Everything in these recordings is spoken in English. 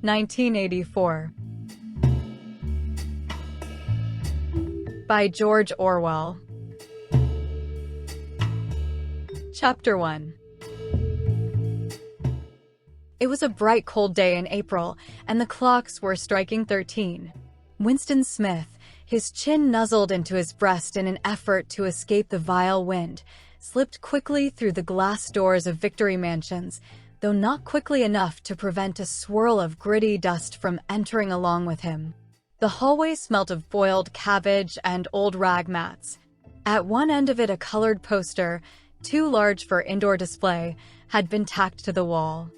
1984. By George Orwell. Chapter 1. It was a bright, cold day in April, and the clocks were striking 13. Winston Smith, his chin nuzzled into his breast in an effort to escape the vile wind, slipped quickly through the glass doors of Victory Mansions, though not quickly enough to prevent a swirl of gritty dust from entering along with him. The hallway smelt of boiled cabbage and old rag mats. At one end of it, a colored poster, too large for indoor display, had been tacked to the wall.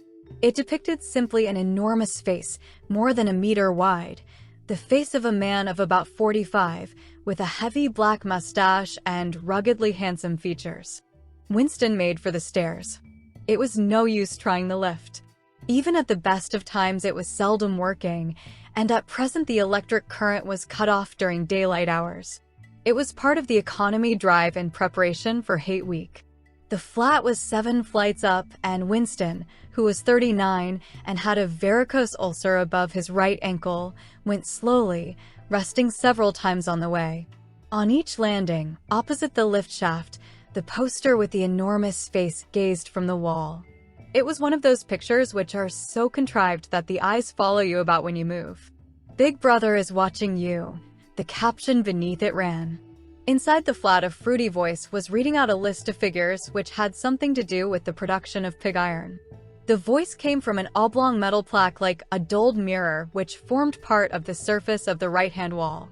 It depicted simply an enormous face, more than a meter wide, the face of a man of about 45, with a heavy black mustache and ruggedly handsome features. Winston made for the stairs. It was no use trying the lift. Even at the best of times, it was seldom working, and at present the electric current was cut off during daylight hours. It was part of the economy drive in preparation for Hate Week. The flat was 7 flights up, and Winston, who was 39 and had a varicose ulcer above his right ankle, went slowly, resting several times on the way. On each landing, opposite the lift shaft, the poster with the enormous face gazed from the wall. It was one of those pictures which are so contrived that the eyes follow you about when you move. "Big Brother is watching you," the caption beneath it ran. Inside the flat, a fruity voice was reading out a list of figures which had something to do with the production of pig iron. The voice came from an oblong metal plaque like a dulled mirror which formed part of the surface of the right-hand wall.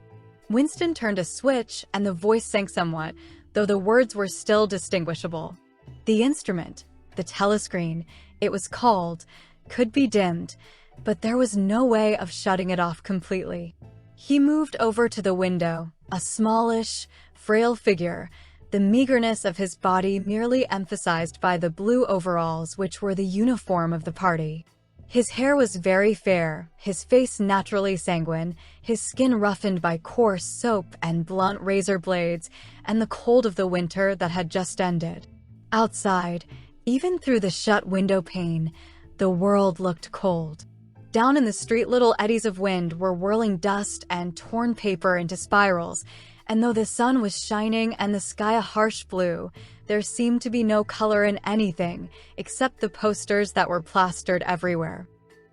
Winston turned a switch and the voice sank somewhat, though the words were still distinguishable. The instrument, the telescreen, it was called, could be dimmed, but there was no way of shutting it off completely. He moved over to the window, a smallish, frail figure, the meagerness of his body merely emphasized by the blue overalls which were the uniform of the party. His hair was very fair, his face naturally sanguine, his skin roughened by coarse soap and blunt razor blades, and the cold of the winter that had just ended. Outside, even through the shut window pane, the world looked cold. Down in the street, little eddies of wind were whirling dust and torn paper into spirals, and though the sun was shining and the sky a harsh blue, there seemed to be no color in anything except the posters that were plastered everywhere.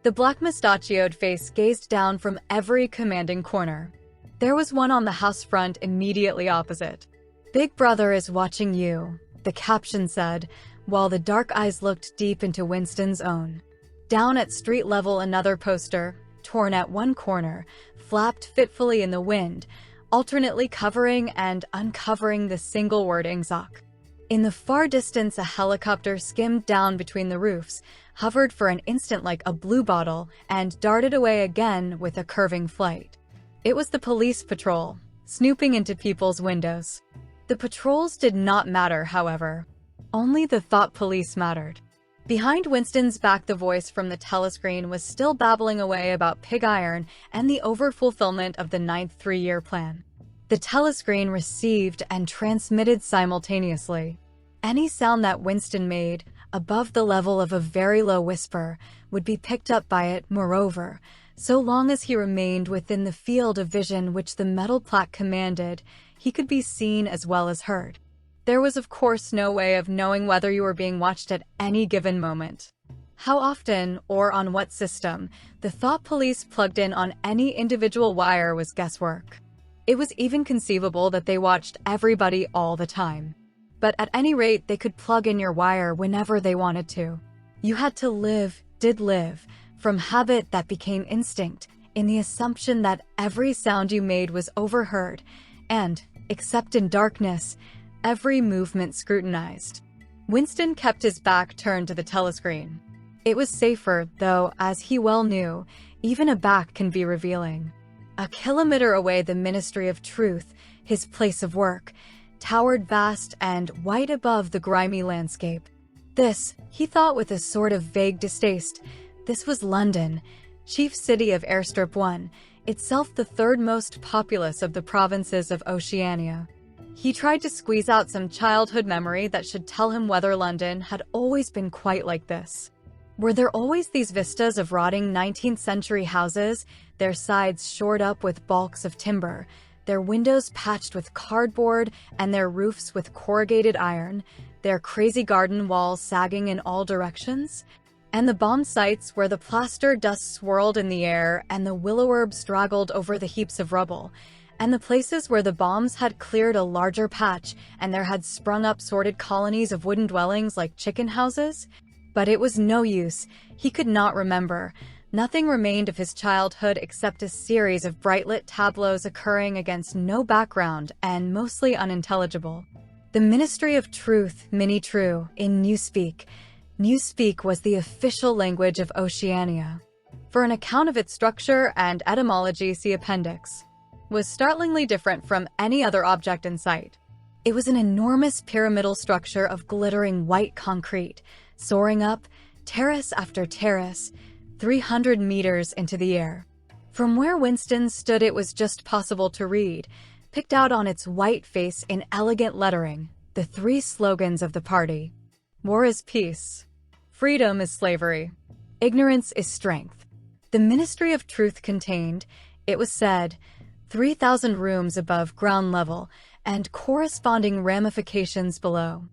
The black mustachioed face gazed down from every commanding corner. There was one on the house front immediately opposite. "Big Brother is watching you," the caption said, while the dark eyes looked deep into Winston's own. Down at street level, another poster, torn at one corner, flapped fitfully in the wind, alternately covering and uncovering the single word "Ingsoc." In the far distance, a helicopter skimmed down between the roofs, hovered for an instant like a bluebottle, and darted away again with a curving flight. It was the police patrol, snooping into people's windows. The patrols did not matter, however. Only the thought police mattered. Behind Winston's back, the voice from the telescreen was still babbling away about pig iron and the overfulfillment of the 9th three-year plan. The telescreen received and transmitted simultaneously. Any sound that Winston made, above the level of a very low whisper, would be picked up by it. Moreover, so long as he remained within the field of vision which the metal plaque commanded, he could be seen as well as heard. There was, of course, no way of knowing whether you were being watched at any given moment. How often, or on what system, the thought police plugged in on any individual wire was guesswork. It was even conceivable that they watched everybody all the time. But at any rate, they could plug in your wire whenever they wanted to. You had to live, from habit that became instinct, in the assumption that every sound you made was overheard, and, except in darkness, every movement scrutinized. Winston kept his back turned to the telescreen. It was safer, though, as he well knew, even a back can be revealing. A kilometer away, the Ministry of Truth, his place of work, towered vast and white above the grimy landscape. This, he thought with a sort of vague distaste, this was London, chief city of Airstrip 1, itself the third most populous of the provinces of Oceania. He tried to squeeze out some childhood memory that should tell him whether London had always been quite like this. Were there always these vistas of rotting 19th-century houses, their sides shored up with balks of timber, their windows patched with cardboard, and their roofs with corrugated iron, their crazy garden walls sagging in all directions? And the bomb sites where the plaster dust swirled in the air and the willow herb straggled over the heaps of rubble, and the places where the bombs had cleared a larger patch and there had sprung up sordid colonies of wooden dwellings like chicken houses? But it was no use. He could not remember. Nothing remained of his childhood except a series of bright-lit tableaus occurring against no background and mostly unintelligible. The Ministry of Truth, Mini-True, in Newspeak. Newspeak was the official language of Oceania. For an account of its structure and etymology, see Appendix. Was startlingly different from any other object in sight. It was an enormous pyramidal structure of glittering white concrete, soaring up, terrace after terrace, 300 meters into the air. From where Winston stood, it was just possible to read, picked out on its white face in elegant lettering, the three slogans of the party. War is peace. Freedom is slavery. Ignorance is strength. The Ministry of Truth contained, it was said, 3,000 rooms above ground level and corresponding ramifications below.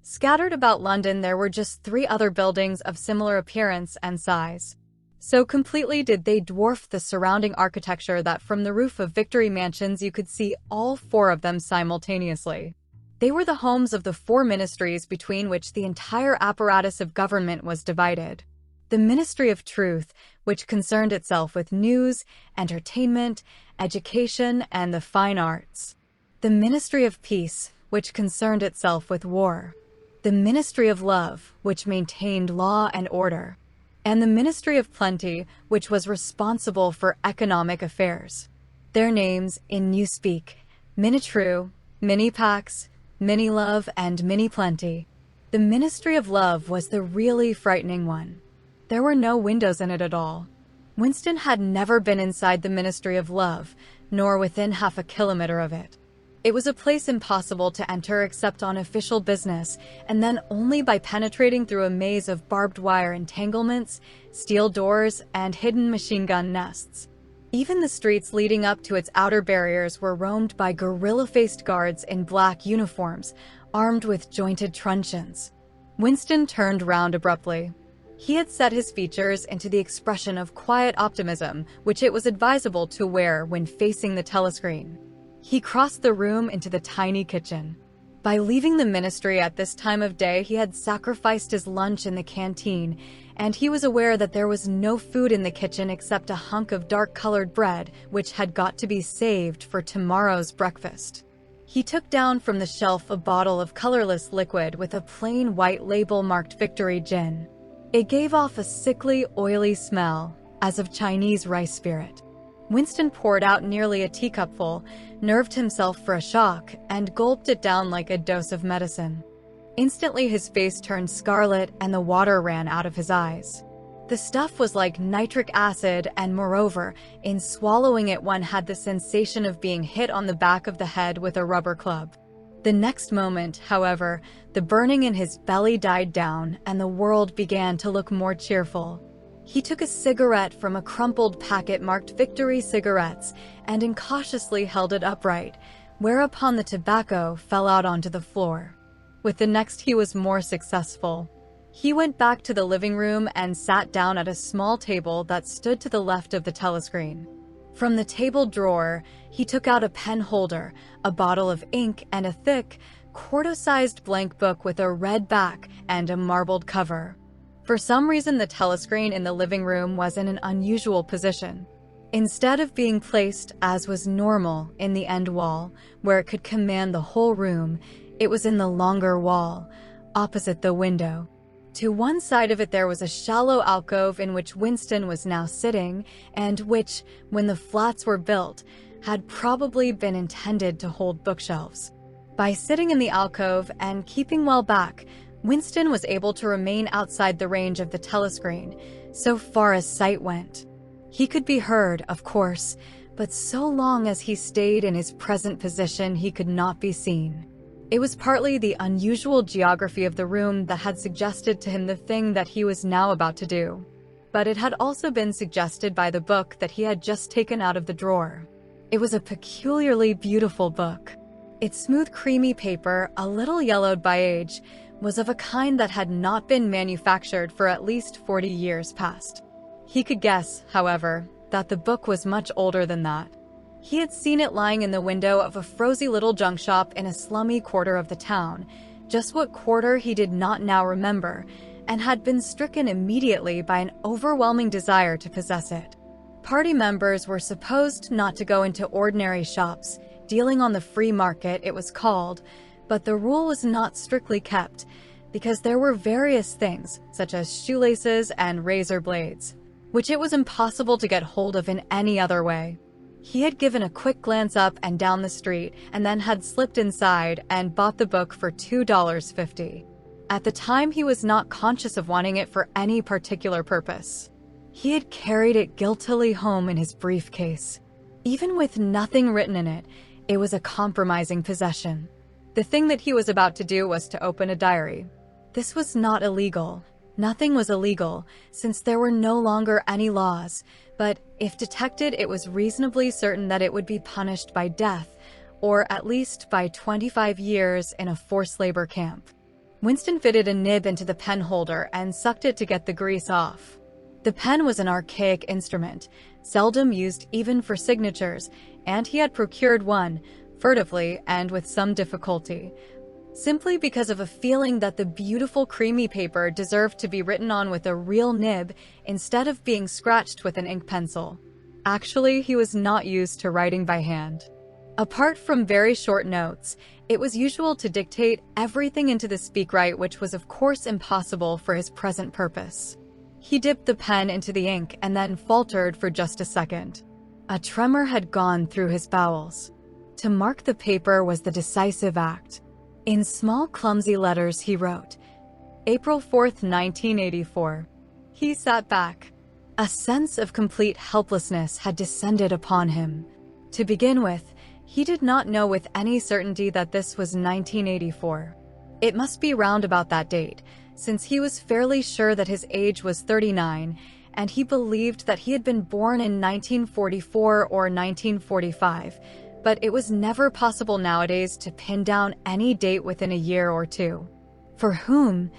Scattered about London, there were just 3 other buildings of similar appearance and size. So completely did they dwarf the surrounding architecture that from the roof of Victory Mansions you could see all 4 of them simultaneously. They were the homes of the 4 ministries between which the entire apparatus of government was divided. The Ministry of Truth, which concerned itself with news, entertainment, education, and the fine arts. The Ministry of Peace, which concerned itself with war. The Ministry of Love, which maintained law and order. And the Ministry of Plenty, which was responsible for economic affairs. Their names, in Newspeak, Mini-True, Mini-Pax, Mini-Love, and Mini-Plenty. The Ministry of Love was the really frightening one. There were no windows in it at all. Winston had never been inside the Ministry of Love, nor within half a kilometer of it. It was a place impossible to enter except on official business, and then only by penetrating through a maze of barbed wire entanglements, steel doors, and hidden machine gun nests. Even the streets leading up to its outer barriers were roamed by gorilla-faced guards in black uniforms, armed with jointed truncheons. Winston turned round abruptly. He had set his features into the expression of quiet optimism, which it was advisable to wear when facing the telescreen. He crossed the room into the tiny kitchen. By leaving the ministry at this time of day, he had sacrificed his lunch in the canteen, and he was aware that there was no food in the kitchen except a hunk of dark-colored bread, which had got to be saved for tomorrow's breakfast. He took down from the shelf a bottle of colorless liquid with a plain white label marked Victory Gin. It gave off a sickly, oily smell, as of Chinese rice spirit. Winston poured out nearly a teacupful, nerved himself for a shock, and gulped it down like a dose of medicine. Instantly his face turned scarlet and the water ran out of his eyes. The stuff was like nitric acid, and moreover, in swallowing it one had the sensation of being hit on the back of the head with a rubber club. The next moment, however, the burning in his belly died down and the world began to look more cheerful. He took a cigarette from a crumpled packet marked Victory Cigarettes and incautiously held it upright, whereupon the tobacco fell out onto the floor. With the next he was more successful. He went back to the living room and sat down at a small table that stood to the left of the telescreen. From the table drawer, he took out a pen holder, a bottle of ink, and a thick, quarto-sized blank book with a red back and a marbled cover. For some reason, the telescreen in the living room was in an unusual position. Instead of being placed, as was normal, in the end wall, where it could command the whole room, it was in the longer wall, opposite the window. To one side of it there was a shallow alcove in which Winston was now sitting, and which, when the flats were built, had probably been intended to hold bookshelves. By sitting in the alcove and keeping well back, Winston was able to remain outside the range of the telescreen, so far as sight went. He could be heard, of course, but so long as he stayed in his present position he could not be seen. It was partly the unusual geography of the room that had suggested to him the thing that he was now about to do. But it had also been suggested by the book that he had just taken out of the drawer. It was a peculiarly beautiful book. Its smooth, creamy paper, a little yellowed by age, was of a kind that had not been manufactured for at least 40 years past. He could guess, however, that the book was much older than that. He had seen it lying in the window of a frosy little junk shop in a slummy quarter of the town, just what quarter he did not now remember, and had been stricken immediately by an overwhelming desire to possess it. Party members were supposed not to go into ordinary shops, dealing on the free market it was called, but the rule was not strictly kept, because there were various things, such as shoelaces and razor blades, which it was impossible to get hold of in any other way. He had given a quick glance up and down the street, and then had slipped inside and bought the book for $2.50. At the time, he was not conscious of wanting it for any particular purpose. He had carried it guiltily home in his briefcase. Even with nothing written in it, it was a compromising possession. The thing that he was about to do was to open a diary. This was not illegal. Nothing was illegal, since there were no longer any laws, but if detected, it was reasonably certain that it would be punished by death, or at least by 25 years in a forced labor camp. Winston fitted a nib into the pen holder and sucked it to get the grease off. The pen was an archaic instrument, seldom used even for signatures, and he had procured one, furtively and with some difficulty, simply because of a feeling that the beautiful creamy paper deserved to be written on with a real nib instead of being scratched with an ink pencil. Actually, he was not used to writing by hand. Apart from very short notes, it was usual to dictate everything into the speakwrite, which was of course impossible for his present purpose. He dipped the pen into the ink and then faltered for just a second. A tremor had gone through his bowels. To mark the paper was the decisive act. In small, clumsy letters he wrote, April 4th, 1984. He sat back. A sense of complete helplessness had descended upon him. To begin with, he did not know with any certainty that this was 1984. It must be round about that date, since he was fairly sure that his age was 39, and he believed that he had been born in 1944 or 1945, but it was never possible nowadays to pin down any date within a year or two. For whom,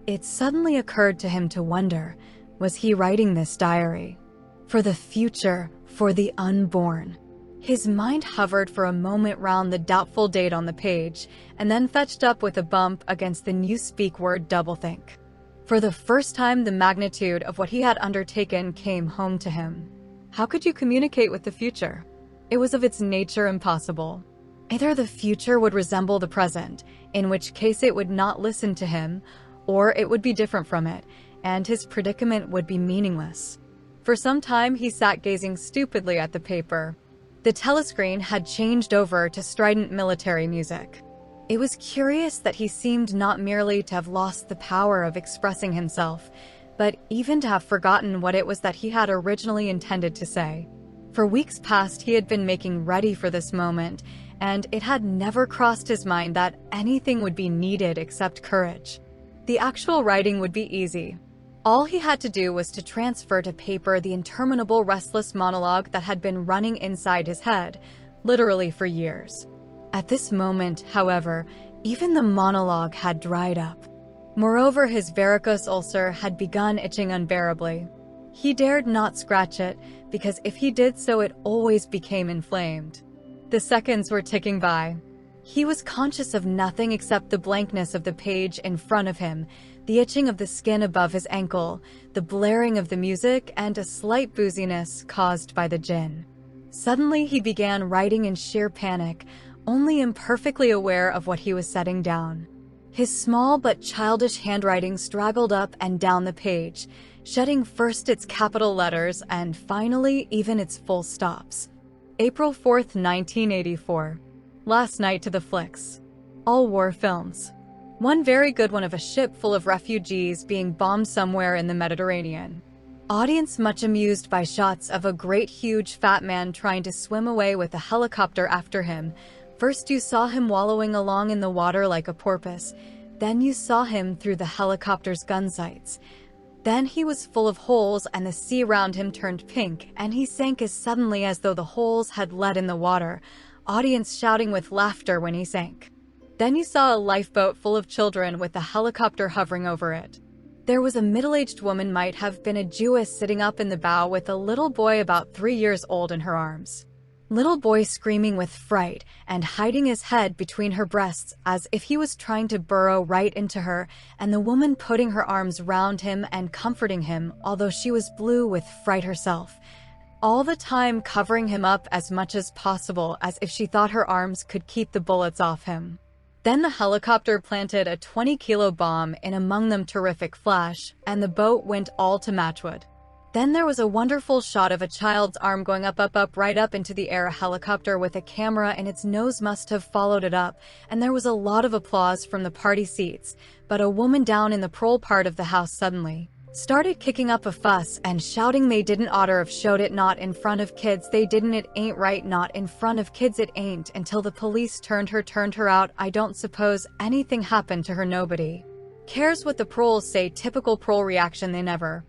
it suddenly occurred to him to wonder, was he writing this diary? For the future, for the unborn. His mind hovered for a moment round the doubtful date on the page, and then fetched up with a bump against the newspeak word doublethink. For the first time, the magnitude of what he had undertaken came home to him. How could you communicate with the future? It was of its nature impossible. Either the future would resemble the present, in which case it would not listen to him, or it would be different from it, and his predicament would be meaningless. For some time he sat gazing stupidly at the paper. The telescreen had changed over to strident military music. It was curious that he seemed not merely to have lost the power of expressing himself, but even to have forgotten what it was that he had originally intended to say. For weeks past he had been making ready for this moment, and it had never crossed his mind that anything would be needed except courage. The actual writing would be easy. All he had to do was to transfer to paper the interminable restless monologue that had been running inside his head, literally for years. At this moment, however, even the monologue had dried up. Moreover, his varicose ulcer had begun itching unbearably. He dared not scratch it, because if he did so it always became inflamed. The seconds were ticking by. He was conscious of nothing except the blankness of the page in front of him, the itching of the skin above his ankle, the blaring of the music, and a slight booziness caused by the gin. Suddenly he began writing in sheer panic, only imperfectly aware of what he was setting down. His small but childish handwriting straggled up and down the page, shedding first its capital letters and finally even its full stops. April 4th, 1984. Last night to the flicks. All war films. One very good one of a ship full of refugees being bombed somewhere in the Mediterranean. Audience much amused by shots of a great huge fat man trying to swim away with a helicopter after him, First you saw him wallowing along in the water like a porpoise, then you saw him through the helicopter's gun sights. Then he was full of holes and the sea around him turned pink, and he sank as suddenly as though the holes had lead in the water, audience shouting with laughter when he sank. Then you saw a lifeboat full of children with the helicopter hovering over it. There was a middle-aged woman, might have been a Jewess, sitting up in the bow with a little boy about 3 years old in her arms. Little boy screaming with fright and hiding his head between her breasts as if he was trying to burrow right into her, and the woman putting her arms round him and comforting him, although she was blue with fright herself, all the time covering him up as much as possible as if she thought her arms could keep the bullets off him. Then the helicopter planted a 20-kilo bomb in among them, terrific flash, and the boat went all to matchwood. Then there was a wonderful shot of a child's arm going up, right up into the air. A helicopter with a camera in its nose must have followed it up, and there was a lot of applause from the party seats, but a woman down in the prole part of the house suddenly started kicking up a fuss and shouting they didn't oughter have showed it, not in front of kids, they didn't, it ain't right, not in front of kids, it ain't, until the police turned her out. I don't suppose anything happened to her, nobody cares what the proles say, typical prole reaction, they never.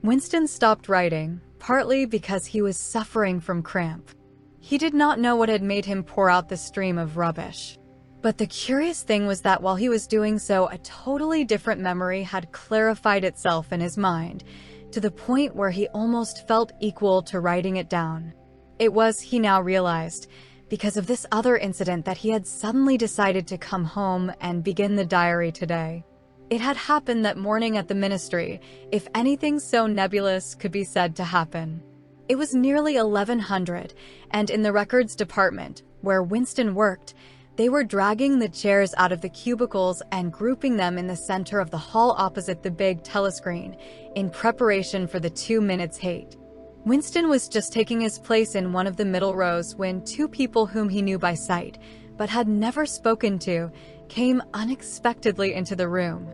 Winston stopped writing, partly because he was suffering from cramp. He did not know what had made him pour out the stream of rubbish. But the curious thing was that while he was doing so, a totally different memory had clarified itself in his mind, to the point where he almost felt equal to writing it down. It was, he now realized, because of this other incident that he had suddenly decided to come home and begin the diary today. It had happened that morning at the ministry, if anything so nebulous could be said to happen. It was nearly 1100, and in the records department, where Winston worked, they were dragging the chairs out of the cubicles and grouping them in the center of the hall opposite the big telescreen, in preparation for the 2 minutes hate. Winston was just taking his place in one of the middle rows when 2 people whom he knew by sight, but had never spoken to, came unexpectedly into the room.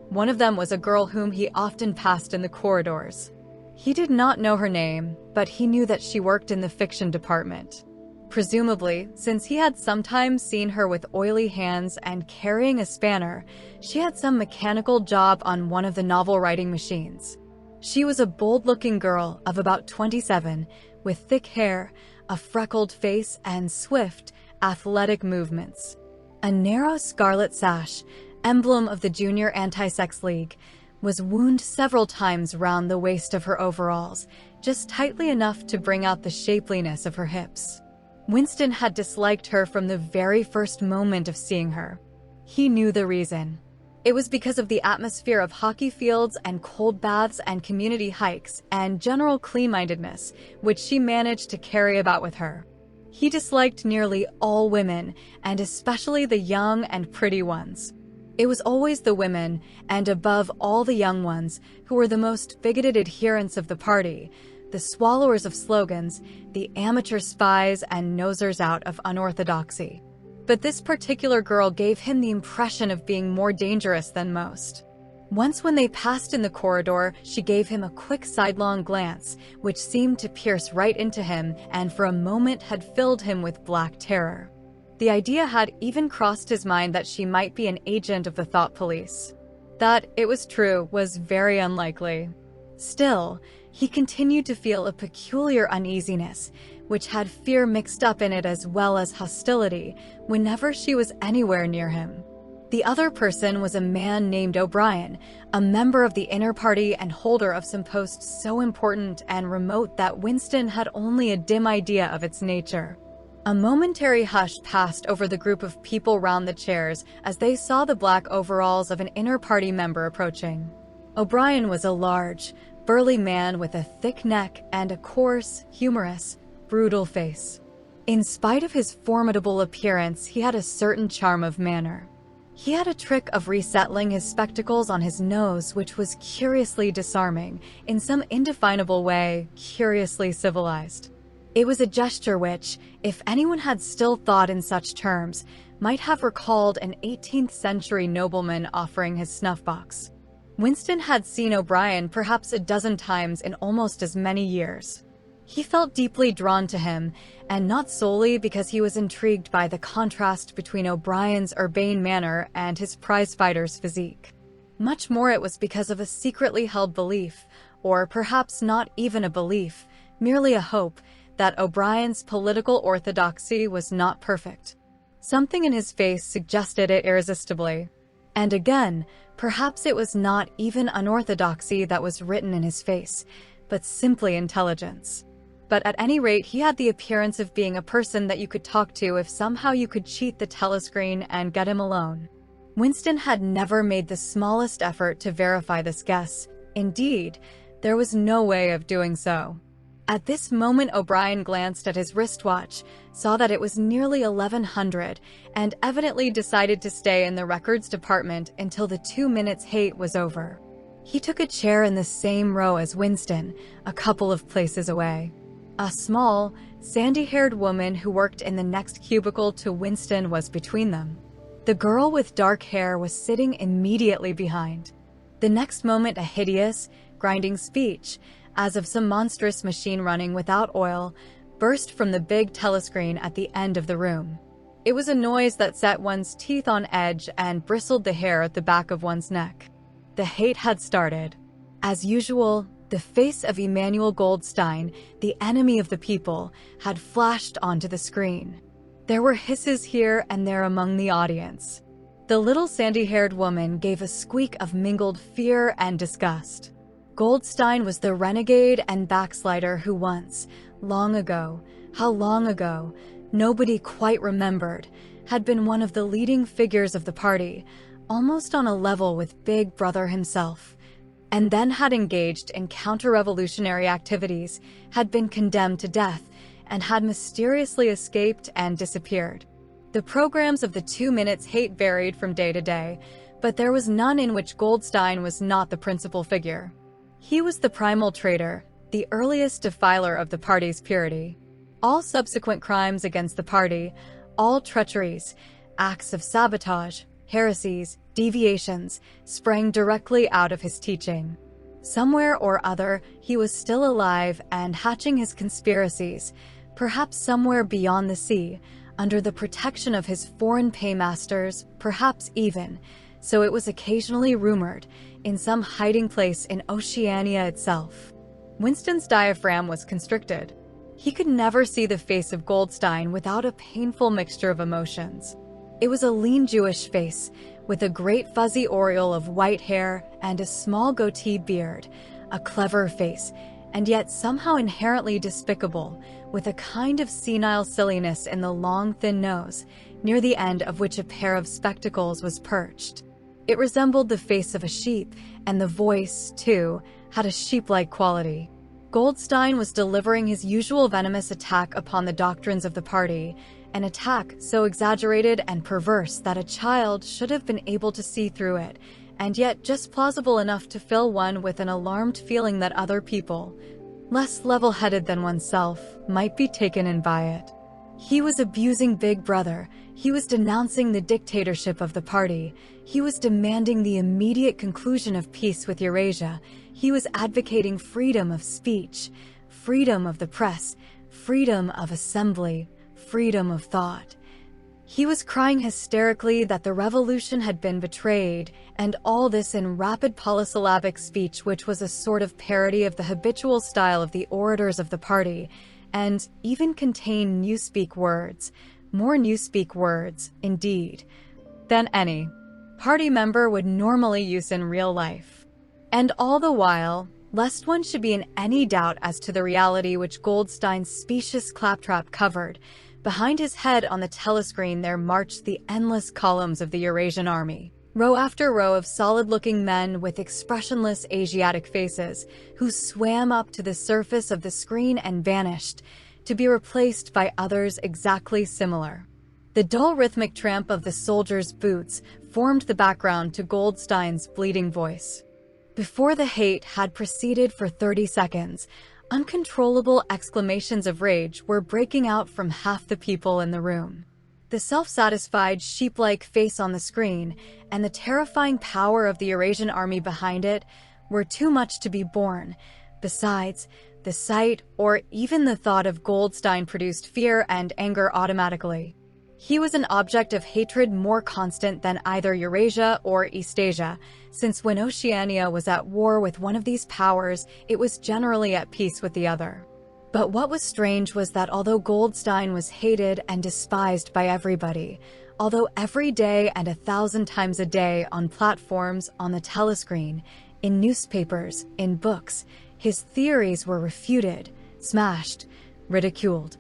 One of them was a girl whom he often passed in the corridors. He did not know her name, but he knew that she worked in the fiction department. Presumably, since he had sometimes seen her with oily hands and carrying a spanner, she had some mechanical job on one of the novel-writing machines. She was a bold-looking girl of about 27, with thick hair, a freckled face, and swift, athletic movements. A narrow scarlet sash, emblem of the Junior Anti-Sex League, was wound several times round the waist of her overalls, just tightly enough to bring out the shapeliness of her hips. Winston had disliked her from the very first moment of seeing her. He knew the reason. It was because of the atmosphere of hockey fields and cold baths and community hikes and general clean-mindedness, which she managed to carry about with her. He disliked nearly all women, and especially the young and pretty ones. It was always the women, and above all the young ones, who were the most bigoted adherents of the party, the swallowers of slogans, the amateur spies and nosers out of unorthodoxy. But this particular girl gave him the impression of being more dangerous than most. Once when they passed in the corridor, she gave him a quick sidelong glance, which seemed to pierce right into him and for a moment had filled him with black terror. The idea had even crossed his mind that she might be an agent of the thought police. That, it was true, was very unlikely. Still, he continued to feel a peculiar uneasiness, which had fear mixed up in it as well as hostility, whenever she was anywhere near him. The other person was a man named O'Brien, a member of the inner party and holder of some post so important and remote that Winston had only a dim idea of its nature. A momentary hush passed over the group of people round the chairs as they saw the black overalls of an inner party member approaching. O'Brien was a large, burly man with a thick neck and a coarse, humorous, brutal face. In spite of his formidable appearance, he had a certain charm of manner. He had a trick of resettling his spectacles on his nose which was curiously disarming, in some indefinable way, curiously civilized. It was a gesture which, if anyone had still thought in such terms, might have recalled an 18th century nobleman offering his snuff-box. Winston had seen O'Brien perhaps a dozen times in almost as many years. He felt deeply drawn to him, and not solely because he was intrigued by the contrast between O'Brien's urbane manner and his prizefighter's physique. Much more it was because of a secretly held belief, or perhaps not even a belief, merely a hope, that O'Brien's political orthodoxy was not perfect. Something in his face suggested it irresistibly. And again, perhaps it was not even unorthodoxy that was written in his face, but simply intelligence. But at any rate, he had the appearance of being a person that you could talk to if somehow you could cheat the telescreen and get him alone. Winston had never made the smallest effort to verify this guess. Indeed, there was no way of doing so. At this moment, O'Brien glanced at his wristwatch, saw that it was nearly 1100, and evidently decided to stay in the records department until the 2 minutes hate was over. He took a chair in the same row as Winston, a couple of places away. A small, sandy-haired woman who worked in the next cubicle to Winston was between them. The girl with dark hair was sitting immediately behind. The next moment, a hideous, grinding speech, as of some monstrous machine running without oil, burst from the big telescreen at the end of the room. It was a noise that set one's teeth on edge and bristled the hair at the back of one's neck. The hate had started. As usual, the face of Emanuel Goldstein, the enemy of the people, had flashed onto the screen. There were hisses here and there among the audience. The little sandy-haired woman gave a squeak of mingled fear and disgust. Goldstein was the renegade and backslider who once, long ago, how long ago, nobody quite remembered, had been one of the leading figures of the party, almost on a level with Big Brother himself, and then had engaged in counter-revolutionary activities, had been condemned to death, and had mysteriously escaped and disappeared. The programs of the 2 minutes hate varied from day to day, but there was none in which Goldstein was not the principal figure. He was the primal traitor, the earliest defiler of the party's purity. All subsequent crimes against the party, all treacheries, acts of sabotage, heresies, deviations, sprang directly out of his teaching. Somewhere or other, he was still alive and hatching his conspiracies, perhaps somewhere beyond the sea, under the protection of his foreign paymasters, perhaps even, so it was occasionally rumored, in some hiding place in Oceania itself. Winston's diaphragm was constricted. He could never see the face of Goldstein without a painful mixture of emotions. It was a lean Jewish face, with a great fuzzy aureole of white hair and a small goatee beard, a clever face, and yet somehow inherently despicable, with a kind of senile silliness in the long, thin nose, near the end of which a pair of spectacles was perched. It resembled the face of a sheep, and the voice, too, had a sheep-like quality. Goldstein was delivering his usual venomous attack upon the doctrines of the party, an attack so exaggerated and perverse that a child should have been able to see through it, and yet just plausible enough to fill one with an alarmed feeling that other people, less level-headed than oneself, might be taken in by it. He was abusing Big Brother. He was denouncing the dictatorship of the party. He was demanding the immediate conclusion of peace with Eurasia. He was advocating freedom of speech, freedom of the press, freedom of assembly, freedom of thought. He was crying hysterically that the revolution had been betrayed, and all this in rapid polysyllabic speech which was a sort of parody of the habitual style of the orators of the party, and even contained newspeak words, more newspeak words, indeed, than any party member would normally use in real life. And all the while, lest one should be in any doubt as to the reality which Goldstein's specious claptrap covered, behind his head on the telescreen there marched the endless columns of the Eurasian army, row after row of solid-looking men with expressionless Asiatic faces, who swam up to the surface of the screen and vanished, to be replaced by others exactly similar. The dull rhythmic tramp of the soldiers' boots formed the background to Goldstein's bleeding voice. Before the hate had proceeded for 30 seconds, uncontrollable exclamations of rage were breaking out from half the people in the room. The self-satisfied, sheep-like face on the screen and the terrifying power of the Eurasian army behind it were too much to be borne. Besides, the sight, or even the thought of Goldstein produced fear and anger automatically. He was an object of hatred more constant than either Eurasia or Eastasia, since when Oceania was at war with one of these powers, it was generally at peace with the other. But what was strange was that although Goldstein was hated and despised by everybody, although every day and 1,000 times a day on platforms, on the telescreen, in newspapers, in books, his theories were refuted, smashed, ridiculed,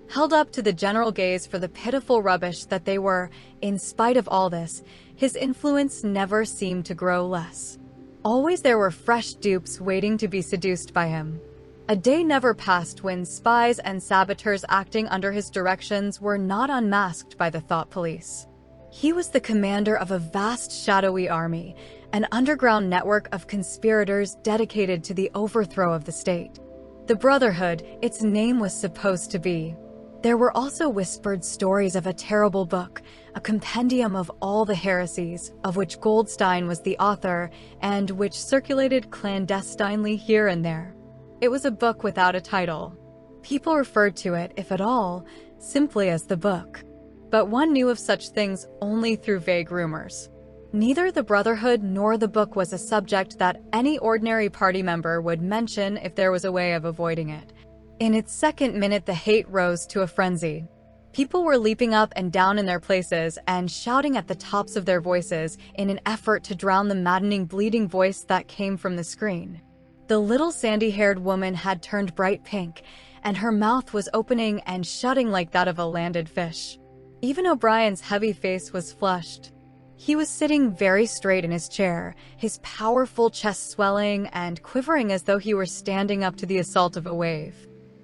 held up to the general gaze for the pitiful rubbish that they were. In spite of all this, his influence never seemed to grow less. Always there were fresh dupes waiting to be seduced by him. A day never passed when spies and saboteurs acting under his directions were not unmasked by the thought police. He was the commander of a vast shadowy army, an underground network of conspirators dedicated to the overthrow of the state. The Brotherhood, its name was supposed to be. There were also whispered stories of a terrible book, a compendium of all the heresies, of which Goldstein was the author, and which circulated clandestinely here and there. It was a book without a title. People referred to it, if at all, simply as the book. But one knew of such things only through vague rumors. Neither the Brotherhood nor the book was a subject that any ordinary party member would mention if there was a way of avoiding it. In its second minute, the hate rose to a frenzy. People were leaping up and down in their places and shouting at the tops of their voices in an effort to drown the maddening bleating voice that came from the screen. The little sandy-haired woman had turned bright pink, and her mouth was opening and shutting like that of a landed fish. Even O'Brien's heavy face was flushed. He was sitting very straight in his chair, his powerful chest swelling and quivering as though he were standing up to the assault of a wave.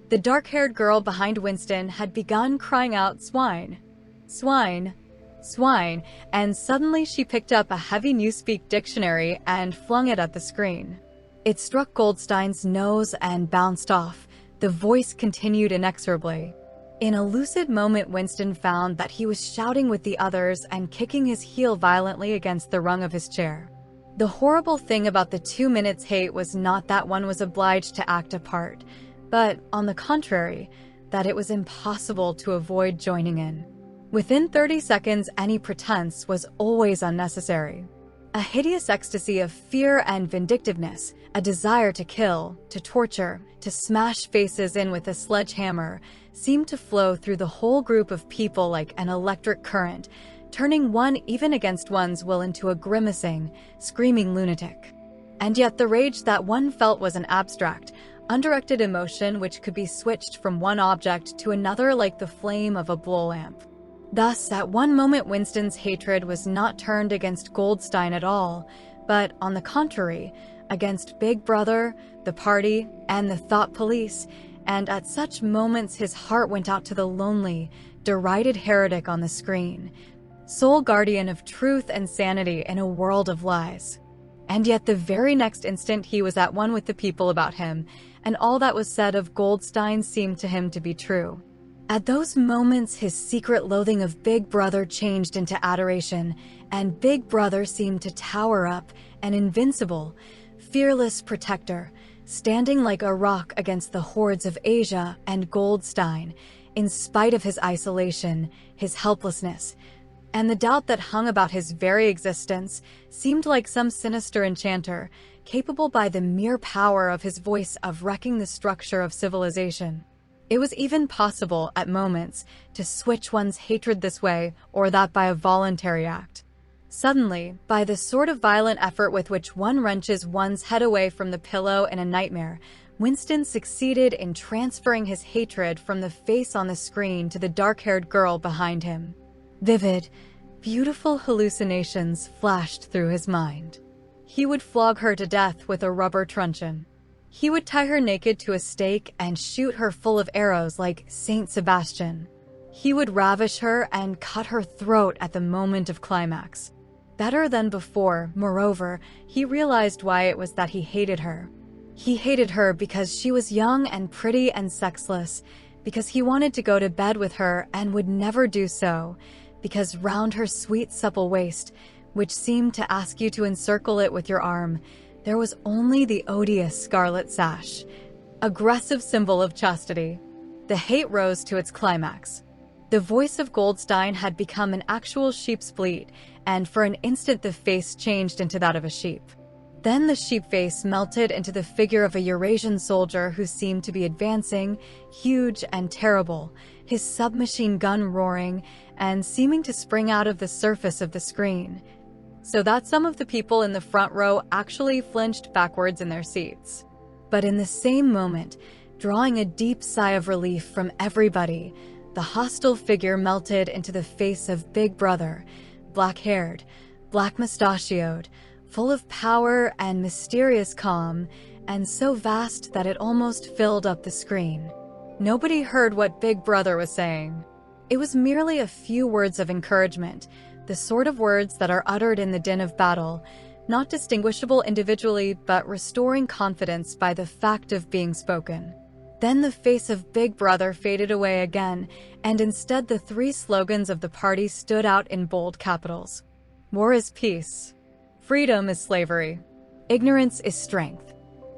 The dark-haired girl behind Winston had begun crying out, "Swine! Swine! Swine!" and suddenly she picked up a heavy Newspeak dictionary and flung it at the screen. It struck Goldstein's nose and bounced off. The voice continued inexorably. In a lucid moment, Winston found that he was shouting with the others and kicking his heel violently against the rung of his chair. The horrible thing about the 2 minutes hate was not that one was obliged to act a part, but, on the contrary, that it was impossible to avoid joining in. Within 30 seconds, any pretense was always unnecessary. A hideous ecstasy of fear and vindictiveness, a desire to kill, to torture, to smash faces in with a sledgehammer, seemed to flow through the whole group of people like an electric current, turning one even against one's will into a grimacing, screaming lunatic. And yet the rage that one felt was an abstract, undirected emotion which could be switched from one object to another like the flame of a blow lamp. Thus, at one moment Winston's hatred was not turned against Goldstein at all, but, on the contrary, against Big Brother, the party, and the thought police, and at such moments his heart went out to the lonely, derided heretic on the screen, sole guardian of truth and sanity in a world of lies. And yet the very next instant he was at one with the people about him, and all that was said of Goldstein seemed to him to be true. At those moments his secret loathing of Big Brother changed into adoration, and Big Brother seemed to tower up, an invincible, fearless protector, standing like a rock against the hordes of Asia and Goldstein, in spite of his isolation, his helplessness, and the doubt that hung about his very existence seemed like some sinister enchanter, capable by the mere power of his voice of wrecking the structure of civilization. It was even possible, at moments, to switch one's hatred this way or that by a voluntary act. Suddenly, by the sort of violent effort with which one wrenches one's head away from the pillow in a nightmare, Winston succeeded in transferring his hatred from the face on the screen to the dark-haired girl behind him. Vivid, beautiful hallucinations flashed through his mind. He would flog her to death with a rubber truncheon. He would tie her naked to a stake and shoot her full of arrows like Saint Sebastian. He would ravish her and cut her throat at the moment of climax. Better than before, moreover, he realized why it was that he hated her. He hated her because she was young and pretty and sexless, because he wanted to go to bed with her and would never do so, because round her sweet supple waist, which seemed to ask you to encircle it with your arm, there was only the odious scarlet sash, aggressive symbol of chastity. The hate rose to its climax. The voice of Goldstein had become an actual sheep's bleat, and for an instant the face changed into that of a sheep. Then the sheep face melted into the figure of a Eurasian soldier who seemed to be advancing, huge and terrible, his submachine gun roaring and seeming to spring out of the surface of the screen, so that some of the people in the front row actually flinched backwards in their seats. But in the same moment, drawing a deep sigh of relief from everybody, the hostile figure melted into the face of Big Brother, black-haired, black-mustachioed, full of power and mysterious calm, and so vast that it almost filled up the screen. Nobody heard what Big Brother was saying. It was merely a few words of encouragement, the sort of words that are uttered in the din of battle, not distinguishable individually but restoring confidence by the fact of being spoken. Then the face of Big Brother faded away again, and instead the three slogans of the party stood out in bold capitals. War is peace. Freedom is slavery. Ignorance is strength.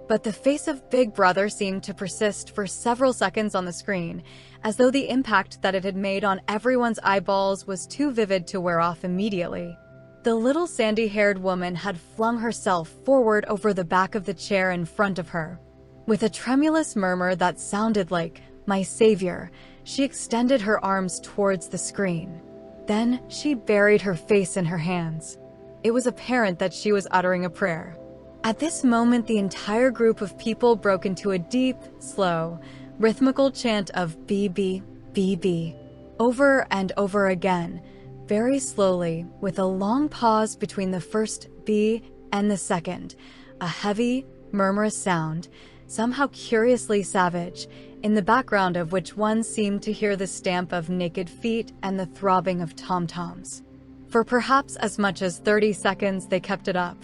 But the face of Big Brother seemed to persist for several seconds on the screen, as though the impact that it had made on everyone's eyeballs was too vivid to wear off immediately. The little sandy-haired woman had flung herself forward over the back of the chair in front of her. With a tremulous murmur that sounded like, "My savior," she extended her arms towards the screen. Then she buried her face in her hands. It was apparent that she was uttering a prayer. At this moment, the entire group of people broke into a deep, slow, rhythmical chant of "BB, BB," over and over again, very slowly, with a long pause between the first B and the second, a heavy, murmurous sound, somehow curiously savage, in the background of which one seemed to hear the stamp of naked feet and the throbbing of tom-toms. For perhaps as much as 30 seconds they kept it up.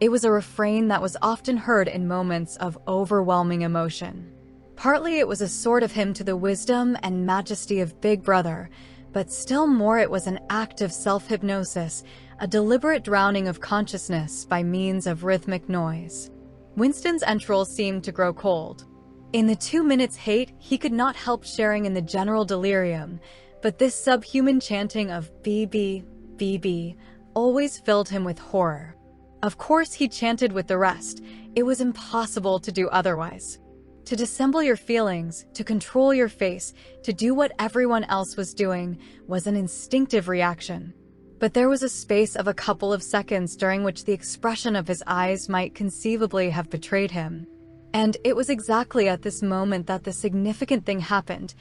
It was a refrain that was often heard in moments of overwhelming emotion. Partly it was a sort of hymn to the wisdom and majesty of Big Brother, but still more it was an act of self-hypnosis, a deliberate drowning of consciousness by means of rhythmic noise. Winston's entrails seemed to grow cold. In the 2 minutes' hate, he could not help sharing in the general delirium, but this subhuman chanting of "BB, BB" always filled him with horror. Of course he chanted with the rest. It was impossible to do otherwise. To dissemble your feelings, to control your face, to do what everyone else was doing, was an instinctive reaction. But there was a space of a couple of seconds during which the expression of his eyes might conceivably have betrayed him. And it was exactly at this moment that the significant thing happened,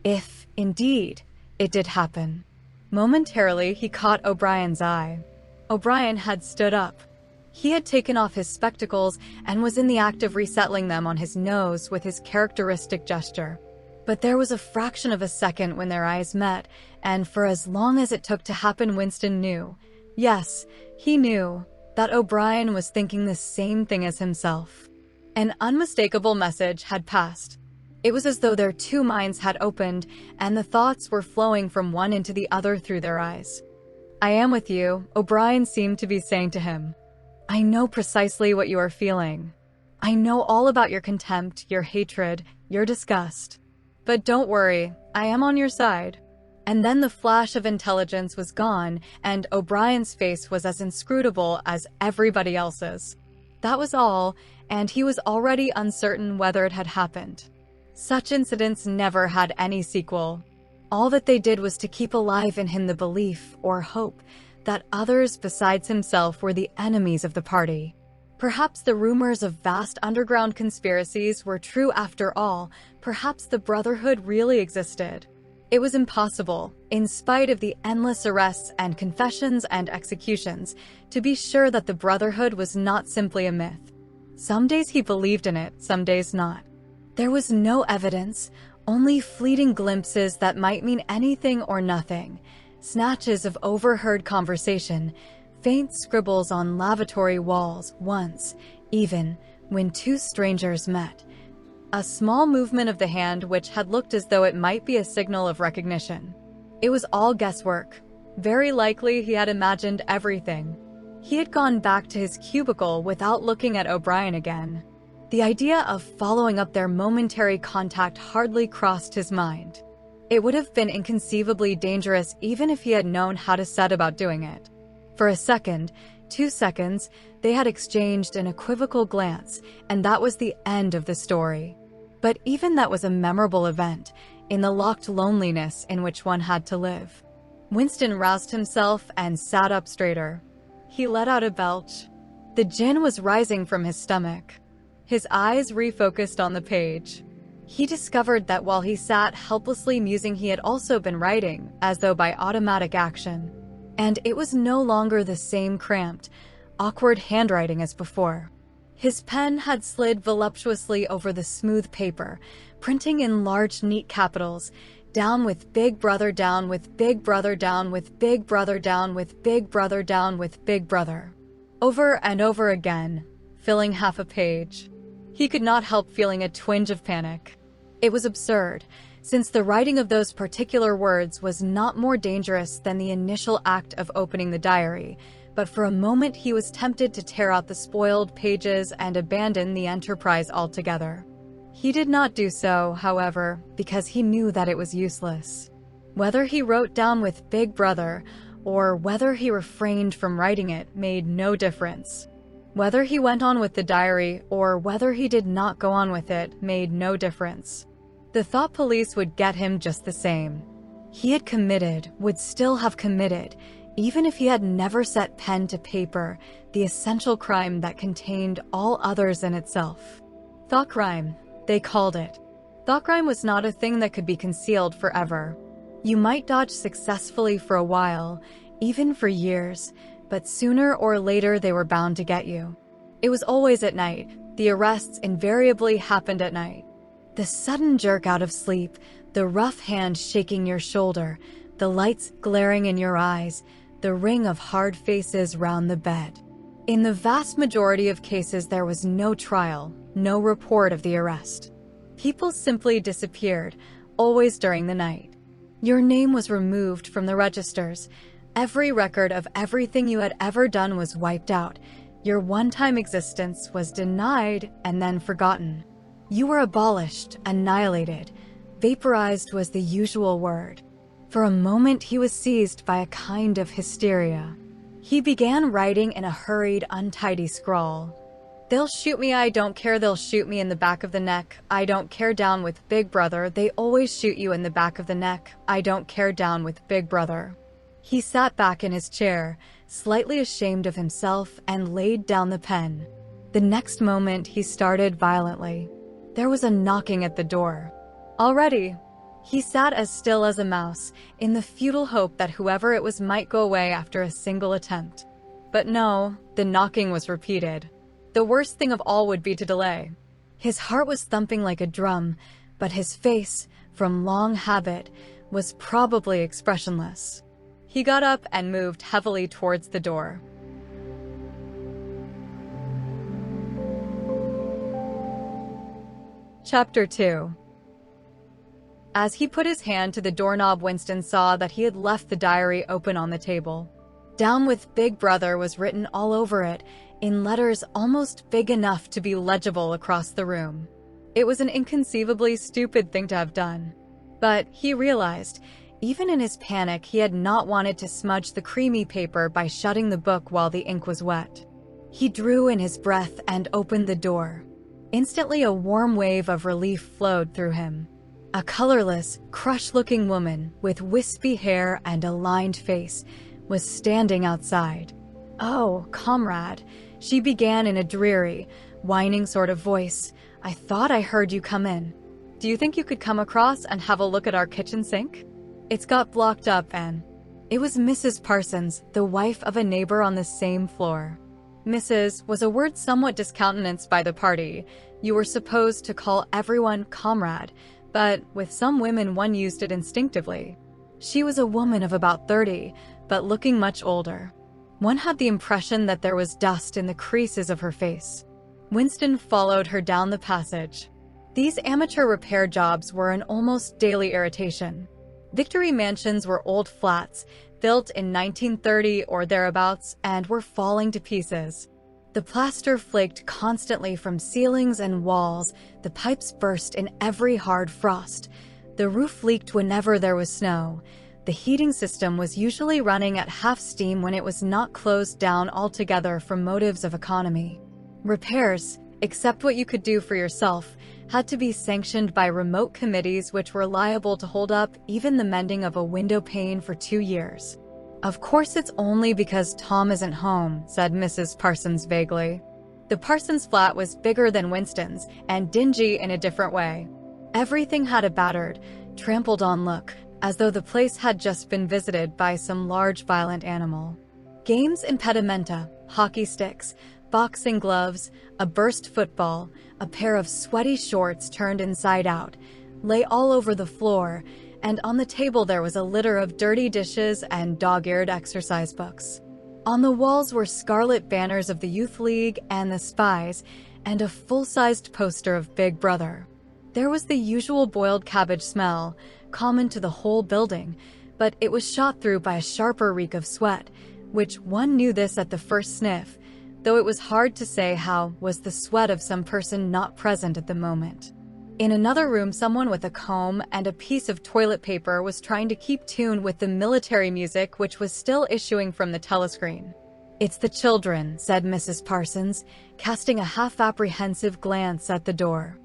if, indeed, it did happen. Momentarily, he caught O'Brien's eye. O'Brien had stood up. He had taken off his spectacles and was in the act of resettling them on his nose with his characteristic gesture. But there was a fraction of a second when their eyes met, and for as long as it took to happen, Winston knew, yes, he knew, that O'Brien was thinking the same thing as himself. An unmistakable message had passed. It was as though their two minds had opened, and the thoughts were flowing from one into the other through their eyes. "I am with you," O'Brien seemed to be saying to him. "I know precisely what you are feeling. I know all about your contempt, your hatred, your disgust. But don't worry, I am on your side." And then the flash of intelligence was gone, and O'Brien's face was as inscrutable as everybody else's. That was all, and he was already uncertain whether it had happened. Such incidents never had any sequel. All that they did was to keep alive in him the belief, or hope, that others besides himself were the enemies of the party. Perhaps the rumors of vast underground conspiracies were true after all. Perhaps the Brotherhood really existed. It was impossible, in spite of the endless arrests and confessions and executions, to be sure that the Brotherhood was not simply a myth. Some days he believed in it, some days not. There was no evidence, only fleeting glimpses that might mean anything or nothing, snatches of overheard conversation, faint scribbles on lavatory walls once, even, when two strangers met. A small movement of the hand which had looked as though it might be a signal of recognition. It was all guesswork. Very likely he had imagined everything. He had gone back to his cubicle without looking at O'Brien again. The idea of following up their momentary contact hardly crossed his mind. It would have been inconceivably dangerous even if he had known how to set about doing it. For a second, 2 seconds, they had exchanged an equivocal glance, and that was the end of the story. But even that was a memorable event, in the locked loneliness in which one had to live. Winston roused himself and sat up straighter. He let out a belch. The gin was rising from his stomach. His eyes refocused on the page. He discovered that while he sat helplessly musing, he had also been writing, as though by automatic action. And it was no longer the same cramped, awkward handwriting as before. His pen had slid voluptuously over the smooth paper, printing in large, neat capitals, "Down with Big Brother, down with Big Brother, down with Big Brother, down with Big Brother, down with Big Brother." Over and over again, filling half a page. He could not help feeling a twinge of panic. It was absurd, since the writing of those particular words was not more dangerous than the initial act of opening the diary, but for a moment he was tempted to tear out the spoiled pages and abandon the enterprise altogether. He did not do so, however, because he knew that it was useless. Whether he wrote down with Big Brother, or whether he refrained from writing it, made no difference. Whether he went on with the diary, or whether he did not go on with it, made no difference. The thought police would get him just the same. He had committed, would still have committed, even if he had never set pen to paper, the essential crime that contained all others in itself. Thought crime, they called it. Thought crime was not a thing that could be concealed forever. You might dodge successfully for a while, even for years, but sooner or later they were bound to get you. It was always at night. The arrests invariably happened at night. The sudden jerk out of sleep, the rough hand shaking your shoulder, the lights glaring in your eyes, the ring of hard faces round the bed. In the vast majority of cases, there was no trial, no report of the arrest. People simply disappeared, always during the night. Your name was removed from the registers. Every record of everything you had ever done was wiped out. Your one-time existence was denied and then forgotten. You were abolished, annihilated. Vaporized was the usual word. For a moment he was seized by a kind of hysteria. He began writing in a hurried, untidy scrawl. "They'll shoot me, I don't care, they'll shoot me in the back of the neck. I don't care, down with Big Brother, they always shoot you in the back of the neck. I don't care, down with Big Brother." He sat back in his chair, slightly ashamed of himself, and laid down the pen. The next moment he started violently. There was a knocking at the door. Already. He sat as still as a mouse, in the futile hope that whoever it was might go away after a single attempt. But no, the knocking was repeated. The worst thing of all would be to delay. His heart was thumping like a drum, but his face, from long habit, was probably expressionless. He got up and moved heavily towards the door. Chapter 2. As he put his hand to the doorknob, Winston saw that he had left the diary open on the table. "Down with Big Brother" was written all over it, in letters almost big enough to be legible across the room. It was an inconceivably stupid thing to have done. But he realized, even in his panic, he had not wanted to smudge the creamy paper by shutting the book while the ink was wet. He drew in his breath and opened the door. Instantly, a warm wave of relief flowed through him. A colorless, crushed-looking woman with wispy hair and a lined face was standing outside. "Oh, comrade," she began in a dreary, whining sort of voice. "I thought I heard you come in. Do you think you could come across and have a look at our kitchen sink? It's got blocked up and—" It was Mrs. Parsons, the wife of a neighbor on the same floor. Mrs. was a word somewhat discountenanced by the party. You were supposed to call everyone comrade, but with some women one used it instinctively. She was a woman of about 30, but looking much older. One had the impression that there was dust in the creases of her face. Winston followed her down the passage. These amateur repair jobs were an almost daily irritation. Victory mansions were old flats, built in 1930 or thereabouts, and were falling to pieces. The plaster flaked constantly from ceilings and walls, the pipes burst in every hard frost. The roof leaked whenever there was snow. The heating system was usually running at half steam when it was not closed down altogether for motives of economy. Repairs, except what you could do for yourself, had to be sanctioned by remote committees which were liable to hold up even the mending of a window pane for 2 years. "Of course it's only because Tom isn't home," said Mrs. Parsons vaguely. The Parsons flat was bigger than Winston's, and dingy in a different way. Everything had a battered, trampled-on look, as though the place had just been visited by some large violent animal. Games impedimenta, hockey sticks, boxing gloves, a burst football, a pair of sweaty shorts turned inside out, lay all over the floor, and on the table there was a litter of dirty dishes and dog-eared exercise books. On the walls were scarlet banners of the Youth League and the Spies, and a full-sized poster of Big Brother. There was the usual boiled cabbage smell, common to the whole building, but it was shot through by a sharper reek of sweat, which one knew this at the first sniff, though it was hard to say how was the sweat of some person not present at the moment. In another room, someone with a comb and a piece of toilet paper was trying to keep tune with the military music which was still issuing from the telescreen. "It's the children," said Mrs. Parsons, casting a half-apprehensive glance at the door.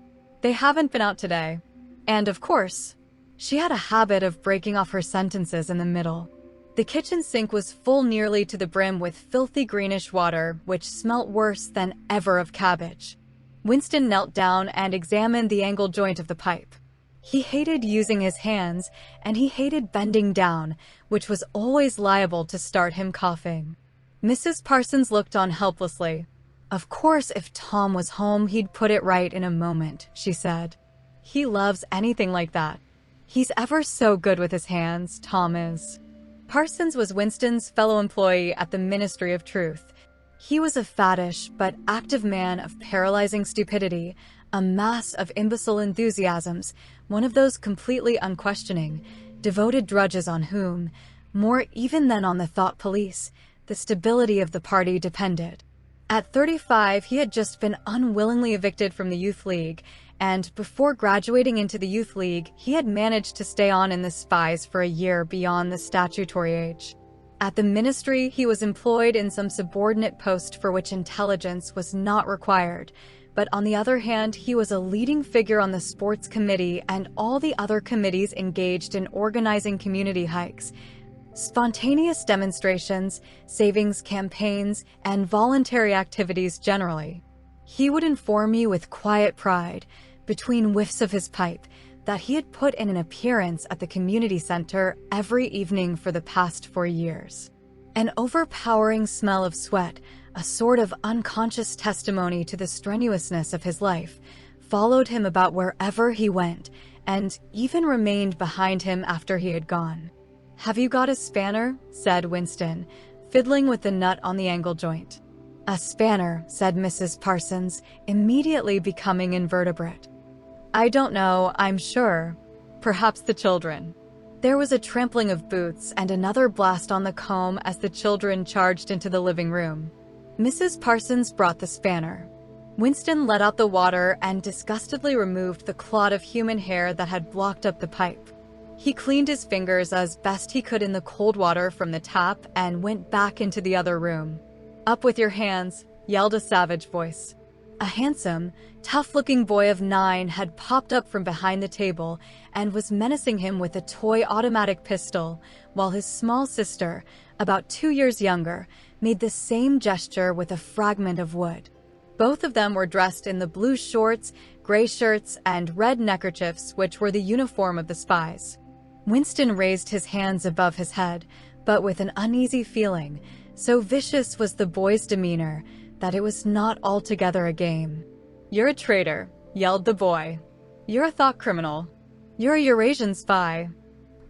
"They haven't been out today. And, of course," she had a habit of breaking off her sentences in the middle. The kitchen sink was full nearly to the brim with filthy greenish water, which smelt worse than ever of cabbage. Winston knelt down and examined the angle joint of the pipe. He hated using his hands, and he hated bending down, which was always liable to start him coughing. Mrs. Parsons looked on helplessly. "Of course, if Tom was home, he'd put it right in a moment," she said. "He loves anything like that. He's ever so good with his hands, Tom is." Parsons was Winston's fellow employee at the Ministry of Truth. He was a fattish but active man of paralyzing stupidity, a mass of imbecile enthusiasms, one of those completely unquestioning, devoted drudges on whom, more even than on the thought police, the stability of the party depended. At 35, he had just been unwillingly evicted from the Youth League, and before graduating into the Youth League, he had managed to stay on in the Spies for a year beyond the statutory age. At the ministry, he was employed in some subordinate post for which intelligence was not required, but on the other hand, he was a leading figure on the sports committee and all the other committees engaged in organizing community hikes, spontaneous demonstrations, savings campaigns, and voluntary activities generally. He would inform me with quiet pride, between whiffs of his pipe, that he had put in an appearance at the community center every evening for the past 4 years. An overpowering smell of sweat, a sort of unconscious testimony to the strenuousness of his life, followed him about wherever he went, and even remained behind him after he had gone. "Have you got a spanner?" said Winston, fiddling with the nut on the angle joint. "A spanner," said Mrs. Parsons, immediately becoming invertebrate. "I don't know, I'm sure. Perhaps the children." There was a trampling of boots and another blast on the comb as the children charged into the living room. Mrs. Parsons brought the spanner. Winston let out the water and disgustedly removed the clod of human hair that had blocked up the pipe. He cleaned his fingers as best he could in the cold water from the tap and went back into the other room. "Up with your hands," yelled a savage voice. A handsome, tough-looking boy of 9 had popped up from behind the table and was menacing him with a toy automatic pistol, while his small sister, about 2 years younger, made the same gesture with a fragment of wood. Both of them were dressed in the blue shorts, gray shirts, and red neckerchiefs which were the uniform of the Spies. Winston raised his hands above his head, but with an uneasy feeling, so vicious was the boy's demeanor, that it was not altogether a game. "You're a traitor," yelled the boy. "You're a thought criminal. You're a Eurasian spy.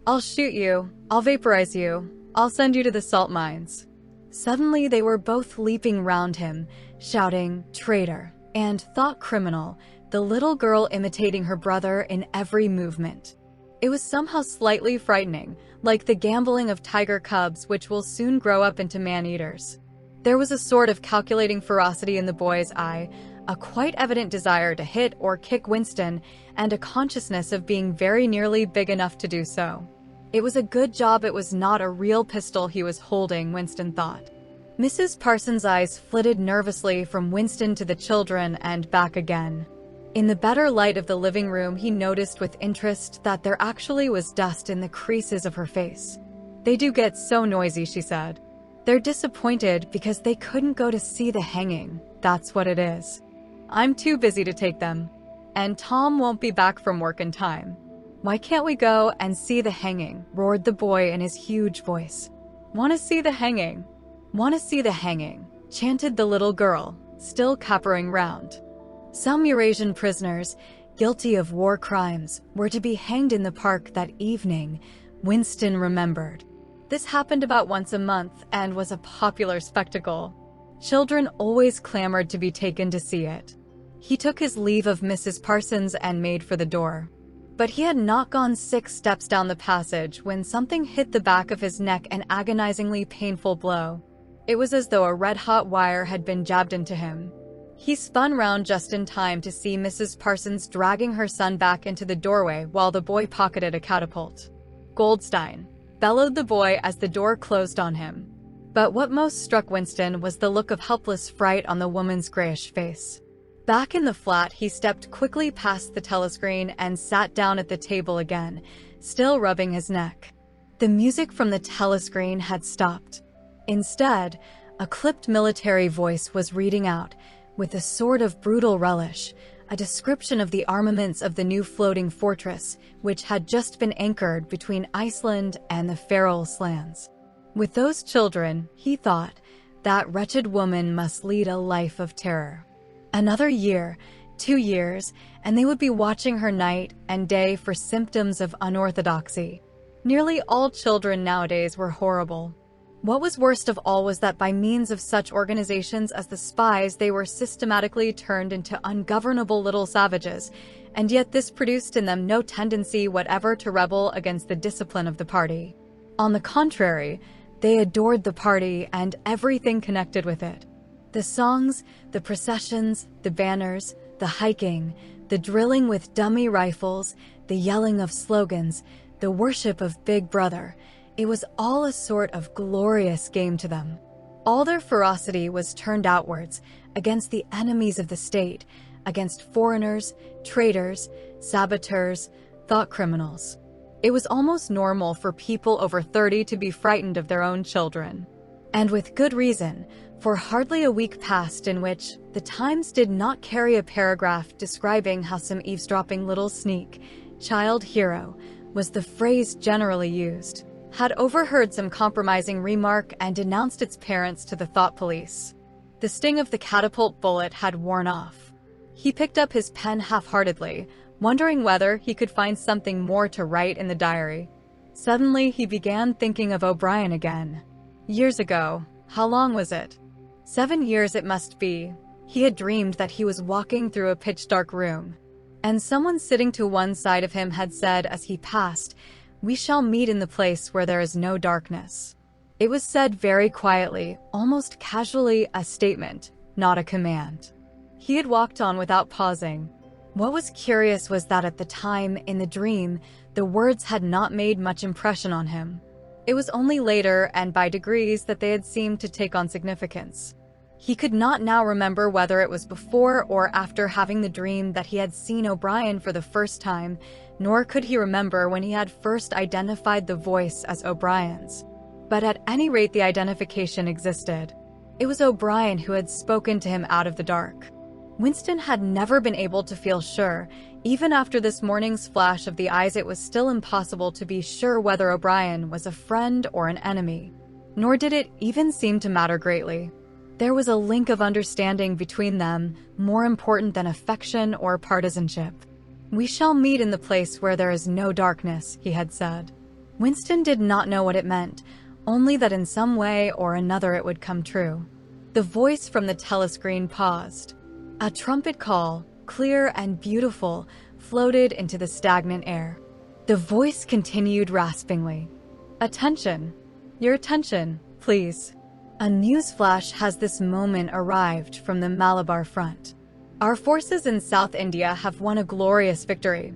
I'll shoot you. I'll vaporize you. I'll send you to the salt mines." Suddenly they were both leaping round him, shouting, "Traitor," and "thought criminal," the little girl imitating her brother in every movement. It was somehow slightly frightening, like the gambling of tiger cubs which will soon grow up into man-eaters. There was a sort of calculating ferocity in the boy's eye, a quite evident desire to hit or kick Winston, and a consciousness of being very nearly big enough to do so. It was a good job it was not a real pistol he was holding, Winston thought. Mrs. Parsons' eyes flitted nervously from Winston to the children and back again. In the better light of the living room, he noticed with interest that there actually was dust in the creases of her face. "They do get so noisy," she said. "They're disappointed because they couldn't go to see the hanging. That's what it is. I'm too busy to take them. And Tom won't be back from work in time. Why can't we go and see the hanging?" roared the boy in his huge voice. "Want to see the hanging? Want to see the hanging?" chanted the little girl, still capering round. Some Eurasian prisoners, guilty of war crimes, were to be hanged in the park that evening, Winston remembered. This happened about once a month and was a popular spectacle. Children always clamored to be taken to see it. He took his leave of Mrs. Parsons and made for the door. But he had not gone 6 steps down the passage when something hit the back of his neck, an agonizingly painful blow. It was as though a red-hot wire had been jabbed into him. He spun round just in time to see Mrs. Parsons dragging her son back into the doorway while the boy pocketed a catapult. "Goldstein!" bellowed the boy as the door closed on him. But what most struck Winston was the look of helpless fright on the woman's grayish face. Back in the flat, he stepped quickly past the telescreen and sat down at the table again, still rubbing his neck. The music from the telescreen had stopped. Instead, a clipped military voice was reading out, with a sort of brutal relish, a description of the armaments of the new floating fortress, which had just been anchored between Iceland and the Faroe Islands. With those children, he thought, that wretched woman must lead a life of terror. Another year, 2 years, and they would be watching her night and day for symptoms of unorthodoxy. Nearly all children nowadays were horrible. What was worst of all was that by means of such organizations as the spies, they were systematically turned into ungovernable little savages, and yet this produced in them no tendency whatever to rebel against the discipline of the party. On the contrary, they adored the party and everything connected with it. The songs, the processions, the banners, the hiking, the drilling with dummy rifles, the yelling of slogans, the worship of Big Brother, it was all a sort of glorious game to them. All their ferocity was turned outwards, against the enemies of the state, against foreigners, traitors, saboteurs, thought criminals. It was almost normal for people over 30 to be frightened of their own children. And with good reason, for hardly a week passed in which the Times did not carry a paragraph describing how some eavesdropping little sneak, child hero, was the phrase generally used, had overheard some compromising remark and denounced its parents to the thought police. The sting of the catapult bullet had worn off. He picked up his pen half-heartedly, wondering whether he could find something more to write in the diary. Suddenly, he began thinking of O'Brien again. Years ago, how long was it? 7 years it must be. He had dreamed that he was walking through a pitch-dark room, and someone sitting to one side of him had said as he passed, "We shall meet in the place where there is no darkness." It was said very quietly, almost casually, a statement, not a command. He had walked on without pausing. What was curious was that at the time, in the dream, the words had not made much impression on him. It was only later, and by degrees, that they had seemed to take on significance. He could not now remember whether it was before or after having the dream that he had seen O'Brien for the first time, nor could he remember when he had first identified the voice as O'Brien's. But at any rate, the identification existed. It was O'Brien who had spoken to him out of the dark. Winston had never been able to feel sure. Even after this morning's flash of the eyes, it was still impossible to be sure whether O'Brien was a friend or an enemy. Nor did it even seem to matter greatly. There was a link of understanding between them, more important than affection or partisanship. "We shall meet in the place where there is no darkness," he had said. Winston did not know what it meant, only that in some way or another it would come true. The voice from the telescreen paused. A trumpet call, clear and beautiful, floated into the stagnant air. The voice continued raspingly. "Attention! Your attention, please. A newsflash has this moment arrived from the Malabar front. Our forces in South India have won a glorious victory.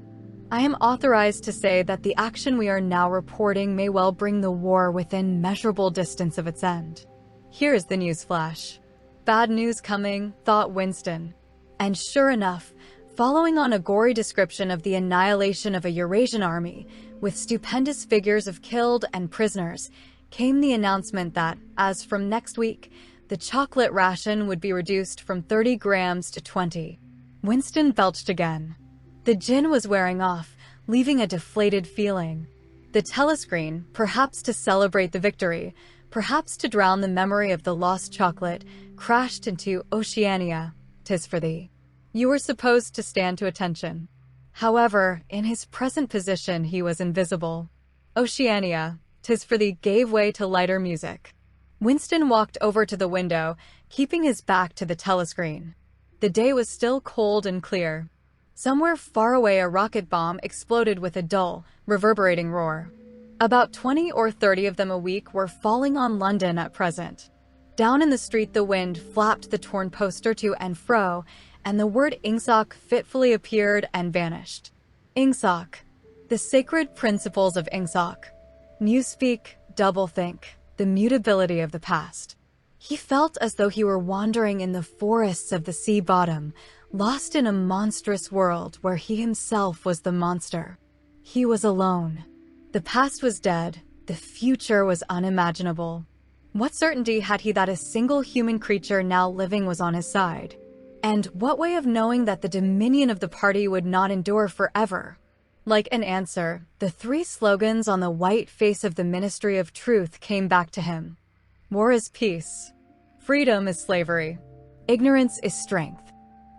I am authorized to say that the action we are now reporting may well bring the war within measurable distance of its end. Here is the newsflash. Bad news coming, thought Winston. And sure enough, following on a gory description of the annihilation of a Eurasian army, with stupendous figures of killed and prisoners, came the announcement that, as from next week, the chocolate ration would be reduced from 30 grams to 20. Winston belched again. The gin was wearing off, leaving a deflated feeling. The telescreen, perhaps to celebrate the victory, perhaps to drown the memory of the lost chocolate, crashed into Oceania, 'tis for thee. You were supposed to stand to attention. However, in his present position he was invisible. Oceania, 'tis for thee gave way to lighter music. Winston walked over to the window, keeping his back to the telescreen. The day was still cold and clear. Somewhere far away a rocket bomb exploded with a dull, reverberating roar. About 20 or 30 of them a week were falling on London at present. Down in the street the wind flapped the torn poster to and fro, and the word Ingsoc fitfully appeared and vanished. Ingsoc. The sacred principles of Ingsoc. Newspeak, doublethink, the mutability of the past. He felt as though he were wandering in the forests of the sea bottom, lost in a monstrous world where he himself was the monster. He was alone. The past was dead, the future was unimaginable. What certainty had he that a single human creature now living was on his side? And what way of knowing that the dominion of the party would not endure forever? Like an answer, the three slogans on the white face of the Ministry of Truth came back to him. War is peace. Freedom is slavery. Ignorance is strength.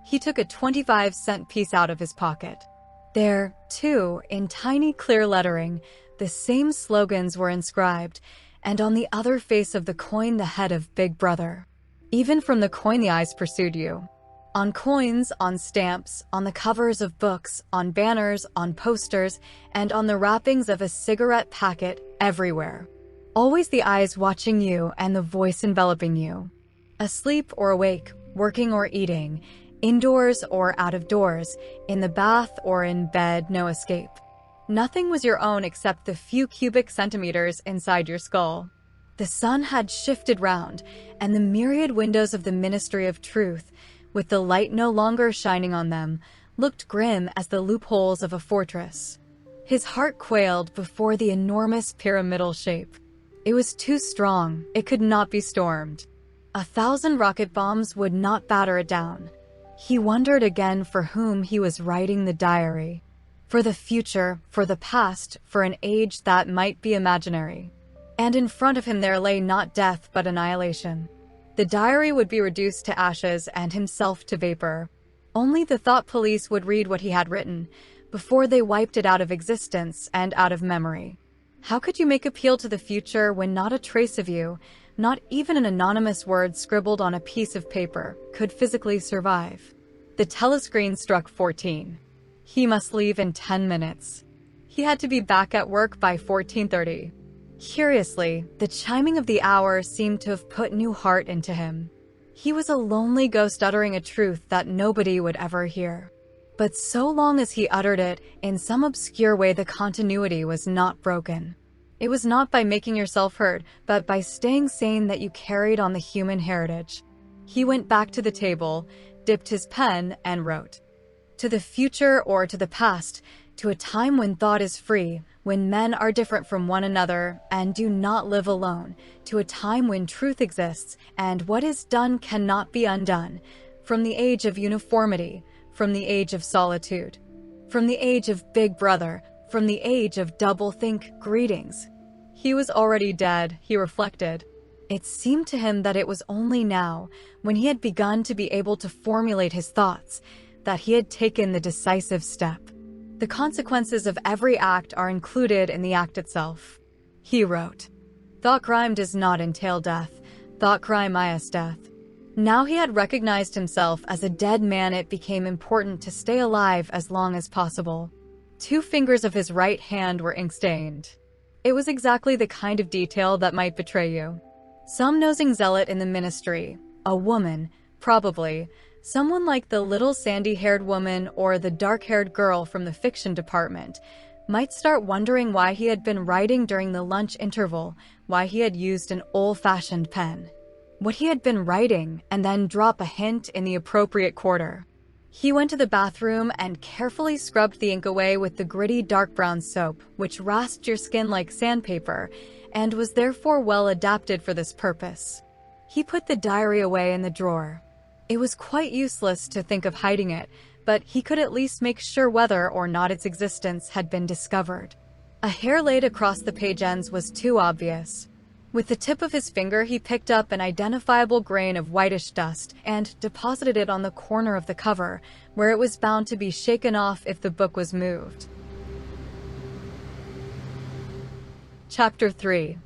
He took a 25-cent piece out of his pocket. There, too, in tiny clear lettering, the same slogans were inscribed, and on the other face of the coin the head of Big Brother. Even from the coin the eyes pursued you. On coins, on stamps, on the covers of books, on banners, on posters, and on the wrappings of a cigarette packet, everywhere. Always the eyes watching you and the voice enveloping you. Asleep or awake, working or eating, indoors or out of doors, in the bath or in bed, no escape. Nothing was your own except the few cubic centimeters inside your skull. The sun had shifted round, and the myriad windows of the Ministry of Truth, with the light no longer shining on them, looked grim as the loopholes of a fortress. His heart quailed before the enormous pyramidal shape. It was too strong, it could not be stormed. 1,000 rocket bombs would not batter it down. He wondered again for whom he was writing the diary. For the future, for the past, for an age that might be imaginary. And in front of him there lay not death but annihilation. The diary would be reduced to ashes and himself to vapor. Only the thought police would read what he had written, before they wiped it out of existence and out of memory. How could you make appeal to the future when not a trace of you, not even an anonymous word scribbled on a piece of paper, could physically survive? The telescreen struck 14. He must leave in 10 minutes. He had to be back at work by 14:30. Curiously, the chiming of the hour seemed to have put new heart into him. He was a lonely ghost uttering a truth that nobody would ever hear. But so long as he uttered it, in some obscure way the continuity was not broken. It was not by making yourself heard, but by staying sane that you carried on the human heritage. He went back to the table, dipped his pen, and wrote. To the future or to the past, to a time when thought is free, when men are different from one another and do not live alone, to a time when truth exists and what is done cannot be undone, from the age of uniformity, from the age of solitude, from the age of Big Brother, from the age of doublethink, greetings. He was already dead, he reflected. It seemed to him that it was only now, when he had begun to be able to formulate his thoughts, that he had taken the decisive step. The consequences of every act are included in the act itself. He wrote, Thought crime does not entail death. Thought crime is death. Now he had recognized himself as a dead man. It became important to stay alive as long as possible. 2 fingers of his right hand were ink-stained. It was exactly the kind of detail that might betray you. Some nosing zealot in the ministry, a woman, probably, someone like the little sandy-haired woman or the dark-haired girl from the fiction department, might start wondering why he had been writing during the lunch interval, why he had used an old-fashioned pen, what he had been writing, and then drop a hint in the appropriate quarter. He went to the bathroom and carefully scrubbed the ink away with the gritty dark brown soap, which rasped your skin like sandpaper, and was therefore well adapted for this purpose. He put the diary away in the drawer. It was quite useless to think of hiding it, but he could at least make sure whether or not its existence had been discovered. A hair laid across the page ends was too obvious. With the tip of his finger, he picked up an identifiable grain of whitish dust and deposited it on the corner of the cover, where it was bound to be shaken off if the book was moved. Chapter 3.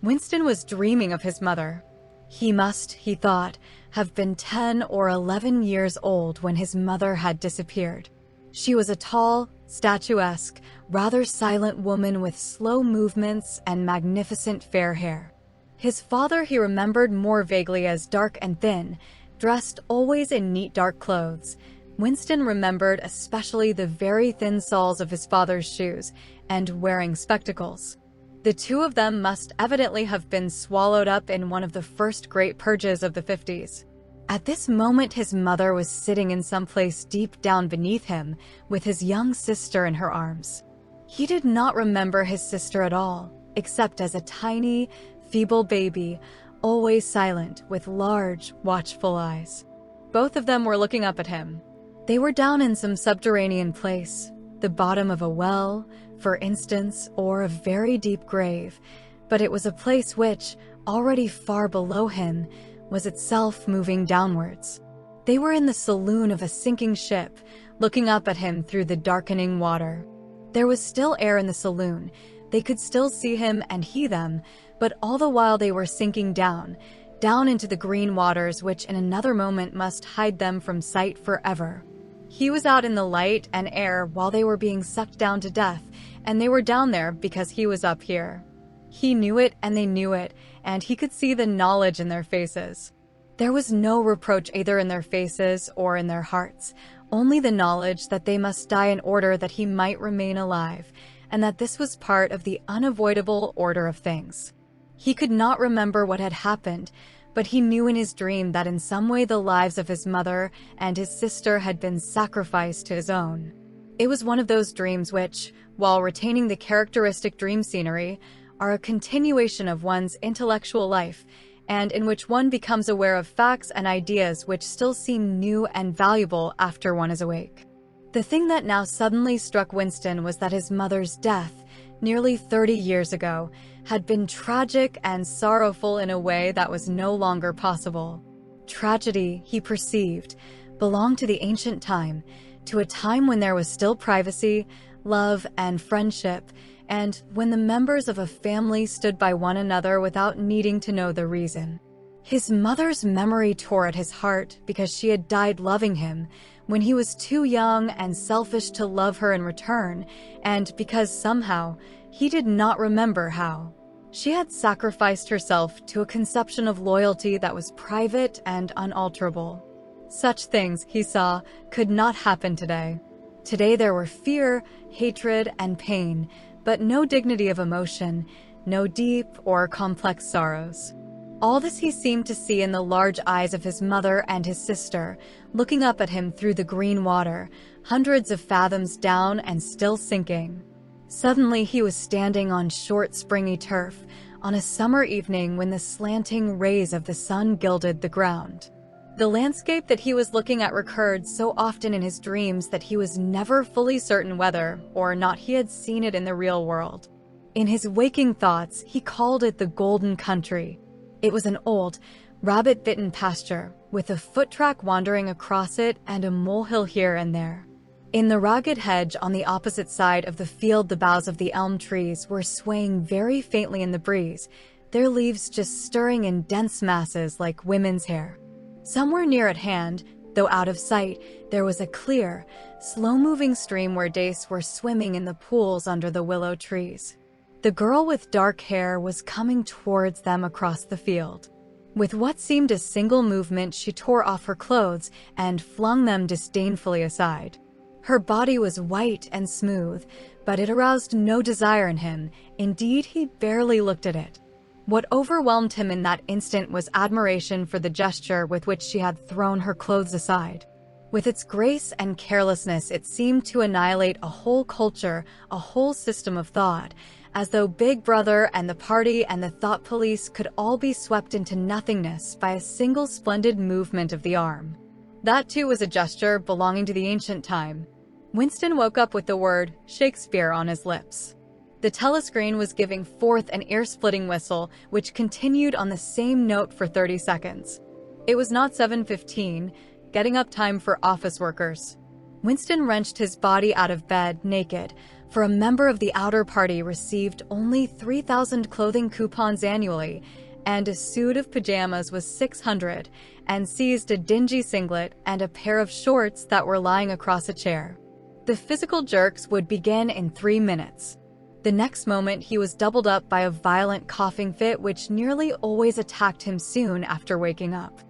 Winston was dreaming of his mother. He must, he thought, have been 10 or 11 years old when his mother had disappeared. She was a tall, statuesque, rather silent woman with slow movements and magnificent fair hair. His father he remembered more vaguely as dark and thin, dressed always in neat dark clothes. Winston remembered especially the very thin soles of his father's shoes, and wearing spectacles. The two of them must evidently have been swallowed up in one of the first great purges of the 50s. At this moment, his mother was sitting in some place deep down beneath him, with his young sister in her arms. He did not remember his sister at all, except as a tiny, feeble baby, always silent, with large, watchful eyes. Both of them were looking up at him. They were down in some subterranean place, the bottom of a well, for instance, or a very deep grave, but it was a place which, already far below him, was itself moving downwards. They were in the saloon of a sinking ship, looking up at him through the darkening water. There was still air in the saloon. They could still see him and he them, but all the while they were sinking down into the green waters which in another moment must hide them from sight forever. He was out in the light and air while they were being sucked down to death, and they were down there because he was up here. He knew it and they knew it, and he could see the knowledge in their faces. There was no reproach either in their faces or in their hearts, only the knowledge that they must die in order that he might remain alive, and that this was part of the unavoidable order of things. He could not remember what had happened, but he knew in his dream that in some way the lives of his mother and his sister had been sacrificed to his own. It was one of those dreams which, while retaining the characteristic dream scenery, are a continuation of one's intellectual life, and in which one becomes aware of facts and ideas which still seem new and valuable after one is awake. The thing that now suddenly struck Winston was that his mother's death, nearly 30 years ago, had been tragic and sorrowful in a way that was no longer possible. Tragedy, he perceived, belonged to the ancient time, to a time when there was still privacy, love, and friendship, and when the members of a family stood by one another without needing to know the reason. His mother's memory tore at his heart because she had died loving him when he was too young and selfish to love her in return, and because somehow he did not remember how. She had sacrificed herself to a conception of loyalty that was private and unalterable. Such things, he saw, could not happen today. Today there were fear, hatred, and pain, but no dignity of emotion, no deep or complex sorrows. All this he seemed to see in the large eyes of his mother and his sister, looking up at him through the green water, hundreds of fathoms down and still sinking. Suddenly he was standing on short springy turf, on a summer evening when the slanting rays of the sun gilded the ground. The landscape that he was looking at recurred so often in his dreams that he was never fully certain whether or not he had seen it in the real world. In his waking thoughts, he called it the Golden Country. It was an old, rabbit-bitten pasture, with a foot track wandering across it and a molehill here and there. In the ragged hedge on the opposite side of the field, the boughs of the elm trees were swaying very faintly in the breeze, their leaves just stirring in dense masses like women's hair. Somewhere near at hand, though out of sight, there was a clear, slow-moving stream where dace were swimming in the pools under the willow trees. The girl with dark hair was coming towards them across the field. With what seemed a single movement, she tore off her clothes and flung them disdainfully aside. Her body was white and smooth, but it aroused no desire in him. Indeed, he barely looked at it. What overwhelmed him in that instant was admiration for the gesture with which she had thrown her clothes aside. With its grace and carelessness, it seemed to annihilate a whole culture, a whole system of thought, as though Big Brother and the party and the thought police could all be swept into nothingness by a single splendid movement of the arm. That too was a gesture belonging to the ancient time. Winston woke up with the word Shakespeare on his lips. The telescreen was giving forth an ear-splitting whistle, which continued on the same note for 30 seconds. It was not 7:15, getting up time for office workers. Winston wrenched his body out of bed, naked, for a member of the outer party received only 3,000 clothing coupons annually, and a suit of pajamas was 600, and seized a dingy singlet and a pair of shorts that were lying across a chair. The physical jerks would begin in 3 minutes. The next moment, he was doubled up by a violent coughing fit which nearly always attacked him soon after waking up.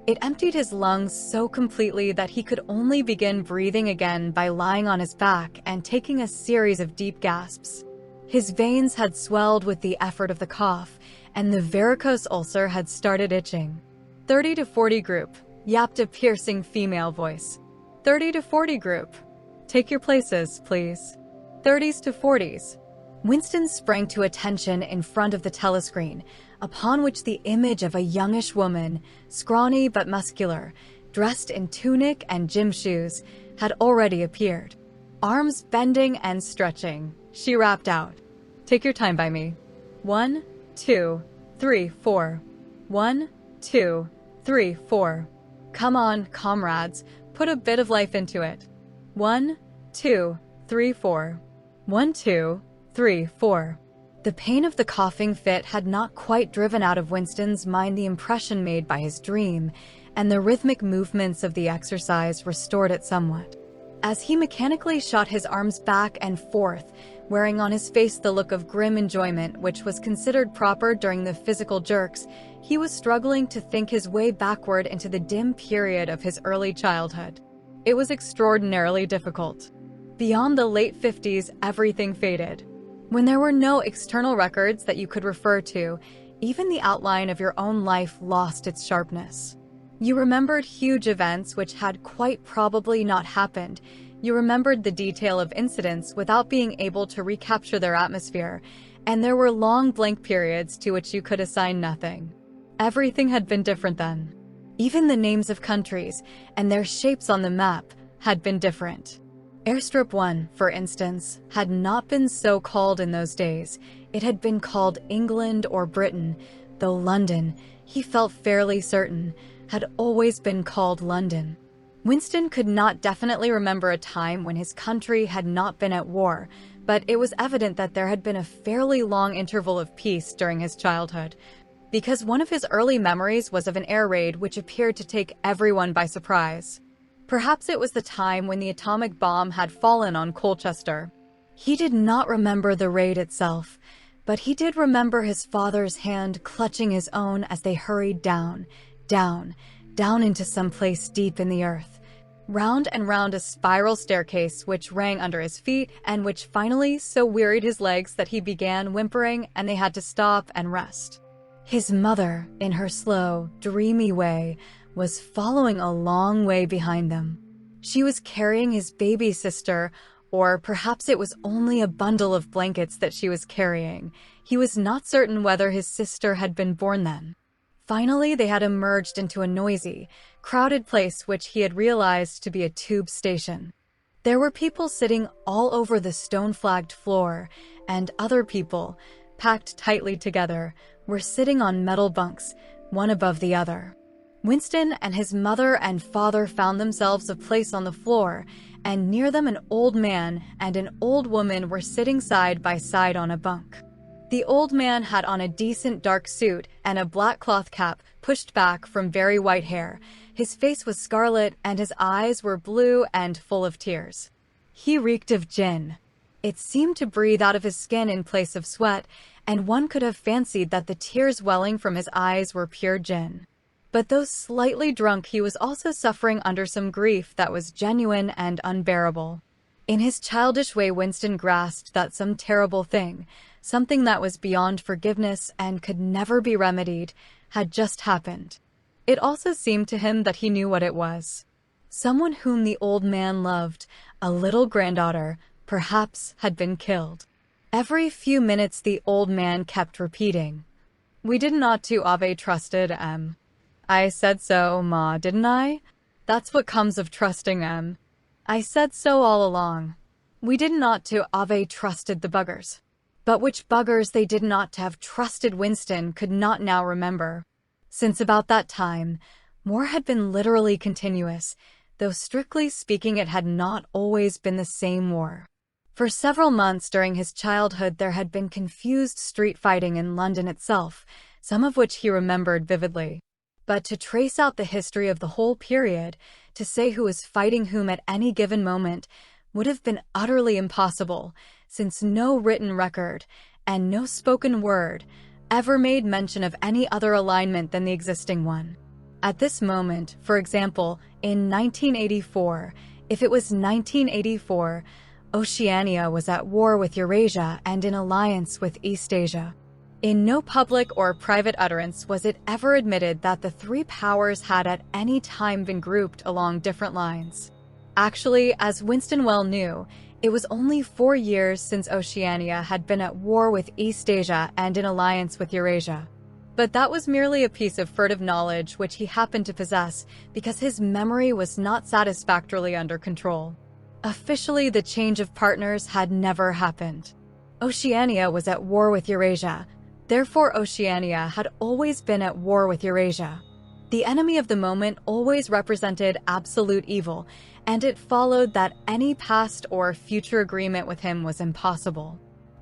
It emptied his lungs so completely that he could only begin breathing again by lying on his back and taking a series of deep gasps. His veins had swelled with the effort of the cough, and the varicose ulcer had started itching. 30 to 40 group, yapped a piercing female voice. 30 to 40 group. Take your places, please. 30s to 40s. Winston sprang to attention in front of the telescreen, upon which the image of a youngish woman, scrawny but muscular, dressed in tunic and gym shoes, had already appeared. Arms bending and stretching, she rapped out, "Take your time by me. 1, 2, 3, 4. 1, 2, 3, 4. Come on, comrades, put a bit of life into it. 1, 2, 3, 4. 1, 2, 3, 4. The pain of the coughing fit had not quite driven out of Winston's mind the impression made by his dream, and the rhythmic movements of the exercise restored it somewhat. As he mechanically shot his arms back and forth, wearing on his face the look of grim enjoyment which was considered proper during the physical jerks, he was struggling to think his way backward into the dim period of his early childhood. It was extraordinarily difficult. Beyond the late 50s, everything faded. When there were no external records that you could refer to, even the outline of your own life lost its sharpness. You remembered huge events which had quite probably not happened. You remembered the detail of incidents without being able to recapture their atmosphere, and there were long blank periods to which you could assign nothing. Everything had been different then. Even the names of countries and their shapes on the map had been different. Airstrip 1, for instance, had not been so called in those days. It had been called England or Britain, though London, he felt fairly certain, had always been called London. Winston could not definitely remember a time when his country had not been at war, but it was evident that there had been a fairly long interval of peace during his childhood, because one of his early memories was of an air raid which appeared to take everyone by surprise. Perhaps it was the time when the atomic bomb had fallen on Colchester. He did not remember the raid itself, but he did remember his father's hand clutching his own as they hurried down, down into some place deep in the earth, round and round a spiral staircase which rang under his feet and which finally so wearied his legs that he began whimpering and they had to stop and rest. His mother, in her slow, dreamy way, was following a long way behind them. She was carrying his baby sister, or perhaps it was only a bundle of blankets that she was carrying. He was not certain whether his sister had been born then. Finally, they had emerged into a noisy, crowded place which he had realized to be a tube station. There were people sitting all over the stone-flagged floor, and other people, packed tightly together, were sitting on metal bunks, one above the other. Winston and his mother and father found themselves a place on the floor, and near them an old man and an old woman were sitting side by side on a bunk. The old man had on a decent dark suit and a black cloth cap pushed back from very white hair. His face was scarlet and his eyes were blue and full of tears. He reeked of gin. It seemed to breathe out of his skin in place of sweat, and one could have fancied that the tears welling from his eyes were pure gin. But though slightly drunk, he was also suffering under some grief that was genuine and unbearable. In his childish way, Winston grasped that some terrible thing, something that was beyond forgiveness and could never be remedied, had just happened. It also seemed to him that he knew what it was. Someone whom the old man loved, a little granddaughter, perhaps had been killed. Every few minutes the old man kept repeating, "We did not to Ave trusted M. I said so, Ma, didn't I? That's what comes of trusting M. I said so all along. We did not to Ave trusted the buggers." But which buggers they did not to have trusted Winston could not now remember. Since about that time, war had been literally continuous, though strictly speaking it had not always been the same war. For several months during his childhood there had been confused street fighting in London itself, some of which he remembered vividly. But to trace out the history of the whole period, to say who was fighting whom at any given moment, would have been utterly impossible, since no written record, and no spoken word, ever made mention of any other alignment than the existing one. At this moment, for example, in 1984, if it was 1984, Oceania was at war with Eurasia and in alliance with Eastasia. In no public or private utterance was it ever admitted that the three powers had at any time been grouped along different lines. Actually, as Winston well knew, it was only 4 years since Oceania had been at war with Eastasia and in alliance with Eurasia. But that was merely a piece of furtive knowledge which he happened to possess because his memory was not satisfactorily under control. Officially, the change of partners had never happened. Oceania was at war with Eurasia. Therefore, Oceania had always been at war with Eurasia. The enemy of the moment always represented absolute evil, and it followed that any past or future agreement with him was impossible.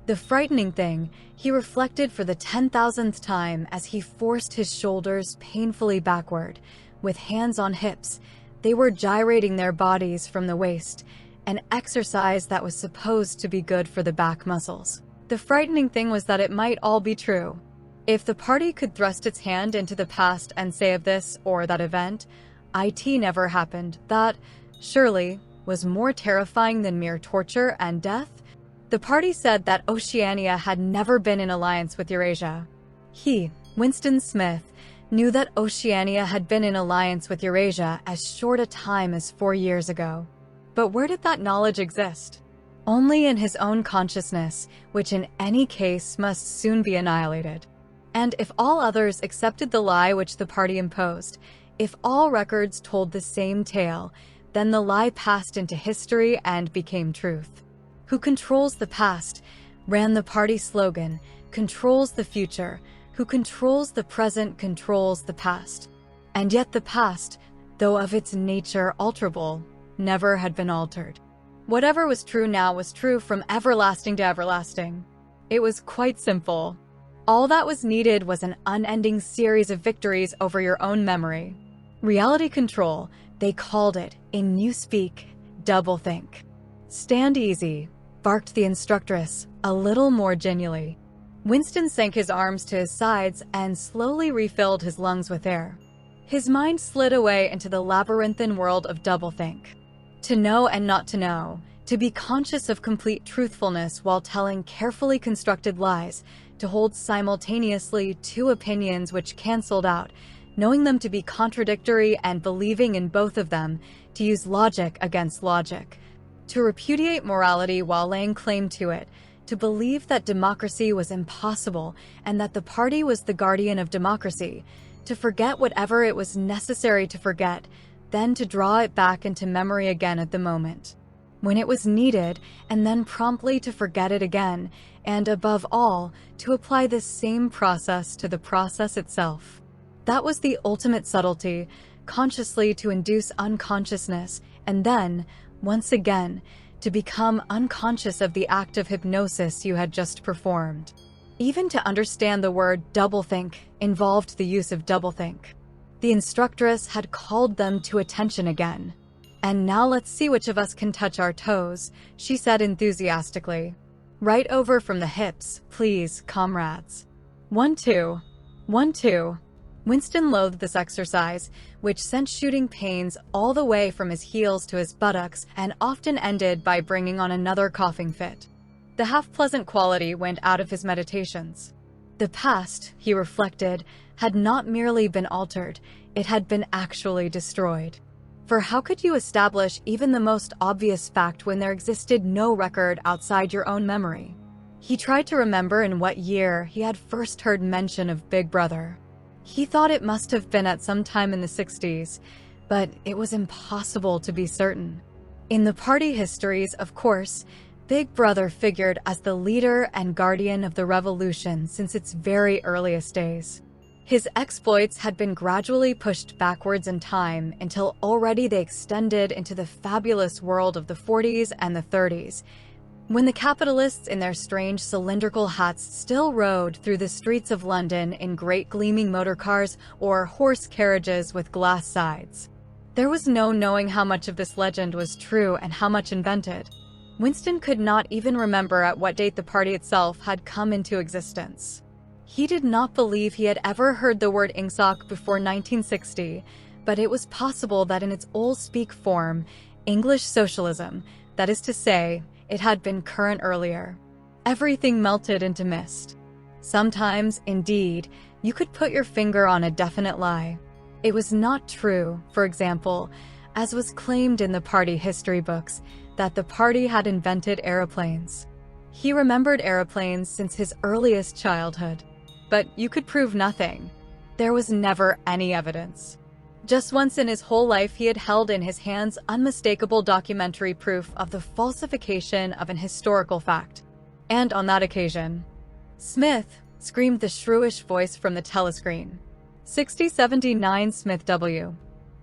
The frightening thing, he reflected for the 10,000th time as he forced his shoulders painfully backward. With hands on hips, they were gyrating their bodies from the waist, an exercise that was supposed to be good for the back muscles. The frightening thing was that it might all be true. If the party could thrust its hand into the past and say of this or that event, "It never happened," that, surely, was more terrifying than mere torture and death. The party said that Oceania had never been in alliance with Eurasia. He, Winston Smith, knew that Oceania had been in alliance with Eurasia as short a time as 4 years ago. But where did that knowledge exist? Only in his own consciousness, which in any case must soon be annihilated. And if all others accepted the lie which the party imposed, if all records told the same tale, then the lie passed into history and became truth. Who controls the past, ran the party slogan, controls the future. Who controls the present controls the past. And yet the past, though of its nature alterable, never had been altered. Whatever was true now was true from everlasting to everlasting. It was quite simple. All that was needed was an unending series of victories over your own memory. Reality control, they called it, in newspeak, doublethink. "Stand easy," barked the instructress, a little more genially. Winston sank his arms to his sides and slowly refilled his lungs with air. His mind slid away into the labyrinthine world of doublethink. To know and not to know, to be conscious of complete truthfulness while telling carefully constructed lies, to hold simultaneously two opinions which cancelled out, knowing them to be contradictory and believing in both of them, to use logic against logic, to repudiate morality while laying claim to it, to believe that democracy was impossible and that the party was the guardian of democracy, to forget whatever it was necessary to forget, then to draw it back into memory again at the moment, when it was needed, and then promptly to forget it again, and above all, to apply this same process to the process itself. That was the ultimate subtlety, consciously to induce unconsciousness, and then, once again, to become unconscious of the act of hypnosis you had just performed. Even to understand the word doublethink involved the use of doublethink. The instructress had called them to attention again. "And now let's see which of us can touch our toes," she said enthusiastically. "Right over from the hips, please, comrades. 1, 2. 1, 2. Winston loathed this exercise, which sent shooting pains all the way from his heels to his buttocks and often ended by bringing on another coughing fit. The half-pleasant quality went out of his meditations. The past, he reflected, had not merely been altered, it had been actually destroyed. For how could you establish even the most obvious fact when there existed no record outside your own memory? He tried to remember in what year he had first heard mention of Big Brother. He thought it must have been at some time in the 60s, but it was impossible to be certain. In the party histories, of course, Big Brother figured as the leader and guardian of the revolution since its very earliest days. His exploits had been gradually pushed backwards in time until already they extended into the fabulous world of the 40s and the 30s, when the capitalists in their strange cylindrical hats still rode through the streets of London in great gleaming motor cars or horse carriages with glass sides. There was no knowing how much of this legend was true and how much invented. Winston could not even remember at what date the party itself had come into existence. He did not believe he had ever heard the word ingsoc before 1960, but it was possible that in its old speak form, English socialism, that is to say, it had been current earlier. Everything melted into mist. Sometimes, indeed, you could put your finger on a definite lie. It was not true, for example, as was claimed in the party history books, that the party had invented aeroplanes. He remembered aeroplanes since his earliest childhood. But you could prove nothing. There was never any evidence. Just once in his whole life he had held in his hands unmistakable documentary proof of the falsification of an historical fact. And on that occasion, "Smith!" screamed the shrewish voice from the telescreen. 6079 Smith W.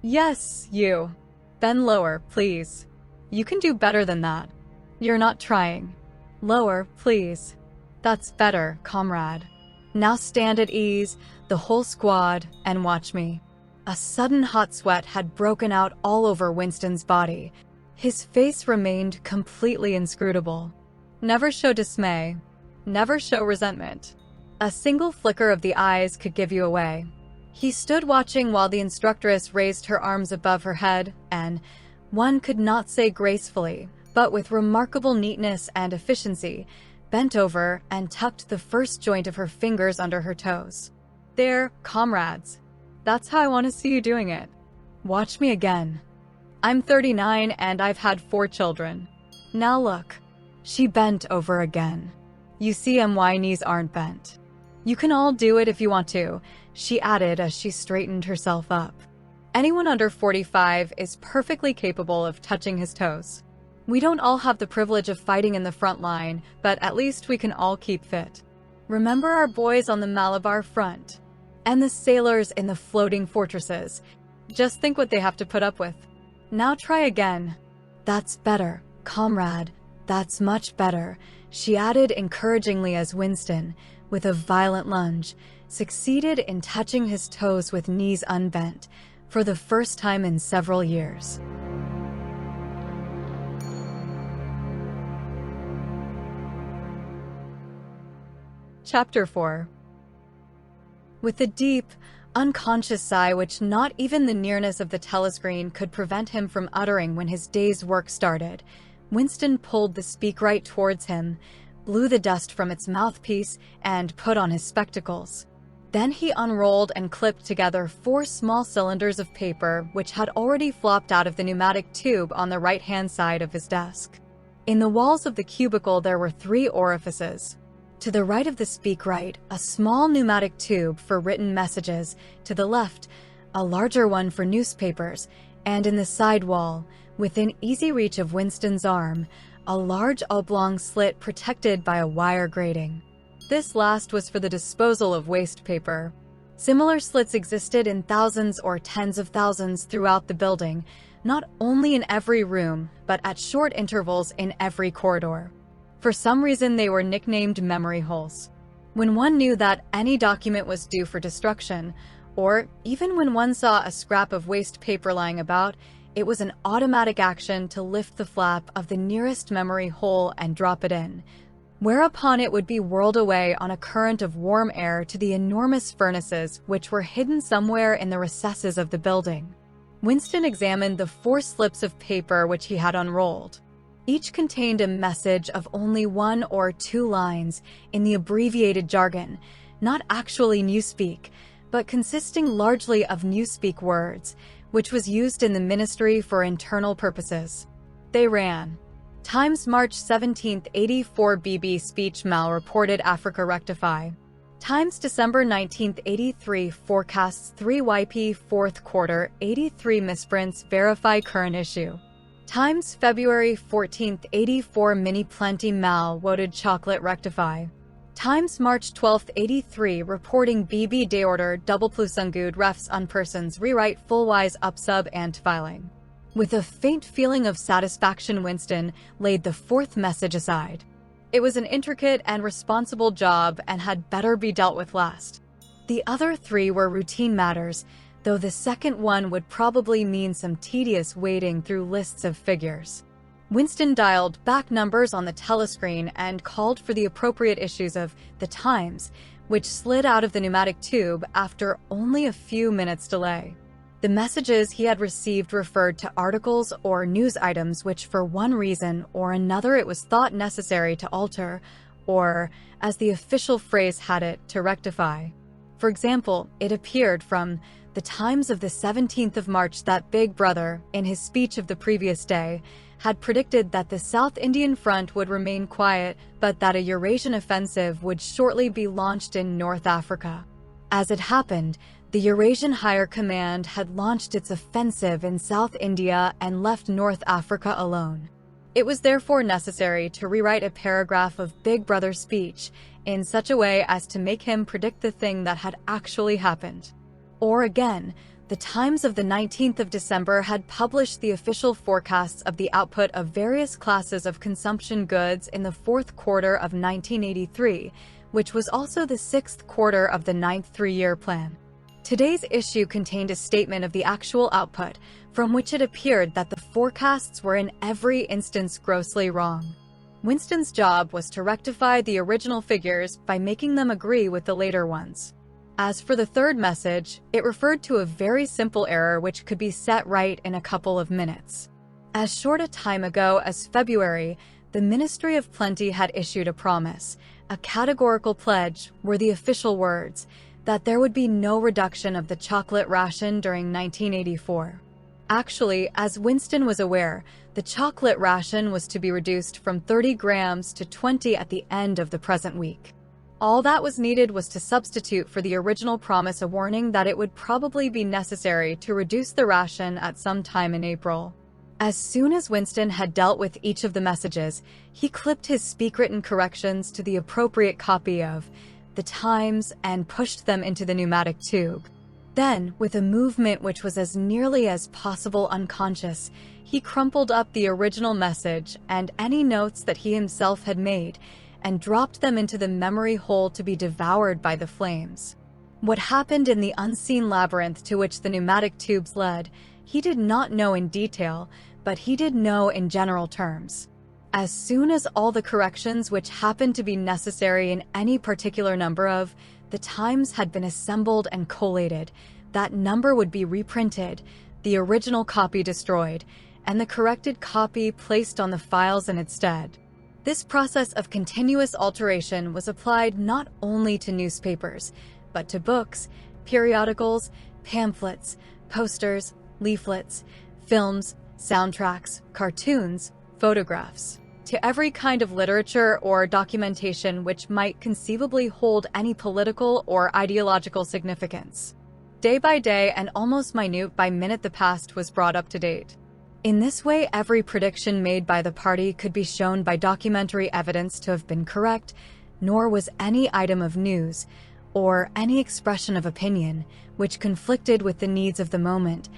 "Yes, you. Bend lower, please. You can do better than that. You're not trying. Lower, please. That's better, comrade. Now stand at ease, the whole squad, and watch me." A sudden hot sweat had broken out all over Winston's body. His face remained completely inscrutable. Never show dismay. Never show resentment. A single flicker of the eyes could give you away. He stood watching while the instructress raised her arms above her head and, one could not say gracefully, but with remarkable neatness and efficiency, bent over and tucked the first joint of her fingers under her toes. "There, comrades. That's how I want to see you doing it. Watch me again. I'm 39 and I've had 4 children. Now look." She bent over again. "You see, my knees aren't bent. You can all do it if you want to," she added as she straightened herself up. "Anyone under 45 is perfectly capable of touching his toes. We don't all have the privilege of fighting in the front line, but at least we can all keep fit. Remember our boys on the Malabar front? And the sailors in the floating fortresses. Just think what they have to put up with. Now try again." "That's better, comrade. That's much better," she added encouragingly as Winston, with a violent lunge, succeeded in touching his toes with knees unbent, for the first time in several years. Chapter 4. With a deep, unconscious sigh which not even the nearness of the telescreen could prevent him from uttering when his day's work started, Winston pulled the speakwrite towards him, blew the dust from its mouthpiece, and put on his spectacles. Then he unrolled and clipped together 4 small cylinders of paper which had already flopped out of the pneumatic tube on the right-hand side of his desk. In the walls of the cubicle there were 3 orifices. To the right of the speakwrite, a small pneumatic tube for written messages, to the left, a larger one for newspapers, and in the side wall, within easy reach of Winston's arm, a large oblong slit protected by a wire grating. This last was for the disposal of waste paper. Similar slits existed in thousands or tens of thousands throughout the building, not only in every room, but at short intervals in every corridor. For some reason, they were nicknamed memory holes. When one knew that any document was due for destruction, or even when one saw a scrap of waste paper lying about, It was an automatic action to lift the flap of the nearest memory hole and drop it in, whereupon it would be whirled away on a current of warm air to the enormous furnaces which were hidden somewhere in the recesses of the building. Winston examined the 4 slips of paper which he had unrolled. Each contained a message of only 1 or 2 lines in the abbreviated jargon, not actually Newspeak, but consisting largely of Newspeak words, which was used in the Ministry for Internal Purposes. They ran: Times March 17, 84 BB speech mal-reported Africa rectify. Times December 19, 83 forecasts 3 YP 4th quarter 83 misprints verify current issue. Times February 14, 84 mini plenty mal-woted chocolate rectify. Times March 12, 83 reporting BB day order double plusungud refs on persons rewrite full-wise upsub and filing. With a faint feeling of satisfaction, Winston laid the 4th message aside. It was an intricate and responsible job and had better be dealt with last. The other 3 were routine matters, though the second one would probably mean some tedious wading through lists of figures. Winston dialed back numbers on the telescreen and called for the appropriate issues of The Times, which slid out of the pneumatic tube after only a few minutes' delay. The messages he had received referred to articles or news items which for one reason or another it was thought necessary to alter, or, as the official phrase had it, to rectify. For example, it appeared from The Times of the 17th of March that Big Brother, in his speech of the previous day, had predicted that the South Indian Front would remain quiet, but that a Eurasian offensive would shortly be launched in North Africa. As it happened, the Eurasian Higher Command had launched its offensive in South India and left North Africa alone. It was therefore necessary to rewrite a paragraph of Big Brother's speech in such a way as to make him predict the thing that had actually happened. Or again, The Times of the 19th of December had published the official forecasts of the output of various classes of consumption goods in the 4th quarter of 1983, which was also the 6th quarter of the 9th 3-year plan. Today's issue contained a statement of the actual output, from which it appeared that the forecasts were in every instance grossly wrong. Winston's job was to rectify the original figures by making them agree with the later ones. As for the 3rd message, it referred to a very simple error which could be set right in a couple of minutes. As short a time ago as February, the Ministry of Plenty had issued a promise, a categorical pledge were the official words, that there would be no reduction of the chocolate ration during 1984. Actually, as Winston was aware, the chocolate ration was to be reduced from 30 grams to 20 at the end of the present week. All that was needed was to substitute for the original promise a warning that it would probably be necessary to reduce the ration at some time in April. As soon as Winston had dealt with each of the messages, he clipped his speak-written corrections to the appropriate copy of The Times and pushed them into the pneumatic tube. Then, with a movement which was as nearly as possible unconscious, he crumpled up the original message and any notes that he himself had made, and dropped them into the memory hole to be devoured by the flames. What happened in the unseen labyrinth to which the pneumatic tubes led, he did not know in detail, but he did know in general terms. As soon as all the corrections which happened to be necessary in any particular number of The Times had been assembled and collated, that number would be reprinted, the original copy destroyed, and the corrected copy placed on the files in its stead. This process of continuous alteration was applied not only to newspapers, but to books, periodicals, pamphlets, posters, leaflets, films, soundtracks, cartoons, photographs, to every kind of literature or documentation which might conceivably hold any political or ideological significance. Day by day and almost minute by minute the past was brought up to date. In this way, every prediction made by the party could be shown by documentary evidence to have been correct, nor was any item of news, or any expression of opinion, which conflicted with the needs of the moment,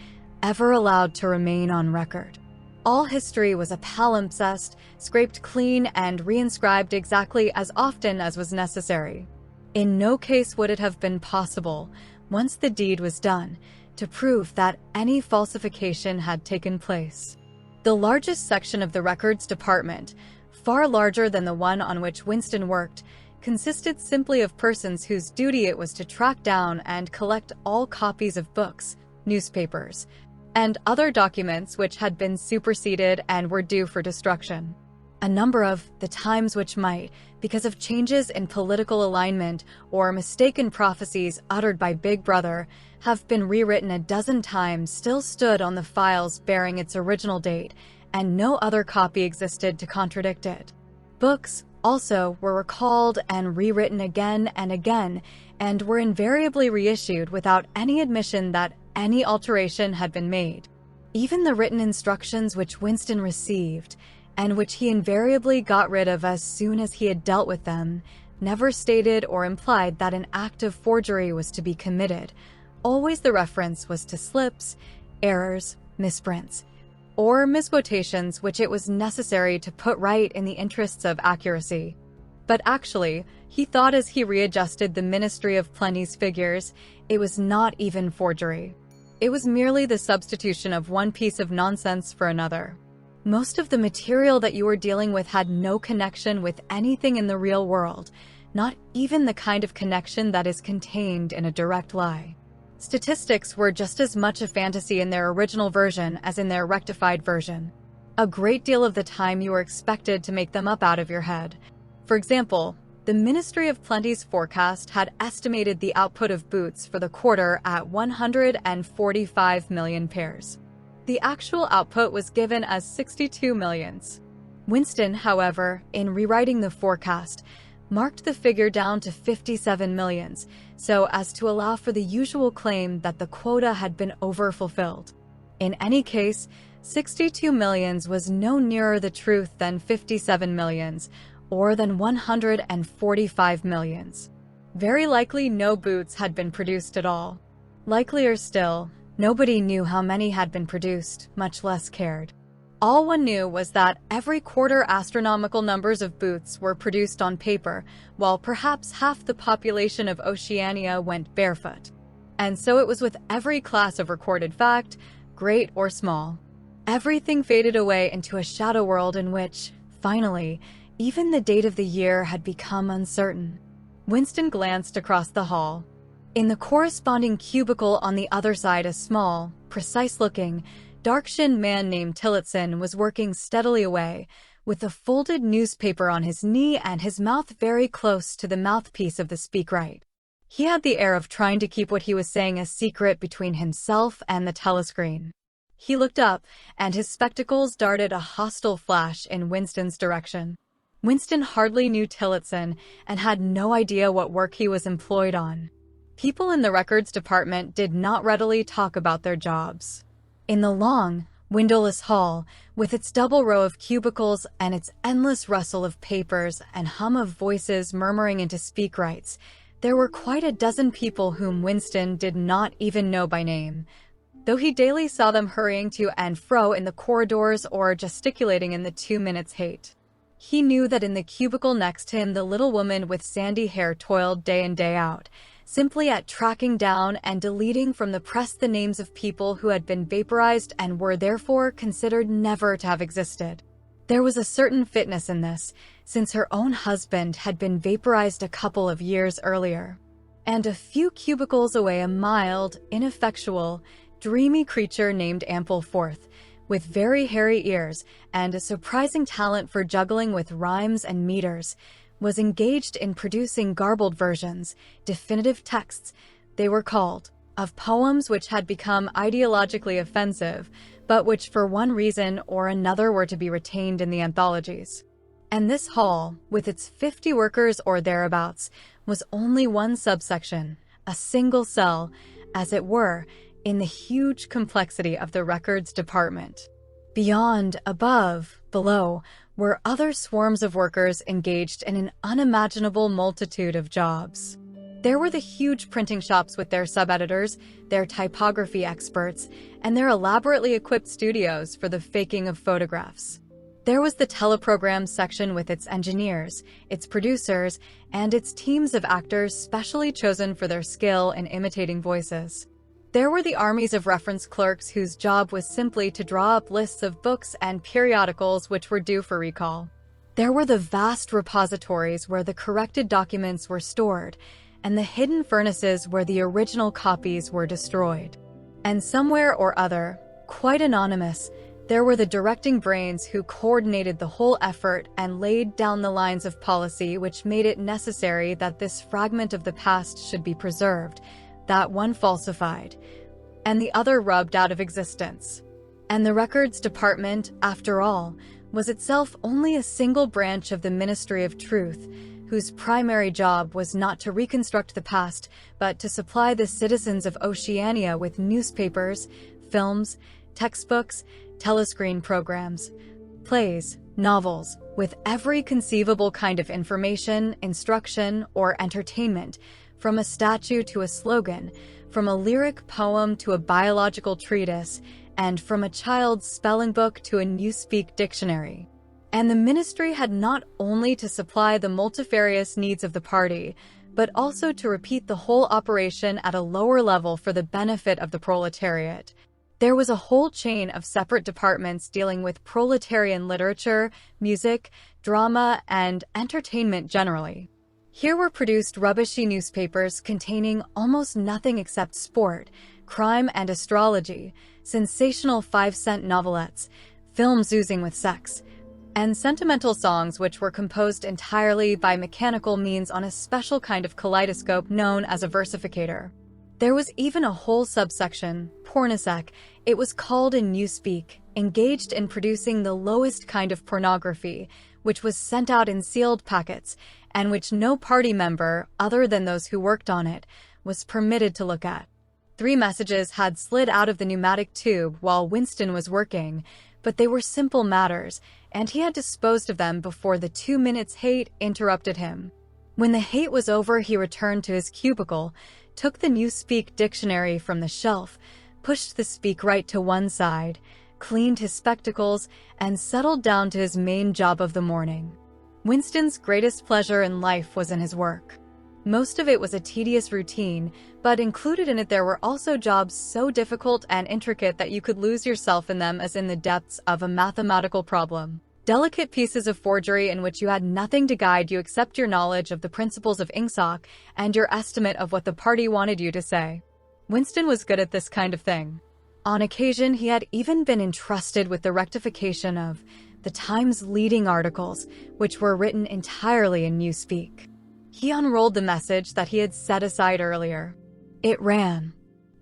ever allowed to remain on record. All history was a palimpsest, scraped clean and reinscribed exactly as often as was necessary. In no case would it have been possible, once the deed was done, to prove that any falsification had taken place. The largest section of the records department, far larger than the one on which Winston worked, consisted simply of persons whose duty it was to track down and collect all copies of books, newspapers, and other documents which had been superseded and were due for destruction. A number of the times which might, because of changes in political alignment or mistaken prophecies uttered by Big Brother, have been rewritten a dozen times, still stood on the files bearing its original date, and no other copy existed to contradict it. Books, also, were recalled and rewritten again and again, and were invariably reissued without any admission that any alteration had been made. Even the written instructions which Winston received, and which he invariably got rid of as soon as he had dealt with them, never stated or implied that an act of forgery was to be committed. Always the reference was to slips, errors, misprints, or misquotations which it was necessary to put right in the interests of accuracy. But actually, he thought as he readjusted the Ministry of Plenty's figures, it was not even forgery. It was merely the substitution of one piece of nonsense for another. Most of the material that you were dealing with had no connection with anything in the real world, not even the kind of connection that is contained in a direct lie. Statistics were just as much a fantasy in their original version as in their rectified version. A great deal of the time you were expected to make them up out of your head. For example, the Ministry of Plenty's forecast had estimated the output of boots for the quarter at 145 million pairs. The actual output was given as 62 millions. Winston, however, in rewriting the forecast, marked the figure down to 57 millions, so as to allow for the usual claim that the quota had been overfulfilled. In any case, 62 millions was no nearer the truth than 57 millions, or than 145 millions. Very likely no boots had been produced at all. Likelier still, nobody knew how many had been produced, much less cared. All one knew was that every quarter astronomical numbers of boots were produced on paper, while perhaps half the population of Oceania went barefoot. And so it was with every class of recorded fact, great or small. Everything faded away into a shadow world in which, finally, even the date of the year had become uncertain. Winston glanced across the hall. In the corresponding cubicle on the other side, a small, precise-looking, dark-shinned man named Tillotson was working steadily away, with a folded newspaper on his knee and his mouth very close to the mouthpiece of the speakwrite. He had the air of trying to keep what he was saying a secret between himself and the telescreen. He looked up, and his spectacles darted a hostile flash in Winston's direction. Winston hardly knew Tillotson and had no idea what work he was employed on. People in the records department did not readily talk about their jobs. In the long, windowless hall, with its double row of cubicles and its endless rustle of papers and hum of voices murmuring into speakrites, there were quite a dozen people whom Winston did not even know by name, though he daily saw them hurrying to and fro in the corridors or gesticulating in the 2 minutes hate. He knew that in the cubicle next to him the little woman with sandy hair toiled day in day out, simply at tracking down and deleting from the press the names of people who had been vaporized and were therefore considered never to have existed. There was a certain fitness in this, since her own husband had been vaporized a couple of years earlier. And a few cubicles away a mild, ineffectual, dreamy creature named Ampleforth, with very hairy ears and a surprising talent for juggling with rhymes and meters, was engaged in producing garbled versions, definitive texts, they were called, of poems which had become ideologically offensive, but which for one reason or another were to be retained in the anthologies. And this hall, with its 50 workers or thereabouts, was only one subsection, a single cell, as it were, in the huge complexity of the records department. Beyond, above, below, were other swarms of workers engaged in an unimaginable multitude of jobs. There were the huge printing shops with their sub-editors, their typography experts, and their elaborately equipped studios for the faking of photographs. There was the teleprogram section with its engineers, its producers, and its teams of actors specially chosen for their skill in imitating voices. There were the armies of reference clerks whose job was simply to draw up lists of books and periodicals which were due for recall. There were the vast repositories where the corrected documents were stored, and the hidden furnaces where the original copies were destroyed. And somewhere or other, quite anonymous, there were the directing brains who coordinated the whole effort and laid down the lines of policy which made it necessary that this fragment of the past should be preserved, that one falsified, and the other rubbed out of existence. And the Records Department, after all, was itself only a single branch of the Ministry of Truth, whose primary job was not to reconstruct the past, but to supply the citizens of Oceania with newspapers, films, textbooks, telescreen programs, plays, novels, with every conceivable kind of information, instruction, or entertainment, from a statue to a slogan, from a lyric poem to a biological treatise, and from a child's spelling book to a newspeak dictionary. And the ministry had not only to supply the multifarious needs of the party, but also to repeat the whole operation at a lower level for the benefit of the proletariat. There was a whole chain of separate departments dealing with proletarian literature, music, drama, and entertainment generally. Here were produced rubbishy newspapers containing almost nothing except sport, crime and astrology, sensational 5-cent novelettes, films oozing with sex, and sentimental songs which were composed entirely by mechanical means on a special kind of kaleidoscope known as a versificator. There was even a whole subsection, pornosec, it was called in newspeak, engaged in producing the lowest kind of pornography, which was sent out in sealed packets, and which no party member, other than those who worked on it, was permitted to look at. 3 messages had slid out of the pneumatic tube while Winston was working, but they were simple matters, and he had disposed of them before the 2 minutes hate interrupted him. When the hate was over, he returned to his cubicle, took the Newspeak dictionary from the shelf, pushed the speak right to one side, cleaned his spectacles, and settled down to his main job of the morning. Winston's greatest pleasure in life was in his work. Most of it was a tedious routine, but included in it there were also jobs so difficult and intricate that you could lose yourself in them as in the depths of a mathematical problem. Delicate pieces of forgery in which you had nothing to guide you except your knowledge of the principles of Ingsoc and your estimate of what the party wanted you to say. Winston was good at this kind of thing. On occasion, he had even been entrusted with the rectification of the Times' leading articles, which were written entirely in Newspeak. He unrolled the message that he had set aside earlier. It ran: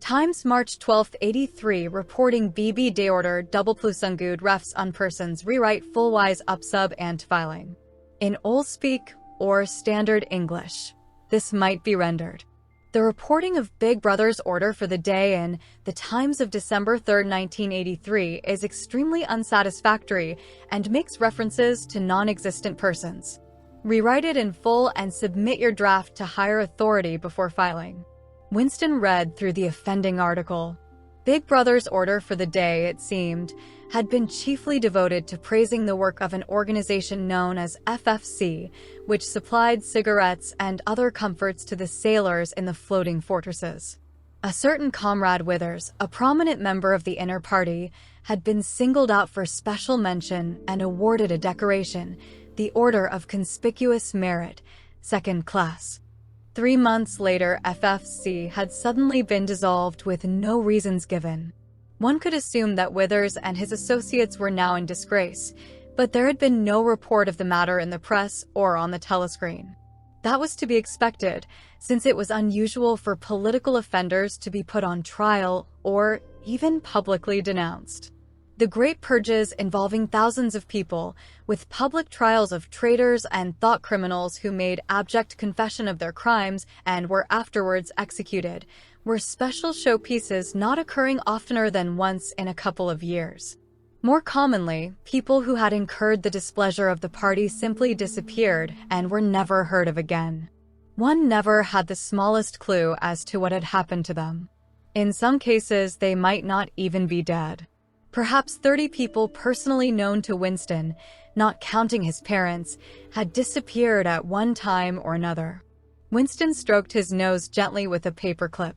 Times March 12, 83, reporting BB day order double plusungud refs on persons rewrite full-wise upsub and filing. In Oldspeak or Standard English, this might be rendered: the reporting of Big Brother's order for the day in the Times of December 3, 1983 is extremely unsatisfactory and makes references to non-existent persons. Rewrite it in full and submit your draft to higher authority before filing. Winston read through the offending article. Big Brother's order for the day, it seemed, had been chiefly devoted to praising the work of an organization known as FFC, which supplied cigarettes and other comforts to the sailors in the floating fortresses. A certain Comrade Withers, a prominent member of the inner party, had been singled out for special mention and awarded a decoration, the Order of Conspicuous Merit, 2nd class. 3 months later, FFC had suddenly been dissolved with no reasons given. One could assume that Withers and his associates were now in disgrace, but there had been no report of the matter in the press or on the telescreen. That was to be expected, since it was unusual for political offenders to be put on trial or even publicly denounced. The great purges involving thousands of people, with public trials of traitors and thought criminals who made abject confession of their crimes and were afterwards executed, were special showpieces not occurring oftener than once in a couple of years. More commonly, people who had incurred the displeasure of the party simply disappeared and were never heard of again. One never had the smallest clue as to what had happened to them. In some cases, they might not even be dead. Perhaps 30 people personally known to Winston, not counting his parents, had disappeared at one time or another. Winston stroked his nose gently with a paperclip.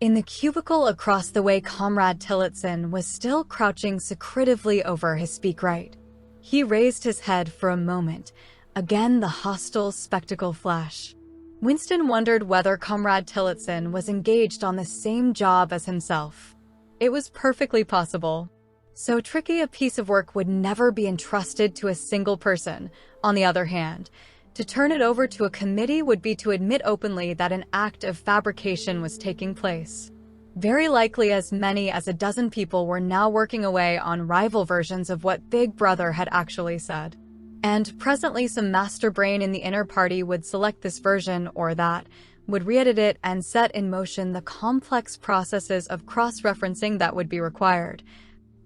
In the cubicle across the way, Comrade Tillotson was still crouching secretively over his speakwrite. He raised his head for a moment. Again, the hostile spectacle flash. Winston wondered whether Comrade Tillotson was engaged on the same job as himself. It was perfectly possible. So tricky a piece of work would never be entrusted to a single person. On the other hand, to turn it over to a committee would be to admit openly that an act of fabrication was taking place. Very likely as many as a dozen people were now working away on rival versions of what Big Brother had actually said. And presently some master brain in the inner party would select this version or that, would re-edit it and set in motion the complex processes of cross-referencing that would be required.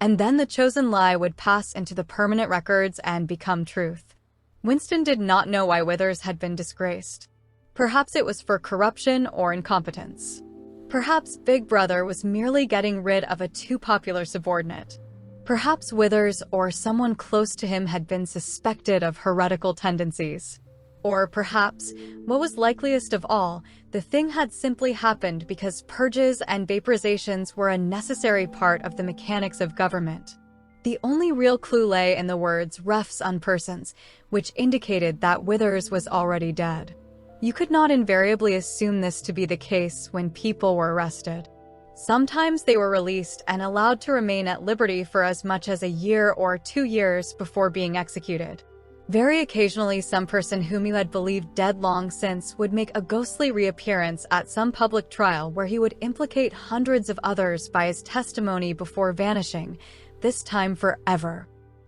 And then the chosen lie would pass into the permanent records and become truth. Winston did not know why Withers had been disgraced. Perhaps it was for corruption or incompetence. Perhaps Big Brother was merely getting rid of a too popular subordinate. Perhaps Withers or someone close to him had been suspected of heretical tendencies. Or perhaps, what was likeliest of all, the thing had simply happened because purges and vaporizations were a necessary part of the mechanics of government. The only real clue lay in the words refs on persons, which indicated that Withers was already dead. You could not invariably assume this to be the case when people were arrested. Sometimes they were released and allowed to remain at liberty for as much as a year or 2 years before being executed. Very occasionally, some person whom you had believed dead long since would make a ghostly reappearance at some public trial where he would implicate hundreds of others by his testimony before vanishing, this time forever.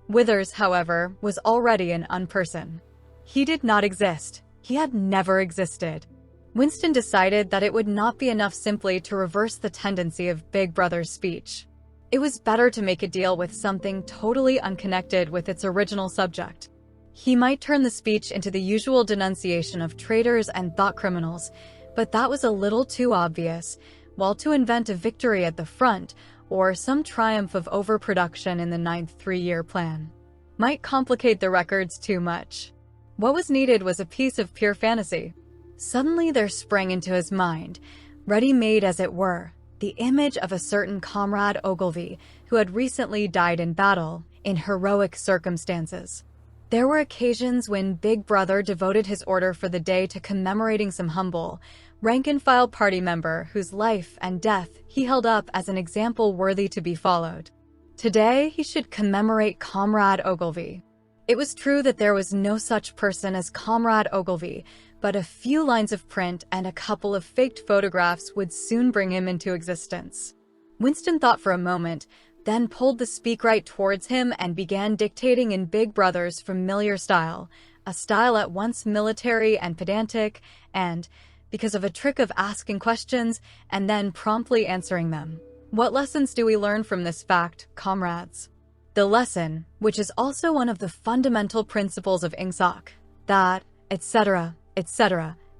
Withers, however, was already an unperson. He did not exist. He had never existed. Winston decided that it would not be enough simply to reverse the tendency of Big Brother's speech. It was better to make a deal with something totally unconnected with its original subject. He might turn the speech into the usual denunciation of traitors and thought criminals, but that was a little too obvious, while to invent a victory at the front or some triumph of overproduction in the 9th three-year plan might complicate the records too much. What was needed was a piece of pure fantasy. Suddenly there sprang into his mind, ready-made as it were, the image of a certain Comrade Ogilvy who had recently died in battle, in heroic circumstances. There were occasions when Big Brother devoted his order for the day to commemorating some humble, rank-and-file party member whose life and death he held up as an example worthy to be followed. Today, he should commemorate Comrade Ogilvy. It was true that there was no such person as Comrade Ogilvy, but a few lines of print and a couple of faked photographs would soon bring him into existence. Winston thought for a moment, then pulled the speakwrite towards him and began dictating in Big Brother's familiar style, a style at once military and pedantic, and, because of a trick of asking questions and then promptly answering them. What lessons do we learn from this fact, comrades? The lesson, which is also one of the fundamental principles of INGSOC, that, etc.,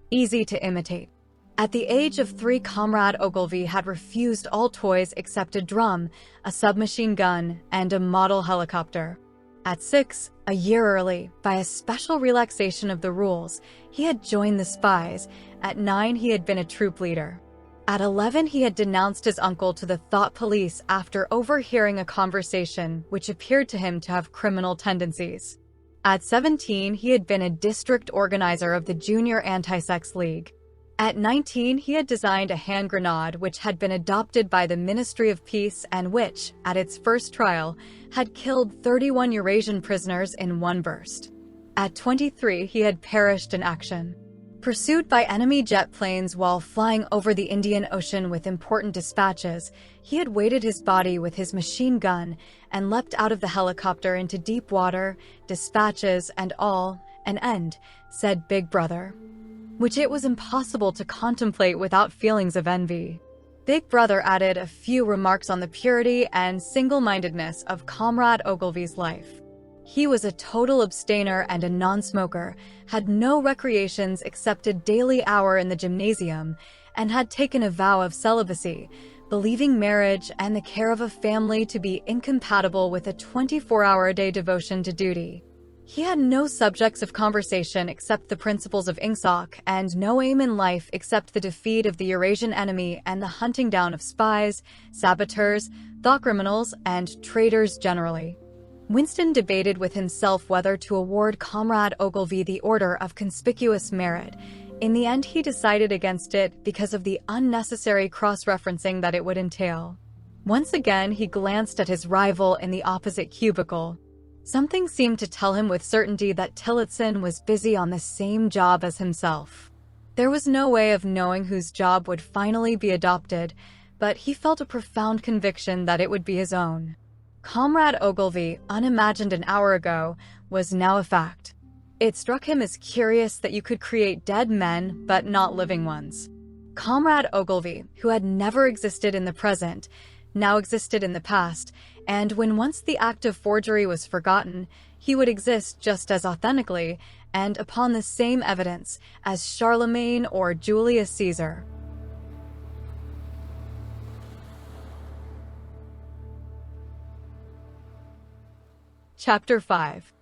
easy to imitate. At the age of 3, Comrade Ogilvy had refused all toys except a drum, a submachine gun, and a model helicopter. At 6, a year early, by a special relaxation of the rules, he had joined the spies. At 9, he had been a troop leader. At 11, he had denounced his uncle to the thought police after overhearing a conversation which appeared to him to have criminal tendencies. At 17, he had been a district organizer of the Junior Anti-Sex League. At 19, he had designed a hand grenade which had been adopted by the Ministry of Peace and which, at its first trial, had killed 31 Eurasian prisoners in one burst. At 23, he had perished in action. Pursued by enemy jet planes while flying over the Indian Ocean with important dispatches, he had weighted his body with his machine gun and leapt out of the helicopter into deep water, dispatches and all, an end, said Big Brother, which it was impossible to contemplate without feelings of envy. Big Brother added a few remarks on the purity and single-mindedness of Comrade Ogilvy's life. He was a total abstainer and a non-smoker, had no recreations except a daily hour in the gymnasium, and had taken a vow of celibacy, believing marriage and the care of a family to be incompatible with a 24-hour-a-day devotion to duty. He had no subjects of conversation except the principles of Ingsoc, and no aim in life except the defeat of the Eurasian enemy and the hunting down of spies, saboteurs, thought criminals, and traitors generally. Winston debated with himself whether to award Comrade Ogilvy the Order of Conspicuous Merit. In the end, he decided against it because of the unnecessary cross-referencing that it would entail. Once again, he glanced at his rival in the opposite cubicle. Something seemed to tell him with certainty that Tillotson was busy on the same job as himself. There was no way of knowing whose job would finally be adopted, but he felt a profound conviction that it would be his own. Comrade Ogilvy, unimagined an hour ago, was now a fact. It struck him as curious that you could create dead men, but not living ones. Comrade Ogilvy, who had never existed in the present, now existed in the past, and when once the act of forgery was forgotten, he would exist just as authentically and upon the same evidence as Charlemagne or Julius Caesar. Chapter 5.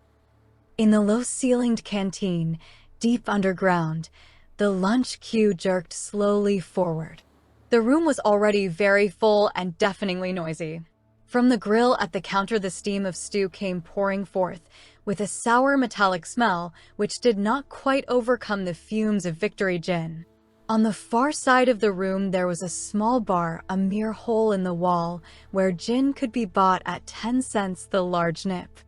In the low-ceilinged canteen, deep underground, the lunch queue jerked slowly forward. The room was already very full and deafeningly noisy. From the grill at the counter, the steam of stew came pouring forth, with a sour metallic smell which did not quite overcome the fumes of Victory Gin. On the far side of the room there was a small bar, a mere hole in the wall, where gin could be bought at 10 cents the large nip.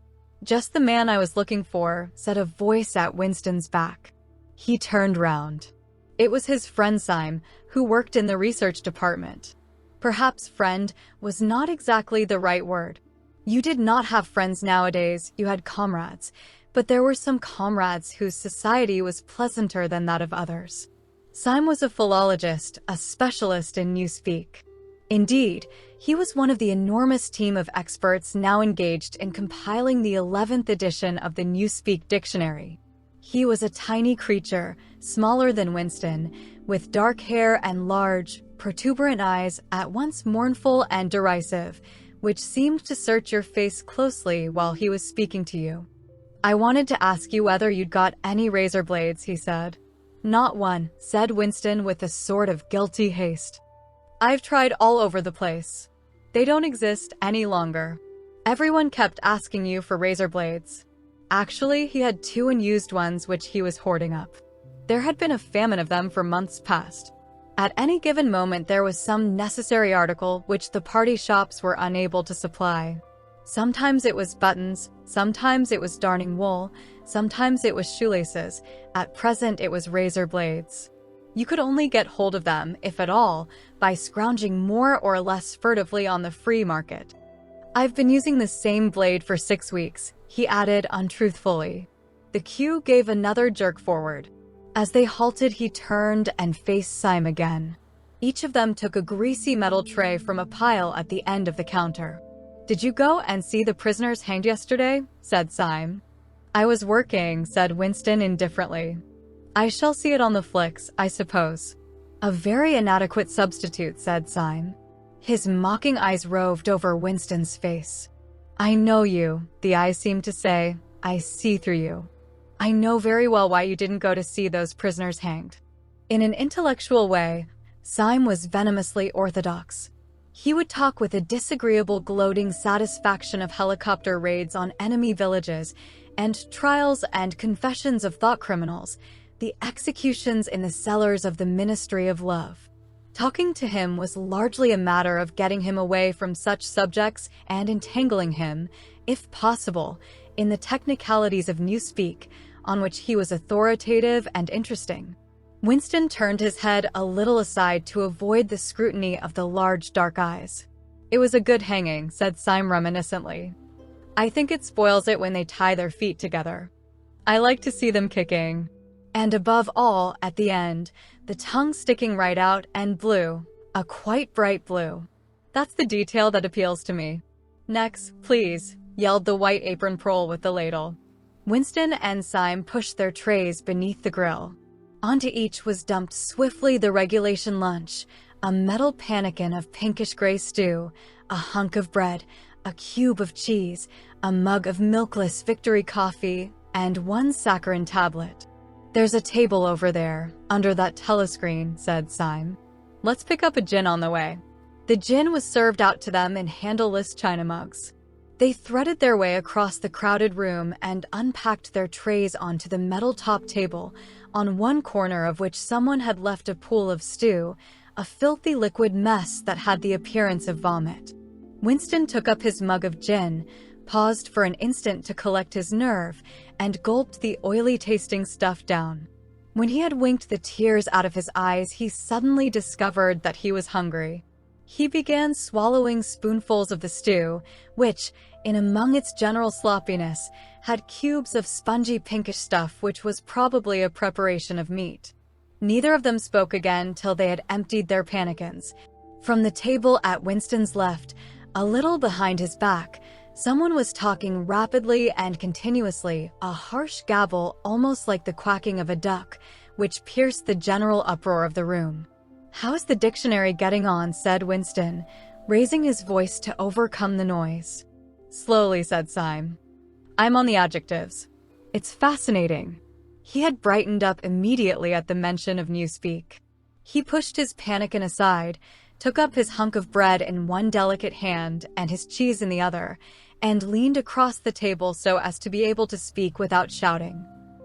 "Just the man I was looking for," said a voice at Winston's back. He turned round. It was his friend Syme, who worked in the research department. Perhaps friend was not exactly the right word. You did not have friends nowadays, you had comrades, but there were some comrades whose society was pleasanter than that of others. Syme was a philologist, a specialist in newspeak. Indeed, he was one of the enormous team of experts now engaged in compiling the 11th edition of the Newspeak Dictionary. He was a tiny creature, smaller than Winston, with dark hair and large, protuberant eyes, at once mournful and derisive, which seemed to search your face closely while he was speaking to you. "I wanted to ask you whether you'd got any razor blades," he said. "Not one," said Winston with a sort of guilty haste. "I've tried all over the place. They don't exist any longer. Everyone kept asking you for razor blades." Actually, he had 2 unused ones which he was hoarding up. There had been a famine of them for months past. At any given moment there was some necessary article which the party shops were unable to supply. Sometimes it was buttons, sometimes it was darning wool, sometimes it was shoelaces. At present it was razor blades. You could only get hold of them, if at all, by scrounging more or less furtively on the free market. "I've been using the same blade for 6 weeks, he added untruthfully. The queue gave another jerk forward. As they halted, he turned and faced Syme again. Each of them took a greasy metal tray from a pile at the end of the counter. "Did you go and see the prisoners hanged yesterday?" said Syme. "I was working," said Winston indifferently. "I shall see it on the flicks, I suppose." "A very inadequate substitute," said Syme. His mocking eyes roved over Winston's face. "I know you," the eyes seemed to say. "I see through you. I know very well why you didn't go to see those prisoners hanged." In an intellectual way, Syme was venomously orthodox. He would talk with a disagreeable gloating satisfaction of helicopter raids on enemy villages and trials and confessions of thought criminals, the executions in the cellars of the Ministry of Love. Talking to him was largely a matter of getting him away from such subjects and entangling him, if possible, in the technicalities of newspeak, on which he was authoritative and interesting. Winston turned his head a little aside to avoid the scrutiny of the large dark eyes. "It was a good hanging," said Syme reminiscently. "I think it spoils it when they tie their feet together. I like to see them kicking. And above all, at the end, the tongue sticking right out and blue, a quite bright blue. That's the detail that appeals to me." "Next, please," yelled the white apron prole with the ladle. Winston and Syme pushed their trays beneath the grill. Onto each was dumped swiftly the regulation lunch, a metal pannikin of pinkish-gray stew, a hunk of bread, a cube of cheese, a mug of milkless Victory coffee, and one saccharin tablet. "There's a table over there, under that telescreen," said Syme. "Let's pick up a gin on the way." The gin was served out to them in handleless china mugs. They threaded their way across the crowded room and unpacked their trays onto the metal-top table, on one corner of which someone had left a pool of stew, a filthy liquid mess that had the appearance of vomit. Winston took up his mug of gin, paused for an instant to collect his nerve, and gulped the oily-tasting stuff down. When he had winked the tears out of his eyes, he suddenly discovered that he was hungry. He began swallowing spoonfuls of the stew, which, in among its general sloppiness, had cubes of spongy pinkish stuff which was probably a preparation of meat. Neither of them spoke again till they had emptied their pannikins. From the table at Winston's left, a little behind his back, someone was talking rapidly and continuously, a harsh gabble almost like the quacking of a duck, which pierced the general uproar of the room. "How's the dictionary getting on?" said Winston, raising his voice to overcome the noise. "Slowly," said Syme. "I'm on the adjectives. It's fascinating." He had brightened up immediately at the mention of Newspeak. He pushed his pannikin aside, took up his hunk of bread in one delicate hand and his cheese in the other, and leaned across the table so as to be able to speak without shouting.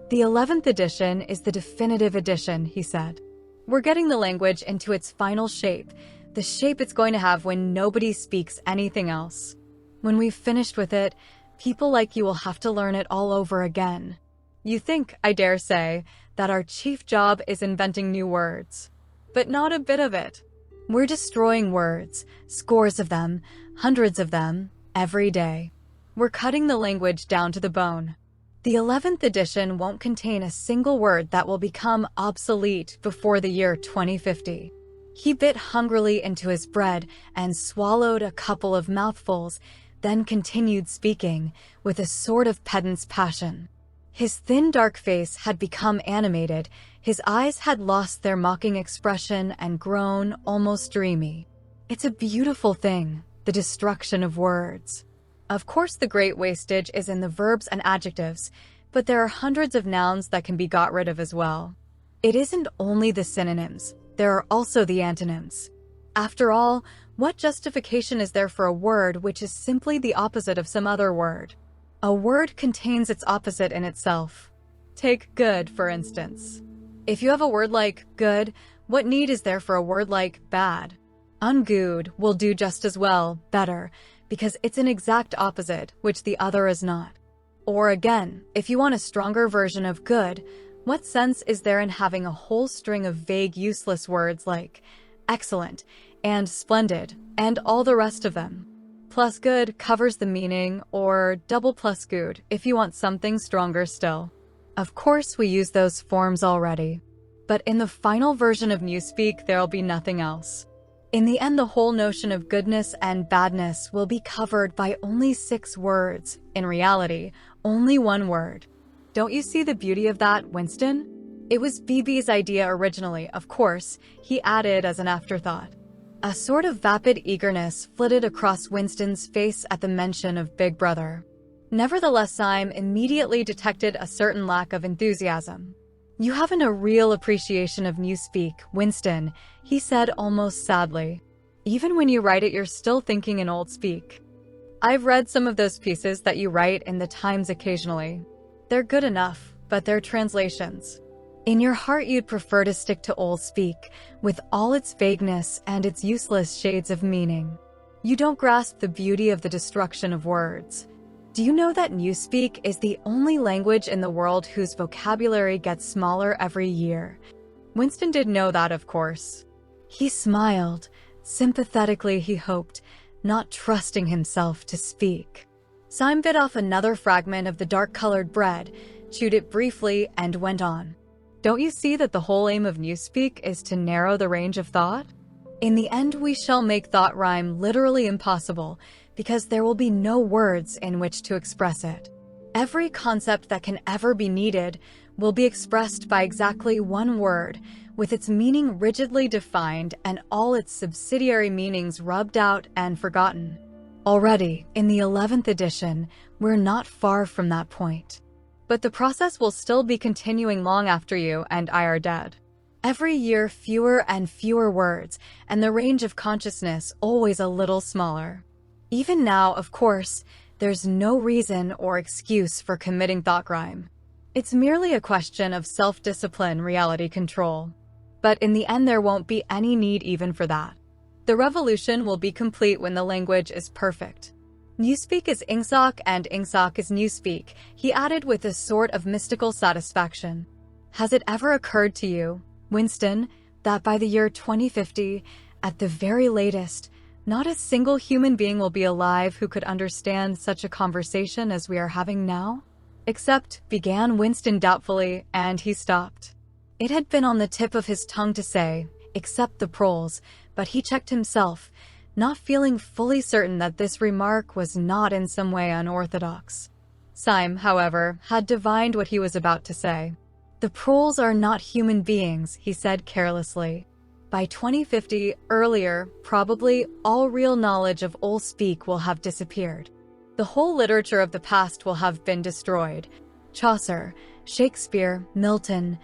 "The 11th edition is the definitive edition," he said. "We're getting the language into its final shape, the shape it's going to have when nobody speaks anything else. When we've finished with it, people like you will have to learn it all over again. You think, I dare say, that our chief job is inventing new words. But not a bit of it. We're destroying words, scores of them, hundreds of them, every day. We're cutting the language down to the bone. The 11th edition won't contain a single word that will become obsolete before the year 2050. He bit hungrily into his bread and swallowed a couple of mouthfuls, then continued speaking with a sort of pedant's passion. His thin, dark face had become animated, his eyes had lost their mocking expression and grown almost dreamy. It's a beautiful thing, the destruction of words. Of course, the great wastage is in the verbs and adjectives, but there are hundreds of nouns that can be got rid of as well. It isn't only the synonyms, there are also the antonyms. After all, what justification is there for a word which is simply the opposite of some other word? A word contains its opposite in itself. Take good, for instance. If you have a word like good, what need is there for a word like bad? Ungood will do just as well, better, because it's an exact opposite, which the other is not. Or again, if you want a stronger version of good, what sense is there in having a whole string of vague, useless words like excellent and splendid and all the rest of them? Plus good covers the meaning, or double plus good if you want something stronger still. Of course, we use those forms already, but in the final version of Newspeak, there'll be nothing else. In the end, the whole notion of goodness and badness will be covered by only 6 words. In reality, only 1 word. Don't you see the beauty of that, Winston? It was BB's idea originally, of course, he added as an afterthought. A sort of vapid eagerness flitted across Winston's face at the mention of Big Brother. Nevertheless, Syme immediately detected a certain lack of enthusiasm. "You haven't a real appreciation of Newspeak, Winston," he said almost sadly. "Even when you write it, you're still thinking in old speak. I've read some of those pieces that you write in the Times occasionally. They're good enough, but they're translations. In your heart, you'd prefer to stick to old speak, with all its vagueness and its useless shades of meaning. You don't grasp the beauty of the destruction of words. Do you know that Newspeak is the only language in the world whose vocabulary gets smaller every year?" Winston did know that, of course. He smiled, sympathetically he hoped, not trusting himself to speak. Syme bit off another fragment of the dark-colored bread, chewed it briefly, and went on. "Don't you see that the whole aim of Newspeak is to narrow the range of thought? In the end, we shall make thought rhyme literally impossible, because there will be no words in which to express it. Every concept that can ever be needed will be expressed by exactly 1 word, with its meaning rigidly defined and all its subsidiary meanings rubbed out and forgotten. Already, in the 11th edition, we're not far from that point. But the process will still be continuing long after you and I are dead. Every year, fewer and fewer words, and the range of consciousness always a little smaller. Even now, of course, there's no reason or excuse for committing thought crime. It's merely a question of self-discipline, reality control. But in the end, there won't be any need even for that. The revolution will be complete when the language is perfect. Newspeak is Ingsoc and Ingsoc is Newspeak, he added with a sort of mystical satisfaction. Has it ever occurred to you, Winston, that by the year 2050, at the very latest, not a single human being will be alive who could understand such a conversation as we are having now? Except, began Winston doubtfully, and he stopped. It had been on the tip of his tongue to say, except the proles, but he checked himself, not feeling fully certain that this remark was not in some way unorthodox. Syme, however, had divined what he was about to say. The proles are not human beings, he said carelessly. By 2050, earlier, probably, all real knowledge of Old Speak will have disappeared. The whole literature of the past will have been destroyed. Chaucer, Shakespeare, Milton,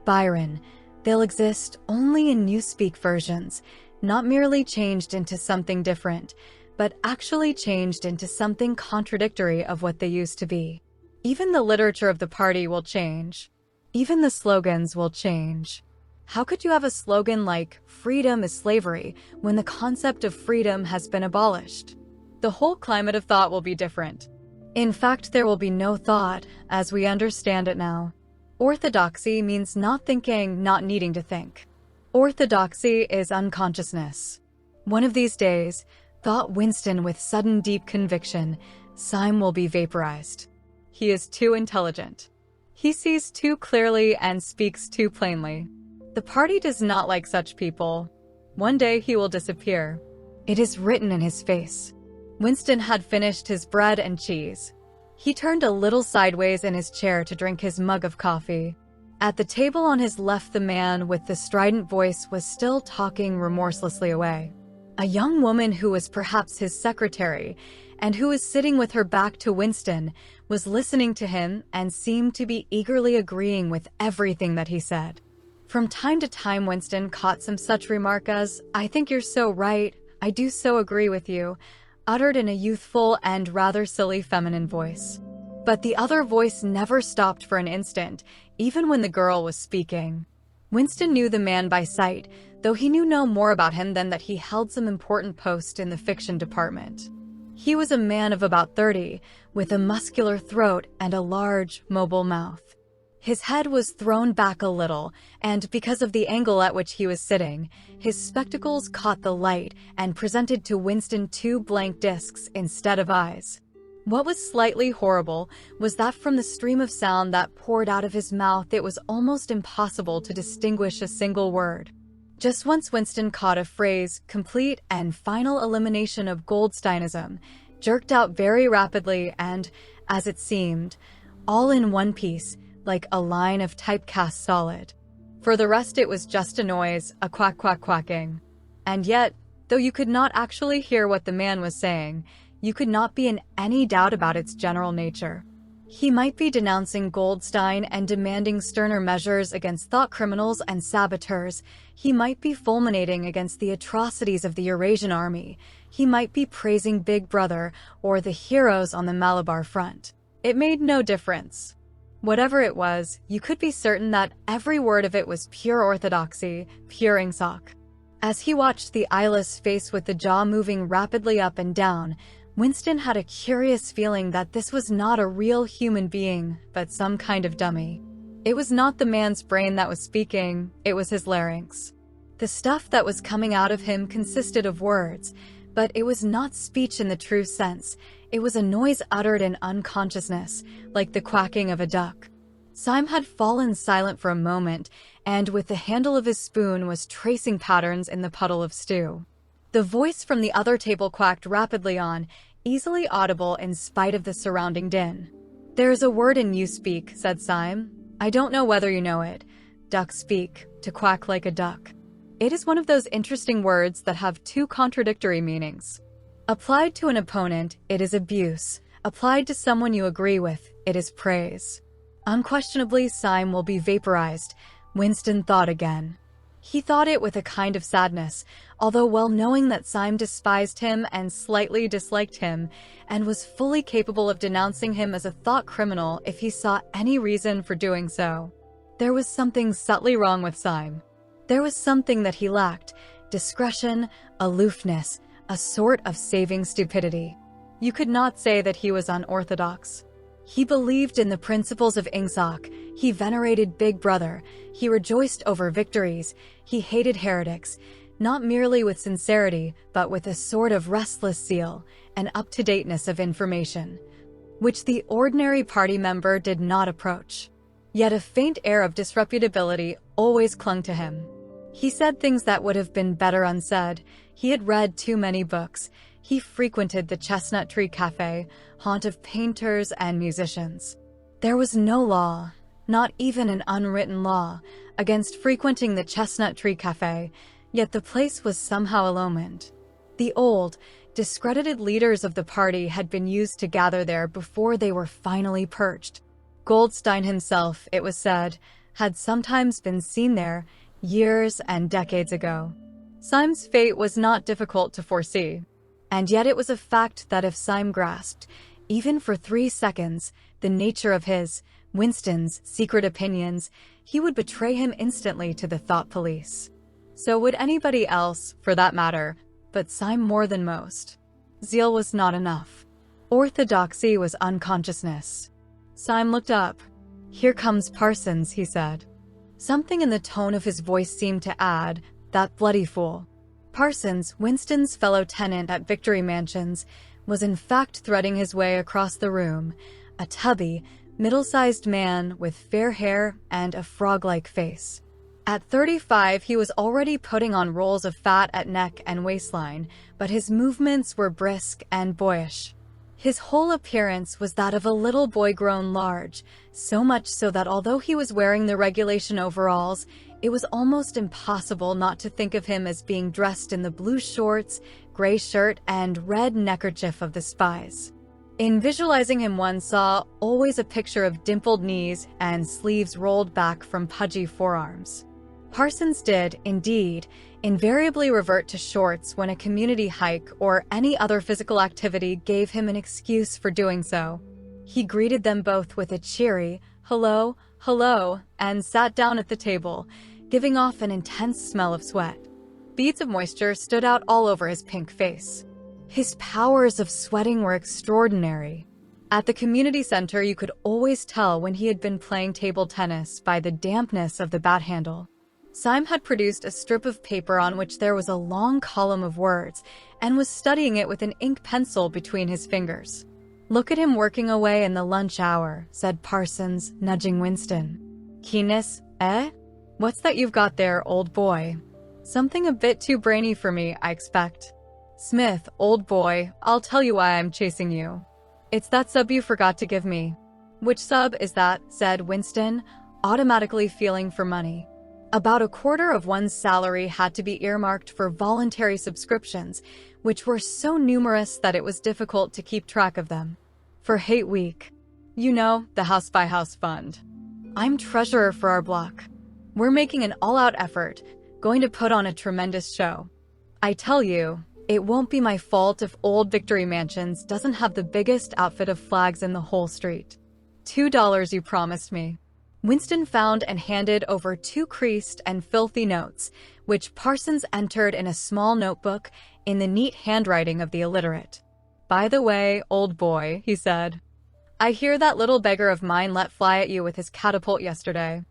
Byron, they'll exist only in Newspeak versions, not merely changed into something different, but actually changed into something contradictory of what they used to be. Even the literature of the party will change. Even the slogans will change. How could you have a slogan like, freedom is slavery, when the concept of freedom has been abolished? The whole climate of thought will be different. In fact, there will be no thought, as we understand it now. Orthodoxy means not thinking, not needing to think. Orthodoxy is unconsciousness. One of these days, thought Winston with sudden deep conviction, Syme will be vaporized. He is too intelligent. He sees too clearly and speaks too plainly. The party does not like such people. One day he will disappear. It is written in his face. Winston had finished his bread and cheese. He turned a little sideways in his chair to drink his mug of coffee. At the table on his left, the man with the strident voice was still talking remorselessly away. A young woman who was perhaps his secretary, and who was sitting with her back to Winston, was listening to him and seemed to be eagerly agreeing with everything that he said. From time to time, Winston caught some such remark as, "I think you're so right, I do so agree with you," uttered in a youthful and rather silly feminine voice. But the other voice never stopped for an instant, even when the girl was speaking. Winston knew the man by sight, though he knew no more about him than that he held some important post in the fiction department. He was a man of about 30, with a muscular throat and a large, mobile mouth. His head was thrown back a little, and because of the angle at which he was sitting, his spectacles caught the light and presented to Winston two blank discs instead of eyes. What was slightly horrible was that from the stream of sound that poured out of his mouth, it was almost impossible to distinguish a single word. Just once Winston caught a phrase, complete and final elimination of Goldsteinism, jerked out very rapidly and, as it seemed, all in one piece, like a line of typecast solid. For the rest, it was just a noise, a quack-quack-quacking. And yet, though you could not actually hear what the man was saying, you could not be in any doubt about its general nature. He might be denouncing Goldstein and demanding sterner measures against thought criminals and saboteurs. He might be fulminating against the atrocities of the Eurasian army. He might be praising Big Brother or the heroes on the Malabar front. It made no difference. Whatever it was, you could be certain that every word of it was pure orthodoxy, pure Ingsoc. As he watched the eyeless face with the jaw moving rapidly up and down, Winston had a curious feeling that this was not a real human being, but some kind of dummy. It was not the man's brain that was speaking, it was his larynx. The stuff that was coming out of him consisted of words, but it was not speech in the true sense. It was a noise uttered in unconsciousness, like the quacking of a duck. Syme had fallen silent for a moment, and with the handle of his spoon was tracing patterns in the puddle of stew. The voice from the other table quacked rapidly on, easily audible in spite of the surrounding din. "There is a word in Newspeak," said Syme. "I don't know whether you know it. Duck speak, to quack like a duck. It is one of those interesting words that have two contradictory meanings. Applied to an opponent, it is abuse. Applied to someone you agree with, it is praise. Unquestionably, Syme will be vaporized, Winston thought again. He thought it with a kind of sadness, although well knowing that Syme despised him and slightly disliked him, and was fully capable of denouncing him as a thought criminal if he saw any reason for doing so. There was something subtly wrong with Syme. There was something that he lacked: discretion, aloofness, a sort of saving stupidity. You could not say that he was unorthodox. He believed in the principles of Ingsoc, he venerated Big Brother, he rejoiced over victories, he hated heretics, not merely with sincerity, but with a sort of restless zeal, an up-to-dateness of information, which the ordinary party member did not approach. Yet a faint air of disreputability always clung to him. He said things that would have been better unsaid. He had read too many books. He frequented the Chestnut Tree Cafe, haunt of painters and musicians. There was no law, not even an unwritten law, against frequenting the Chestnut Tree Cafe, yet the place was somehow illumined. The old, discredited leaders of the party had been used to gather there before they were finally purged. Goldstein himself, it was said, had sometimes been seen there years and decades ago. Syme's fate was not difficult to foresee. And yet it was a fact that if Syme grasped, even for 3 seconds, the nature of his, Winston's, secret opinions, he would betray him instantly to the thought police. So would anybody else, for that matter, but Syme more than most. Zeal was not enough. Orthodoxy was unconsciousness. Syme looked up. "Here comes Parsons," he said. Something in the tone of his voice seemed to add, "That bloody fool." Parsons, Winston's fellow tenant at Victory Mansions, was in fact threading his way across the room, a tubby, middle-sized man with fair hair and a frog-like face. At 35, he was already putting on rolls of fat at neck and waistline, but his movements were brisk and boyish. His whole appearance was that of a little boy grown large, so much so that although he was wearing the regulation overalls, it was almost impossible not to think of him as being dressed in the blue shorts, gray shirt, and red neckerchief of the spies. In visualizing him, one saw always a picture of dimpled knees and sleeves rolled back from pudgy forearms. Parsons did, indeed, invariably revert to shorts when a community hike or any other physical activity gave him an excuse for doing so. He greeted them both with a cheery, "Hello, hello," and sat down at the table, giving off an intense smell of sweat. Beads of moisture stood out all over his pink face. His powers of sweating were extraordinary. At the community center, you could always tell when he had been playing table tennis by the dampness of the bat handle. Syme had produced a strip of paper on which there was a long column of words and was studying it with an ink pencil between his fingers. "Look at him working away in the lunch hour," said Parsons, nudging Winston. "Keenness, eh? What's that you've got there, old boy? Something a bit too brainy for me, I expect." "Smith, old boy, I'll tell you why I'm chasing you. It's that sub you forgot to give me." "Which sub is that?" said Winston, automatically feeling for money. About a quarter of one's salary had to be earmarked for voluntary subscriptions, which were so numerous that it was difficult to keep track of them. "For Hate Week. You know, the House by House Fund. I'm treasurer for our block. We're making an all-out effort, going to put on a tremendous show. I tell you, it won't be my fault if Old Victory Mansions doesn't have the biggest outfit of flags in the whole street. $2 you promised me." Winston found and handed over 2 creased and filthy notes, which Parsons entered in a small notebook in the neat handwriting of the illiterate. "By the way, old boy," he said, "I hear that little beggar of mine let fly at you with his catapult yesterday.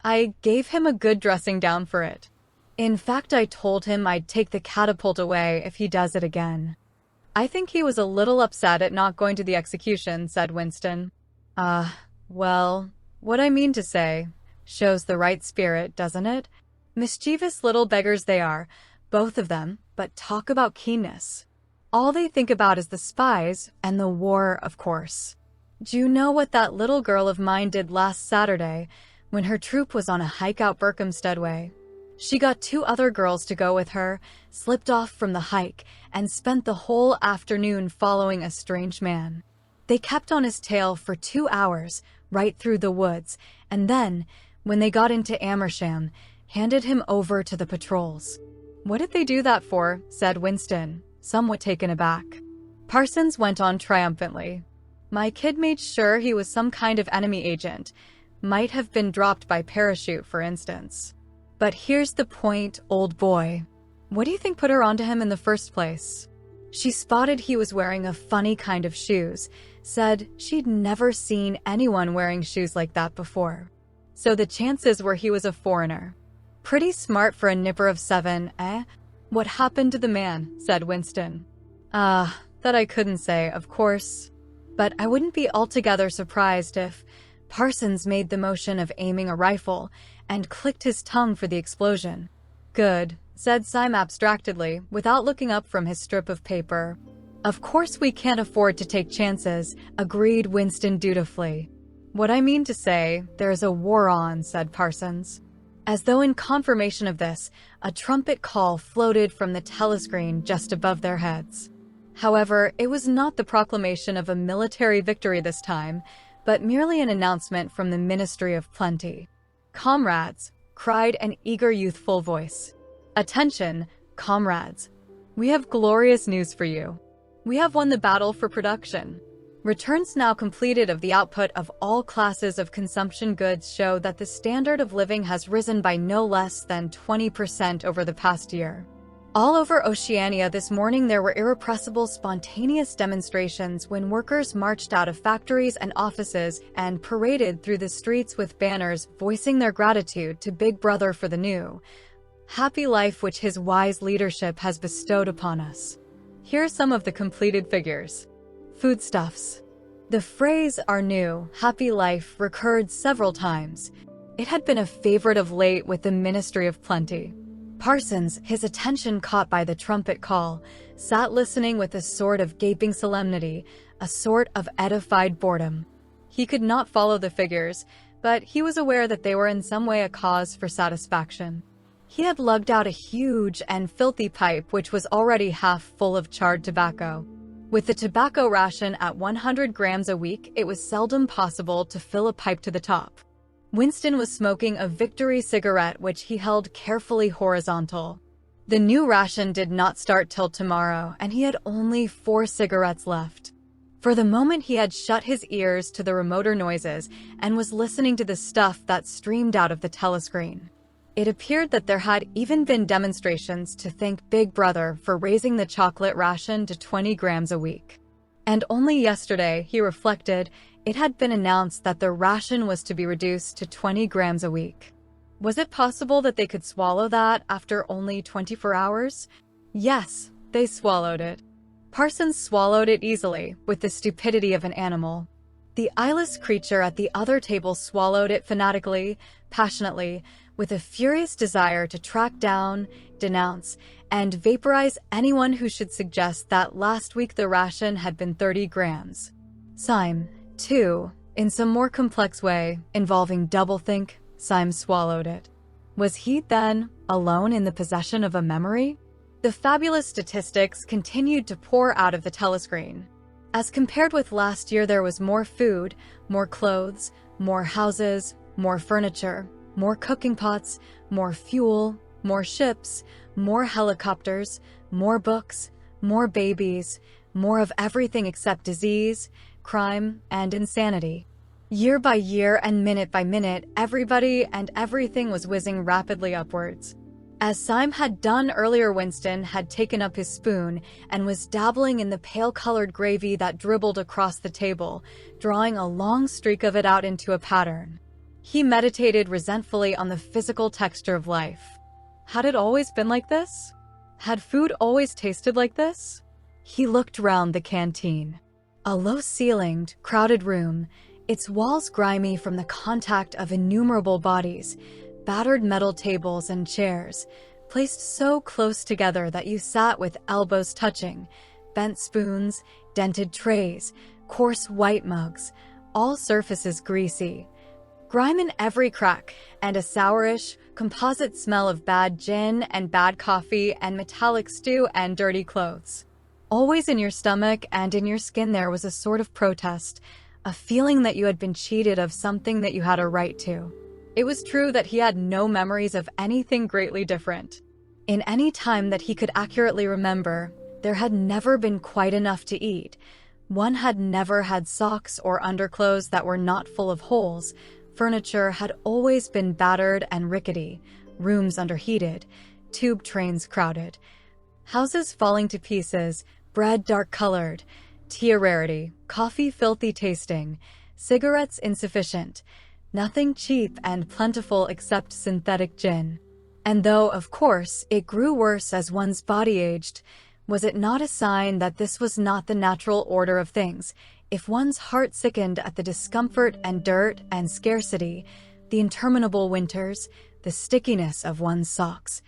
I gave him a good dressing down for it. In fact, I told him I'd take the catapult away if he does it again." "I think he was a little upset at not going to the execution," said Winston. Well, what I mean to say, shows the right spirit, doesn't it? Mischievous little beggars they are, both of them, but talk about keenness. All they think about is the spies and the war, of course. Do you know what that little girl of mine did last Saturday when her troop was on a hike out Berkhamsted way? She got 2 other girls to go with her, slipped off from the hike, and spent the whole afternoon following a strange man. They kept on his tail for 2 hours, right through the woods, and then, when they got into Amersham, handed him over to the patrols. "What did they do that for?" said Winston, somewhat taken aback. Parsons went on triumphantly. "My kid made sure he was some kind of enemy agent. Might have been dropped by parachute, for instance. But here's the point, old boy. What do you think put her onto him in the first place? She spotted he was wearing a funny kind of shoes, said she'd never seen anyone wearing shoes like that before. So the chances were he was a foreigner. Pretty smart for a nipper of 7, eh? What happened to the man?" said Winston. That I couldn't say, of course. But I wouldn't be altogether surprised if Parsons made the motion of aiming a rifle and clicked his tongue for the explosion. "Good," said Syme abstractedly, without looking up from his strip of paper. "Of course we can't afford to take chances," agreed Winston dutifully. "What I mean to say, there's a war on," said Parsons. As though in confirmation of this, a trumpet call floated from the telescreen just above their heads. However, it was not the proclamation of a military victory this time, but merely an announcement from the Ministry of Plenty. "Comrades," cried an eager youthful voice. "Attention, comrades. We have glorious news for you. We have won the battle for production. Returns now completed of the output of all classes of consumption goods show that the standard of living has risen by no less than 20% over the past year. All over Oceania this morning there were irrepressible, spontaneous demonstrations when workers marched out of factories and offices and paraded through the streets with banners voicing their gratitude to Big Brother for the new, happy life which his wise leadership has bestowed upon us. Here are some of the completed figures. Foodstuffs. The phrase, our new, happy life, recurred several times. It had been a favorite of late with the Ministry of Plenty. Parsons, his attention caught by the trumpet call, sat listening with a sort of gaping solemnity, a sort of edified boredom. He could not follow the figures, but he was aware that they were in some way a cause for satisfaction. He had lugged out a huge and filthy pipe which was already half full of charred tobacco. With the tobacco ration at 100 grams a week, it was seldom possible to fill a pipe to the top. Winston was smoking a Victory cigarette which he held carefully horizontal. The new ration did not start till tomorrow, and he had only 4 cigarettes left. For the moment he had shut his ears to the remoter noises and was listening to the stuff that streamed out of the telescreen. It appeared that there had even been demonstrations to thank Big Brother for raising the chocolate ration to 20 grams a week. And only yesterday, he reflected, it had been announced that the ration was to be reduced to 20 grams a week. Was it possible that they could swallow that after only 24 hours? Yes, they swallowed it. Parsons swallowed it easily, with the stupidity of an animal. The eyeless creature at the other table swallowed it fanatically, passionately, with a furious desire to track down, denounce, and vaporize anyone who should suggest that last week the ration had been 30 grams. Syme, too, in some more complex way, involving doublethink, Syme swallowed it. Was he, then, alone in the possession of a memory? The fabulous statistics continued to pour out of the telescreen. As compared with last year, there was more food, more clothes, more houses, more furniture, more cooking pots, more fuel, more ships, more helicopters, more books, more babies, more of everything except disease, crime, and insanity. Year by year and minute by minute, everybody and everything was whizzing rapidly upwards. As Syme had done earlier, Winston had taken up his spoon and was dabbling in the pale-colored gravy that dribbled across the table, drawing a long streak of it out into a pattern. He meditated resentfully on the physical texture of life. Had it always been like this? Had food always tasted like this? He looked round the canteen. A low-ceilinged, crowded room, its walls grimy from the contact of innumerable bodies, battered metal tables and chairs, placed so close together that you sat with elbows touching, bent spoons, dented trays, coarse white mugs, all surfaces greasy. Grime in every crack, and a sourish, composite smell of bad gin and bad coffee and metallic stew and dirty clothes. Always in your stomach and in your skin there was a sort of protest, a feeling that you had been cheated of something that you had a right to. It was true that he had no memories of anything greatly different. In any time that he could accurately remember, there had never been quite enough to eat. One had never had socks or underclothes that were not full of holes. Furniture had always been battered and rickety, rooms underheated, tube trains crowded, houses falling to pieces, bread dark-colored, tea a rarity, coffee filthy tasting, cigarettes insufficient, nothing cheap and plentiful except synthetic gin. And though, of course, it grew worse as one's body aged, was it not a sign that this was not the natural order of things? If one's heart sickened at the discomfort and dirt and scarcity, the interminable winters, the stickiness of one's socks,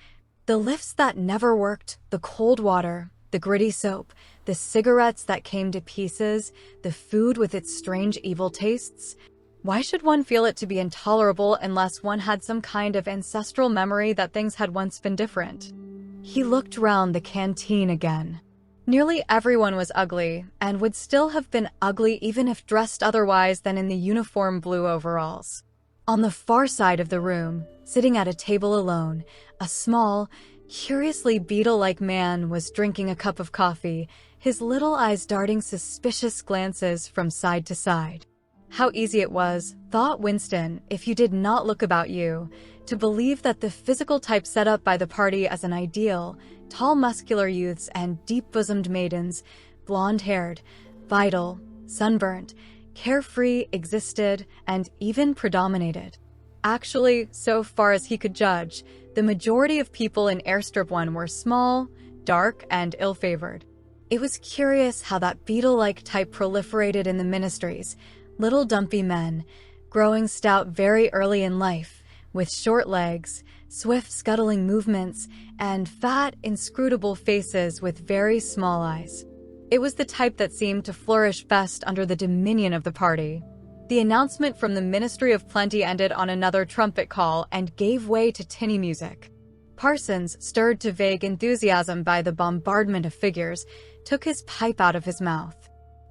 the lifts that never worked, the cold water, the gritty soap, the cigarettes that came to pieces, the food with its strange evil tastes, why should one feel it to be intolerable unless one had some kind of ancestral memory that things had once been different? He looked round the canteen again. Nearly everyone was ugly, and would still have been ugly even if dressed otherwise than in the uniform blue overalls. On the far side of the room, sitting at a table alone, a small, curiously beetle-like man was drinking a cup of coffee, his little eyes darting suspicious glances from side to side. How easy it was, thought Winston, if you did not look about you, to believe that the physical type set up by the party as an ideal, tall muscular youths and deep-bosomed maidens, blonde-haired, vital, sunburnt, carefree, existed, and even predominated. Actually, so far as he could judge, the majority of people in Airstrip 1 were small, dark, and ill-favored. It was curious how that beetle-like type proliferated in the ministries, little dumpy men, growing stout very early in life, with short legs, swift scuttling movements, and fat, inscrutable faces with very small eyes. It was the type that seemed to flourish best under the dominion of the party. The announcement from the Ministry of Plenty ended on another trumpet call and gave way to tinny music. Parsons, stirred to vague enthusiasm by the bombardment of figures, took his pipe out of his mouth.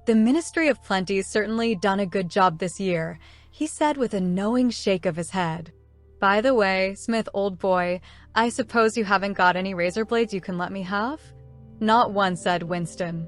"The Ministry of Plenty's certainly done a good job this year," he said with a knowing shake of his head. "By the way, Smith, old boy, I suppose you haven't got any razor blades you can let me have?" "Not one," said Winston.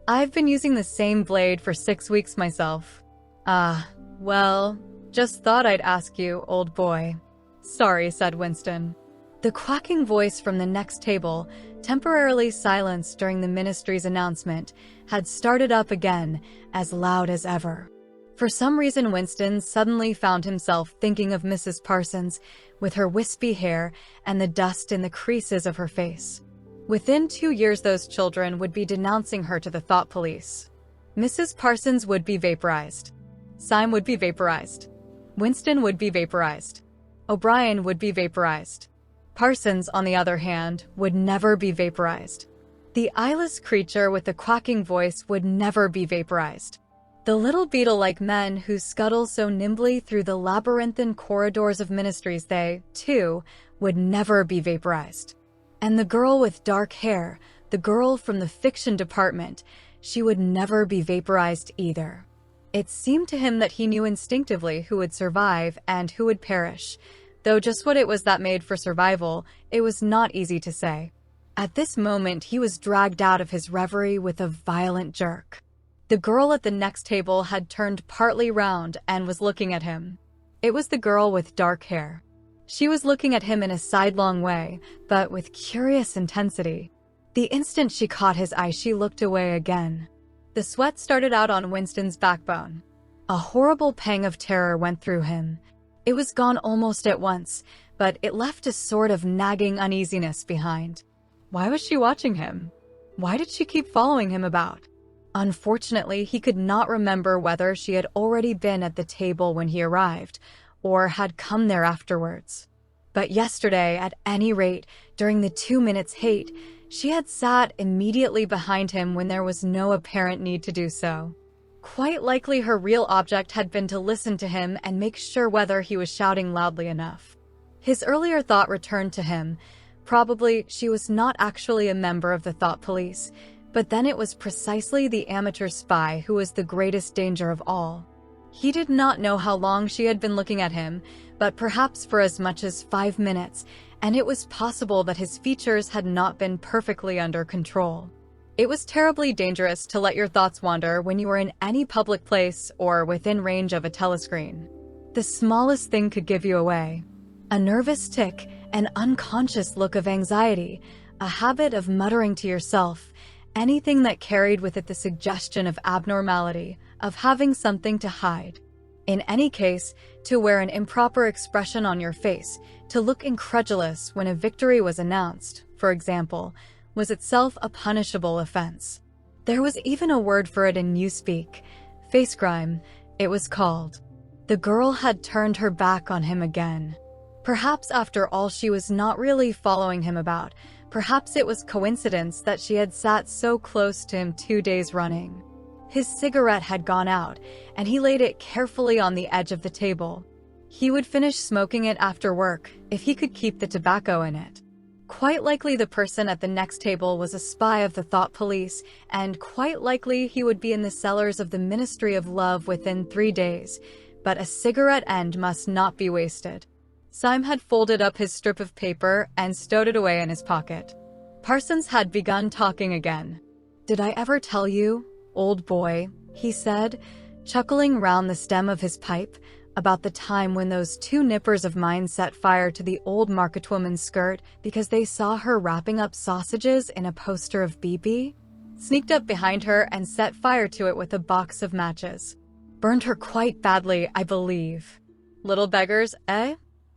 "I've been using the same blade for 6 weeks myself." "Ah, well, just thought I'd ask you, old boy." "Sorry," said Winston. The quacking voice from the next table, temporarily silenced during the ministry's announcement, had started up again, as loud as ever. For some reason, Winston suddenly found himself thinking of Mrs. Parsons, with her wispy hair and the dust in the creases of her face. Within 2 years, those children would be denouncing her to the thought police. Mrs. Parsons would be vaporized. Syme would be vaporized. Winston would be vaporized. O'Brien would be vaporized. Parsons, on the other hand, would never be vaporized. The eyeless creature with the quacking voice would never be vaporized. The little beetle-like men who scuttle so nimbly through the labyrinthine corridors of ministries, they, too, would never be vaporized. And the girl with dark hair, the girl from the fiction department, she would never be vaporized either. It seemed to him that he knew instinctively who would survive and who would perish, though just what it was that made for survival, it was not easy to say. At this moment, he was dragged out of his reverie with a violent jerk. The girl at the next table had turned partly round and was looking at him. It was the girl with dark hair. She was looking at him in a sidelong way, but with curious intensity. The instant she caught his eye, she looked away again. The sweat started out on Winston's backbone. A horrible pang of terror went through him. It was gone almost at once, but it left a sort of nagging uneasiness behind. Why was she watching him? Why did she keep following him about? Unfortunately, he could not remember whether she had already been at the table when he arrived, or had come there afterwards. But yesterday, at any rate, during the 2 minutes' hate, she had sat immediately behind him when there was no apparent need to do so. Quite likely her real object had been to listen to him and make sure whether he was shouting loudly enough. His earlier thought returned to him. Probably she was not actually a member of the thought police, but then it was precisely the amateur spy who was the greatest danger of all. He did not know how long she had been looking at him, but perhaps for as much as 5 minutes, and it was possible that his features had not been perfectly under control. It was terribly dangerous to let your thoughts wander when you were in any public place or within range of a telescreen. The smallest thing could give you away. A nervous tic, an unconscious look of anxiety, a habit of muttering to yourself, anything that carried with it the suggestion of abnormality, of having something to hide. In any case, to wear an improper expression on your face, to look incredulous when a victory was announced, for example, was itself a punishable offense. There was even a word for it in newspeak, face crime, it was called. The girl had turned her back on him again. Perhaps after all she was not really following him about. Perhaps it was coincidence that she had sat so close to him 2 days running. His cigarette had gone out, and he laid it carefully on the edge of the table. He would finish smoking it after work, if he could keep the tobacco in it. Quite likely the person at the next table was a spy of the thought police, and quite likely he would be in the cellars of the Ministry of Love within 3 days, but a cigarette end must not be wasted. Syme had folded up his strip of paper and stowed it away in his pocket. Parsons had begun talking again. "Did I ever tell you, old boy," he said, chuckling round the stem of his pipe, "about the time when those 2 nippers of mine set fire to the old marketwoman's skirt because they saw her wrapping up sausages in a poster of BB? Sneaked up behind her and set fire to it with a box of matches. Burned her quite badly, I believe. Little beggars, eh?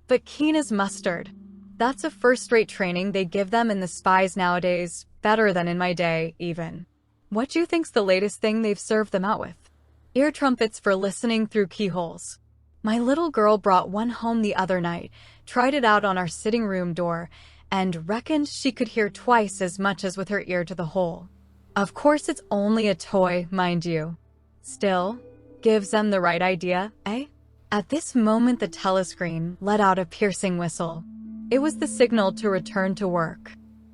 But keen as mustard. That's a first-rate training they give them in the spies nowadays, better than in my day, even. What do you think's the latest thing they've served them out with? Ear trumpets for listening through keyholes. My little girl brought one home the other night, tried it out on our sitting room door, and reckoned she could hear twice as much as with her ear to the hole. Of course it's only a toy, mind you. Still, gives them the right idea, eh?" At this moment the telescreen let out a piercing whistle. It was the signal to return to work.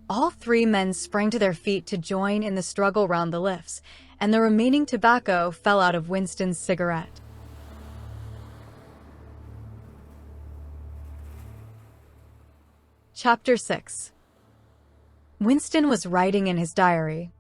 All 3 men sprang to their feet to join in the struggle round the lifts, and the remaining tobacco fell out of Winston's cigarette. Chapter 6. Winston was writing in his diary.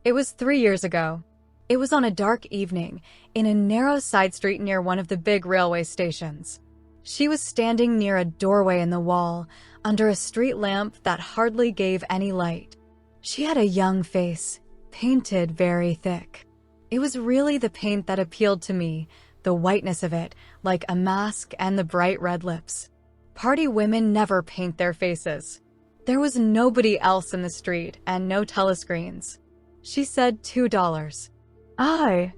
It was 3 years ago. It was on a dark evening, in a narrow side street near one of the big railway stations. She was standing near a doorway in the wall, under a street lamp that hardly gave any light. She had a young face, painted very thick. It was really the paint that appealed to me, the whiteness of it, like a mask, and the bright red lips. Party women never paint their faces. There was nobody else in the street, and no telescreens. She said $2. Aye.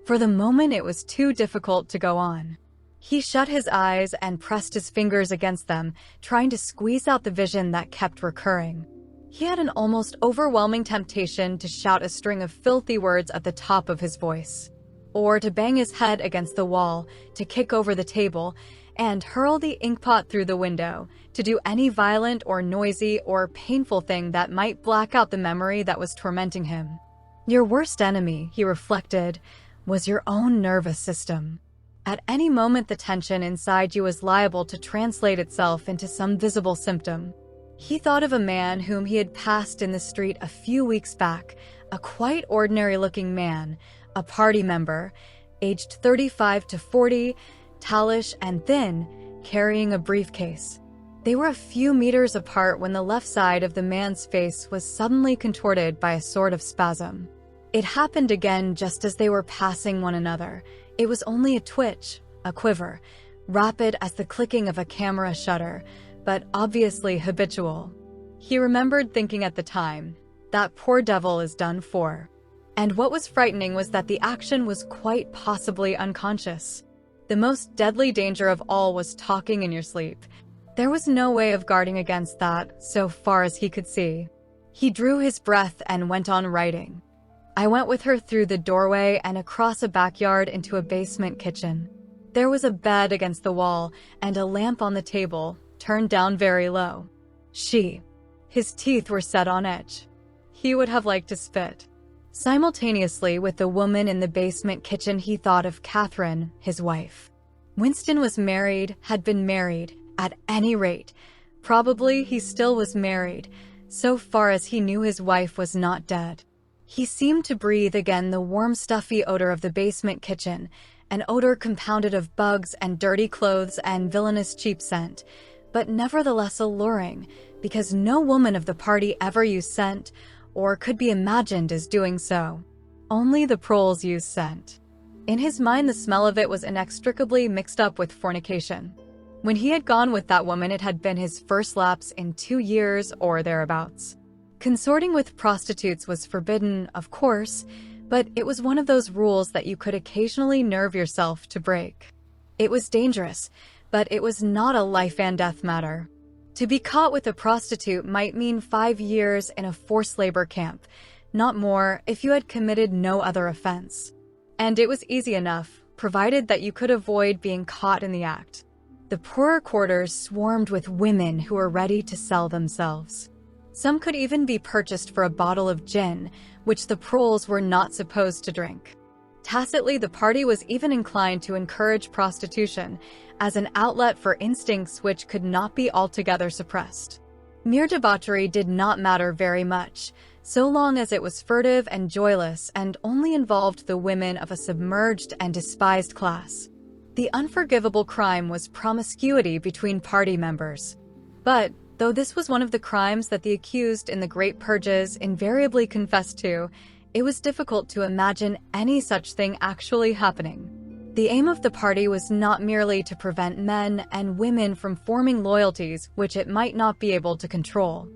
For the moment it was too difficult to go on. He shut his eyes and pressed his fingers against them, trying to squeeze out the vision that kept recurring. He had an almost overwhelming temptation to shout a string of filthy words at the top of his voice, or to bang his head against the wall, to kick over the table, and hurl the inkpot through the window, to do any violent or noisy or painful thing that might black out the memory that was tormenting him. Your worst enemy, he reflected, was your own nervous system. At any moment the tension inside you was liable to translate itself into some visible symptom. He thought of a man whom he had passed in the street a few weeks back, a quite ordinary-looking man, a party member, aged 35 to 40, tallish and thin, carrying a briefcase. They were a few meters apart when the left side of the man's face was suddenly contorted by a sort of spasm. It happened again just as they were passing one another. It was only a twitch, a quiver, rapid as the clicking of a camera shutter, but obviously habitual. He remembered thinking at the time, that poor devil is done for. And what was frightening was that the action was quite possibly unconscious. The most deadly danger of all was talking in your sleep. There was no way of guarding against that, so far as he could see. He drew his breath and went on writing. I went with her through the doorway and across a backyard into a basement kitchen. There was a bed against the wall and a lamp on the table, turned down very low. His teeth were set on edge. He would have liked to spit. Simultaneously with the woman in the basement kitchen, he thought of Catherine, his wife. Winston was married, had been married, at any rate. Probably he still was married, so far as he knew his wife was not dead. He seemed to breathe again the warm, stuffy odor of the basement kitchen, an odor compounded of bugs and dirty clothes and villainous cheap scent, but nevertheless alluring, because no woman of the party ever used scent, or could be imagined as doing so. Only the proles used scent. In his mind, the smell of it was inextricably mixed up with fornication. When he had gone with that woman, it had been his first lapse in 2 years or thereabouts. Consorting with prostitutes was forbidden, of course, but it was one of those rules that you could occasionally nerve yourself to break. It was dangerous, but it was not a life and death matter. To be caught with a prostitute might mean 5 years in a forced labor camp, not more if you had committed no other offense. And it was easy enough, provided that you could avoid being caught in the act. The poorer quarters swarmed with women who were ready to sell themselves. Some could even be purchased for a bottle of gin, which the proles were not supposed to drink. Tacitly, the party was even inclined to encourage prostitution as an outlet for instincts which could not be altogether suppressed. Mere debauchery did not matter very much, so long as it was furtive and joyless and only involved the women of a submerged and despised class. The unforgivable crime was promiscuity between party members. But, though this was one of the crimes that the accused in the Great Purges invariably confessed to, it was difficult to imagine any such thing actually happening. The aim of the party was not merely to prevent men and women from forming loyalties which it might not be able to control.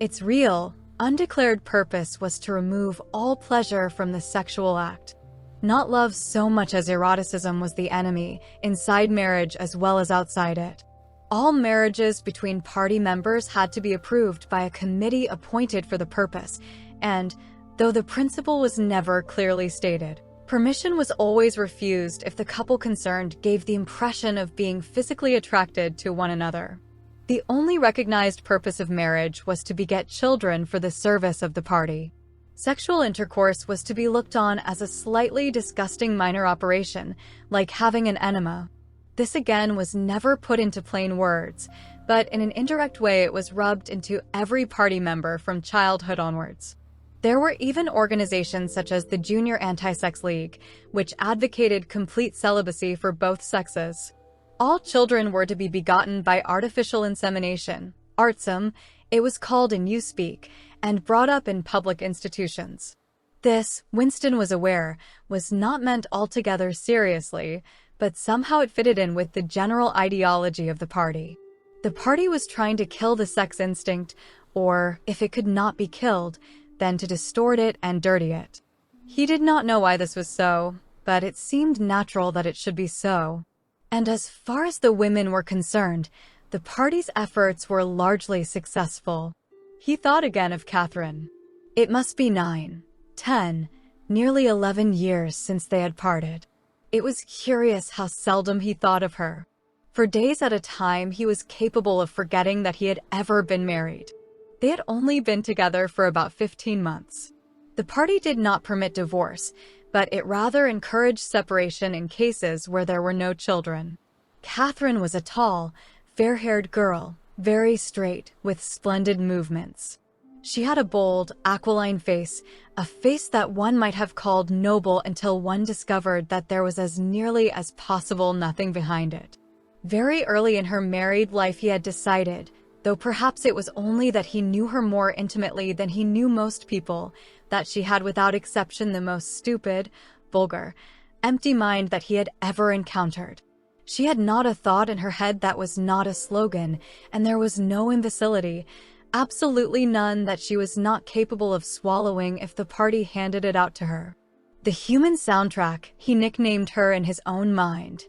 Its real, undeclared purpose was to remove all pleasure from the sexual act. Not love so much as eroticism was the enemy, inside marriage as well as outside it. All marriages between party members had to be approved by a committee appointed for the purpose, and, though the principle was never clearly stated, permission was always refused if the couple concerned gave the impression of being physically attracted to one another. The only recognized purpose of marriage was to beget children for the service of the party. Sexual intercourse was to be looked on as a slightly disgusting minor operation, like having an enema. This again was never put into plain words, but in an indirect way it was rubbed into every party member from childhood onwards. There were even organizations such as the Junior Anti-Sex League, which advocated complete celibacy for both sexes. All children were to be begotten by artificial insemination, artsum, it was called in newspeak, and brought up in public institutions. This, Winston was aware, was not meant altogether seriously, but somehow it fitted in with the general ideology of the party. The party was trying to kill the sex instinct, or, if it could not be killed, then to distort it and dirty it. He did not know why this was so, but it seemed natural that it should be so. And as far as the women were concerned, the party's efforts were largely successful. He thought again of Catherine. It must be 9, 10, nearly 11 years since they had parted. It was curious how seldom he thought of her. For days at a time, he was capable of forgetting that he had ever been married. They had only been together for about 15 months. The party did not permit divorce, but it rather encouraged separation in cases where there were no children. Catherine was a tall, fair-haired girl, very straight, with splendid movements. She had a bold, aquiline face, a face that one might have called noble until one discovered that there was as nearly as possible nothing behind it. Very early in her married life he had decided, though perhaps it was only that he knew her more intimately than he knew most people, that she had without exception the most stupid, vulgar, empty mind that he had ever encountered. She had not a thought in her head that was not a slogan, and there was no imbecility, absolutely none, that she was not capable of swallowing if the party handed it out to her. The human soundtrack, he nicknamed her in his own mind.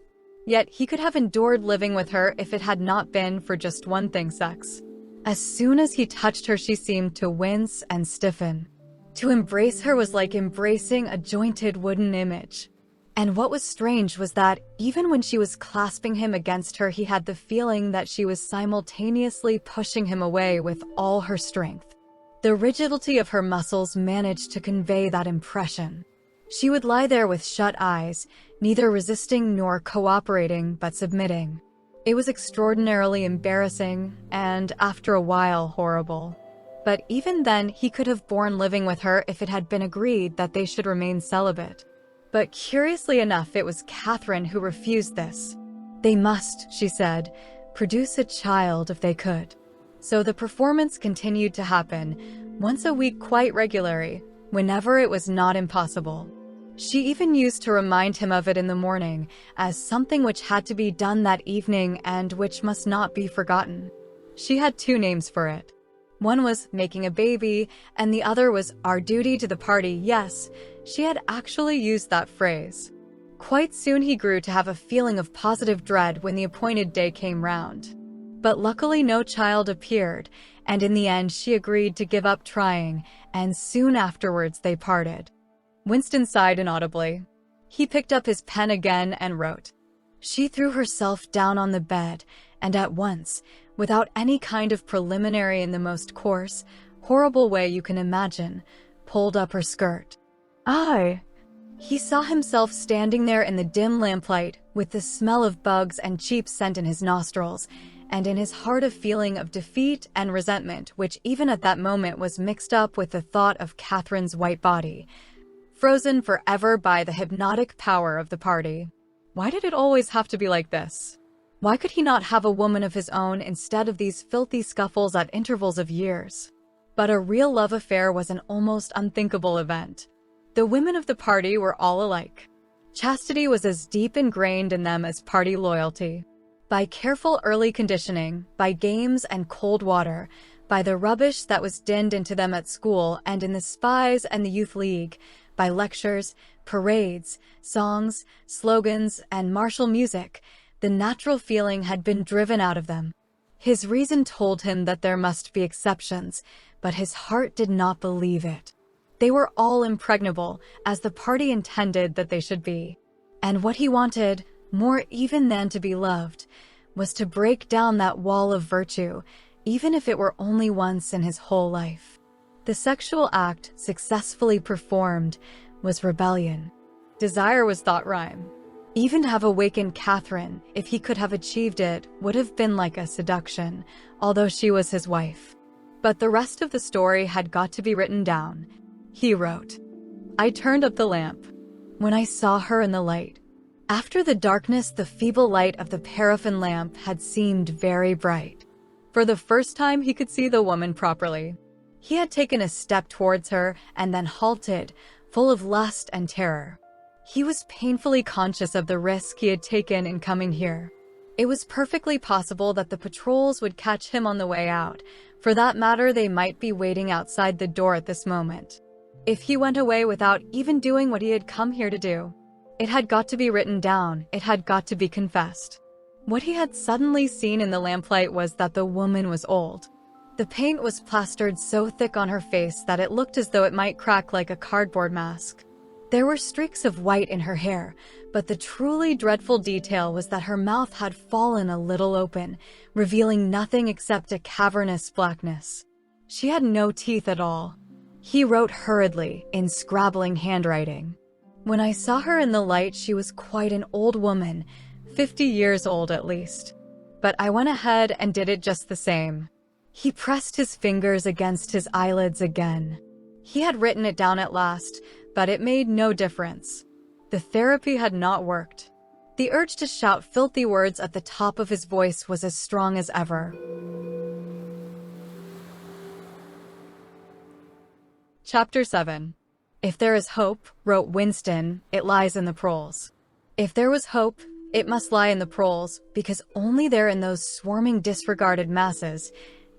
Yet he could have endured living with her if it had not been for just one thing: sex. As soon as he touched her, she seemed to wince and stiffen. To embrace her was like embracing a jointed wooden image. And what was strange was that, even when she was clasping him against her, he had the feeling that she was simultaneously pushing him away with all her strength. The rigidity of her muscles managed to convey that impression. She would lie there with shut eyes, neither resisting nor cooperating but submitting. It was extraordinarily embarrassing and, after a while, horrible. But even then, he could have borne living with her if it had been agreed that they should remain celibate. But curiously enough, it was Catherine who refused this. They must, she said, produce a child if they could. So the performance continued to happen, once a week quite regularly, whenever it was not impossible. She even used to remind him of it in the morning, as something which had to be done that evening and which must not be forgotten. She had two names for it. One was making a baby, and the other was our duty to the party. Yes, she had actually used that phrase. Quite soon he grew to have a feeling of positive dread when the appointed day came round. But luckily no child appeared, and in the end she agreed to give up trying, and soon afterwards they parted. Winston sighed inaudibly. He picked up his pen again and wrote. She threw herself down on the bed, and at once, without any kind of preliminary, in the most coarse, horrible way you can imagine, pulled up her skirt. He saw himself standing there in the dim lamplight, with the smell of bugs and cheap scent in his nostrils, and in his heart a feeling of defeat and resentment which even at that moment was mixed up with the thought of Catherine's white body, frozen forever by the hypnotic power of the party. Why did it always have to be like this? Why could he not have a woman of his own instead of these filthy scuffles at intervals of years? But a real love affair was an almost unthinkable event. The women of the party were all alike. Chastity was as deep ingrained in them as party loyalty. By careful early conditioning, by games and cold water, by the rubbish that was dinned into them at school and in the spies and the youth league, by lectures, parades, songs, slogans, and martial music, the natural feeling had been driven out of them. His reason told him that there must be exceptions, but his heart did not believe it. They were all impregnable, as the party intended that they should be. And what he wanted, more even than to be loved, was to break down that wall of virtue, even if it were only once in his whole life. The sexual act, successfully performed, was rebellion. Desire was thought rhyme. Even to have awakened Catherine, if he could have achieved it, would have been like a seduction, although she was his wife. But the rest of the story had got to be written down. He wrote, I turned up the lamp. When I saw her in the light, after the darkness, the feeble light of the paraffin lamp had seemed very bright. For the first time he could see the woman properly. He had taken a step towards her and then halted, full of lust and terror. He was painfully conscious of the risk he had taken in coming here. It was perfectly possible that the patrols would catch him on the way out. For that matter, they might be waiting outside the door at this moment. If he went away without even doing what he had come here to do, it had got to be written down, it had got to be confessed. What he had suddenly seen in the lamplight was that the woman was old. The paint was plastered so thick on her face that it looked as though it might crack like a cardboard mask. There were streaks of white in her hair, but the truly dreadful detail was that her mouth had fallen a little open, revealing nothing except a cavernous blackness. She had no teeth at all. He wrote hurriedly, in scrabbling handwriting. When I saw her in the light, she was quite an old woman, 50 years old at least. But I went ahead and did it just the same. He pressed his fingers against his eyelids again. He had written it down at last, but it made no difference. The therapy had not worked. The urge to shout filthy words at the top of his voice was as strong as ever. Chapter 7. If there is hope, wrote Winston, it lies in the proles. If there was hope, it must lie in the proles, because only there in those swarming disregarded masses,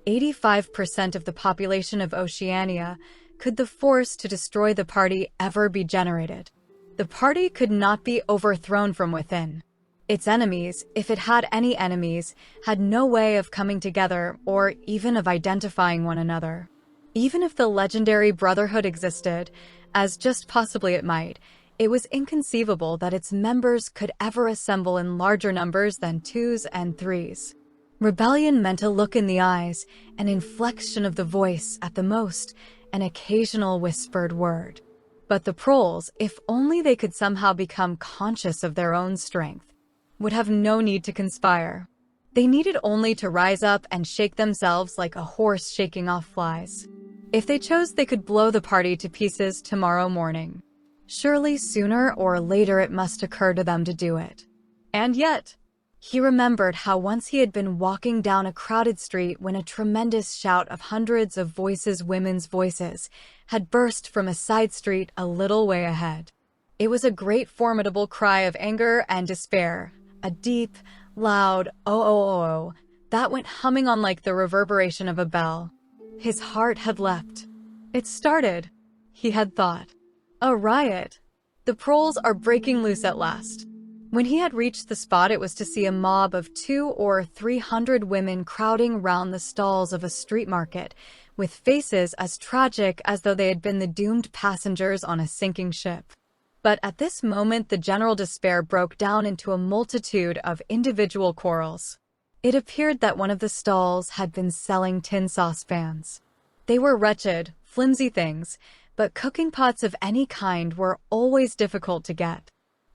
85% of the population of Oceania, could the force to destroy the party ever be generated. The party could not be overthrown from within. Its enemies, if it had any enemies, had no way of coming together or even of identifying one another. Even if the legendary brotherhood existed, as just possibly it might, it was inconceivable that its members could ever assemble in larger numbers than 2s and 3s. Rebellion meant a look in the eyes, an inflection of the voice at the most, an occasional whispered word. But the proles, if only they could somehow become conscious of their own strength, would have no need to conspire. They needed only to rise up and shake themselves like a horse shaking off flies. If they chose, they could blow the party to pieces tomorrow morning. Surely sooner or later it must occur to them to do it. And yet, he remembered how once he had been walking down a crowded street when a tremendous shout of hundreds of voices, women's voices, had burst from a side street a little way ahead. It was a great formidable cry of anger and despair, a deep, loud oh that went humming on like the reverberation of a bell. His heart had leapt. It started, he had thought. A riot. The proles are breaking loose at last. When he had reached the spot, it was to see a mob of 200 or 300 women crowding round the stalls of a street market, with faces as tragic as though they had been the doomed passengers on a sinking ship. But at this moment the general despair broke down into a multitude of individual quarrels. It appeared that one of the stalls had been selling tin saucepans. They were wretched, flimsy things, but cooking pots of any kind were always difficult to get.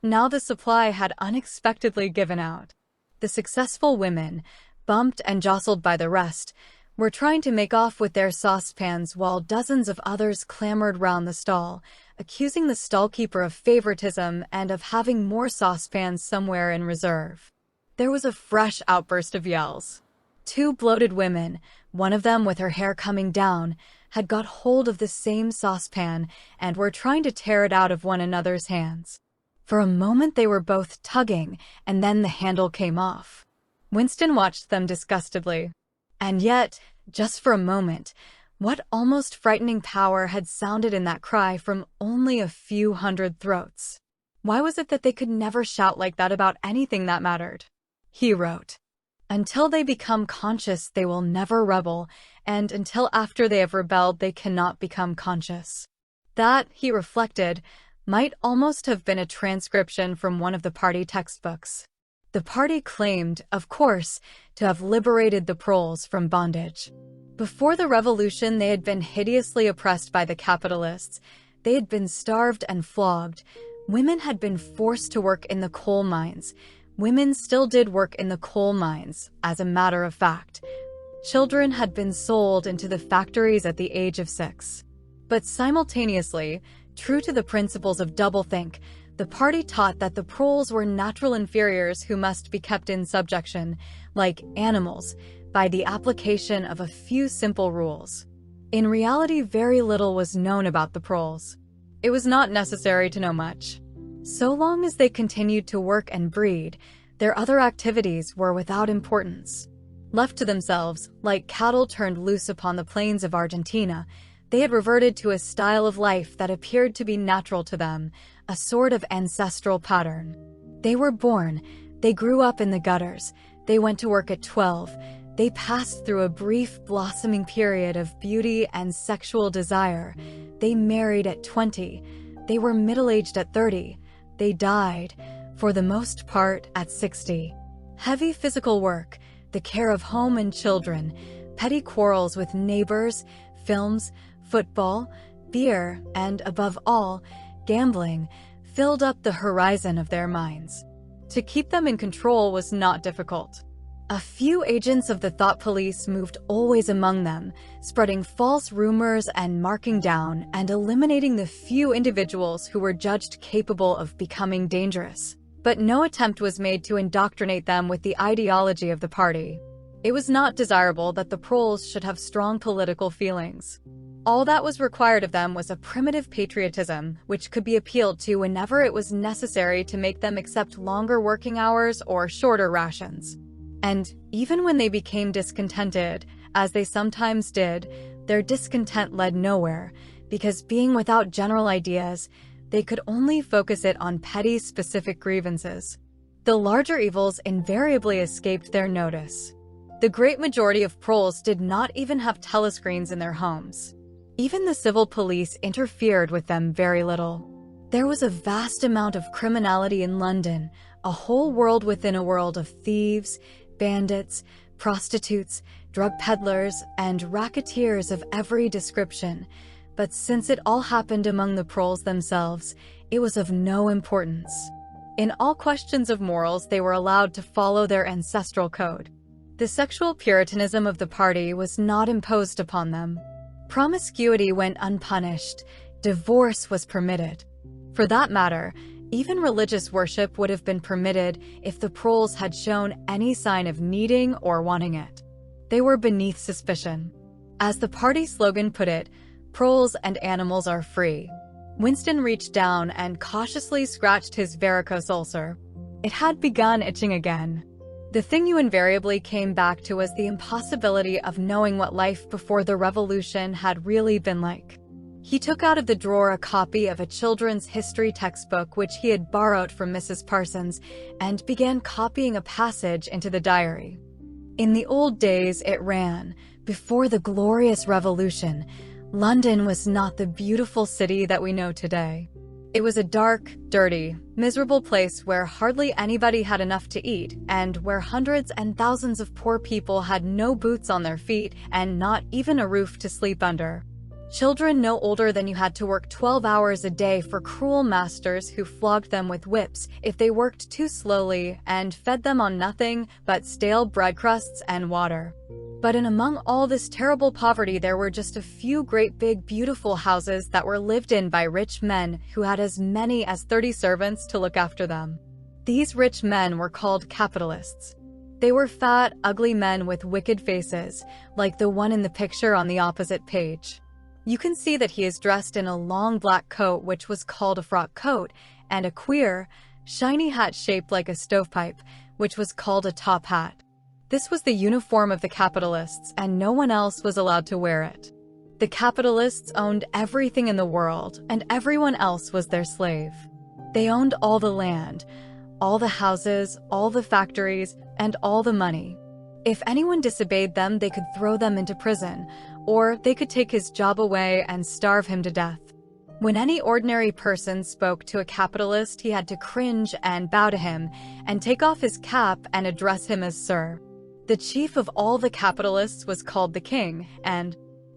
Now the supply had unexpectedly given out. The successful women, bumped and jostled by the rest, were trying to make off with their saucepans while dozens of others clamored round the stall, accusing the stallkeeper of favoritism and of having more saucepans somewhere in reserve. There was a fresh outburst of yells. 2 bloated women, one of them with her hair coming down, had got hold of the same saucepan and were trying to tear it out of one another's hands. For a moment they were both tugging, and then the handle came off. Winston watched them disgustedly. And yet, just for a moment, what almost frightening power had sounded in that cry from only a few hundred throats? Why was it that they could never shout like that about anything that mattered? He wrote, "Until they become conscious, they will never rebel, and until after they have rebelled, they cannot become conscious." That, he reflected, might almost have been a transcription from one of the party textbooks. The party claimed, of course, to have liberated the proles from bondage. Before the revolution, they had been hideously oppressed by the capitalists. They had been starved and flogged. Women had been forced to work in the coal mines. Women still did work in the coal mines, as a matter of fact. Children had been sold into the factories at the age of 6. But simultaneously, true to the principles of doublethink, the party taught that the proles were natural inferiors who must be kept in subjection, like animals, by the application of a few simple rules. In reality, very little was known about the proles. It was not necessary to know much. So long as they continued to work and breed, their other activities were without importance. Left to themselves, like cattle turned loose upon the plains of Argentina, they had reverted to a style of life that appeared to be natural to them, a sort of ancestral pattern. They were born, they grew up in the gutters, they went to work at 12, they passed through a brief blossoming period of beauty and sexual desire, they married at 20, they were middle-aged at 30, they died, for the most part, at 60. Heavy physical work, the care of home and children, petty quarrels with neighbors, films, football, beer, and, above all, gambling, filled up the horizon of their minds. To keep them in control was not difficult. A few agents of the thought police moved always among them, spreading false rumors and marking down and eliminating the few individuals who were judged capable of becoming dangerous. But no attempt was made to indoctrinate them with the ideology of the party. It was not desirable that the proles should have strong political feelings. All that was required of them was a primitive patriotism, which could be appealed to whenever it was necessary to make them accept longer working hours or shorter rations. And even when they became discontented, as they sometimes did, their discontent led nowhere, because being without general ideas, they could only focus it on petty specific grievances. The larger evils invariably escaped their notice. The great majority of proles did not even have telescreens in their homes. Even the civil police interfered with them very little. There was a vast amount of criminality in London, a whole world within a world of thieves, bandits, prostitutes, drug peddlers, and racketeers of every description. But since it all happened among the proles themselves, it was of no importance. In all questions of morals, they were allowed to follow their ancestral code. The sexual puritanism of the party was not imposed upon them. Promiscuity went unpunished. Divorce was permitted. For that matter, even religious worship would have been permitted if the proles had shown any sign of needing or wanting it. They were beneath suspicion. As the party slogan put it, "Proles and animals are free." Winston reached down and cautiously scratched his varicose ulcer. It had begun itching again. The thing you invariably came back to was the impossibility of knowing what life before the revolution had really been like. He took out of the drawer a copy of a children's history textbook which he had borrowed from Mrs. Parsons and began copying a passage into the diary. In the old days, it ran, "Before the glorious revolution, London was not the beautiful city that we know today. It was a dark, dirty, miserable place where hardly anybody had enough to eat, and where hundreds and thousands of poor people had no boots on their feet and not even a roof to sleep under. Children no older than you had to work 12 hours a day for cruel masters who flogged them with whips if they worked too slowly and fed them on nothing but stale bread crusts and water. But in among all this terrible poverty, there were just a few great big beautiful houses that were lived in by rich men who had as many as 30 servants to look after them. These rich men were called capitalists. They were fat, ugly men with wicked faces, like the one in the picture on the opposite page. You can see that he is dressed in a long black coat which was called a frock coat, and a queer, shiny hat shaped like a stovepipe, which was called a top hat. This was the uniform of the capitalists, and no one else was allowed to wear it. The capitalists owned everything in the world, and everyone else was their slave. They owned all the land, all the houses, all the factories, and all the money. If anyone disobeyed them, they could throw them into prison, or they could take his job away and starve him to death. When any ordinary person spoke to a capitalist, he had to cringe and bow to him, and take off his cap and address him as sir. The chief of all the capitalists was called the king,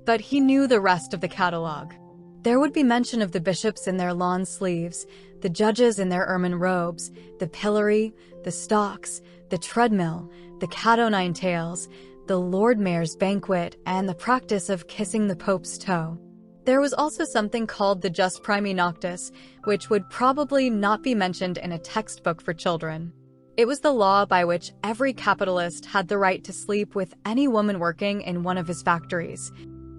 but he knew the rest of the catalogue. There would be mention of the bishops in their lawn sleeves, the judges in their ermine robes, the pillory, the stocks, the treadmill, the cat o' nine tails, the Lord Mayor's banquet, and the practice of kissing the Pope's toe. There was also something called the Jus Primi Noctis, which would probably not be mentioned in a textbook for children. It was the law by which every capitalist had the right to sleep with any woman working in one of his factories.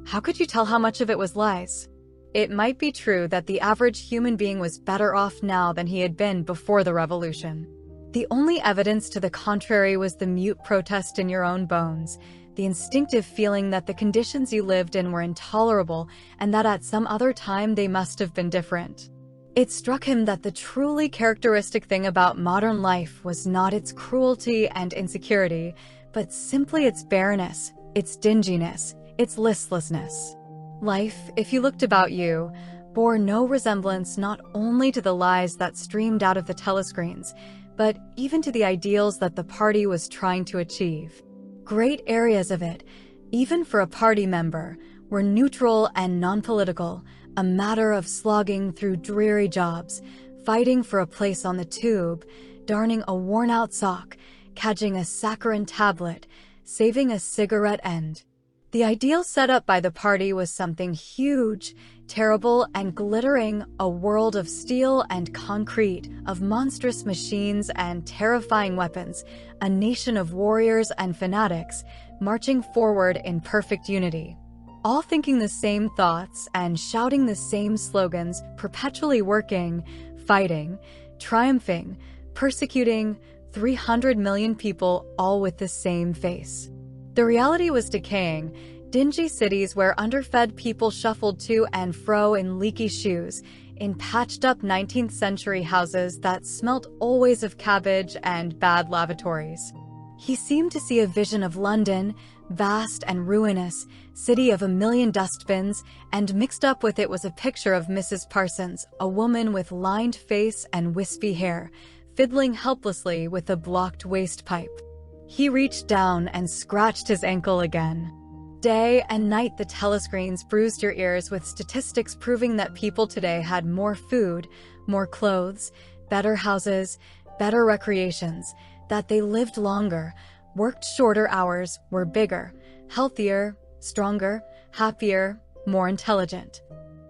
How could you tell how much of it was lies? It might be true that the average human being was better off now than he had been before the revolution. The only evidence to the contrary was the mute protest in your own bones, the instinctive feeling that the conditions you lived in were intolerable and that at some other time they must have been different. It struck him that the truly characteristic thing about modern life was not its cruelty and insecurity, but simply its bareness, its dinginess, its listlessness. Life, if you looked about you, bore no resemblance not only to the lies that streamed out of the telescreens, but even to the ideals that the party was trying to achieve. Great areas of it, even for a party member, were neutral and non-political, a matter of slogging through dreary jobs, fighting for a place on the tube, darning a worn-out sock, catching a saccharine tablet, saving a cigarette end. The ideal set up by the party was something huge, terrible, and glittering, a world of steel and concrete, of monstrous machines and terrifying weapons, a nation of warriors and fanatics, marching forward in perfect unity. All thinking the same thoughts and shouting the same slogans, perpetually working, fighting, triumphing, persecuting 300 million people, all with the same face. The reality was decaying, dingy cities where underfed people shuffled to and fro in leaky shoes, in patched-up 19th century houses that smelt always of cabbage and bad lavatories. He seemed to see a vision of London, vast and ruinous, city of a million dustbins, and mixed up with it was a picture of Mrs. Parsons, a woman with lined face and wispy hair, fiddling helplessly with a blocked waste pipe. He reached down and scratched his ankle again. Day and night the telescreens bruised your ears with statistics proving that people today had more food, more clothes, better houses, better recreations, that they lived longer, worked shorter hours, were bigger, healthier, stronger, happier, more intelligent,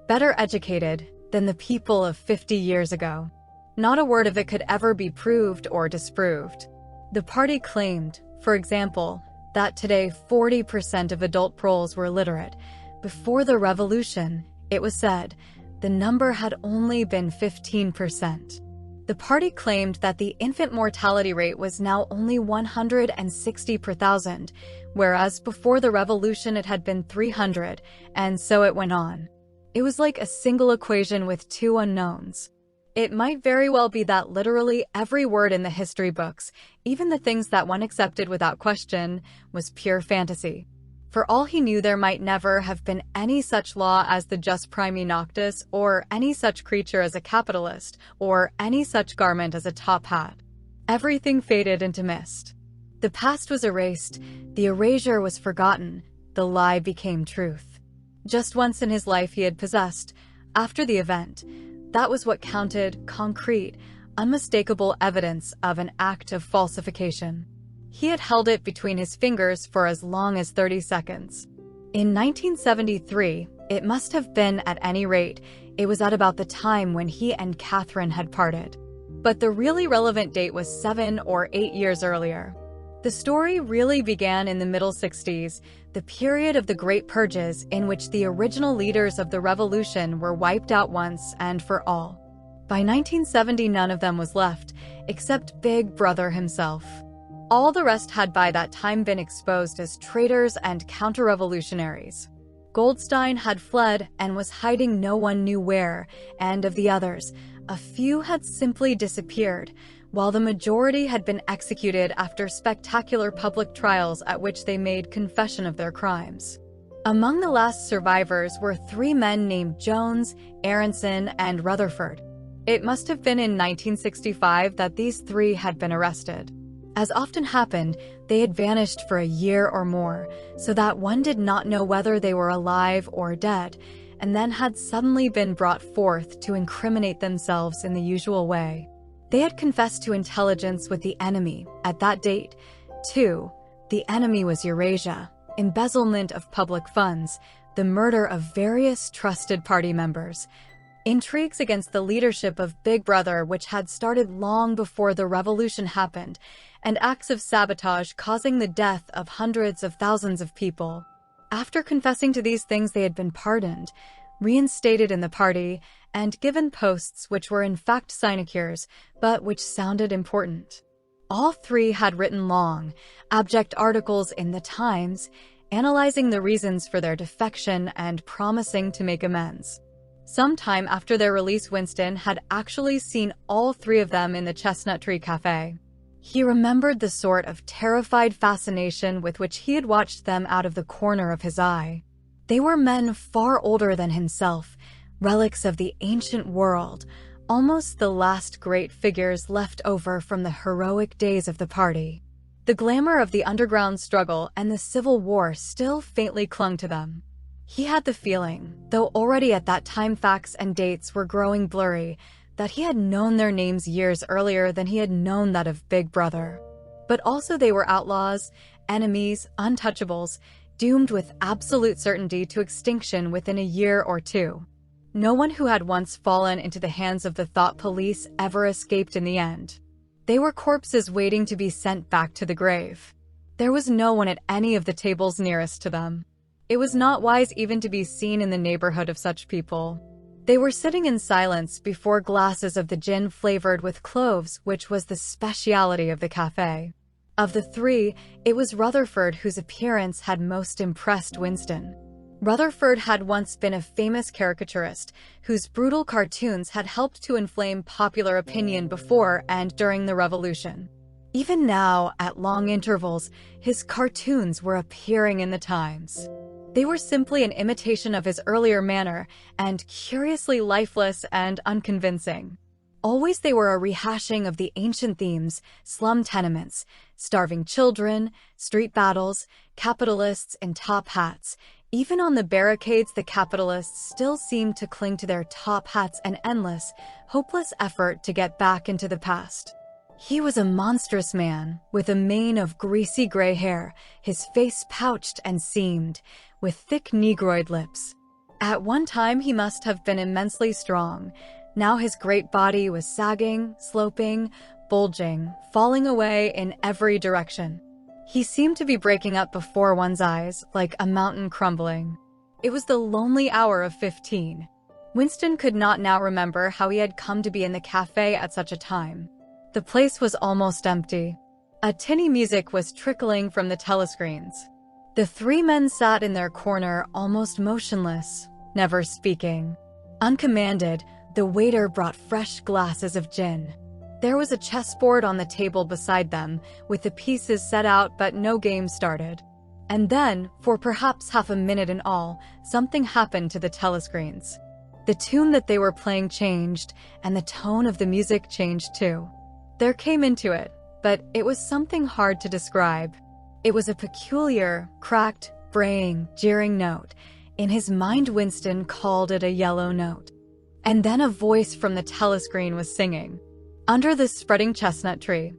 better educated than the people of 50 years ago. Not a word of it could ever be proved or disproved. The party claimed, for example, that today 40% of adult Poles were literate. Before the revolution, it was said, the number had only been 15%. The party claimed that the infant mortality rate was now only 160 per thousand, whereas before the revolution it had been 300, and so it went on. It was like a single equation with two unknowns. It might very well be that literally every word in the history books, even the things that one accepted without question, was pure fantasy. For all he knew, there might never have been any such law as the jus primi noctis, or any such creature as a capitalist, or any such garment as a top hat. Everything faded into mist. The past was erased, the erasure was forgotten, the lie became truth. Just once in his life he had possessed, after the event, that was what counted, concrete, unmistakable evidence of an act of falsification. He had held it between his fingers for as long as 30 seconds. In 1973, it must have been at any rate, it was at about the time when he and Catherine had parted. But the really relevant date was 7 or 8 years earlier. The story really began in the middle 60s, the period of the Great Purges in which the original leaders of the revolution were wiped out once and for all. By 1970, none of them was left, except Big Brother himself. All the rest had by that time been exposed as traitors and counter-revolutionaries. Goldstein had fled and was hiding no one knew where, and of the others, a few had simply disappeared, while the majority had been executed after spectacular public trials at which they made confession of their crimes. Among the last survivors were 3 men named Jones, Aronson, and Rutherford. It must have been in 1965 that these 3 had been arrested. As often happened, they had vanished for a year or more, so that one did not know whether they were alive or dead, and then had suddenly been brought forth to incriminate themselves in the usual way. They had confessed to intelligence with the enemy at that date. 2. The enemy was Eurasia, embezzlement of public funds, the murder of various trusted party members, intrigues against the leadership of Big Brother which had started long before the revolution happened, and acts of sabotage causing the death of hundreds of thousands of people. After confessing to these things, they had been pardoned, reinstated in the party, and given posts which were in fact sinecures, but which sounded important. All 3 had written long, abject articles in the Times, analyzing the reasons for their defection and promising to make amends. Sometime after their release, Winston had actually seen all 3 of them in the Chestnut Tree Cafe. He remembered the sort of terrified fascination with which he had watched them out of the corner of his eye. They were men far older than himself, relics of the ancient world, almost the last great figures left over from the heroic days of the party. The glamour of the underground struggle and the Civil War still faintly clung to them. He had the feeling, though already at that time facts and dates were growing blurry, that he had known their names years earlier than he had known that of Big Brother. But also they were outlaws, enemies, untouchables, doomed with absolute certainty to extinction within a year or 2. No one who had once fallen into the hands of the thought police ever escaped in the end. They were corpses waiting to be sent back to the grave. There was no one at any of the tables nearest to them. It was not wise even to be seen in the neighborhood of such people. They were sitting in silence before glasses of the gin flavored with cloves, which was the speciality of the cafe. Of the 3, it was Rutherford whose appearance had most impressed Winston. Rutherford had once been a famous caricaturist, whose brutal cartoons had helped to inflame popular opinion before and during the Revolution. Even now, at long intervals, his cartoons were appearing in the Times. They were simply an imitation of his earlier manner, and curiously lifeless and unconvincing. Always they were a rehashing of the ancient themes: slum tenements, starving children, street battles, capitalists in top hats. Even on the barricades, the capitalists still seemed to cling to their top hats, an endless, hopeless effort to get back into the past. He was a monstrous man, with a mane of greasy gray hair, his face pouched and seamed, with thick negroid lips. At one time he must have been immensely strong. Now his great body was sagging, sloping, bulging, falling away in every direction. He seemed to be breaking up before one's eyes, like a mountain crumbling. It was the lonely hour of 15. Winston could not now remember how he had come to be in the cafe at such a time. The place was almost empty. A tinny music was trickling from the telescreens. The three men sat in their corner, almost motionless, never speaking. Uncommanded, the waiter brought fresh glasses of gin. There was a chessboard on the table beside them, with the pieces set out but no game started. And then, for perhaps half a minute in all, something happened to the telescreens. The tune that they were playing changed, and the tone of the music changed too. There came into it, but it was something hard to describe. It was a peculiar, cracked, braying, jeering note. In his mind, Winston called it a yellow note. And then a voice from the telescreen was singing. Under this spreading chestnut tree,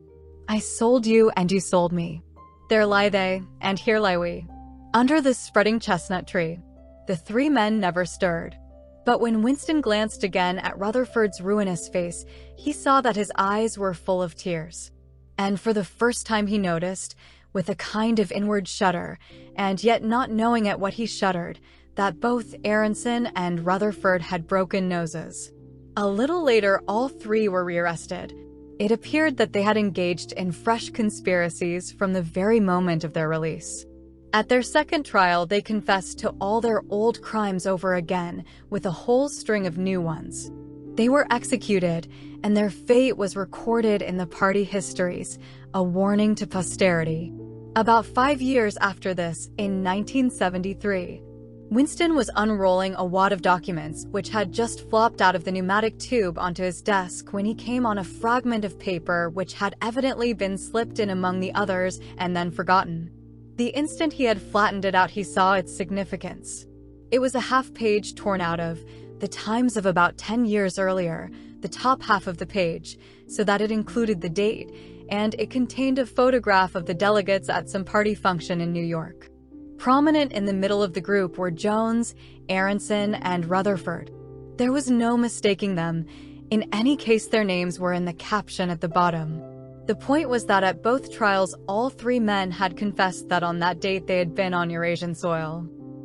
I sold you and you sold me. There lie they, and here lie we. Under this spreading chestnut tree. The three men never stirred. But when Winston glanced again at Rutherford's ruinous face, he saw that his eyes were full of tears. And for the first time he noticed, with a kind of inward shudder, and yet not knowing at what he shuddered, that both Aronson and Rutherford had broken noses. A little later, all three were rearrested. It appeared that they had engaged in fresh conspiracies from the very moment of their release. At their second trial, they confessed to all their old crimes over again, with a whole string of new ones. They were executed, and their fate was recorded in the party histories, a warning to posterity. About 5 years after this, in 1973, Winston was unrolling a wad of documents which had just flopped out of the pneumatic tube onto his desk when he came on a fragment of paper which had evidently been slipped in among the others and then forgotten. The instant he had flattened it out, he saw its significance. It was a half-page torn out of the Times of about 10 years earlier, the top half of the page, so that it included the date, and it contained a photograph of the delegates at some party function in New York. Prominent in the middle of the group were Jones, Aronson, and Rutherford. There was no mistaking them. In any case, their names were in the caption at the bottom. The point was that at both trials, all three men had confessed that on that date they had been on Eurasian soil.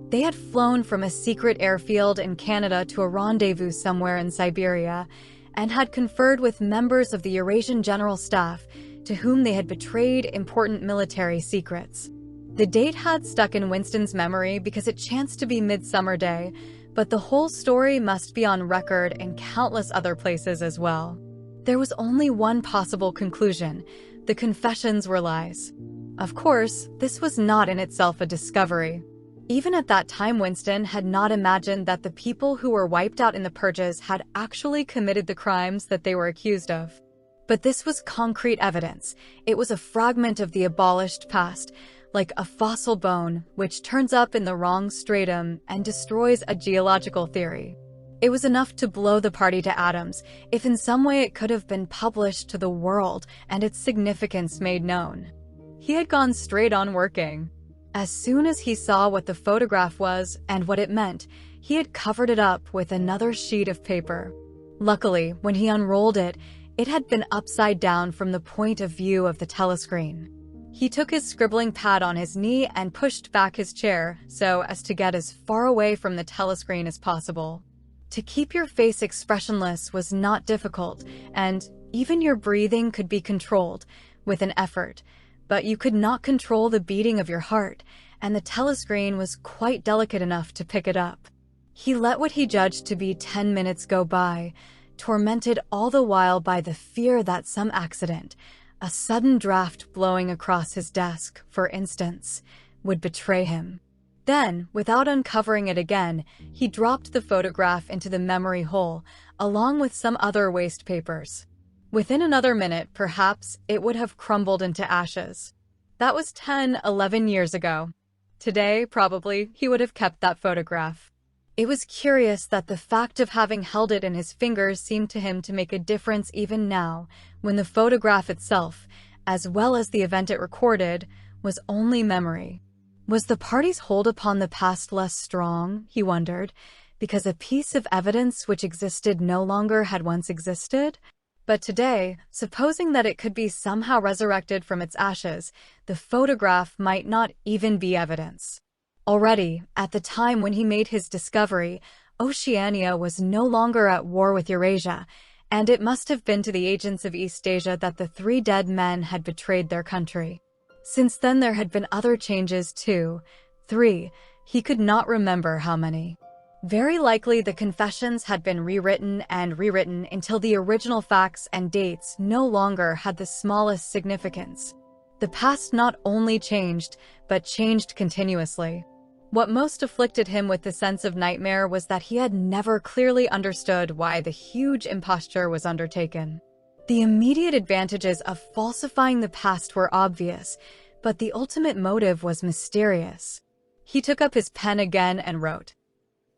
They had flown from a secret airfield in Canada to a rendezvous somewhere in Siberia, and had conferred with members of the Eurasian General Staff, to whom they had betrayed important military secrets. The date had stuck in Winston's memory because it chanced to be Midsummer Day, but the whole story must be on record in countless other places as well. There was only one possible conclusion: the confessions were lies. Of course, this was not in itself a discovery. Even at that time, Winston had not imagined that the people who were wiped out in the purges had actually committed the crimes that they were accused of. But this was concrete evidence. It was a fragment of the abolished past, like a fossil bone which turns up in the wrong stratum and destroys a geological theory. It was enough to blow the party to atoms if in some way it could have been published to the world and its significance made known. He had gone straight on working. As soon as he saw what the photograph was and what it meant, he had covered it up with another sheet of paper. Luckily, when he unrolled it, it had been upside down from the point of view of the telescreen. He took his scribbling pad on his knee and pushed back his chair so as to get as far away from the telescreen as possible. To keep your face expressionless was not difficult, and even your breathing could be controlled with an effort, but you could not control the beating of your heart, and the telescreen was quite delicate enough to pick it up. He let what he judged to be 10 minutes go by, tormented all the while by the fear that some accident, a sudden draft blowing across his desk, for instance, would betray him. Then, without uncovering it again, he dropped the photograph into the memory hole, along with some other waste papers. Within another minute, perhaps, it would have crumbled into ashes. That was 10, 11 years ago. Today, probably, he would have kept that photograph. It was curious that the fact of having held it in his fingers seemed to him to make a difference even now, when the photograph itself, as well as the event it recorded, was only memory. Was the party's hold upon the past less strong, he wondered, because a piece of evidence which existed no longer had once existed? But today, supposing that it could be somehow resurrected from its ashes, the photograph might not even be evidence. Already, at the time when he made his discovery, Oceania was no longer at war with Eurasia, and it must have been to the agents of East Asia that the 3 dead men had betrayed their country. Since then there had been other changes too. 3, he could not remember how many. Very likely the confessions had been rewritten and rewritten until the original facts and dates no longer had the smallest significance. The past not only changed, but changed continuously. What most afflicted him with the sense of nightmare was that he had never clearly understood why the huge imposture was undertaken. The immediate advantages of falsifying the past were obvious, but the ultimate motive was mysterious. He took up his pen again and wrote,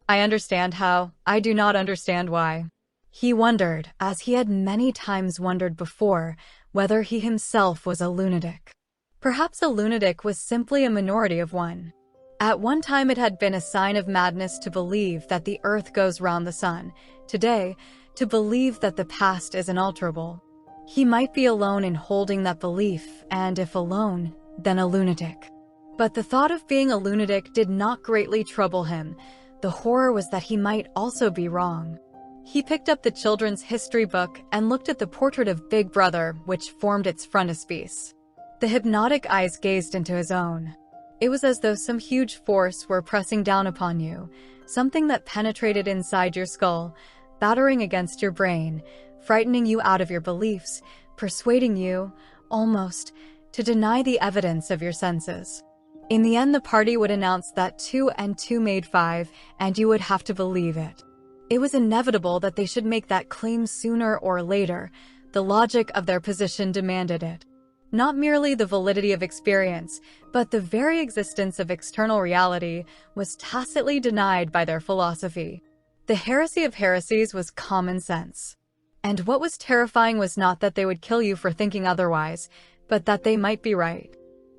"I understand how, I do not understand why." He wondered, as he had many times wondered before, whether he himself was a lunatic. Perhaps a lunatic was simply a minority of one. At one time it had been a sign of madness to believe that the earth goes round the sun. Today, to believe that the past is unalterable. He might be alone in holding that belief, and if alone, then a lunatic. But the thought of being a lunatic did not greatly trouble him. The horror was that he might also be wrong. He picked up the children's history book and looked at the portrait of Big Brother, which formed its frontispiece. The hypnotic eyes gazed into his own. It was as though some huge force were pressing down upon you, something that penetrated inside your skull, battering against your brain, frightening you out of your beliefs, persuading you, almost, to deny the evidence of your senses. In the end, the party would announce that 2 and 2 made 5, and you would have to believe it. It was inevitable that they should make that claim sooner or later. The logic of their position demanded it. Not merely the validity of experience, but the very existence of external reality was tacitly denied by their philosophy. The heresy of heresies was common sense. And what was terrifying was not that they would kill you for thinking otherwise, but that they might be right.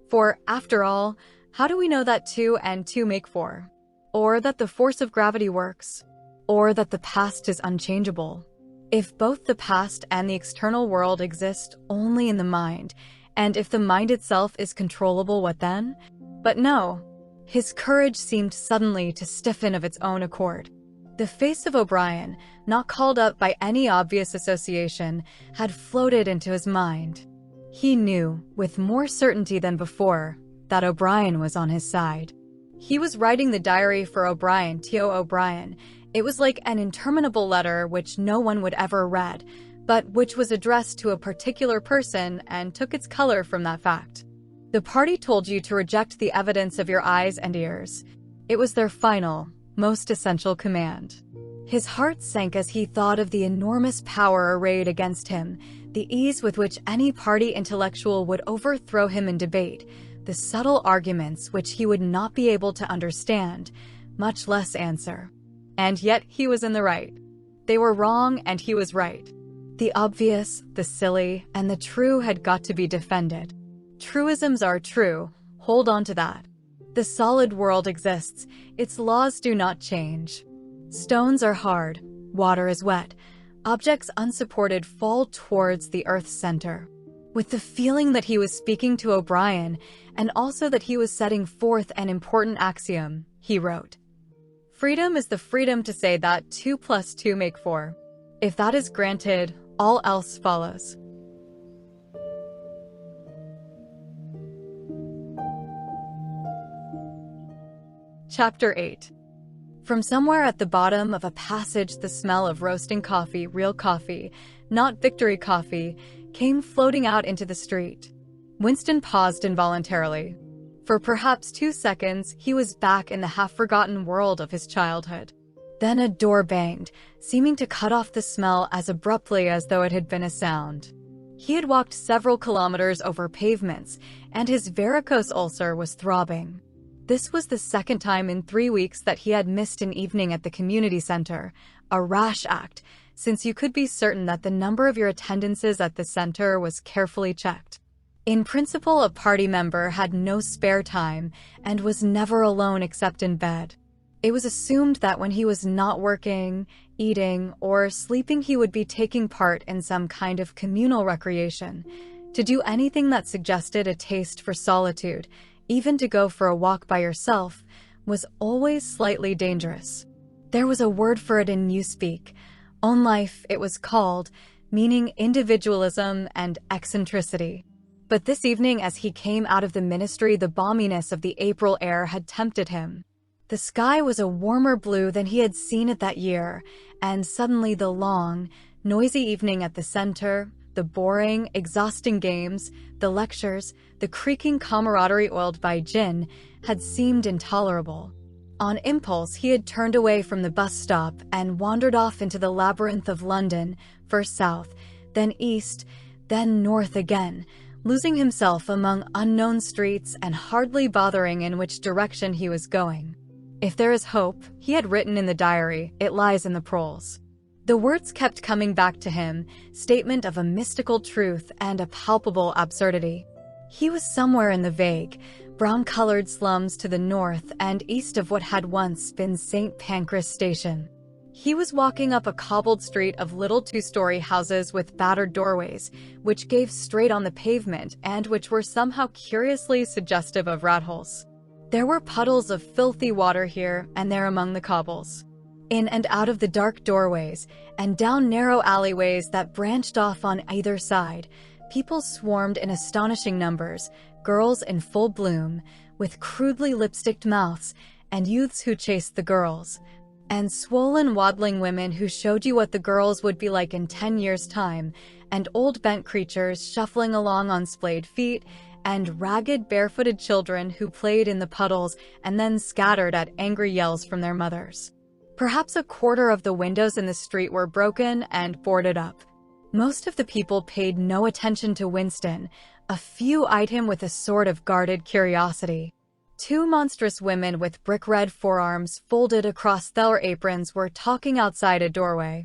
For, after all, how do we know that 2 and 2 make 4? Or that the force of gravity works? Or that the past is unchangeable? If both the past and the external world exist only in the mind, and if the mind itself is controllable, what then? But no. His courage seemed suddenly to stiffen of its own accord. The face of O'Brien, not called up by any obvious association, had floated into his mind. He knew, with more certainty than before, that O'Brien was on his side. He was writing the diary for O'Brien, T.O. O'Brien. It was like an interminable letter which no one would ever read, but which was addressed to a particular person and took its color from that fact. The party told you to reject the evidence of your eyes and ears. It was their final, most essential command. His heart sank as he thought of the enormous power arrayed against him, the ease with which any party intellectual would overthrow him in debate, the subtle arguments which he would not be able to understand, much less answer. And yet he was in the right. They were wrong and he was right. The obvious, the silly, and the true had got to be defended. Truisms are true, hold on to that. The solid world exists, its laws do not change. Stones are hard, water is wet, objects unsupported fall towards the earth's center. With the feeling that he was speaking to O'Brien, and also that he was setting forth an important axiom, he wrote, "Freedom is the freedom to say that 2 + 2 make 4. If that is granted, all else follows." Chapter 8. From somewhere at the bottom of a passage, the smell of roasting coffee, real coffee, not Victory coffee, came floating out into the street. Winston paused involuntarily. For perhaps 2 seconds, he was back in the half-forgotten world of his childhood. Then a door banged, seeming to cut off the smell as abruptly as though it had been a sound. He had walked several kilometers over pavements, and his varicose ulcer was throbbing. This was the second time in 3 weeks that he had missed an evening at the community center, a rash act, since you could be certain that the number of your attendances at the center was carefully checked. In principle, a party member had no spare time and was never alone except in bed. It was assumed that when he was not working, eating, or sleeping, he would be taking part in some kind of communal recreation. To do anything that suggested a taste for solitude, even to go for a walk by yourself, was always slightly dangerous. There was a word for it in Newspeak. On life, it was called, meaning individualism and eccentricity. But this evening, as he came out of the ministry, the balminess of the April air had tempted him. The sky was a warmer blue than he had seen it that year, and suddenly the long, noisy evening at the center, the boring, exhausting games, the lectures, the creaking camaraderie oiled by gin, had seemed intolerable. On impulse, he had turned away from the bus stop and wandered off into the labyrinth of London, first south, then east, then north again, losing himself among unknown streets and hardly bothering in which direction he was going. If there is hope, he had written in the diary, it lies in the proles. The words kept coming back to him, statement of a mystical truth and a palpable absurdity. He was somewhere in the vague, brown-colored slums to the north and east of what had once been St. Pancras Station. He was walking up a cobbled street of little 2-story houses with battered doorways, which gave straight on the pavement and which were somehow curiously suggestive of rat holes. There were puddles of filthy water here and there among the cobbles. In and out of the dark doorways, and down narrow alleyways that branched off on either side, people swarmed in astonishing numbers, girls in full bloom, with crudely lipsticked mouths, and youths who chased the girls, and swollen waddling women who showed you what the girls would be like in 10 years' time, and old bent creatures shuffling along on splayed feet, and ragged barefooted children who played in the puddles and then scattered at angry yells from their mothers. Perhaps a quarter of the windows in the street were broken and boarded up. Most of the people paid no attention to Winston. A few eyed him with a sort of guarded curiosity. 2 monstrous women with brick-red forearms folded across their aprons were talking outside a doorway.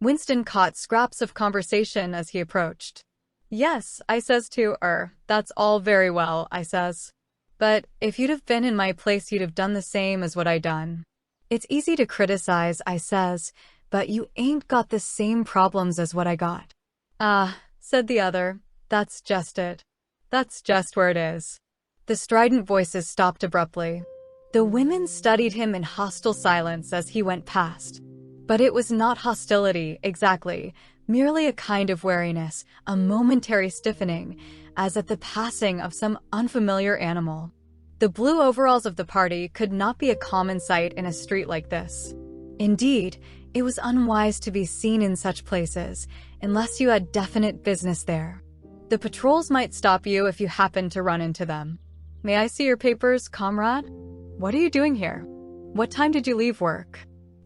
Winston caught scraps of conversation as he approached. "Yes," I says to her, "that's all very well," I says. "But if you'd have been in my place, you'd have done the same as what I done. It's easy to criticize," I says, "but you ain't got the same problems as what I got." "Ah," said the other, "that's just it. That's just where it is." The strident voices stopped abruptly. The women studied him in hostile silence as he went past. But it was not hostility, exactly, merely a kind of wariness, a momentary stiffening, as at the passing of some unfamiliar animal. The blue overalls of the party could not be a common sight in a street like this. Indeed, it was unwise to be seen in such places, unless you had definite business there. The patrols might stop you if you happened to run into them. "May I see your papers, comrade? What are you doing here? What time did you leave work?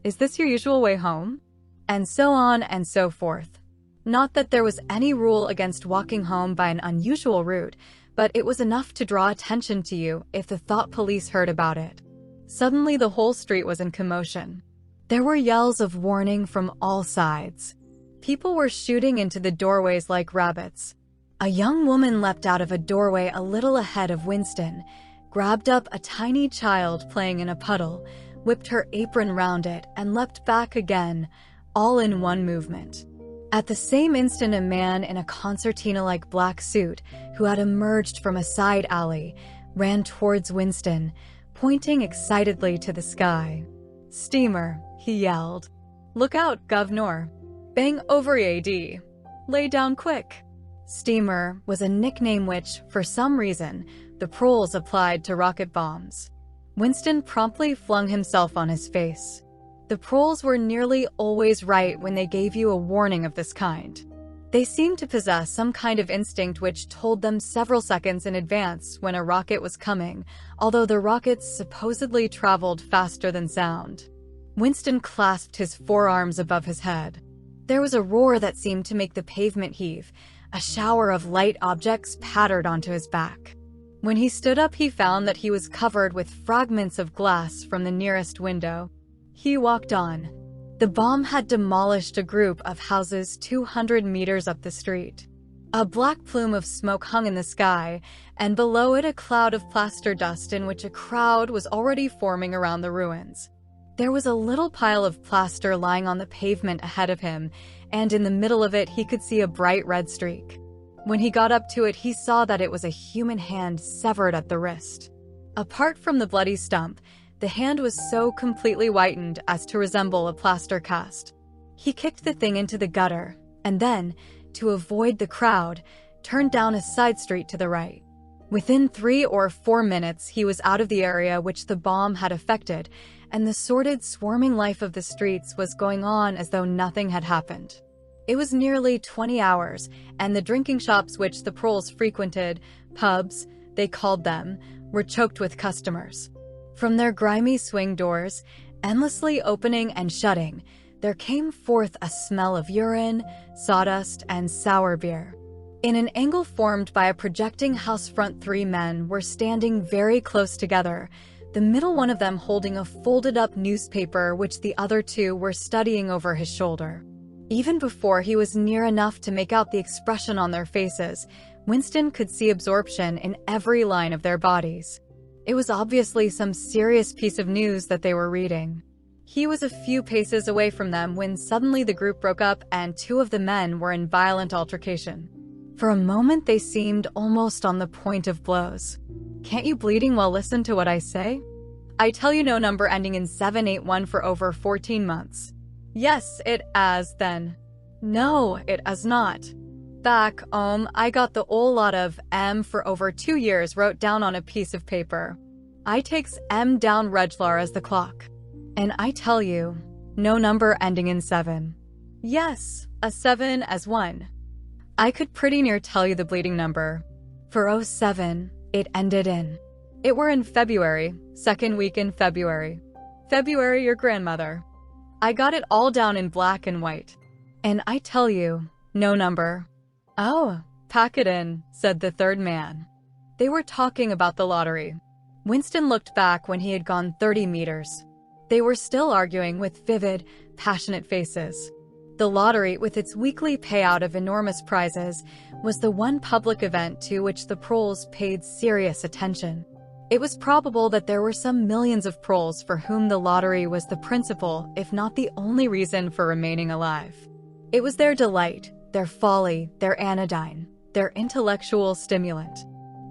Is this your usual way home?" And so on and so forth. Not that there was any rule against walking home by an unusual route, but it was enough to draw attention to you if the thought police heard about it. Suddenly the whole street was in commotion. There were yells of warning from all sides. People were shooting into the doorways like rabbits. A young woman leapt out of a doorway a little ahead of Winston, grabbed up a tiny child playing in a puddle, whipped her apron round it, and leapt back again, all in one movement. At the same instant, a man in a concertina-like black suit, who had emerged from a side alley, ran towards Winston, pointing excitedly to the sky. "Steamer," he yelled. "Look out, governor. Bang over AD. Lay down quick." Steamer was a nickname which, for some reason, the proles applied to rocket bombs. Winston promptly flung himself on his face. The proles were nearly always right when they gave you a warning of this kind. They seemed to possess some kind of instinct which told them several seconds in advance when a rocket was coming, although the rockets supposedly traveled faster than sound. Winston clasped his forearms above his head. There was a roar that seemed to make the pavement heave. A shower of light objects pattered onto his back. When he stood up, he found that he was covered with fragments of glass from the nearest window. He walked on. The bomb had demolished a group of houses 200 meters up the street. A black plume of smoke hung in the sky, and below it a cloud of plaster dust in which a crowd was already forming around the ruins. There was a little pile of plaster lying on the pavement ahead of him, and in the middle of it he could see a bright red streak. When he got up to it, he saw that it was a human hand severed at the wrist. Apart from the bloody stump, the hand was so completely whitened as to resemble a plaster cast. He kicked the thing into the gutter, and then, to avoid the crowd, turned down a side street to the right. Within 3 or 4 minutes, he was out of the area which the bomb had affected, and the sordid, swarming life of the streets was going on as though nothing had happened. It was nearly 20 hours, and the drinking shops which the proles frequented, pubs, they called them, were choked with customers. From their grimy swing doors, endlessly opening and shutting, there came forth a smell of urine, sawdust, and sour beer. In an angle formed by a projecting house front, 3 men were standing very close together, the middle one of them holding a folded-up newspaper which the other 2 were studying over his shoulder. Even before he was near enough to make out the expression on their faces, Winston could see absorption in every line of their bodies. It was obviously some serious piece of news that they were reading. He was a few paces away from them when suddenly the group broke up and 2 of the men were in violent altercation. For a moment they seemed almost on the point of blows. Can't you bleeding well listen to what I say? I tell you, no number ending in 781 for over 14 months. Yes, it has then. No, it has not. Back, I got the whole lot of M for over 2 years wrote down on a piece of paper. I takes M down reglar as the clock. And I tell you, no number ending in 7. Yes, a 7 as 1. I could pretty near tell you the bleeding number. For 07, it ended in. It were in February, 2nd week in February. February, your grandmother. I got it all down in black and white. And I tell you, no number. Oh, pack it in, said the 3rd man. They were talking about the lottery. Winston looked back when he had gone 30 meters. They were still arguing with vivid, passionate faces. The lottery, with its weekly payout of enormous prizes, was the one public event to which the proles paid serious attention. It was probable that there were some millions of proles for whom the lottery was the principal, if not the only reason for remaining alive. It was their delight, their folly, their anodyne, their intellectual stimulant.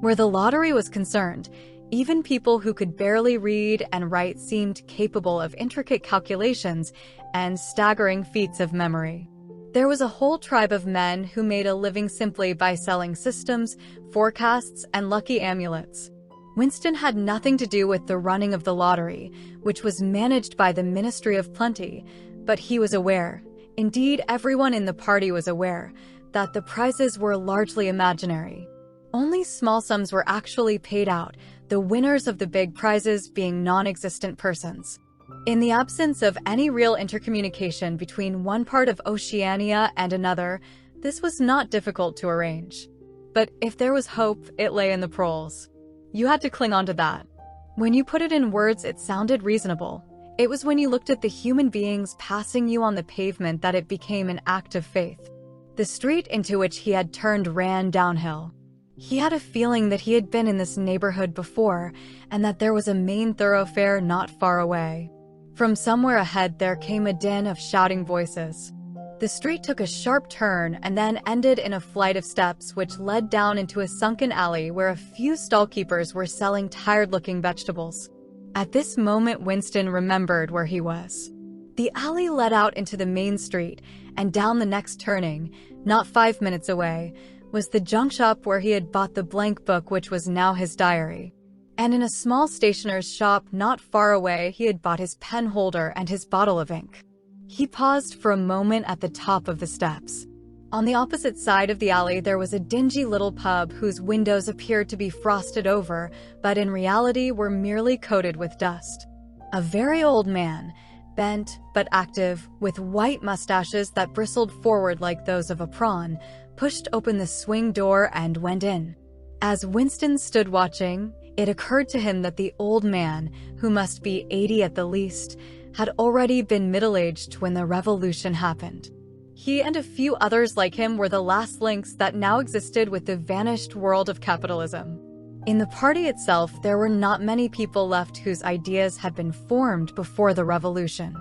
Where the lottery was concerned, even people who could barely read and write seemed capable of intricate calculations and staggering feats of memory. There was a whole tribe of men who made a living simply by selling systems, forecasts, and lucky amulets. Winston had nothing to do with the running of the lottery, which was managed by the Ministry of Plenty, but he was aware, indeed everyone in the party was aware, that the prizes were largely imaginary. Only small sums were actually paid out, the winners of the big prizes being non-existent persons. In the absence of any real intercommunication between one part of Oceania and another, this was not difficult to arrange. But if there was hope, it lay in the proles. You had to cling on to that. When you put it in words, it sounded reasonable. It was when you looked at the human beings passing you on the pavement that it became an act of faith. The street into which he had turned ran downhill. He had a feeling that he had been in this neighborhood before, and that there was a main thoroughfare not far away. From somewhere ahead there came a din of shouting voices. The street took a sharp turn and then ended in a flight of steps which led down into a sunken alley where a few stall-keepers were selling tired-looking vegetables. At this moment Winston remembered where he was. The alley led out into the main street, and down the next turning, not 5 minutes away, was the junk shop where he had bought the blank book which was now his diary. And in a small stationer's shop not far away he had bought his pen holder and his bottle of ink. He paused for a moment at the top of the steps. On the opposite side of the alley, there was a dingy little pub whose windows appeared to be frosted over, but in reality were merely coated with dust. A very old man, bent but active, with white mustaches that bristled forward like those of a prawn, pushed open the swing door and went in. As Winston stood watching, it occurred to him that the old man, who must be 80 at the least, had already been middle-aged when the revolution happened. He and a few others like him were the last links that now existed with the vanished world of capitalism. In the party itself, there were not many people left whose ideas had been formed before the revolution.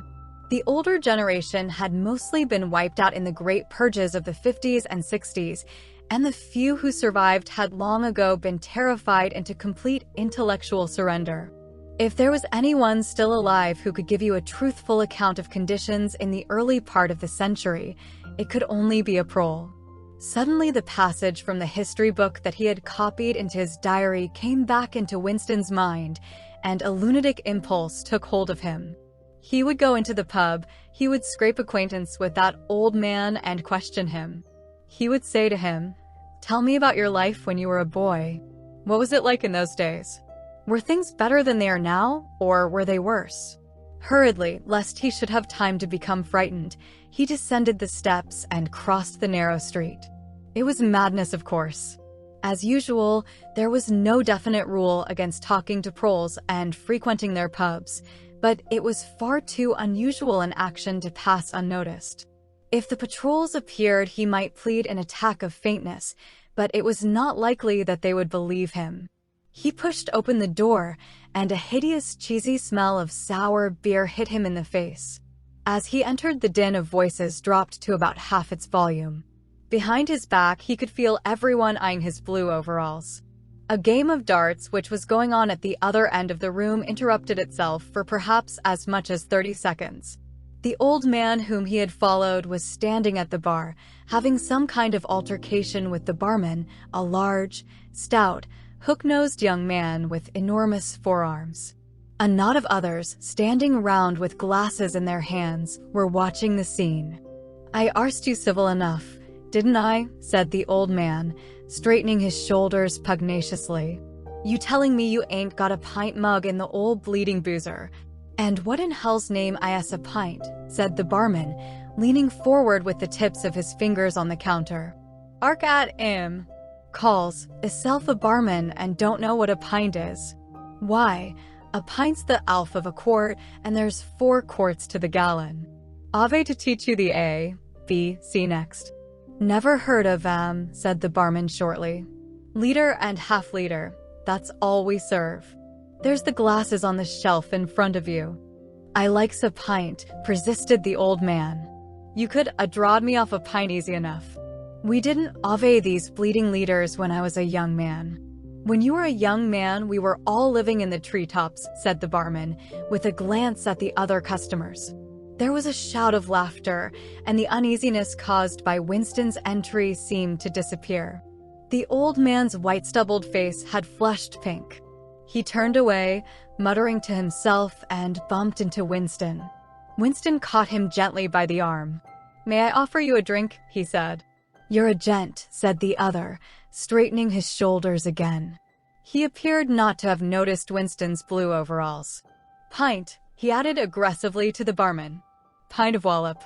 The older generation had mostly been wiped out in the great purges of the 50s and 60s, and the few who survived had long ago been terrified into complete intellectual surrender. If there was anyone still alive who could give you a truthful account of conditions in the early part of the century, it could only be a prole. Suddenly, the passage from the history book that he had copied into his diary came back into Winston's mind, and a lunatic impulse took hold of him. He would go into the pub, he would scrape acquaintance with that old man and question him. He would say to him, "Tell me about your life when you were a boy. What was it like in those days? Were things better than they are now, or were they worse?" Hurriedly, lest he should have time to become frightened, he descended the steps and crossed the narrow street. It was madness, of course. As usual, there was no definite rule against talking to proles and frequenting their pubs, but it was far too unusual an action to pass unnoticed. If the patrols appeared, he might plead an attack of faintness, but it was not likely that they would believe him. He pushed open the door, and a hideous, cheesy smell of sour beer hit him in the face. As he entered, the din of voices dropped to about half its volume. Behind his back, he could feel everyone eyeing his blue overalls. A game of darts, which was going on at the other end of the room, interrupted itself for perhaps as much as 30 seconds. The old man whom he had followed was standing at the bar, having some kind of altercation with the barman, a large, stout, hook-nosed young man with enormous forearms. A knot of others, standing round with glasses in their hands, were watching the scene. "I arsed you civil enough, didn't I?" said the old man, straightening his shoulders pugnaciously. "You telling me you ain't got a pint mug in the old bleeding boozer?" "And what in hell's name is a pint?" said the barman, leaning forward with the tips of his fingers on the counter. "Ark at 'im. Calls isself a barman and don't know what a pint is. Why, a pint's the 1/2 of a quart, and there's 4 quarts to the gallon. Ave to teach you the A, B, C next." "Never heard of 'em," said the barman shortly. "Liter and half-liter, that's all we serve. There's the glasses on the shelf in front of you." "I likes a pint," persisted the old man. "You could a-drawed me off a pint easy enough. We didn't ave these bleeding liters when I was a young man." "When you were a young man, we were all living in the treetops," said the barman, with a glance at the other customers. There was a shout of laughter, and the uneasiness caused by Winston's entry seemed to disappear. The old man's white-stubbled face had flushed pink. He turned away, muttering to himself, and bumped into Winston. Winston caught him gently by the arm. "May I offer you a drink?" he said. "You're a gent," said the other, straightening his shoulders again. He appeared not to have noticed Winston's blue overalls. "Pint," he added aggressively to the barman. "Pint of wallop."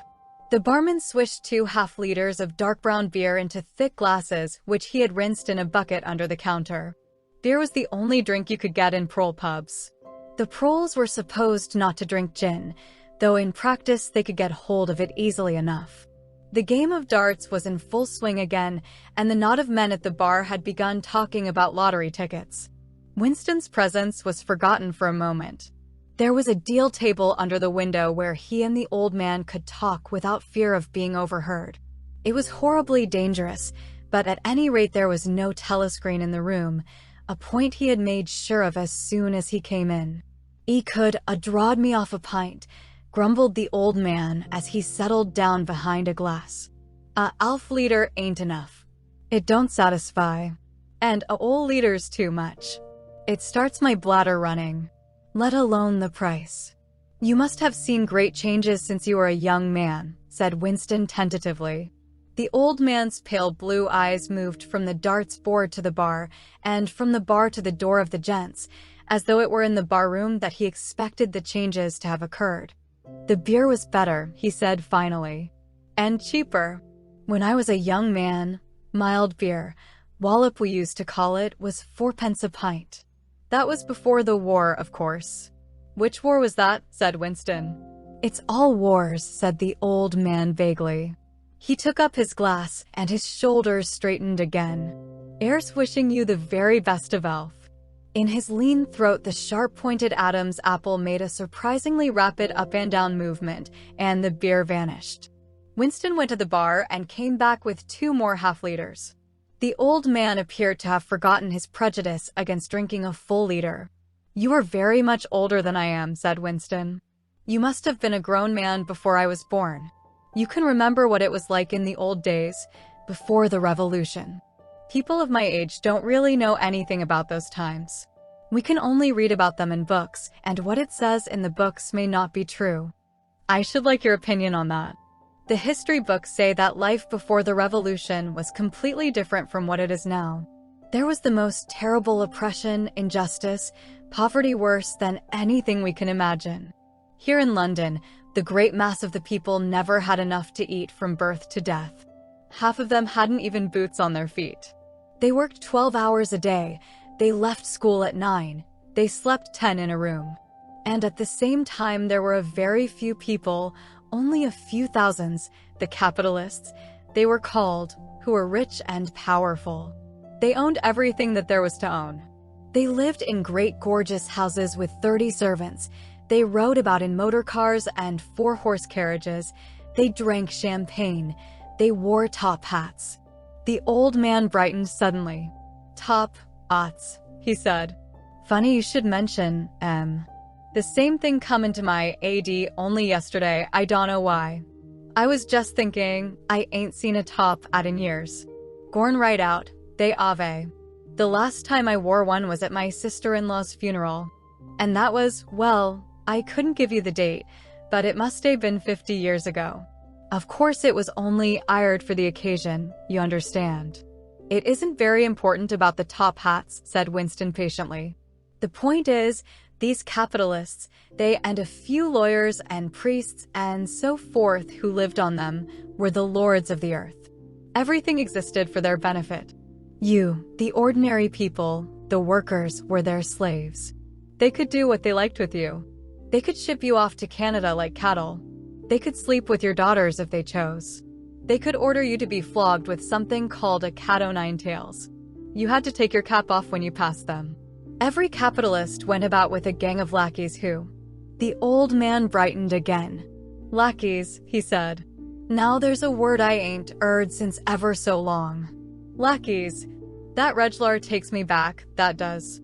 The barman swished 2 half-liters of dark brown beer into thick glasses, which he had rinsed in a bucket under the counter. Beer was the only drink you could get in prole pubs. The proles were supposed not to drink gin, though in practice they could get hold of it easily enough. The game of darts was in full swing again, and the knot of men at the bar had begun talking about lottery tickets. Winston's presence was forgotten for a moment. There was a deal table under the window where he and the old man could talk without fear of being overheard. It was horribly dangerous, but at any rate there was no telescreen in the room, a point he had made sure of as soon as he came in. "'E could a-drawed me off a pint," grumbled the old man as he settled down behind a glass. "A 1/2 liter ain't enough. It don't satisfy. And a 'ole liter's too much. It starts my bladder running. Let alone the price." "You must have seen great changes since you were a young man," said Winston tentatively. The old man's pale blue eyes moved from the darts board to the bar, and from the bar to the door of the gents, as though it were in the barroom that he expected the changes to have occurred. "The beer was better," he said finally. "And cheaper. When I was a young man, mild beer, wallop we used to call it, was 4 pence a pint. That was before the war, of course." "Which war was that?" said Winston. "It's all wars," said the old man vaguely. He took up his glass, and his shoulders straightened again. "Here's wishing you the very best of health." In his lean throat, the sharp-pointed Adam's apple made a surprisingly rapid up-and-down movement, and the beer vanished. Winston went to the bar and came back with 2 more half-liters. The old man appeared to have forgotten his prejudice against drinking a full liter. "You are very much older than I am," said Winston. "You must have been a grown man before I was born. You can remember what it was like in the old days, before the revolution. People of my age don't really know anything about those times. We can only read about them in books, and what it says in the books may not be true." "I should like your opinion on that." "The history books say that life before the revolution was completely different from what it is now. There was the most terrible oppression, injustice, poverty worse than anything we can imagine. Here in London, the great mass of the people never had enough to eat from birth to death. Half of them hadn't even boots on their feet. They worked 12 hours a day, they left school at 9, they slept 10 in a room. And at the same time there were a very few people, only a few thousands, the capitalists, they were called, who were rich and powerful. They owned everything that there was to own. They lived in great gorgeous houses with 30 servants. They rode about in motor cars and 4-horse carriages. They drank champagne. They wore top hats." The old man brightened suddenly. "Top hats," he said. "Funny you should mention, the same thing come into my AD only yesterday, I don't know why. I was just thinking, I ain't seen a top hat in years. Gorn right out, they ave. The last time I wore one was at my sister-in-law's funeral. And that was, well, I couldn't give you the date, but it must have been 50 years ago. Of course it was only hired for the occasion, you understand." "It isn't very important about the top hats," said Winston patiently. "The point is, these capitalists, they and a few lawyers and priests and so forth who lived on them, were the lords of the earth. Everything existed for their benefit. You, the ordinary people, the workers, were their slaves. They could do what they liked with you. They could ship you off to Canada like cattle. They could sleep with your daughters if they chose. They could order you to be flogged with something called a cat o' nine tails. You had to take your cap off when you passed them. Every capitalist went about with a gang of lackeys who—" The old man brightened again. "Lackeys," he said. "Now there's a word I ain't heard since ever so long. Lackeys. That reg'lar takes me back, that does.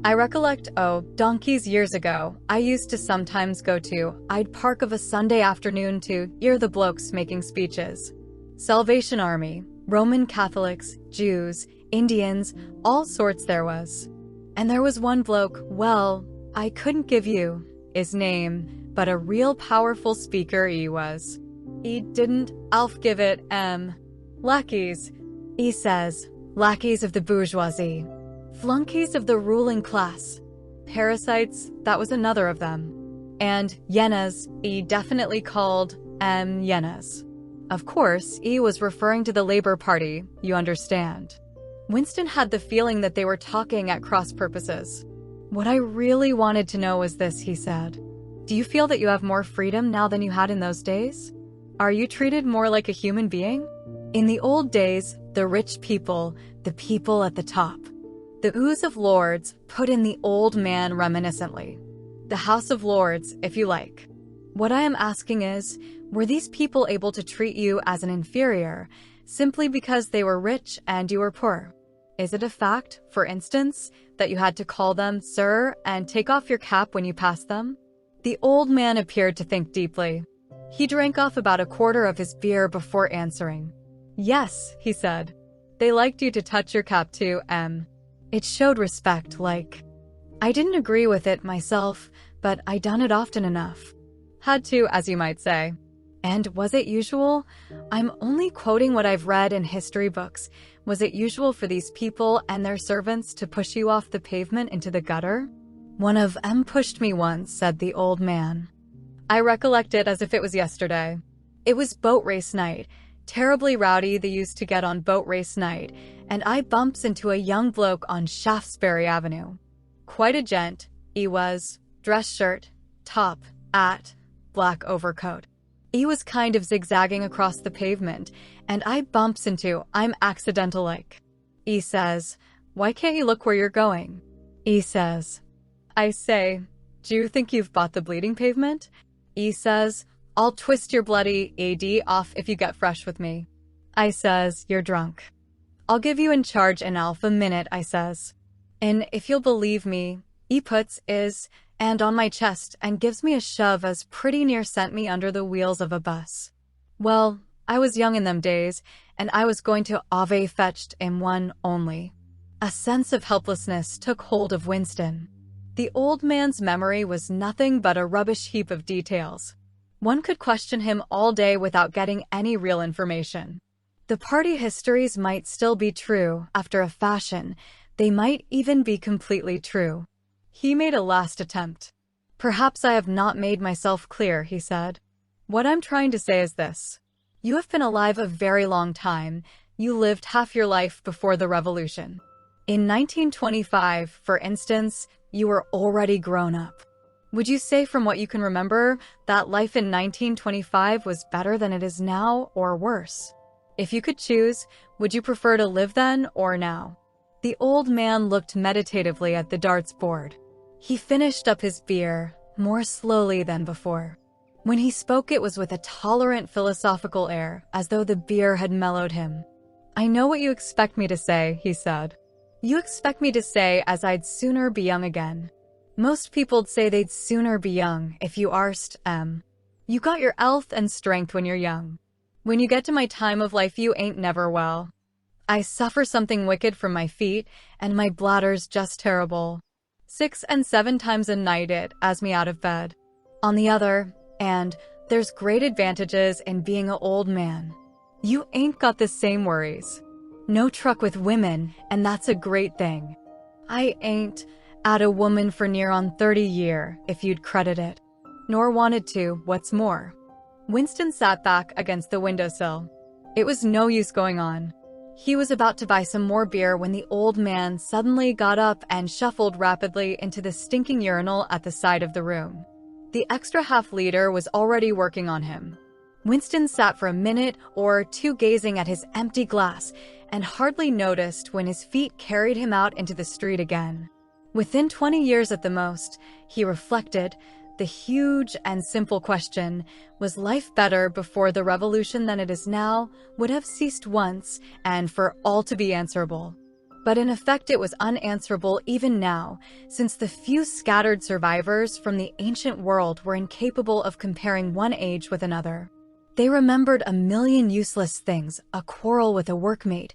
I recollect, donkeys years ago, I used to sometimes go to Hyde Park of a Sunday afternoon to hear the blokes making speeches. Salvation Army, Roman Catholics, Jews, Indians, all sorts there was. And there was one bloke, well, I couldn't give you his name, but a real powerful speaker he was. He didn't, Alf give it, lackeys. He says, lackeys of the bourgeoisie. Flunkies of the ruling class. Parasites, that was another of them. And yenas, he definitely called, yenas. Of course, he was referring to the Labour Party, you understand." Winston had the feeling that they were talking at cross purposes. "What I really wanted to know was this," he said. "Do you feel that you have more freedom now than you had in those days? Are you treated more like a human being? In the old days, the rich people, the people at the top. The House of Lords," put in the old man reminiscently. "The House of Lords, if you like. What I am asking is, were these people able to treat you as an inferior, simply because they were rich and you were poor? Is it a fact, for instance, that you had to call them sir and take off your cap when you passed them?" The old man appeared to think deeply. He drank off about a quarter of his beer before answering. "Yes," he said. "They liked you to touch your cap too, It showed respect, like. I didn't agree with it myself, but I done it often enough. Had to, as you might say. And was it usual? I'm only quoting what I've read in history books. Was it usual for these people and their servants to push you off the pavement into the gutter? One of 'em pushed me once, said the old man. I recollect it as if it was yesterday. It was boat race night. Terribly rowdy they used to get on boat race night, and I bumps into a young bloke on Shaftesbury Avenue. Quite a gent, he was. Dress shirt, top, 'at, black overcoat. He was kind of zigzagging across the pavement, and I bumps into, I'm accidental like. He says, why can't you look where you're going? He says, I say, do you think you've bought the bleeding pavement? He says, I'll twist your bloody AD off if you get fresh with me. I says, you're drunk. I'll give you in charge in a minute, I says. And if you'll believe me, he puts his hand on my chest and gives me a shove as pretty near sent me under the wheels of a bus. Well, I was young in them days, and I was going to ave fetched in one only. A sense of helplessness took hold of Winston. The old man's memory was nothing but a rubbish heap of details. One could question him all day without getting any real information. The party histories might still be true, after a fashion. They might even be completely true. He made a last attempt. Perhaps I have not made myself clear, he said. What I'm trying to say is this. You have been alive a very long time. You lived half your life before the revolution. In 1925, for instance, you were already grown up. Would you say from what you can remember that life in 1925 was better than it is now or worse? If you could choose, would you prefer to live then or now? The old man looked meditatively at the darts board. He finished up his beer, more slowly than before. When he spoke it was with a tolerant philosophical air, as though the beer had mellowed him. I know what you expect me to say, he said. You expect me to say as I'd sooner be young again. Most people'd say they'd sooner be young if you arst, You got your health and strength when you're young. When you get to my time of life you ain't never well. I suffer something wicked from my feet, and my bladder's just terrible. 6 and 7 times a night it has me out of bed. On the other, and there's great advantages in being an old man. You ain't got the same worries. No truck with women, and that's a great thing. I ain't at a woman for near on 30 year, if you'd credit it. Nor wanted to, what's more. Winston sat back against the windowsill. It was no use going on. He was about to buy some more beer when the old man suddenly got up and shuffled rapidly into the stinking urinal at the side of the room. The extra half-liter was already working on him. Winston sat for a minute or two gazing at his empty glass and hardly noticed when his feet carried him out into the street again. Within 20 years at the most, he reflected, the huge and simple question, was life better before the revolution than it is now, would have ceased once and for all to be answerable. But in effect it was unanswerable even now, since the few scattered survivors from the ancient world were incapable of comparing one age with another. They remembered a million useless things, a quarrel with a workmate,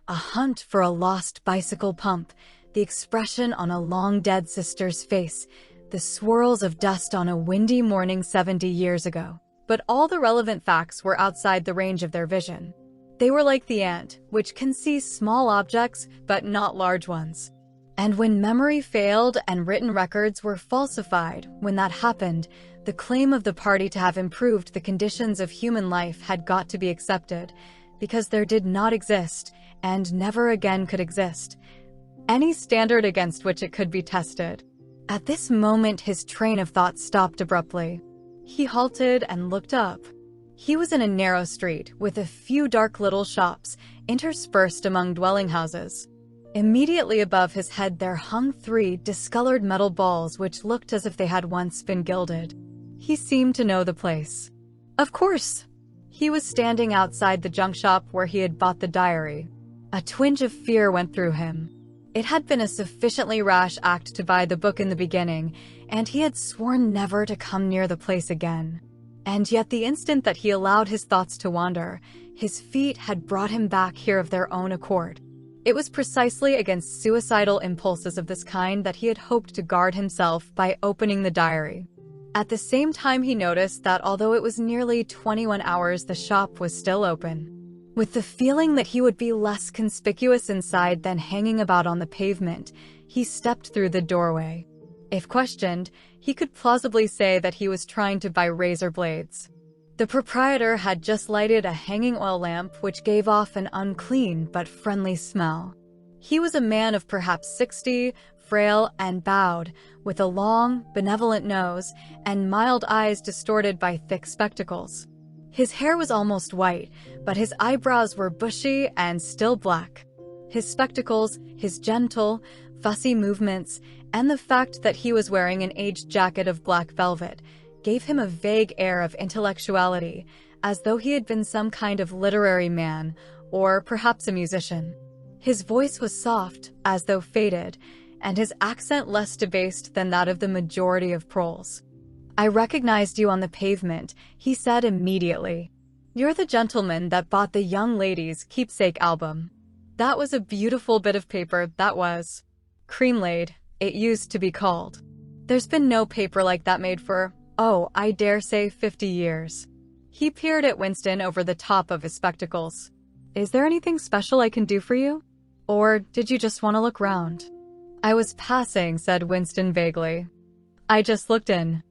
a hunt for a lost bicycle pump, the expression on a long-dead sister's face, the swirls of dust on a windy morning 70 years ago. But all the relevant facts were outside the range of their vision. They were like the ant, which can see small objects but not large ones. And when memory failed and written records were falsified, when that happened, the claim of the party to have improved the conditions of human life had got to be accepted, because there did not exist, and never again could exist, any standard against which it could be tested. At this moment his train of thought stopped abruptly. He halted and looked up. He was in a narrow street, with a few dark little shops, interspersed among dwelling houses. Immediately above his head there hung 3 discolored metal balls which looked as if they had once been gilded. He seemed to know the place. Of course! He was standing outside the junk shop where he had bought the diary. A twinge of fear went through him. It had been a sufficiently rash act to buy the book in the beginning, and he had sworn never to come near the place again. And yet the instant that he allowed his thoughts to wander, his feet had brought him back here of their own accord. It was precisely against suicidal impulses of this kind that he had hoped to guard himself by opening the diary. At the same time, he noticed that although it was nearly 21 hours, the shop was still open. With the feeling that he would be less conspicuous inside than hanging about on the pavement, he stepped through the doorway. If questioned, he could plausibly say that he was trying to buy razor blades. The proprietor had just lighted a hanging oil lamp which gave off an unclean but friendly smell. He was a man of perhaps 60, frail and bowed, with a long, benevolent nose and mild eyes distorted by thick spectacles. His hair was almost white, but his eyebrows were bushy and still black. His spectacles, his gentle, fussy movements, and the fact that he was wearing an aged jacket of black velvet gave him a vague air of intellectuality, as though he had been some kind of literary man, or perhaps a musician. His voice was soft, as though faded, and his accent less debased than that of the majority of proles. "I recognized you on the pavement," he said immediately. "You're the gentleman that bought the young lady's keepsake album." That was a beautiful bit of paper, that was. Cream-laid, it used to be called. There's been no paper like that made for, oh, I dare say 50 years. He peered at Winston over the top of his spectacles. "Is there anything special I can do for you? Or did you just want to look round?" "I was passing," said Winston vaguely. "I just looked in.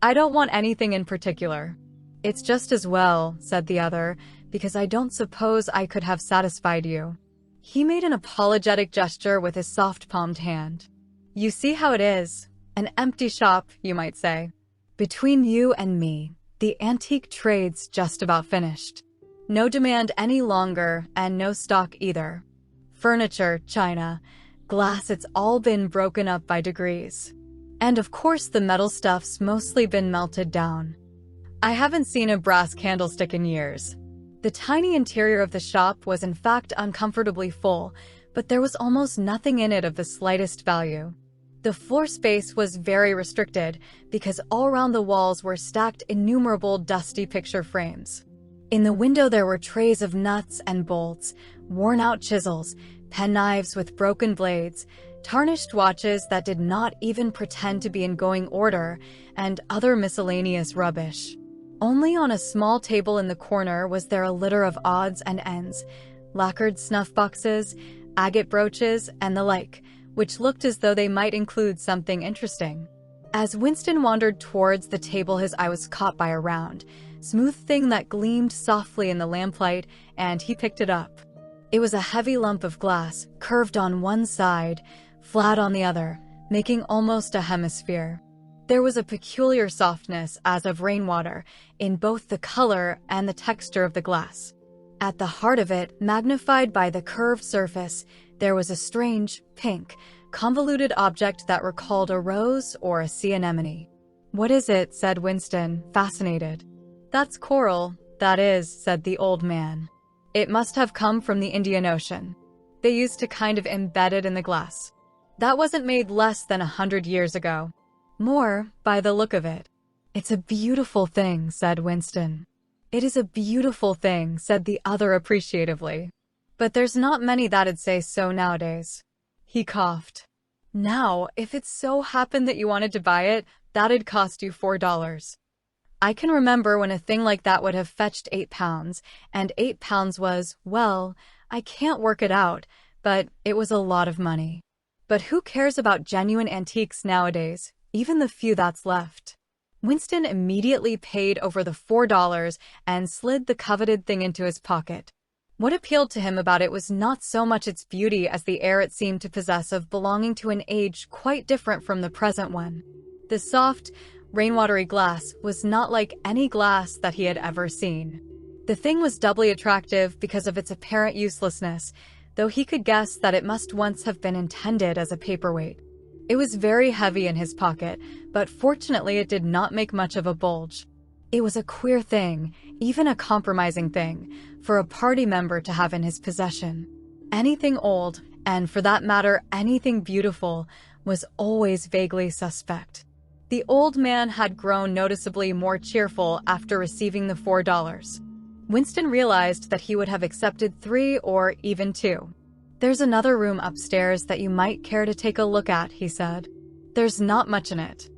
I don't want anything in particular." "It's just as well," said the other, "because I don't suppose I could have satisfied you." He made an apologetic gesture with his soft-palmed hand. "You see how it is. An empty shop, you might say. Between you and me, the antique trade's just about finished. No demand any longer, and no stock either. Furniture, china, glass, it's all been broken up by degrees. And of course the metal stuff's mostly been melted down. I haven't seen a brass candlestick in years." The tiny interior of the shop was in fact uncomfortably full, but there was almost nothing in it of the slightest value. The floor space was very restricted because all around the walls were stacked innumerable dusty picture frames. In the window there were trays of nuts and bolts, worn-out chisels, penknives with broken blades, tarnished watches that did not even pretend to be in going order, and other miscellaneous rubbish. Only on a small table in the corner was there a litter of odds and ends, lacquered snuff boxes, agate brooches, and the like, which looked as though they might include something interesting. As Winston wandered towards the table, his eye was caught by a round, smooth thing that gleamed softly in the lamplight, and he picked it up. It was a heavy lump of glass, curved on one side, flat on the other, making almost a hemisphere. There was a peculiar softness, as of rainwater, in both the color and the texture of the glass. At the heart of it, magnified by the curved surface, there was a strange, pink, convoluted object that recalled a rose or a sea anemone. "What is it?" said Winston, fascinated. "That's coral, that is," said the old man. "It must have come from the Indian Ocean. They used to kind of embed it in the glass. That wasn't made less than 100 years ago. More, by the look of it." "It's a beautiful thing," said Winston. "It is a beautiful thing," said the other appreciatively. "But there's not many that'd say so nowadays." He coughed. "Now, if it so happened that you wanted to buy it, that'd cost you $4. I can remember when a thing like that would have fetched £8, and £8 was, well, I can't work it out, but it was a lot of money. But who cares about genuine antiques nowadays, even the few that's left?" Winston immediately paid over the $4 and slid the coveted thing into his pocket. What appealed to him about it was not so much its beauty as the air it seemed to possess of belonging to an age quite different from the present one. The soft, rainwatery glass was not like any glass that he had ever seen. The thing was doubly attractive because of its apparent uselessness, though he could guess that it must once have been intended as a paperweight. It was very heavy in his pocket, but fortunately it did not make much of a bulge. It was a queer thing, even a compromising thing, for a party member to have in his possession. Anything old, and for that matter anything beautiful, was always vaguely suspect. The old man had grown noticeably more cheerful after receiving the $4. Winston realized that he would have accepted 3 or even 2. "There's another room upstairs that you might care to take a look at," he said. "There's not much in it."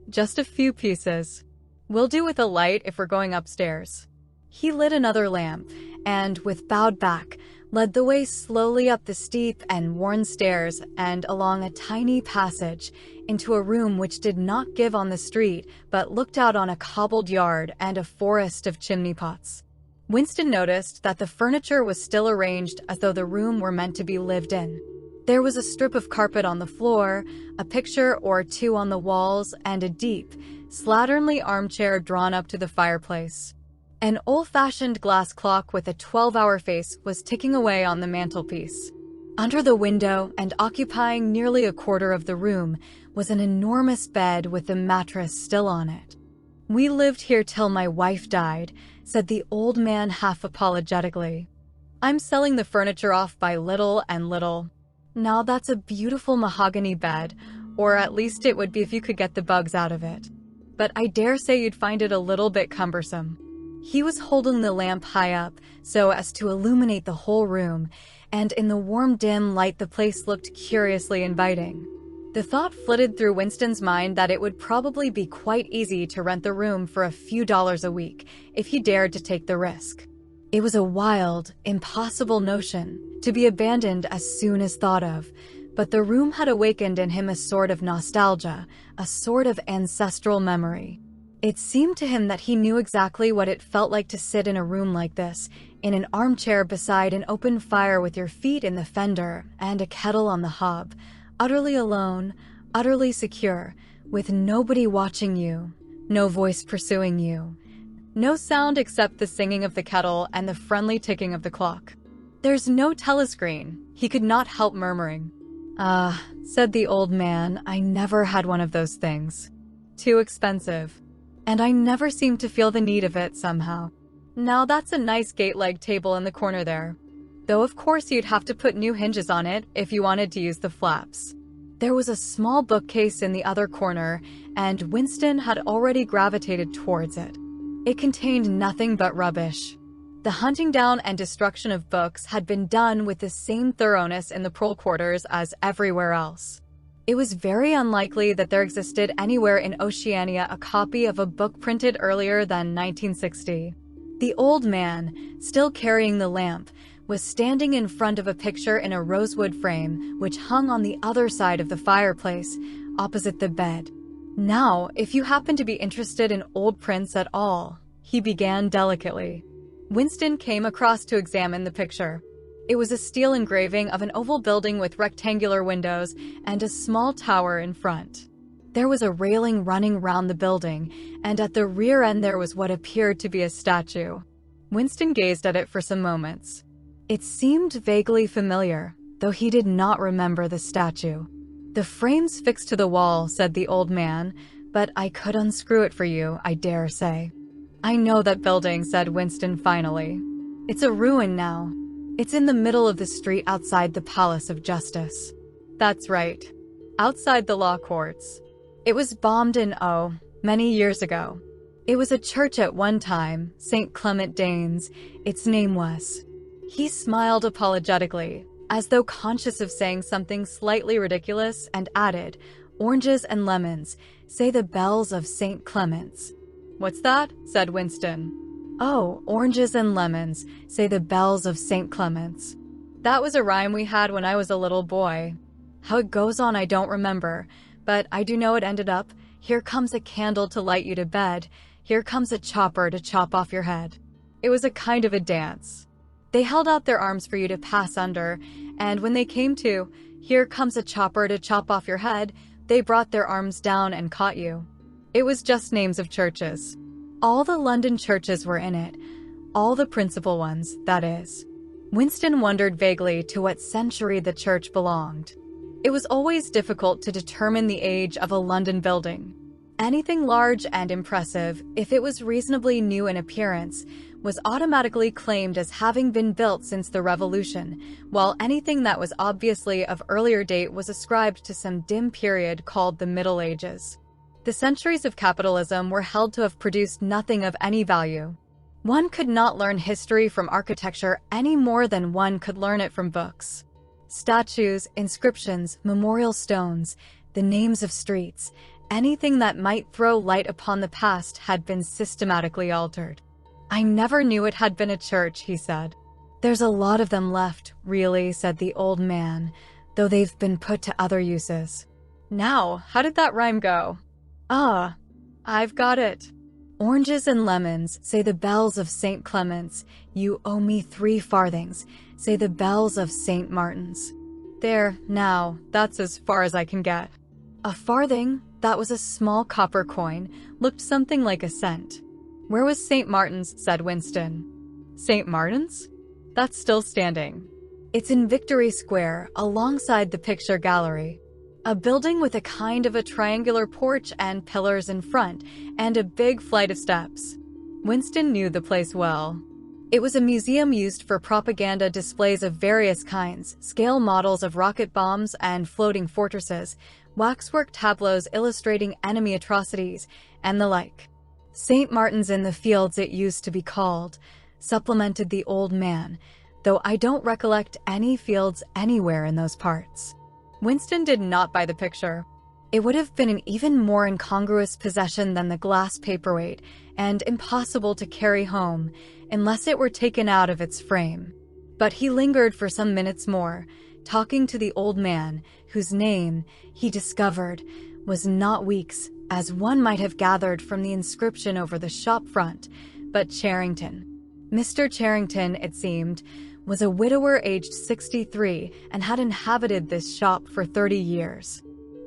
Just a few pieces. We'll do with a light if we're going upstairs." He lit another lamp and, with bowed back, led the way slowly up the steep and worn stairs and along a tiny passage into a room which did not give on the street but looked out on a cobbled yard and a forest of chimney pots. Winston noticed that the furniture was still arranged as though the room were meant to be lived in. There was a strip of carpet on the floor, a picture or two on the walls, and a deep, slatternly armchair drawn up to the fireplace. An old-fashioned glass clock with a 12-hour face was ticking away on the mantelpiece. Under the window, and occupying nearly a quarter of the room, was an enormous bed with the mattress still on it. "We lived here till my wife died," said the old man half apologetically. "I'm selling the furniture off by little and little. Now that's a beautiful mahogany bed, or at least it would be if you could get the bugs out of it. But I dare say you'd find it a little bit cumbersome." He was holding the lamp high up so as to illuminate the whole room, and in the warm dim light the place looked curiously inviting. The thought flitted through Winston's mind that it would probably be quite easy to rent the room for a few dollars a week if he dared to take the risk. It was a wild, impossible notion, to be abandoned as soon as thought of, but the room had awakened in him a sort of nostalgia, a sort of ancestral memory. It seemed to him that he knew exactly what it felt like to sit in a room like this, in an armchair beside an open fire with your feet in the fender and a kettle on the hob, utterly alone, utterly secure, with nobody watching you, no voice pursuing you, no sound except the singing of the kettle and the friendly ticking of the clock. "There's no telescreen," he could not help murmuring. "Ah," said the old man, "I never had one of those things. Too expensive. And I never seemed to feel the need of it somehow. Now that's a nice gate-leg table in the corner there. Though of course you'd have to put new hinges on it if you wanted to use the flaps." There was a small bookcase in the other corner, and Winston had already gravitated towards it. It contained nothing but rubbish. The hunting down and destruction of books had been done with the same thoroughness in the prole quarters as everywhere else. It was very unlikely that there existed anywhere in Oceania a copy of a book printed earlier than 1960. The old man, still carrying the lamp, was standing in front of a picture in a rosewood frame which hung on the other side of the fireplace, opposite the bed. "Now, if you happen to be interested in old prints at all," he began delicately. Winston came across to examine the picture. It was a steel engraving of an oval building with rectangular windows and a small tower in front. There was a railing running round the building, and at the rear end there was what appeared to be a statue. Winston gazed at it for some moments. It seemed vaguely familiar, though he did not remember the statue. "The frame's fixed to the wall," said the old man, "but I could unscrew it for you, I dare say." "I know that building," said Winston finally. "It's a ruin now. It's in the middle of the street outside the Palace of Justice." "That's right. Outside the law courts. It was bombed in, many years ago. It was a church at one time, St. Clement Danes, its name was." He smiled apologetically, as though conscious of saying something slightly ridiculous, and added, "Oranges and lemons, say the bells of St. Clement's." "What's that?" said Winston. "Oh, oranges and lemons, say the bells of St. Clement's. That was a rhyme we had when I was a little boy. How it goes on I don't remember, but I do know it ended up, 'Here comes a candle to light you to bed, here comes a chopper to chop off your head.' It was a kind of a dance. They held out their arms for you to pass under, and when they came to, 'Here comes a chopper to chop off your head,' they brought their arms down and caught you. It was just names of churches. All the London churches were in it. All the principal ones, that is." Winston wondered vaguely to what century the church belonged. It was always difficult to determine the age of a London building. Anything large and impressive, if it was reasonably new in appearance, was automatically claimed as having been built since the Revolution, while anything that was obviously of earlier date was ascribed to some dim period called the Middle Ages. The centuries of capitalism were held to have produced nothing of any value. One could not learn history from architecture any more than one could learn it from books. Statues, inscriptions, memorial stones, the names of streets, Anything that might throw light upon the past had been systematically altered. "I never knew it had been a church," he said. "There's a lot of them left, really," said the old man, "though they've been put to other uses." Now, how did that rhyme go? Ah, I've got it. "Oranges and lemons, say the bells of St. Clement's. You owe me 3 farthings, say the bells of St. Martin's." There, now, that's as far as I can get. A farthing, that was a small copper coin, looked something like a cent. "Where was St. Martin's?" said Winston. "St. Martin's? That's still standing. It's in Victory Square, alongside the picture gallery. A building with a kind of a triangular porch and pillars in front, and a big flight of steps." Winston knew the place well. It was a museum used for propaganda displays of various kinds, scale models of rocket bombs and floating fortresses, waxwork tableaus illustrating enemy atrocities, and the like. "St. Martin's in the Fields it used to be called," supplemented the old man, "though I don't recollect any fields anywhere in those parts." Winston did not buy the picture. It would have been an even more incongruous possession than the glass paperweight, and impossible to carry home, unless it were taken out of its frame. But he lingered for some minutes more, talking to the old man, whose name, he discovered, was not Weeks, as one might have gathered from the inscription over the shop front, but Charrington. Mr. Charrington, it seemed, was a widower aged 63 and had inhabited this shop for 30 years.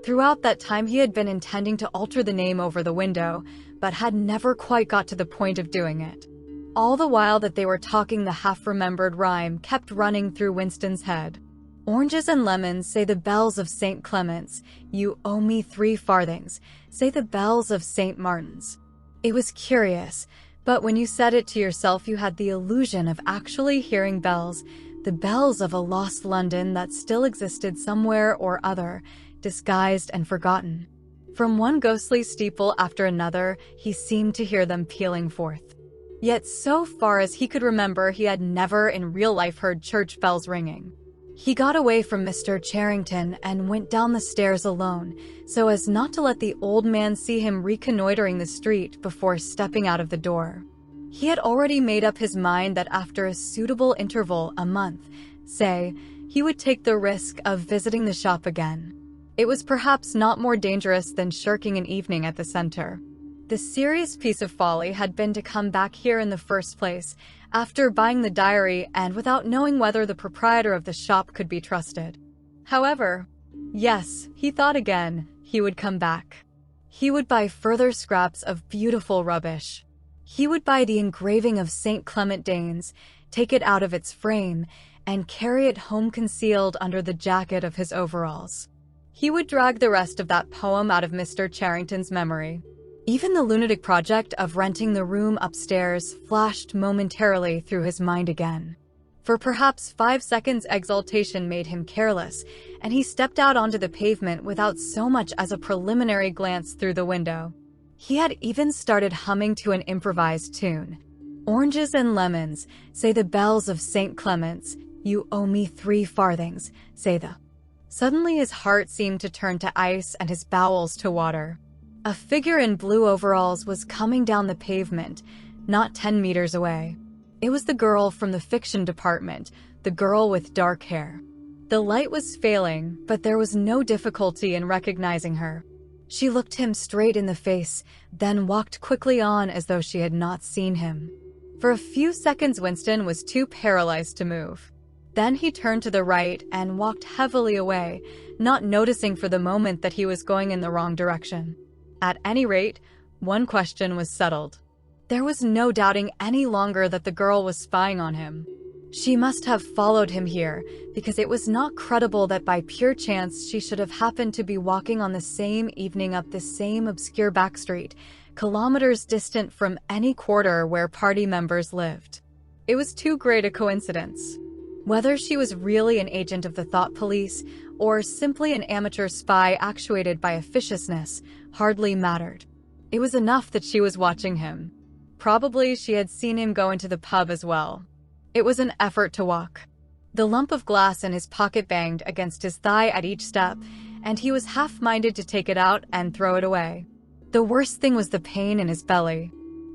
Throughout that time he had been intending to alter the name over the window, but had never quite got to the point of doing it. All the while that they were talking, the half-remembered rhyme kept running through Winston's head. "Oranges and lemons, say the bells of St. Clement's. You owe me 3 farthings, say the bells of St. Martin's." It was curious, but when you said it to yourself you had the illusion of actually hearing bells, the bells of a lost London that still existed somewhere or other, disguised and forgotten. From one ghostly steeple after another, he seemed to hear them pealing forth. Yet so far as he could remember, he had never in real life heard church bells ringing. He got away from Mr. Charrington and went down the stairs alone, so as not to let the old man see him reconnoitering the street before stepping out of the door. He had already made up his mind that after a suitable interval, a month, say, he would take the risk of visiting the shop again. It was perhaps not more dangerous than shirking an evening at the center. The serious piece of folly had been to come back here in the first place, after buying the diary and without knowing whether the proprietor of the shop could be trusted. However, yes, he thought again, he would come back. He would buy further scraps of beautiful rubbish. He would buy the engraving of St. Clement Danes, take it out of its frame, and carry it home concealed under the jacket of his overalls. He would drag the rest of that poem out of Mr. Charrington's memory. Even the lunatic project of renting the room upstairs flashed momentarily through his mind again. For perhaps 5 seconds exaltation made him careless, and he stepped out onto the pavement without so much as a preliminary glance through the window. He had even started humming to an improvised tune. "Oranges and lemons, say the bells of St. Clement's. You owe me 3 farthings, say the..." Suddenly his heart seemed to turn to ice and his bowels to water. A figure in blue overalls was coming down the pavement, not 10 meters away. It was the girl from the fiction department, the girl with dark hair. The light was failing, but there was no difficulty in recognizing her. She looked him straight in the face, then walked quickly on as though she had not seen him. For a few seconds Winston was too paralyzed to move. Then he turned to the right and walked heavily away, not noticing for the moment that he was going in the wrong direction. At any rate, one question was settled. There was no doubting any longer that the girl was spying on him. She must have followed him here, because it was not credible that by pure chance she should have happened to be walking on the same evening up the same obscure back street, kilometers distant from any quarter where party members lived. It was too great a coincidence. Whether she was really an agent of the thought police, or simply an amateur spy actuated by officiousness, hardly mattered. It was enough that she was watching him. Probably she had seen him go into the pub as well. It was an effort to walk. The lump of glass in his pocket banged against his thigh at each step, and he was half-minded to take it out and throw it away. The worst thing was the pain in his belly.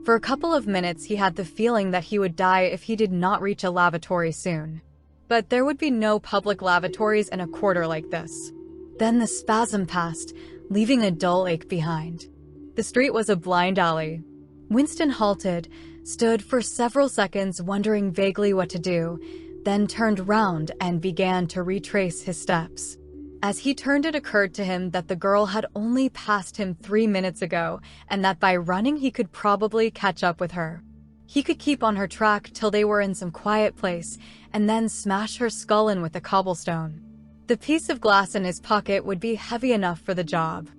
For a couple of minutes he had the feeling that he would die if he did not reach a lavatory soon. But there would be no public lavatories in a quarter like this. Then the spasm passed, leaving a dull ache behind. The street was a blind alley. Winston halted, stood for several seconds wondering vaguely what to do, then turned round and began to retrace his steps. As he turned, it occurred to him that the girl had only passed him 3 minutes ago, and that by running he could probably catch up with her. He could keep on her track till they were in some quiet place, and then smash her skull in with a cobblestone. The piece of glass in his pocket would be heavy enough for the job.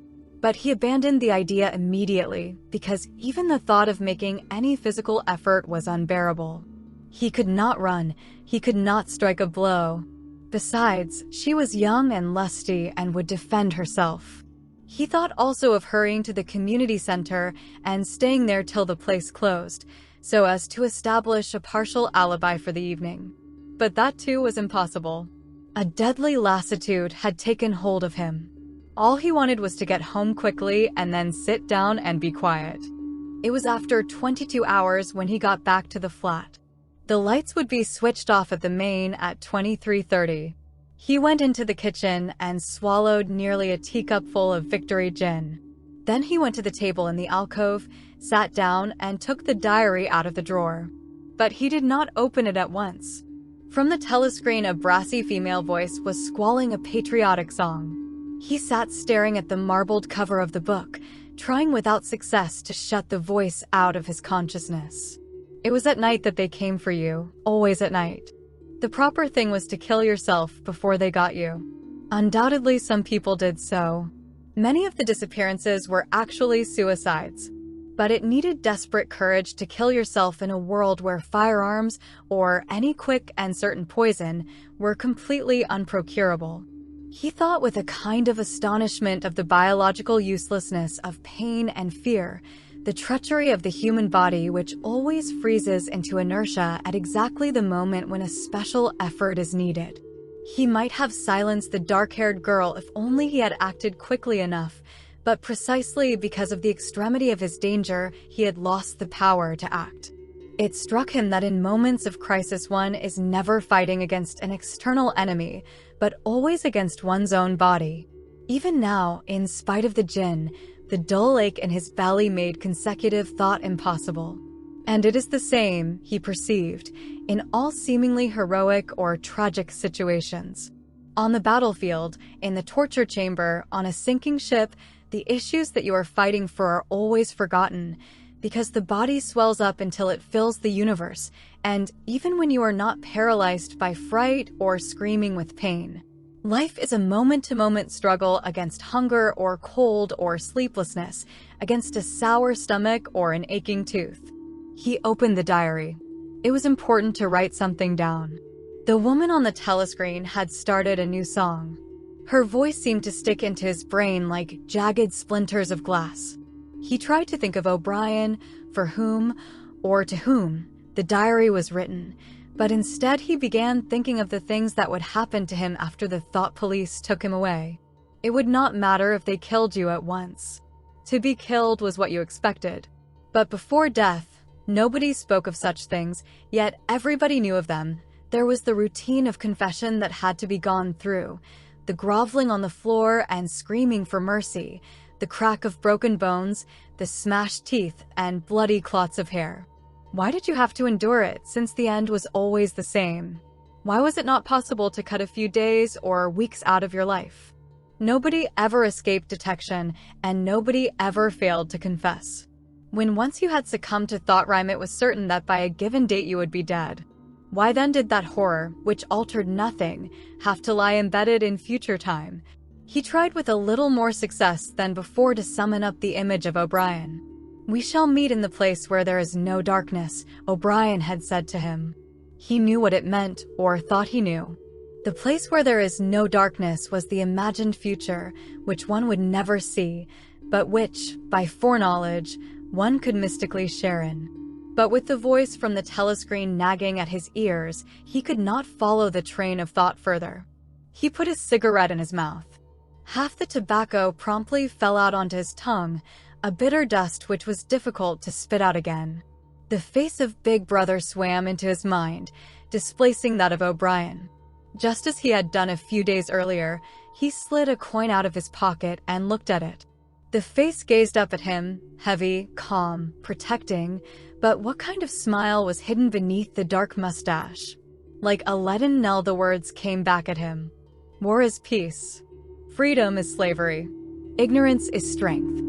But he abandoned the idea immediately, because even the thought of making any physical effort was unbearable. He could not run, he could not strike a blow. Besides, she was young and lusty and would defend herself. He thought also of hurrying to the community center and staying there till the place closed, so as to establish a partial alibi for the evening. But that too was impossible. A deadly lassitude had taken hold of him. All he wanted was to get home quickly and then sit down and be quiet. It was after 22 hours when he got back to the flat. The lights would be switched off at the main at 23:30. He went into the kitchen and swallowed nearly a teacupful of Victory gin. Then he went to the table in the alcove, sat down, and took the diary out of the drawer. But he did not open it at once. From the telescreen, a brassy female voice was squalling a patriotic song. He sat staring at the marbled cover of the book, trying without success to shut the voice out of his consciousness. It was at night that they came for you, always at night. The proper thing was to kill yourself before they got you. Undoubtedly, some people did so. Many of the disappearances were actually suicides. But it needed desperate courage to kill yourself in a world where firearms, or any quick and certain poison, were completely unprocurable. He thought with a kind of astonishment of the biological uselessness of pain and fear, the treachery of the human body which always freezes into inertia at exactly the moment when a special effort is needed. He might have silenced the dark-haired girl if only he had acted quickly enough, but precisely because of the extremity of his danger, he had lost the power to act. It struck him that in moments of crisis one is never fighting against an external enemy, but always against one's own body. Even now, in spite of the gin, the dull ache in his belly made consecutive thought impossible. And it is the same, he perceived, in all seemingly heroic or tragic situations. On the battlefield, in the torture chamber, on a sinking ship, the issues that you are fighting for are always forgotten, because the body swells up until it fills the universe, and even when you are not paralyzed by fright or screaming with pain. Life is a moment-to-moment struggle against hunger or cold or sleeplessness, against a sour stomach or an aching tooth. He opened the diary. It was important to write something down. The woman on the telescreen had started a new song. Her voice seemed to stick into his brain like jagged splinters of glass. He tried to think of O'Brien, for whom, or to whom, the diary was written, but instead he began thinking of the things that would happen to him after the thought police took him away. It would not matter if they killed you at once. To be killed was what you expected. But before death, nobody spoke of such things, yet everybody knew of them. There was the routine of confession that had to be gone through, the groveling on the floor and screaming for mercy, the crack of broken bones, the smashed teeth, and bloody clots of hair. Why did you have to endure it, since the end was always the same? Why was it not possible to cut a few days or weeks out of your life? Nobody ever escaped detection, and nobody ever failed to confess. When once you had succumbed to thought rhyme, it was certain that by a given date you would be dead. Why then did that horror, which altered nothing, have to lie embedded in future time? He tried with a little more success than before to summon up the image of O'Brien. "We shall meet in the place where there is no darkness," O'Brien had said to him. He knew what it meant, or thought he knew. The place where there is no darkness was the imagined future, which one would never see, but which, by foreknowledge, one could mystically share in. But with the voice from the telescreen nagging at his ears, he could not follow the train of thought further. He put his cigarette in his mouth. Half the tobacco promptly fell out onto his tongue, a bitter dust which was difficult to spit out again. The face of Big Brother swam into his mind, displacing that of O'Brien. Just as he had done a few days earlier, he slid a coin out of his pocket and looked at it. The face gazed up at him, heavy, calm, protecting, but what kind of smile was hidden beneath the dark mustache? Like a leaden knell, the words came back at him. War is peace. Freedom is slavery. Ignorance is strength.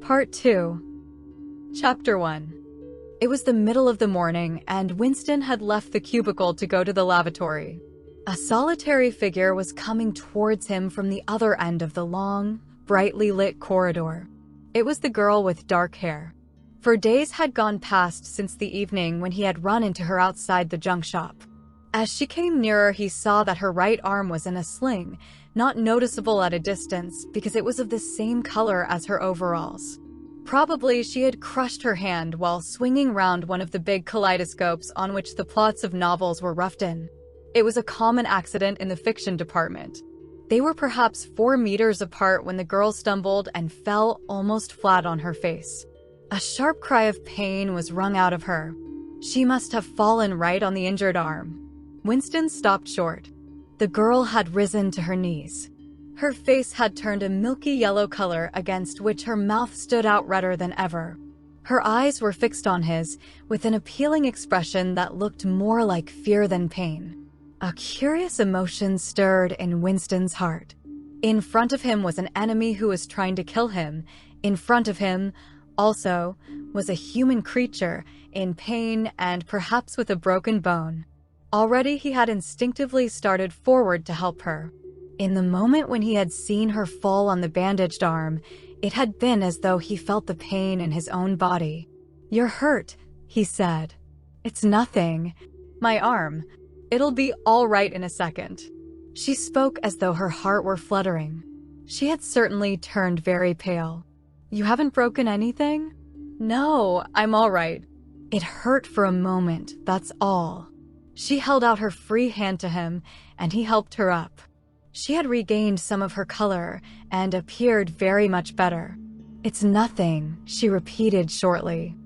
Part 2. Chapter 1. It was the middle of the morning, and Winston had left the cubicle to go to the lavatory. A solitary figure was coming towards him from the other end of the long, brightly lit corridor. It was the girl with dark hair. For days had gone past since the evening when he had run into her outside the junk shop. As she came nearer, he saw that her right arm was in a sling, not noticeable at a distance because it was of the same color as her overalls. Probably she had crushed her hand while swinging round one of the big kaleidoscopes on which the plots of novels were roughed in. It was a common accident in the fiction department. They were perhaps 4 meters apart when the girl stumbled and fell almost flat on her face. A sharp cry of pain was wrung out of her. She must have fallen right on the injured arm. Winston stopped short. The girl had risen to her knees. Her face had turned a milky yellow color against which her mouth stood out redder than ever. Her eyes were fixed on his, with an appealing expression that looked more like fear than pain. A curious emotion stirred in Winston's heart. In front of him was an enemy who was trying to kill him. In front of him, also, was a human creature, in pain and perhaps with a broken bone. Already he had instinctively started forward to help her. In the moment when he had seen her fall on the bandaged arm, it had been as though he felt the pain in his own body. "You're hurt," he said. "It's nothing. My arm. It'll be all right in a second." She spoke as though her heart were fluttering. She had certainly turned very pale. "You haven't broken anything?" "No, I'm all right." It hurt for a moment, that's all. She held out her free hand to him, and he helped her up. She had regained some of her color and appeared very much better. "It's nothing," she repeated shortly.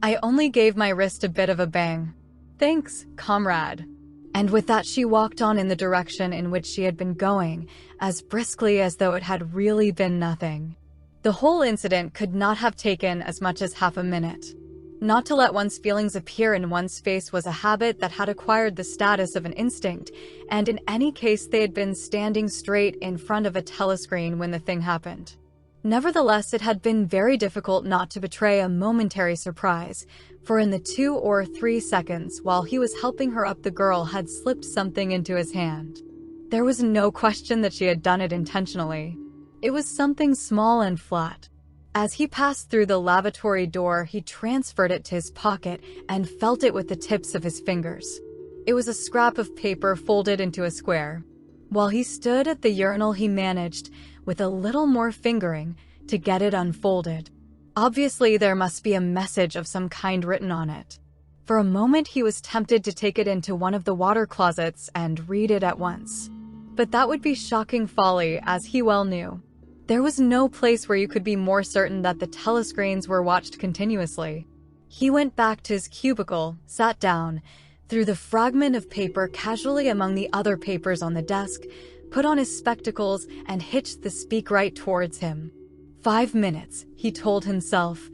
"I only gave my wrist a bit of a bang. Thanks, comrade." And with that she walked on in the direction in which she had been going, as briskly as though it had really been nothing. The whole incident could not have taken as much as half a minute. Not to let one's feelings appear in one's face was a habit that had acquired the status of an instinct, and in any case they had been standing straight in front of a telescreen when the thing happened. Nevertheless, it had been very difficult not to betray a momentary surprise, for in the 2 or 3 seconds while he was helping her up, the girl had slipped something into his hand. There was no question that she had done it intentionally. It was something small and flat. As he passed through the lavatory door, he transferred it to his pocket and felt it with the tips of his fingers. It was a scrap of paper folded into a square. While he stood at the urinal, he managed, with a little more fingering, to get it unfolded. Obviously, there must be a message of some kind written on it. For a moment, he was tempted to take it into one of the water closets and read it at once. But that would be shocking folly, as he well knew. There was no place where you could be more certain that the telescreens were watched continuously. He went back to his cubicle, sat down, threw the fragment of paper casually among the other papers on the desk, put on his spectacles, and hitched the speak right towards him. 5 minutes, he told himself.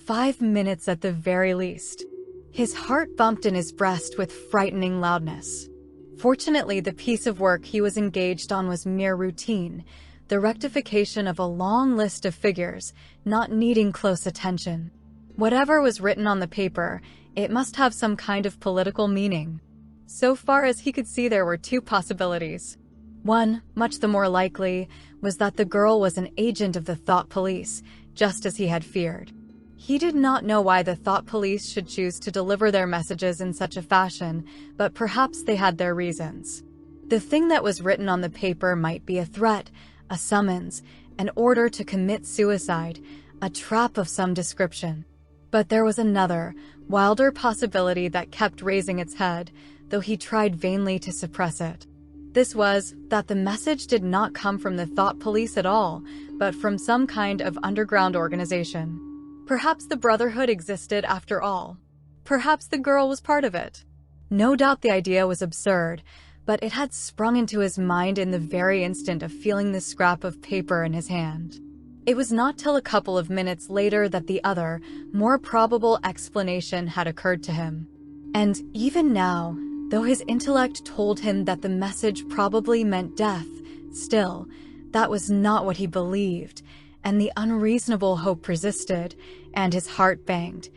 5 minutes at the very least. His heart bumped in his breast with frightening loudness. Fortunately, the piece of work he was engaged on was mere routine, the rectification of a long list of figures, not needing close attention. Whatever was written on the paper, it must have some kind of political meaning. So far as he could see, there were 2 possibilities. One, much the more likely, was that the girl was an agent of the thought police, just as he had feared. He did not know why the thought police should choose to deliver their messages in such a fashion, but perhaps they had their reasons. The thing that was written on the paper might be a threat, a summons, an order to commit suicide, a trap of some description. But there was another, wilder possibility that kept raising its head, though he tried vainly to suppress it. This was that the message did not come from the thought police at all, but from some kind of underground organization. Perhaps the Brotherhood existed after all. Perhaps the girl was part of it. No doubt the idea was absurd, but it had sprung into his mind in the very instant of feeling the scrap of paper in his hand. It was not till a couple of minutes later that the other, more probable explanation had occurred to him. And even now, though his intellect told him that the message probably meant death, still, that was not what he believed, and the unreasonable hope persisted, and his heart banged.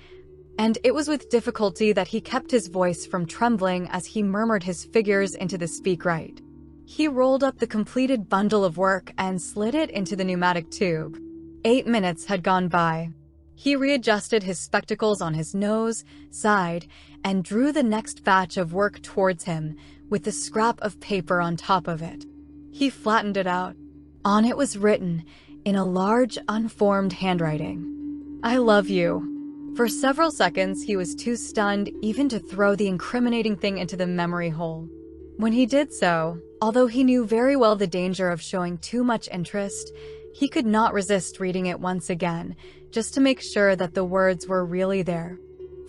And it was with difficulty that he kept his voice from trembling as he murmured his figures into the speak-right. He rolled up the completed bundle of work and slid it into the pneumatic tube. 8 minutes had gone by. He readjusted his spectacles on his nose, sighed, and drew the next batch of work towards him with the scrap of paper on top of it. He flattened it out. On it was written, in a large, unformed handwriting, "I love you." For several seconds, he was too stunned even to throw the incriminating thing into the memory hole. When he did so, although he knew very well the danger of showing too much interest, he could not resist reading it once again, just to make sure that the words were really there.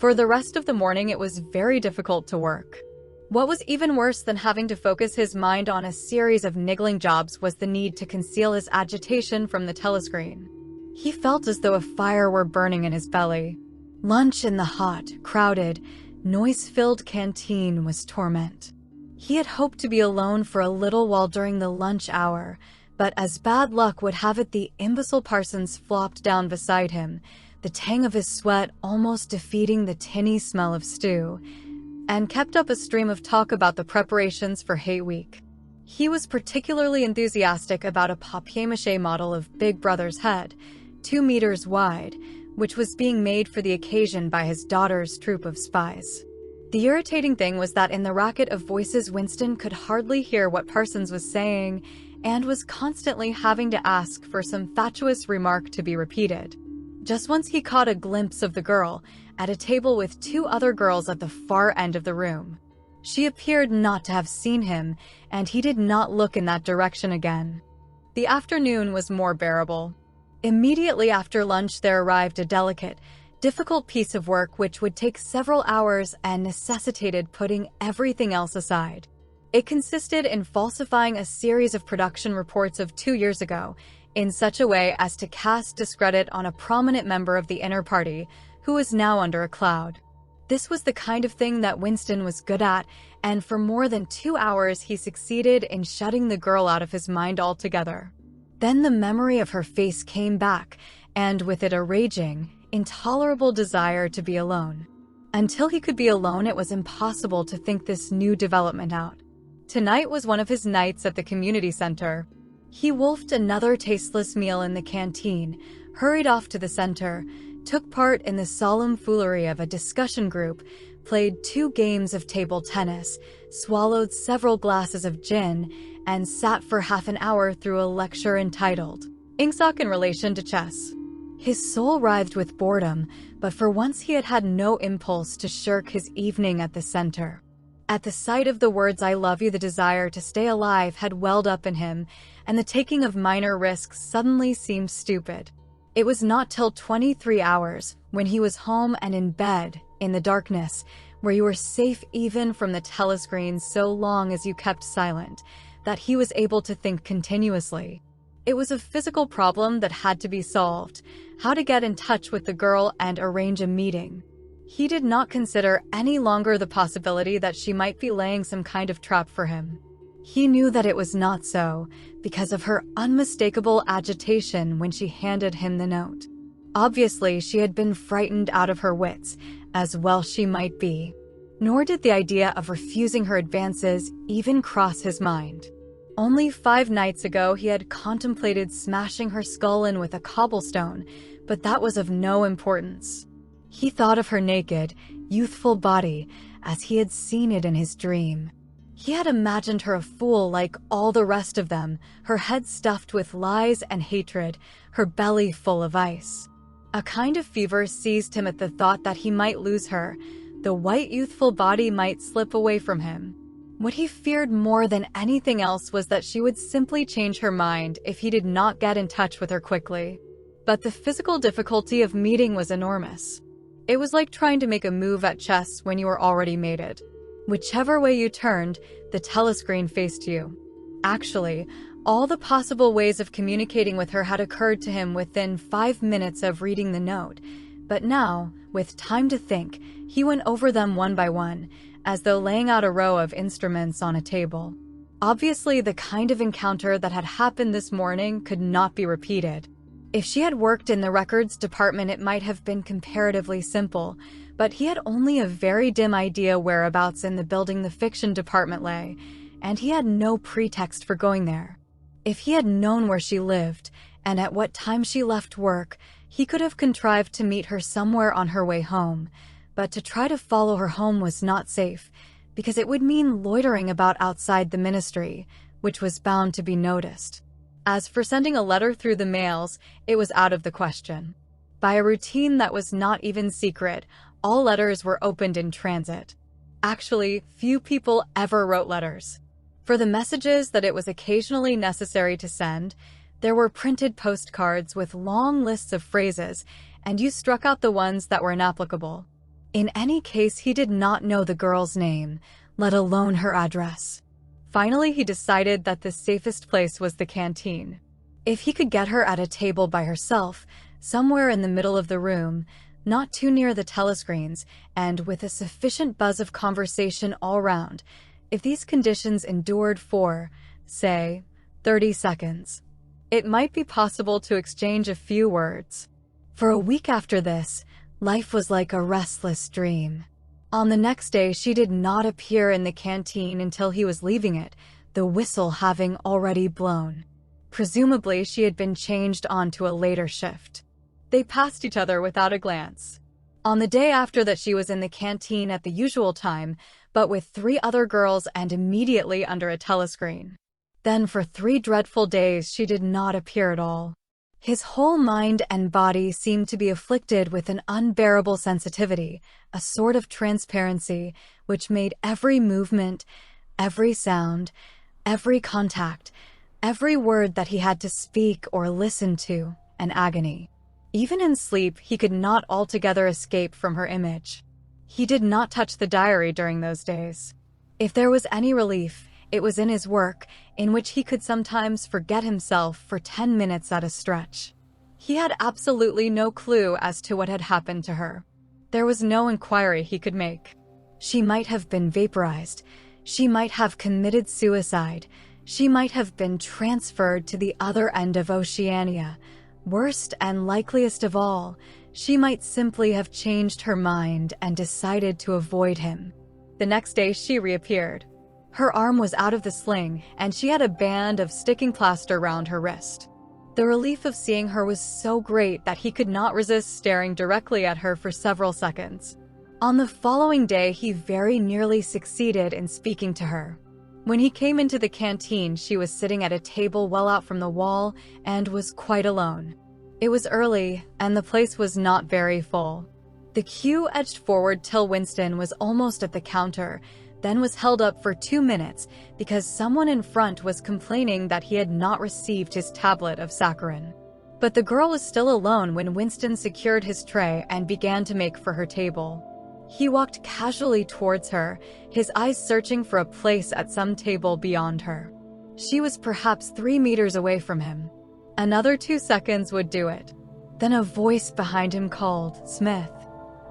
For the rest of the morning, it was very difficult to work. What was even worse than having to focus his mind on a series of niggling jobs was the need to conceal his agitation from the telescreen. He felt as though a fire were burning in his belly. Lunch in the hot, crowded, noise-filled canteen was torment. He had hoped to be alone for a little while during the lunch hour, but as bad luck would have it, the imbecile Parsons flopped down beside him, the tang of his sweat almost defeating the tinny smell of stew, and kept up a stream of talk about the preparations for Hay Week. He was particularly enthusiastic about a papier-mâché model of Big Brother's head, 2 meters wide, which was being made for the occasion by his daughter's troop of spies. The irritating thing was that in the racket of voices, Winston could hardly hear what Parsons was saying and was constantly having to ask for some fatuous remark to be repeated. Just once he caught a glimpse of the girl, at a table with 2 other girls at the far end of the room. She appeared not to have seen him, and he did not look in that direction again. The afternoon was more bearable. Immediately after lunch there arrived a delicate, difficult piece of work which would take several hours and necessitated putting everything else aside. It consisted in falsifying a series of production reports of 2 years ago in such a way as to cast discredit on a prominent member of the inner party who was now under a cloud. This was the kind of thing that Winston was good at, and for more than 2 hours he succeeded in shutting the girl out of his mind altogether. Then the memory of her face came back, and with it a raging, intolerable desire to be alone. Until he could be alone, it was impossible to think this new development out. Tonight was one of his nights at the community center. He wolfed another tasteless meal in the canteen, hurried off to the center, took part in the solemn foolery of a discussion group, played 2 games of table tennis, swallowed several glasses of gin, and sat for half an hour through a lecture entitled Ingsoc in Relation to Chess. His soul writhed with boredom, but for once he had had no impulse to shirk his evening at the center. At the sight of the words "I love you," the desire to stay alive had welled up in him, and the taking of minor risks suddenly seemed stupid. It was not till 23 hours, when he was home and in bed, in the darkness, where you were safe even from the telescreen so long as you kept silent, that he was able to think continuously. It was a physical problem that had to be solved: how to get in touch with the girl and arrange a meeting. He did not consider any longer the possibility that she might be laying some kind of trap for him. He knew that it was not so, because of her unmistakable agitation when she handed him the note. Obviously, she had been frightened out of her wits, as well she might be. Nor did the idea of refusing her advances even cross his mind. Only 5 nights ago he had contemplated smashing her skull in with a cobblestone, but that was of no importance. He thought of her naked, youthful body as he had seen it in his dream. He had imagined her a fool like all the rest of them, her head stuffed with lies and hatred, her belly full of ice. A kind of fever seized him at the thought that he might lose her. The white youthful body might slip away from him. What he feared more than anything else was that she would simply change her mind if he did not get in touch with her quickly. But the physical difficulty of meeting was enormous. It was like trying to make a move at chess when you were already mated. Whichever way you turned, the telescreen faced you. Actually, all the possible ways of communicating with her had occurred to him within 5 minutes of reading the note. But now, with time to think, he went over them one by one, as though laying out a row of instruments on a table. Obviously, the kind of encounter that had happened this morning could not be repeated. If she had worked in the records department, it might have been comparatively simple, but he had only a very dim idea whereabouts in the building the fiction department lay, and he had no pretext for going there. If he had known where she lived, and at what time she left work, he could have contrived to meet her somewhere on her way home, but to try to follow her home was not safe, because it would mean loitering about outside the ministry, which was bound to be noticed. As for sending a letter through the mails, it was out of the question. By a routine that was not even secret, all letters were opened in transit. Actually, few people ever wrote letters. For the messages that it was occasionally necessary to send, there were printed postcards with long lists of phrases, and you struck out the ones that were inapplicable. In any case, he did not know the girl's name, let alone her address. Finally, he decided that the safest place was the canteen. If he could get her at a table by herself, somewhere in the middle of the room, not too near the telescreens, and with a sufficient buzz of conversation all round, if these conditions endured for, say, 30 seconds, it might be possible to exchange a few words. For a week after this, life was like a restless dream. On the next day, she did not appear in the canteen until he was leaving it, the whistle having already blown. Presumably, she had been changed onto a later shift. They passed each other without a glance. On the day after that, she was in the canteen at the usual time, but with 3 other girls and immediately under a telescreen. Then for 3 dreadful days, she did not appear at all. His whole mind and body seemed to be afflicted with an unbearable sensitivity, a sort of transparency, which made every movement, every sound, every contact, every word that he had to speak or listen to, an agony. Even in sleep, he could not altogether escape from her image. He did not touch the diary during those days. If there was any relief, it was in his work, in which he could sometimes forget himself for 10 minutes at a stretch. He had absolutely no clue as to what had happened to her. There was no inquiry he could make. She might have been vaporized. She might have committed suicide. She might have been transferred to the other end of Oceania. Worst and likeliest of all, she might simply have changed her mind and decided to avoid him. The next day, she reappeared. Her arm was out of the sling, and she had a band of sticking plaster round her wrist. The relief of seeing her was so great that he could not resist staring directly at her for several seconds. On the following day, he very nearly succeeded in speaking to her. When he came into the canteen, she was sitting at a table well out from the wall and was quite alone. It was early, and the place was not very full. The queue edged forward till Winston was almost at the counter, then was held up for 2 minutes because someone in front was complaining that he had not received his tablet of saccharin. But the girl was still alone when Winston secured his tray and began to make for her table. He walked casually towards her, his eyes searching for a place at some table beyond her. She was perhaps 3 meters away from him. Another 2 seconds would do it. Then a voice behind him called, "Smith."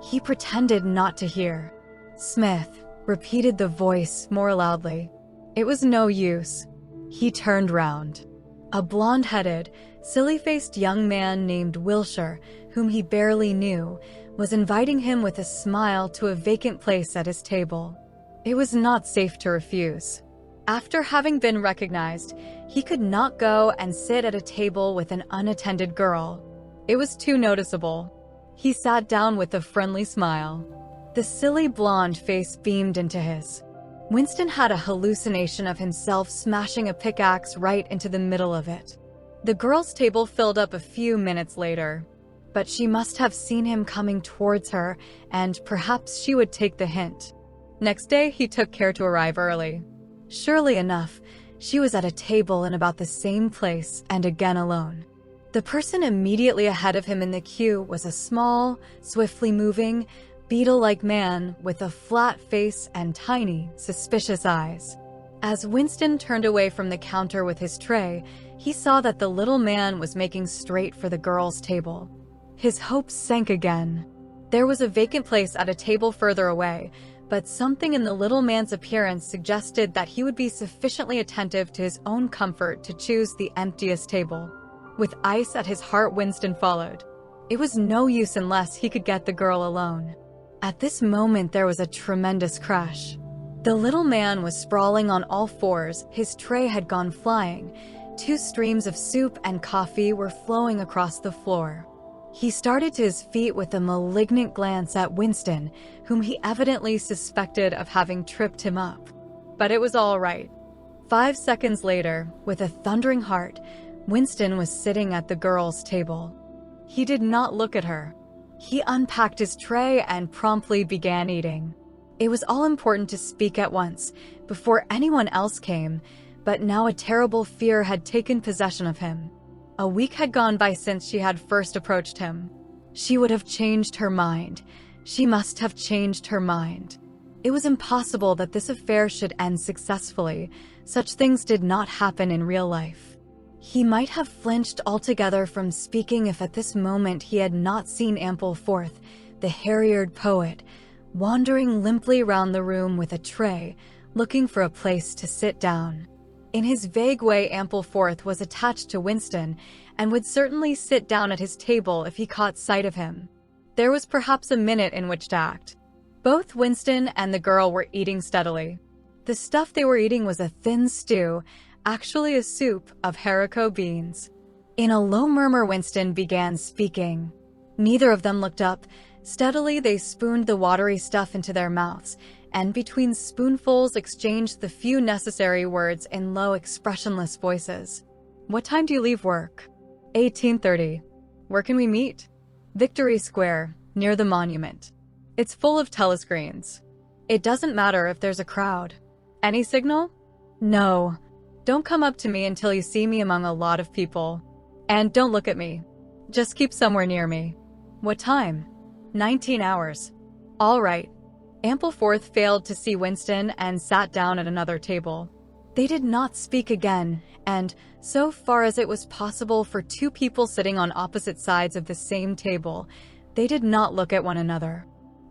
He pretended not to hear. "Smith," repeated the voice more loudly. It was no use. He turned round. A blonde-headed, silly-faced young man named Wilshire, whom he barely knew, was inviting him with a smile to a vacant place at his table. It was not safe to refuse. After having been recognized, he could not go and sit at a table with an unattended girl. It was too noticeable. He sat down with a friendly smile. The silly blonde face beamed into his. Winston had a hallucination of himself smashing a pickaxe right into the middle of it. The girls' table filled up a few minutes later. but she must have seen him coming towards her, and perhaps she would take the hint. Next day, he took care to arrive early. Surely enough, she was at a table in about the same place and again alone. The person immediately ahead of him in the queue was a small, swiftly moving, beetle-like man with a flat face and tiny, suspicious eyes. As Winston turned away from the counter with his tray, he saw that the little man was making straight for the girl's table. His hopes sank again. There was a vacant place at a table further away, but something in the little man's appearance suggested that he would be sufficiently attentive to his own comfort to choose the emptiest table. With ice at his heart, Winston followed. It was no use unless he could get the girl alone. At this moment, there was a tremendous crash. The little man was sprawling on all fours, his tray had gone flying. 2 streams of soup and coffee were flowing across the floor. He started to his feet with a malignant glance at Winston, whom he evidently suspected of having tripped him up. But it was all right. 5 seconds later, with a thundering heart, Winston was sitting at the girl's table. He did not look at her. He unpacked his tray and promptly began eating. It was all important to speak at once, before anyone else came, but now a terrible fear had taken possession of him. A week had gone by since she had first approached him. She would have changed her mind. She must have changed her mind. It was impossible that this affair should end successfully. Such things did not happen in real life. He might have flinched altogether from speaking if at this moment he had not seen Ampleforth, the hair-eared poet, wandering limply round the room with a tray, looking for a place to sit down. In his vague way, Ampleforth was attached to Winston and would certainly sit down at his table if he caught sight of him. There was perhaps a minute in which to act. Both Winston and the girl were eating steadily. The stuff they were eating was a thin stew, actually a soup of haricot beans. In a low murmur, Winston began speaking. Neither of them looked up. Steadily, they spooned the watery stuff into their mouths, and between spoonfuls exchanged the few necessary words in low, expressionless voices. "What time do you leave work?" 18:30. "Where can we meet?" "Victory Square, near the monument. It's full of telescreens. It doesn't matter if there's a crowd." "Any signal?" "No. Don't come up to me until you see me among a lot of people. And don't look at me. Just keep somewhere near me." "What time?" 19 hours. "All right." Ampleforth failed to see Winston and sat down at another table. They did not speak again, and, so far as it was possible for 2 people sitting on opposite sides of the same table, they did not look at one another.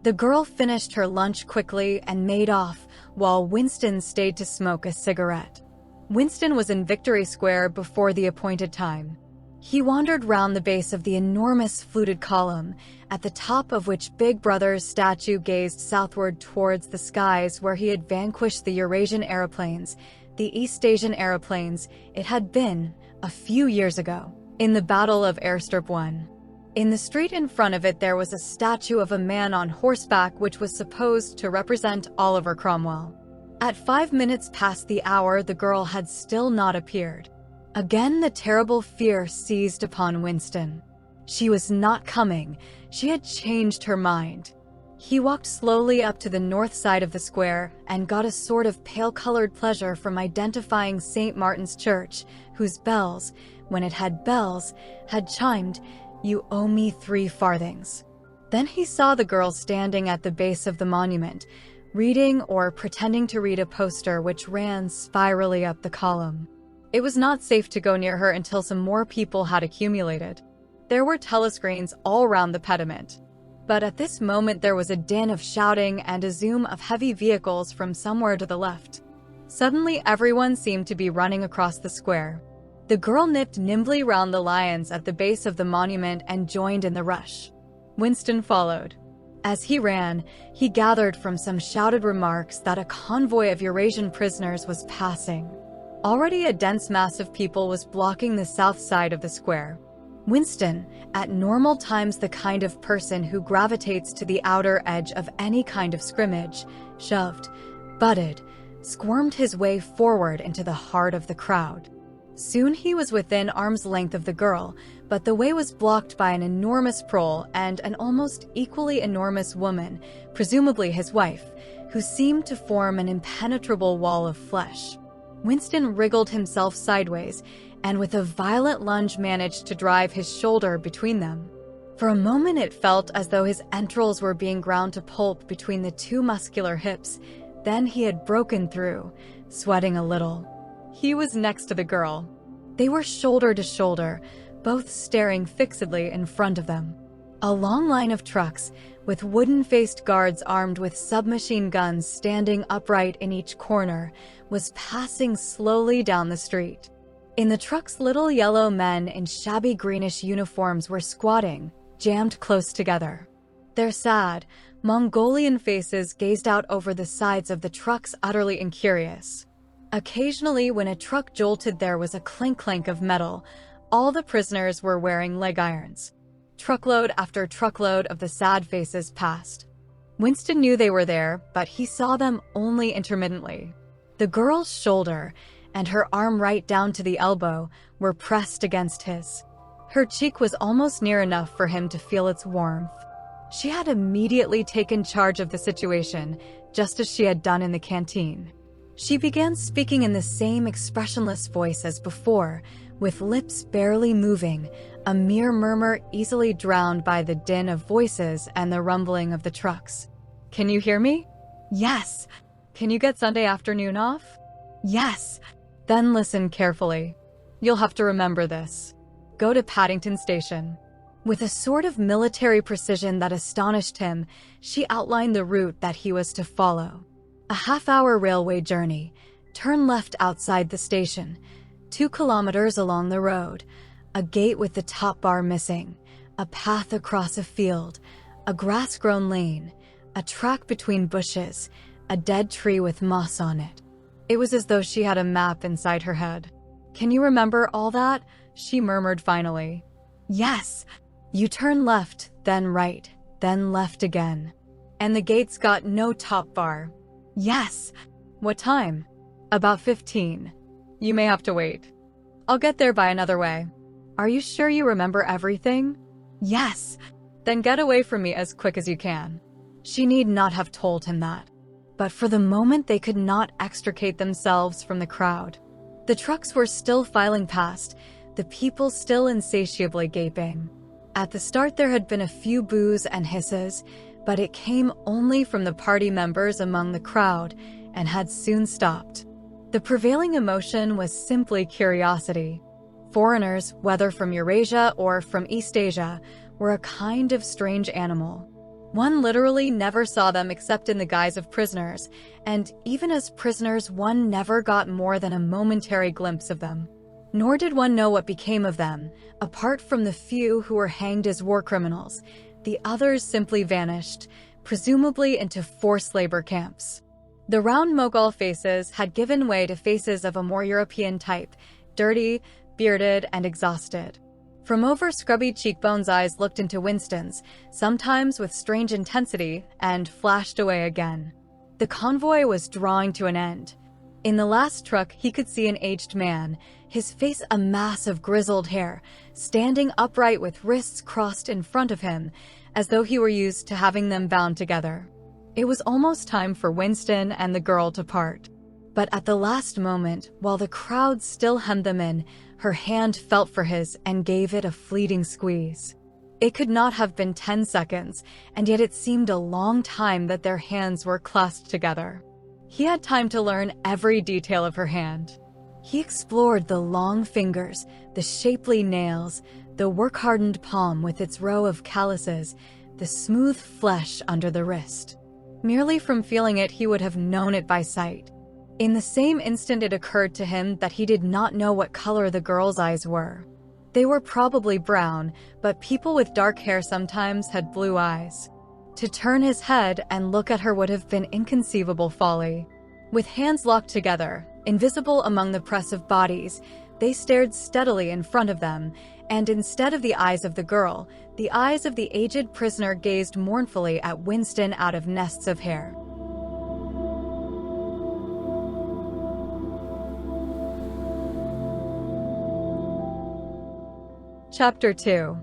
The girl finished her lunch quickly and made off, while Winston stayed to smoke a cigarette. Winston was in Victory Square before the appointed time. He wandered round the base of the enormous fluted column, at the top of which Big Brother's statue gazed southward towards the skies where he had vanquished the Eurasian aeroplanes, the East Asian aeroplanes. It had been, a few years ago, in the Battle of Airstrip 1. In the street in front of it there was a statue of a man on horseback which was supposed to represent Oliver Cromwell. At 5 minutes past the hour, the girl had still not appeared. Again the terrible fear seized upon Winston. She was not coming. She had changed her mind. He walked slowly up to the north side of the square and got a sort of pale-colored pleasure from identifying St. Martin's Church, whose bells, when it had bells, had chimed, "You owe me 3 farthings." Then he saw the girl standing at the base of the monument, reading or pretending to read a poster which ran spirally up the column. It was not safe to go near her until some more people had accumulated. There were telescreens all round the pediment. But at this moment there was a din of shouting and a zoom of heavy vehicles from somewhere to the left. Suddenly everyone seemed to be running across the square. The girl nipped nimbly round the lions at the base of the monument and joined in the rush. Winston followed. As he ran, he gathered from some shouted remarks that a convoy of Eurasian prisoners was passing. Already a dense mass of people was blocking the south side of the square. Winston, at normal times the kind of person who gravitates to the outer edge of any kind of scrimmage, shoved, butted, squirmed his way forward into the heart of the crowd. Soon he was within arm's length of the girl, but the way was blocked by an enormous prole and an almost equally enormous woman, presumably his wife, who seemed to form an impenetrable wall of flesh. Winston wriggled himself sideways, and with a violent lunge managed to drive his shoulder between them. For a moment it felt as though his entrails were being ground to pulp between the two muscular hips. Then he had broken through, sweating a little. He was next to the girl. They were shoulder to shoulder, both staring fixedly in front of them. A long line of trucks, with wooden-faced guards armed with submachine guns standing upright in each corner, was passing slowly down the street. In the trucks, little yellow men in shabby greenish uniforms were squatting, jammed close together. Their sad, Mongolian faces gazed out over the sides of the trucks, utterly incurious. Occasionally, when a truck jolted, there was a clink-clank of metal. All the prisoners were wearing leg irons. Truckload after truckload of the sad faces passed. Winston knew they were there, but he saw them only intermittently. The girl's shoulder and her arm right down to the elbow were pressed against his. Her cheek was almost near enough for him to feel its warmth. She had immediately taken charge of the situation, just as she had done in the canteen. She began speaking in the same expressionless voice as before, with lips barely moving, a mere murmur easily drowned by the din of voices and the rumbling of the trucks. "Can you hear me?" "Yes." "Can you get Sunday afternoon off?" "Yes." "Then listen carefully. You'll have to remember this. Go to Paddington Station." With a sort of military precision that astonished him, she outlined the route that he was to follow. A half-hour railway journey. Turn left outside the station. 2 kilometers along the road. A gate with the top bar missing. A path across a field. A grass-grown lane. A track between bushes. A dead tree with moss on it. It was as though she had a map inside her head. "Can you remember all that?" she murmured finally. "Yes." "You turn left, then right, then left again. And the gate's got no top bar." "Yes." "What time?" "About 15. You may have to wait. I'll get there by another way." "Are you sure you remember everything?" "Yes." "Then get away from me as quick as you can." She need not have told him that. But for the moment they could not extricate themselves from the crowd. The trucks were still filing past, the people still insatiably gaping. At the start there had been a few boos and hisses, but it came only from the party members among the crowd and had soon stopped. The prevailing emotion was simply curiosity. Foreigners, whether from Eurasia or from East Asia, were a kind of strange animal. One literally never saw them except in the guise of prisoners, and even as prisoners one never got more than a momentary glimpse of them. Nor did one know what became of them. Apart from the few who were hanged as war criminals, the others simply vanished, presumably into forced labor camps. The round Mogul faces had given way to faces of a more European type, dirty, bearded, and exhausted. From over scrubby cheekbones eyes looked into Winston's, sometimes with strange intensity, and flashed away again. The convoy was drawing to an end. In the last truck he could see an aged man, his face a mass of grizzled hair, standing upright with wrists crossed in front of him, as though he were used to having them bound together. It was almost time for Winston and the girl to part. But at the last moment, while the crowd still hemmed them in, her hand felt for his and gave it a fleeting squeeze. It could not have been 10 seconds, and yet it seemed a long time that their hands were clasped together. He had time to learn every detail of her hand. He explored the long fingers, the shapely nails, the work-hardened palm with its row of calluses, the smooth flesh under the wrist. Merely from feeling it, he would have known it by sight. In the same instant it occurred to him that he did not know what color the girl's eyes were. They were probably brown, but people with dark hair sometimes had blue eyes. To turn his head and look at her would have been inconceivable folly. With hands locked together, invisible among the press of bodies, they stared steadily in front of them, and instead of the eyes of the girl, the eyes of the aged prisoner gazed mournfully at Winston out of nests of hair. Chapter 2.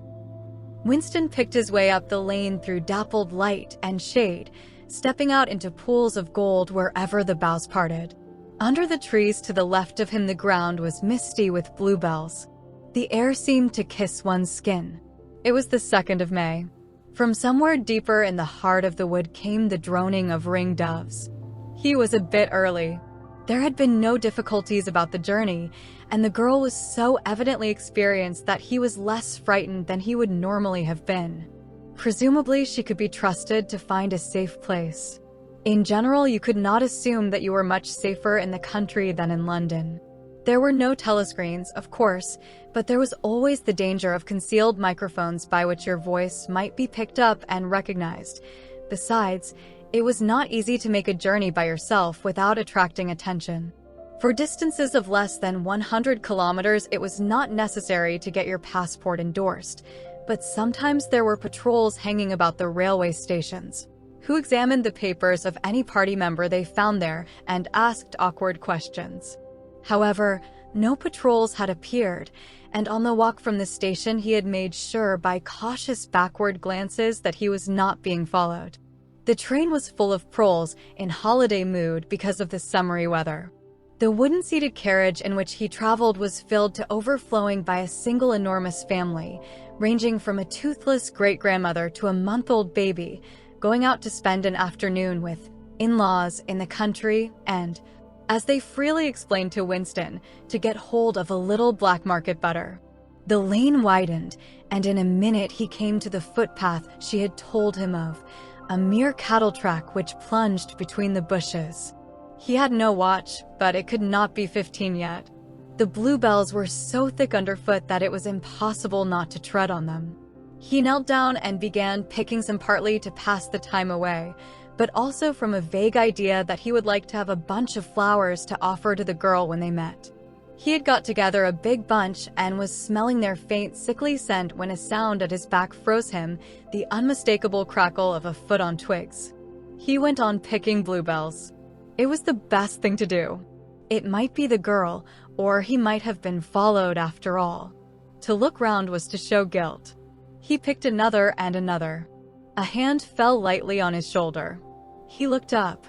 Winston picked his way up the lane through dappled light and shade, stepping out into pools of gold wherever the boughs parted. Under the trees to the left of him, the ground was misty with bluebells. The air seemed to kiss one's skin. It was the 2nd of May. From somewhere deeper in the heart of the wood came the droning of ring doves. He was a bit early. There had been no difficulties about the journey, and the girl was so evidently experienced that he was less frightened than he would normally have been. Presumably, she could be trusted to find a safe place. In general, you could not assume that you were much safer in the country than in London. There were no telescreens, of course, but there was always the danger of concealed microphones by which your voice might be picked up and recognized. Besides, it was not easy to make a journey by yourself without attracting attention. For distances of less than 100 kilometers, it was not necessary to get your passport endorsed, but sometimes there were patrols hanging about the railway stations, who examined the papers of any party member they found there and asked awkward questions. However, no patrols had appeared, and on the walk from the station he had made sure by cautious backward glances that he was not being followed. The train was full of proles in holiday mood because of the summery weather. The wooden-seated carriage in which he traveled was filled to overflowing by a single enormous family, ranging from a toothless great-grandmother to a month-old baby, going out to spend an afternoon with in-laws in the country and, as they freely explained to Winston, to get hold of a little black market butter. The lane widened, and in a minute he came to the footpath she had told him of, a mere cattle track which plunged between the bushes. He had no watch, but it could not be 15 yet. The bluebells were so thick underfoot that it was impossible not to tread on them. He knelt down and began picking some partly to pass the time away, but also from a vague idea that he would like to have a bunch of flowers to offer to the girl when they met. He had got together a big bunch and was smelling their faint, sickly scent when a sound at his back froze him, the unmistakable crackle of a foot on twigs. He went on picking bluebells. It was the best thing to do. It might be the girl, or he might have been followed after all. To look round was to show guilt. He picked another and another. A hand fell lightly on his shoulder. He looked up.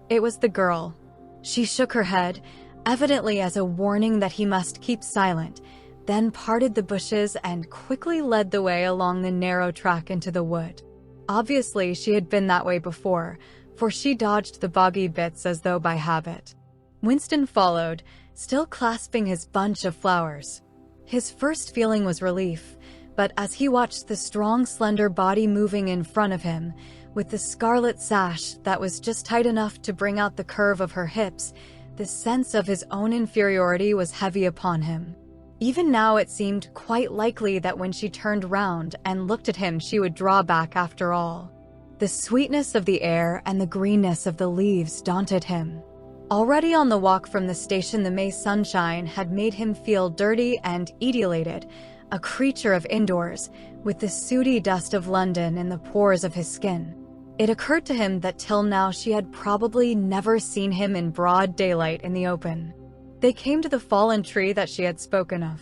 It was the girl. She shook her head, evidently as a warning that he must keep silent, then parted the bushes and quickly led the way along the narrow track into the wood. Obviously, she had been that way before, for she dodged the boggy bits as though by habit. Winston followed, still clasping his bunch of flowers. His first feeling was relief, but as he watched the strong, slender body moving in front of him, with the scarlet sash that was just tight enough to bring out the curve of her hips, the sense of his own inferiority was heavy upon him. Even now it seemed quite likely that when she turned round and looked at him she would draw back after all. The sweetness of the air and the greenness of the leaves daunted him. Already on the walk from the station, the May sunshine had made him feel dirty and etiolated, a creature of indoors, with the sooty dust of London in the pores of his skin. It occurred to him that till now she had probably never seen him in broad daylight in the open. They came to the fallen tree that she had spoken of.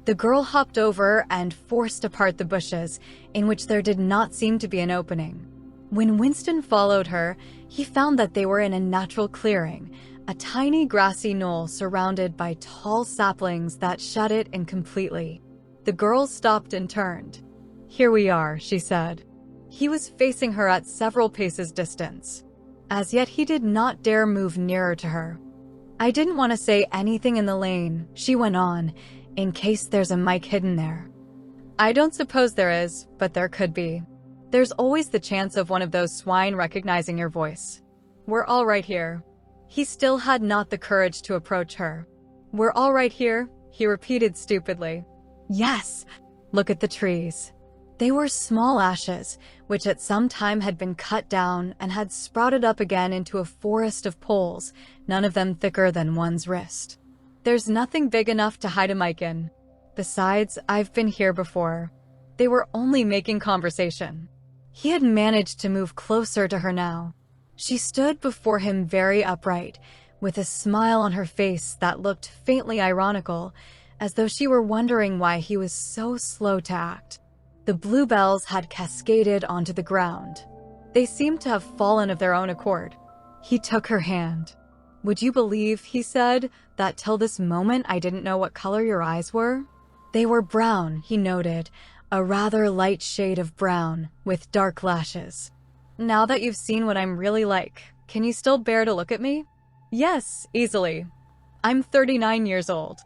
The girl hopped over and forced apart the bushes, in which there did not seem to be an opening. When Winston followed her, he found that they were in a natural clearing, a tiny grassy knoll surrounded by tall saplings that shut it in completely. The girl stopped and turned. "Here we are," she said. He was facing her at several paces distance. As yet he did not dare move nearer to her. "I didn't want to say anything in the lane," she went on, "in case there's a mic hidden there." "I don't suppose there is, but there could be. There's always the chance of one of those swine recognizing your voice. We're all right here." He still had not the courage to approach her. "We're all right here," he repeated stupidly. "Yes, look at the trees." They were small ashes, which at some time had been cut down and had sprouted up again into a forest of poles, none of them thicker than one's wrist. "There's nothing big enough to hide a mic in. Besides, I've been here before." They were only making conversation. He had managed to move closer to her now. She stood before him very upright, with a smile on her face that looked faintly ironical, as though she were wondering why he was so slow to act. The bluebells had cascaded onto the ground. They seemed to have fallen of their own accord. He took her hand. "Would you believe," he said, "that till this moment I didn't know what color your eyes were?" "They were brown," he noted, "a rather light shade of brown, with dark lashes." "Now that you've seen what I'm really like, can you still bear to look at me?" "Yes, easily. I'm 39 years old.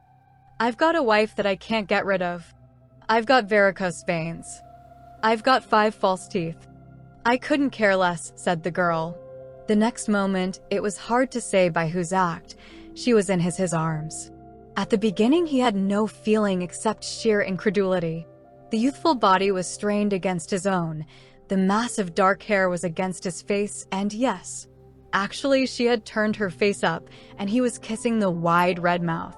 I've got a wife that I can't get rid of. I've got varicose veins. I've got 5 false teeth." "I couldn't care less," said the girl. The next moment, it was hard to say by whose act, she was in his arms. At the beginning, he had no feeling except sheer incredulity. The youthful body was strained against his own. The massive dark hair was against his face, and yes, actually, she had turned her face up, and he was kissing the wide red mouth.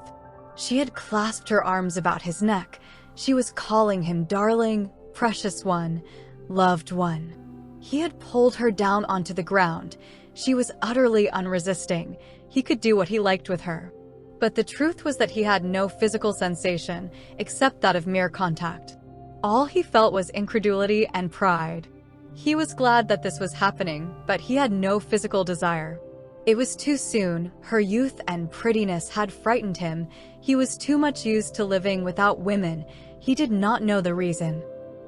She had clasped her arms about his neck. She was calling him darling, precious one, loved one. He had pulled her down onto the ground. She was utterly unresisting. He could do what he liked with her. But the truth was that he had no physical sensation, except that of mere contact. All he felt was incredulity and pride. He was glad that this was happening, but he had no physical desire. It was too soon. Her youth and prettiness had frightened him. He was too much used to living without women. He did not know the reason.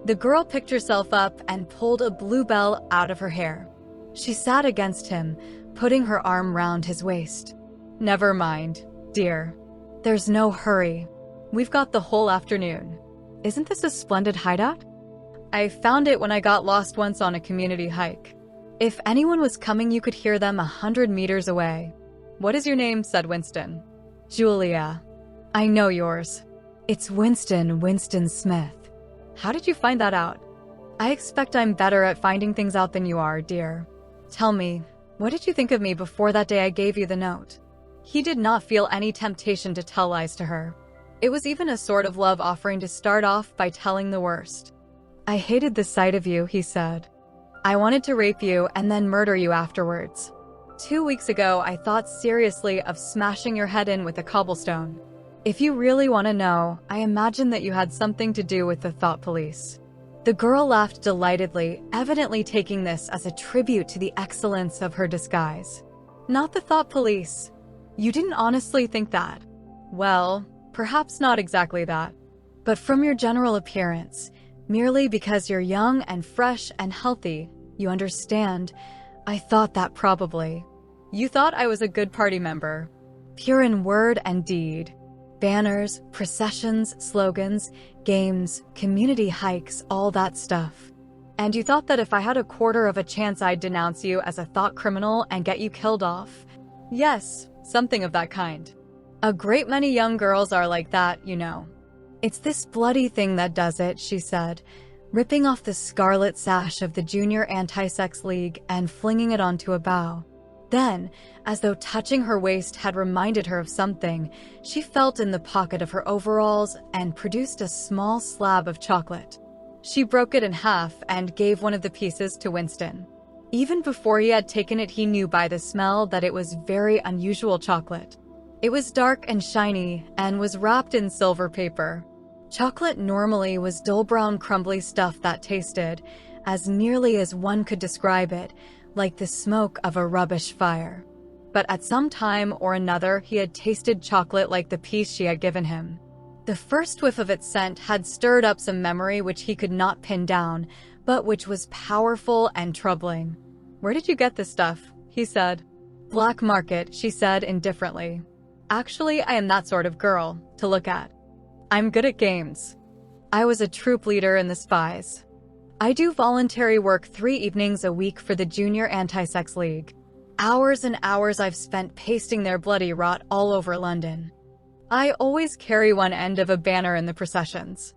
The girl picked herself up and pulled a bluebell out of her hair. She sat against him, putting her arm round his waist. "Never mind, dear. There's no hurry. We've got the whole afternoon. Isn't this a splendid hideout? I found it when I got lost once on a community hike. If anyone was coming, you could hear them 100 meters away." "What is your name?" said Winston. "Julia." "I know yours. It's Winston Smith." "How did you find that out?" "I expect I'm better at finding things out than you are, dear. Tell me, what did you think of me before that day I gave you the note?" He did not feel any temptation to tell lies to her. It was even a sort of love offering to start off by telling the worst. "I hated the sight of you," he said. "I wanted to rape you and then murder you afterwards. 2 weeks ago, I thought seriously of smashing your head in with a cobblestone. If you really want to know, I imagine that you had something to do with the thought police." The girl laughed delightedly, evidently taking this as a tribute to the excellence of her disguise. "Not the thought police. You didn't honestly think that?" "Well, perhaps not exactly that. But from your general appearance, merely because you're young and fresh and healthy, you understand, I thought that probably. You thought I was a good party member. Pure in word and deed. Banners, processions, slogans, games, community hikes, all that stuff. And you thought that if I had a quarter of a chance I'd denounce you as a thought criminal and get you killed off? Yes, something of that kind. A great many young girls are like that, you know." "It's this bloody thing that does it," she said, ripping off the scarlet sash of the Junior Anti-Sex League and flinging it onto a bough. Then, as though touching her waist had reminded her of something, she felt in the pocket of her overalls and produced a small slab of chocolate. She broke it in half and gave one of the pieces to Winston. Even before he had taken it, he knew by the smell that it was very unusual chocolate. It was dark and shiny and was wrapped in silver paper. Chocolate normally was dull brown crumbly stuff that tasted, as nearly as one could describe it, like the smoke of a rubbish fire. But at some time or another, he had tasted chocolate like the piece she had given him. The first whiff of its scent had stirred up some memory which he could not pin down, but which was powerful and troubling. "Where did you get this stuff?" he said. "Black market," she said indifferently. "Actually, I am that sort of girl, to look at. I'm good at games. I was a troop leader in the Spies. I do voluntary work 3 evenings a week for the Junior Anti-Sex League. Hours and hours I've spent pasting their bloody rot all over London. I always carry one end of a banner in the processions.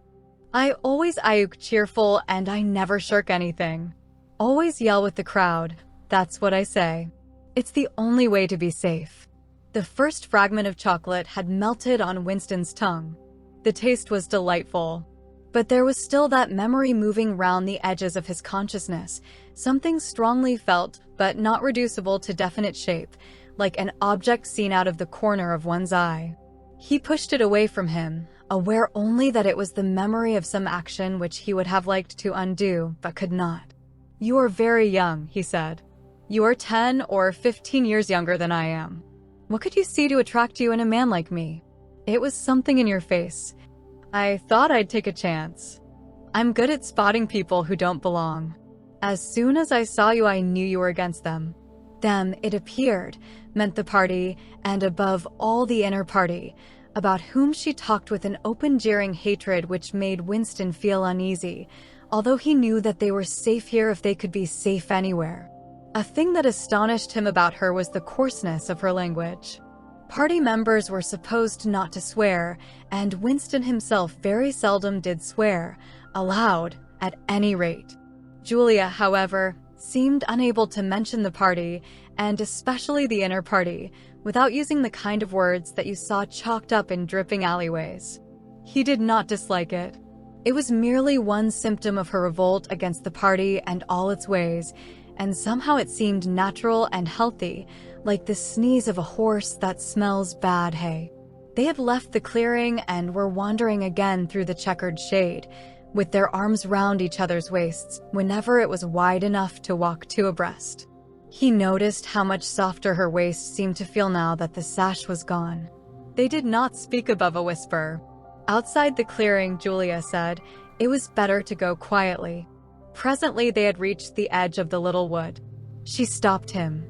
I always auk cheerful and I never shirk anything. Always yell with the crowd, that's what I say. It's the only way to be safe." The first fragment of chocolate had melted on Winston's tongue. The taste was delightful. But there was still that memory moving round the edges of his consciousness, something strongly felt, but not reducible to definite shape, like an object seen out of the corner of one's eye. He pushed it away from him, aware only that it was the memory of some action which he would have liked to undo, but could not. "You are very young," he said. "You are 10 or 15 years younger than I am. What could you see to attract you in a man like me? It was something in your face. I thought I'd take a chance. I'm good at spotting people who don't belong. As soon as I saw you, I knew you were against them." Them, it appeared, meant the party, and above all the inner party, about whom she talked with an open jeering hatred which made Winston feel uneasy, although he knew that they were safe here if they could be safe anywhere. A thing that astonished him about her was the coarseness of her language. Party members were supposed not to swear, and Winston himself very seldom did swear, aloud, at any rate. Julia, however, seemed unable to mention the party, and especially the inner party, without using the kind of words that you saw chalked up in dripping alleyways. He did not dislike it. It was merely one symptom of her revolt against the party and all its ways, and somehow it seemed natural and healthy, like the sneeze of a horse that smells bad hay. They had left the clearing and were wandering again through the checkered shade, with their arms round each other's waists whenever it was wide enough to walk two abreast. He noticed how much softer her waist seemed to feel now that the sash was gone. They did not speak above a whisper. Outside the clearing, Julia said, it was better to go quietly. Presently they had reached the edge of the little wood. She stopped him.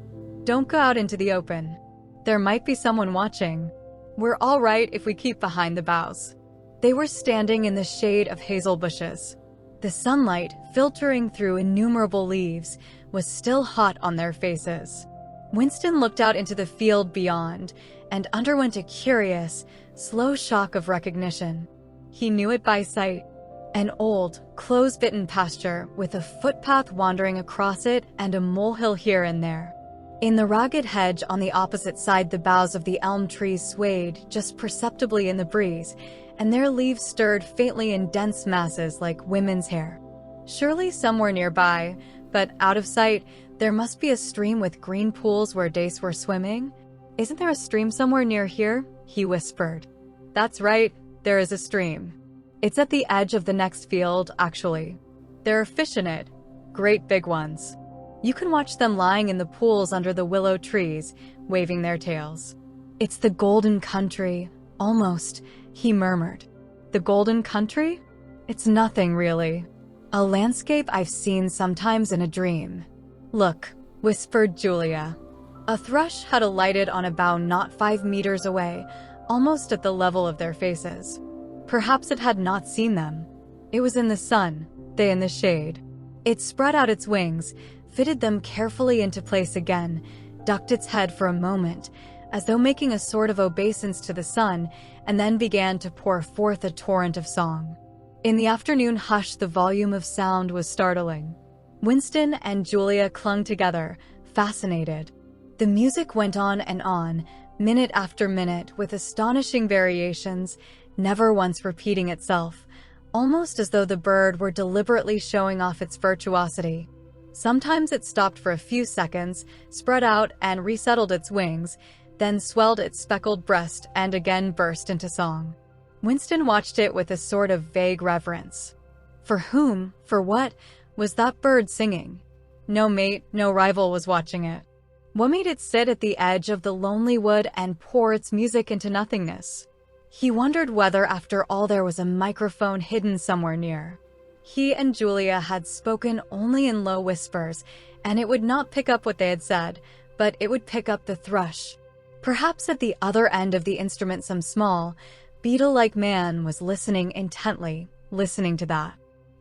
"Don't go out into the open. There might be someone watching. We're all right if we keep behind the boughs." They were standing in the shade of hazel bushes. The sunlight, filtering through innumerable leaves, was still hot on their faces. Winston looked out into the field beyond and underwent a curious, slow shock of recognition. He knew it by sight. An old, close-bitten pasture with a footpath wandering across it and a molehill here and there. In the ragged hedge on the opposite side, the boughs of the elm trees swayed just perceptibly in the breeze, and their leaves stirred faintly in dense masses like women's hair. Surely somewhere nearby, but out of sight, there must be a stream with green pools where dace were swimming. "Isn't there a stream somewhere near here?" he whispered. "That's right, there is a stream. It's at the edge of the next field, actually. There are fish in it, great big ones. You can watch them lying in the pools under the willow trees, waving their tails. It's the golden country, almost," he murmured. "The golden country? It's nothing, really. A landscape I've seen sometimes in a dream." "Look," whispered Julia. A thrush had alighted on a bough not 5 meters away, almost at the level of their faces. Perhaps it had not seen them. It was in the sun, they in the shade. It spread out its wings, fitted them carefully into place again, ducked its head for a moment, as though making a sort of obeisance to the sun, and then began to pour forth a torrent of song. In the afternoon hush, the volume of sound was startling. Winston and Julia clung together, fascinated. The music went on, minute after minute, with astonishing variations, never once repeating itself, almost as though the bird were deliberately showing off its virtuosity. Sometimes it stopped for a few seconds, spread out and resettled its wings, then swelled its speckled breast and again burst into song. Winston watched it with a sort of vague reverence. For whom, for what, was that bird singing? No mate, no rival was watching it. What made it sit at the edge of the lonely wood and pour its music into nothingness? He wondered whether, after all, there was a microphone hidden somewhere near. He and Julia had spoken only in low whispers, and it would not pick up what they had said, but it would pick up the thrush. Perhaps at the other end of the instrument some small, beetle-like man was listening intently, listening to that.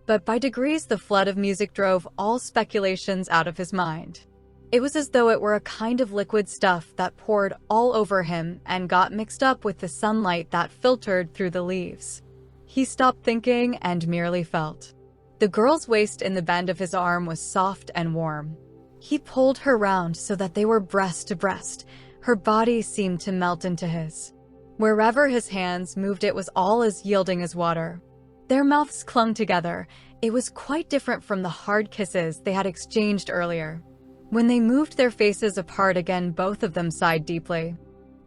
But by degrees the flood of music drove all speculations out of his mind. It was as though it were a kind of liquid stuff that poured all over him and got mixed up with the sunlight that filtered through the leaves. He stopped thinking and merely felt. The girl's waist in the bend of his arm was soft and warm. He pulled her round so that they were breast to breast. Her body seemed to melt into his. Wherever his hands moved, it was all as yielding as water. Their mouths clung together. It was quite different from the hard kisses they had exchanged earlier. When they moved their faces apart again, both of them sighed deeply.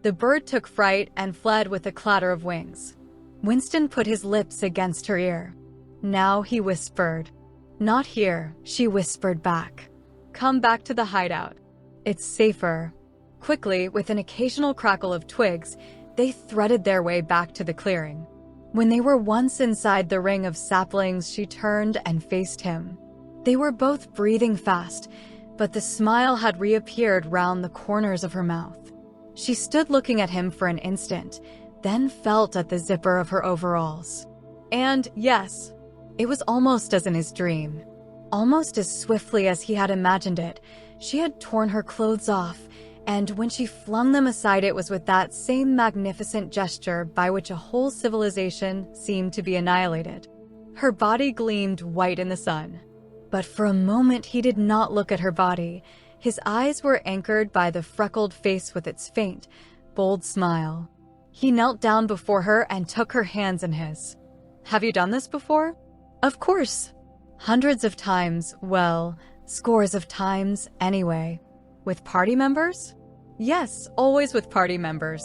The bird took fright and fled with a clatter of wings. Winston put his lips against her ear. Now he whispered. "Not here," she whispered back. "Come back to the hideout. It's safer." Quickly, with an occasional crackle of twigs, they threaded their way back to the clearing. When they were once inside the ring of saplings, she turned and faced him. They were both breathing fast, but the smile had reappeared round the corners of her mouth. She stood looking at him for an instant, then felt at the zipper of her overalls. And yes, it was almost as in his dream. Almost as swiftly as he had imagined it, she had torn her clothes off, and when she flung them aside, it was with that same magnificent gesture by which a whole civilization seemed to be annihilated. Her body gleamed white in the sun. But for a moment he did not look at her body. His eyes were anchored by the freckled face with its faint, bold smile. He knelt down before her and took her hands in his. "Have you done this before?" "Of course. Hundreds of times, well, scores of times anyway." "With party members?" "Yes, always with party members."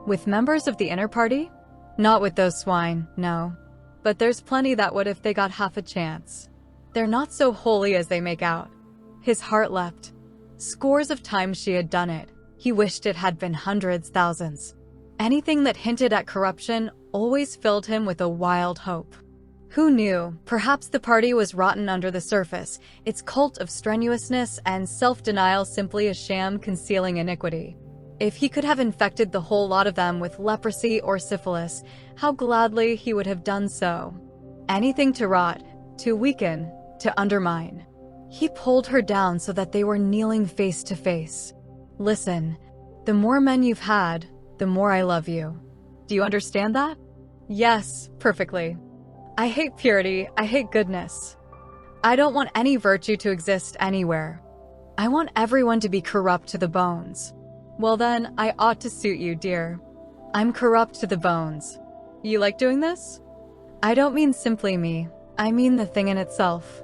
"With members of the inner party?" "Not with those swine, no. But there's plenty that would if they got half a chance. They're not so holy as they make out." His heart leapt. Scores of times she had done it. He wished it had been hundreds, thousands. Anything that hinted at corruption always filled him with a wild hope. Who knew? Perhaps the party was rotten under the surface, its cult of strenuousness and self-denial simply a sham concealing iniquity. If he could have infected the whole lot of them with leprosy or syphilis, how gladly he would have done so. Anything to rot, to weaken, to undermine. He pulled her down so that they were kneeling face to face. "Listen, the more men you've had, the more I love you. Do you understand that?" "Yes, perfectly. I hate purity, I hate goodness. I don't want any virtue to exist anywhere. I want everyone to be corrupt to the bones." "Well then, I ought to suit you, dear. I'm corrupt to the bones. You like doing this?" "I don't mean simply me, I mean the thing in itself.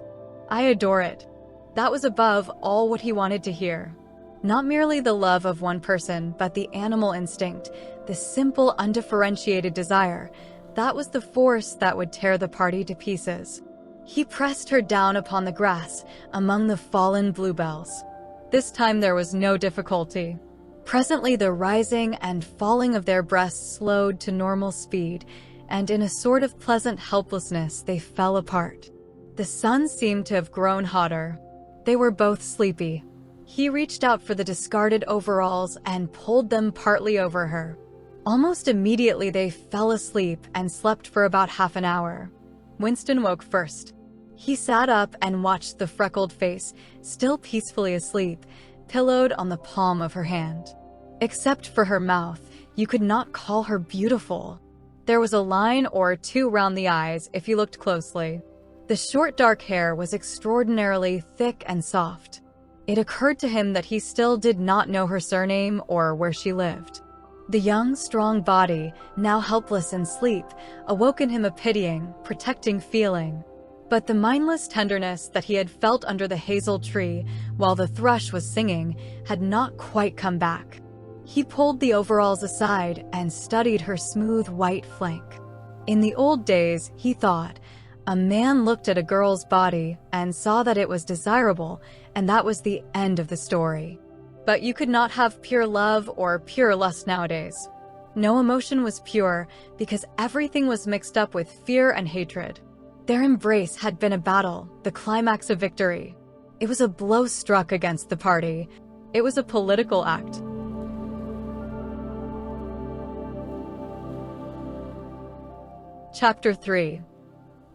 I adore it." That was above all what he wanted to hear. Not merely the love of one person, but the animal instinct, the simple, undifferentiated desire. That was the force that would tear the party to pieces. He pressed her down upon the grass, among the fallen bluebells. This time there was no difficulty. Presently the rising and falling of their breasts slowed to normal speed, and in a sort of pleasant helplessness they fell apart. The sun seemed to have grown hotter. They were both sleepy. He reached out for the discarded overalls and pulled them partly over her. Almost immediately they fell asleep and slept for about half an hour. Winston woke first. He sat up and watched the freckled face, still peacefully asleep, pillowed on the palm of her hand. Except for her mouth, you could not call her beautiful. There was a line or two round the eyes if you looked closely. The short dark hair was extraordinarily thick and soft. It occurred to him that he still did not know her surname or where she lived. The young, strong body, now helpless in sleep, awoke in him a pitying, protecting feeling. But the mindless tenderness that he had felt under the hazel tree while the thrush was singing had not quite come back. He pulled the overalls aside and studied her smooth white flank. In the old days, he thought, a man looked at a girl's body and saw that it was desirable, and that was the end of the story. But you could not have pure love or pure lust nowadays. No emotion was pure because everything was mixed up with fear and hatred. Their embrace had been a battle, the climax of victory. It was a blow struck against the party. It was a political act. Chapter 3.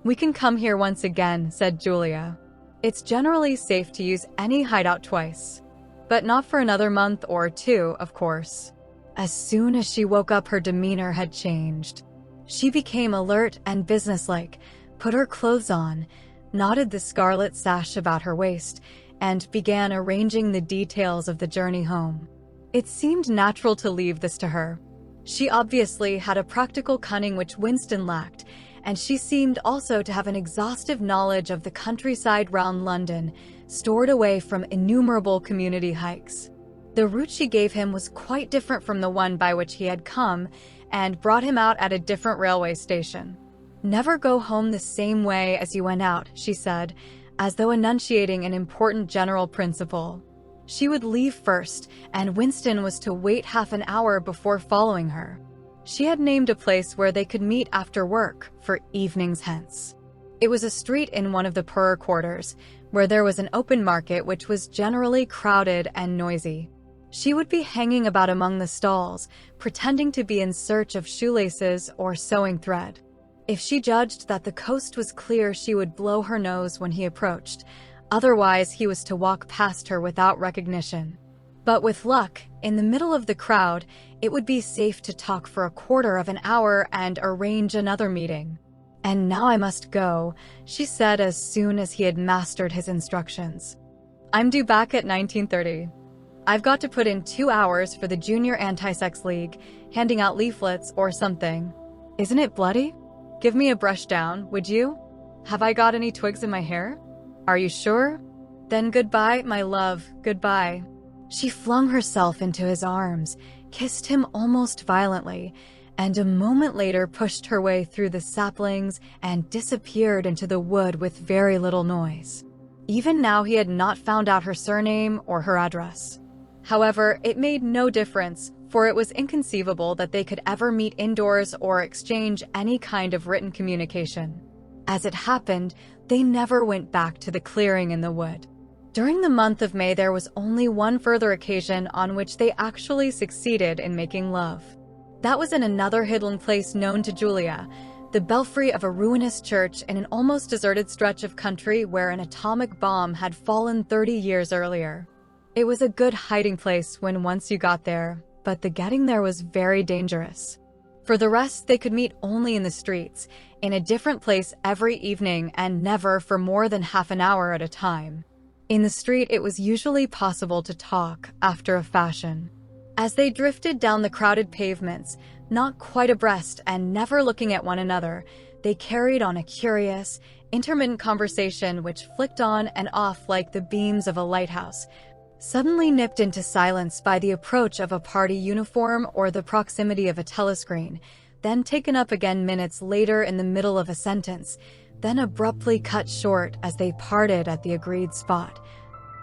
"We can come here once again," said Julia. "It's generally safe to use any hideout twice. But not for another month or two, of course." As soon as she woke up, her demeanor had changed. She became alert and businesslike, put her clothes on, knotted the scarlet sash about her waist, and began arranging the details of the journey home. It seemed natural to leave this to her. She obviously had a practical cunning which Winston lacked, and she seemed also to have an exhaustive knowledge of the countryside round London, stored away from innumerable community hikes. The route she gave him was quite different from the one by which he had come, and brought him out at a different railway station. "Never go home the same way as you went out," she said, as though enunciating an important general principle. She would leave first, and Winston was to wait half an hour before following her. She had named a place where they could meet after work for evenings hence. It was a street in one of the poorer quarters, where there was an open market which was generally crowded and noisy. She would be hanging about among the stalls, pretending to be in search of shoelaces or sewing thread. If she judged that the coast was clear, she would blow her nose when he approached. Otherwise, he was to walk past her without recognition. But with luck, in the middle of the crowd, it would be safe to talk for a quarter of an hour and arrange another meeting. "And now I must go," she said as soon as he had mastered his instructions. "I'm due back at 19:30. I've got to put in 2 hours for the Junior Anti-Sex League, handing out leaflets or something. Isn't it bloody? Give me a brush down, would you? Have I got any twigs in my hair? Are you sure? Then goodbye, my love, goodbye." She flung herself into his arms, kissed him almost violently, and a moment later pushed her way through the saplings and disappeared into the wood with very little noise. Even now he had not found out her surname or her address. However, it made no difference, for it was inconceivable that they could ever meet indoors or exchange any kind of written communication. As it happened, they never went back to the clearing in the wood. During the month of May, there was only one further occasion on which they actually succeeded in making love. That was in another hidden place known to Julia, the belfry of a ruinous church in an almost deserted stretch of country where an atomic bomb had fallen 30 years earlier. It was a good hiding place when once you got there, but the getting there was very dangerous. For the rest, they could meet only in the streets, in a different place every evening and never for more than half an hour at a time. In the street, it was usually possible to talk after a fashion. As they drifted down the crowded pavements, not quite abreast and never looking at one another, they carried on a curious, intermittent conversation which flicked on and off like the beams of a lighthouse, suddenly nipped into silence by the approach of a party uniform or the proximity of a telescreen, then taken up again minutes later in the middle of a sentence, then abruptly cut short as they parted at the agreed spot,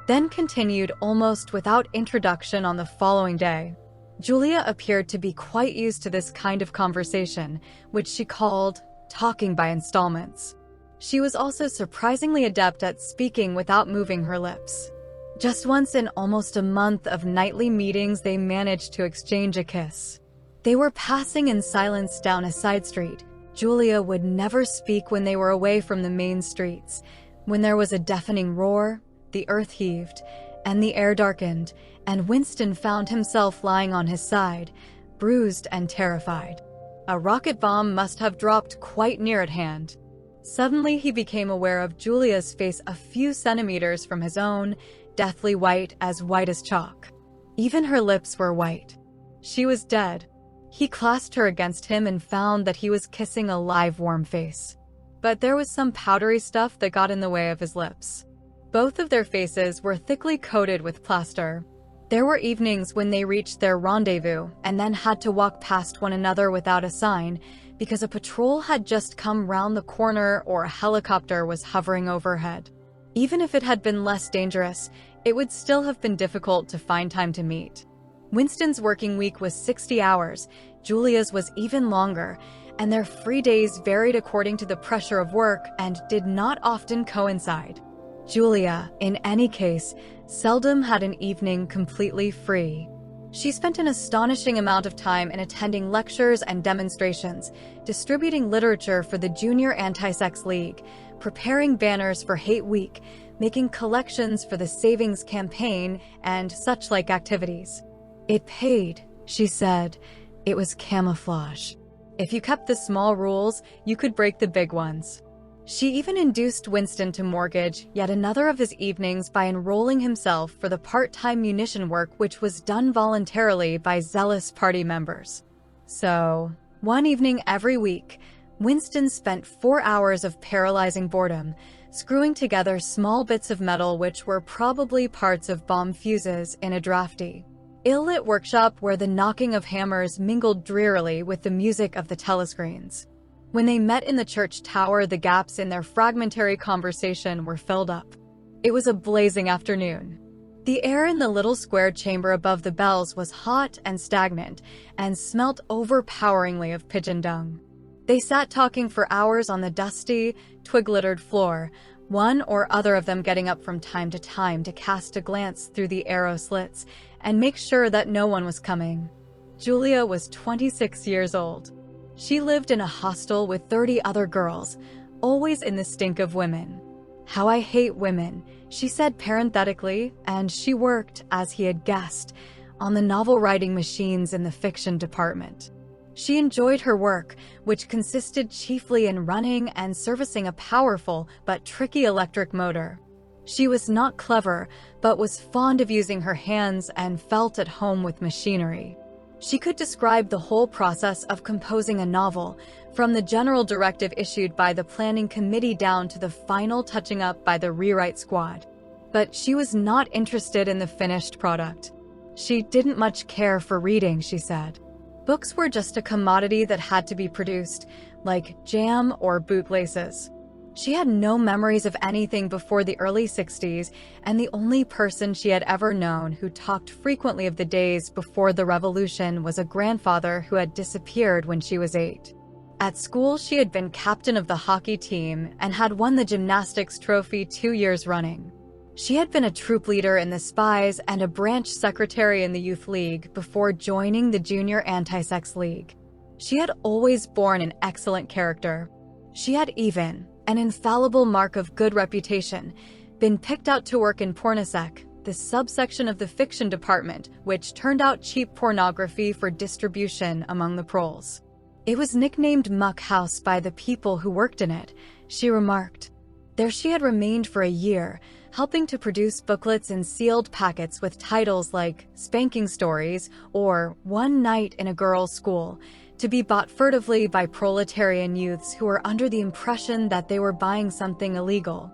then continued almost without introduction on the following day. Julia appeared to be quite used to this kind of conversation, which she called talking by installments. She was also surprisingly adept at speaking without moving her lips. Just once in almost a month of nightly meetings, they managed to exchange a kiss. They were passing in silence down a side street. Julia would never speak when they were away from the main streets. When there was a deafening roar, the earth heaved, and the air darkened, and Winston found himself lying on his side, bruised and terrified. A rocket bomb must have dropped quite near at hand. Suddenly he became aware of Julia's face a few centimeters from his own, deathly white as chalk. Even her lips were white. She was dead. He clasped her against him and found that he was kissing a live, warm face. But there was some powdery stuff that got in the way of his lips. Both of their faces were thickly coated with plaster. There were evenings when they reached their rendezvous and then had to walk past one another without a sign because a patrol had just come round the corner or a helicopter was hovering overhead. Even if it had been less dangerous, it would still have been difficult to find time to meet. Winston's working week was 60 hours, Julia's was even longer, and their free days varied according to the pressure of work and did not often coincide. Julia, in any case, seldom had an evening completely free. She spent an astonishing amount of time in attending lectures and demonstrations, distributing literature for the Junior Anti-Sex League, preparing banners for Hate Week, making collections for the Savings Campaign, and such like activities. It paid, she said. It was camouflage. If you kept the small rules, you could break the big ones. She even induced Winston to mortgage yet another of his evenings by enrolling himself for the part-time munition work which was done voluntarily by zealous party members. So, one evening every week, Winston spent 4 hours of paralyzing boredom, screwing together small bits of metal which were probably parts of bomb fuses in a drafty. ill-lit workshop where the knocking of hammers mingled drearily with the music of the telescreens. When they met in the church tower, the gaps in their fragmentary conversation were filled up. It was a blazing afternoon. The air in the little square chamber above the bells was hot and stagnant, and smelt overpoweringly of pigeon dung. They sat talking for hours on the dusty, twig-littered floor, one or other of them getting up from time to time to cast a glance through the arrow slits and make sure that no one was coming. Julia was 26 years old. She lived in a hostel with 30 other girls, always in the stink of women. "How I hate women," she said parenthetically, and she worked, as he had guessed, on the novel-writing machines in the fiction department. She enjoyed her work, which consisted chiefly in running and servicing a powerful but tricky electric motor. She was not clever, but was fond of using her hands and felt at home with machinery. She could describe the whole process of composing a novel, from the general directive issued by the planning committee down to the final touching up by the rewrite squad. But she was not interested in the finished product. She didn't much care for reading, she said. Books were just a commodity that had to be produced, like jam or bootlaces. She had no memories of anything before the early 60s, and the only person she had ever known who talked frequently of the days before the revolution was a grandfather who had disappeared when she was 8. At school, she had been captain of the hockey team and had won the gymnastics trophy 2 years running. She had been a troop leader in the Spies and a branch secretary in the Youth League before joining the Junior Anti-Sex League. She had always borne an excellent character. She had even, an infallible mark of good reputation, been picked out to work in Pornosec, the subsection of the fiction department, which turned out cheap pornography for distribution among the proles. It was nicknamed Muck House by the people who worked in it, she remarked. There she had remained for a year, helping to produce booklets in sealed packets with titles like Spanking Stories or One Night in a Girls' School, to be bought furtively by proletarian youths who were under the impression that they were buying something illegal.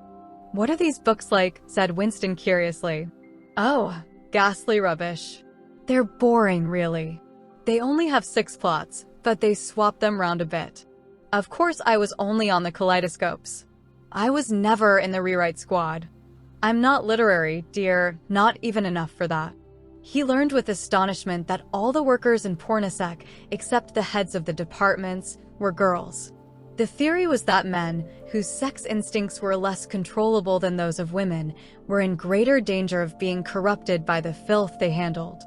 "What are these books like?" said Winston curiously. "Oh, ghastly rubbish. They're boring, really. They only have 6 plots, but they swap them round a bit. Of course I was only on the kaleidoscopes. I was never in the rewrite squad. I'm not literary, dear, not even enough for that." He learned with astonishment that all the workers in Pornosec, except the heads of the departments, were girls. The theory was that men, whose sex instincts were less controllable than those of women, were in greater danger of being corrupted by the filth they handled.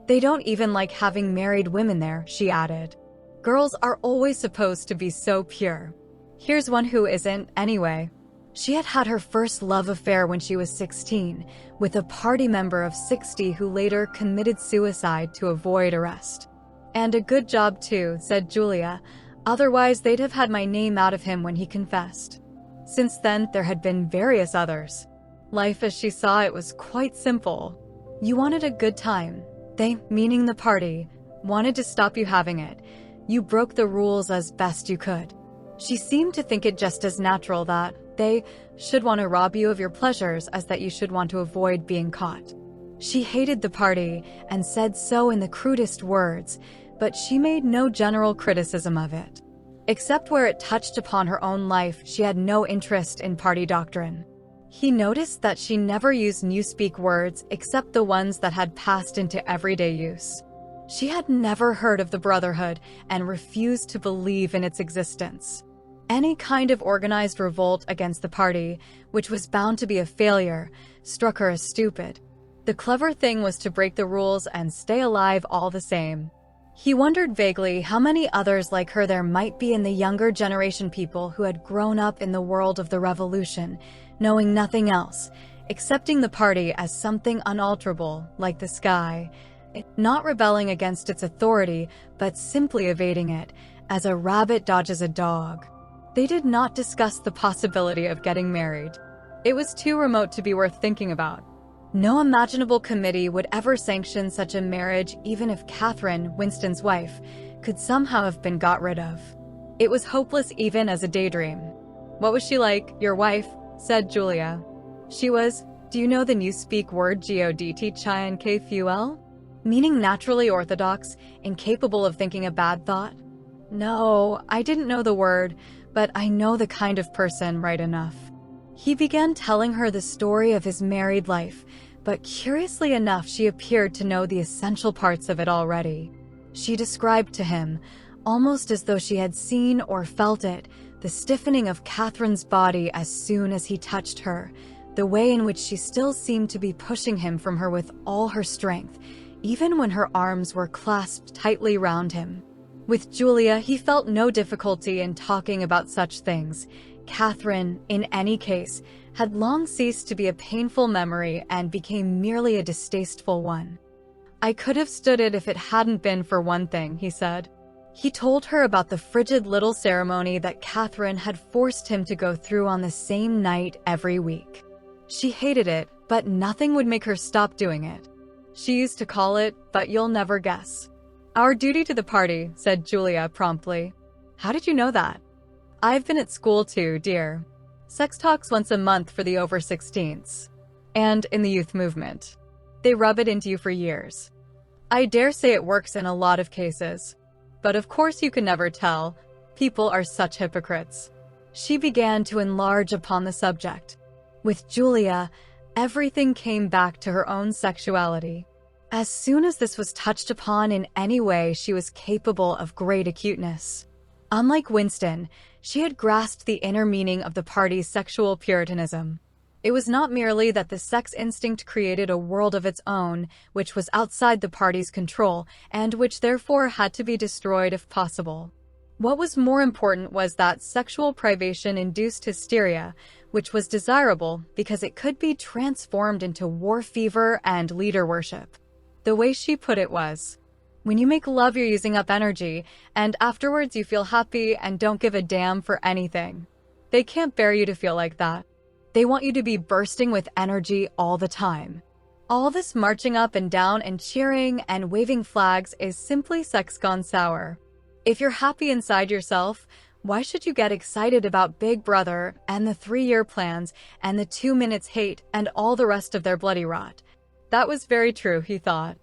"They don't even like having married women there," she added. "Girls are always supposed to be so pure. Here's one who isn't, anyway." She had had her first love affair when she was 16, with a party member of 60 who later committed suicide to avoid arrest. "And a good job too," said Julia, "otherwise they'd have had my name out of him when he confessed." Since then, there had been various others. Life as she saw it was quite simple. You wanted a good time. They, meaning the party, wanted to stop you having it. You broke the rules as best you could. She seemed to think it just as natural that they should want to rob you of your pleasures as that you should want to avoid being caught. She hated the party and said so in the crudest words, but she made no general criticism of it. Except where it touched upon her own life, she had no interest in party doctrine. He noticed that she never used newspeak words except the ones that had passed into everyday use. She had never heard of the Brotherhood and refused to believe in its existence. Any kind of organized revolt against the party, which was bound to be a failure, struck her as stupid. The clever thing was to break the rules and stay alive all the same. He wondered vaguely how many others like her there might be in the younger generation, people who had grown up in the world of the revolution, knowing nothing else, accepting the party as something unalterable, like the sky, not rebelling against its authority, but simply evading it, as a rabbit dodges a dog. They did not discuss the possibility of getting married. It was too remote to be worth thinking about. No imaginable committee would ever sanction such a marriage, even if Catherine, Winston's wife, could somehow have been got rid of. It was hopeless even as a daydream. "What was she like, your wife?" said Julia. "She was, do you know the newspeak word godt chian kfuel? Meaning naturally orthodox, incapable of thinking a bad thought? No, I didn't know the word, but I know the kind of person right enough. He began telling her the story of his married life, but curiously enough, she appeared to know the essential parts of it already. She described to him, almost as though she had seen or felt it, the stiffening of Catherine's body as soon as he touched her, the way in which she still seemed to be pushing him from her with all her strength, even when her arms were clasped tightly round him. With Julia, he felt no difficulty in talking about such things. Catherine, in any case, had long ceased to be a painful memory and became merely a distasteful one. "I could have stood it if it hadn't been for one thing," he said. He told her about the frigid little ceremony that Catherine had forced him to go through on the same night every week. She hated it, but nothing would make her stop doing it. She used to call it, but you'll never guess. "Our duty to the party," said Julia promptly. "How did you know that?" "I've been at school too, dear. Sex talks once a month for the over 16s. And in the youth movement. They rub it into you for years. I dare say it works in a lot of cases. But of course you can never tell. People are such hypocrites." She began to enlarge upon the subject. With Julia, everything came back to her own sexuality. As soon as this was touched upon in any way, she was capable of great acuteness. Unlike Winston, she had grasped the inner meaning of the party's sexual puritanism. It was not merely that the sex instinct created a world of its own, which was outside the party's control, and which therefore had to be destroyed if possible. What was more important was that sexual privation induced hysteria, which was desirable because it could be transformed into war fever and leader worship. The way she put it was, "When you make love, you're using up energy, and afterwards you feel happy and don't give a damn for anything. They can't bear you to feel like that. They want you to be bursting with energy all the time. All this marching up and down and cheering and waving flags is simply sex gone sour. If you're happy inside yourself, why should you get excited about Big Brother and the 3-year plans and the 2 minutes hate and all the rest of their bloody rot?" That was very true, he thought.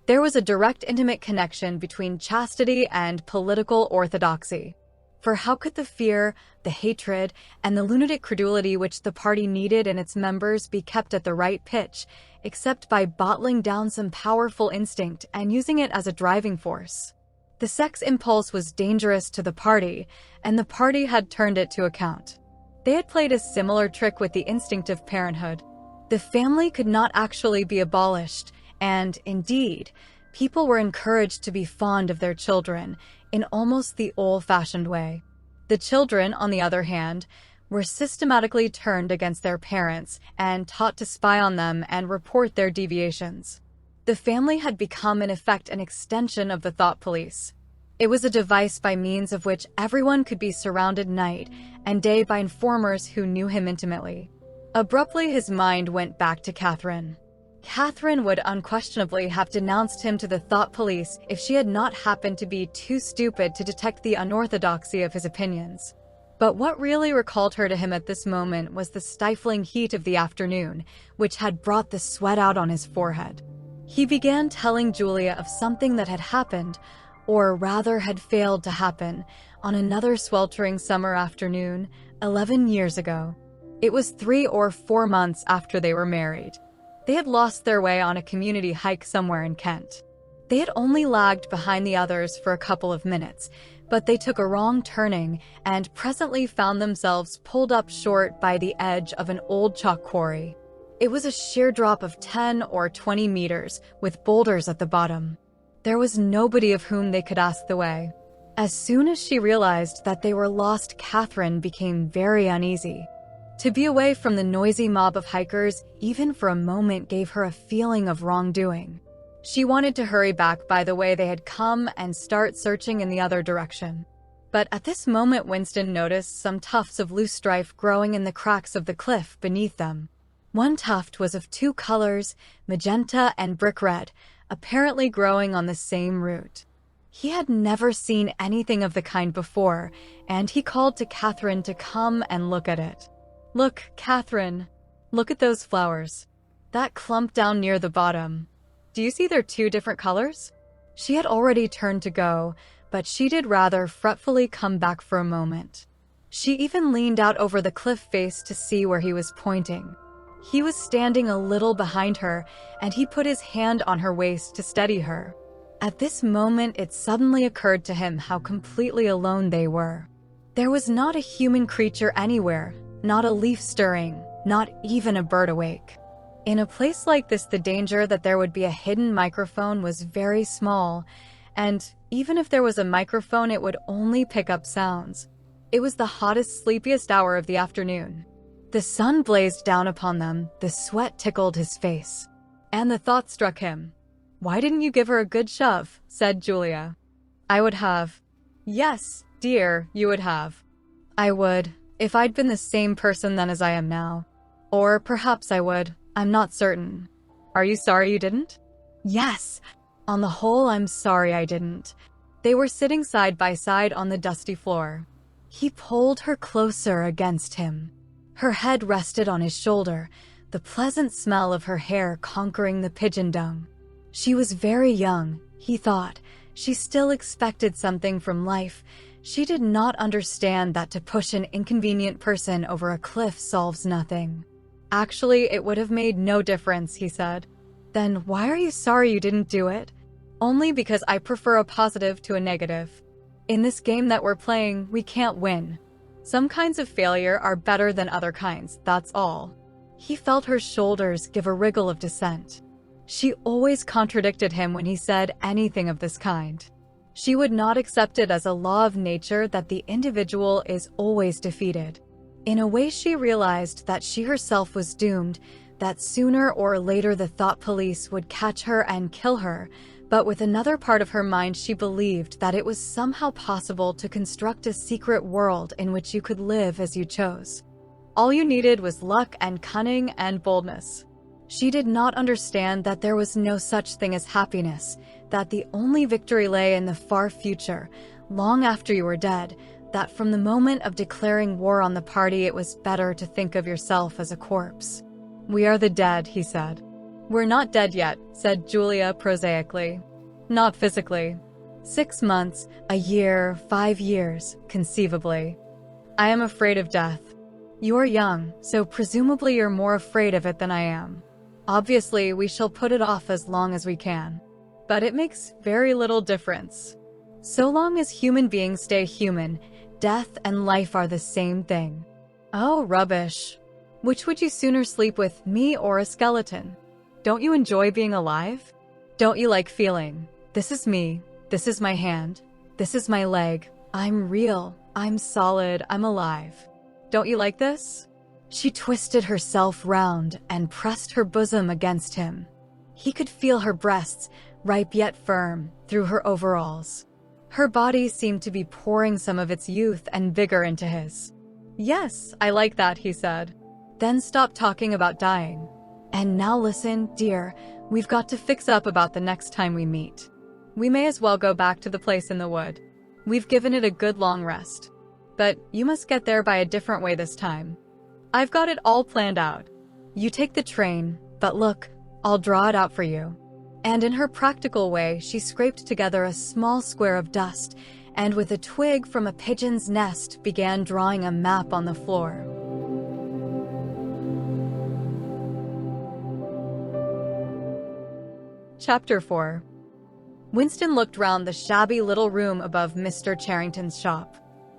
There was a direct intimate connection between chastity and political orthodoxy. For how could the fear, the hatred, and the lunatic credulity which the party needed in its members be kept at the right pitch, except by bottling down some powerful instinct and using it as a driving force? The sex impulse was dangerous to the party, and the party had turned it to account. They had played a similar trick with the instinct of parenthood. The family could not actually be abolished, and, indeed, people were encouraged to be fond of their children in almost the old-fashioned way. The children, on the other hand, were systematically turned against their parents and taught to spy on them and report their deviations. The family had become, in effect, an extension of the thought police. It was a device by means of which everyone could be surrounded night and day by informers who knew him intimately. Abruptly, his mind went back to Catherine. Catherine would unquestionably have denounced him to the thought police if she had not happened to be too stupid to detect the unorthodoxy of his opinions. But what really recalled her to him at this moment was the stifling heat of the afternoon, which had brought the sweat out on his forehead. He began telling Julia of something that had happened, or rather had failed to happen, on another sweltering summer afternoon, 11 years ago. It was 3 or 4 months after they were married. They had lost their way on a community hike somewhere in Kent. They had only lagged behind the others for a couple of minutes, but they took a wrong turning and presently found themselves pulled up short by the edge of an old chalk quarry. It was a sheer drop of 10 or 20 meters, with boulders at the bottom. There was nobody of whom they could ask the way. As soon as she realized that they were lost, Catherine became very uneasy. To be away from the noisy mob of hikers, even for a moment, gave her a feeling of wrongdoing. She wanted to hurry back by the way they had come and start searching in the other direction. But at this moment, Winston noticed some tufts of loose strife growing in the cracks of the cliff beneath them. One tuft was of 2 colors, magenta and brick red, apparently growing on the same root. He had never seen anything of the kind before, and he called to Catherine to come and look at it. "Look, Catherine, look at those flowers. That clump down near the bottom. Do you see they're two different colors? She had already turned to go, but she did rather fretfully come back for a moment. She even leaned out over the cliff face to see where he was pointing. He was standing a little behind her, and he put his hand on her waist to steady her. At this moment, it suddenly occurred to him how completely alone they were. There was not a human creature anywhere, not a leaf stirring, not even a bird awake. In a place like this, the danger that there would be a hidden microphone was very small, and even if there was a microphone, it would only pick up sounds. It was the hottest, sleepiest hour of the afternoon. The sun blazed down upon them, the sweat tickled his face. And the thought struck him. "Why didn't you give her a good shove?" said Julia. "I would have." "Yes, dear, you would have." "I would, if I'd been the same person then as I am now. Or perhaps I would. I'm not certain." "Are you sorry you didn't?" "Yes. On the whole, I'm sorry I didn't." They were sitting side by side on the dusty floor. He pulled her closer against him. Her head rested on his shoulder, the pleasant smell of her hair conquering the pigeon dung. She was very young, he thought. She still expected something from life. She did not understand that to push an inconvenient person over a cliff solves nothing. "Actually, it would have made no difference," he said. "Then why are you sorry you didn't do it?" "Only because I prefer a positive to a negative. In this game that we're playing, we can't win. Some kinds of failure are better than other kinds, that's all." He felt her shoulders give a wriggle of dissent. She always contradicted him when he said anything of this kind. She would not accept it as a law of nature that the individual is always defeated. In a way, she realized that she herself was doomed, that sooner or later the thought police would catch her and kill her, but with another part of her mind she believed that it was somehow possible to construct a secret world in which you could live as you chose. All you needed was luck and cunning and boldness. She did not understand that there was no such thing as happiness, that the only victory lay in the far future, long after you were dead, that from the moment of declaring war on the party it was better to think of yourself as a corpse. "We are the dead," he said. "We're not dead yet," said Julia prosaically. "Not physically. 6 months, a year, 5 years, conceivably. I am afraid of death. You are young, so presumably you're more afraid of it than I am. Obviously, we shall put it off as long as we can. But it makes very little difference. So long as human beings stay human, death and life are the same thing." "Oh, rubbish. Which would you sooner sleep with, me or a skeleton? Don't you enjoy being alive? Don't you like feeling, this is me, this is my hand, this is my leg, I'm real, I'm solid, I'm alive. Don't you like this?" She twisted herself round and pressed her bosom against him. He could feel her breasts, ripe yet firm, through her overalls. Her body seemed to be pouring some of its youth and vigor into his. "Yes, I like that," he said. "Then stop talking about dying. And now listen, dear, we've got to fix up about the next time we meet. We may as well go back to the place in the wood. We've given it a good long rest. But you must get there by a different way this time. I've got it all planned out. You take the train, but look, I'll draw it out for you." And in her practical way, she scraped together a small square of dust, and with a twig from a pigeon's nest began drawing a map on the floor. Chapter 4. Winston looked round the shabby little room above Mr. Charrington's shop.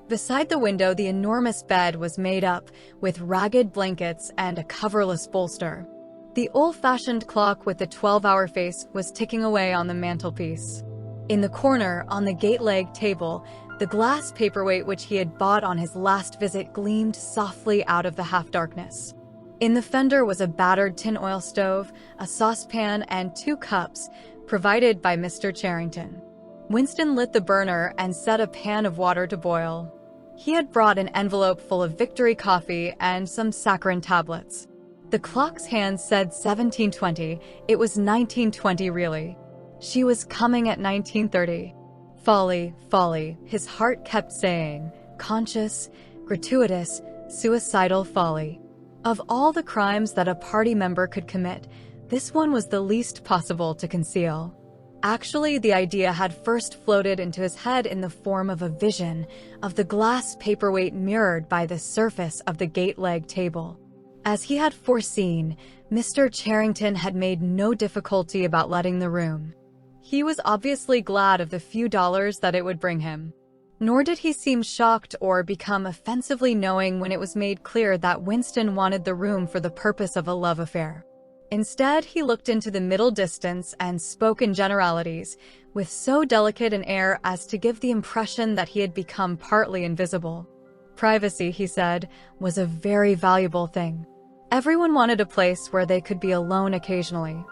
Beside the window, the enormous bed was made up with ragged blankets and a coverless bolster. The old-fashioned clock with the 12-hour face was ticking away on the mantelpiece. In the corner, on the gate-leg table, the glass paperweight which he had bought on his last visit gleamed softly out of the half-darkness. In the fender was a battered tin oil stove, a saucepan, and 2 cups, provided by Mr. Charrington. Winston lit the burner and set a pan of water to boil. He had brought an envelope full of Victory coffee and some saccharin tablets. The clock's hand said 17:20. It was 19:20 really. She was coming at 19:30. Folly, folly, his heart kept saying. Conscious, gratuitous, suicidal folly. Of all the crimes that a party member could commit, This one was the least possible to conceal. Actually, the idea had first floated into his head in the form of a vision of the glass paperweight mirrored by the surface of the gate leg table. As he had foreseen, Mr. Charrington had made no difficulty about letting the room. He was obviously glad of the few dollars that it would bring him. Nor did he seem shocked or become offensively knowing when it was made clear that Winston wanted the room for the purpose of a love affair. Instead, he looked into the middle distance and spoke in generalities, with so delicate an air as to give the impression that he had become partly invisible. Privacy, he said, was a very valuable thing. Everyone wanted a place where they could be alone occasionally.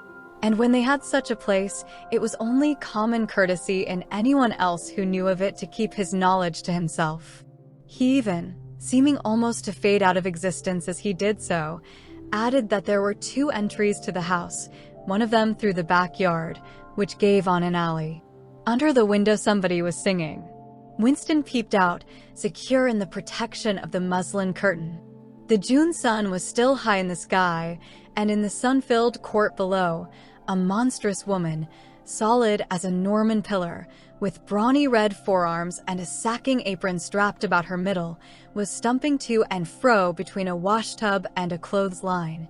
And when they had such a place, it was only common courtesy in anyone else who knew of it to keep his knowledge to himself. He even, seeming almost to fade out of existence as he did so, added that there were 2 entries to the house, one of them through the backyard, which gave on an alley. Under the window somebody was singing. Winston peeped out, secure in the protection of the muslin curtain. The June sun was still high in the sky, and in the sun-filled court below, a monstrous woman, solid as a Norman pillar, with brawny red forearms and a sacking apron strapped about her middle, was stumping to and fro between a washtub and a clothesline,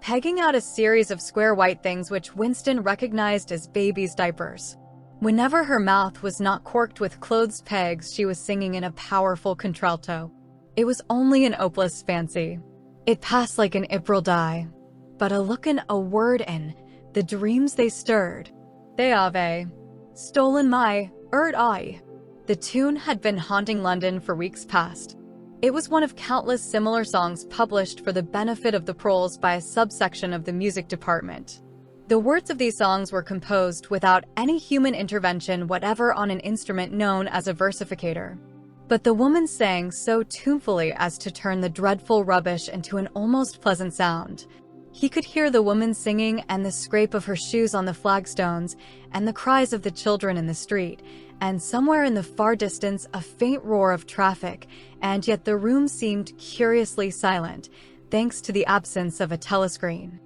pegging out a series of square white things which Winston recognized as babies' diapers. Whenever her mouth was not corked with clothes pegs, she was singing in a powerful contralto. It was only an hopeless fancy. It passed like an April dye. But a look in, a word in, the dreams they stirred. They have stolen my eye. The tune had been haunting London for weeks past. It was one of countless similar songs published for the benefit of the proles by a subsection of the music department. The words of these songs were composed without any human intervention whatever on an instrument known as a versificator. But the woman sang so tunefully as to turn the dreadful rubbish into an almost pleasant sound. He could hear the woman singing and the scrape of her shoes on the flagstones and the cries of the children in the street, and somewhere in the far distance a faint roar of traffic, and yet the room seemed curiously silent, thanks to the absence of a telescreen.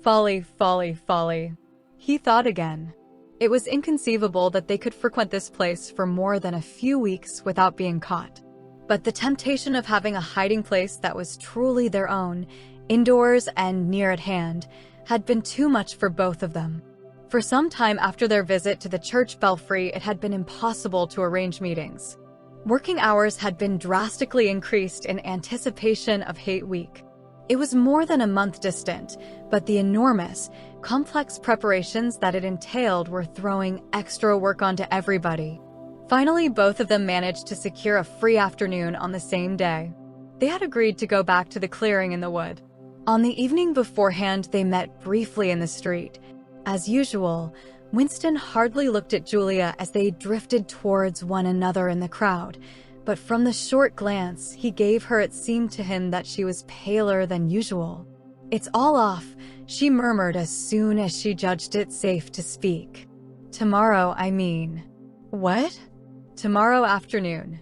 Folly, folly, folly. He thought again. It was inconceivable that they could frequent this place for more than a few weeks without being caught. But the temptation of having a hiding place that was truly their own, indoors and near at hand, had been too much for both of them. For some time after their visit to the church belfry, it had been impossible to arrange meetings. Working hours had been drastically increased in anticipation of Hate Week. It was more than a month distant, but the enormous, complex preparations that it entailed were throwing extra work onto everybody. Finally, both of them managed to secure a free afternoon on the same day. They had agreed to go back to the clearing in the wood. On the evening beforehand, they met briefly in the street. As usual, Winston hardly looked at Julia as they drifted towards one another in the crowd, but from the short glance he gave her it seemed to him that she was paler than usual. "It's all off," she murmured as soon as she judged it safe to speak. "Tomorrow, I mean." "What?" "Tomorrow afternoon."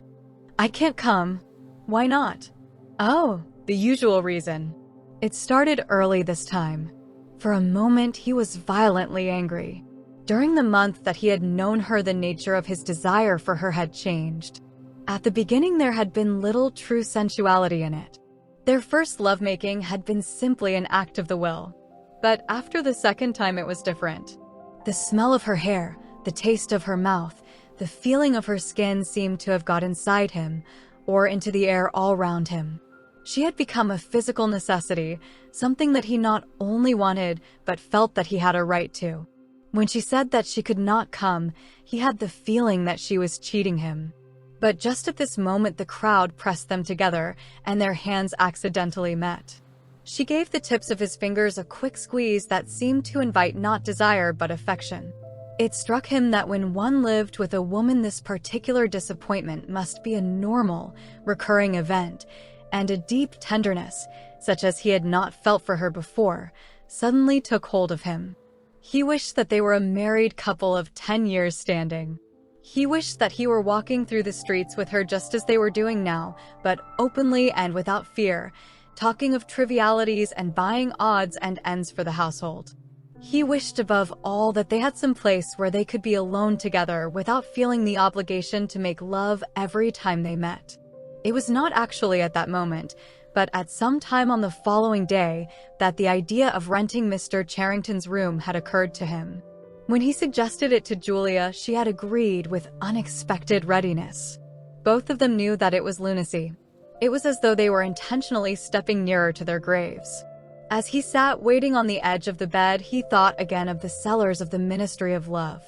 "I can't come." "Why not?" "Oh, the usual reason." It started early this time. For a moment he was violently angry. During the month that he had known her, the nature of his desire for her had changed. At the beginning there had been little true sensuality in it. Their first lovemaking had been simply an act of the will. But after the second time it was different. The smell of her hair, the taste of her mouth, the feeling of her skin seemed to have got inside him, or into the air all round him. She had become a physical necessity, something that he not only wanted, but felt that he had a right to. When she said that she could not come, he had the feeling that she was cheating him. But just at this moment the crowd pressed them together, and their hands accidentally met. She gave the tips of his fingers a quick squeeze that seemed to invite not desire but affection. It struck him that when one lived with a woman, this particular disappointment must be a normal, recurring event, and a deep tenderness, such as he had not felt for her before, suddenly took hold of him. He wished that they were a married couple of 10 years standing. He wished that he were walking through the streets with her just as they were doing now, but openly and without fear, talking of trivialities and buying odds and ends for the household. He wished above all that they had some place where they could be alone together without feeling the obligation to make love every time they met. It was not actually at that moment, but at some time on the following day, that the idea of renting Mr. Charrington's room had occurred to him. When he suggested it to Julia, she had agreed with unexpected readiness. Both of them knew that it was lunacy. It was as though they were intentionally stepping nearer to their graves. As he sat waiting on the edge of the bed, he thought again of the cellars of the Ministry of Love.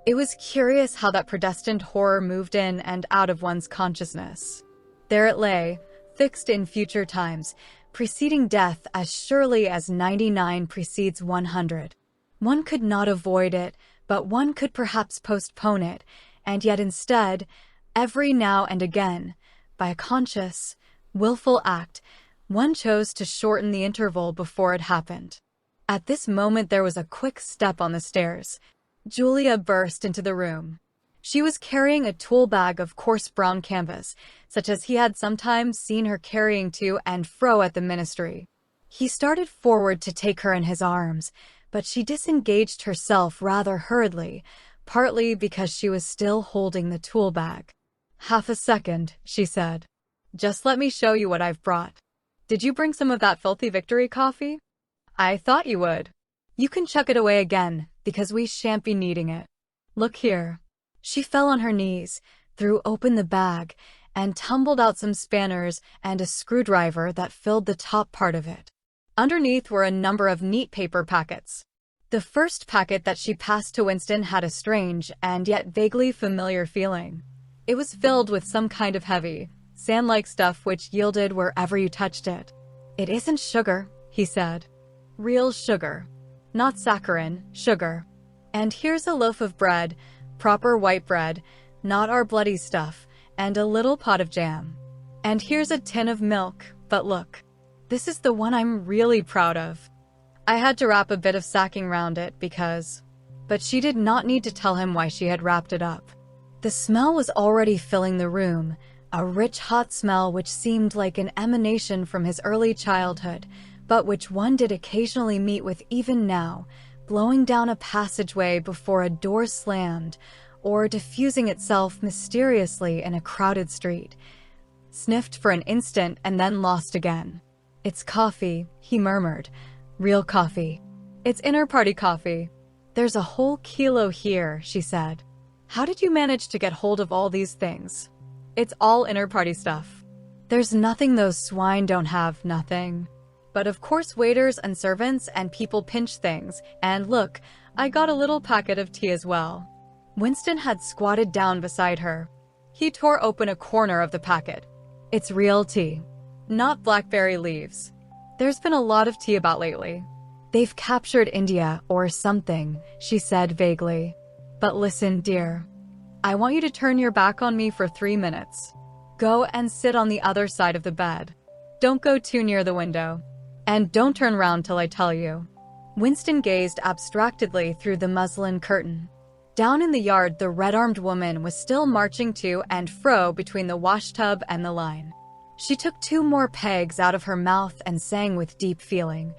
It was curious how that predestined horror moved in and out of one's consciousness. There it lay, fixed in future times, preceding death as surely as 99 precedes 100. One could not avoid it, but one could perhaps postpone it, and yet instead, every now and again, by a conscious, willful act, one chose to shorten the interval before it happened. At this moment there was a quick step on the stairs. Julia burst into the room. She was carrying a tool bag of coarse brown canvas, such as he had sometimes seen her carrying to and fro at the ministry. He started forward to take her in his arms, but she disengaged herself rather hurriedly, partly because she was still holding the tool bag. "Half a second," she said. "Just let me show you what I've brought. Did you bring some of that filthy Victory coffee? I thought you would. You can chuck it away again, because we shan't be needing it. Look here." She fell on her knees, threw open the bag, and tumbled out some spanners and a screwdriver that filled the top part of it. Underneath were a number of neat paper packets. The first packet that she passed to Winston had a strange and yet vaguely familiar feeling. It was filled with some kind of heavy, sand-like stuff which yielded wherever you touched it. "It isn't sugar," he said. "Real sugar. Not saccharin, sugar. And here's a loaf of bread, proper white bread, not our bloody stuff, and a little pot of jam. And here's a tin of milk, but look. This is the one I'm really proud of. I had to wrap a bit of sacking round it because..." But she did not need to tell him why she had wrapped it up. The smell was already filling the room, a rich hot smell which seemed like an emanation from his early childhood, but which one did occasionally meet with even now, blowing down a passageway before a door slammed, or diffusing itself mysteriously in a crowded street. Sniffed for an instant and then lost again. "It's coffee," he murmured. "Real coffee. It's inter-party coffee. There's a whole kilo here," she said. "How did you manage to get hold of all these things?" "It's all inter-party stuff. There's nothing those swine don't have, nothing. But of course waiters and servants and people pinch things, and look, I got a little packet of tea as well." Winston had squatted down beside her. He tore open a corner of the packet. "It's real tea. Not blackberry leaves. There's been a lot of tea about lately. They've captured India or something," she said vaguely. "But listen, dear. I want you to turn your back on me for 3 minutes. Go and sit on the other side of the bed. Don't go too near the window. And don't turn round till I tell you." Winston gazed abstractedly through the muslin curtain. Down in the yard, the red-armed woman was still marching to and fro between the washtub and the line. She took 2 more pegs out of her mouth and sang with deep feeling.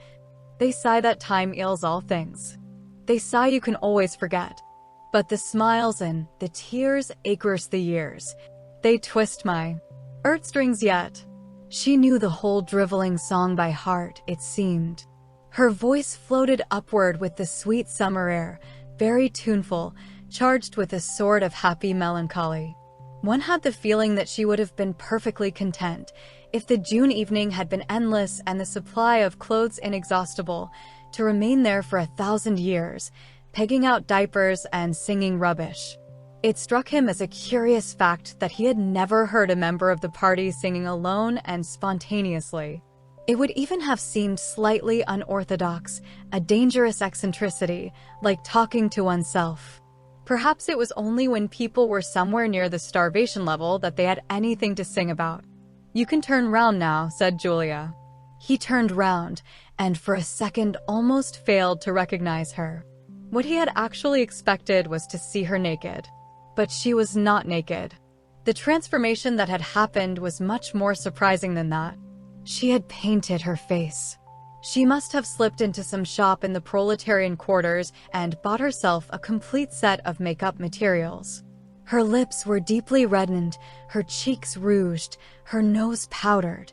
"They sigh that time heals all things. They sigh you can always forget. But the smiles and the tears acres the years. They twist my heartstrings yet." She knew the whole driveling song by heart, it seemed. Her voice floated upward with the sweet summer air, very tuneful, charged with a sort of happy melancholy. One had the feeling that she would have been perfectly content if the June evening had been endless and the supply of clothes inexhaustible, to remain there for 1,000 years, pegging out diapers and singing rubbish. It struck him as a curious fact that he had never heard a member of the party singing alone and spontaneously. It would even have seemed slightly unorthodox, a dangerous eccentricity, like talking to oneself. Perhaps it was only when people were somewhere near the starvation level that they had anything to sing about. "You can turn round now," said Julia. He turned round, and for a second almost failed to recognize her. What he had actually expected was to see her naked. But she was not naked. The transformation that had happened was much more surprising than that. She had painted her face. She must have slipped into some shop in the proletarian quarters and bought herself a complete set of makeup materials. Her lips were deeply reddened, her cheeks rouged, her nose powdered.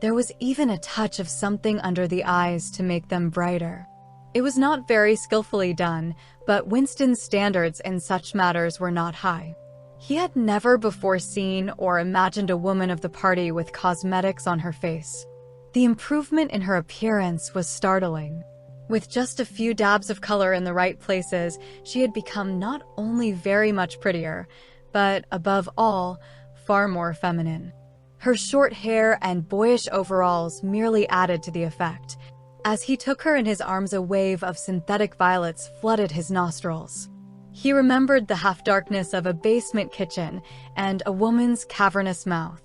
There was even a touch of something under the eyes to make them brighter. It was not very skillfully done, but Winston's standards in such matters were not high. He had never before seen or imagined a woman of the party with cosmetics on her face. The improvement in her appearance was startling. With just a few dabs of color in the right places, she had become not only very much prettier, but above all, far more feminine. Her short hair and boyish overalls merely added to the effect. As he took her in his arms, a wave of synthetic violets flooded his nostrils. He remembered the half-darkness of a basement kitchen and a woman's cavernous mouth.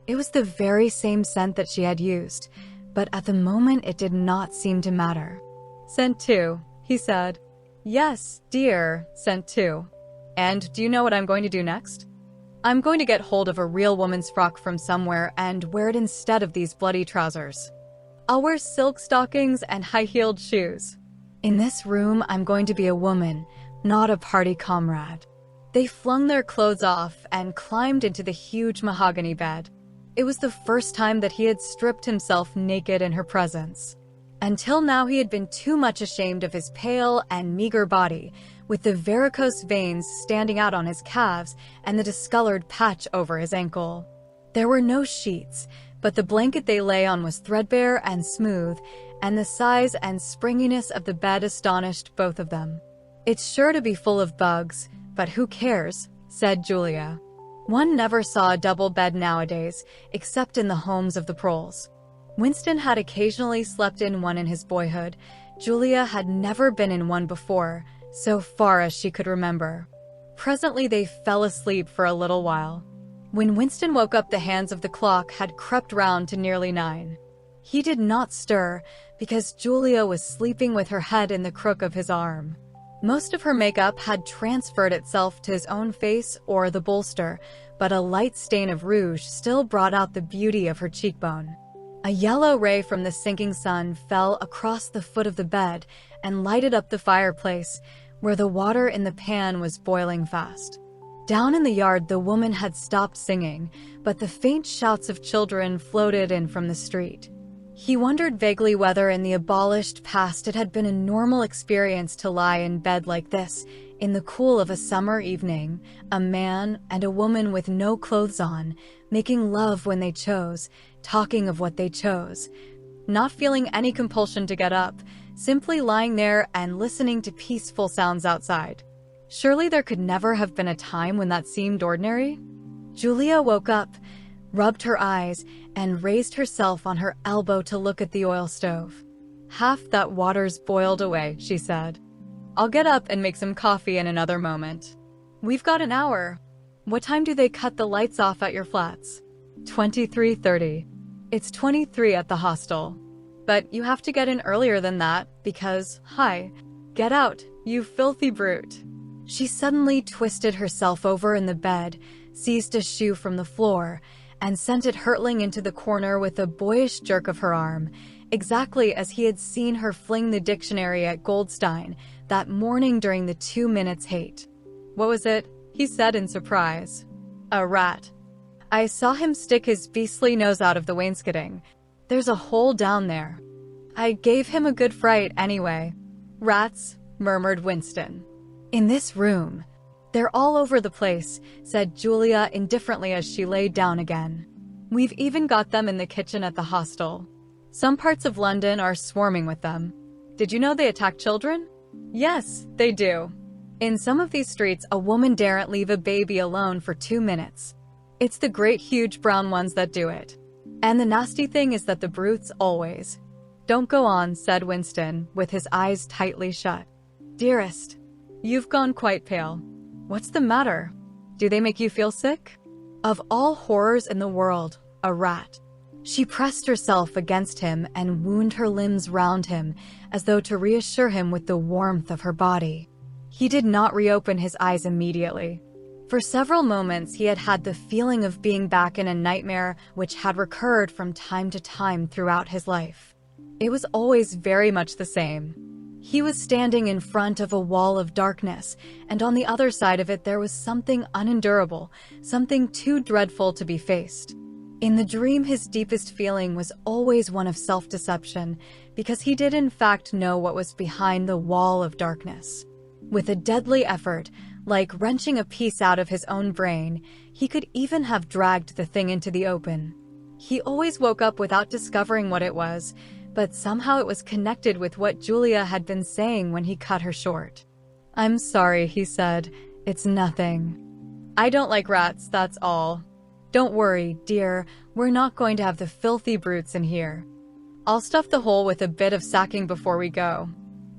It was the very same scent that she had used, but at the moment it did not seem to matter. "Scent 2, he said. "Yes, dear, scent 2. And do you know what I'm going to do next? I'm going to get hold of a real woman's frock from somewhere and wear it instead of these bloody trousers. I'll wear silk stockings and high-heeled shoes. In this room, I'm going to be a woman, not a party comrade." They flung their clothes off and climbed into the huge mahogany bed. It was the first time that he had stripped himself naked in her presence. Until now, he had been too much ashamed of his pale and meager body, with the varicose veins standing out on his calves and the discolored patch over his ankle. There were no sheets, but the blanket they lay on was threadbare and smooth, and the size and springiness of the bed astonished both of them. "It's sure to be full of bugs, but who cares?" said Julia. One never saw a double bed nowadays, except in the homes of the proles. Winston had occasionally slept in one in his boyhood. Julia had never been in one before, so far as she could remember. Presently they fell asleep for a little while. When Winston woke up, the hands of the clock had crept round to nearly 9. He did not stir, because Julia was sleeping with her head in the crook of his arm. Most of her makeup had transferred itself to his own face or the bolster, but a light stain of rouge still brought out the beauty of her cheekbone. A yellow ray from the sinking sun fell across the foot of the bed and lighted up the fireplace, where the water in the pan was boiling fast. Down in the yard, the woman had stopped singing, but the faint shouts of children floated in from the street. He wondered vaguely whether in the abolished past it had been a normal experience to lie in bed like this, in the cool of a summer evening, a man and a woman with no clothes on, making love when they chose, talking of what they chose, not feeling any compulsion to get up, simply lying there and listening to peaceful sounds outside. Surely there could never have been a time when that seemed ordinary? Julia woke up, rubbed her eyes, and raised herself on her elbow to look at the oil stove. "Half that water's boiled away," she said. "I'll get up and make some coffee in another moment. We've got an hour. What time do they cut the lights off at your flats?" 23:30. "It's 23 at the hostel. But you have to get in earlier than that because, hi, get out, you filthy brute." She suddenly twisted herself over in the bed, seized a shoe from the floor, and sent it hurtling into the corner with a boyish jerk of her arm, exactly as he had seen her fling the dictionary at Goldstein that morning during the 2 minutes hate. "What was it?" he said in surprise. "A rat. I saw him stick his beastly nose out of the wainscoting. There's a hole down there. I gave him a good fright anyway." "Rats," murmured Winston. "In this room. They're all over the place," said Julia indifferently as she laid down again. "We've even got them in the kitchen at the hostel. Some parts of London are swarming with them. Did you know they attack children?" "Yes, they do. In some of these streets, a woman daren't leave a baby alone for 2 minutes. It's the great huge brown ones that do it. And the nasty thing is that the brutes always—" "Don't go on," said Winston, with his eyes tightly shut. "Dearest, you've gone quite pale. What's the matter? Do they make you feel sick?" Of all horrors in the world, a rat. She pressed herself against him and wound her limbs round him, as though to reassure him with the warmth of her body. He did not reopen his eyes immediately. For several moments he had had the feeling of being back in a nightmare which had recurred from time to time throughout his life. It was always very much the same. He was standing in front of a wall of darkness, and on the other side of it there was something unendurable, something too dreadful to be faced. In the dream, his deepest feeling was always one of self-deception, because he did in fact know what was behind the wall of darkness. With a deadly effort, like wrenching a piece out of his own brain, he could even have dragged the thing into the open. He always woke up without discovering what it was, but somehow it was connected with what Julia had been saying when he cut her short. "I'm sorry," he said. "It's nothing. I don't like rats, that's all. Don't worry, dear, we're not going to have the filthy brutes in here. I'll stuff the hole with a bit of sacking before we go.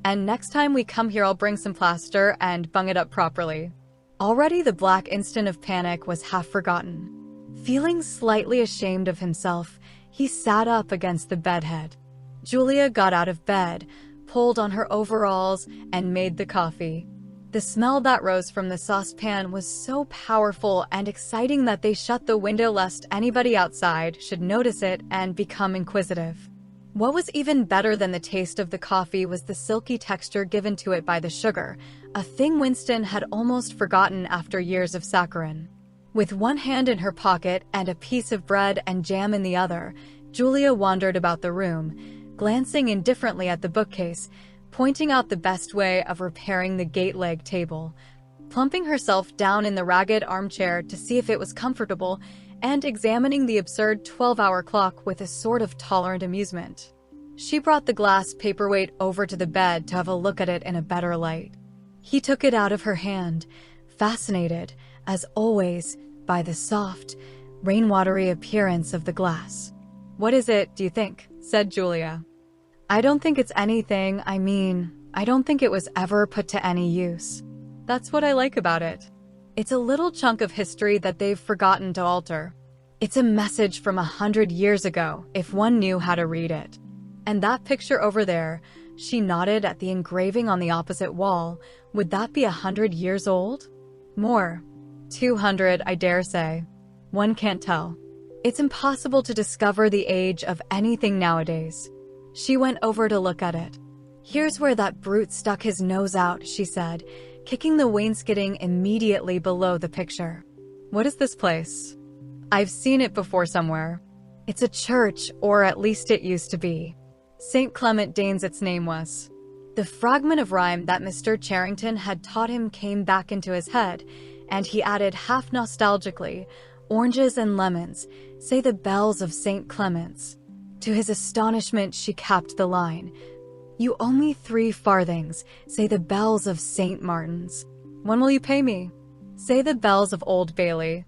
And next time we come here I'll bring some plaster and bung it up properly." Already the black instant of panic was half forgotten. Feeling slightly ashamed of himself, he sat up against the bedhead. Julia got out of bed, pulled on her overalls, and made the coffee. The smell that rose from the saucepan was so powerful and exciting that they shut the window lest anybody outside should notice it and become inquisitive. What was even better than the taste of the coffee was the silky texture given to it by the sugar, a thing Winston had almost forgotten after years of saccharin. With one hand in her pocket and a piece of bread and jam in the other, Julia wandered about the room, glancing indifferently at the bookcase, pointing out the best way of repairing the gate leg table, plumping herself down in the ragged armchair to see if it was comfortable, and examining the absurd 12-hour clock with a sort of tolerant amusement. She brought the glass paperweight over to the bed to have a look at it in a better light. He took it out of her hand, fascinated, as always, by the soft, rainwatery appearance of the glass. "What is it, do you think?" said Julia. "I don't think it's anything. I don't think it was ever put to any use. That's what I like about it. It's a little chunk of history that they've forgotten to alter. It's a message from 100 years ago, if one knew how to read it. And that picture over there," she nodded at the engraving on the opposite wall, "would that be 100 years old? More. 200, I dare say. One can't tell. It's impossible to discover the age of anything nowadays." She went over to look at it. "Here's where that brute stuck his nose out," she said, kicking the wainscoting immediately below the picture. "What is this place? I've seen it before somewhere. It's a church, or at least it used to be. St. Clement Danes its name was." The fragment of rhyme that Mr. Charrington had taught him came back into his head, and he added half nostalgically, "Oranges and lemons, say the bells of St. Clement's." To his astonishment, she capped the line, "You owe me 3 farthings, say the bells of St. Martin's." "When will you pay me?" "Say the bells of Old Bailey."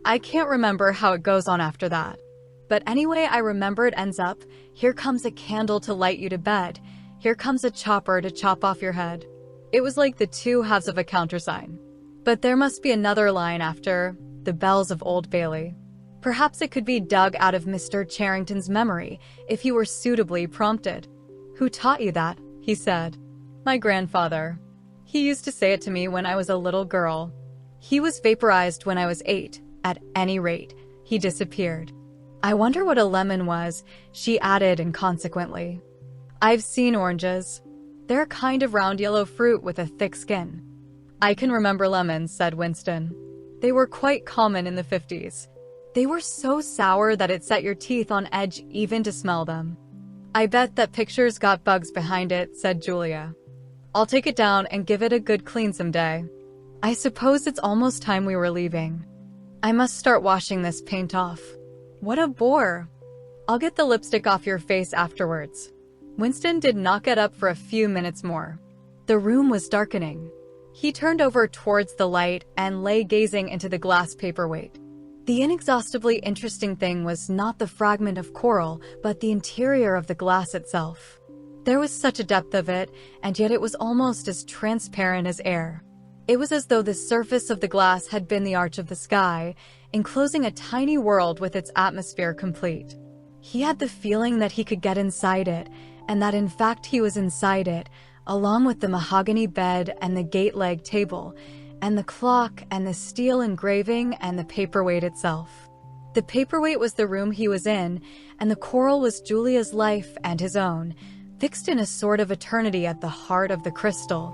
I can't remember how it goes on after that. But anyway, I remember it ends up, "Here comes a candle to light you to bed. Here comes a chopper to chop off your head." It was like the 2 halves of a countersign. But there must be another line after, "The bells of Old Bailey." Perhaps it could be dug out of Mr. Charrington's memory, if he were suitably prompted. "Who taught you that?" he said. "My grandfather. He used to say it to me when I was a little girl. He was vaporized when I was 8, at any rate. He disappeared." "I wonder what a lemon was," she added inconsequently. "I've seen oranges. They're a kind of round yellow fruit with a thick skin." "I can remember lemons," said Winston. "They were quite common in the 50s. They were so sour that it set your teeth on edge even to smell them." "I bet that picture's got bugs behind it," said Julia. "I'll take it down and give it a good clean someday. I suppose it's almost time we were leaving. I must start washing this paint off. What a bore. I'll get the lipstick off your face afterwards." Winston did not get up for a few minutes more. The room was darkening. He turned over towards the light and lay gazing into the glass paperweight. The inexhaustibly interesting thing was not the fragment of coral, but the interior of the glass itself. There was such a depth of it, and yet it was almost as transparent as air. It was as though the surface of the glass had been the arch of the sky, enclosing a tiny world with its atmosphere complete. He had the feeling that he could get inside it, and that in fact he was inside it, along with the mahogany bed and the gate leg table, and the clock and the steel engraving and the paperweight itself. The paperweight was the room he was in, and the coral was Julia's life and his own, fixed in a sort of eternity at the heart of the crystal.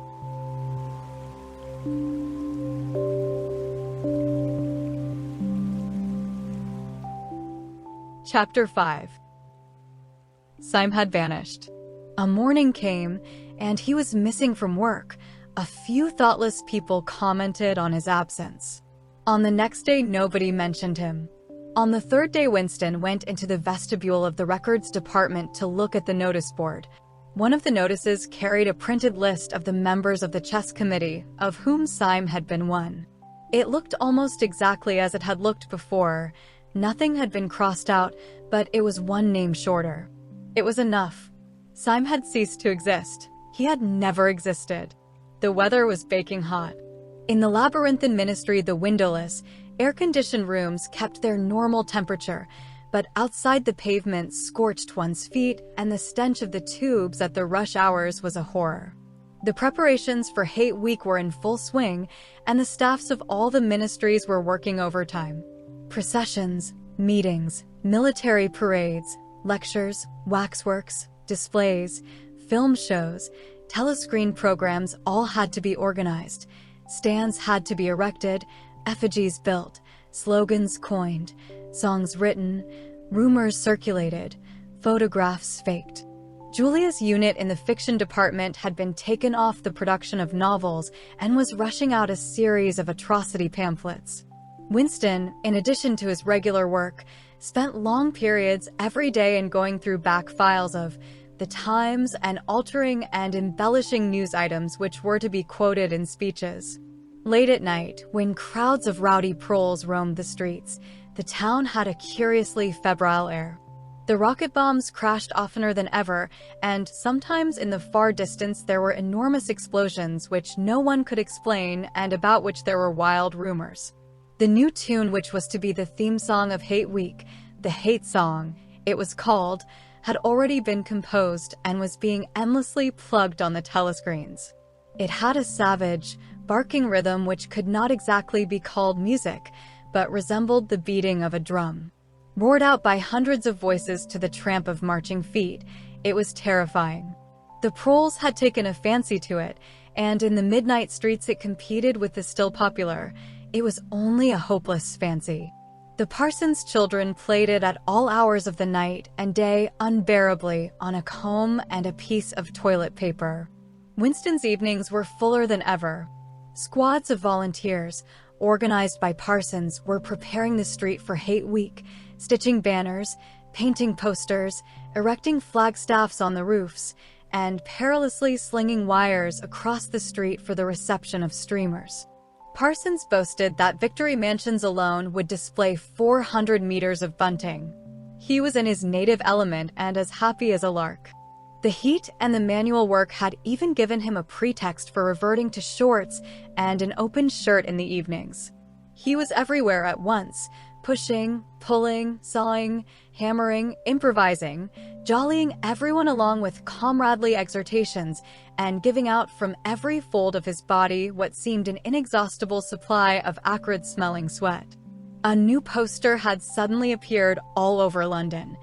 Chapter 5. Syme had vanished. A morning came, and he was missing from work. A few thoughtless people commented on his absence. On the next day, nobody mentioned him. On the third day, Winston went into the vestibule of the records department to look at the notice board. One of the notices carried a printed list of the members of the chess committee, of whom Syme had been one. It looked almost exactly as it had looked before. Nothing had been crossed out, but it was one name shorter. It was enough. Syme had ceased to exist. He had never existed. The weather was baking hot. In the labyrinthine ministry, the windowless, air-conditioned rooms kept their normal temperature, but outside the pavement scorched one's feet, and the stench of the tubes at the rush hours was a horror. The preparations for Hate Week were in full swing, and the staffs of all the ministries were working overtime. Processions, meetings, military parades, lectures, waxworks, displays, film shows, telescreen programs all had to be organized. Stands had to be erected, effigies built, slogans coined, songs written, rumors circulated, photographs faked. Julia's unit in the fiction department had been taken off the production of novels and was rushing out a series of atrocity pamphlets. Winston, in addition to his regular work, spent long periods every day in going through back files of the Times and altering and embellishing news items which were to be quoted in speeches. Late at night, when crowds of rowdy proles roamed the streets, the town had a curiously febrile air. The rocket bombs crashed oftener than ever, and sometimes in the far distance there were enormous explosions which no one could explain and about which there were wild rumors. The new tune, which was to be the theme song of Hate Week, the Hate Song, it was called, had already been composed and was being endlessly plugged on the telescreens. It had a savage, barking rhythm which could not exactly be called music, but resembled the beating of a drum. Roared out by hundreds of voices to the tramp of marching feet, it was terrifying. The proles had taken a fancy to it, and in the midnight streets it competed with the still popular. It was only a hopeless fancy. The parson's children played it at all hours of the night and day unbearably on a comb and a piece of toilet paper. Winston's evenings were fuller than ever. Squads of volunteers, organized by parsons, were preparing the street for Hate Week, stitching banners, painting posters, erecting flagstaffs on the roofs, and perilously slinging wires across the street for the reception of streamers. Parsons boasted that Victory Mansions alone would display 400 meters of bunting. He was in his native element and as happy as a lark. The heat and the manual work had even given him a pretext for reverting to shorts and an open shirt in the evenings. He was everywhere at once, pushing, pulling, sawing, hammering, improvising, jollying everyone along with comradely exhortations, and giving out from every fold of his body what seemed an inexhaustible supply of acrid-smelling sweat. A new poster had suddenly appeared all over London.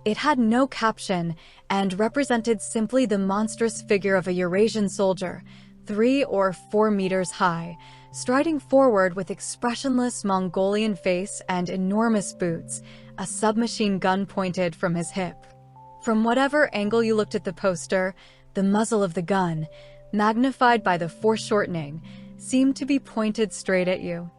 It had no caption and represented simply the monstrous figure of a Eurasian soldier, 3 or 4 meters high, striding forward with expressionless Mongolian face and enormous boots, a submachine gun pointed from his hip. From whatever angle you looked at the poster, the muzzle of the gun, magnified by the foreshortening, seemed to be pointed straight at you.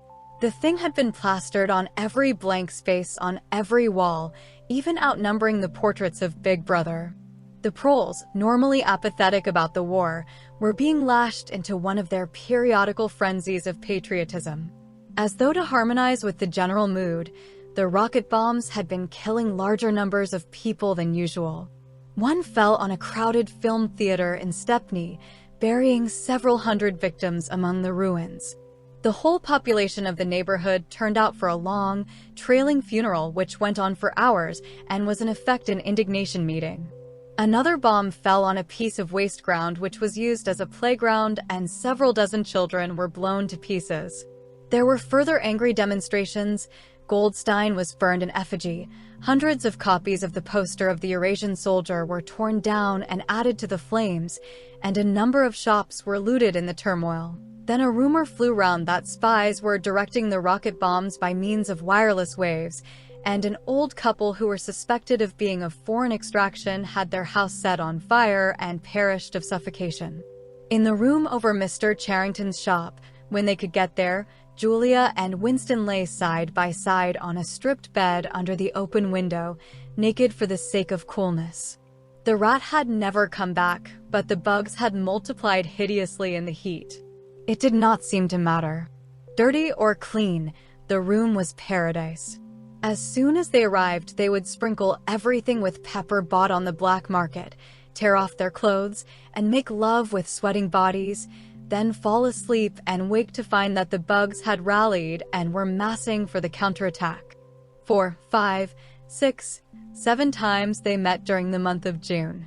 The thing had been plastered on every blank space on every wall, even outnumbering the portraits of Big Brother. The proles, normally apathetic about the war, were being lashed into one of their periodical frenzies of patriotism. As though to harmonize with the general mood, the rocket bombs had been killing larger numbers of people than usual. One fell on a crowded film theater in Stepney, burying several hundred victims among the ruins. The whole population of the neighborhood turned out for a long, trailing funeral which went on for hours and was in effect an indignation meeting. Another bomb fell on a piece of waste ground which was used as a playground, and several dozen children were blown to pieces. There were further angry demonstrations, Goldstein was burned in effigy. Hundreds of copies of the poster of the Eurasian soldier were torn down and added to the flames, and a number of shops were looted in the turmoil. Then a rumor flew round that spies were directing the rocket bombs by means of wireless waves, and an old couple who were suspected of being of foreign extraction had their house set on fire and perished of suffocation. In the room over Mr. Charrington's shop, when they could get there, Julia and Winston lay side by side on a stripped bed under the open window, naked for the sake of coolness. The rat had never come back, but the bugs had multiplied hideously in the heat. It did not seem to matter. Dirty or clean, the room was paradise. As soon as they arrived, they would sprinkle everything with pepper bought on the black market, tear off their clothes, and make love with sweating bodies, then fall asleep and wake to find that the bugs had rallied and were massing for the counterattack. 4, 5, 6, 7 times they met during the month of June.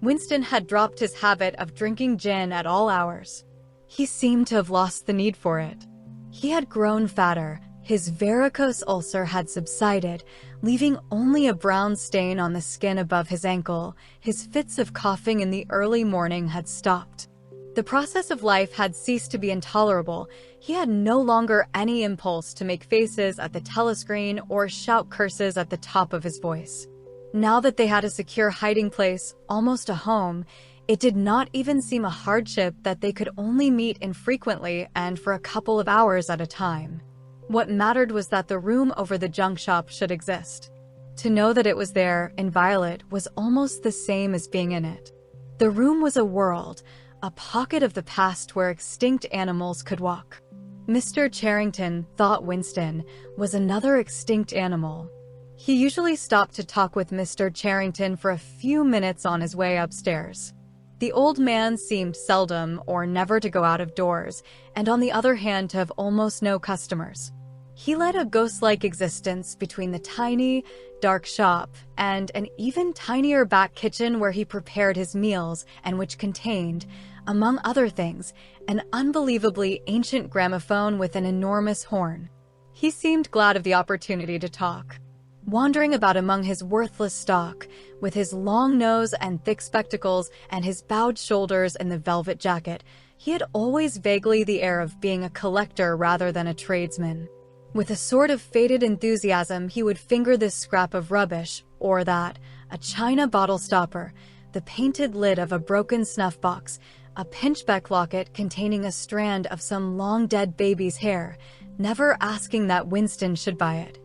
Winston had dropped his habit of drinking gin at all hours. He seemed to have lost the need for it. He had grown fatter, his varicose ulcer had subsided, leaving only a brown stain on the skin above his ankle. His fits of coughing in the early morning had stopped. The process of life had ceased to be intolerable. He had no longer any impulse to make faces at the telescreen or shout curses at the top of his voice. Now that they had a secure hiding place, almost a home, it did not even seem a hardship that they could only meet infrequently and for a couple of hours at a time. What mattered was that the room over the junk shop should exist. To know that it was there, inviolate, was almost the same as being in it. The room was a world, a pocket of the past where extinct animals could walk. Mr. Charrington, thought Winston, was another extinct animal. He usually stopped to talk with Mr. Charrington for a few minutes on his way upstairs. The old man seemed seldom or never to go out of doors, and on the other hand to have almost no customers. He led a ghost-like existence between the tiny, dark shop and an even tinier back kitchen where he prepared his meals and which contained, among other things, an unbelievably ancient gramophone with an enormous horn. He seemed glad of the opportunity to talk. Wandering about among his worthless stock, with his long nose and thick spectacles and his bowed shoulders and the velvet jacket, he had always vaguely the air of being a collector rather than a tradesman. With a sort of faded enthusiasm, he would finger this scrap of rubbish, or that, a china bottle stopper, the painted lid of a broken snuff box, a pinchbeck locket containing a strand of some long-dead baby's hair, never asking that Winston should buy it,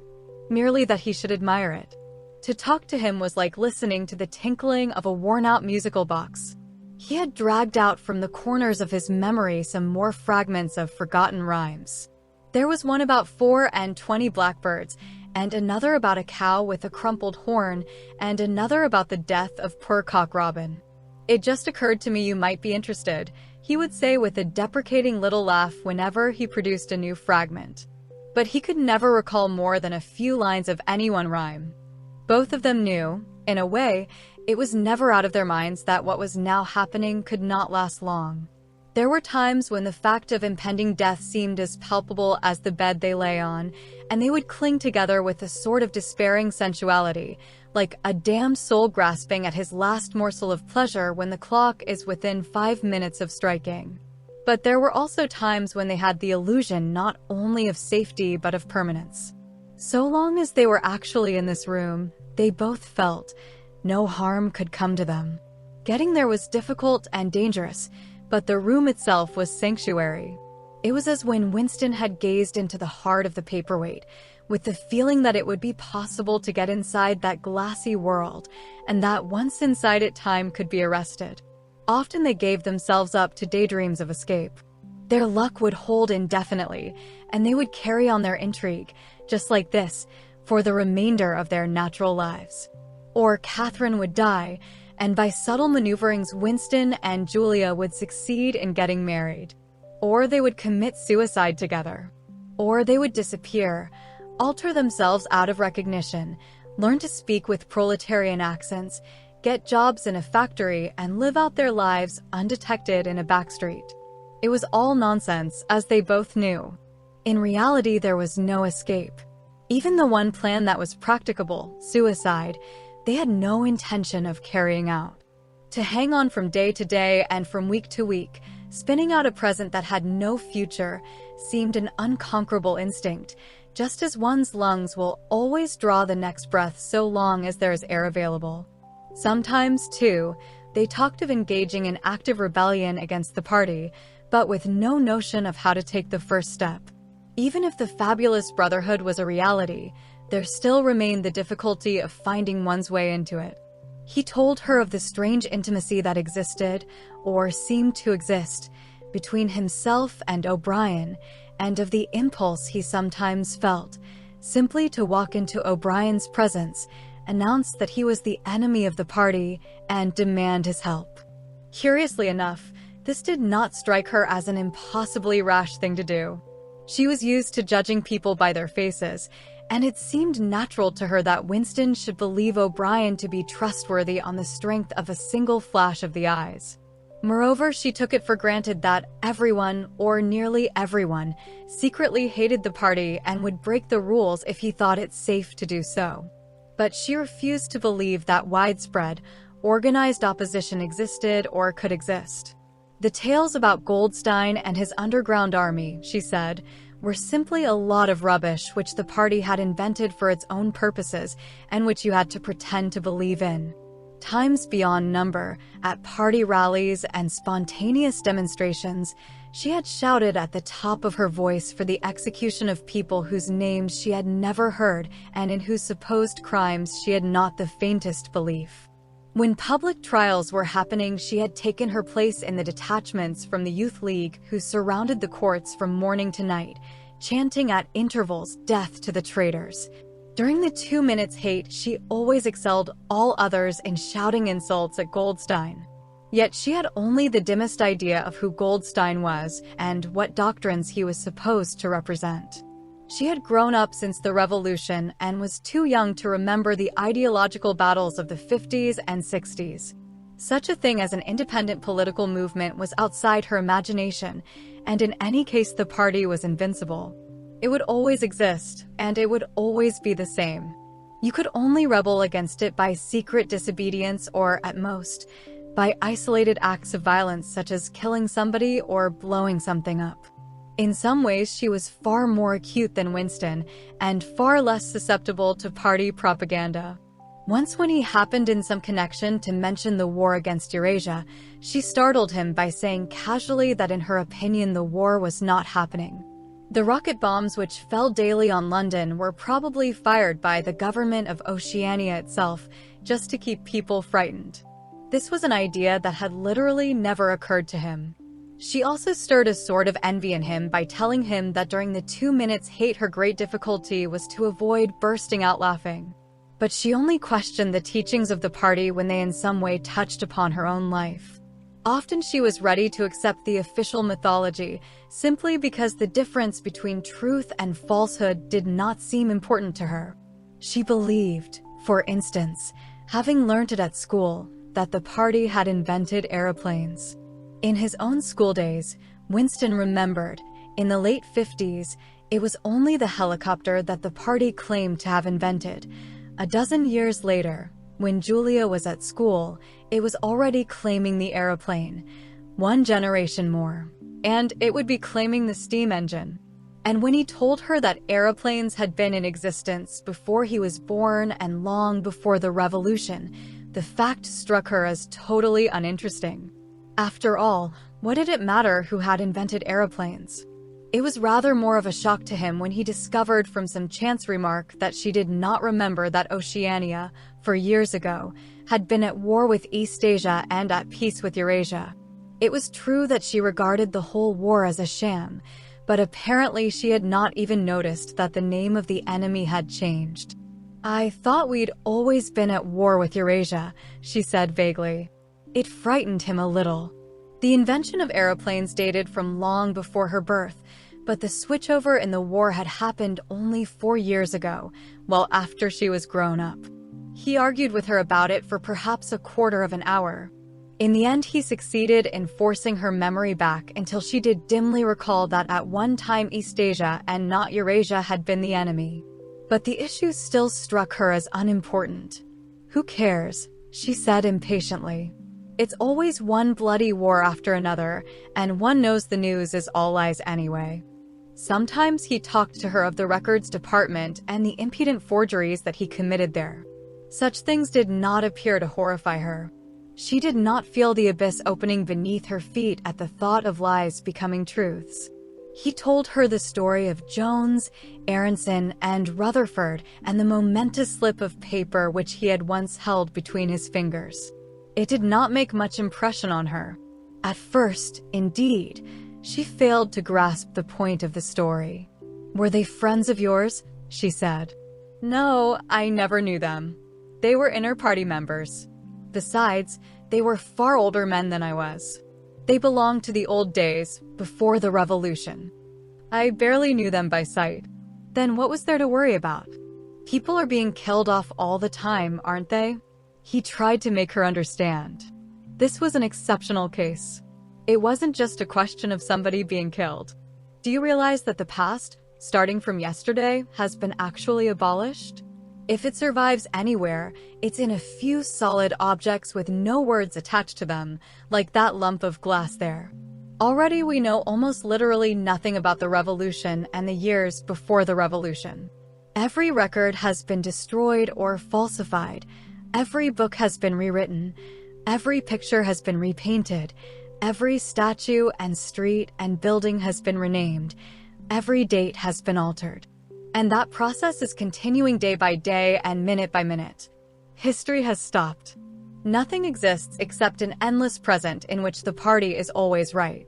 merely that he should admire it. To talk to him was like listening to the tinkling of a worn-out musical box. He had dragged out from the corners of his memory some more fragments of forgotten rhymes. There was one about 24 blackbirds, and another about a cow with a crumpled horn, and another about the death of poor Cock Robin. "It just occurred to me you might be interested," he would say with a deprecating little laugh whenever he produced a new fragment. But he could never recall more than a few lines of any one rhyme. Both of them knew, in a way, it was never out of their minds that what was now happening could not last long. There were times when the fact of impending death seemed as palpable as the bed they lay on, and they would cling together with a sort of despairing sensuality, like a damned soul grasping at his last morsel of pleasure when the clock is within 5 minutes of striking. But there were also times when they had the illusion not only of safety but of permanence. So long as they were actually in this room, they both felt no harm could come to them. Getting there was difficult and dangerous, but the room itself was sanctuary. It was as when Winston had gazed into the heart of the paperweight, with the feeling that it would be possible to get inside that glassy world, and that once inside it time could be arrested. Often they gave themselves up to daydreams of escape. Their luck would hold indefinitely, and they would carry on their intrigue, just like this, for the remainder of their natural lives. Or Catherine would die, and by subtle maneuverings Winston and Julia would succeed in getting married. Or they would commit suicide together. Or they would disappear, alter themselves out of recognition, learn to speak with proletarian accents, get jobs in a factory, and live out their lives undetected in a backstreet. It was all nonsense, as they both knew. In reality, there was no escape. Even the one plan that was practicable, suicide, they had no intention of carrying out. To hang on from day to day and from week to week, spinning out a present that had no future, seemed an unconquerable instinct, just as one's lungs will always draw the next breath so long as there is air available. Sometimes, too, they talked of engaging in active rebellion against the party, but with no notion of how to take the first step. Even if the fabulous brotherhood was a reality, there still remained the difficulty of finding one's way into it. He told her of the strange intimacy that existed, or seemed to exist, between himself and O'Brien, and of the impulse he sometimes felt, simply to walk into O'Brien's presence, announce that he was the enemy of the party, and demand his help. Curiously enough, this did not strike her as an impossibly rash thing to do. She was used to judging people by their faces, and it seemed natural to her that Winston should believe O'Brien to be trustworthy on the strength of a single flash of the eyes. Moreover, she took it for granted that everyone, or nearly everyone, secretly hated the party and would break the rules if he thought it safe to do so. But she refused to believe that widespread, organized opposition existed or could exist. The tales about Goldstein and his underground army, she said, were simply a lot of rubbish which the party had invented for its own purposes and which you had to pretend to believe in. Times beyond number, at party rallies and spontaneous demonstrations, she had shouted at the top of her voice for the execution of people whose names she had never heard and in whose supposed crimes she had not the faintest belief. When public trials were happening, she had taken her place in the detachments from the Youth League who surrounded the courts from morning to night, chanting at intervals, "Death to the traitors." During the 2 minutes hate, she always excelled all others in shouting insults at Goldstein. Yet she had only the dimmest idea of who Goldstein was and what doctrines he was supposed to represent. She had grown up since the Revolution and was too young to remember the ideological battles of the 50s and 60s. Such a thing as an independent political movement was outside her imagination, and in any case the party was invincible. It would always exist, and it would always be the same. You could only rebel against it by secret disobedience or, at most, by isolated acts of violence such as killing somebody or blowing something up. In some ways, she was far more acute than Winston, and far less susceptible to party propaganda. Once when he happened in some connection to mention the war against Eurasia, she startled him by saying casually that in her opinion the war was not happening. The rocket bombs which fell daily on London were probably fired by the government of Oceania itself, just to keep people frightened. This was an idea that had literally never occurred to him. She also stirred a sort of envy in him by telling him that during the 2 minutes hate her great difficulty was to avoid bursting out laughing. But she only questioned the teachings of the party when they in some way touched upon her own life. Often she was ready to accept the official mythology, simply because the difference between truth and falsehood did not seem important to her. She believed, for instance, having learnt it at school, that the party had invented aeroplanes. In his own school days, Winston remembered, in the late 50s, it was only the helicopter that the party claimed to have invented. A dozen years later, when Julia was at school, it was already claiming the aeroplane. 1 generation more, and it would be claiming the steam engine. And when he told her that aeroplanes had been in existence before he was born and long before the Revolution, the fact struck her as totally uninteresting. After all, what did it matter who had invented aeroplanes? It was rather more of a shock to him when he discovered from some chance remark that she did not remember that Oceania, for years ago, had been at war with East Asia and at peace with Eurasia. It was true that she regarded the whole war as a sham, but apparently she had not even noticed that the name of the enemy had changed. "I thought we'd always been at war with Eurasia," she said vaguely. It frightened him a little. The invention of aeroplanes dated from long before her birth, but the switchover in the war had happened only 4 years ago, well after she was grown up. He argued with her about it for perhaps a quarter of an hour. In the end, he succeeded in forcing her memory back until she did dimly recall that at one time East Asia and not Eurasia had been the enemy. But the issue still struck her as unimportant. "Who cares?" she said impatiently. "It's always one bloody war after another, and one knows the news is all lies anyway." Sometimes he talked to her of the records department and the impudent forgeries that he committed there. Such things did not appear to horrify her. She did not feel the abyss opening beneath her feet at the thought of lies becoming truths. He told her the story of Jones, Aronson, and Rutherford and the momentous slip of paper which he had once held between his fingers. It did not make much impression on her. At first, indeed, she failed to grasp the point of the story. "Were they friends of yours?" she said. "No, I never knew them. They were inter-party members. Besides, they were far older men than I was. They belonged to the old days, before the revolution. I barely knew them by sight." Then what was there to worry about? People are being killed off all the time, aren't they? He tried to make her understand. This was an exceptional case. It wasn't just a question of somebody being killed. Do you realize that the past, starting from yesterday, has been actually abolished? If it survives anywhere, it's in a few solid objects with no words attached to them, like that lump of glass there. Already we know almost literally nothing about the revolution and the years before the revolution. Every record has been destroyed or falsified. Every book has been rewritten. Every picture has been repainted. Every statue and street and building has been renamed. Every date has been altered. And that process is continuing day by day and minute by minute. History has stopped. Nothing exists except an endless present in which the party is always right.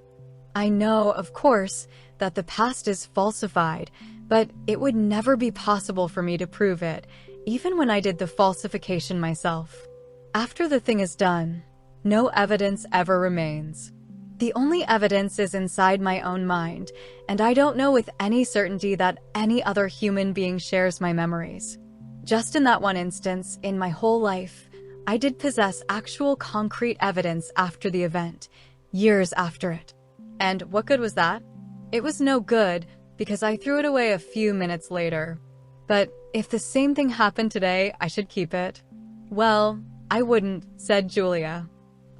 I know, of course, that the past is falsified, but it would never be possible for me to prove it, even when I did the falsification myself. After the thing is done, no evidence ever remains. The only evidence is inside my own mind, and I don't know with any certainty that any other human being shares my memories. Just in that one instance, in my whole life, I did possess actual concrete evidence after the event, years after it. And what good was that? It was no good, because I threw it away a few minutes later. But if the same thing happened today, I should keep it. Well, I wouldn't, said Julia.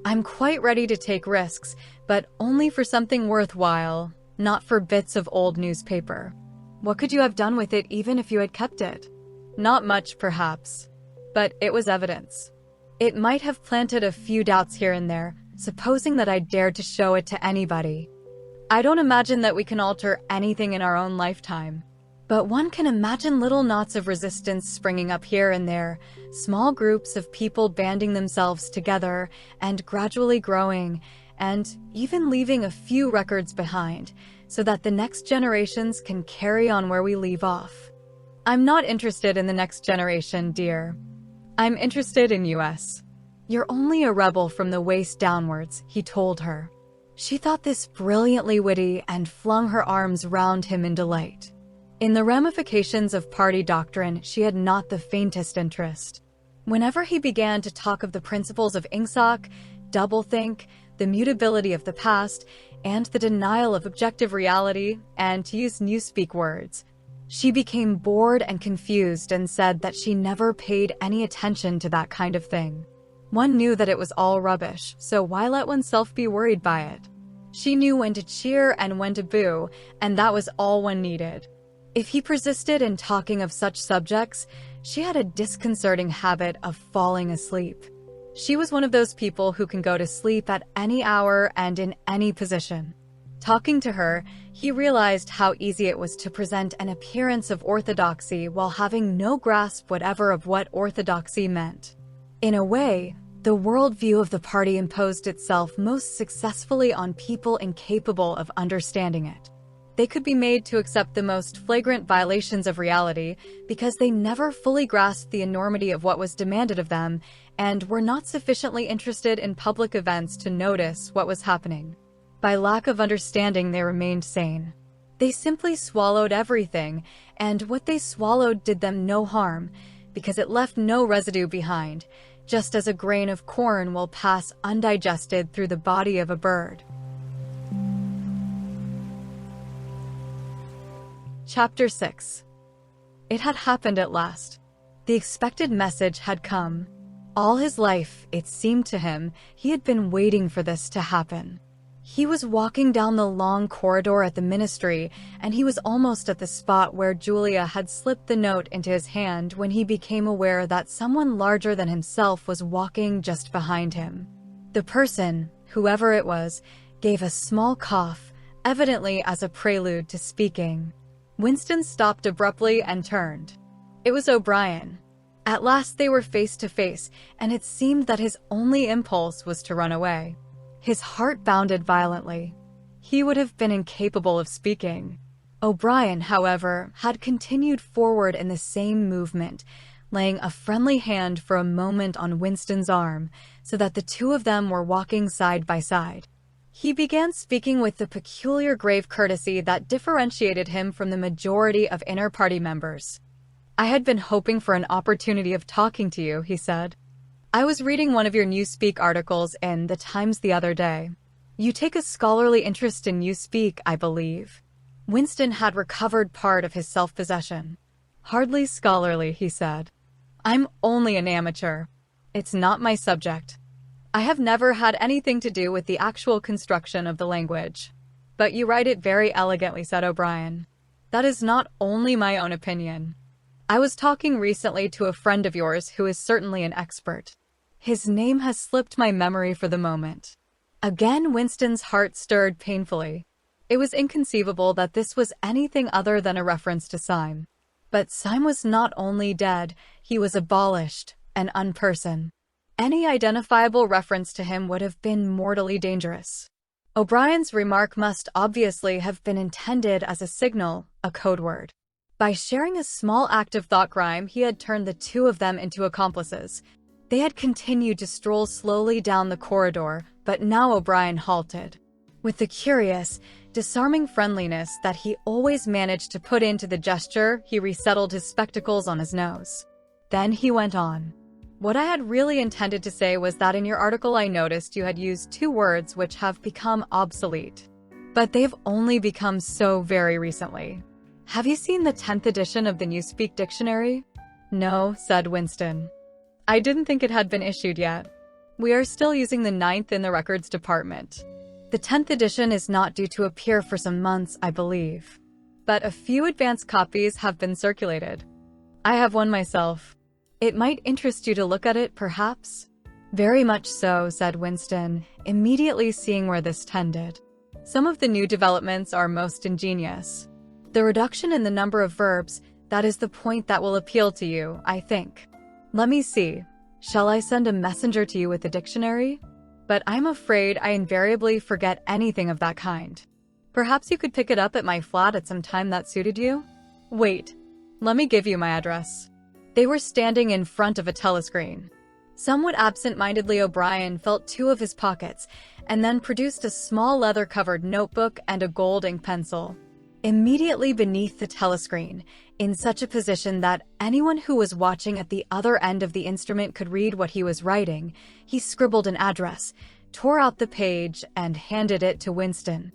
I'm quite ready to take risks, but only for something worthwhile, not for bits of old newspaper. What could you have done with it even if you had kept it? Not much, perhaps. But it was evidence. It might have planted a few doubts here and there, supposing that I dared to show it to anybody. I don't imagine that we can alter anything in our own lifetime. But one can imagine little knots of resistance springing up here and there, small groups of people banding themselves together and gradually growing, and even leaving a few records behind, so that the next generations can carry on where we leave off. I'm not interested in the next generation, dear. I'm interested in US. You're only a rebel from the waist downwards, he told her. She thought this brilliantly witty and flung her arms round him in delight. In the ramifications of party doctrine, she had not the faintest interest. Whenever he began to talk of the principles of Ingsoc, doublethink, the mutability of the past, and the denial of objective reality, and to use newspeak words, she became bored and confused and said that she never paid any attention to that kind of thing. One knew that it was all rubbish, so why let oneself be worried by it? She knew when to cheer and when to boo, and that was all one needed. If he persisted in talking of such subjects, she had a disconcerting habit of falling asleep. She was one of those people who can go to sleep at any hour and in any position. Talking to her, he realized how easy it was to present an appearance of orthodoxy while having no grasp whatever of what orthodoxy meant. In a way, the worldview of the party imposed itself most successfully on people incapable of understanding it. They could be made to accept the most flagrant violations of reality because they never fully grasped the enormity of what was demanded of them and were not sufficiently interested in public events to notice what was happening. By lack of understanding, they remained sane. They simply swallowed everything, and what they swallowed did them no harm because it left no residue behind, just as a grain of corn will pass undigested through the body of a bird. Chapter 6. It had happened at last. The expected message had come. All his life, it seemed to him, he had been waiting for this to happen. He was walking down the long corridor at the ministry, and he was almost at the spot where Julia had slipped the note into his hand when he became aware that someone larger than himself was walking just behind him. The person, whoever it was, gave a small cough, evidently as a prelude to speaking. Winston stopped abruptly and turned. It was O'Brien. At last they were face to face, and it seemed that his only impulse was to run away. His heart bounded violently. He would have been incapable of speaking. O'Brien, however, had continued forward in the same movement, laying a friendly hand for a moment on Winston's arm, so that the two of them were walking side by side. He began speaking with the peculiar grave courtesy that differentiated him from the majority of inner party members. "I had been hoping for an opportunity of talking to you," he said. "I was reading one of your Newspeak articles in The Times the other day. You take a scholarly interest in Newspeak, I believe." Winston had recovered part of his self-possession. "Hardly scholarly," he said. "I'm only an amateur. It's not my subject. I have never had anything to do with the actual construction of the language." "But you write it very elegantly," said O'Brien. "That is not only my own opinion. I was talking recently to a friend of yours who is certainly an expert. His name has slipped my memory for the moment." Again, Winston's heart stirred painfully. It was inconceivable that this was anything other than a reference to Syme. But Syme was not only dead, he was abolished, an unperson. Any identifiable reference to him would have been mortally dangerous. O'Brien's remark must obviously have been intended as a signal, a code word. By sharing a small act of thought crime, he had turned the two of them into accomplices. They had continued to stroll slowly down the corridor, but now O'Brien halted. With the curious, disarming friendliness that he always managed to put into the gesture, he resettled his spectacles on his nose. Then he went on. "What I had really intended to say was that in your article I noticed you had used two words which have become obsolete. But they've only become so very recently. Have you seen the 10th edition of the Newspeak Dictionary?" "No," said Winston. "I didn't think it had been issued yet. We are still using the 9th in the records department. The 10th edition is not due to appear for some months, I believe. But a few advance copies have been circulated. I have one myself. It might interest you to look at it, perhaps?" "Very much so," said Winston, immediately seeing where this tended. "Some of the new developments are most ingenious. The reduction in the number of verbs, that is the point that will appeal to you, I think. Let me see. Shall I send a messenger to you with the dictionary? But I'm afraid I invariably forget anything of that kind. Perhaps you could pick it up at my flat at some time that suited you? Wait, let me give you my address." They were standing in front of a telescreen. Somewhat absent-mindedly, O'Brien felt two of his pockets, and then produced a small leather-covered notebook and a gold ink pencil. Immediately beneath the telescreen, in such a position that anyone who was watching at the other end of the instrument could read what he was writing, he scribbled an address, tore out the page, and handed it to Winston.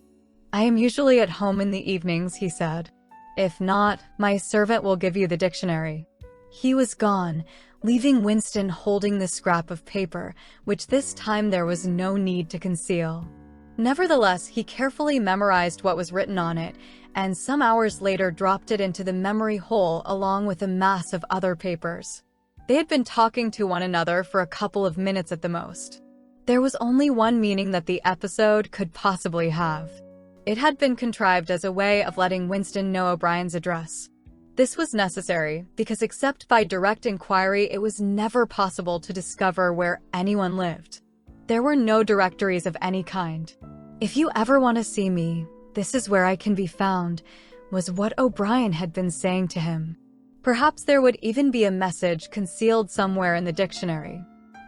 "I am usually at home in the evenings," he said. "If not, my servant will give you the dictionary." He was gone, leaving Winston holding the scrap of paper, which this time there was no need to conceal. Nevertheless, he carefully memorized what was written on it, and some hours later dropped it into the memory hole along with a mass of other papers. They had been talking to one another for a couple of minutes at the most. There was only one meaning that the episode could possibly have. It had been contrived as a way of letting Winston know O'Brien's address. This was necessary because except by direct inquiry, it was never possible to discover where anyone lived. There were no directories of any kind. "If you ever want to see me, this is where I can be found," was what O'Brien had been saying to him. Perhaps there would even be a message concealed somewhere in the dictionary.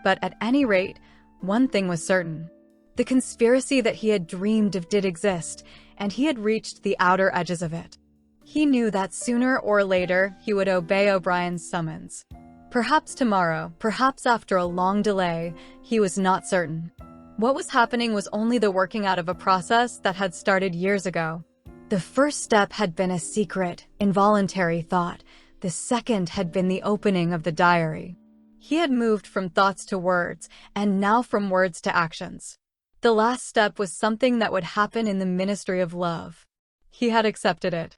But at any rate, one thing was certain. The conspiracy that he had dreamed of did exist, and he had reached the outer edges of it. He knew that sooner or later he would obey O'Brien's summons. Perhaps tomorrow, perhaps after a long delay, he was not certain. What was happening was only the working out of a process that had started years ago. The first step had been a secret, involuntary thought, The second had been the opening of the diary. He had moved from thoughts to words, and now from words to actions. The last step was something that would happen in the ministry of love. He had accepted it.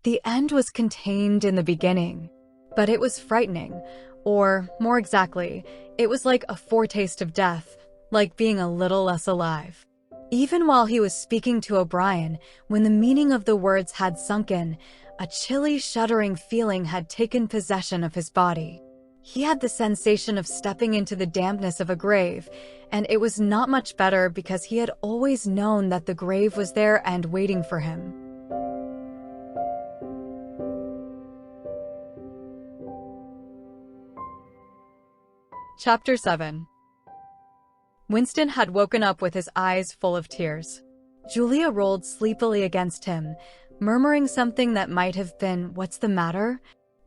The end was contained in the beginning, but it was frightening, or, more exactly, it was like a foretaste of death, like being a little less alive. Even while he was speaking to O'Brien, when the meaning of the words had sunk in, a chilly, shuddering feeling had taken possession of his body. He had the sensation of stepping into the dampness of a grave, and it was not much better because he had always known that the grave was there and waiting for him. Chapter 7. Winston had woken up with his eyes full of tears. Julia rolled sleepily against him, murmuring something that might have been, "What's the matter?"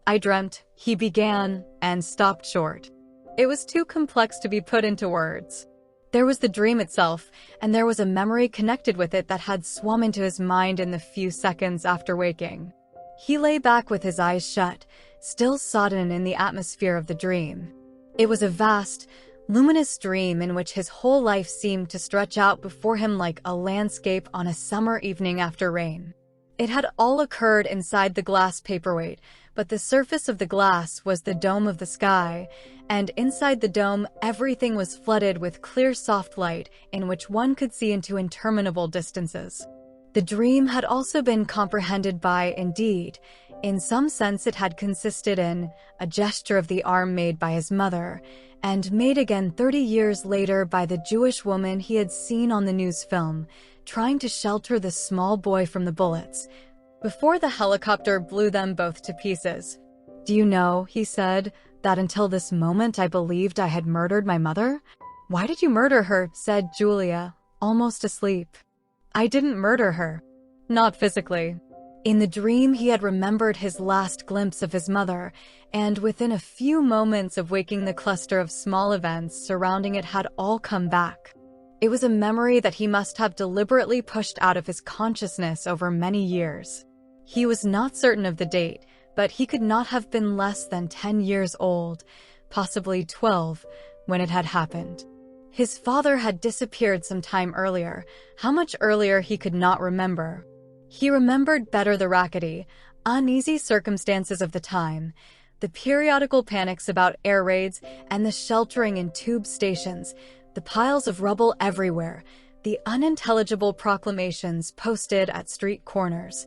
"I dreamt," he began, and stopped short. It was too complex to be put into words. There was the dream itself, and there was a memory connected with it that had swum into his mind in the few seconds after waking. He lay back with his eyes shut, still sodden in the atmosphere of the dream. It was a vast, luminous dream in which his whole life seemed to stretch out before him like a landscape on a summer evening after rain. It had all occurred inside the glass paperweight, but the surface of the glass was the dome of the sky, and inside the dome everything was flooded with clear soft light in which one could see into interminable distances. The dream had also been comprehended by, indeed, in some sense it had consisted in, a gesture of the arm made by his mother, and made again 30 years later by the Jewish woman he had seen on the news film, trying to shelter the small boy from the bullets, before the helicopter blew them both to pieces. "Do you know," he said, "that until this moment I believed I had murdered my mother?" "Why did you murder her?" said Julia, almost asleep. "I didn't murder her. Not physically." In the dream he had remembered his last glimpse of his mother, and within a few moments of waking the cluster of small events surrounding it had all come back. It was a memory that he must have deliberately pushed out of his consciousness over many years. He was not certain of the date, but he could not have been less than 10 years old, possibly 12, when it had happened. His father had disappeared some time earlier. How much earlier he could not remember. He remembered better the rackety, uneasy circumstances of the time, the periodical panics about air raids and the sheltering in tube stations, the piles of rubble everywhere, the unintelligible proclamations posted at street corners,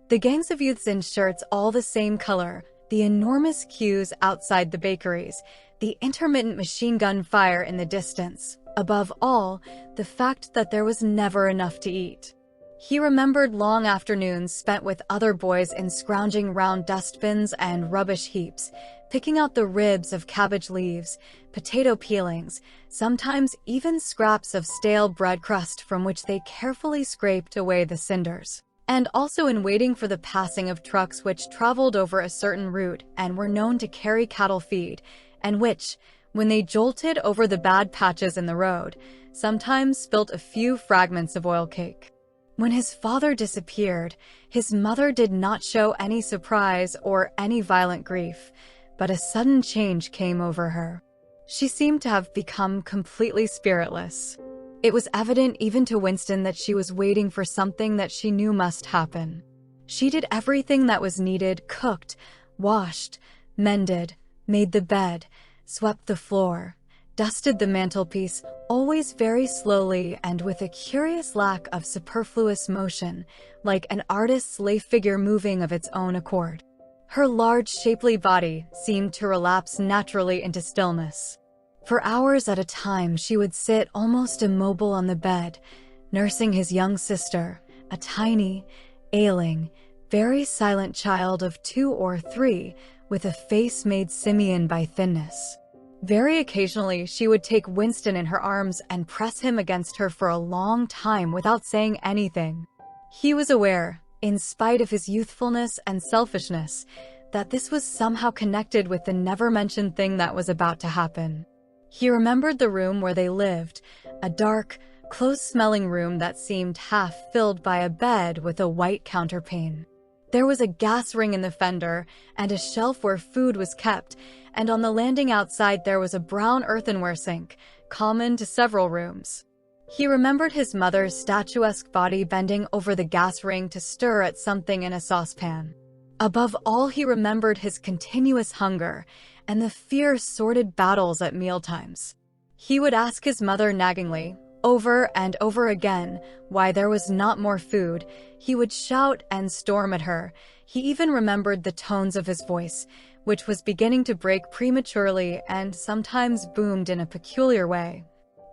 the gangs of youths in shirts all the same color, the enormous queues outside the bakeries, the intermittent machine gun fire in the distance. Above all, the fact that there was never enough to eat. He remembered long afternoons spent with other boys in scrounging round dustbins and rubbish heaps, picking out the ribs of cabbage leaves, potato peelings, sometimes even scraps of stale bread crust from which they carefully scraped away the cinders. And also in waiting for the passing of trucks which traveled over a certain route and were known to carry cattle feed, and which, when they jolted over the bad patches in the road, sometimes spilt a few fragments of oil cake. When his father disappeared, his mother did not show any surprise or any violent grief, but a sudden change came over her. She seemed to have become completely spiritless. It was evident even to Winston that she was waiting for something that she knew must happen. She did everything that was needed, cooked, washed, mended, made the bed, swept the floor, dusted the mantelpiece, always very slowly and with a curious lack of superfluous motion, like an artist's lay figure moving of its own accord. Her large, shapely body seemed to relapse naturally into stillness. For hours at a time she would sit almost immobile on the bed, nursing his young sister, a tiny, ailing, very silent child of 2 or 3, with a face made simian by thinness. Very occasionally she would take Winston in her arms and press him against her for a long time without saying anything. He was aware, in spite of his youthfulness and selfishness, that this was somehow connected with the never-mentioned thing that was about to happen. He remembered the room where they lived, a dark, close-smelling room that seemed half filled by a bed with a white counterpane. There was a gas ring in the fender, and a shelf where food was kept, and on the landing outside there was a brown earthenware sink, common to several rooms. He remembered his mother's statuesque body bending over the gas ring to stir at something in a saucepan. Above all, he remembered his continuous hunger and the fierce, sordid battles at mealtimes. He would ask his mother naggingly, over and over again, why there was not more food. He would shout and storm at her. He even remembered the tones of his voice, which was beginning to break prematurely and sometimes boomed in a peculiar way.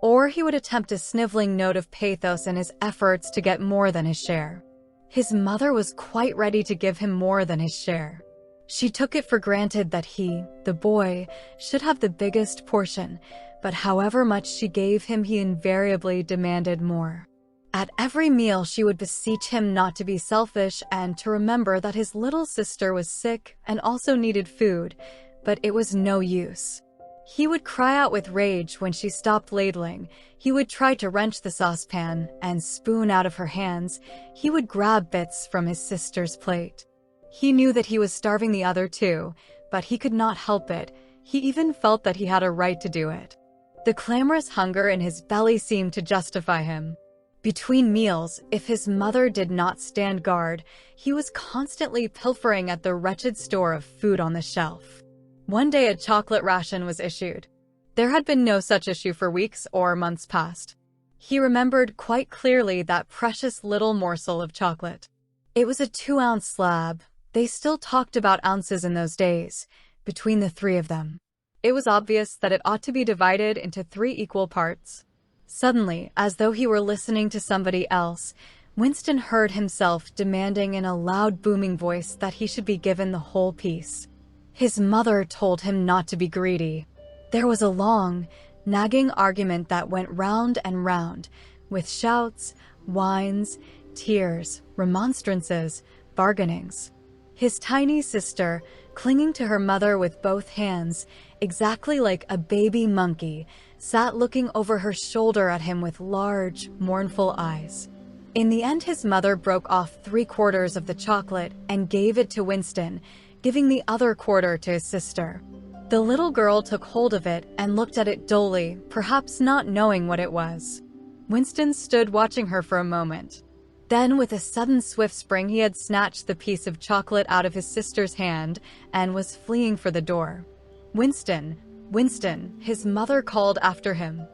Or he would attempt a sniveling note of pathos in his efforts to get more than his share. His mother was quite ready to give him more than his share. She took it for granted that he, the boy, should have the biggest portion, but however much she gave him, he invariably demanded more. At every meal, she would beseech him not to be selfish and to remember that his little sister was sick and also needed food, but it was no use. He would cry out with rage when she stopped ladling. He would try to wrench the saucepan and spoon out of her hands. He would grab bits from his sister's plate. He knew that he was starving the other too, but he could not help it. He even felt that he had a right to do it. The clamorous hunger in his belly seemed to justify him. Between meals, if his mother did not stand guard, he was constantly pilfering at the wretched store of food on the shelf. One day a chocolate ration was issued. There had been no such issue for weeks or months past. He remembered quite clearly that precious little morsel of chocolate. It was a 2-ounce slab. They still talked about ounces in those days, between the three of them. It was obvious that it ought to be divided into 3 equal parts. Suddenly, as though he were listening to somebody else, Winston heard himself demanding in a loud, booming voice that he should be given the whole piece. His mother told him not to be greedy. There was a long, nagging argument that went round and round, with shouts, whines, tears, remonstrances, bargainings. His tiny sister, clinging to her mother with both hands, exactly like a baby monkey, sat looking over her shoulder at him with large, mournful eyes. In the end, his mother broke off 3/4 of the chocolate and gave it to Winston, giving the other quarter to his sister. The little girl took hold of it and looked at it dully, perhaps not knowing what it was. Winston stood watching her for a moment. Then, with a sudden swift spring, he had snatched the piece of chocolate out of his sister's hand and was fleeing for the door. "Winston, Winston," his mother called after him.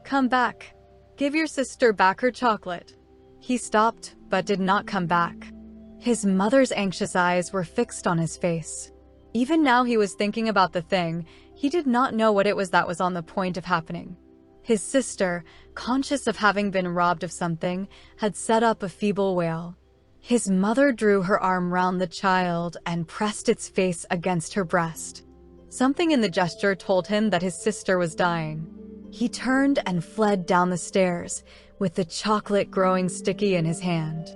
"Come back. Give your sister back her chocolate." He stopped, but did not come back. His mother's anxious eyes were fixed on his face. Even now he was thinking about the thing. He did not know what it was that was on the point of happening. His sister, conscious of having been robbed of something, had set up a feeble wail. His mother drew her arm round the child and pressed its face against her breast. Something in the gesture told him that his sister was dying. He turned and fled down the stairs, with the chocolate growing sticky in his hand.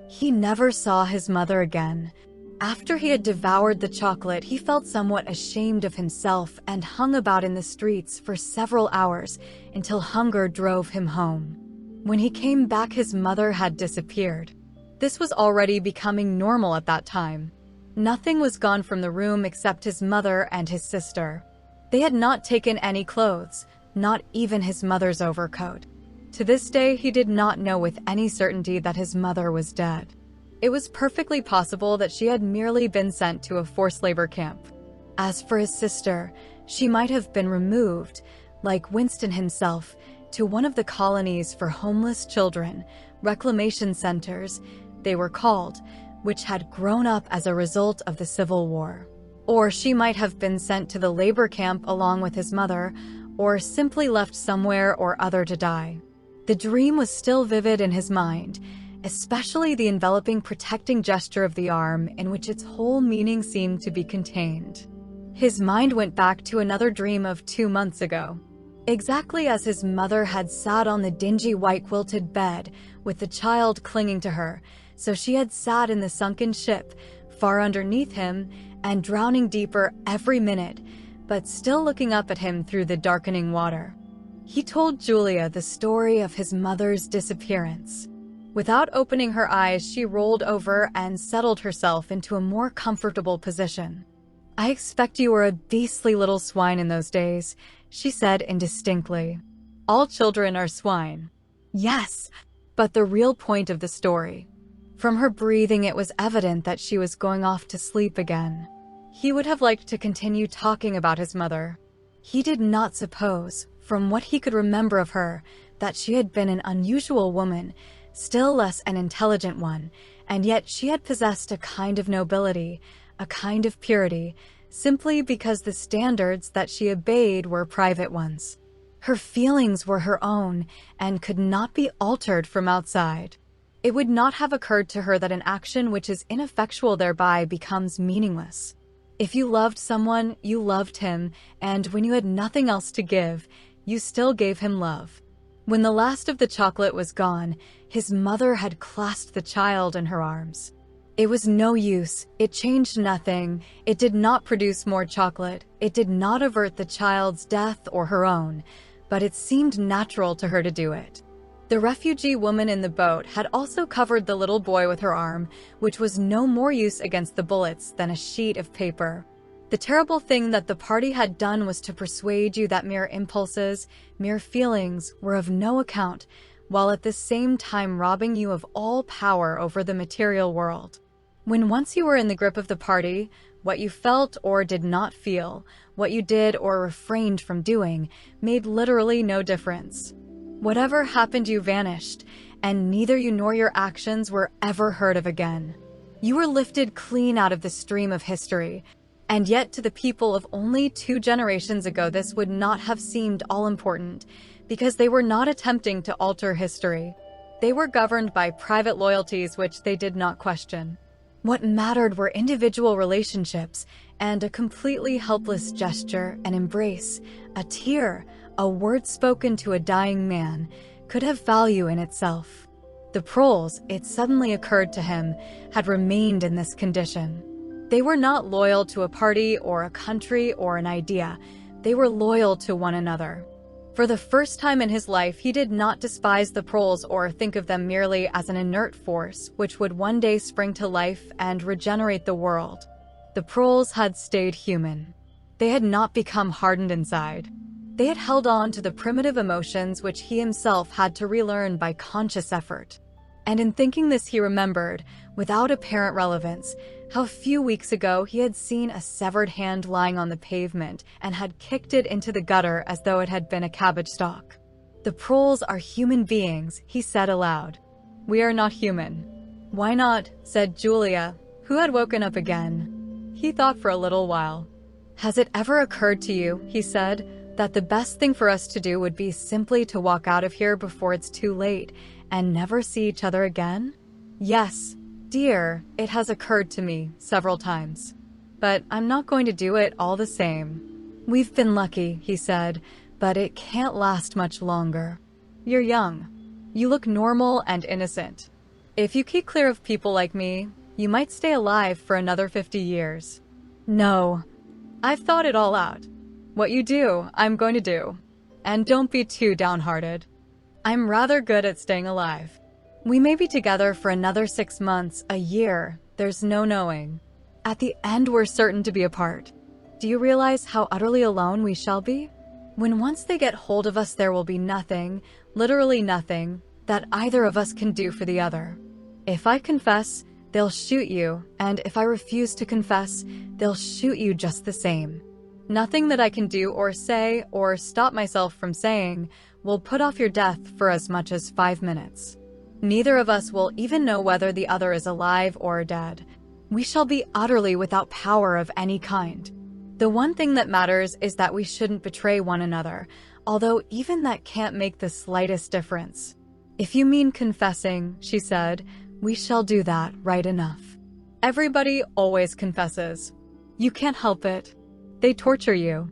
He never saw his mother again. After he had devoured the chocolate, he felt somewhat ashamed of himself and hung about in the streets for several hours until hunger drove him home. When he came back, his mother had disappeared. This was already becoming normal at that time. Nothing was gone from the room except his mother and his sister. They had not taken any clothes, not even his mother's overcoat. To this day, he did not know with any certainty that his mother was dead. It was perfectly possible that she had merely been sent to a forced labor camp. As for his sister, she might have been removed, like Winston himself, to one of the colonies for homeless children, reclamation centers, they were called, which had grown up as a result of the Civil War. Or she might have been sent to the labor camp along with his mother, or simply left somewhere or other to die. The dream was still vivid in his mind, especially the enveloping, protecting gesture of the arm in which its whole meaning seemed to be contained. His mind went back to another dream of 2 months ago. Exactly as his mother had sat on the dingy white quilted bed with the child clinging to her, so she had sat in the sunken ship, far underneath him and drowning deeper every minute, but still looking up at him through the darkening water. He told Julia the story of his mother's disappearance. Without opening her eyes, she rolled over and settled herself into a more comfortable position. "I expect you were a beastly little swine in those days," she said indistinctly. "All children are swine." Yes, but the real point of the story. From her breathing, it was evident that she was going off to sleep again. He would have liked to continue talking about his mother. He did not suppose, from what he could remember of her, that she had been an unusual woman, still less an intelligent one, and yet she had possessed a kind of nobility, a kind of purity, simply because the standards that she obeyed were private ones. Her feelings were her own and could not be altered from outside. It would not have occurred to her that an action which is ineffectual thereby becomes meaningless. If you loved someone, you loved him, and when you had nothing else to give, you still gave him love. When the last of the chocolate was gone, his mother had clasped the child in her arms. It was no use, it changed nothing, it did not produce more chocolate, it did not avert the child's death or her own, but it seemed natural to her to do it. The refugee woman in the boat had also covered the little boy with her arm, which was no more use against the bullets than a sheet of paper. The terrible thing that the party had done was to persuade you that mere impulses, mere feelings, were of no account, while at the same time robbing you of all power over the material world. When once you were in the grip of the party, what you felt or did not feel, what you did or refrained from doing, made literally no difference. Whatever happened, you vanished, and neither you nor your actions were ever heard of again. You were lifted clean out of the stream of history, and yet to the people of only 2 generations ago this would not have seemed all-important, because they were not attempting to alter history. They were governed by private loyalties which they did not question. What mattered were individual relationships, and a completely helpless gesture, an embrace, a tear, a word spoken to a dying man, could have value in itself. The proles, it suddenly occurred to him, had remained in this condition. They were not loyal to a party or a country or an idea. They were loyal to one another. For the first time in his life, he did not despise the proles or think of them merely as an inert force which would one day spring to life and regenerate the world. The proles had stayed human. They had not become hardened inside. They had held on to the primitive emotions which he himself had to relearn by conscious effort. And in thinking this, he remembered, without apparent relevance, how a few weeks ago he had seen a severed hand lying on the pavement and had kicked it into the gutter as though it had been a cabbage stalk. "The proles are human beings," he said aloud. "We are not human." "Why not?" said Julia, who had woken up again. He thought for a little while. "Has it ever occurred to you," he said, "that the best thing for us to do would be simply to walk out of here before it's too late and never see each other again?" "Yes, dear, it has occurred to me several times. But I'm not going to do it all the same." "We've been lucky," he said, "but it can't last much longer. You're young. You look normal and innocent. If you keep clear of people like me, you might stay alive for another 50 years. No, I've thought it all out. What you do, I'm going to do. And don't be too downhearted. I'm rather good at staying alive. We may be together for another 6 months, a year, there's no knowing. At the end, we're certain to be apart. Do you realize how utterly alone we shall be? When once they get hold of us, there will be nothing, literally nothing, that either of us can do for the other. If I confess, they'll shoot you, and if I refuse to confess, they'll shoot you just the same. Nothing that I can do or say, or stop myself from saying, will put off your death for as much as 5 minutes. Neither of us will even know whether the other is alive or dead. We shall be utterly without power of any kind. The one thing that matters is that we shouldn't betray one another, although even that can't make the slightest difference. If you mean confessing," she said, "we shall do that right enough. Everybody always confesses. You can't help it. They torture you.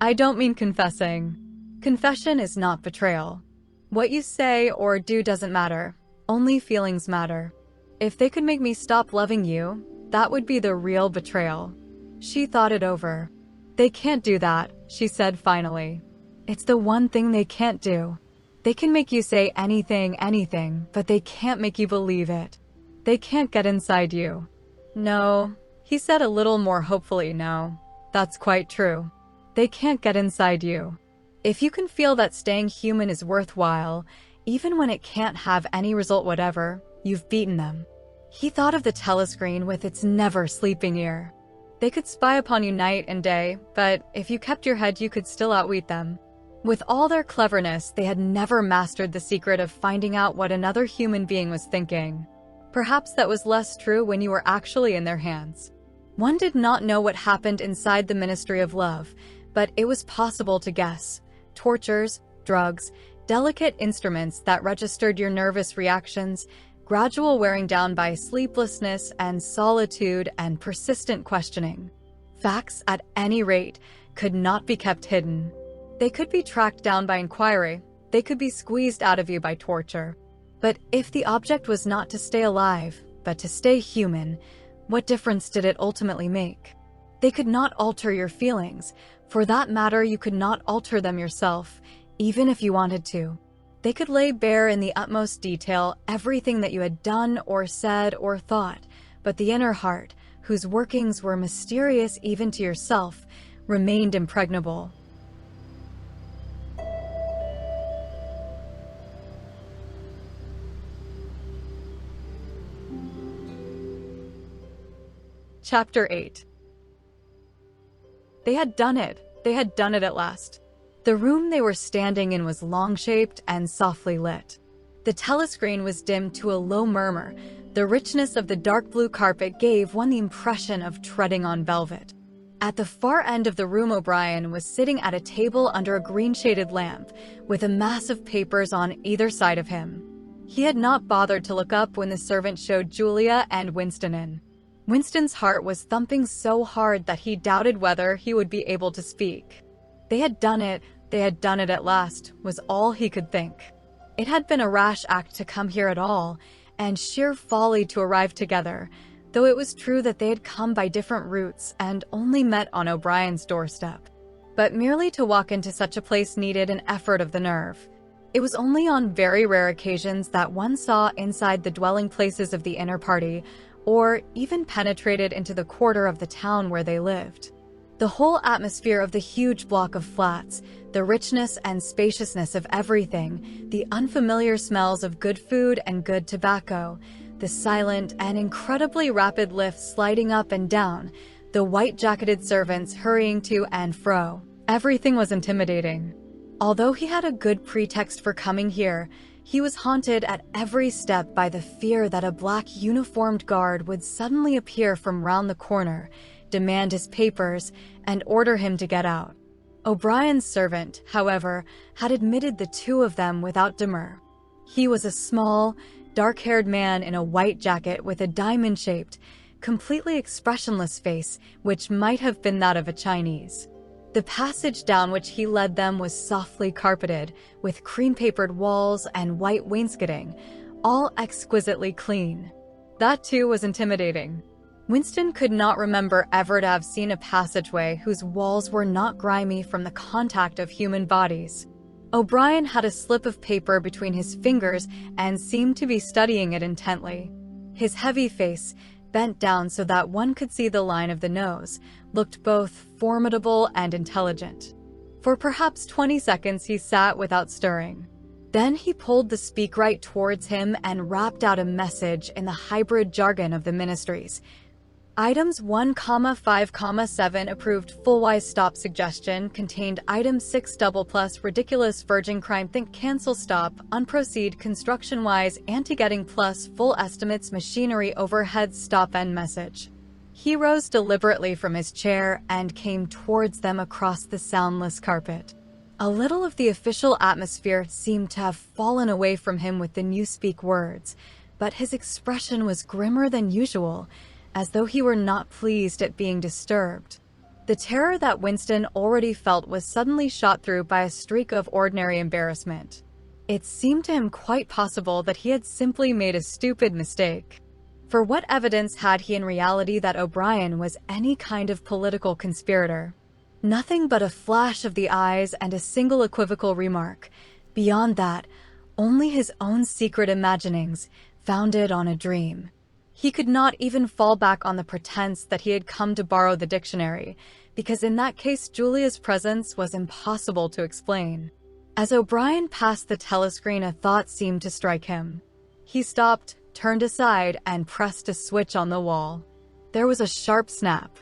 I don't mean confessing. Confession is not betrayal. What you say or do doesn't matter. Only feelings matter. If they could make me stop loving you, that would be the real betrayal." She thought it over. "They can't do that," she said finally. "It's the one thing they can't do. They can make you say anything, but they can't make you believe it. They can't get inside you. No, he said a little more hopefully, no. That's quite true. They can't get inside you. If you can feel that staying human is worthwhile, even when it can't have any result whatever, you've beaten them. He thought of the telescreen with its never-sleeping ear. They could spy upon you night and day, but if you kept your head, you could still outwit them. With all their cleverness, they had never mastered the secret of finding out what another human being was thinking. Perhaps that was less true when you were actually in their hands. One did not know what happened inside the Ministry of Love, but it was possible to guess. Tortures, drugs, delicate instruments that registered your nervous reactions, gradual wearing down by sleeplessness and solitude and persistent questioning. Facts, at any rate, could not be kept hidden. They could be tracked down by inquiry. They could be squeezed out of you by torture. But if the object was not to stay alive, but to stay human, what difference did it ultimately make? They could not alter your feelings. For that matter, you could not alter them yourself, even if you wanted to. They could lay bare in the utmost detail everything that you had done or said or thought, but the inner heart, whose workings were mysterious even to yourself, remained impregnable. Chapter 8. They had done it. They had done it at last. The room they were standing in was long-shaped and softly lit. The telescreen was dimmed to a low murmur. The richness of the dark blue carpet gave one the impression of treading on velvet. At the far end of the room, O'Brien was sitting at a table under a green-shaded lamp, with a mass of papers on either side of him. He had not bothered to look up when the servant showed Julia and Winston in. Winston's heart was thumping so hard that he doubted whether he would be able to speak. They had done it at last, was all he could think. It had been a rash act to come here at all, and sheer folly to arrive together, though it was true that they had come by different routes and only met on O'Brien's doorstep. But merely to walk into such a place needed an effort of the nerve. It was only on very rare occasions that one saw inside the dwelling places of the inner party, or even penetrated into the quarter of the town where they lived. The whole atmosphere of the huge block of flats, the richness and spaciousness of everything, the unfamiliar smells of good food and good tobacco, the silent and incredibly rapid lifts sliding up and down, the white-jacketed servants hurrying to and fro, everything was intimidating. Although he had a good pretext for coming here, he was haunted at every step by the fear that a black uniformed guard would suddenly appear from round the corner, demand his papers, and order him to get out. O'Brien's servant, however, had admitted the two of them without demur. He was a small, dark-haired man in a white jacket with a diamond-shaped, completely expressionless face, which might have been that of a Chinese. The passage down which he led them was softly carpeted, with cream-papered walls and white wainscoting, all exquisitely clean. That too was intimidating. Winston could not remember ever to have seen a passageway whose walls were not grimy from the contact of human bodies. O'Brien had a slip of paper between his fingers and seemed to be studying it intently. His heavy face, bent down so that one could see the line of the nose, looked both formidable and intelligent. For perhaps 20 seconds he sat without stirring. Then he pulled the speakwrite towards him and rapped out a message in the hybrid jargon of the ministries. Items 1,5,7 approved full-wise stop suggestion contained item 6 double plus ridiculous virgin crime think cancel stop unproceed construction-wise anti-getting plus full estimates machinery overhead stop end message. He rose deliberately from his chair and came towards them across the soundless carpet. A little of the official atmosphere seemed to have fallen away from him with the newspeak words, but his expression was grimmer than usual, as though he were not pleased at being disturbed. The terror that Winston already felt was suddenly shot through by a streak of ordinary embarrassment. It seemed to him quite possible that he had simply made a stupid mistake. For what evidence had he in reality that O'Brien was any kind of political conspirator? Nothing but a flash of the eyes and a single equivocal remark. Beyond that, only his own secret imaginings, founded on a dream. He could not even fall back on the pretense that he had come to borrow the dictionary, because in that case Julia's presence was impossible to explain. As O'Brien passed the telescreen, a thought seemed to strike him. He stopped, turned aside, and pressed a switch on the wall. There was a sharp snap.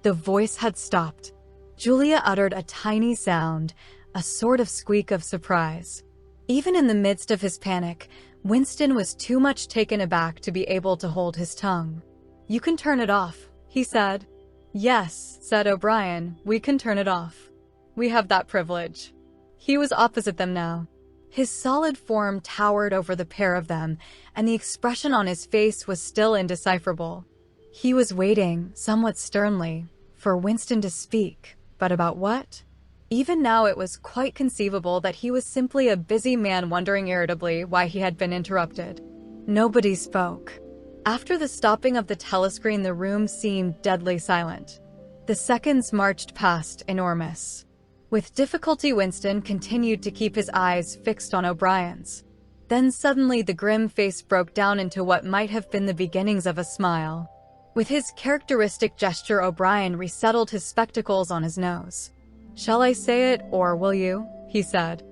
The voice had stopped. Julia uttered a tiny sound, a sort of squeak of surprise. Even in the midst of his panic, Winston was too much taken aback to be able to hold his tongue. "You can turn it off," he said. "Yes," said O'Brien, "we can turn it off. We have that privilege." He was opposite them now. His solid form towered over the pair of them, and the expression on his face was still indecipherable. He was waiting, somewhat sternly, for Winston to speak, but about what? Even now it was quite conceivable that he was simply a busy man wondering irritably why he had been interrupted. Nobody spoke. After the stopping of the telescreen, the room seemed deadly silent. The seconds marched past, enormous. With difficulty, Winston continued to keep his eyes fixed on O'Brien's. Then suddenly the grim face broke down into what might have been the beginnings of a smile. With his characteristic gesture, O'Brien resettled his spectacles on his nose. "Shall I say it, or will you?" he said.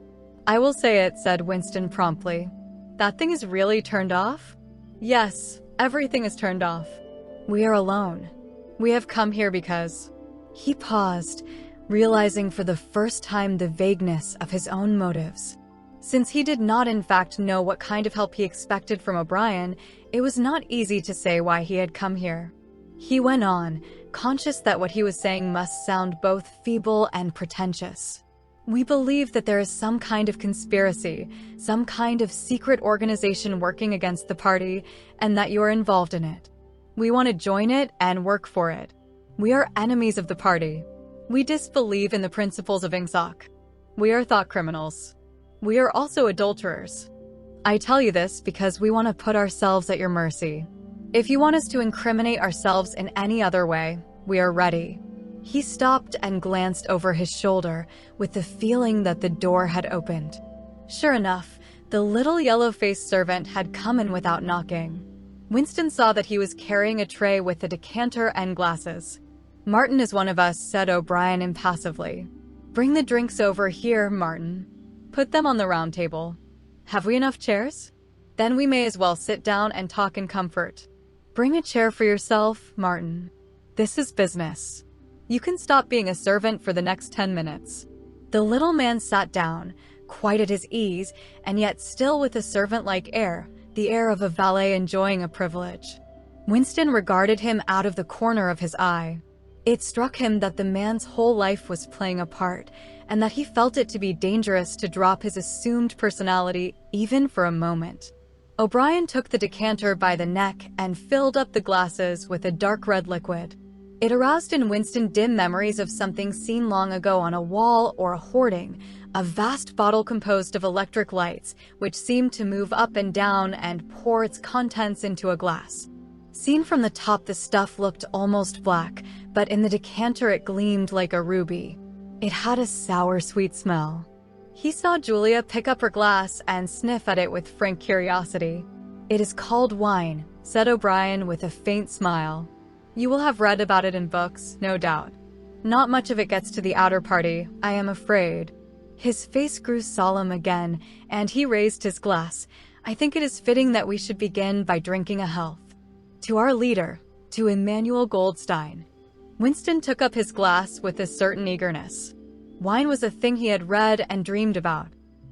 "I will say it," said Winston promptly. "That thing is really turned off?" "Yes, everything is turned off. We are alone. We have come here because—" He paused, realizing for the first time the vagueness of his own motives. Since he did not in fact know what kind of help he expected from O'Brien, it was not easy to say why he had come here. He went on, conscious that what he was saying must sound both feeble and pretentious. "We believe that there is some kind of conspiracy, some kind of secret organization working against the party, and that you are involved in it. We want to join it and work for it. We are enemies of the party. We disbelieve in the principles of Ingsoc. We are thought criminals. We are also adulterers. I tell you this because we want to put ourselves at your mercy. If you want us to incriminate ourselves in any other way, we are ready." He stopped and glanced over his shoulder with the feeling that the door had opened. Sure enough, the little yellow-faced servant had come in without knocking. Winston saw that he was carrying a tray with a decanter and glasses. "Martin is one of us," said O'Brien impassively. "Bring the drinks over here, Martin. Put them on the round table. Have we enough chairs? Then we may as well sit down and talk in comfort. Bring a chair for yourself, Martin. This is business. You can stop being a servant for the next 10 minutes. The little man sat down, quite at his ease, and yet still with a servant-like air, the air of a valet enjoying a privilege. Winston regarded him out of the corner of his eye. It struck him that the man's whole life was playing a part, and that he felt it to be dangerous to drop his assumed personality even for a moment. O'Brien took the decanter by the neck and filled up the glasses with a dark red liquid. It aroused in Winston dim memories of something seen long ago on a wall or a hoarding, a vast bottle composed of electric lights, which seemed to move up and down and pour its contents into a glass. Seen from the top, the stuff looked almost black, but in the decanter it gleamed like a ruby. It had a sour, sweet smell. He saw Julia pick up her glass and sniff at it with frank curiosity. "It is called wine," said O'Brien with a faint smile. "You will have read about it in books, no doubt. Not much of it gets to the outer party, I am afraid." His face grew solemn again, and he raised his glass. "I think it is fitting that we should begin by drinking a health. To our leader, to Emmanuel Goldstein." Winston took up his glass with a certain eagerness. Wine was a thing he had read and dreamed about.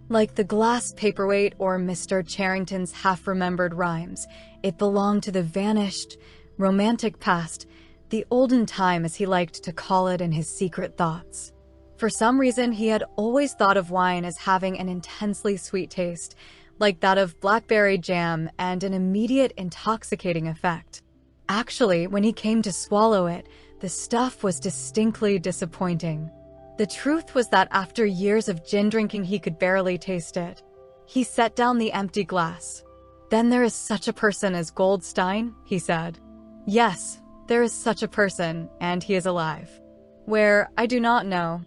Like the glass paperweight or Mr. Charrington's half-remembered rhymes, it belonged to the vanished, romantic past, the olden time as he liked to call it in his secret thoughts. For some reason, he had always thought of wine as having an intensely sweet taste, like that of blackberry jam, and an immediate intoxicating effect. Actually, when he came to swallow it, the stuff was distinctly disappointing. The truth was that after years of gin drinking, he could barely taste it. He set down the empty glass. "Then there is such a person as Goldstein?" he said. "Yes, there is such a person, and he is alive. Where, I do not know.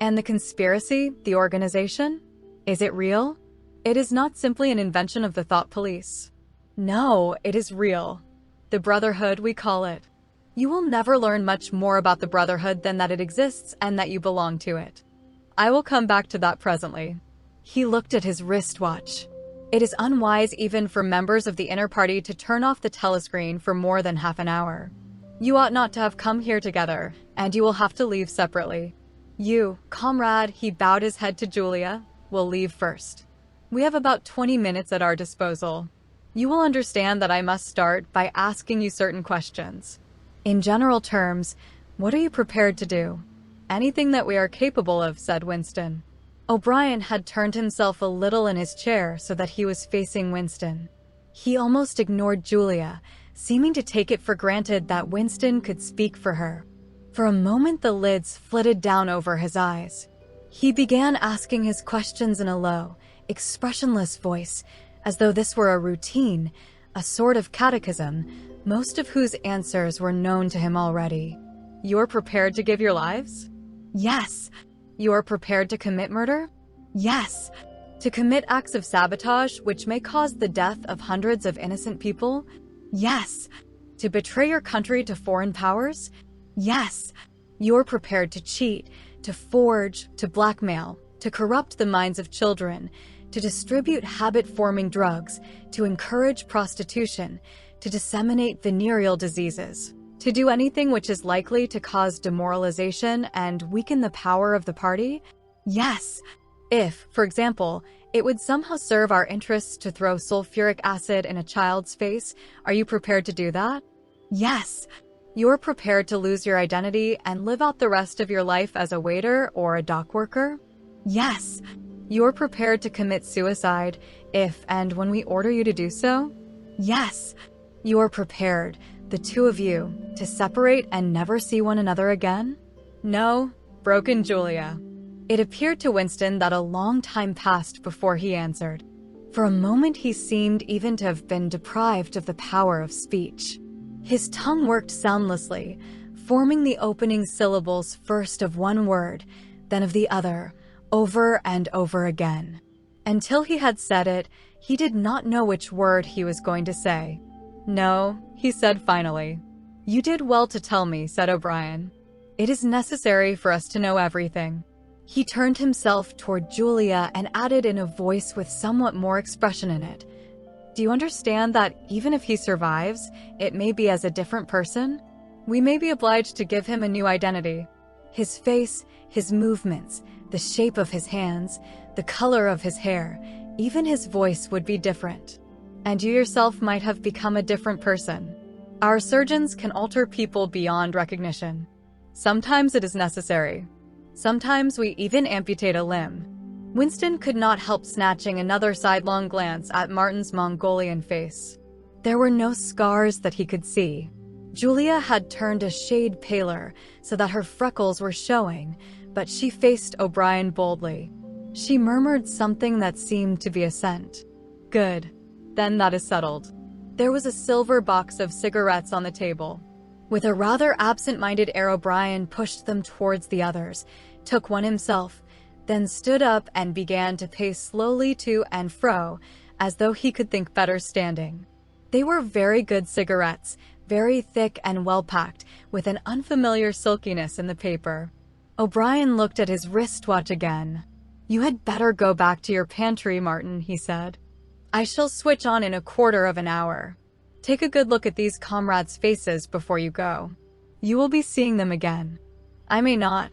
And the conspiracy, the organization? Is it real?" It is not simply an invention of the thought police. No, it is real. The Brotherhood, we call it. You will never learn much more about the Brotherhood than that it exists and that you belong to it. I will come back to that presently. He looked at his wristwatch. It is unwise even for members of the inner party to turn off the telescreen for more than half an hour. You ought not to have come here together, and you will have to leave separately. You, comrade, he bowed his head to Julia, will leave first. We have about 20 minutes at our disposal. You will understand that I must start by asking you certain questions. In general terms, what are you prepared to do? Anything that we are capable of, said Winston. O'Brien had turned himself a little in his chair so that he was facing Winston. He almost ignored Julia, seeming to take it for granted that Winston could speak for her. For a moment the lids flitted down over his eyes. He began asking his questions in a low, expressionless voice, as though this were a routine, a sort of catechism, most of whose answers were known to him already. You're prepared to give your lives? Yes. You're prepared to commit murder? Yes. To commit acts of sabotage which may cause the death of hundreds of innocent people? Yes. To betray your country to foreign powers? Yes. You're prepared to cheat, to forge, to blackmail, to corrupt the minds of children, to distribute habit-forming drugs, to encourage prostitution, to disseminate venereal diseases, to do anything which is likely to cause demoralization and weaken the power of the party? Yes. If, for example, it would somehow serve our interests to throw sulfuric acid in a child's face, are you prepared to do that? Yes. You're prepared to lose your identity and live out the rest of your life as a waiter or a dock worker? Yes. You're prepared to commit suicide if and when we order you to do so? Yes. You're prepared, the two of you, to separate and never see one another again? No, broke in Julia. It appeared to Winston that a long time passed before he answered. For a moment he seemed even to have been deprived of the power of speech. His tongue worked soundlessly, forming the opening syllables first of one word, then of the other, over and over again. Until he had said it, he did not know which word he was going to say. No, he said finally. You did well to tell me, said O'Brien. It is necessary for us to know everything. He turned himself toward Julia and added in a voice with somewhat more expression in it. Do you understand that even if he survives, it may be as a different person? We may be obliged to give him a new identity. His face, his movements, the shape of his hands, the color of his hair, even his voice would be different. And you yourself might have become a different person. Our surgeons can alter people beyond recognition. Sometimes it is necessary. Sometimes we even amputate a limb. Winston could not help snatching another sidelong glance at Martin's Mongolian face. There were no scars that he could see. Julia had turned a shade paler so that her freckles were showing, but she faced O'Brien boldly. She murmured something that seemed to be assent. Good. Then that is settled. There was a silver box of cigarettes on the table. With a rather absent-minded air, O'Brien pushed them towards the others, took one himself, then stood up and began to pace slowly to and fro, as though he could think better standing. They were very good cigarettes, very thick and well-packed, with an unfamiliar silkiness in the paper. O'Brien looked at his wristwatch again. You had better go back to your pantry, Martin, he said. I shall switch on in a quarter of an hour. Take a good look at these comrades' faces before you go. You will be seeing them again. I may not.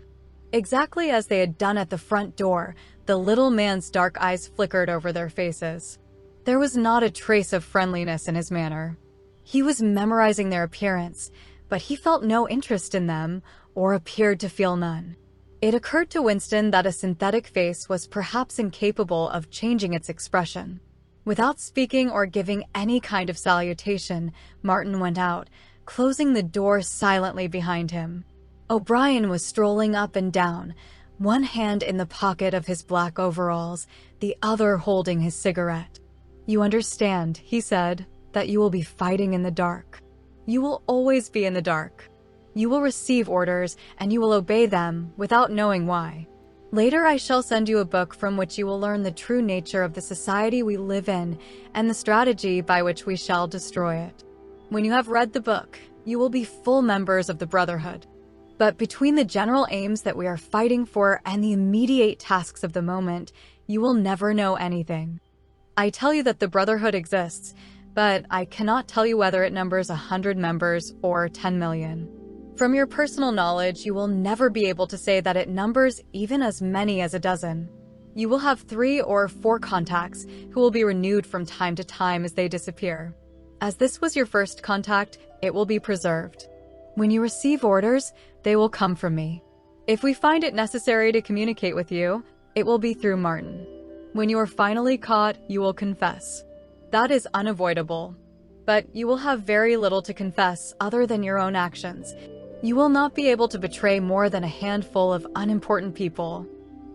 Exactly as they had done at the front door, the little man's dark eyes flickered over their faces. There was not a trace of friendliness in his manner. He was memorizing their appearance, but he felt no interest in them, or appeared to feel none. It occurred to Winston that a synthetic face was perhaps incapable of changing its expression. Without speaking or giving any kind of salutation, Martin went out, closing the door silently behind him. O'Brien was strolling up and down, one hand in the pocket of his black overalls, the other holding his cigarette. You understand, he said, that you will be fighting in the dark. You will always be in the dark. You will receive orders, and you will obey them without knowing why. Later I shall send you a book from which you will learn the true nature of the society we live in and the strategy by which we shall destroy it. When you have read the book, you will be full members of the Brotherhood. But between the general aims that we are fighting for and the immediate tasks of the moment, you will never know anything. I tell you that the Brotherhood exists, but I cannot tell you whether it numbers 100 members or 10 million. From your personal knowledge, you will never be able to say that it numbers even as many as a dozen. You will have 3 or 4 contacts who will be renewed from time to time as they disappear. As this was your first contact, it will be preserved. When you receive orders, they will come from me. If we find it necessary to communicate with you, it will be through Martin. When you are finally caught, you will confess. That is unavoidable. But you will have very little to confess other than your own actions. You will not be able to betray more than a handful of unimportant people.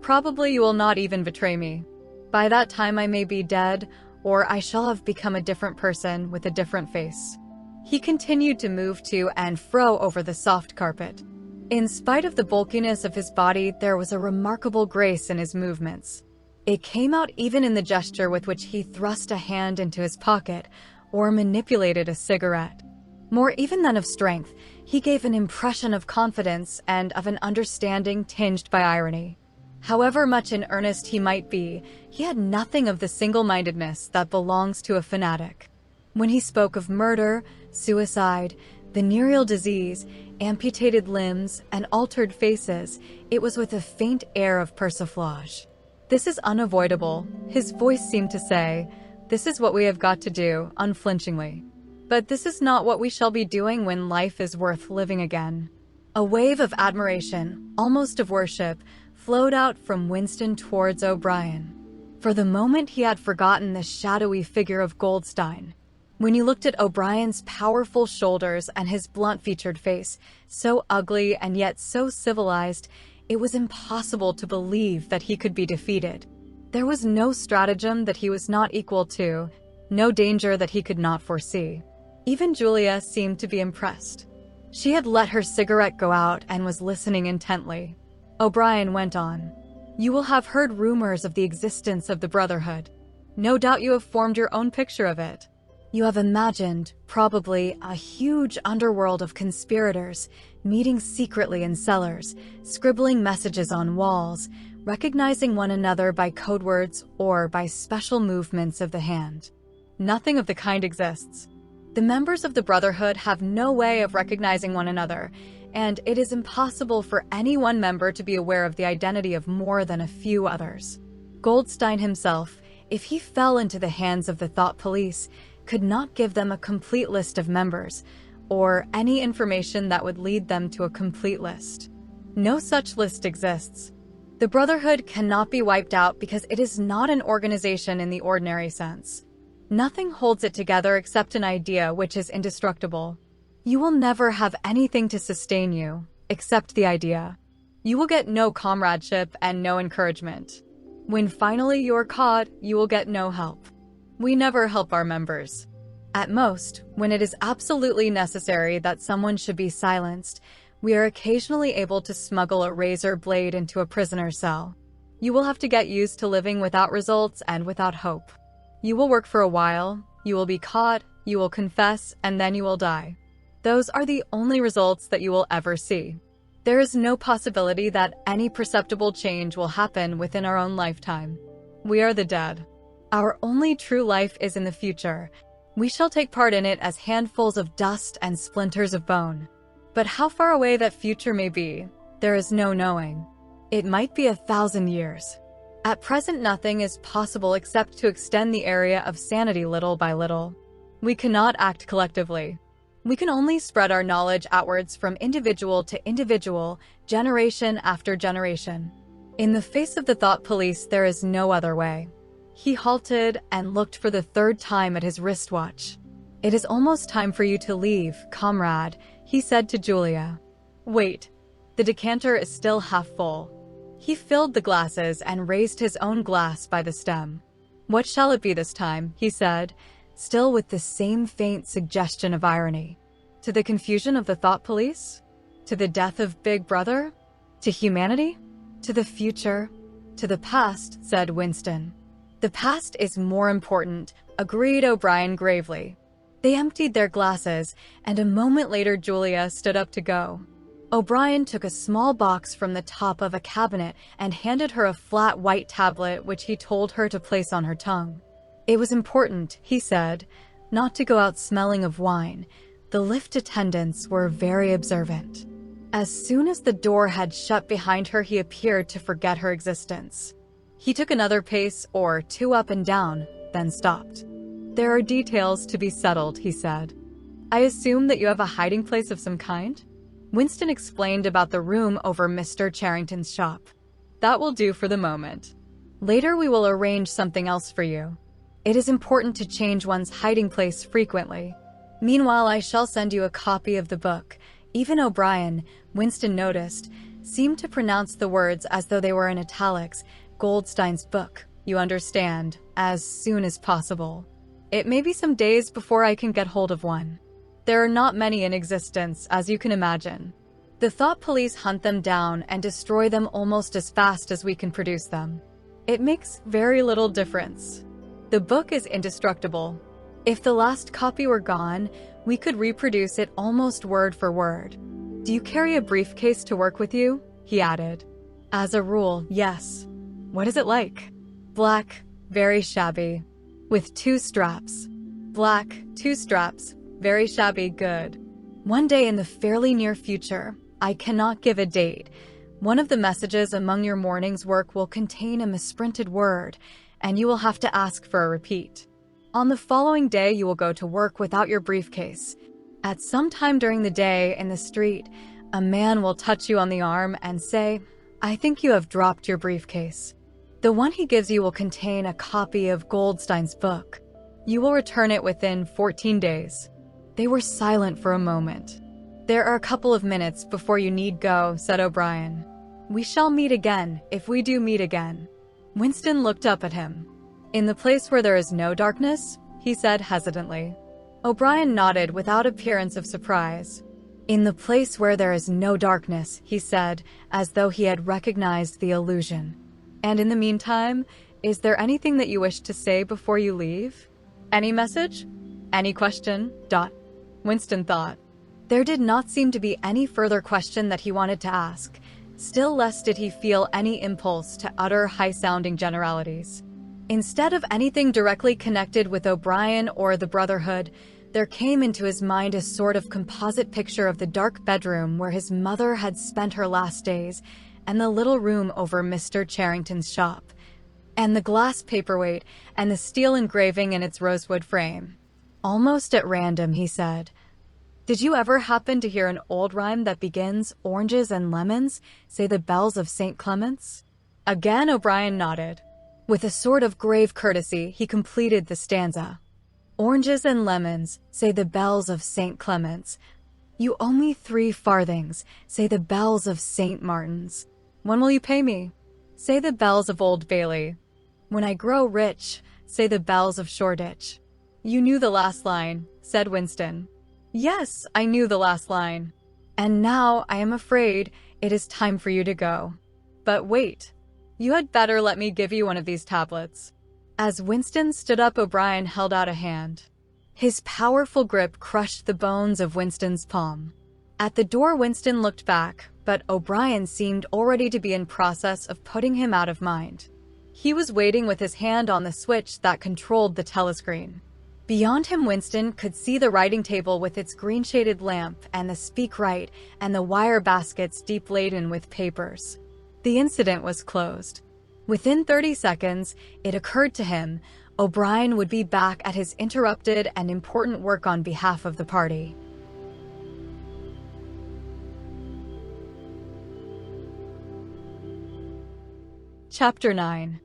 Probably you will not even betray me. By that time I may be dead, or I shall have become a different person with a different face. He continued to move to and fro over the soft carpet. In spite of the bulkiness of his body, there was a remarkable grace in his movements. It came out even in the gesture with which he thrust a hand into his pocket or manipulated a cigarette. More even than of strength, he gave an impression of confidence and of an understanding tinged by irony. However much in earnest he might be, he had nothing of the single-mindedness that belongs to a fanatic. When he spoke of murder, suicide, venereal disease, amputated limbs, and altered faces, it was with a faint air of persiflage. This is unavoidable, his voice seemed to say. This is what we have got to do, unflinchingly. But this is not what we shall be doing when life is worth living again. A wave of admiration, almost of worship, flowed out from Winston towards O'Brien. For the moment he had forgotten the shadowy figure of Goldstein. When he looked at O'Brien's powerful shoulders and his blunt-featured face, so ugly and yet so civilized, it was impossible to believe that he could be defeated. There was no stratagem that he was not equal to, no danger that he could not foresee. Even Julia seemed to be impressed. She had let her cigarette go out and was listening intently. O'Brien went on. You will have heard rumors of the existence of the Brotherhood. No doubt you have formed your own picture of it. You have imagined, probably, a huge underworld of conspirators, meeting secretly in cellars, scribbling messages on walls, recognizing one another by code words or by special movements of the hand. Nothing of the kind exists. The members of the Brotherhood have no way of recognizing one another, and it is impossible for any one member to be aware of the identity of more than a few others. Goldstein himself, if he fell into the hands of the thought police, could not give them a complete list of members, or any information that would lead them to a complete list. No such list exists. The Brotherhood cannot be wiped out because it is not an organization in the ordinary sense. Nothing holds it together except an idea which is indestructible. You will never have anything to sustain you, except the idea. You will get no comradeship and no encouragement. When finally you are caught, you will get no help. We never help our members. At most, when it is absolutely necessary that someone should be silenced, we are occasionally able to smuggle a razor blade into a prisoner's cell. You will have to get used to living without results and without hope. You will work for a while, you will be caught, you will confess, and then you will die. Those are the only results that you will ever see. There is no possibility that any perceptible change will happen within our own lifetime. We are the dead. Our only true life is in the future. We shall take part in it as handfuls of dust and splinters of bone. But how far away that future may be, there is no knowing. It might be 1,000 years. At present, nothing is possible except to extend the area of sanity little by little. We cannot act collectively. We can only spread our knowledge outwards from individual to individual, generation after generation. In the face of the thought police, there is no other way. He halted and looked for the 3rd time at his wristwatch. It is almost time for you to leave, comrade, he said to Julia. Wait. The decanter is still half full. He filled the glasses and raised his own glass by the stem. What shall it be this time, he said, still with the same faint suggestion of irony. To the confusion of the thought police? To the death of Big Brother? To humanity? To the future? To the past, said Winston. The past is more important, agreed O'Brien gravely. They emptied their glasses, and a moment later Julia stood up to go. O'Brien took a small box from the top of a cabinet and handed her a flat white tablet which he told her to place on her tongue. It was important, he said, not to go out smelling of wine. The lift attendants were very observant. As soon as the door had shut behind her, he appeared to forget her existence. He took another pace or two up and down, then stopped. There are details to be settled, he said. I assume that you have a hiding place of some kind? Winston explained about the room over Mr. Charrington's shop. That will do for the moment. Later we will arrange something else for you. It is important to change one's hiding place frequently. Meanwhile, I shall send you a copy of the book. Even O'Brien, Winston noticed, seemed to pronounce the words as though they were in italics. Goldstein's book, you understand, as soon as possible. It may be some days before I can get hold of one. There are not many in existence, as you can imagine. The thought police hunt them down and destroy them almost as fast as we can produce them. It makes very little difference. The book is indestructible. If the last copy were gone, we could reproduce it almost word for word. Do you carry a briefcase to work with you? He added. As a rule, yes. What is it like? Black, very shabby, with 2 straps. Black, 2 straps, very shabby, good. One day in the fairly near future, I cannot give a date, one of the messages among your morning's work will contain a misprinted word, and you will have to ask for a repeat. On the following day, you will go to work without your briefcase. At some time during the day in the street, a man will touch you on the arm and say, I think you have dropped your briefcase. The one he gives you will contain a copy of Goldstein's book. You will return it within 14 days. They were silent for a moment. There are a couple of minutes before you need go, said O'Brien. We shall meet again, if we do meet again. Winston looked up at him. In the place where there is no darkness, he said hesitantly. O'Brien nodded without appearance of surprise. In the place where there is no darkness, he said, as though he had recognized the allusion. And in the meantime, is there anything that you wish to say before you leave? Any message? Any question? Winston thought. There did not seem to be any further question that he wanted to ask. Still less did he feel any impulse to utter high-sounding generalities. Instead of anything directly connected with O'Brien or the Brotherhood, there came into his mind a sort of composite picture of the dark bedroom where his mother had spent her last days, and the little room over Mr. Charrington's shop, and the glass paperweight and the steel engraving in its rosewood frame. Almost at random, he said, Did you ever happen to hear an old rhyme that begins, Oranges and lemons, say the bells of St. Clement's? Again O'Brien nodded. With a sort of grave courtesy, he completed the stanza. Oranges and lemons, say the bells of St. Clement's. You owe me 3 farthings, say the bells of St. Martin's. When will you pay me? Say the bells of Old Bailey. When I grow rich, say the bells of Shoreditch. You knew the last line, said Winston. Yes, I knew the last line. And now, I am afraid, it is time for you to go. But wait. You had better let me give you one of these tablets. As Winston stood up, O'Brien held out a hand. His powerful grip crushed the bones of Winston's palm. At the door, Winston looked back, but O'Brien seemed already to be in process of putting him out of mind. He was waiting with his hand on the switch that controlled the telescreen. Beyond him, Winston could see the writing table with its green-shaded lamp and the speak right and the wire baskets deep laden with papers. The incident was closed. Within 30 seconds, it occurred to him, O'Brien would be back at his interrupted and important work on behalf of the party. Chapter 9.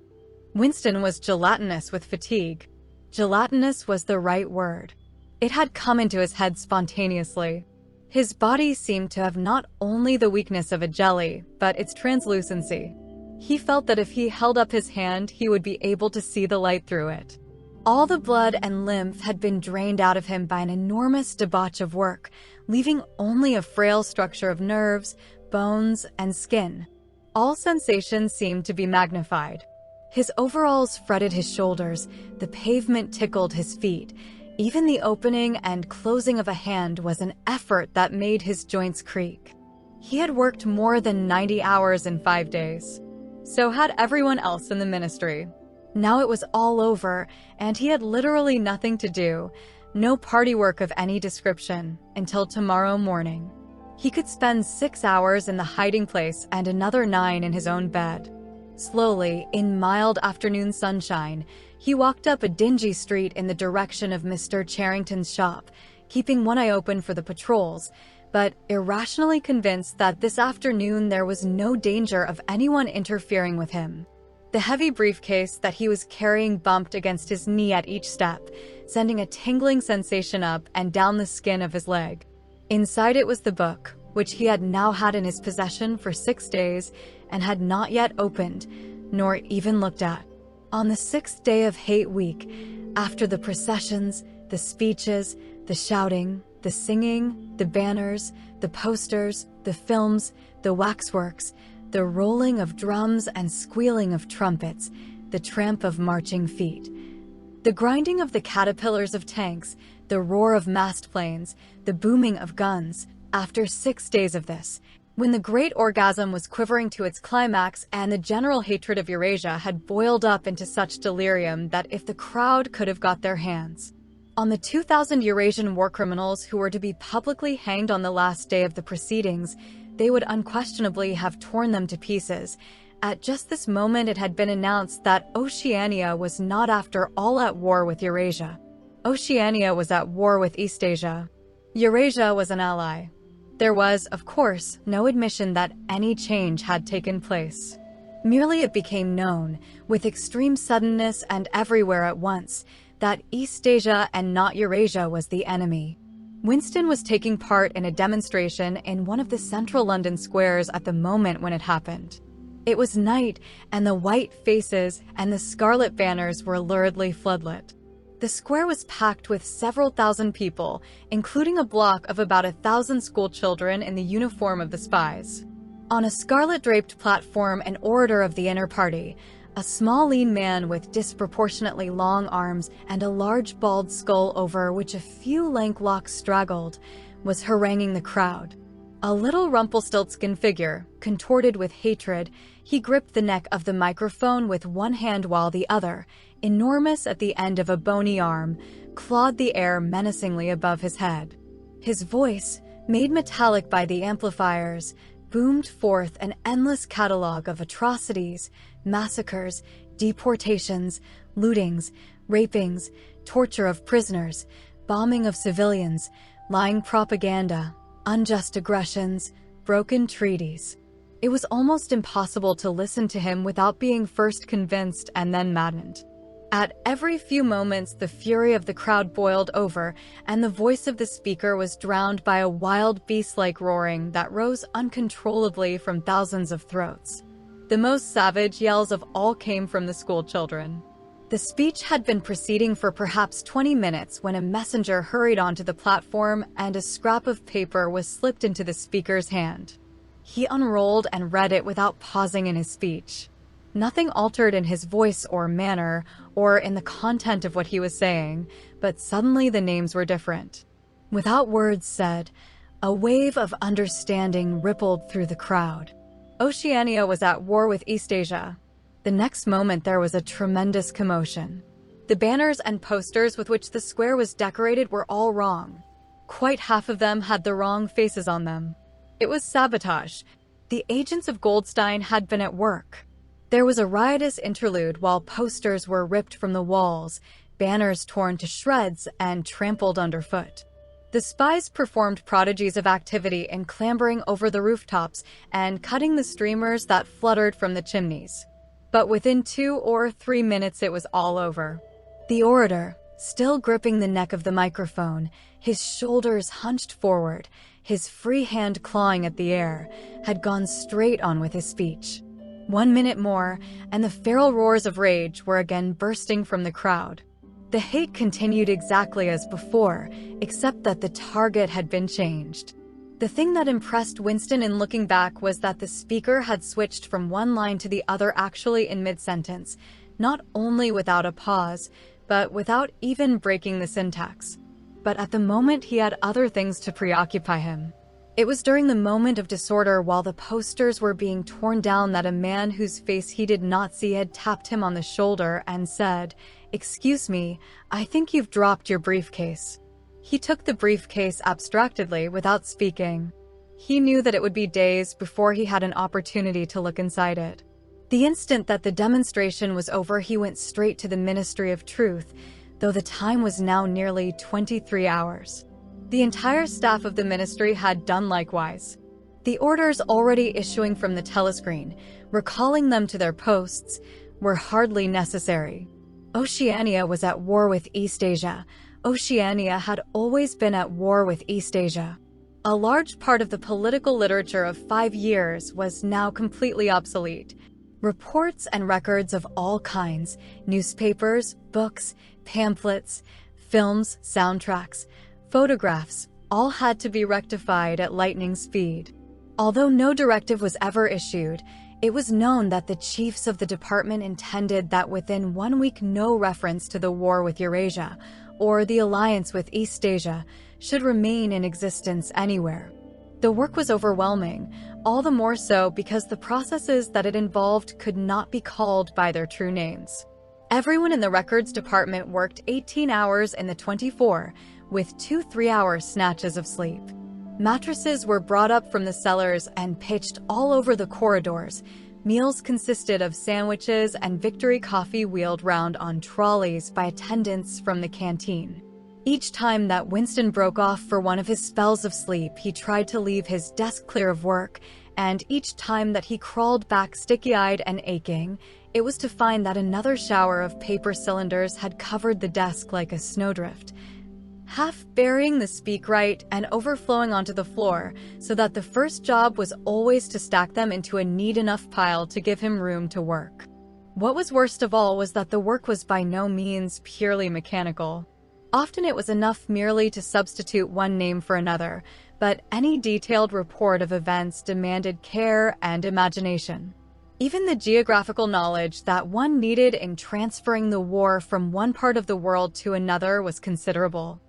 Winston was gelatinous with fatigue. Gelatinous was the right word. It had come into his head spontaneously. His body seemed to have not only the weakness of a jelly, but its translucency. He felt that if he held up his hand, he would be able to see the light through it. All the blood and lymph had been drained out of him by an enormous debauch of work, leaving only a frail structure of nerves, bones, and skin. All sensations seemed to be magnified. His overalls fretted his shoulders, the pavement tickled his feet. Even the opening and closing of a hand was an effort that made his joints creak. He had worked more than 90 hours in 5 days. So had everyone else in the ministry. Now it was all over, and he had literally nothing to do, no party work of any description, until tomorrow morning. He could spend 6 hours in the hiding place and another 9 in his own bed. Slowly, in mild afternoon sunshine, he walked up a dingy street in the direction of Mr. Charrington's shop, keeping one eye open for the patrols, but irrationally convinced that this afternoon there was no danger of anyone interfering with him. The heavy briefcase that he was carrying bumped against his knee at each step, sending a tingling sensation up and down the skin of his leg. Inside it was the book, which he had now had in his possession for 6 days and had not yet opened, nor even looked at. On the 6th day of Hate Week, after the processions, the speeches, the shouting, the singing, the banners, the posters, the films, the waxworks, the rolling of drums and squealing of trumpets, the tramp of marching feet, the grinding of the caterpillars of tanks, the roar of massed planes, the booming of guns. After 6 days of this, when the great orgasm was quivering to its climax and the general hatred of Eurasia had boiled up into such delirium that if the crowd could have got their hands on the 2,000 Eurasian war criminals who were to be publicly hanged on the last day of the proceedings, they would unquestionably have torn them to pieces. At just this moment it had been announced that Oceania was not after all at war with Eurasia. Oceania was at war with Eastasia. Eurasia was an ally. There was, of course, no admission that any change had taken place. Merely it became known, with extreme suddenness and everywhere at once, that Eastasia and not Eurasia was the enemy. Winston was taking part in a demonstration in one of the central London squares at the moment when it happened. It was night, and the white faces and the scarlet banners were luridly floodlit. The square was packed with several thousand people, including a block of about 1,000 school children in the uniform of the spies. On a scarlet-draped platform, an orator of the inner party, a small lean man with disproportionately long arms and a large bald skull over which a few lank locks straggled, was haranguing the crowd. A little Rumpelstiltskin figure, contorted with hatred, he gripped the neck of the microphone with one hand while the other, enormous at the end of a bony arm, clawed the air menacingly above his head. His voice, made metallic by the amplifiers, boomed forth an endless catalogue of atrocities, massacres, deportations, lootings, rapings, torture of prisoners, bombing of civilians, lying propaganda, unjust aggressions, broken treaties. It was almost impossible to listen to him without being first convinced and then maddened. At every few moments, the fury of the crowd boiled over, and the voice of the speaker was drowned by a wild beast-like roaring that rose uncontrollably from thousands of throats. The most savage yells of all came from the school children. The speech had been proceeding for perhaps 20 minutes when a messenger hurried onto the platform and a scrap of paper was slipped into the speaker's hand. He unrolled and read it without pausing in his speech. Nothing altered in his voice or manner, or in the content of what he was saying, but suddenly the names were different. Without words said, a wave of understanding rippled through the crowd. Oceania was at war with Eastasia. The next moment there was a tremendous commotion. The banners and posters with which the square was decorated were all wrong. Quite half of them had the wrong faces on them. It was sabotage. The agents of Goldstein had been at work. There was a riotous interlude while posters were ripped from the walls, banners torn to shreds and trampled underfoot. The spies performed prodigies of activity in clambering over the rooftops and cutting the streamers that fluttered from the chimneys. But within 2 or 3 minutes it was all over. The orator, still gripping the neck of the microphone, his shoulders hunched forward, his free hand clawing at the air, had gone straight on with his speech. 1 minute more, and the feral roars of rage were again bursting from the crowd. The hate continued exactly as before, except that the target had been changed. The thing that impressed Winston in looking back was that the speaker had switched from one line to the other actually in mid-sentence, not only without a pause, but without even breaking the syntax. But at the moment he had other things to preoccupy him. It was during the moment of disorder while the posters were being torn down that a man whose face he did not see had tapped him on the shoulder and said, "Excuse me, I think you've dropped your briefcase." He took the briefcase abstractedly without speaking. He knew that it would be days before he had an opportunity to look inside it. The instant that the demonstration was over, he went straight to the Ministry of Truth, though the time was now nearly 23 hours. The entire staff of the ministry had done likewise. The orders already issuing from the telescreen, recalling them to their posts, were hardly necessary. Oceania was at war with Eastasia. Oceania had always been at war with Eastasia. A large part of the political literature of 5 years was now completely obsolete. Reports and records of all kinds, newspapers, books, pamphlets, films, soundtracks, photographs, all had to be rectified at lightning speed. Although no directive was ever issued, it was known that the chiefs of the department intended that within 1 week no reference to the war with Eurasia or the alliance with Eastasia should remain in existence anywhere. The work was overwhelming, all the more so because the processes that it involved could not be called by their true names. Everyone in the records department worked 18 hours in the 24, with 2 3-hour snatches of sleep. Mattresses were brought up from the cellars and pitched all over the corridors. Meals consisted of sandwiches and Victory coffee wheeled round on trolleys by attendants from the canteen. Each time that Winston broke off for one of his spells of sleep, he tried to leave his desk clear of work, and each time that he crawled back sticky-eyed and aching, it was to find that another shower of paper cylinders had covered the desk like a snowdrift, half burying the speakwrite and overflowing onto the floor, so that the first job was always to stack them into a neat enough pile to give him room to work. What was worst of all was that the work was by no means purely mechanical. Often it was enough merely to substitute one name for another, but any detailed report of events demanded care and imagination. Even the geographical knowledge that one needed in transferring the war from one part of the world to another was considerable.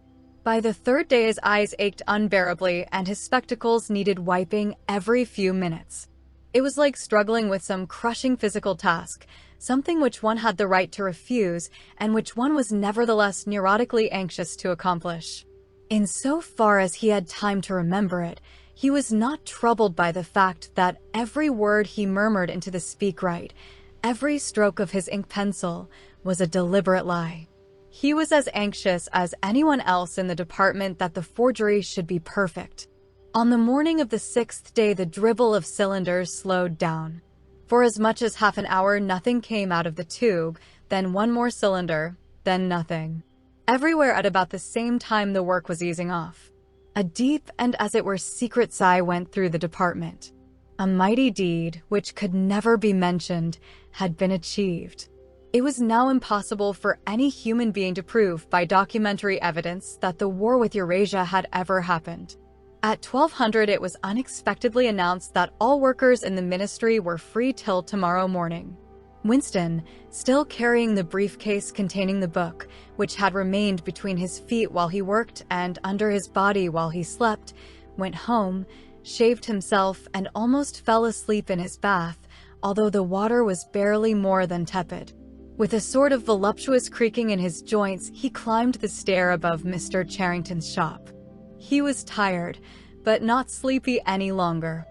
By the third day his eyes ached unbearably and his spectacles needed wiping every few minutes. It was like struggling with some crushing physical task, something which one had the right to refuse and which one was nevertheless neurotically anxious to accomplish. In so far as he had time to remember it, he was not troubled by the fact that every word he murmured into the speakwrite, every stroke of his ink pencil, was a deliberate lie. He was as anxious as anyone else in the department that the forgery should be perfect. On the morning of the 6th day, the dribble of cylinders slowed down. For as much as half an hour, nothing came out of the tube, then one more cylinder, then nothing. Everywhere at about the same time the work was easing off. A deep and as it were secret sigh went through the department. A mighty deed, which could never be mentioned, had been achieved. It was now impossible for any human being to prove by documentary evidence that the war with Eurasia had ever happened. At 1200 it was unexpectedly announced that all workers in the ministry were free till tomorrow morning. Winston, still carrying the briefcase containing the book, which had remained between his feet while he worked and under his body while he slept, went home, shaved himself, and almost fell asleep in his bath, although the water was barely more than tepid. With a sort of voluptuous creaking in his joints, he climbed the stair above Mr. Charrington's shop. He was tired, but not sleepy any longer.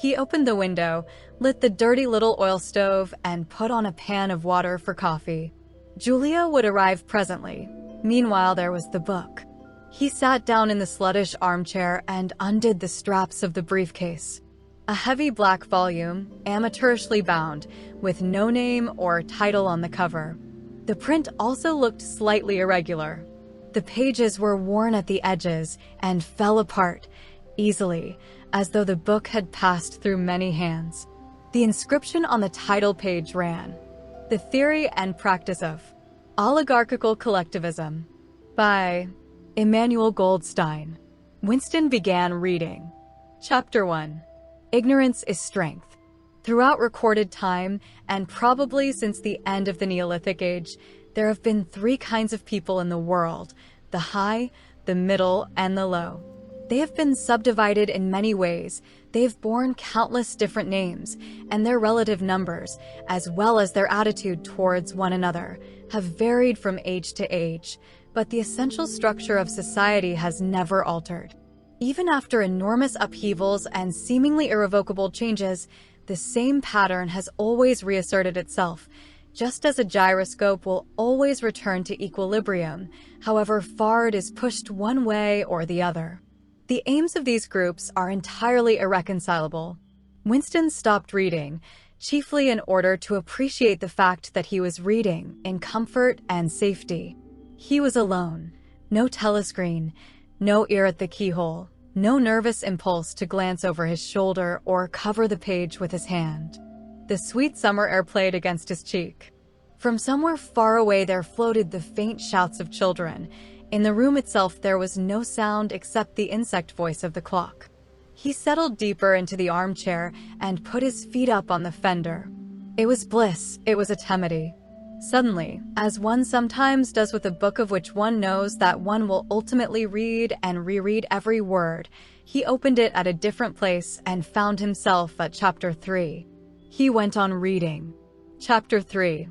He opened the window, lit the dirty little oil stove, and put on a pan of water for coffee. Julia would arrive presently. Meanwhile, there was the book. He sat down in the sluttish armchair and undid the straps of the briefcase. A heavy black volume, amateurishly bound, with no name or title on the cover. The print also looked slightly irregular. The pages were worn at the edges and fell apart, easily, as though the book had passed through many hands. The inscription on the title page ran, "The Theory and Practice of Oligarchical Collectivism," by Emanuel Goldstein. Winston began reading. Chapter 1. Ignorance is Strength. Throughout recorded time, and probably since the end of the Neolithic Age, there have been three kinds of people in the world: the high, the middle, and the low. They have been subdivided in many ways. They have borne countless different names, and their relative numbers, as well as their attitude towards one another, have varied from age to age, but the essential structure of society has never altered. Even after enormous upheavals and seemingly irrevocable changes, the same pattern has always reasserted itself, just as a gyroscope will always return to equilibrium, however far it is pushed one way or the other. The aims of these groups are entirely irreconcilable. Winston stopped reading, chiefly in order to appreciate the fact that he was reading in comfort and safety. He was alone. No telescreen, no ear at the keyhole, no nervous impulse to glance over his shoulder or cover the page with his hand. The sweet summer air played against his cheek. From somewhere far away there floated the faint shouts of children. In the room itself there was no sound except the insect voice of the clock. He settled deeper into the armchair and put his feet up on the fender. It was bliss, it was eternity. Suddenly, as one sometimes does with a book of which one knows that one will ultimately read and reread every word, he opened it at a different place and found himself at Chapter 3. He went on reading. Chapter 3.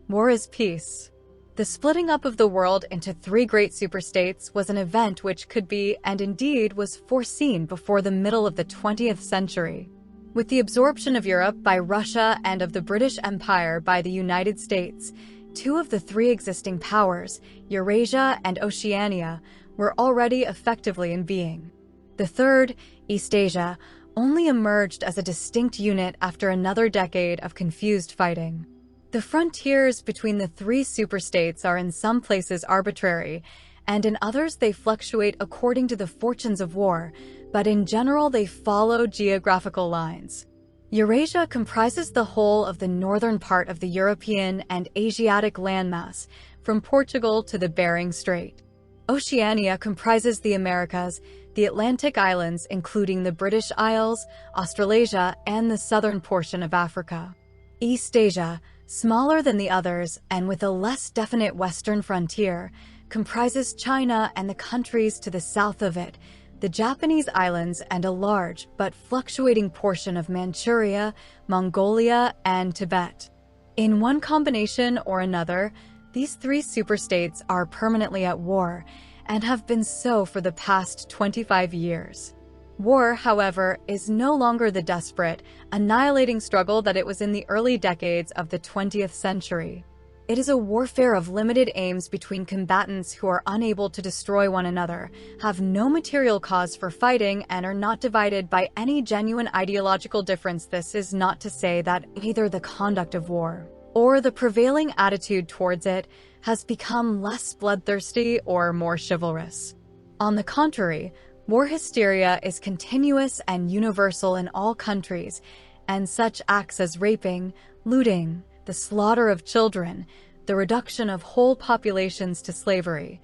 War is Peace. The splitting up of the world into three great superstates was an event which could be, and indeed was, foreseen before the middle of the 20th century. With the absorption of Europe by Russia and of the British Empire by the United States, two of the three existing powers, Eurasia and Oceania, were already effectively in being. The third, Eastasia, only emerged as a distinct unit after another decade of confused fighting. The frontiers between the three superstates are in some places arbitrary, and in others they fluctuate according to the fortunes of war, but in general they follow geographical lines. Eurasia comprises the whole of the northern part of the European and Asiatic landmass, from Portugal to the Bering Strait. Oceania comprises the Americas, the Atlantic Islands including the British Isles, Australasia, and the southern portion of Africa. Eastasia, smaller than the others and with a less definite western frontier, comprises China and the countries to the south of it, the Japanese islands, and a large but fluctuating portion of Manchuria, Mongolia, and Tibet. In one combination or another, these three superstates are permanently at war and have been so for the past 25 years. War, however, is no longer the desperate, annihilating struggle that it was in the early decades of the 20th century. It is a warfare of limited aims between combatants who are unable to destroy one another, have no material cause for fighting, and are not divided by any genuine ideological difference. This is not to say that either the conduct of war or the prevailing attitude towards it has become less bloodthirsty or more chivalrous. On the contrary, war hysteria is continuous and universal in all countries, and such acts as raping, looting, the slaughter of children, the reduction of whole populations to slavery,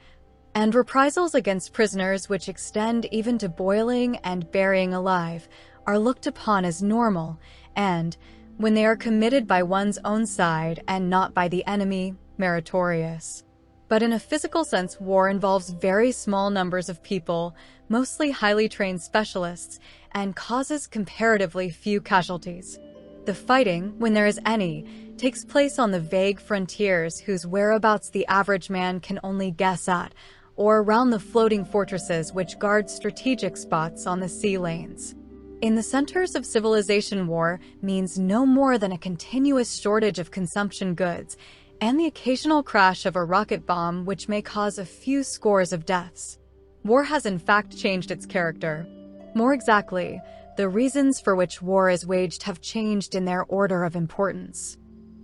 and reprisals against prisoners which extend even to boiling and burying alive, are looked upon as normal and, when they are committed by one's own side and not by the enemy, meritorious. But in a physical sense, war involves very small numbers of people, mostly highly trained specialists, and causes comparatively few casualties. The fighting, when there is any, takes place on the vague frontiers whose whereabouts the average man can only guess at, or around the floating fortresses which guard strategic spots on the sea lanes. In the centers of civilization, war means no more than a continuous shortage of consumption goods, and the occasional crash of a rocket bomb which may cause a few scores of deaths. War has in fact changed its character. More exactly, the reasons for which war is waged have changed in their order of importance.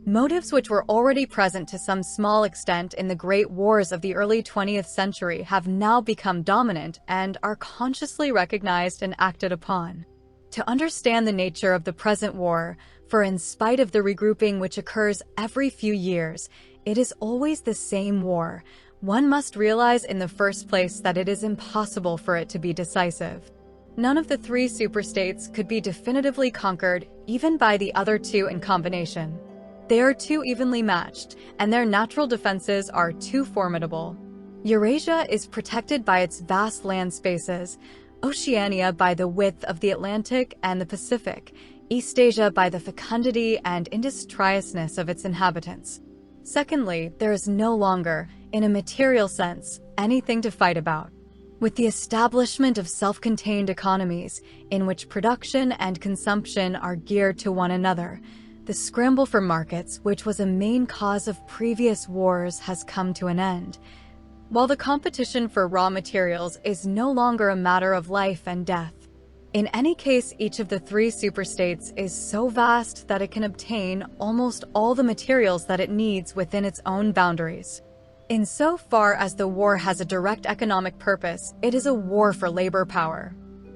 Motives which were already present to some small extent in the great wars of the early 20th century have now become dominant and are consciously recognized and acted upon. To understand the nature of the present war, for in spite of the regrouping which occurs every few years, it is always the same war, one must realize in the first place that it is impossible for it to be decisive. None of the three superstates could be definitively conquered, even by the other two in combination. They are too evenly matched, and their natural defenses are too formidable. Eurasia is protected by its vast land spaces, Oceania by the width of the Atlantic and the Pacific, Eastasia by the fecundity and industriousness of its inhabitants. Secondly, there is no longer, in a material sense, anything to fight about. With the establishment of self-contained economies, in which production and consumption are geared to one another, the scramble for markets, which was a main cause of previous wars, has come to an end. While the competition for raw materials is no longer a matter of life and death. In any case, each of the three superstates is so vast that it can obtain almost all the materials that it needs within its own boundaries. Insofar as the war has a direct economic purpose, it is a war for labor power.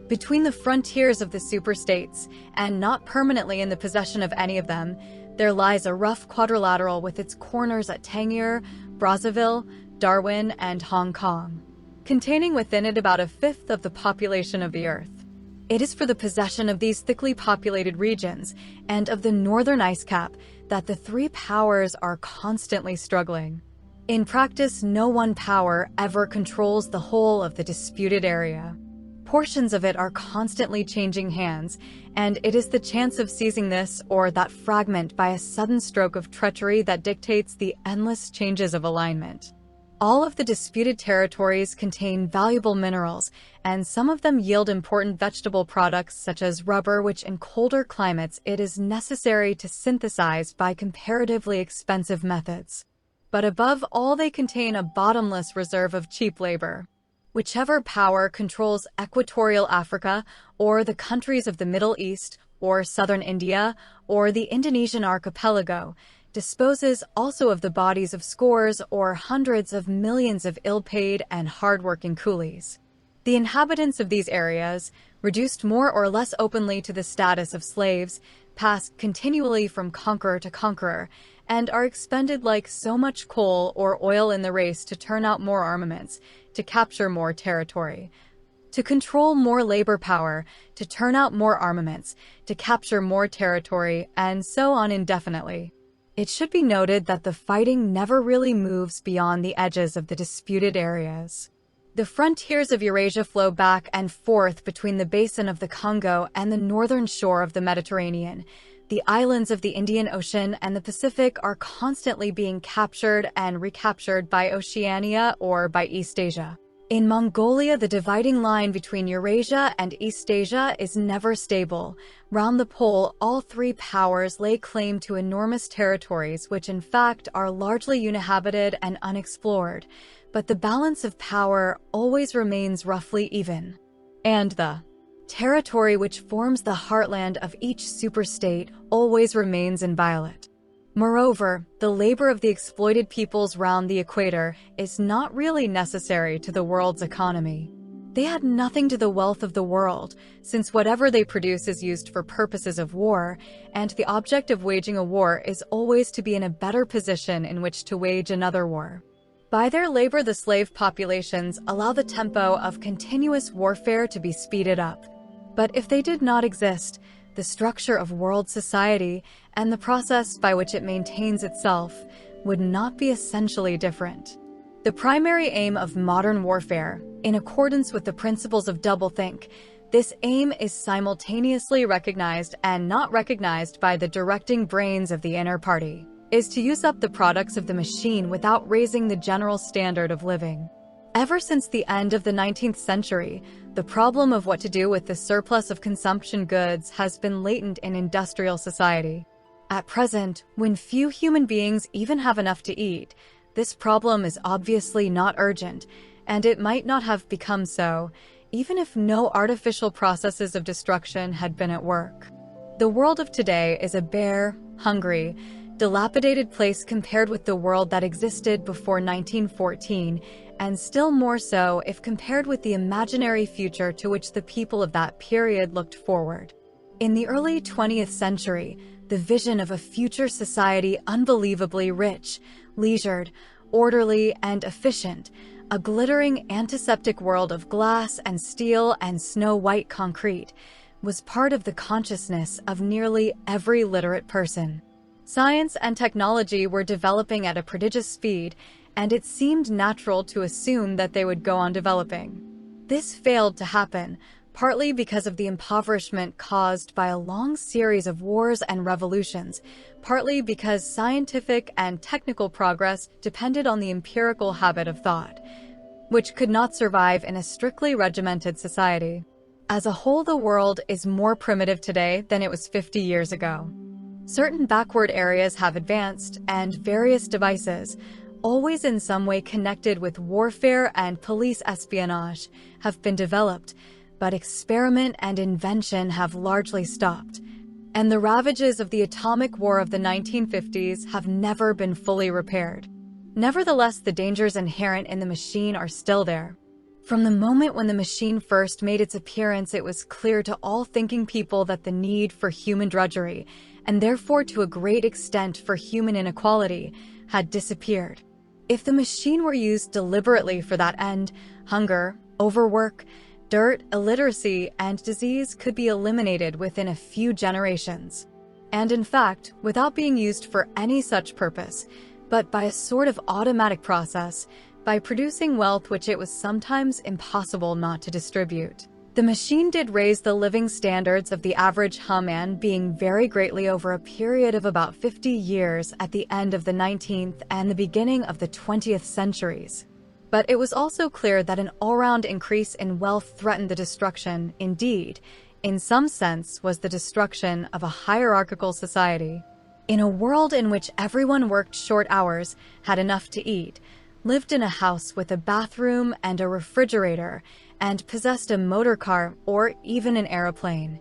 Between the frontiers of the superstates, and not permanently in the possession of any of them, there lies a rough quadrilateral with its corners at Tangier, Brazzaville, Darwin, and Hong Kong, containing within it about a fifth of the population of the Earth. It is for the possession of these thickly populated regions and of the northern ice cap that the three powers are constantly struggling. In practice, no one power ever controls the whole of the disputed area. Portions of it are constantly changing hands, and it is the chance of seizing this or that fragment by a sudden stroke of treachery that dictates the endless changes of alignment. All of the disputed territories contain valuable minerals, and some of them yield important vegetable products such as rubber, which in colder climates it is necessary to synthesize by comparatively expensive methods. But above all, they contain a bottomless reserve of cheap labor. Whichever power controls equatorial Africa, or the countries of the Middle East, or southern India, or the Indonesian archipelago, disposes also of the bodies of scores or hundreds of millions of ill-paid and hard-working coolies. The inhabitants of these areas, reduced more or less openly to the status of slaves, pass continually from conqueror to conqueror, and are expended like so much coal or oil in the race to turn out more armaments, to capture more territory, to control more labor power, to turn out more armaments, to capture more territory, and so on indefinitely. It should be noted that the fighting never really moves beyond the edges of the disputed areas. The frontiers of Eurasia flow back and forth between the basin of the Congo and the northern shore of the Mediterranean. The islands of the Indian Ocean and the Pacific are constantly being captured and recaptured by Oceania or by Eastasia. In Mongolia, the dividing line between Eurasia and Eastasia is never stable. Round the pole, all three powers lay claim to enormous territories which in fact are largely uninhabited and unexplored, but the balance of power always remains roughly even. And the territory which forms the heartland of each superstate always remains inviolate. Moreover, the labor of the exploited peoples round the equator is not really necessary to the world's economy. They add nothing to the wealth of the world, since whatever they produce is used for purposes of war, and the object of waging a war is always to be in a better position in which to wage another war. By their labor, the slave populations allow the tempo of continuous warfare to be speeded up. But if they did not exist, the structure of world society and the process by which it maintains itself would not be essentially different. The primary aim of modern warfare, in accordance with the principles of doublethink, this aim is simultaneously recognized and not recognized by the directing brains of the inner party, is to use up the products of the machine without raising the general standard of living. Ever since the end of the 19th century, the problem of what to do with the surplus of consumption goods has been latent in industrial society. At present, when few human beings even have enough to eat, this problem is obviously not urgent, and it might not have become so, even if no artificial processes of destruction had been at work. The world of today is a bare, hungry, dilapidated place compared with the world that existed before 1914, and still more so if compared with the imaginary future to which the people of that period looked forward. In the early 20th century, the vision of a future society unbelievably rich, leisured, orderly, and efficient, a glittering antiseptic world of glass and steel and snow-white concrete, was part of the consciousness of nearly every literate person. Science and technology were developing at a prodigious speed, and it seemed natural to assume that they would go on developing. This failed to happen, partly because of the impoverishment caused by a long series of wars and revolutions, partly because scientific and technical progress depended on the empirical habit of thought, which could not survive in a strictly regimented society. As a whole, the world is more primitive today than it was 50 years ago. Certain backward areas have advanced, and various devices, always in some way connected with warfare and police espionage, have been developed, but experiment and invention have largely stopped, and the ravages of the atomic war of the 1950s have never been fully repaired. Nevertheless, the dangers inherent in the machine are still there. From the moment when the machine first made its appearance, it was clear to all thinking people that the need for human drudgery, and therefore to a great extent for human inequality, had disappeared. If the machine were used deliberately for that end, hunger, overwork, dirt, illiteracy, and disease could be eliminated within a few generations. And in fact, without being used for any such purpose, but by a sort of automatic process, by producing wealth which it was sometimes impossible not to distribute. The machine did raise the living standards of the average man being very greatly over a period of about 50 years at the end of the 19th and the beginning of the 20th centuries. But it was also clear that an all-round increase in wealth threatened the destruction, indeed, in some sense was the destruction of a hierarchical society. In a world in which everyone worked short hours, had enough to eat, lived in a house with a bathroom and a refrigerator, and possessed a motor car or even an aeroplane,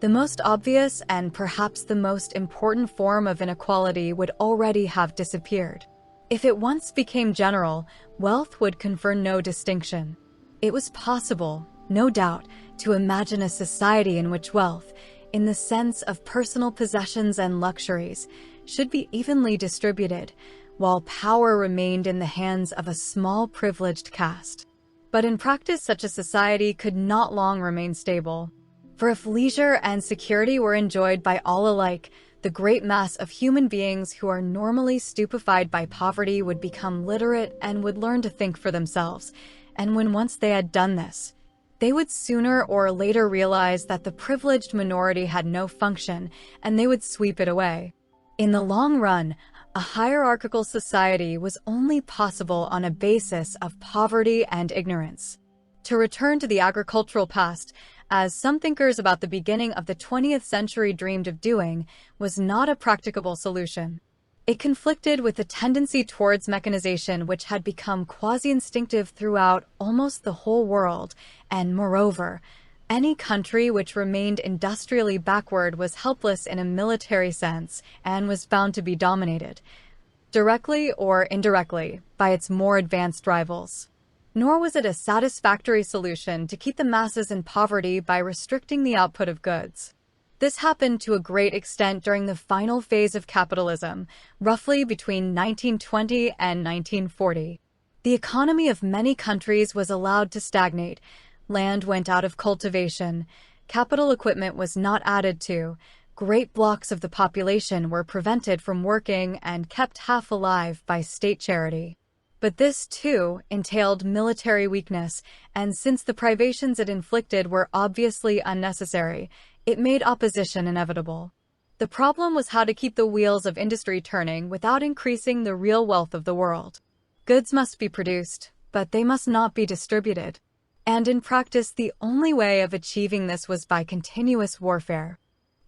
the most obvious and perhaps the most important form of inequality would already have disappeared. If it once became general, wealth would confer no distinction. It was possible, no doubt, to imagine a society in which wealth, in the sense of personal possessions and luxuries, should be evenly distributed, while power remained in the hands of a small privileged caste. But in practice, such a society could not long remain stable. For if leisure and security were enjoyed by all alike, the great mass of human beings who are normally stupefied by poverty would become literate and would learn to think for themselves, and when once they had done this, they would sooner or later realize that the privileged minority had no function, and they would sweep it away. In the long run, a hierarchical society was only possible on a basis of poverty and ignorance. To return to the agricultural past, as some thinkers about the beginning of the 20th century dreamed of doing, was not a practicable solution. It conflicted with the tendency towards mechanization which had become quasi-instinctive throughout almost the whole world, and moreover, any country which remained industrially backward was helpless in a military sense and was bound to be dominated, directly or indirectly, by its more advanced rivals. Nor was it a satisfactory solution to keep the masses in poverty by restricting the output of goods. This happened to a great extent during the final phase of capitalism, roughly between 1920 and 1940. The economy of many countries was allowed to stagnate, land went out of cultivation, capital equipment was not added to, great blocks of the population were prevented from working and kept half alive by state charity. But this, too, entailed military weakness, and since the privations it inflicted were obviously unnecessary, it made opposition inevitable. The problem was how to keep the wheels of industry turning without increasing the real wealth of the world. Goods must be produced, but they must not be distributed. And in practice, the only way of achieving this was by continuous warfare.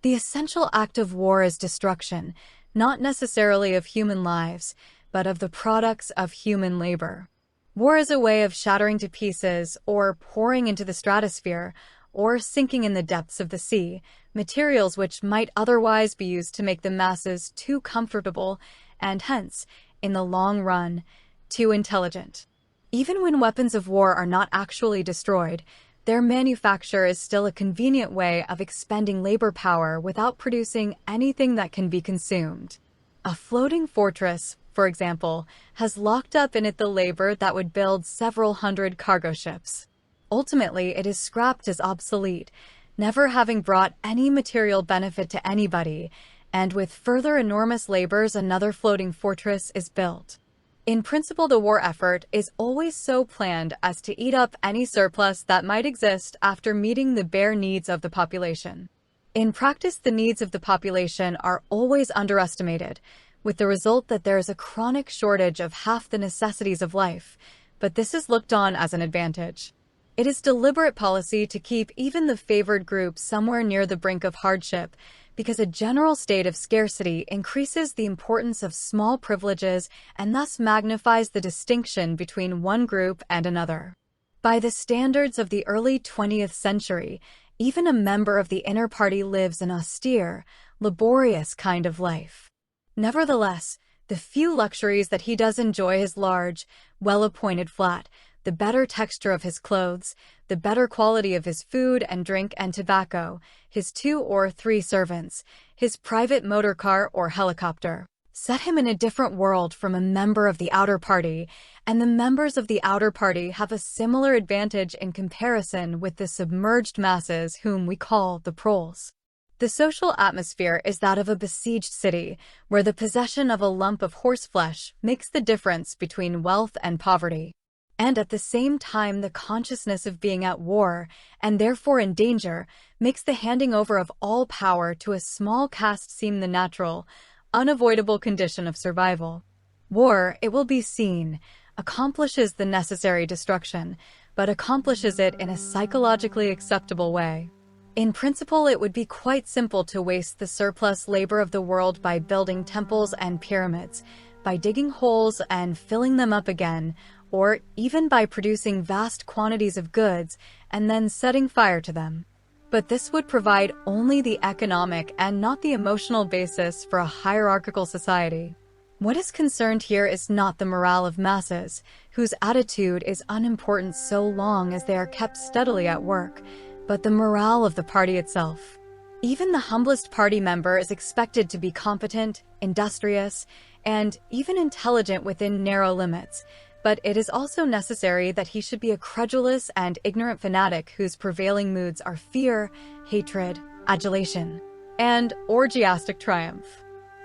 The essential act of war is destruction, not necessarily of human lives, but of the products of human labor. War is a way of shattering to pieces, or pouring into the stratosphere, or sinking in the depths of the sea, materials which might otherwise be used to make the masses too comfortable and hence, in the long run, too intelligent. Even when weapons of war are not actually destroyed, their manufacture is still a convenient way of expending labor power without producing anything that can be consumed. A floating fortress, for example, has locked up in it the labor that would build several hundred cargo ships. Ultimately, it is scrapped as obsolete, never having brought any material benefit to anybody, and with further enormous labors another floating fortress is built. In principle, the war effort is always so planned as to eat up any surplus that might exist after meeting the bare needs of the population. In practice, the needs of the population are always underestimated, with the result that there is a chronic shortage of half the necessities of life, but this is looked on as an advantage. It is deliberate policy to keep even the favored group somewhere near the brink of hardship, because a general state of scarcity increases the importance of small privileges and thus magnifies the distinction between one group and another. By the standards of the early 20th century, even a member of the inner party lives an austere, laborious kind of life. Nevertheless, the few luxuries that he does enjoy, his large, well-appointed flat, the better texture of his clothes, the better quality of his food and drink and tobacco, his 2 or 3 servants, his private motor car or helicopter, set him in a different world from a member of the outer party, and the members of the outer party have a similar advantage in comparison with the submerged masses whom we call the proles. The social atmosphere is that of a besieged city, where the possession of a lump of horseflesh makes the difference between wealth and poverty. And at the same time, the consciousness of being at war, and therefore in danger, makes the handing over of all power to a small caste seem the natural, unavoidable condition of survival. War, it will be seen, accomplishes the necessary destruction, but accomplishes it in a psychologically acceptable way. In principle, it would be quite simple to waste the surplus labor of the world by building temples and pyramids, by digging holes and filling them up again, or even by producing vast quantities of goods and then setting fire to them. But this would provide only the economic and not the emotional basis for a hierarchical society. What is concerned here is not the morale of masses, whose attitude is unimportant so long as they are kept steadily at work, but the morale of the party itself. Even the humblest party member is expected to be competent, industrious, and even intelligent within narrow limits, but it is also necessary that he should be a credulous and ignorant fanatic whose prevailing moods are fear, hatred, adulation, and orgiastic triumph.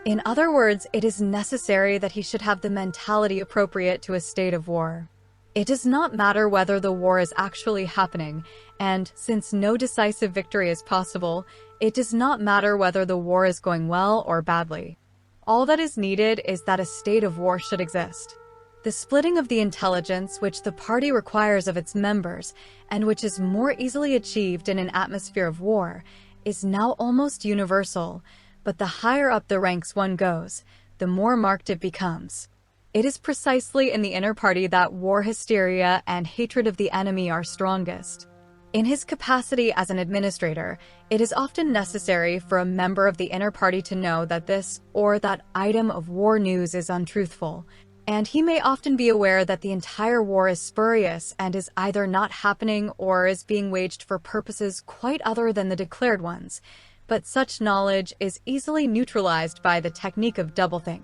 In other words, it is necessary that he should have the mentality appropriate to a state of war. It does not matter whether the war is actually happening, and since no decisive victory is possible, it does not matter whether the war is going well or badly. All that is needed is that a state of war should exist. The splitting of the intelligence which the party requires of its members, and which is more easily achieved in an atmosphere of war, is now almost universal, but the higher up the ranks one goes, the more marked it becomes. It is precisely in the inner party that war hysteria and hatred of the enemy are strongest. In his capacity as an administrator, it is often necessary for a member of the inner party to know that this or that item of war news is untruthful, and he may often be aware that the entire war is spurious and is either not happening or is being waged for purposes quite other than the declared ones, but such knowledge is easily neutralized by the technique of doublethink.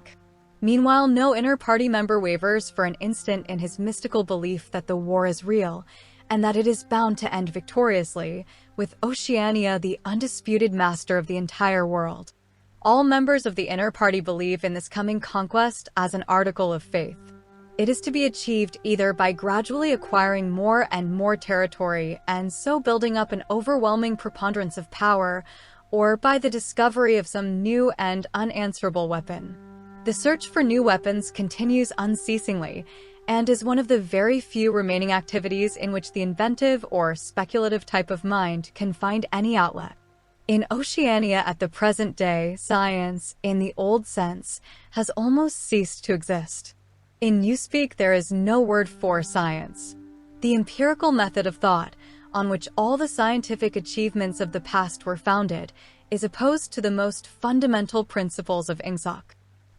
Meanwhile, no inner party member wavers for an instant in his mystical belief that the war is real, and that it is bound to end victoriously, with Oceania the undisputed master of the entire world. All members of the inner party believe in this coming conquest as an article of faith. It is to be achieved either by gradually acquiring more and more territory and so building up an overwhelming preponderance of power, or by the discovery of some new and unanswerable weapon. The search for new weapons continues unceasingly, and is one of the very few remaining activities in which the inventive or speculative type of mind can find any outlet. In Oceania at the present day, science, in the old sense, has almost ceased to exist. In newspeak, there is no word for science. The empirical method of thought, on which all the scientific achievements of the past were founded, is opposed to the most fundamental principles of Ingsoc.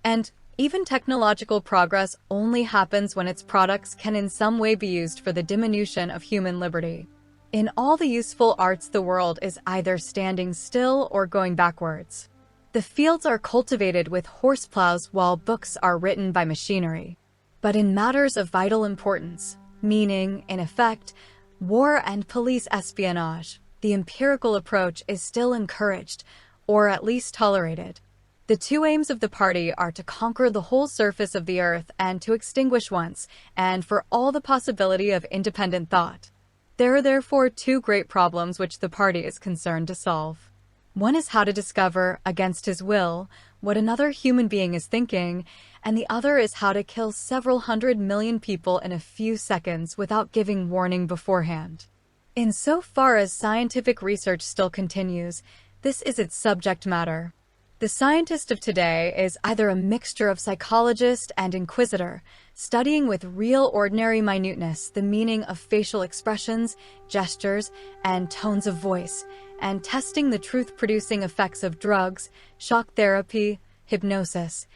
And even technological progress only happens when its products can in some way be used for the diminution of human liberty. In all the useful arts, the world is either standing still or going backwards. The fields are cultivated with horseplows while books are written by machinery. But in matters of vital importance, meaning, in effect, war and police espionage, the empirical approach is still encouraged, or at least tolerated. The two aims of the party are to conquer the whole surface of the earth and to extinguish once and for all the possibility of independent thought. There are therefore two great problems which the party is concerned to solve. One is how to discover, against his will, what another human being is thinking, and the other is how to kill several 100 million people in a few seconds without giving warning beforehand. Insofar as scientific research still continues, this is its subject matter. The scientist of today is either a mixture of psychologist and inquisitor, studying with real ordinary minuteness the meaning of facial expressions, gestures, and tones of voice, and testing the truth-producing effects of drugs, shock therapy, hypnosis,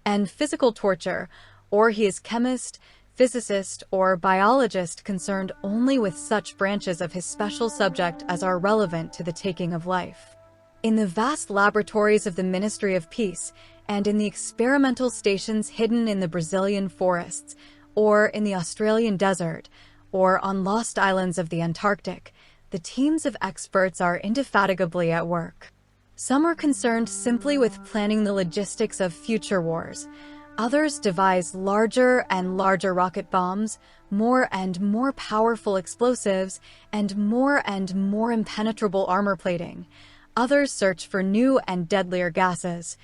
and physical torture, or he is chemist, physicist, or biologist concerned only with such branches of his special subject as are relevant to the taking of life. In the vast laboratories of the Ministry of Peace, and in the experimental stations hidden in the Brazilian forests, or in the Australian desert, or on lost islands of the Antarctic, the teams of experts are indefatigably at work. Some are concerned simply with planning the logistics of future wars. Others devise larger and larger rocket bombs, more and more powerful explosives, and more impenetrable armor plating. Others search for new and deadlier gases,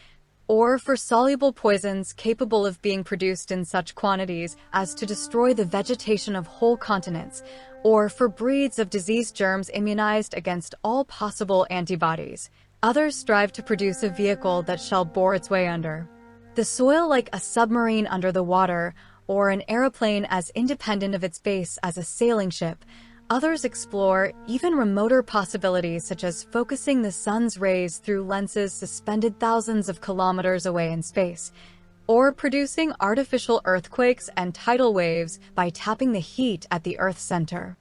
or for soluble poisons capable of being produced in such quantities as to destroy the vegetation of whole continents, or for breeds of disease germs immunized against all possible antibodies. Others strive to produce a vehicle that shall bore its way under the soil like a submarine under the water, or an aeroplane as independent of its base as a sailing ship. Others explore even remoter possibilities such as focusing the sun's rays through lenses suspended thousands of kilometers away in space, or producing artificial earthquakes and tidal waves by tapping the heat at the Earth's center.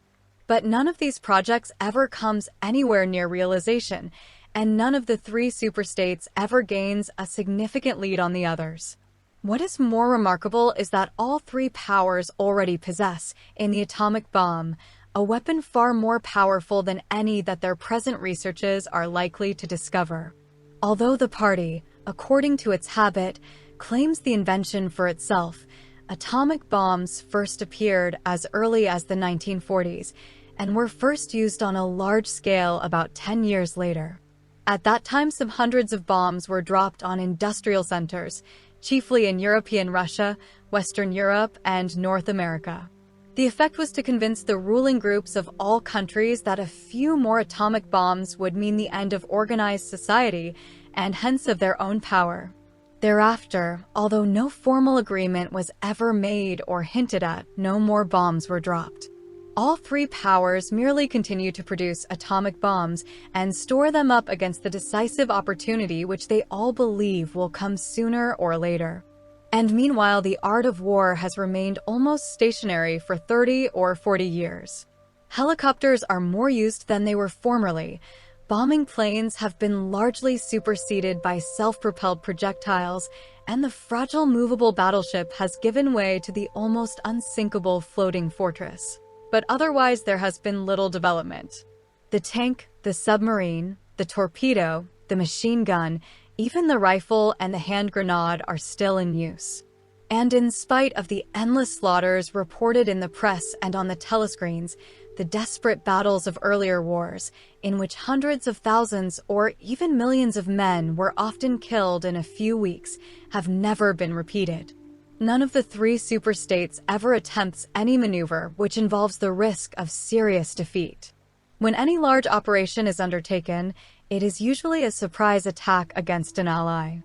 But none of these projects ever comes anywhere near realization, and none of the three superstates ever gains a significant lead on the others. What is more remarkable is that all three powers already possess, in the atomic bomb, a weapon far more powerful than any that their present researches are likely to discover. Although the party, according to its habit, claims the invention for itself, atomic bombs first appeared as early as the 1940s and were first used on a large scale about 10 years later. At that time, some hundreds of bombs were dropped on industrial centers, chiefly in European Russia, Western Europe, and North America. The effect was to convince the ruling groups of all countries that a few more atomic bombs would mean the end of organized society and hence of their own power. Thereafter, although no formal agreement was ever made or hinted at, no more bombs were dropped. All three powers merely continue to produce atomic bombs and store them up against the decisive opportunity which they all believe will come sooner or later. And meanwhile, the art of war has remained almost stationary for 30 or 40 years. Helicopters are more used than they were formerly. Bombing planes have been largely superseded by self-propelled projectiles, and the fragile movable battleship has given way to the almost unsinkable floating fortress. But otherwise there has been little development. The tank, the submarine, the torpedo, the machine gun, even the rifle and the hand grenade are still in use. And in spite of the endless slaughters reported in the press and on the telescreens, the desperate battles of earlier wars, in which hundreds of thousands or even millions of men were often killed in a few weeks, have never been repeated. None of the three superstates ever attempts any maneuver which involves the risk of serious defeat. When any large operation is undertaken, it is usually a surprise attack against an ally.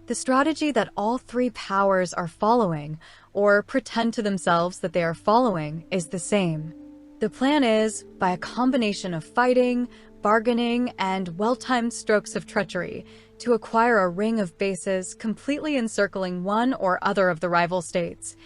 The strategy that all three powers are following, or pretend to themselves that they are following, is the same. The plan is, by a combination of fighting, bargaining, and well-timed strokes of treachery, to acquire a ring of bases completely encircling one or other of the rival states,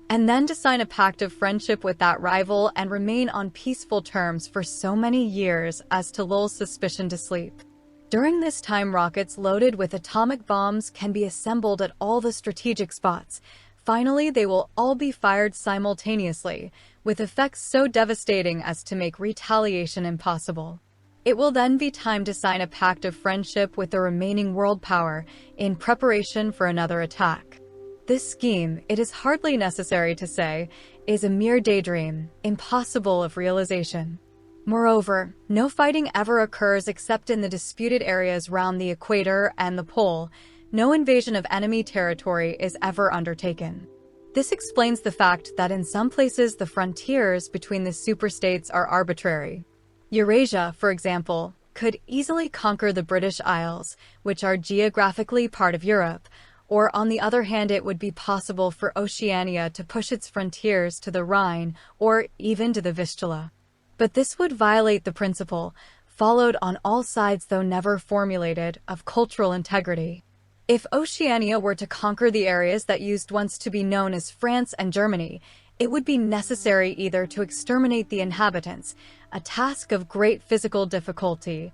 and then to sign a pact of friendship with that rival and remain on peaceful terms for so many years as to lull suspicion to sleep. During this time, rockets loaded with atomic bombs can be assembled at all the strategic spots. Finally, they will all be fired simultaneously, with effects so devastating as to make retaliation impossible. It will then be time to sign a pact of friendship with the remaining world power in preparation for another attack. This scheme, it is hardly necessary to say, is a mere daydream, impossible of realization. Moreover, no fighting ever occurs except in the disputed areas round the equator and the pole. No invasion of enemy territory is ever undertaken. This explains the fact that in some places the frontiers between the superstates are arbitrary. Eurasia, for example, could easily conquer the British Isles, which are geographically part of Europe, or on the other hand it would be possible for Oceania to push its frontiers to the Rhine or even to the Vistula. But this would violate the principle, followed on all sides though never formulated, of cultural integrity. If Oceania were to conquer the areas that used once to be known as France and Germany, it would be necessary either to exterminate the inhabitants, a task of great physical difficulty,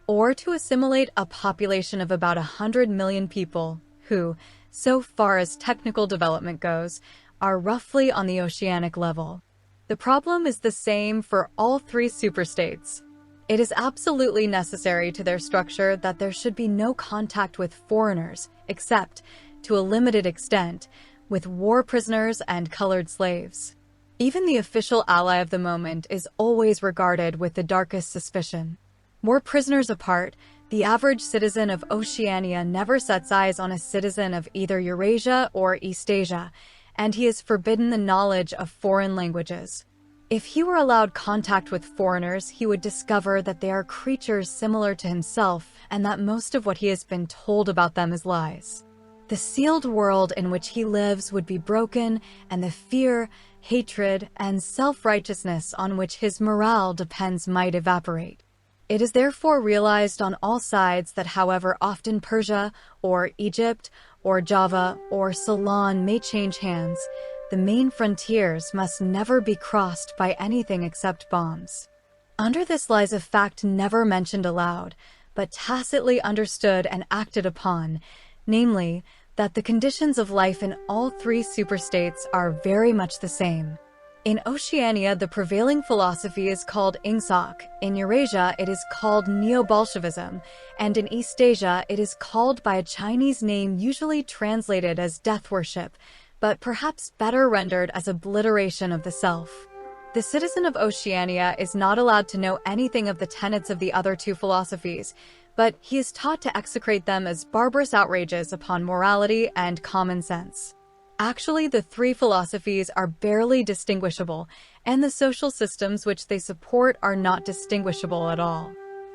or to assimilate a population of about 100 million people who, so far as technical development goes, are roughly on the oceanic level. The problem is the same for all three superstates. It is absolutely necessary to their structure that there should be no contact with foreigners, except, to a limited extent, with war prisoners and colored slaves. Even the official ally of the moment is always regarded with the darkest suspicion. War prisoners apart, the average citizen of Oceania never sets eyes on a citizen of either Eurasia or Eastasia, and he is forbidden the knowledge of foreign languages. If he were allowed contact with foreigners, he would discover that they are creatures similar to himself and that most of what he has been told about them is lies. The sealed world in which he lives would be broken, and the fear, hatred, and self-righteousness on which his morale depends might evaporate. It is therefore realized on all sides that however often Persia, or Egypt, or Java, or Ceylon may change hands, the main frontiers must never be crossed by anything except bombs. Under this lies a fact never mentioned aloud, but tacitly understood and acted upon, namely, that the conditions of life in all three superstates are very much the same. In Oceania, the prevailing philosophy is called Ingsoc, in Eurasia it is called Neo-Bolshevism, and in Eastasia it is called by a Chinese name usually translated as death worship, but perhaps better rendered as obliteration of the self. The citizen of Oceania is not allowed to know anything of the tenets of the other two philosophies, but he is taught to execrate them as barbarous outrages upon morality and common sense. Actually, the three philosophies are barely distinguishable, and the social systems which they support are not distinguishable at all.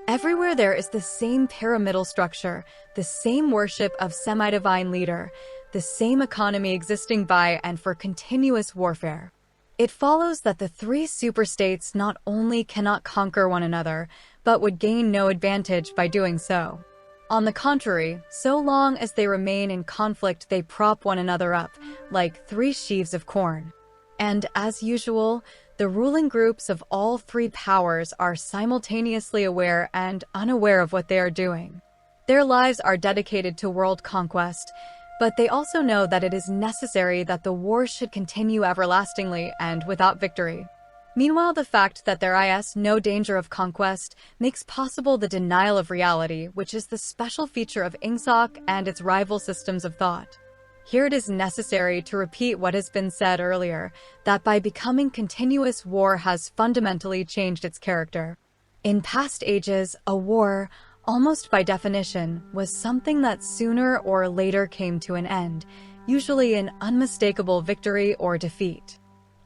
Everywhere there is the same pyramidal structure, the same worship of semi-divine leader, the same economy existing by and for continuous warfare. It follows that the three superstates not only cannot conquer one another, but would gain no advantage by doing so. On the contrary, so long as they remain in conflict, they prop one another up, like three sheaves of corn. And as usual, the ruling groups of all three powers are simultaneously aware and unaware of what they are doing. Their lives are dedicated to world conquest, but they also know that it is necessary that the war should continue everlastingly and without victory. Meanwhile, the fact that there is no danger of conquest makes possible the denial of reality, which is the special feature of Ingsoc and its rival systems of thought. Here it is necessary to repeat what has been said earlier, that by becoming continuous, war has fundamentally changed its character. In past ages, a war, almost by definition, was something that sooner or later came to an end, usually an unmistakable victory or defeat.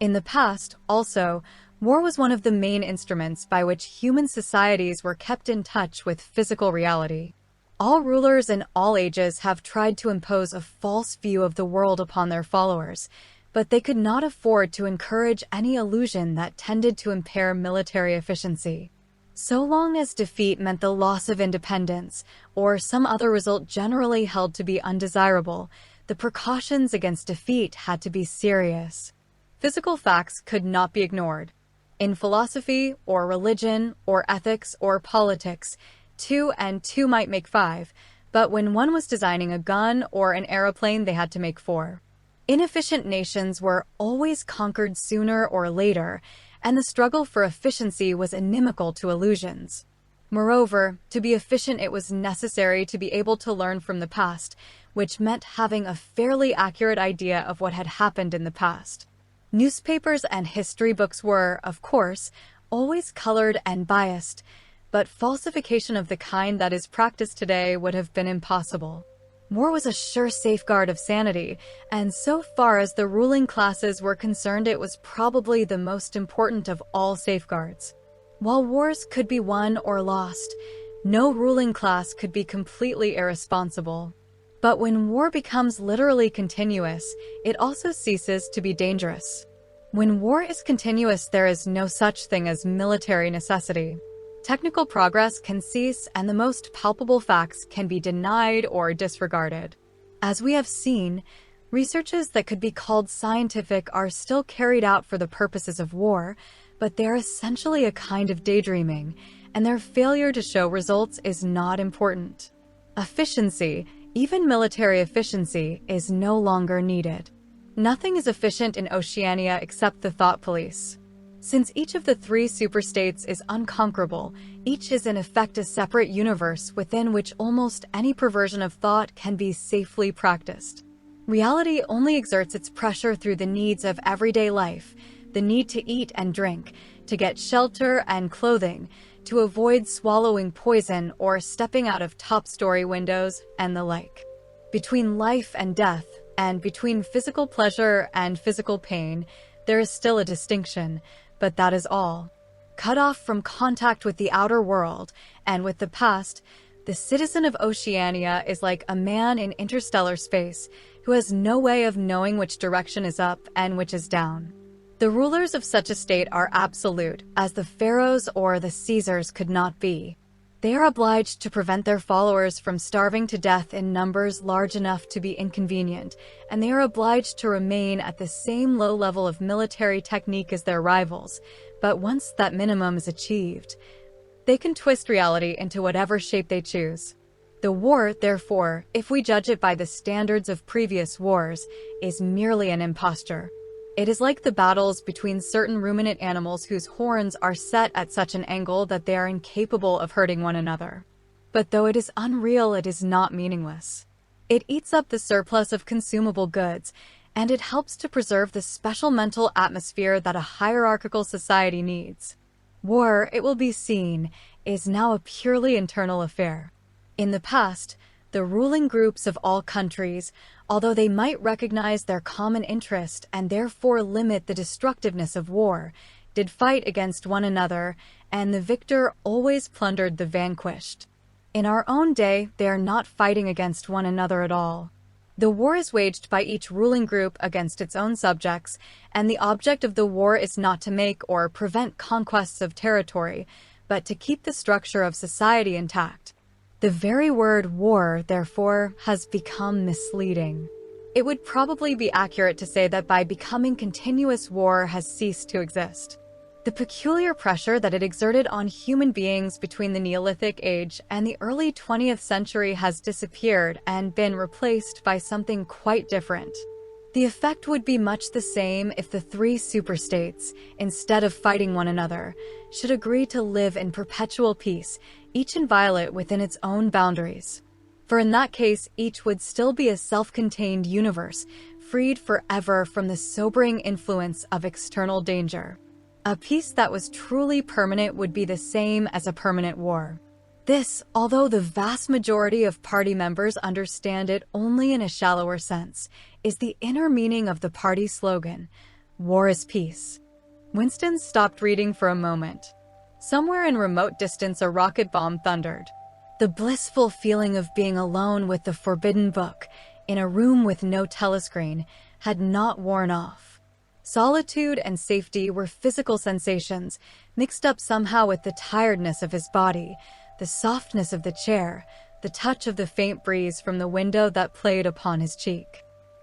In the past, also, war was one of the main instruments by which human societies were kept in touch with physical reality. All rulers in all ages have tried to impose a false view of the world upon their followers, but they could not afford to encourage any illusion that tended to impair military efficiency. So long as defeat meant the loss of independence, or some other result generally held to be undesirable, the precautions against defeat had to be serious. Physical facts could not be ignored. In philosophy, or religion, or ethics, or politics, 2 and 2 might make 5, but when one was designing a gun or an aeroplane, they had to make 4. Inefficient nations were always conquered sooner or later, and the struggle for efficiency was inimical to illusions. Moreover, to be efficient, it was necessary to be able to learn from the past, which meant having a fairly accurate idea of what had happened in the past. Newspapers and history books were, of course, always colored and biased, but falsification of the kind that is practiced today would have been impossible. War was a sure safeguard of sanity, and so far as the ruling classes were concerned, it was probably the most important of all safeguards. While wars could be won or lost, no ruling class could be completely irresponsible. But when war becomes literally continuous, it also ceases to be dangerous. When war is continuous, there is no such thing as military necessity. Technical progress can cease, and the most palpable facts can be denied or disregarded. As we have seen, researches that could be called scientific are still carried out for the purposes of war, but they're essentially a kind of daydreaming, and their failure to show results is not important. Efficiency, even military efficiency, is no longer needed. Nothing is efficient in Oceania except the thought police. Since each of the 3 superstates is unconquerable, each is in effect a separate universe within which almost any perversion of thought can be safely practiced. Reality only exerts its pressure through the needs of everyday life, the need to eat and drink, to get shelter and clothing, to avoid swallowing poison or stepping out of top-story windows, and the like. Between life and death, and between physical pleasure and physical pain, there is still a distinction, but that is all. Cut off from contact with the outer world and with the past, the citizen of Oceania is like a man in interstellar space who has no way of knowing which direction is up and which is down. The rulers of such a state are absolute, as the pharaohs or the Caesars could not be. They are obliged to prevent their followers from starving to death in numbers large enough to be inconvenient, and they are obliged to remain at the same low level of military technique as their rivals. But once that minimum is achieved, they can twist reality into whatever shape they choose. The war, therefore, if we judge it by the standards of previous wars, is merely an imposture. It is like the battles between certain ruminant animals whose horns are set at such an angle that they are incapable of hurting one another. But though it is unreal, it is not meaningless. It eats up the surplus of consumable goods, and it helps to preserve the special mental atmosphere that a hierarchical society needs. War, it will be seen, is now a purely internal affair. In the past, the ruling groups of all countries, although they might recognize their common interest and therefore limit the destructiveness of war, did fight against one another, and the victor always plundered the vanquished. In our own day, they are not fighting against one another at all. The war is waged by each ruling group against its own subjects, and the object of the war is not to make or prevent conquests of territory, but to keep the structure of society intact. The very word war, therefore, has become misleading. It would probably be accurate to say that by becoming continuous, war has ceased to exist. The peculiar pressure that it exerted on human beings between the Neolithic age and the early 20th century has disappeared and been replaced by something quite different. The effect would be much the same if the 3 superstates, instead of fighting one another, should agree to live in perpetual peace, each inviolate within its own boundaries. For in that case, each would still be a self-contained universe, freed forever from the sobering influence of external danger. A peace that was truly permanent would be the same as a permanent war. This, although the vast majority of party members understand it only in a shallower sense, is the inner meaning of the party slogan, "War is peace." Winston stopped reading for a moment. Somewhere in remote distance, a rocket bomb thundered. The blissful feeling of being alone with the forbidden book, in a room with no telescreen, had not worn off. Solitude and safety were physical sensations, mixed up somehow with the tiredness of his body, the softness of the chair, the touch of the faint breeze from the window that played upon his cheek.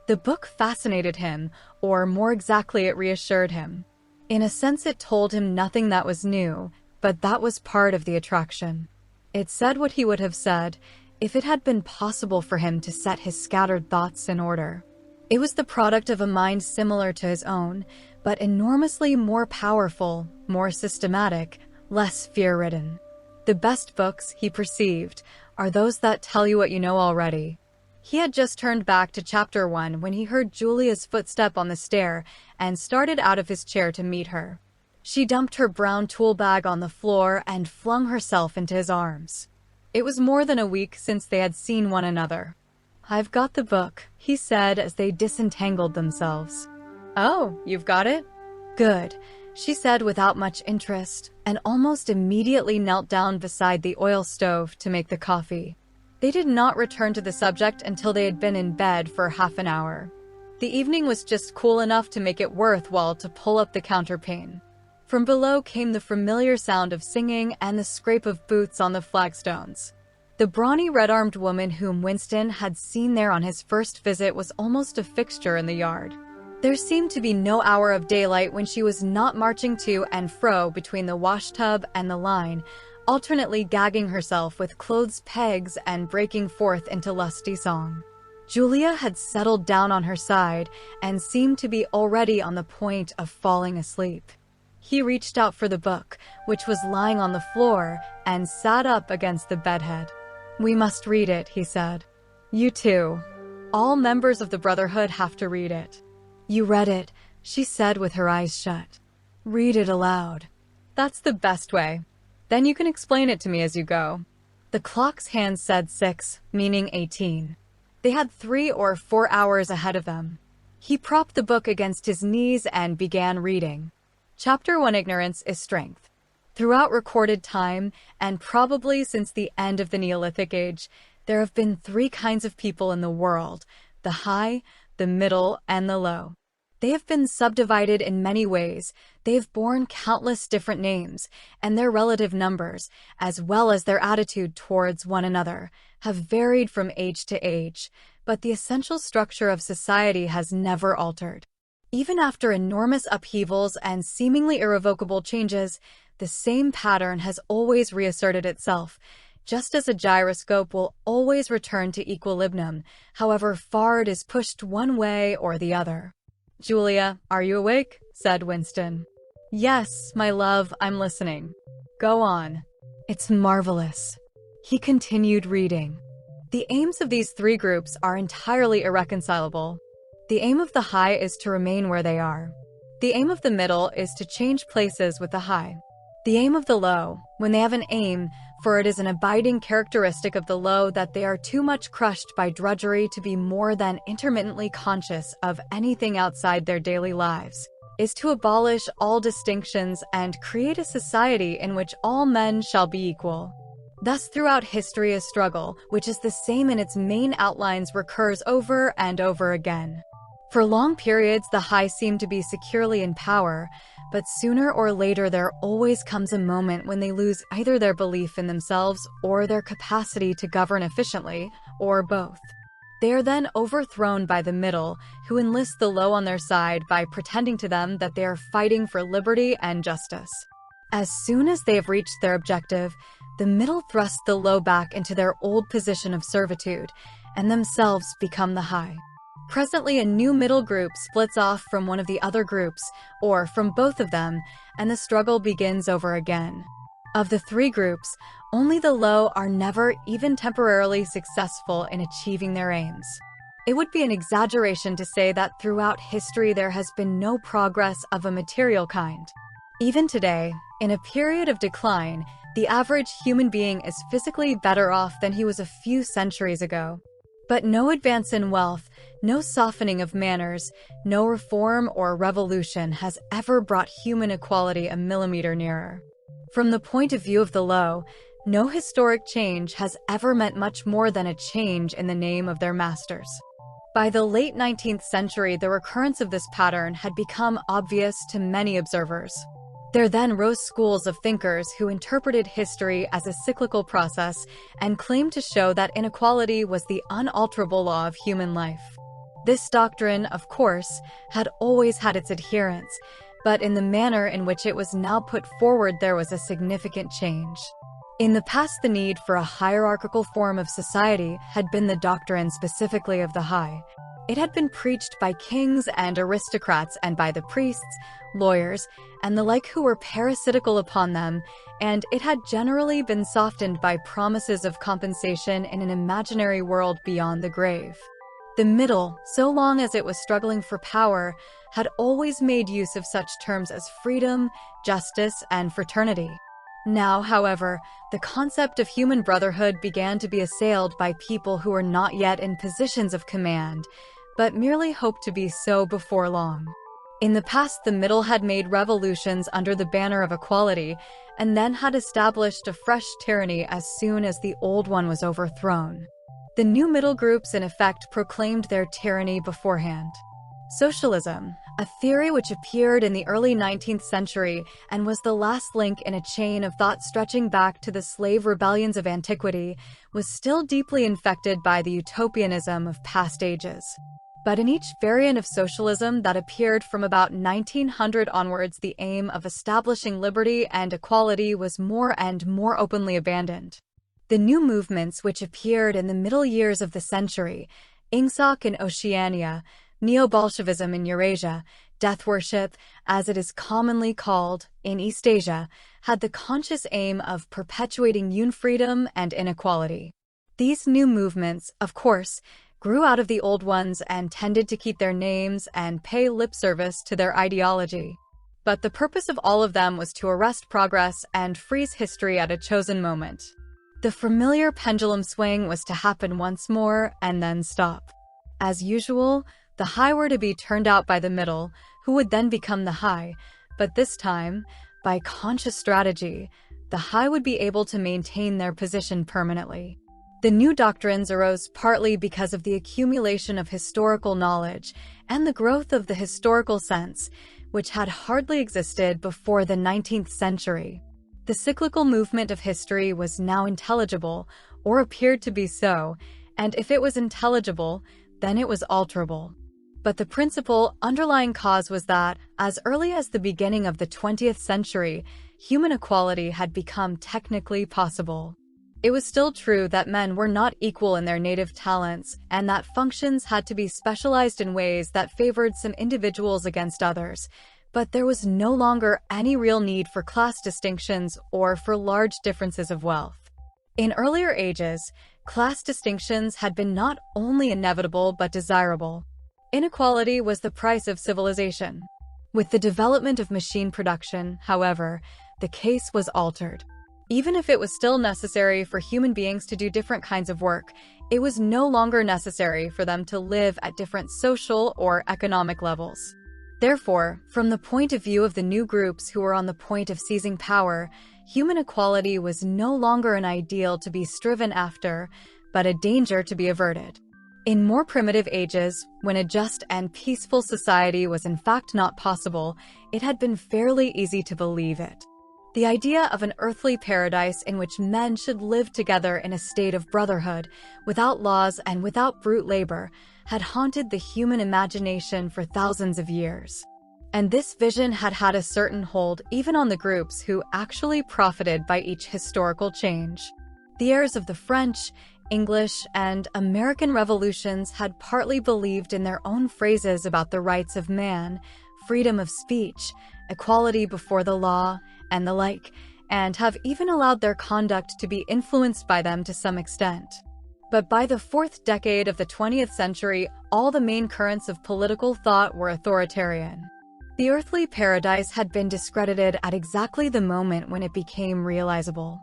The book fascinated him, or more exactly, it reassured him. In a sense, it told him nothing that was new, but that was part of the attraction. It said what he would have said if it had been possible for him to set his scattered thoughts in order. It was the product of a mind similar to his own, but enormously more powerful, more systematic, less fear-ridden. The best books, he perceived, are those that tell you what you know already. He had just turned back to chapter 1 when he heard Julia's footstep on the stair and started out of his chair to meet her. She dumped her brown tool bag on the floor and flung herself into his arms. It was more than a week since they had seen one another. "I've got the book," he said as they disentangled themselves. "Oh, you've got it? Good," she said without much interest, and almost immediately knelt down beside the oil stove to make the coffee. They did not return to the subject until they had been in bed for half an hour. The evening was just cool enough to make it worthwhile to pull up the counterpane. From below came the familiar sound of singing and the scrape of boots on the flagstones. The brawny red-armed woman whom Winston had seen there on his first visit was almost a fixture in the yard. There seemed to be no hour of daylight when she was not marching to and fro between the washtub and the line, alternately gagging herself with clothes pegs and breaking forth into lusty song. Julia had settled down on her side and seemed to be already on the point of falling asleep. He reached out for the book, which was lying on the floor, and sat up against the bedhead. "We must read it," he said. "You too. All members of the Brotherhood have to read it." "You read it," she said with her eyes shut. "Read it aloud." "That's the best way. Then you can explain it to me as you go." The clock's hand said 6, meaning 18. They had 3 or 4 hours ahead of them. He propped the book against his knees and began reading. Chapter 1: Ignorance is Strength. Throughout recorded time, and probably since the end of the Neolithic Age, there have been 3 kinds of people in the world: the high, the middle, and the low. They have been subdivided in many ways. They have borne countless different names, and their relative numbers, as well as their attitude towards one another, have varied from age to age, but the essential structure of society has never altered. Even after enormous upheavals and seemingly irrevocable changes, the same pattern has always reasserted itself, just as a gyroscope will always return to equilibrium, however far it is pushed one way or the other. "Julia, are you awake?" said Winston. "Yes, my love, I'm listening." "Go on." "It's marvelous." He continued reading. The aims of these 3 groups are entirely irreconcilable. The aim of the high is to remain where they are. The aim of the middle is to change places with the high. The aim of the low, when they have an aim, for it is an abiding characteristic of the low that they are too much crushed by drudgery to be more than intermittently conscious of anything outside their daily lives, is to abolish all distinctions and create a society in which all men shall be equal. Thus, throughout history, a struggle, which is the same in its main outlines, recurs over and over again. For long periods, the high seem to be securely in power, but sooner or later there always comes a moment when they lose either their belief in themselves or their capacity to govern efficiently, or both. They are then overthrown by the middle, who enlist the low on their side by pretending to them that they are fighting for liberty and justice. As soon as they have reached their objective, the middle thrusts the low back into their old position of servitude, and themselves become the high. Presently, a new middle group splits off from one of the other groups, or from both of them, and the struggle begins over again. Of the 3 groups, only the low are never even temporarily successful in achieving their aims. It would be an exaggeration to say that throughout history there has been no progress of a material kind. Even today, in a period of decline, the average human being is physically better off than he was a few centuries ago. But no advance in wealth, no softening of manners, no reform or revolution has ever brought human equality a millimeter nearer. From the point of view of the low, no historic change has ever meant much more than a change in the name of their masters. By the late 19th century, the recurrence of this pattern had become obvious to many observers. There then rose schools of thinkers who interpreted history as a cyclical process and claimed to show that inequality was the unalterable law of human life. This doctrine, of course, had always had its adherents, but in the manner in which it was now put forward there was a significant change. In the past, the need for a hierarchical form of society had been the doctrine specifically of the high. It had been preached by kings and aristocrats and by the priests, lawyers, and the like who were parasitical upon them, and it had generally been softened by promises of compensation in an imaginary world beyond the grave. The middle, so long as it was struggling for power, had always made use of such terms as freedom, justice, and fraternity. Now, however, the concept of human brotherhood began to be assailed by people who were not yet in positions of command, but merely hoped to be so before long. In the past, the middle had made revolutions under the banner of equality, and then had established a fresh tyranny as soon as the old one was overthrown. The new middle groups in effect proclaimed their tyranny beforehand. Socialism, a theory which appeared in the early 19th century and was the last link in a chain of thought stretching back to the slave rebellions of antiquity, was still deeply infected by the utopianism of past ages. But in each variant of socialism that appeared from about 1900 onwards, the aim of establishing liberty and equality was more and more openly abandoned. The new movements which appeared in the middle years of the century, Ingsoc in Oceania, Neo-Bolshevism in Eurasia, death worship, as it is commonly called, in East Asia, had the conscious aim of perpetuating unfreedom and inequality. These new movements, of course, grew out of the old ones and tended to keep their names and pay lip service to their ideology. But the purpose of all of them was to arrest progress and freeze history at a chosen moment. The familiar pendulum swing was to happen once more and then stop. As usual, the high were to be turned out by the middle, who would then become the high, but this time, by conscious strategy, the high would be able to maintain their position permanently. The new doctrines arose partly because of the accumulation of historical knowledge and the growth of the historical sense, which had hardly existed before the 19th century. The cyclical movement of history was now intelligible, or appeared to be so, and if it was intelligible, then it was alterable. But the principal underlying cause was that, as early as the beginning of the 20th century, human equality had become technically possible. It was still true that men were not equal in their native talents, and that functions had to be specialized in ways that favored some individuals against others, but there was no longer any real need for class distinctions or for large differences of wealth. In earlier ages, class distinctions had been not only inevitable but desirable. Inequality was the price of civilization. With the development of machine production, however, the case was altered. Even if it was still necessary for human beings to do different kinds of work, it was no longer necessary for them to live at different social or economic levels. Therefore, from the point of view of the new groups who were on the point of seizing power, human equality was no longer an ideal to be striven after, but a danger to be averted. In more primitive ages, when a just and peaceful society was in fact not possible, it had been fairly easy to believe it. The idea of an earthly paradise in which men should live together in a state of brotherhood, without laws and without brute labor, had haunted the human imagination for thousands of years. And this vision had had a certain hold even on the groups who actually profited by each historical change. The heirs of the French, English, and American revolutions had partly believed in their own phrases about the rights of man, freedom of speech, equality before the law, and the like, and have even allowed their conduct to be influenced by them to some extent. But by the fourth decade of the 20th century, all the main currents of political thought were authoritarian. The earthly paradise had been discredited at exactly the moment when it became realizable.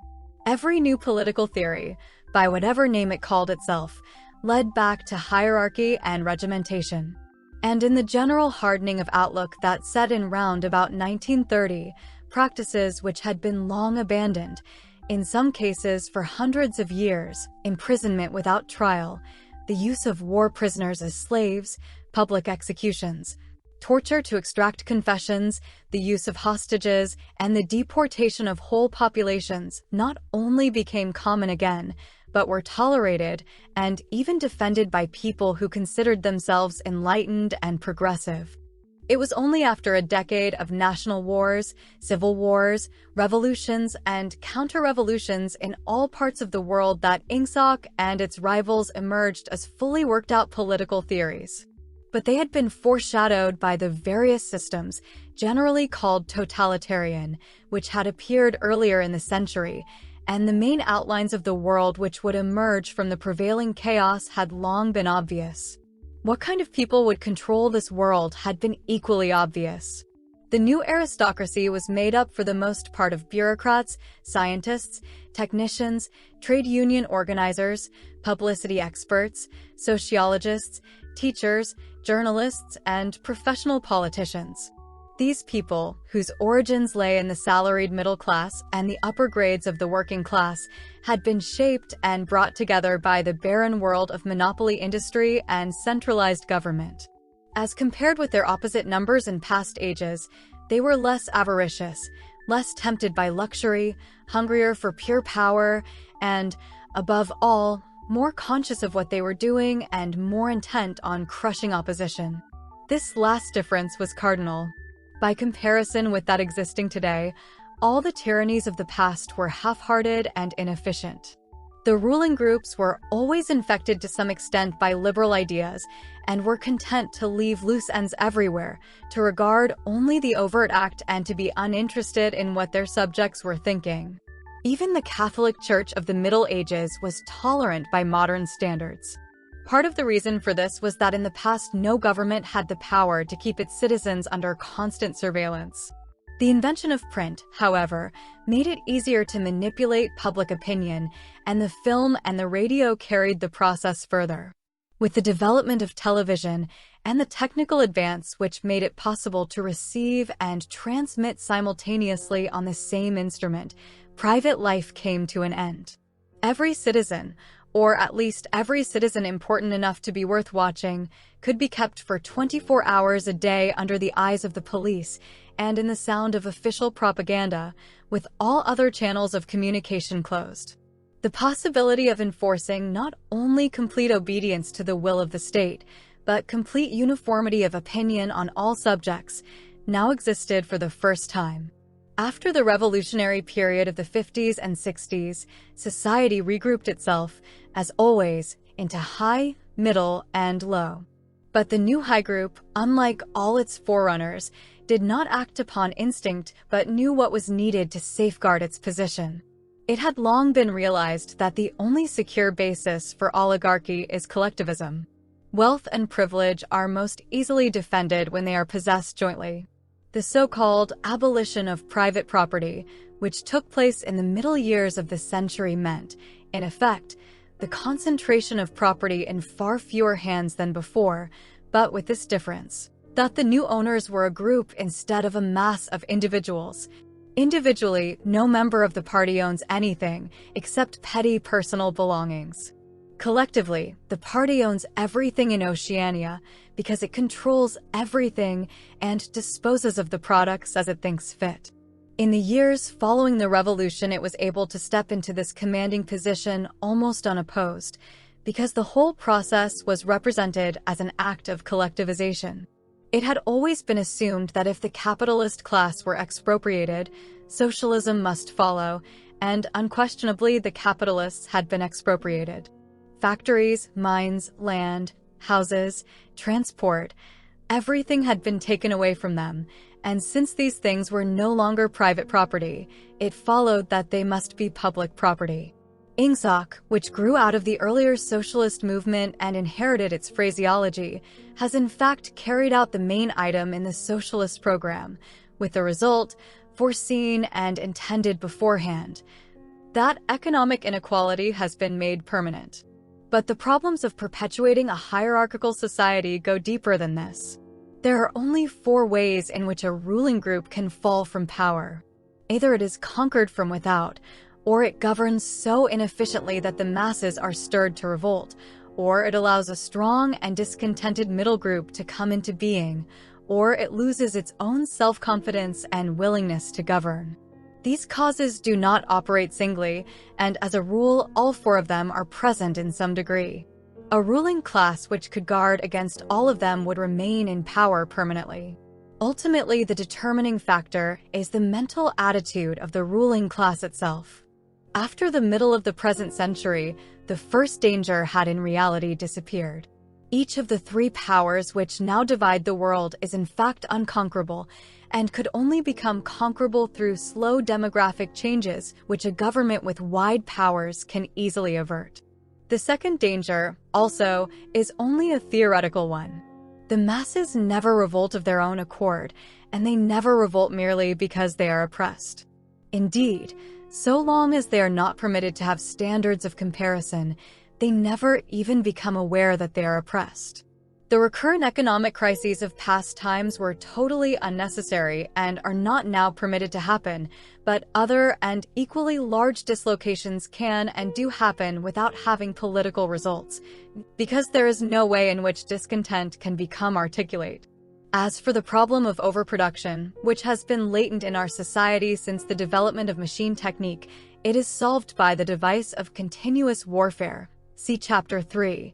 Every new political theory, by whatever name it called itself, led back to hierarchy and regimentation. And in the general hardening of outlook that set in round about 1930, practices which had been long abandoned, in some cases for hundreds of years, imprisonment without trial, the use of war prisoners as slaves, public executions, torture to extract confessions, the use of hostages, and the deportation of whole populations not only became common again, but were tolerated and even defended by people who considered themselves enlightened and progressive. It was only after a decade of national wars, civil wars, revolutions, and counter-revolutions in all parts of the world that Ingsoc and its rivals emerged as fully worked-out political theories. But they had been foreshadowed by the various systems, generally called totalitarian, which had appeared earlier in the century, and the main outlines of the world which would emerge from the prevailing chaos had long been obvious. What kind of people would control this world had been equally obvious. The new aristocracy was made up for the most part of bureaucrats, scientists, technicians, trade union organizers, publicity experts, sociologists, teachers, journalists, and professional politicians. These people, whose origins lay in the salaried middle class and the upper grades of the working class, had been shaped and brought together by the barren world of monopoly industry and centralized government. As compared with their opposite numbers in past ages, they were less avaricious, less tempted by luxury, hungrier for pure power, and, above all, more conscious of what they were doing and more intent on crushing opposition. This last difference was cardinal. By comparison with that existing today, all the tyrannies of the past were half-hearted and inefficient. The ruling groups were always infected to some extent by liberal ideas and were content to leave loose ends everywhere, to regard only the overt act and to be uninterested in what their subjects were thinking. Even the Catholic Church of the Middle Ages was tolerant by modern standards. Part of the reason for this was that in the past no government had the power to keep its citizens under constant surveillance. The invention of print, however, made it easier to manipulate public opinion, and the film and the radio carried the process further. With the development of television and the technical advance which made it possible to receive and transmit simultaneously on the same instrument, private life came to an end. Every citizen, or at least every citizen important enough to be worth watching, could be kept for 24 hours a day under the eyes of the police and in the sound of official propaganda, with all other channels of communication closed. The possibility of enforcing not only complete obedience to the will of the state, but complete uniformity of opinion on all subjects, now existed for the first time. After the revolutionary period of the 50s and 60s, society regrouped itself, as always, into high, middle, and low. But the new high group, unlike all its forerunners, did not act upon instinct but knew what was needed to safeguard its position. It had long been realized that the only secure basis for oligarchy is collectivism. Wealth and privilege are most easily defended when they are possessed jointly. The so-called abolition of private property, which took place in the middle years of the century, meant, in effect, the concentration of property in far fewer hands than before, but with this difference, that the new owners were a group instead of a mass of individuals. Individually, no member of the party owns anything except petty personal belongings. Collectively, the party owns everything in Oceania because it controls everything and disposes of the products as it thinks fit. In the years following the revolution, it was able to step into this commanding position almost unopposed, because the whole process was represented as an act of collectivization. It had always been assumed that if the capitalist class were expropriated, socialism must follow, and unquestionably the capitalists had been expropriated. Factories, mines, land, houses, transport, everything had been taken away from them, and since these things were no longer private property, it followed that they must be public property. Ingsoc, which grew out of the earlier socialist movement and inherited its phraseology, has in fact carried out the main item in the socialist program, with the result foreseen and intended beforehand. That economic inequality has been made permanent. But the problems of perpetuating a hierarchical society go deeper than this. There are only 4 ways in which a ruling group can fall from power. Either it is conquered from without, or it governs so inefficiently that the masses are stirred to revolt, or it allows a strong and discontented middle group to come into being, or it loses its own self-confidence and willingness to govern. These causes do not operate singly, and as a rule, all 4 of them are present in some degree. A ruling class which could guard against all of them would remain in power permanently. Ultimately, the determining factor is the mental attitude of the ruling class itself. After the middle of the present century, the first danger had in reality disappeared. Each of the three powers which now divide the world is in fact unconquerable, and could only become conquerable through slow demographic changes which a government with wide powers can easily avert. The second danger, also, is only a theoretical one. The masses never revolt of their own accord, and they never revolt merely because they are oppressed. Indeed, so long as they are not permitted to have standards of comparison, they never even become aware that they are oppressed. The recurrent economic crises of past times were totally unnecessary and are not now permitted to happen, but other and equally large dislocations can and do happen without having political results, because there is no way in which discontent can become articulate. As for the problem of overproduction, which has been latent in our society since the development of machine technique, it is solved by the device of continuous warfare. See Chapter 3.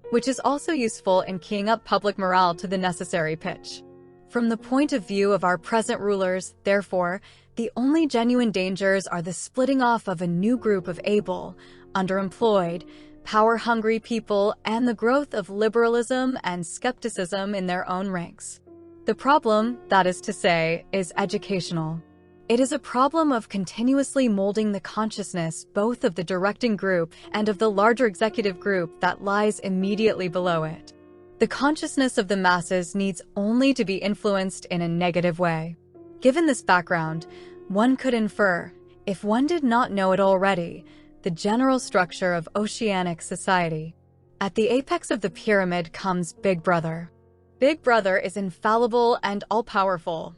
Which is also useful in keying up public morale to the necessary pitch. From the point of view of our present rulers, therefore, the only genuine dangers are the splitting off of a new group of able, underemployed, power-hungry people and the growth of liberalism and skepticism in their own ranks. The problem, that is to say, is educational. It is a problem of continuously molding the consciousness both of the directing group and of the larger executive group that lies immediately below it. The consciousness of the masses needs only to be influenced in a negative way. Given this background, one could infer, if one did not know it already, the general structure of oceanic society. At the apex of the pyramid comes Big Brother. Big Brother is infallible and all-powerful.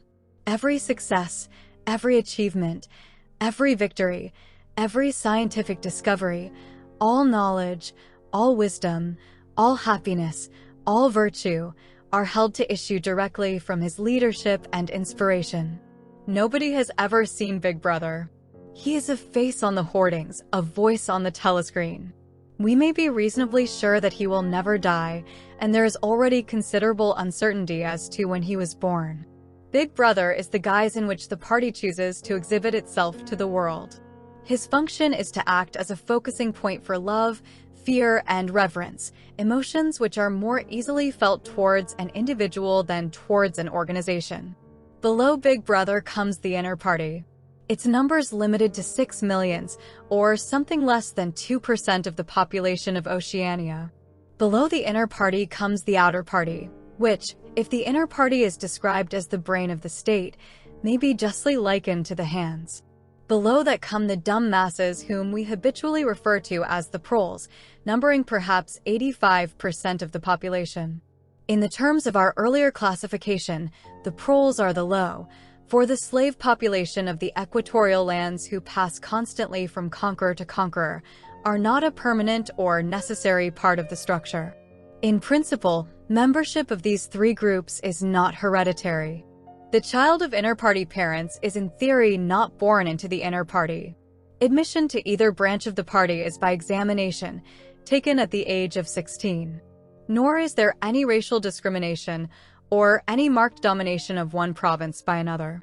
Every success, every achievement, every victory, every scientific discovery, all knowledge, all wisdom, all happiness, all virtue, are held to issue directly from his leadership and inspiration. Nobody has ever seen Big Brother. He is a face on the hoardings, a voice on the telescreen. We may be reasonably sure that he will never die, and there is already considerable uncertainty as to when he was born. Big Brother is the guise in which the party chooses to exhibit itself to the world. His function is to act as a focusing point for love, fear, and reverence, emotions which are more easily felt towards an individual than towards an organization. Below Big Brother comes the inner party. Its numbers limited to 6 million, or something less than 2% of the population of Oceania. Below the inner party comes the outer party, which, if the inner party is described as the brain of the state, may be justly likened to the hands. Below that come the dumb masses whom we habitually refer to as the proles, numbering perhaps 85% of the population. In the terms of our earlier classification, the proles are the low, for the slave population of the equatorial lands who pass constantly from conqueror to conqueror are not a permanent or necessary part of the structure. In principle, membership of these three groups is not hereditary. The child of inner party parents is in theory not born into the inner party. Admission to either branch of the party is by examination, taken at the age of 16. Nor is there any racial discrimination or any marked domination of one province by another.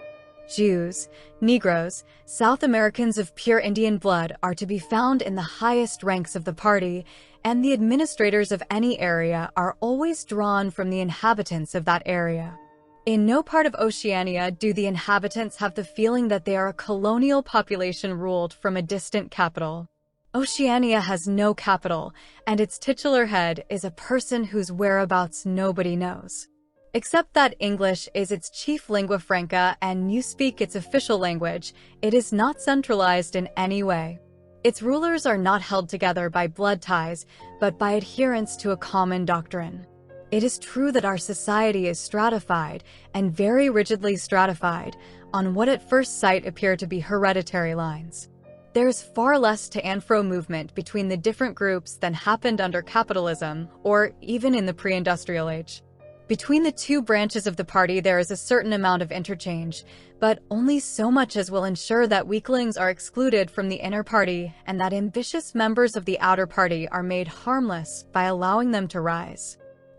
Jews, Negroes, South Americans of pure Indian blood are to be found in the highest ranks of the party, and the administrators of any area are always drawn from the inhabitants of that area. In no part of Oceania do the inhabitants have the feeling that they are a colonial population ruled from a distant capital. Oceania has no capital, and its titular head is a person whose whereabouts nobody knows. Except that English is its chief lingua franca and you speak its official language, it is not centralized in any way. Its rulers are not held together by blood ties, but by adherence to a common doctrine. It is true that our society is stratified, and very rigidly stratified, on what at first sight appear to be hereditary lines. There is far less to and fro movement between the different groups than happened under capitalism, or even in the pre-industrial age. Between the two branches of the party there is a certain amount of interchange, but only so much as will ensure that weaklings are excluded from the inner party and that ambitious members of the outer party are made harmless by allowing them to rise.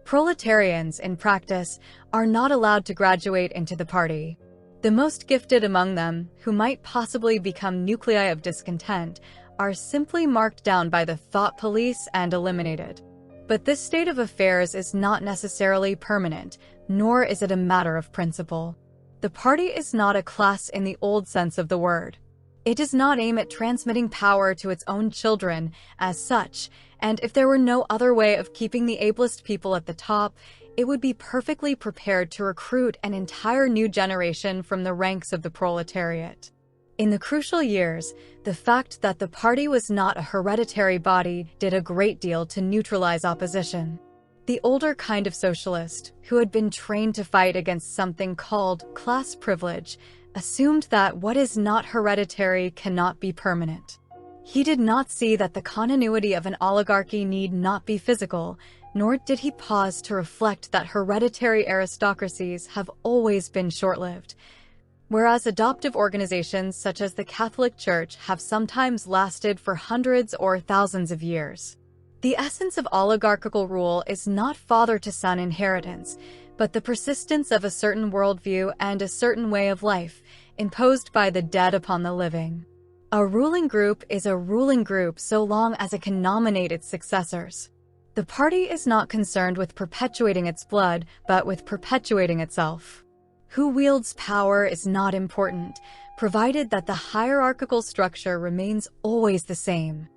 Proletarians, in practice, are not allowed to graduate into the party. The most gifted among them, who might possibly become nuclei of discontent, are simply marked down by the thought police and eliminated. But this state of affairs is not necessarily permanent, nor is it a matter of principle. The party is not a class in the old sense of the word. It does not aim at transmitting power to its own children as such, and if there were no other way of keeping the ablest people at the top, it would be perfectly prepared to recruit an entire new generation from the ranks of the proletariat. In the crucial years, the fact that the party was not a hereditary body did a great deal to neutralize opposition. The older kind of socialist, who had been trained to fight against something called class privilege, assumed that what is not hereditary cannot be permanent. He did not see that the continuity of an oligarchy need not be physical, nor did he pause to reflect that hereditary aristocracies have always been short-lived, whereas adoptive organizations such as the Catholic Church have sometimes lasted for hundreds or thousands of years. The essence of oligarchical rule is not father-to-son inheritance, but the persistence of a certain worldview and a certain way of life, imposed by the dead upon the living. A ruling group is a ruling group so long as it can nominate its successors. The party is not concerned with perpetuating its blood, but with perpetuating itself. Who wields power is not important, provided that the hierarchical structure remains always the same.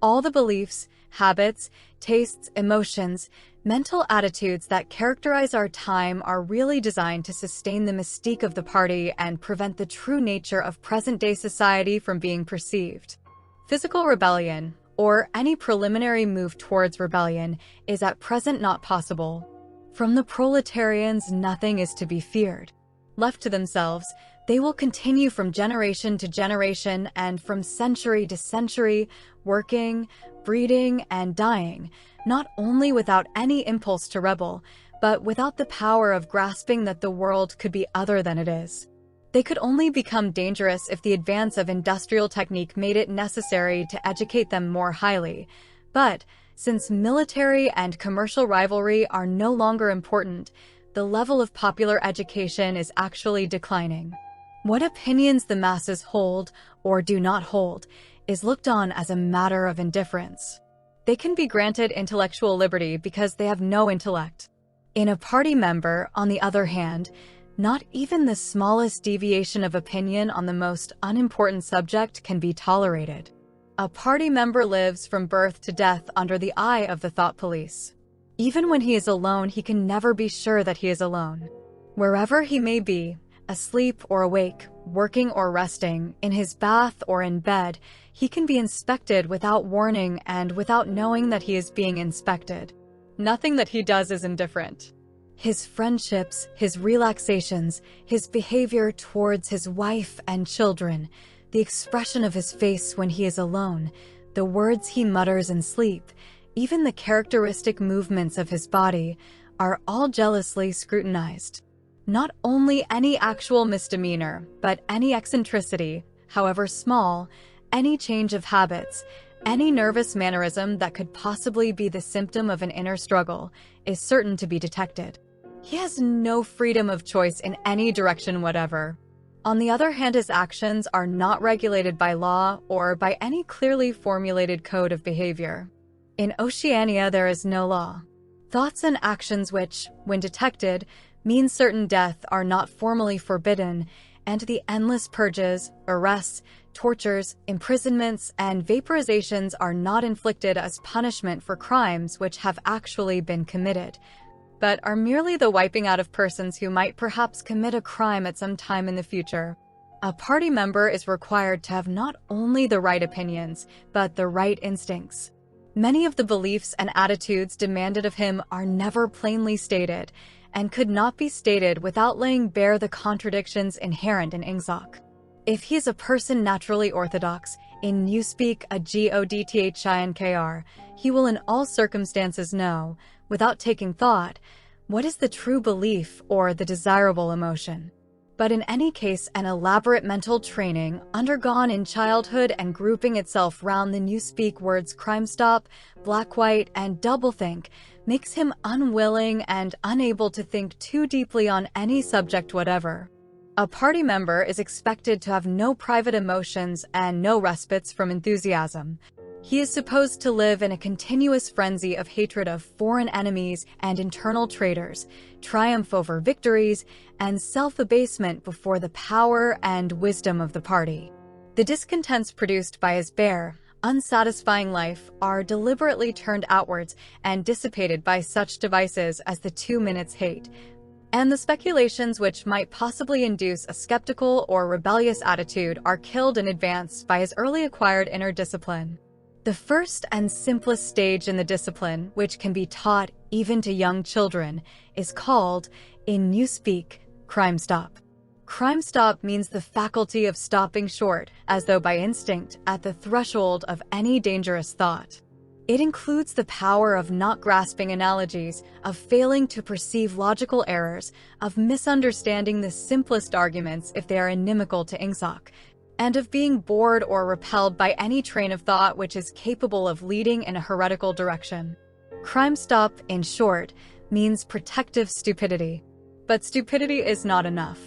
All the beliefs, habits, tastes, emotions, mental attitudes that characterize our time are really designed to sustain the mystique of the party and prevent the true nature of present-day society from being perceived. Physical rebellion, or any preliminary move towards rebellion, is at present not possible. From the proletarians, nothing is to be feared. Left to themselves, they will continue from generation to generation and from century to century, working, breeding, and dying, not only without any impulse to rebel, but without the power of grasping that the world could be other than it is. They could only become dangerous if the advance of industrial technique made it necessary to educate them more highly. But, since military and commercial rivalry are no longer important, the level of popular education is actually declining. What opinions the masses hold, or do not hold, is looked on as a matter of indifference. They can be granted intellectual liberty because they have no intellect. In a party member, on the other hand, not even the smallest deviation of opinion on the most unimportant subject can be tolerated. A party member lives from birth to death under the eye of the thought police. Even when he is alone, he can never be sure that he is alone. Wherever he may be, asleep or awake, working or resting, in his bath or in bed, he can be inspected without warning and without knowing that he is being inspected. Nothing that he does is indifferent. His friendships, his relaxations, his behavior towards his wife and children, the expression of his face when he is alone, the words he mutters in sleep, even the characteristic movements of his body, are all jealously scrutinized. Not only any actual misdemeanor, but any eccentricity, however small, any change of habits, any nervous mannerism that could possibly be the symptom of an inner struggle, is certain to be detected. He has no freedom of choice in any direction whatever. On the other hand, his actions are not regulated by law or by any clearly formulated code of behavior. In Oceania, there is no law. Thoughts and actions which, when detected, mean certain death are not formally forbidden, and the endless purges, arrests, tortures, imprisonments, and vaporizations are not inflicted as punishment for crimes which have actually been committed, but are merely the wiping out of persons who might perhaps commit a crime at some time in the future. A party member is required to have not only the right opinions, but the right instincts. Many of the beliefs and attitudes demanded of him are never plainly stated, and could not be stated without laying bare the contradictions inherent in Ingsoc. If he is a person naturally orthodox, in newspeak a godthinkr, he will in all circumstances know, without taking thought, what is the true belief or the desirable emotion. But in any case, an elaborate mental training, undergone in childhood and grouping itself round the newspeak words crime stop, black-white, and doublethink, makes him unwilling and unable to think too deeply on any subject whatever. A party member is expected to have no private emotions and no respites from enthusiasm. He is supposed to live in a continuous frenzy of hatred of foreign enemies and internal traitors, triumph over victories, and self-abasement before the power and wisdom of the party. The discontents produced by his bare, unsatisfying life are deliberately turned outwards and dissipated by such devices as the 2 minutes hate, and the speculations which might possibly induce a skeptical or rebellious attitude are killed in advance by his early acquired inner discipline. The first and simplest stage in the discipline, which can be taught even to young children, is called, in newspeak, crime stop. Crime stop means the faculty of stopping short, as though by instinct, at the threshold of any dangerous thought. It includes the power of not grasping analogies, of failing to perceive logical errors, of misunderstanding the simplest arguments if they are inimical to Ingsoc, and of being bored or repelled by any train of thought which is capable of leading in a heretical direction. Crime stop, in short, means protective stupidity. But stupidity is not enough.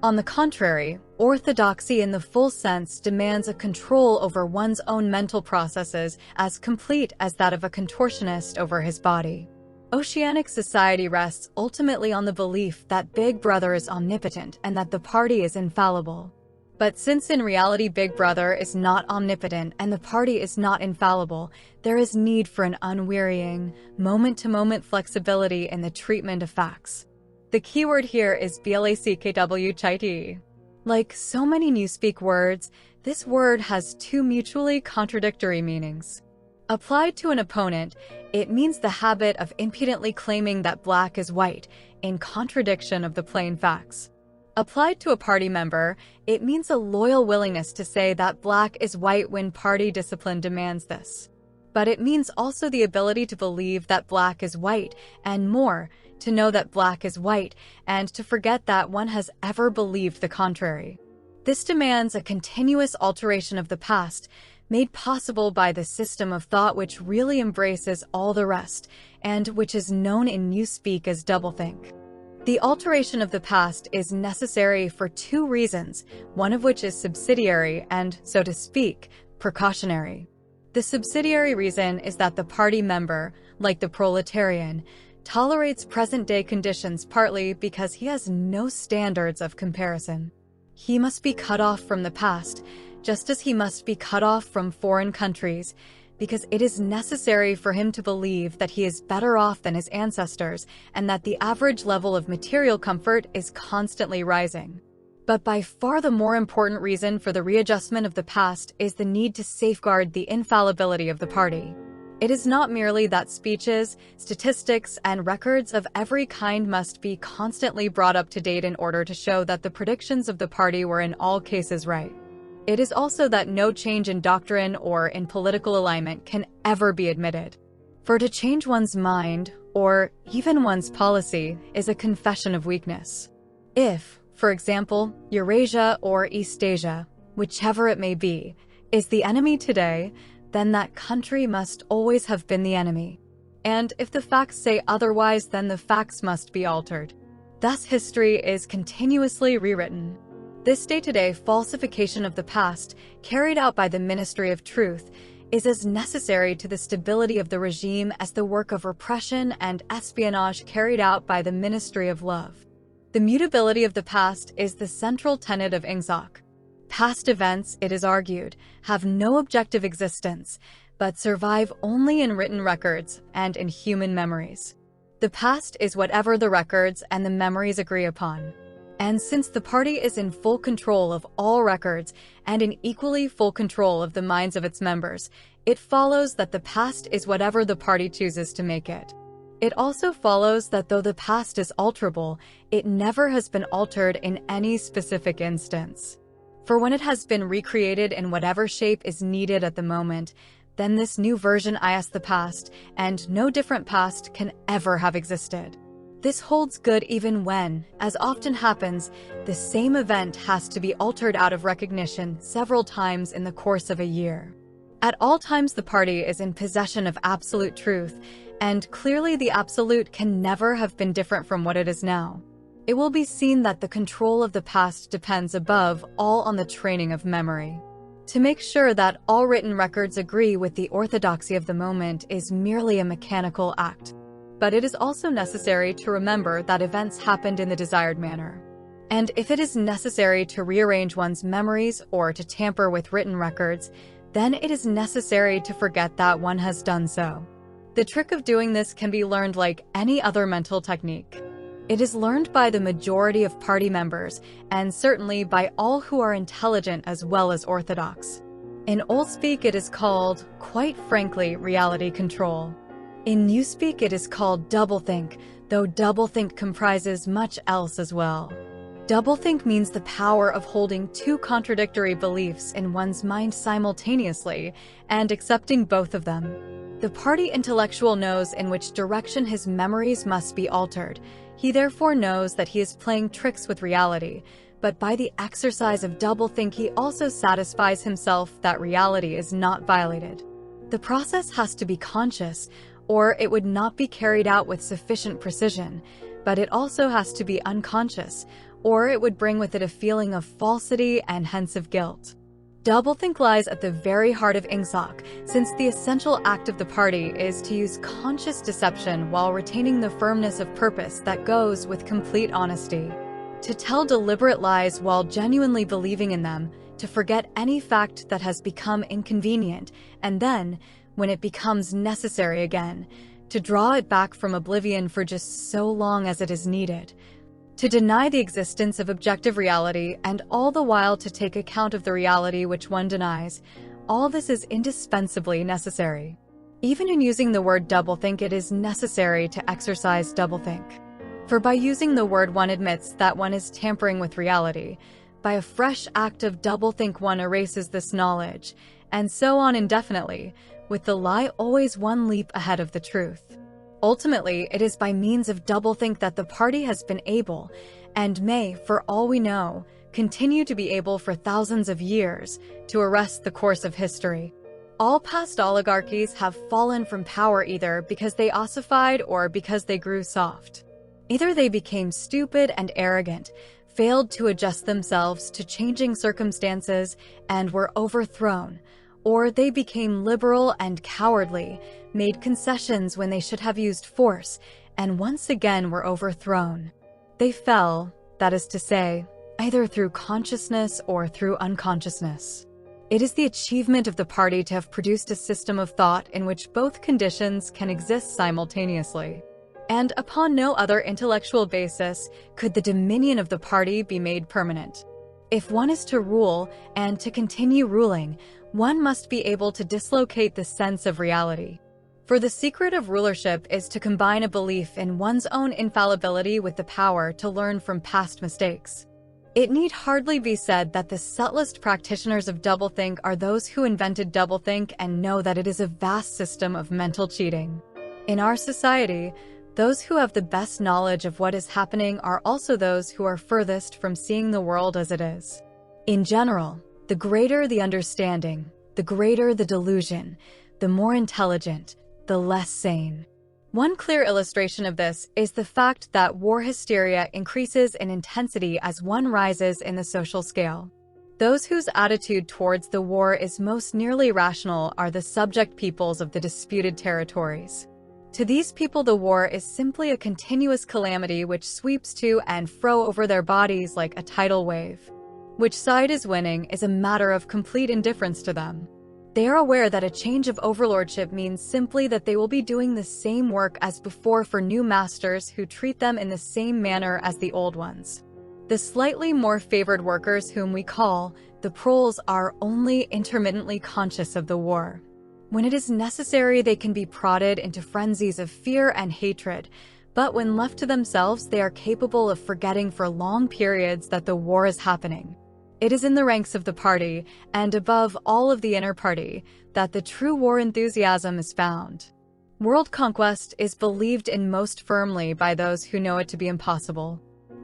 On the contrary, orthodoxy in the full sense demands a control over one's own mental processes as complete as that of a contortionist over his body. Oceanic society rests ultimately on the belief that Big Brother is omnipotent and that the party is infallible. But since in reality Big Brother is not omnipotent and the party is not infallible, there is need for an unwearying, moment-to-moment flexibility in the treatment of facts. The keyword here is BLACKWCHIT. Like so many newspeak words, this word has two mutually contradictory meanings. Applied to an opponent, it means the habit of impudently claiming that black is white, in contradiction of the plain facts. Applied to a party member, it means a loyal willingness to say that black is white when party discipline demands this. But it means also the ability to believe that black is white, and more, to know that black is white, and to forget that one has ever believed the contrary. This demands a continuous alteration of the past, made possible by the system of thought which really embraces all the rest, and which is known in newspeak as doublethink. The alteration of the past is necessary for two reasons, one of which is subsidiary and, so to speak, precautionary. The subsidiary reason is that the party member, like the proletarian, tolerates present-day conditions partly because he has no standards of comparison. He must be cut off from the past, just as he must be cut off from foreign countries, because it is necessary for him to believe that he is better off than his ancestors and that the average level of material comfort is constantly rising. But by far the more important reason for the readjustment of the past is the need to safeguard the infallibility of the party. It is not merely that speeches, statistics, and records of every kind must be constantly brought up to date in order to show that the predictions of the party were in all cases right. It is also that no change in doctrine or in political alignment can ever be admitted. For to change one's mind, or even one's policy, is a confession of weakness. If, for example, Eurasia or Eastasia, whichever it may be, is the enemy today, then that country must always have been the enemy. And if the facts say otherwise, then the facts must be altered. Thus history is continuously rewritten. This day-to-day falsification of the past, carried out by the Ministry of Truth, is as necessary to the stability of the regime as the work of repression and espionage carried out by the Ministry of Love. The mutability of the past is the central tenet of Ingsoc. Past events, it is argued, have no objective existence, but survive only in written records and in human memories. The past is whatever the records and the memories agree upon. And since the party is in full control of all records and in equally full control of the minds of its members, it follows that the past is whatever the party chooses to make it. It also follows that though the past is alterable, it never has been altered in any specific instance. For when it has been recreated in whatever shape is needed at the moment, then this new version is the past, and no different past can ever have existed. This holds good even when, as often happens, the same event has to be altered out of recognition several times in the course of a year. At all times, the party is in possession of absolute truth, and clearly the absolute can never have been different from what it is now. It will be seen that the control of the past depends above all on the training of memory. To make sure that all written records agree with the orthodoxy of the moment is merely a mechanical act. But it is also necessary to remember that events happened in the desired manner. And if it is necessary to rearrange one's memories or to tamper with written records, then it is necessary to forget that one has done so. The trick of doing this can be learned like any other mental technique. It is learned by the majority of party members, and certainly by all who are intelligent as well as orthodox. In old speak, it is called, quite frankly, reality control. In new speak, it is called doublethink, though doublethink comprises much else as well. Doublethink means the power of holding two contradictory beliefs in one's mind simultaneously and accepting both of them. The party intellectual knows in which direction his memories must be altered. He therefore knows that he is playing tricks with reality, but by the exercise of doublethink he also satisfies himself that reality is not violated. The process has to be conscious, or it would not be carried out with sufficient precision, but it also has to be unconscious, or it would bring with it a feeling of falsity and hence of guilt. Doublethink lies at the very heart of ingsoc, since the essential act of the party is to use conscious deception while retaining the firmness of purpose that goes with complete honesty. To tell deliberate lies while genuinely believing in them, to forget any fact that has become inconvenient, and then, when it becomes necessary again, to draw it back from oblivion for just so long as it is needed. To deny the existence of objective reality and all the while to take account of the reality which one denies, all this is indispensably necessary. Even in using the word doublethink, it is necessary to exercise doublethink. For by using the word one admits that one is tampering with reality. By a fresh act of doublethink one erases this knowledge, and so on indefinitely, with the lie always one leap ahead of the truth. Ultimately, it is by means of doublethink that the party has been able, and may, for all we know, continue to be able for thousands of years, to arrest the course of history. All past oligarchies have fallen from power either because they ossified or because they grew soft. Either they became stupid and arrogant, failed to adjust themselves to changing circumstances, and were overthrown, or they became liberal and cowardly, made concessions when they should have used force, and once again were overthrown. They fell, that is to say, either through consciousness or through unconsciousness. It is the achievement of the party to have produced a system of thought in which both conditions can exist simultaneously. And upon no other intellectual basis could the dominion of the party be made permanent. If one is to rule, and to continue ruling, one must be able to dislocate the sense of reality. For the secret of rulership is to combine a belief in one's own infallibility with the power to learn from past mistakes. It need hardly be said that the subtlest practitioners of doublethink are those who invented doublethink and know that it is a vast system of mental cheating. In our society, those who have the best knowledge of what is happening are also those who are furthest from seeing the world as it is. In general, the greater the understanding, the greater the delusion, the more intelligent, the less sane. One clear illustration of this is the fact that war hysteria increases in intensity as one rises in the social scale. Those whose attitude towards the war is most nearly rational are the subject peoples of the disputed territories. To these people, the war is simply a continuous calamity which sweeps to and fro over their bodies like a tidal wave. Which side is winning is a matter of complete indifference to them. They are aware that a change of overlordship means simply that they will be doing the same work as before for new masters who treat them in the same manner as the old ones. The slightly more favored workers, whom we call the proles, are only intermittently conscious of the war. When it is necessary, they can be prodded into frenzies of fear and hatred, but when left to themselves, they are capable of forgetting for long periods that the war is happening. It is in the ranks of the party, and above all of the inner party, that the true war enthusiasm is found. World conquest is believed in most firmly by those who know it to be impossible.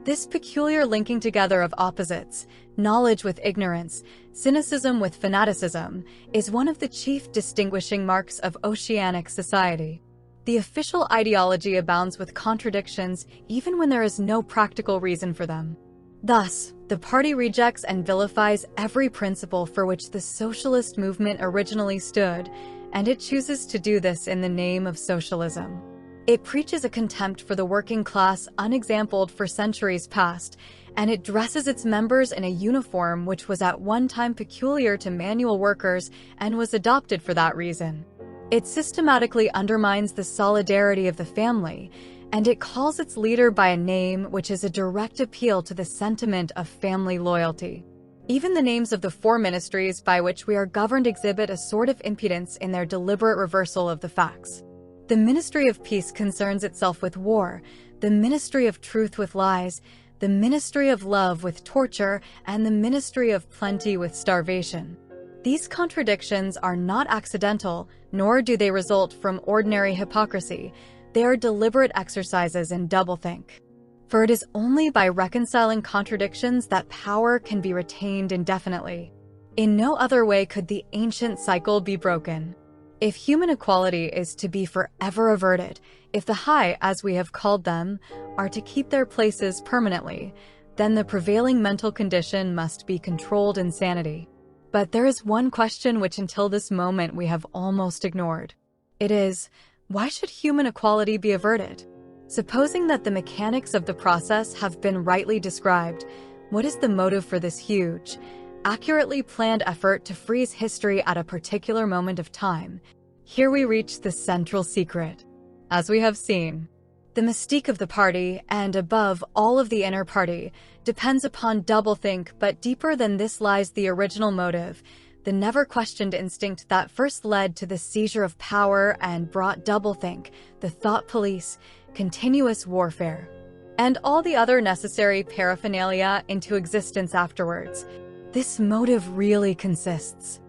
This peculiar linking together of opposites, knowledge with ignorance, cynicism with fanaticism, is one of the chief distinguishing marks of oceanic society. The official ideology abounds with contradictions even when there is no practical reason for them. Thus, the party rejects and vilifies every principle for which the socialist movement originally stood, and it chooses to do this in the name of socialism. It preaches a contempt for the working class unexampled for centuries past, and it dresses its members in a uniform which was at one time peculiar to manual workers and was adopted for that reason. It systematically undermines the solidarity of the family, and it calls its leader by a name which is a direct appeal to the sentiment of family loyalty. Even the names of the four ministries by which we are governed exhibit a sort of impudence in their deliberate reversal of the facts. The Ministry of Peace concerns itself with war, the Ministry of Truth with lies, the Ministry of Love with torture, and the Ministry of Plenty with starvation. These contradictions are not accidental, nor do they result from ordinary hypocrisy. They are deliberate exercises in doublethink. For it is only by reconciling contradictions that power can be retained indefinitely. In no other way could the ancient cycle be broken. If human equality is to be forever averted, if the high, as we have called them, are to keep their places permanently, then the prevailing mental condition must be controlled insanity. But there is one question which until this moment we have almost ignored. It is, why should human equality be averted? Supposing that the mechanics of the process have been rightly described, what is the motive for this huge, accurately planned effort to freeze history at a particular moment of time? Here we reach the central secret. As we have seen, the mystique of the party, and above all of the inner party, depends upon doublethink, but deeper than this lies the original motive, the never-questioned instinct that first led to the seizure of power and brought doublethink, the thought police, continuous warfare, and all the other necessary paraphernalia into existence afterwards. This motive really consists.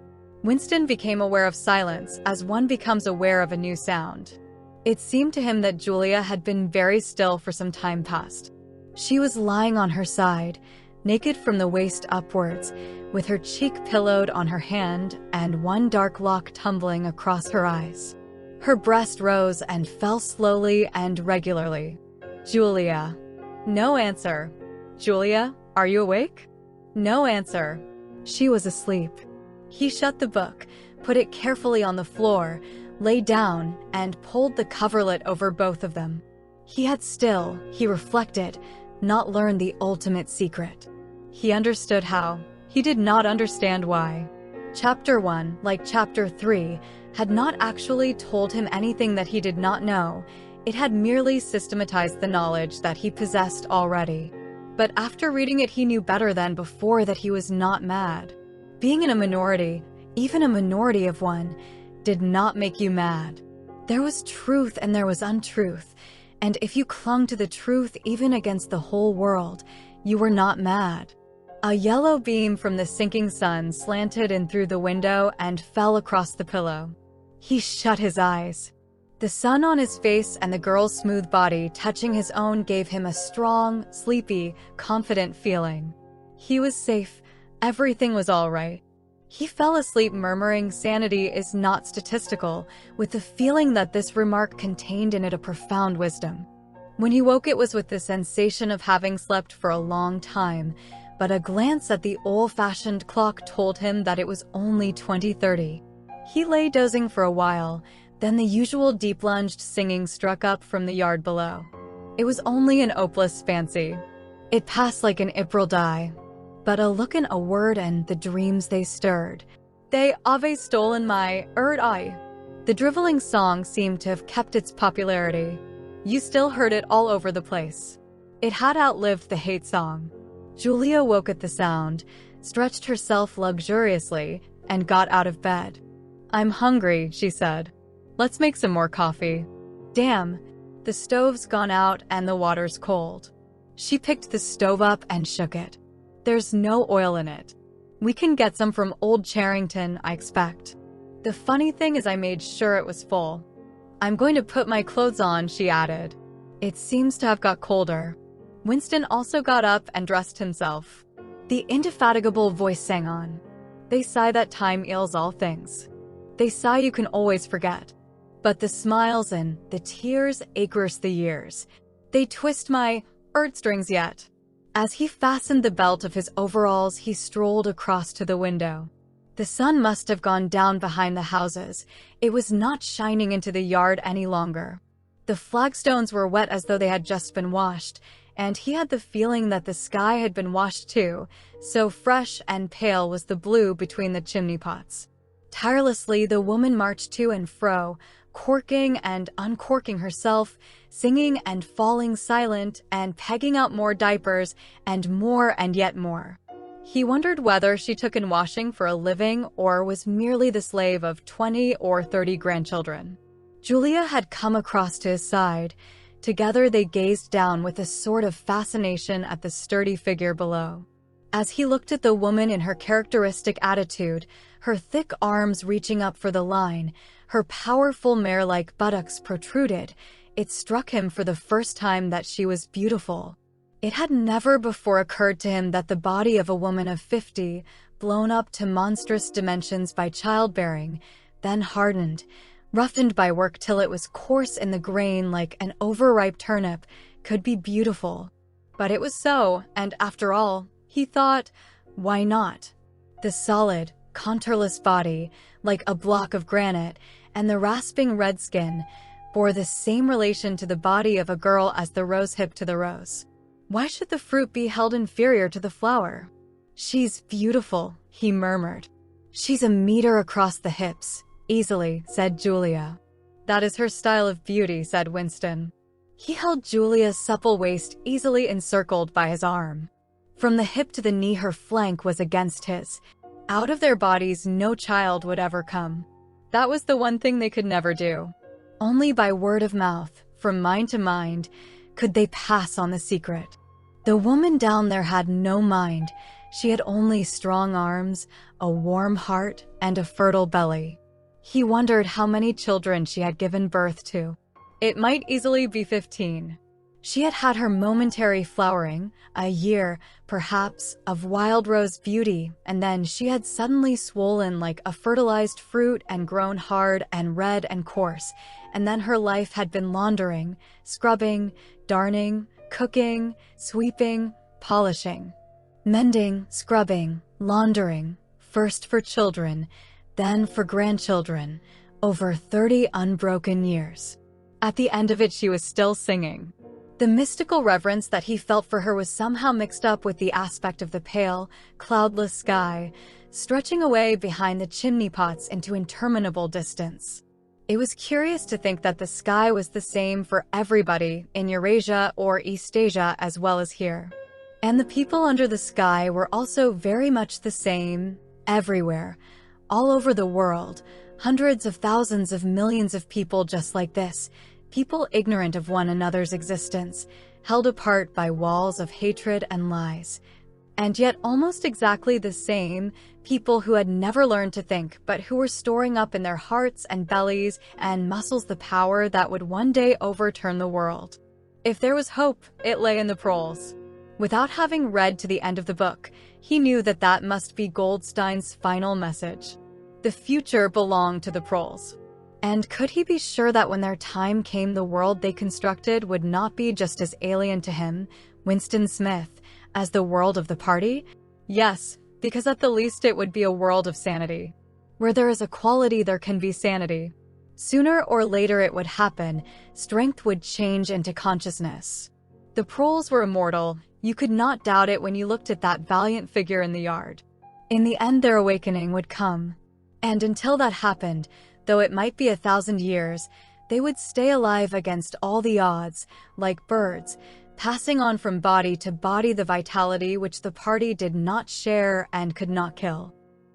Winston became aware of silence as one becomes aware of a new sound. It seemed to him that Julia had been very still for some time past. She was lying on her side, naked from the waist upwards, with her cheek pillowed on her hand and one dark lock tumbling across her eyes. Her breast rose and fell slowly and regularly. Julia. No answer. Julia, are you awake? No answer. She was asleep. He shut the book, put it carefully on the floor, lay down, and pulled the coverlet over both of them. He had still, he reflected, not learned the ultimate secret. He understood how. He did not understand why. Chapter 1, like Chapter 3, had not actually told him anything that he did not know. It had merely systematized the knowledge that he possessed already. But after reading it, he knew better than before that he was not mad. Being in a minority, even a minority of one, did not make you mad. There was truth and there was untruth, and if you clung to the truth even against the whole world, you were not mad. A yellow beam from the sinking sun slanted in through the window and fell across the pillow. He shut his eyes. The sun on his face and the girl's smooth body touching his own gave him a strong, sleepy, confident feeling. He was safe. Everything was all right. He fell asleep murmuring sanity is not statistical, with the feeling that this remark contained in it a profound wisdom. When he woke, it was with the sensation of having slept for a long time, but a glance at the old-fashioned clock told him that it was only 20:30. He lay dozing for a while, then the usual deep-lunged singing struck up from the yard below. It was only an hopeless fancy. It passed like an April dye. But a look and a word and the dreams they stirred. They have stolen my eye. The driveling song seemed to have kept its popularity. You still heard it all over the place. It had outlived the hate song. Julia woke at the sound, stretched herself luxuriously, and got out of bed. I'm hungry, she said. Let's make some more coffee. Damn, the stove's gone out and the water's cold. She picked the stove up and shook it. There's no oil in it. We can get some from Old Charrington, I expect. The funny thing is I made sure it was full. I'm going to put my clothes on, she added. It seems to have got colder. Winston also got up and dressed himself. The indefatigable voice sang on. They say that time heals all things. They say you can always forget. But the smiles and the tears ache worse the years. They twist my heartstrings yet. As he fastened the belt of his overalls, he strolled across to the window. The sun must have gone down behind the houses. It was not shining into the yard any longer. The flagstones were wet as though they had just been washed, and he had the feeling that the sky had been washed too, so fresh and pale was the blue between the chimney pots. Tirelessly, the woman marched to and fro, corking and uncorking herself, singing and falling silent, and pegging out more diapers, and yet more. He wondered whether she took in washing for a living or was merely the slave of 20 or 30 grandchildren. Julia had come across to his side. Together they gazed down with a sort of fascination at the sturdy figure below. As he looked at the woman in her characteristic attitude, her thick arms reaching up for the line, her powerful mare-like buttocks protruded, it struck him for the first time that she was beautiful. It had never before occurred to him that the body of a woman of 50, blown up to monstrous dimensions by childbearing, then hardened, roughened by work till it was coarse in the grain like an overripe turnip, could be beautiful. But it was so, and after all, he thought, why not? The solid, contourless body, like a block of granite, and the rasping red skin, bore the same relation to the body of a girl as the rose hip to the rose. Why should the fruit be held inferior to the flower? She's beautiful, he murmured. She's a meter across the hips. Easily, said Julia. That is her style of beauty, said Winston. He held Julia's supple waist easily encircled by his arm. From the hip to the knee her flank was against his. Out of their bodies no child would ever come. That was the one thing they could never do. Only by word of mouth, from mind to mind, could they pass on the secret. The woman down there had no mind. She had only strong arms, a warm heart, and a fertile belly. He wondered how many children she had given birth to. It might easily be 15. She had had her momentary flowering, a year, perhaps, of wild rose beauty, and then she had suddenly swollen like a fertilized fruit and grown hard and red and coarse, and then her life had been laundering, scrubbing, darning, cooking, sweeping, polishing, mending, scrubbing, laundering, first for children, then for grandchildren, over 30 unbroken years. At the end of it she was still singing. The mystical reverence that he felt for her was somehow mixed up with the aspect of the pale, cloudless sky, stretching away behind the chimney pots into interminable distance. It was curious to think that the sky was the same for everybody in Eurasia or Eastasia as well as here. And the people under the sky were also very much the same, everywhere, all over the world, hundreds of thousands of millions of people just like this, people ignorant of one another's existence, held apart by walls of hatred and lies. And yet almost exactly the same, people who had never learned to think, but who were storing up in their hearts and bellies and muscles the power that would one day overturn the world. If there was hope, it lay in the proles. Without having read to the end of the book, he knew that that must be Goldstein's final message. The future belonged to the proles. And could he be sure that when their time came the world they constructed would not be just as alien to him, Winston Smith, as the world of the party? Yes, because at the least it would be a world of sanity. Where there is equality there can be sanity. Sooner or later it would happen, strength would change into consciousness. The proles were immortal, you could not doubt it when you looked at that valiant figure in the yard. In the end their awakening would come. And until that happened, though it might be 1,000 years, they would stay alive against all the odds, like birds, passing on from body to body the vitality which the party did not share and could not kill.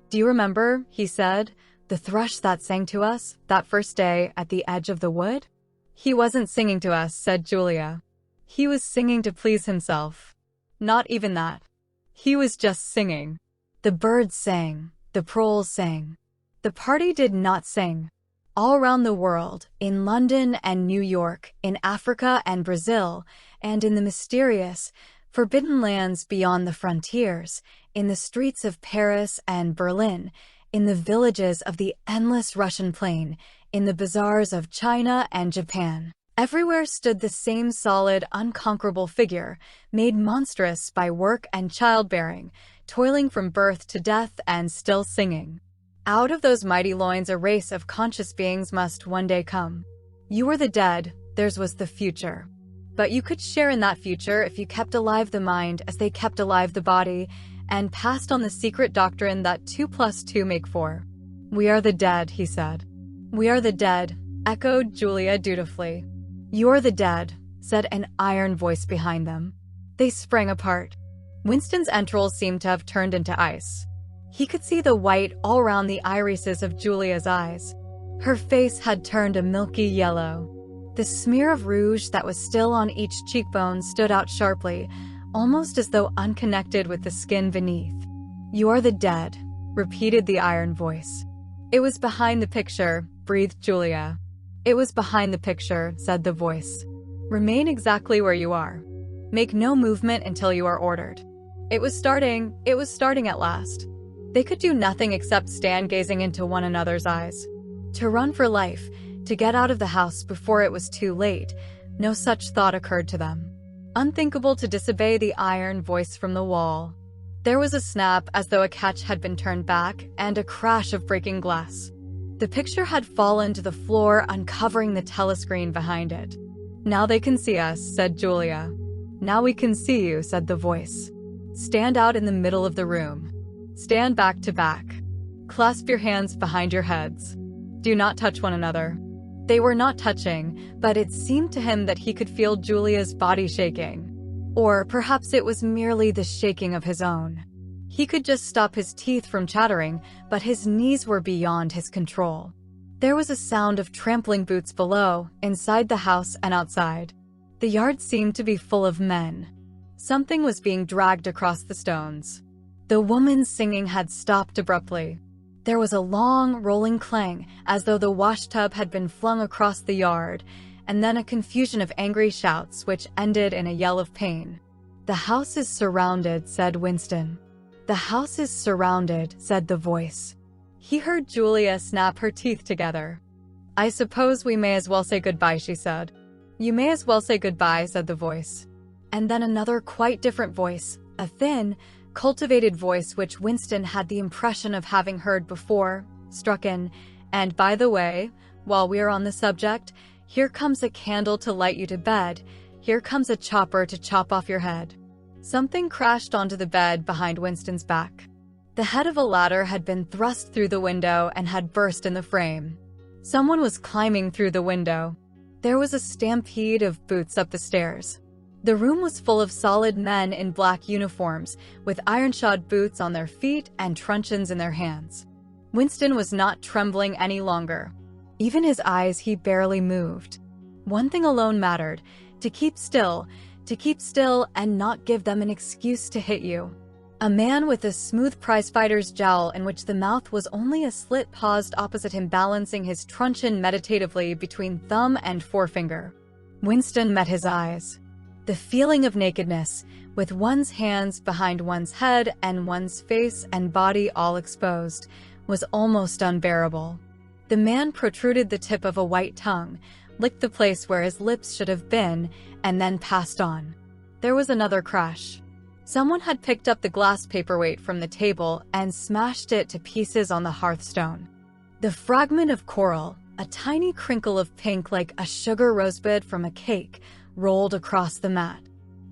Do you remember, he said, the thrush that sang to us, that first day at the edge of the wood? He wasn't singing to us, said Julia. He was singing to please himself. Not even that. He was just singing. The birds sang, the proles sang. The party did not sing. All around the world, in London and New York, in Africa and Brazil, and in the mysterious, forbidden lands beyond the frontiers, in the streets of Paris and Berlin, in the villages of the endless Russian plain, in the bazaars of China and Japan. Everywhere stood the same solid, unconquerable figure, made monstrous by work and childbearing, toiling from birth to death and still singing. Out of those mighty loins a race of conscious beings must one day come. You were the dead, theirs was the future. But you could share in that future if you kept alive the mind as they kept alive the body, and passed on the secret doctrine that 2 + 2 make 4. "We are the dead," he said. "We are the dead," echoed Julia dutifully. "You're the dead," said an iron voice behind them. They sprang apart. Winston's entrails seemed to have turned into ice. He could see the white all around the irises of Julia's eyes. Her face had turned a milky yellow. The smear of rouge that was still on each cheekbone stood out sharply, almost as though unconnected with the skin beneath. "You are the dead," repeated the iron voice. "It was behind the picture," breathed Julia. "It was behind the picture," said the voice. "Remain exactly where you are. Make no movement until you are ordered." It was starting at last. They could do nothing except stand gazing into one another's eyes. To run for life, to get out of the house before it was too late, no such thought occurred to them. Unthinkable to disobey the iron voice from the wall. There was a snap as though a catch had been turned back, and a crash of breaking glass. The picture had fallen to the floor, uncovering the telescreen behind it. "Now they can see us," said Julia. "Now we can see you," said the voice. "Stand out in the middle of the room. Stand back to back. Clasp your hands behind your heads. Do not touch one another." They were not touching, but it seemed to him that he could feel Julia's body shaking. Or perhaps it was merely the shaking of his own. He could just stop his teeth from chattering, but his knees were beyond his control. There was a sound of trampling boots below, inside the house and outside. The yard seemed to be full of men. Something was being dragged across the stones. The woman's singing had stopped abruptly. There was a long, rolling clang, as though the washtub had been flung across the yard, and then a confusion of angry shouts which ended in a yell of pain. "The house is surrounded," said Winston. "The house is surrounded," said the voice. He heard Julia snap her teeth together. "I suppose we may as well say goodbye," she said. "You may as well say goodbye," said the voice. And then another quite different voice, a thin, cultivated voice which Winston had the impression of having heard before, struck in, "And by the way, while we are on the subject, here comes a candle to light you to bed. Here comes a chopper to chop off your head." Something crashed onto the bed behind Winston's back. The head of a ladder had been thrust through the window and had burst in the frame. Someone was climbing through the window. There was a stampede of boots up the stairs. The room was full of solid men in black uniforms, with iron-shod boots on their feet and truncheons in their hands. Winston was not trembling any longer. Even his eyes he barely moved. One thing alone mattered: to keep still and not give them an excuse to hit you. A man with a smooth prizefighter's jowl in which the mouth was only a slit paused opposite him, balancing his truncheon meditatively between thumb and forefinger. Winston met his eyes. The feeling of nakedness, with one's hands behind one's head and one's face and body all exposed, was almost unbearable. The man protruded the tip of a white tongue, licked the place where his lips should have been, and then passed on. There was another crash. Someone had picked up the glass paperweight from the table and smashed it to pieces on the hearthstone. The fragment of coral, a tiny crinkle of pink like a sugar rosebud from a cake, rolled across the mat.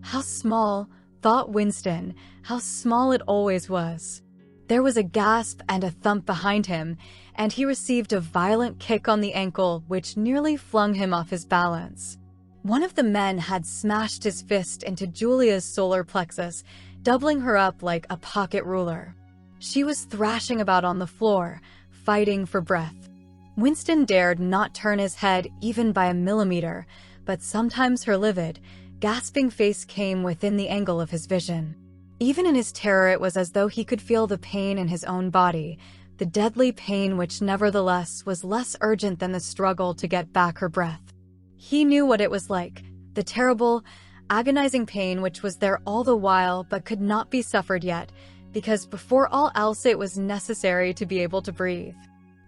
How small, thought Winston, how small it always was. There was a gasp and a thump behind him, and he received a violent kick on the ankle which nearly flung him off his balance. One of the men had smashed his fist into Julia's solar plexus, doubling her up like a pocket ruler. She was thrashing about on the floor, fighting for breath. Winston dared not turn his head even by a millimeter, but sometimes her livid, gasping face came within the angle of his vision. Even in his terror it was as though he could feel the pain in his own body, the deadly pain which nevertheless was less urgent than the struggle to get back her breath. He knew what it was like, the terrible, agonizing pain which was there all the while but could not be suffered yet, because before all else it was necessary to be able to breathe.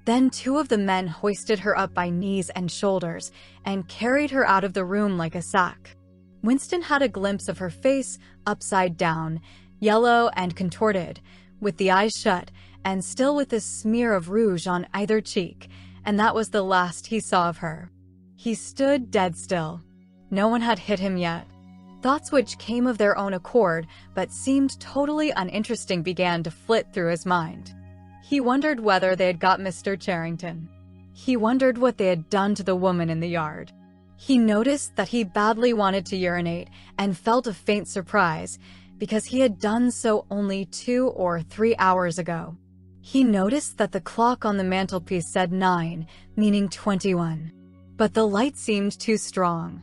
Then two of the men hoisted her up by knees and shoulders and carried her out of the room like a sack. Winston had a glimpse of her face upside down, yellow and contorted, with the eyes shut, and still with a smear of rouge on either cheek, and that was the last he saw of her. He stood dead still. No one had hit him yet. Thoughts which came of their own accord but seemed totally uninteresting began to flit through his mind. He wondered whether they had got Mr. Charrington. He wondered what they had done to the woman in the yard. He noticed that he badly wanted to urinate and felt a faint surprise because he had done so only 2 or 3 hours ago. He noticed that the clock on the mantelpiece said 9, meaning 21. But the light seemed too strong.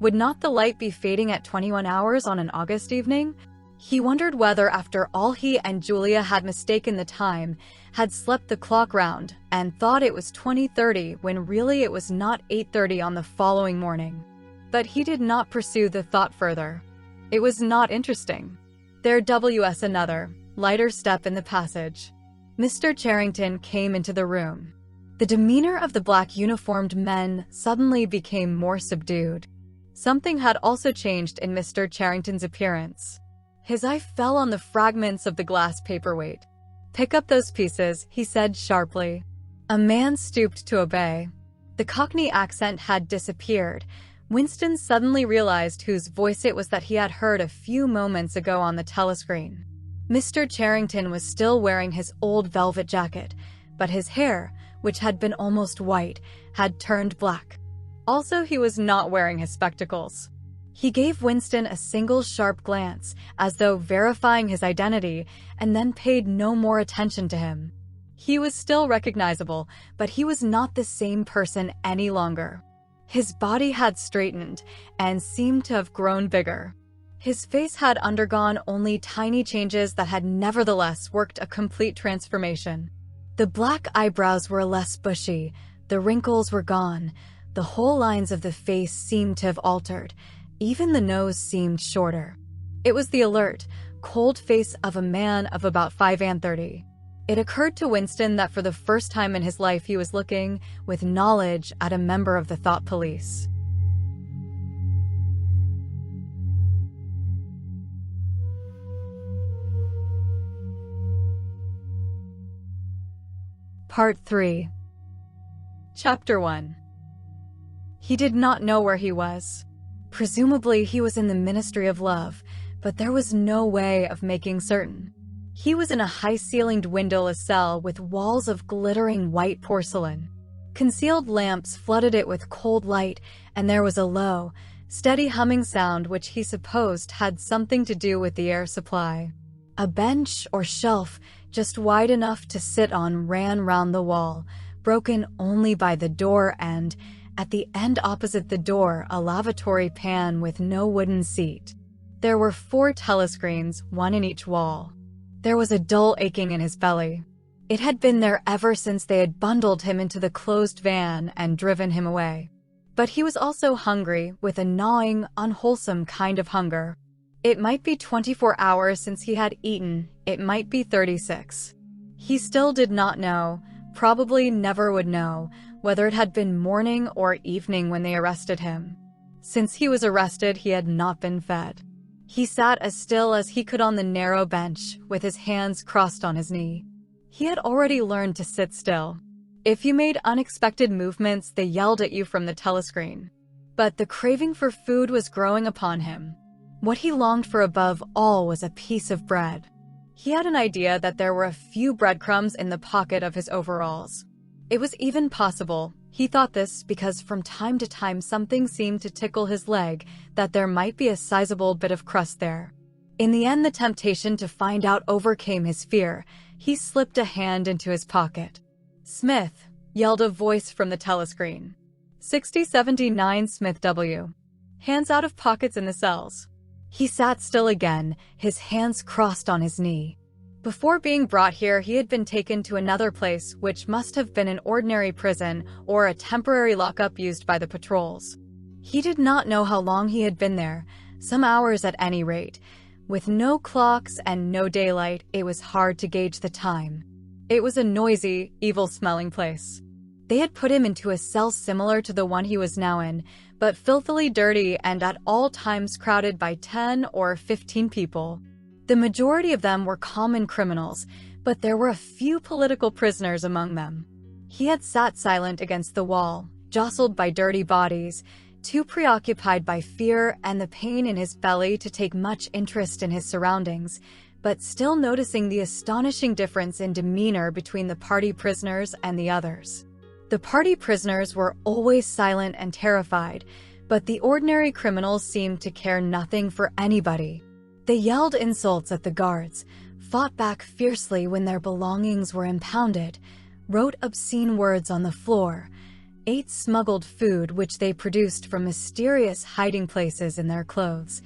Would not the light be fading at 21 hours on an August evening? He wondered whether, after all, he and Julia had mistaken the time, had slept the clock round, and thought it was 20:30 when really it was not 8:30 on the following morning. But he did not pursue the thought further. It was not interesting. There was another, lighter step in the passage. Mr. Charrington came into the room. The demeanor of the black uniformed men suddenly became more subdued. Something had also changed in Mr. Charrington's appearance. His eye fell on the fragments of the glass paperweight. "Pick up those pieces," he said sharply. A man stooped to obey. The Cockney accent had disappeared. Winston suddenly realized whose voice it was that he had heard a few moments ago on the telescreen. Mr. Charrington was still wearing his old velvet jacket, but his hair, which had been almost white, had turned black. Also, he was not wearing his spectacles. He gave Winston a single sharp glance, as though verifying his identity, and then paid no more attention to him. He was still recognizable, but he was not the same person any longer. His body had straightened and seemed to have grown bigger. His face had undergone only tiny changes that had nevertheless worked a complete transformation. The black eyebrows were less bushy, the wrinkles were gone, the whole lines of the face seemed to have altered. Even the nose seemed shorter. It was the alert, cold face of a man of about 35. It occurred to Winston that for the first time in his life he was looking, with knowledge, at a member of the thought police. Part 3. Chapter 1. He did not know where he was. Presumably he was in the Ministry of Love, but there was no way of making certain. He was in a high-ceilinged windowless cell with walls of glittering white porcelain. Concealed lamps flooded it with cold light, and there was a low, steady humming sound which he supposed had something to do with the air supply. A bench or shelf just wide enough to sit on ran round the wall, broken only by the door, and at the end opposite the door, a lavatory pan with no wooden seat. There were 4 telescreens, one in each wall. There was a dull aching in his belly. It had been there ever since they had bundled him into the closed van and driven him away. But he was also hungry, with a gnawing, unwholesome kind of hunger. It might be 24 hours since he had eaten, it might be 36. He still did not know, probably never would know, whether it had been morning or evening when they arrested him. Since he was arrested, he had not been fed. He sat as still as he could on the narrow bench, with his hands crossed on his knee. He had already learned to sit still. If you made unexpected movements, they yelled at you from the telescreen. But the craving for food was growing upon him. What he longed for above all was a piece of bread. He had an idea that there were a few breadcrumbs in the pocket of his overalls. It was even possible, he thought this because from time to time something seemed to tickle his leg, that there might be a sizable bit of crust there. In the end, the temptation to find out overcame his fear. He slipped a hand into his pocket. "Smith," yelled a voice from the telescreen. 6079 Smith W. Hands out of pockets in the cells. He sat still again, his hands crossed on his knee. Before being brought here, he had been taken to another place, which must have been an ordinary prison or a temporary lockup used by the patrols. He did not know how long he had been there, some hours at any rate. With no clocks and no daylight, it was hard to gauge the time. It was a noisy, evil-smelling place. They had put him into a cell similar to the one he was now in, but filthily dirty and at all times crowded by 10 or 15 people. The majority of them were common criminals, but there were a few political prisoners among them. He had sat silent against the wall, jostled by dirty bodies, too preoccupied by fear and the pain in his belly to take much interest in his surroundings, but still noticing the astonishing difference in demeanor between the party prisoners and the others. The party prisoners were always silent and terrified, but the ordinary criminals seemed to care nothing for anybody. They yelled insults at the guards, fought back fiercely when their belongings were impounded, wrote obscene words on the floor, ate smuggled food which they produced from mysterious hiding places in their clothes,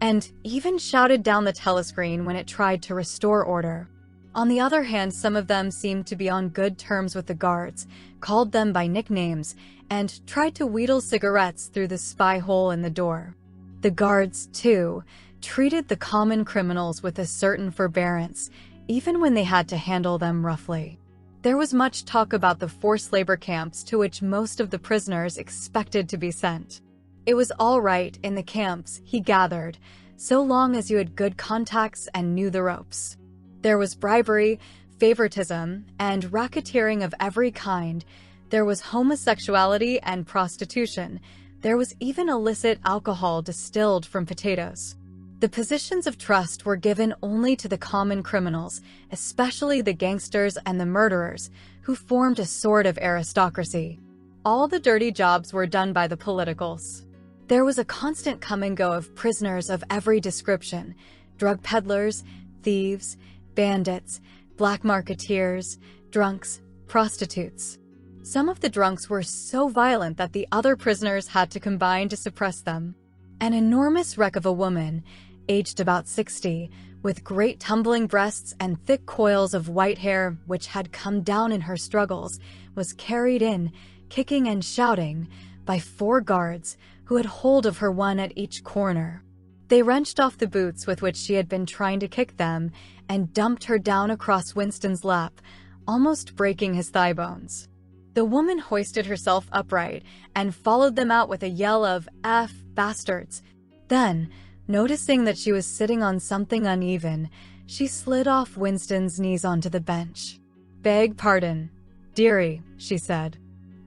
and even shouted down the telescreen when it tried to restore order. On the other hand, some of them seemed to be on good terms with the guards, called them by nicknames, and tried to wheedle cigarettes through the spy hole in the door. The guards, too, treated the common criminals with a certain forbearance, even when they had to handle them roughly. There was much talk about the forced labor camps to which most of the prisoners expected to be sent. It was all right in the camps, he gathered, so long as you had good contacts and knew the ropes. There was bribery, favoritism, and racketeering of every kind. There was homosexuality and prostitution. There was even illicit alcohol distilled from potatoes. The positions of trust were given only to the common criminals, especially the gangsters and the murderers, who formed a sort of aristocracy. All the dirty jobs were done by the politicals. There was a constant come and go of prisoners of every description: drug peddlers, thieves, bandits, black marketeers, drunks, prostitutes. Some of the drunks were so violent that the other prisoners had to combine to suppress them. An enormous wreck of a woman, aged about 60, with great tumbling breasts and thick coils of white hair which had come down in her struggles, was carried in, kicking and shouting, by 4 guards, who had hold of her one at each corner. They wrenched off the boots with which she had been trying to kick them and dumped her down across Winston's lap, almost breaking his thigh bones. The woman hoisted herself upright and followed them out with a yell of "F bastards." Then, noticing that she was sitting on something uneven, she slid off Winston's knees onto the bench. "Beg pardon, dearie," she said.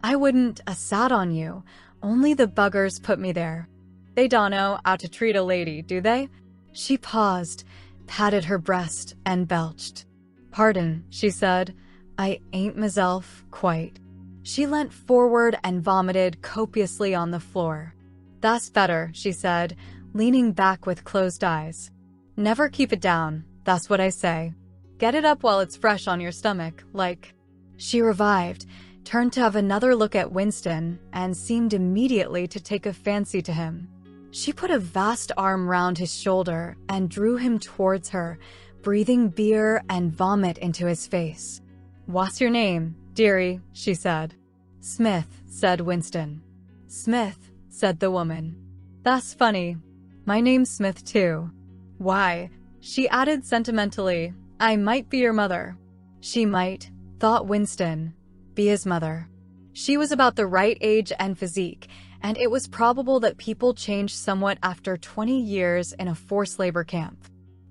"I wouldn't sat on you, only the buggers put me there. They don't know how to treat a lady, do they?" She paused, patted her breast, and belched. "Pardon," she said. "I ain't myself, quite." She leant forward and vomited copiously on the floor. "That's better," she said, leaning back with closed eyes. "Never keep it down, that's what I say. Get it up while it's fresh on your stomach, like." She revived, turned to have another look at Winston, and seemed immediately to take a fancy to him. She put a vast arm round his shoulder and drew him towards her, breathing beer and vomit into his face. "What's your name, dearie?" she said. "Smith," said Winston. "Smith," said the woman. "That's funny. My name's Smith, too. Why," she added sentimentally, "I might be your mother." She might, thought Winston, be his mother. She was about the right age and physique, and it was probable that people changed somewhat after 20 years in a forced labor camp.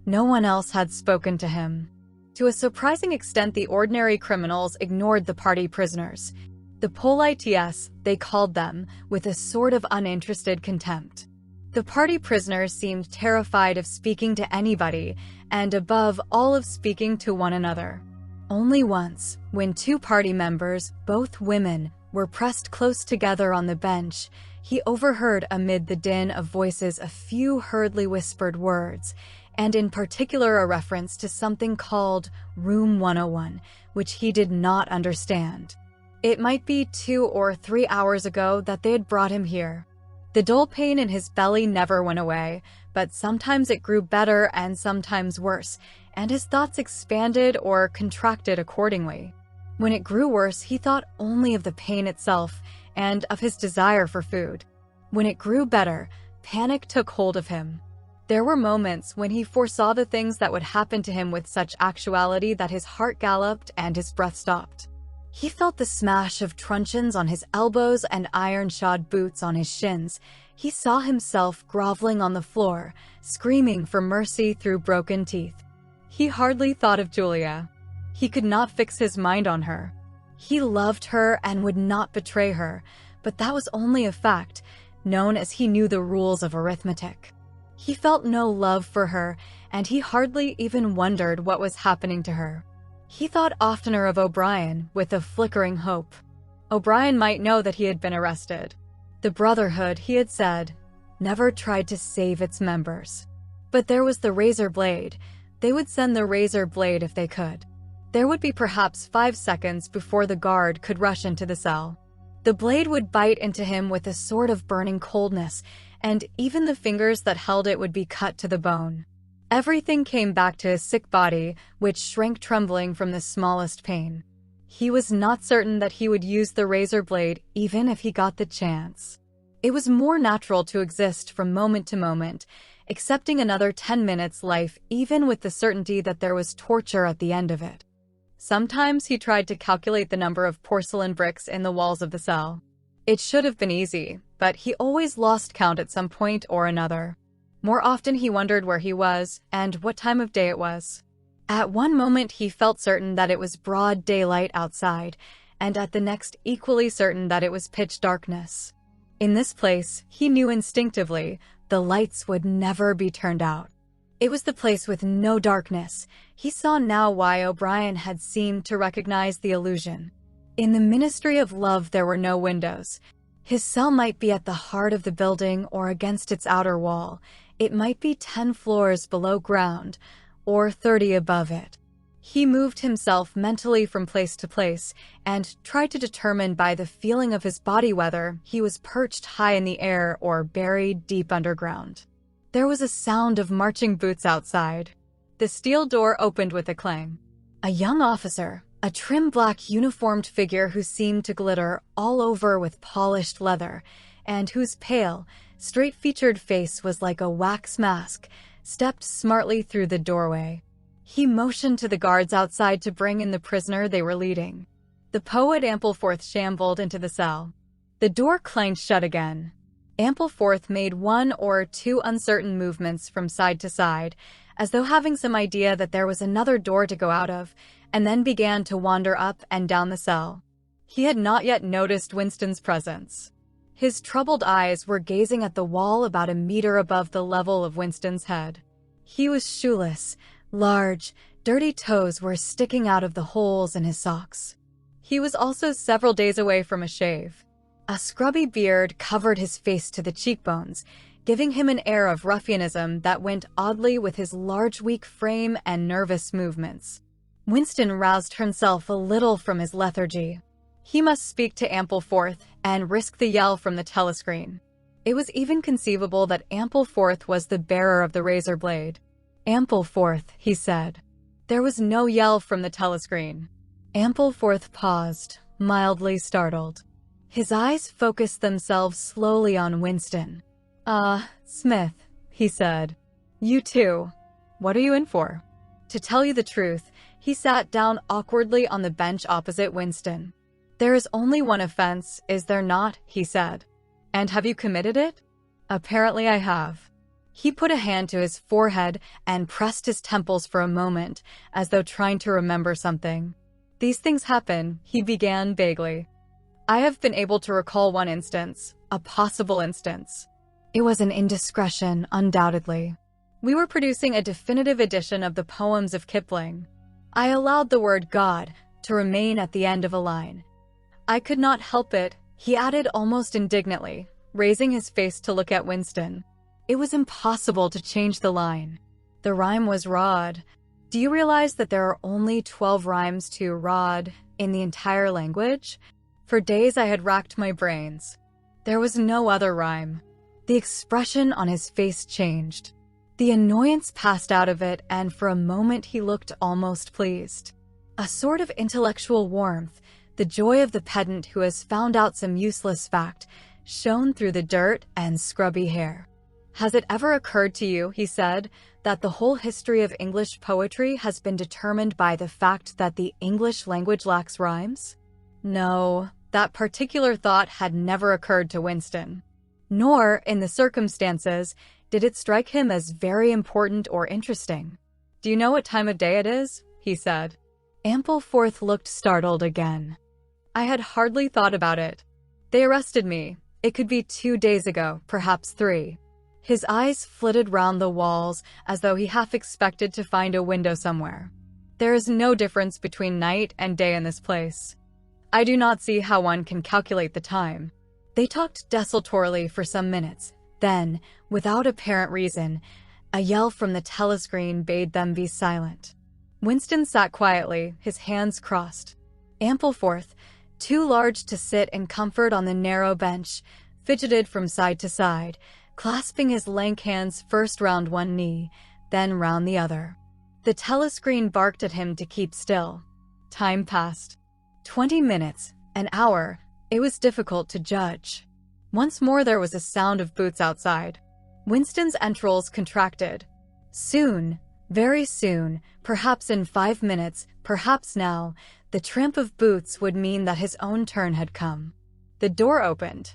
No one else had spoken to him. To a surprising extent, the ordinary criminals ignored the party prisoners. The polites, they called them, with a sort of uninterested contempt. The party prisoners seemed terrified of speaking to anybody, and above all of speaking to one another. Only once, when 2 party members, both women, were pressed close together on the bench, he overheard amid the din of voices a few hurriedly whispered words, and in particular a reference to something called Room 101, which he did not understand. It might be 2 or 3 hours ago that they had brought him here. The dull pain in his belly never went away, but sometimes it grew better and sometimes worse, and his thoughts expanded or contracted accordingly. When it grew worse, he thought only of the pain itself and of his desire for food. When it grew better, panic took hold of him. There were moments when he foresaw the things that would happen to him with such actuality that his heart galloped and his breath stopped. He felt the smash of truncheons on his elbows and iron-shod boots on his shins. He saw himself groveling on the floor, screaming for mercy through broken teeth. He hardly thought of Julia. He could not fix his mind on her. He loved her and would not betray her, but that was only a fact, known as he knew the rules of arithmetic. He felt no love for her, and he hardly even wondered what was happening to her. He thought oftener of O'Brien, with a flickering hope. O'Brien might know that he had been arrested. The Brotherhood, he had said, never tried to save its members. But there was the razor blade. They would send the razor blade if they could. There would be perhaps 5 seconds before the guard could rush into the cell. The blade would bite into him with a sort of burning coldness, and even the fingers that held it would be cut to the bone. Everything came back to his sick body, which shrank trembling from the smallest pain. He was not certain that he would use the razor blade even if he got the chance. It was more natural to exist from moment to moment, accepting another 10 minutes life even with the certainty that there was torture at the end of it. Sometimes he tried to calculate the number of porcelain bricks in the walls of the cell. It should have been easy, but he always lost count at some point or another. More often he wondered where he was and what time of day it was. At one moment he felt certain that it was broad daylight outside, and at the next equally certain that it was pitch darkness. In this place, he knew instinctively, the lights would never be turned out. It was the place with no darkness. He saw now why O'Brien had seemed to recognize the illusion. In the Ministry of Love there were no windows. His cell might be at the heart of the building or against its outer wall. It might be 10 floors below ground, or 30 above it. He moved himself mentally from place to place, and tried to determine by the feeling of his body whether he was perched high in the air or buried deep underground. There was a sound of marching boots outside. The steel door opened with a clang. A young officer, a trim black uniformed figure who seemed to glitter all over with polished leather, and whose pale, straight-featured face was like a wax mask, stepped smartly through the doorway. He motioned to the guards outside to bring in the prisoner they were leading. The poet Ampleforth shambled into the cell. The door clanged shut again. Ampleforth made 1 or 2 uncertain movements from side to side, as though having some idea that there was another door to go out of, and then began to wander up and down the cell. He had not yet noticed Winston's presence. His troubled eyes were gazing at the wall about a meter above the level of Winston's head. He was shoeless. Large, dirty toes were sticking out of the holes in his socks. He was also several days away from a shave. A scrubby beard covered his face to the cheekbones, giving him an air of ruffianism that went oddly with his large, weak frame and nervous movements. Winston roused himself a little from his lethargy. He must speak to Ampleforth and risk the yell from the telescreen. It was even conceivable that Ampleforth was the bearer of the razor blade. "Ampleforth," he said. There was no yell from the telescreen. Ampleforth paused, mildly startled. His eyes focused themselves slowly on Winston. Smith," he said. "You too. What are you in for?" To tell you the truth, he sat down awkwardly on the bench opposite Winston. "There is only one offense, is there not?" he said. "And have you committed it?" "Apparently I have." He put a hand to his forehead and pressed his temples for a moment, as though trying to remember something. "These things happen," he began vaguely. "I have been able to recall one instance, a possible instance. It was an indiscretion, undoubtedly. We were producing a definitive edition of the poems of Kipling. I allowed the word God to remain at the end of a line. I could not help it," he added almost indignantly, raising his face to look at Winston. "It was impossible to change the line. The rhyme was rod. Do you realize that there are only 12 rhymes to rod in the entire language? For days I had racked my brains. There was no other rhyme. The expression on his face changed. The annoyance passed out of it, and for a moment he looked almost pleased. A sort of intellectual warmth, the joy of the pedant who has found out some useless fact, shone through the dirt and scrubby hair. "Has it ever occurred to you," he said, "that the whole history of English poetry has been determined by the fact that the English language lacks rhymes?" No, that particular thought had never occurred to Winston. Nor, in the circumstances, did it strike him as very important or interesting. "Do you know what time of day it is?" he said. Ampleforth looked startled again. "I had hardly thought about it. They arrested me. It could be 2 days ago, perhaps 3. His eyes flitted round the walls as though he half expected to find a window somewhere. "There is no difference between night and day in this place. I do not see how one can calculate the time." They talked desultorily for some minutes. Then, without apparent reason, a yell from the telescreen bade them be silent. Winston sat quietly, his hands crossed. Ampleforth, too large to sit in comfort on the narrow bench, fidgeted from side to side, clasping his lank hands first round one knee, then round the other. The telescreen barked at him to keep still. Time passed. 20 minutes, an hour. It was difficult to judge. Once more there was a sound of boots outside. Winston's entrails contracted. Soon, very soon, perhaps in 5 minutes, perhaps now, the tramp of boots would mean that his own turn had come. The door opened.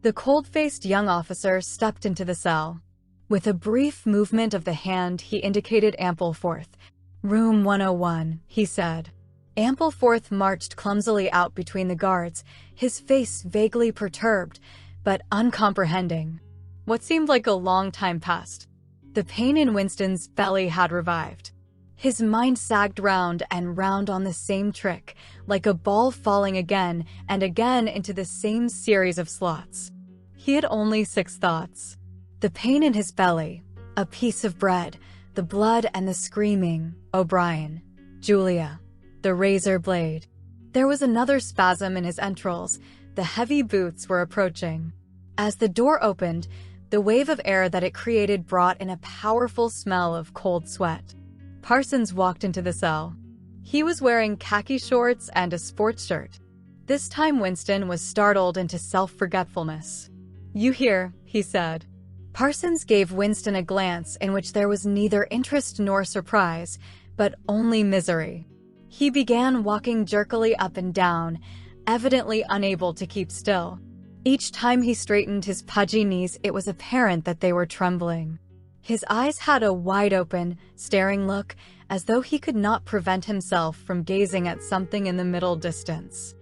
The cold-faced young officer stepped into the cell. With a brief movement of the hand, he indicated Ampleforth. "Room 101, he said. Ampleforth marched clumsily out between the guards, his face vaguely perturbed, but uncomprehending. What seemed like a long time passed. The pain in Winston's belly had revived. His mind sagged round and round on the same trick, like a ball falling again and again into the same series of slots. He had only 6 thoughts. The pain in his belly, a piece of bread, the blood and the screaming, O'Brien, Julia, the razor blade. There was another spasm in his entrails. The heavy boots were approaching. As the door opened, the wave of air that it created brought in a powerful smell of cold sweat. Parsons walked into the cell. He was wearing khaki shorts and a sports shirt. This time Winston was startled into self-forgetfulness. "You here," he said. Parsons gave Winston a glance in which there was neither interest nor surprise, but only misery. He began walking jerkily up and down, evidently unable to keep still. Each time he straightened his pudgy knees, it was apparent that they were trembling. His eyes had a wide-open, staring look, as though he could not prevent himself from gazing at something in the middle distance.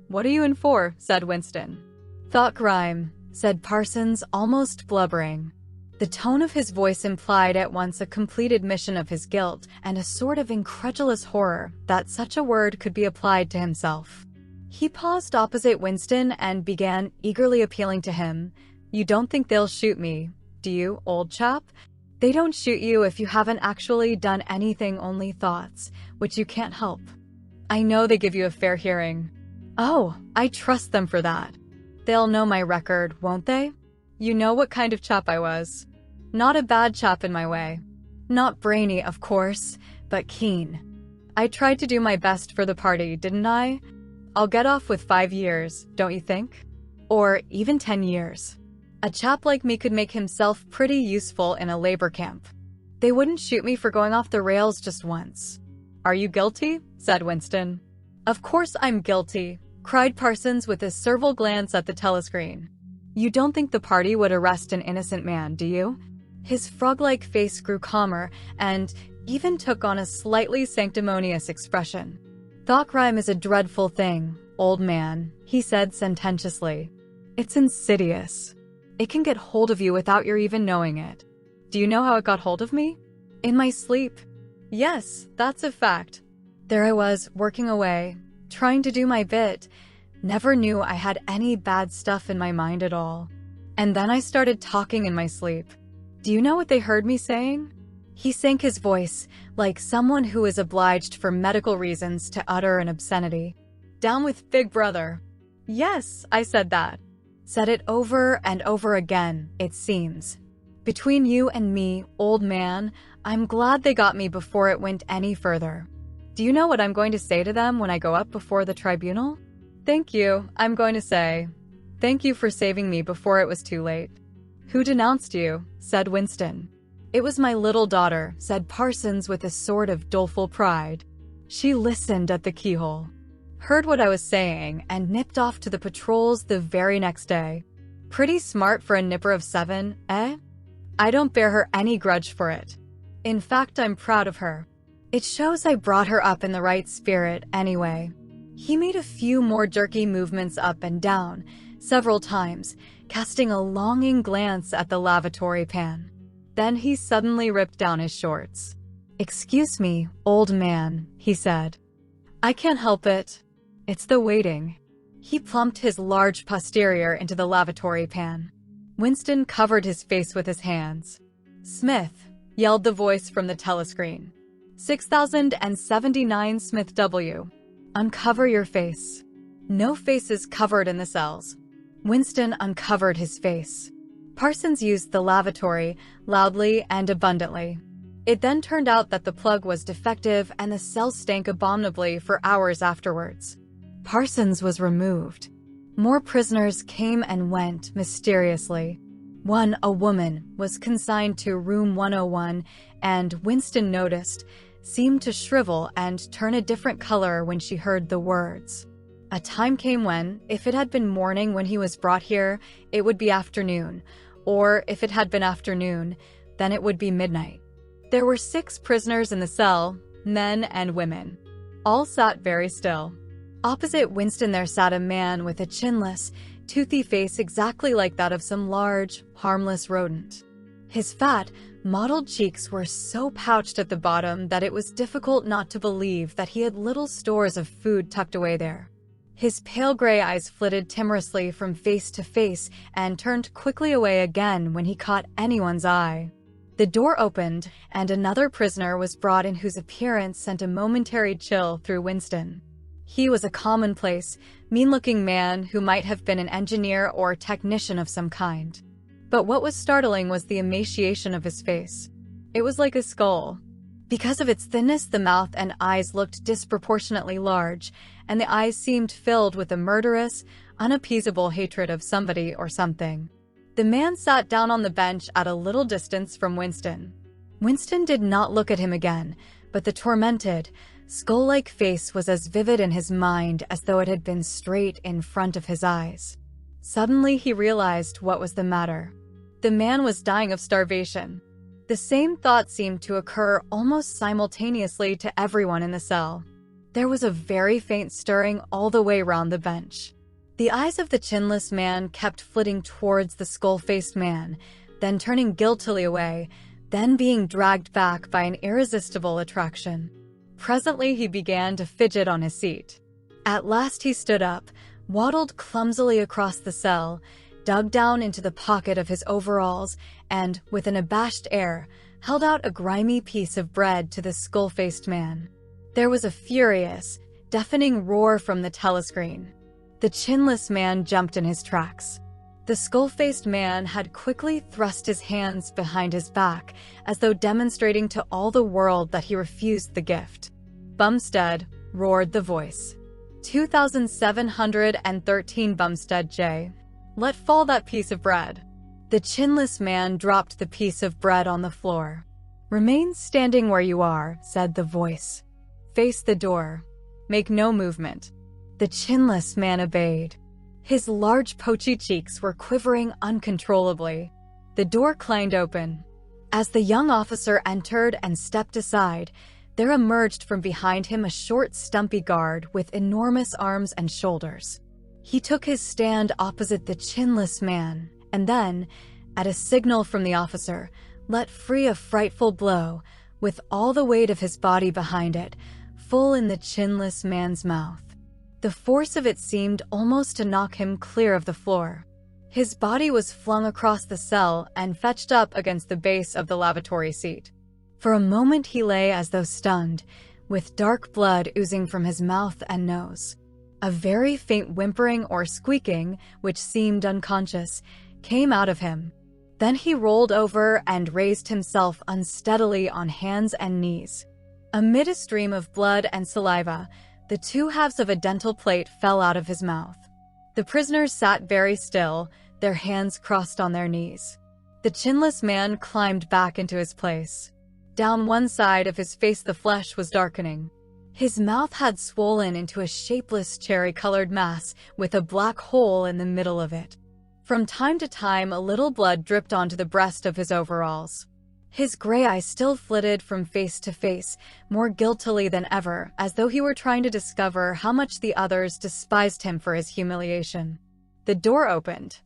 "What are you in for?" said Winston. "Thought crime," said Parsons, almost blubbering. The tone of his voice implied at once a complete admission of his guilt and a sort of incredulous horror that such a word could be applied to himself. He paused opposite Winston and began eagerly appealing to him. "You don't think they'll shoot me, do you, old chap? They don't shoot you if you haven't actually done anything, only thoughts, which you can't help. I know they give you a fair hearing." "Oh, I trust them for that. They'll know my record, won't they? You know what kind of chap I was. Not a bad chap in my way. Not brainy, of course, but keen. I tried to do my best for the party, didn't I? I'll get off with 5 years, don't you think? Or even 10 years. A chap like me could make himself pretty useful in a labor camp. They wouldn't shoot me for going off the rails just once." "Are you guilty?" said Winston. "Of course I'm guilty," cried Parsons with a servile glance at the telescreen. "You don't think the party would arrest an innocent man, do you?" His frog-like face grew calmer and even took on a slightly sanctimonious expression. "Thought crime is a dreadful thing, old man," he said sententiously. "It's insidious. It can get hold of you without your even knowing it. Do you know how it got hold of me? In my sleep. Yes, that's a fact. There I was, working away, trying to do my bit. Never knew I had any bad stuff in my mind at all. And then I started talking in my sleep. Do you know what they heard me saying?" He sank his voice, like someone who is obliged for medical reasons to utter an obscenity. "Down with Big Brother." "Yes, I said that." Said it over and over again, it seems. Between you and me, old man, I'm glad they got me before it went any further. Do you know what I'm going to say to them when I go up before the tribunal? Thank you, I'm going to say. Thank you for saving me before it was too late. Who denounced you? Said Winston. It was my little daughter, said Parsons with a sort of doleful pride. She listened at the keyhole, heard what I was saying, and nipped off to the patrols the very next day. Pretty smart for a nipper of 7, eh? I don't bear her any grudge for it. In fact, I'm proud of her. It shows I brought her up in the right spirit, anyway. He made a few more jerky movements up and down, several times, casting a longing glance at the lavatory pan. Then he suddenly ripped down his shorts. Excuse me, old man, he said. I can't help it. It's the waiting. He plumped his large posterior into the lavatory pan. Winston covered his face with his hands. Smith, yelled the voice from the telescreen. 6079 Smith W. Uncover your face. No faces covered in the cells. Winston uncovered his face. Parsons used the lavatory loudly and abundantly. It then turned out that the plug was defective and the cell stank abominably for hours afterwards. Parsons was removed. More prisoners came and went mysteriously. One, a woman, was consigned to room 101 and, Winston noticed, seemed to shrivel and turn a different color when she heard the words. A time came when, if it had been morning when he was brought here, it would be afternoon, or if it had been afternoon, then it would be midnight. There were 6 prisoners in the cell, men and women. All sat very still. Opposite Winston there sat a man with a chinless, toothy face exactly like that of some large, harmless rodent. His fat, mottled cheeks were so pouched at the bottom that it was difficult not to believe that he had little stores of food tucked away there. His pale gray eyes flitted timorously from face to face and turned quickly away again when he caught anyone's eye. The door opened, and another prisoner was brought in whose appearance sent a momentary chill through Winston. He was a commonplace, mean-looking man who might have been an engineer or technician of some kind. But what was startling was the emaciation of his face. It was like a skull. Because of its thinness, the mouth and eyes looked disproportionately large, and the eyes seemed filled with a murderous, unappeasable hatred of somebody or something. The man sat down on the bench at a little distance from Winston. Winston did not look at him again, but the tormented, skull-like face was as vivid in his mind as though it had been straight in front of his eyes. Suddenly he realized what was the matter. The man was dying of starvation. The same thought seemed to occur almost simultaneously to everyone in the cell. There was a very faint stirring all the way round the bench. The eyes of the chinless man kept flitting towards the skull-faced man, then turning guiltily away, then being dragged back by an irresistible attraction. Presently he began to fidget on his seat. At last he stood up, waddled clumsily across the cell, dug down into the pocket of his overalls, and, with an abashed air, held out a grimy piece of bread to the skull-faced man. There was a furious, deafening roar from the telescreen. The chinless man jumped in his tracks. The skull-faced man had quickly thrust his hands behind his back, as though demonstrating to all the world that he refused the gift. "Bumstead," roared the voice. 2713 Bumstead J. Let fall that piece of bread. The chinless man dropped the piece of bread on the floor. "Remain standing where you are," said the voice. "Face the door. Make no movement." The chinless man obeyed. His large poachy cheeks were quivering uncontrollably. The door clanged open. As the young officer entered and stepped aside, there emerged from behind him a short, stumpy guard with enormous arms and shoulders. He took his stand opposite the chinless man, and then, at a signal from the officer, let free a frightful blow, with all the weight of his body behind it, full in the chinless man's mouth. The force of it seemed almost to knock him clear of the floor. His body was flung across the cell and fetched up against the base of the lavatory seat. For a moment he lay as though stunned, with dark blood oozing from his mouth and nose. A very faint whimpering or squeaking, which seemed unconscious, came out of him. Then he rolled over and raised himself unsteadily on hands and knees. Amid a stream of blood and saliva, the two halves of a dental plate fell out of his mouth. The prisoners sat very still, their hands crossed on their knees. The chinless man climbed back into his place. Down one side of his face the flesh was darkening. His mouth had swollen into a shapeless cherry-colored mass with a black hole in the middle of it. From time to time, a little blood dripped onto the breast of his overalls. His gray eyes still flitted from face to face, more guiltily than ever, as though he were trying to discover how much the others despised him for his humiliation. The door opened.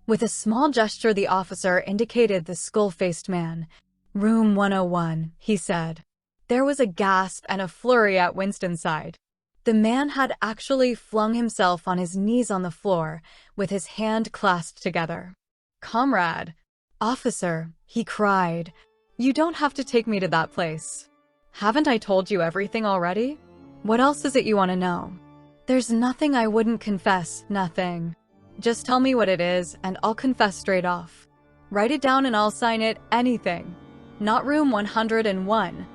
With a small gesture, the officer indicated the skull-faced man. "Room 101, he said. There was a gasp and a flurry at Winston's side. The man had actually flung himself on his knees on the floor, with his hand clasped together. "Comrade, officer," he cried, "you don't have to take me to that place. Haven't I told you everything already? What else is it you want to know? There's nothing I wouldn't confess, nothing. Just tell me what it is, and I'll confess straight off. Write it down and I'll sign it, anything. Not room 101.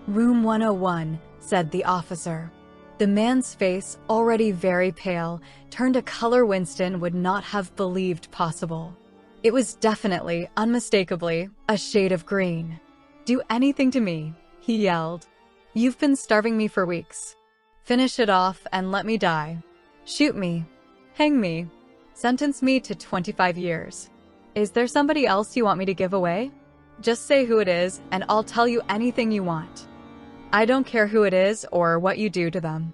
"Room 101, said the officer. The man's face, already very pale, turned a color Winston would not have believed possible. It was definitely, unmistakably, a shade of green. "Do anything to me," he yelled. "You've been starving me for weeks. Finish it off and let me die. Shoot me. Hang me. Sentence me to 25 years. Is there somebody else you want me to give away? Just say who it is, and I'll tell you anything you want. I don't care who it is or what you do to them.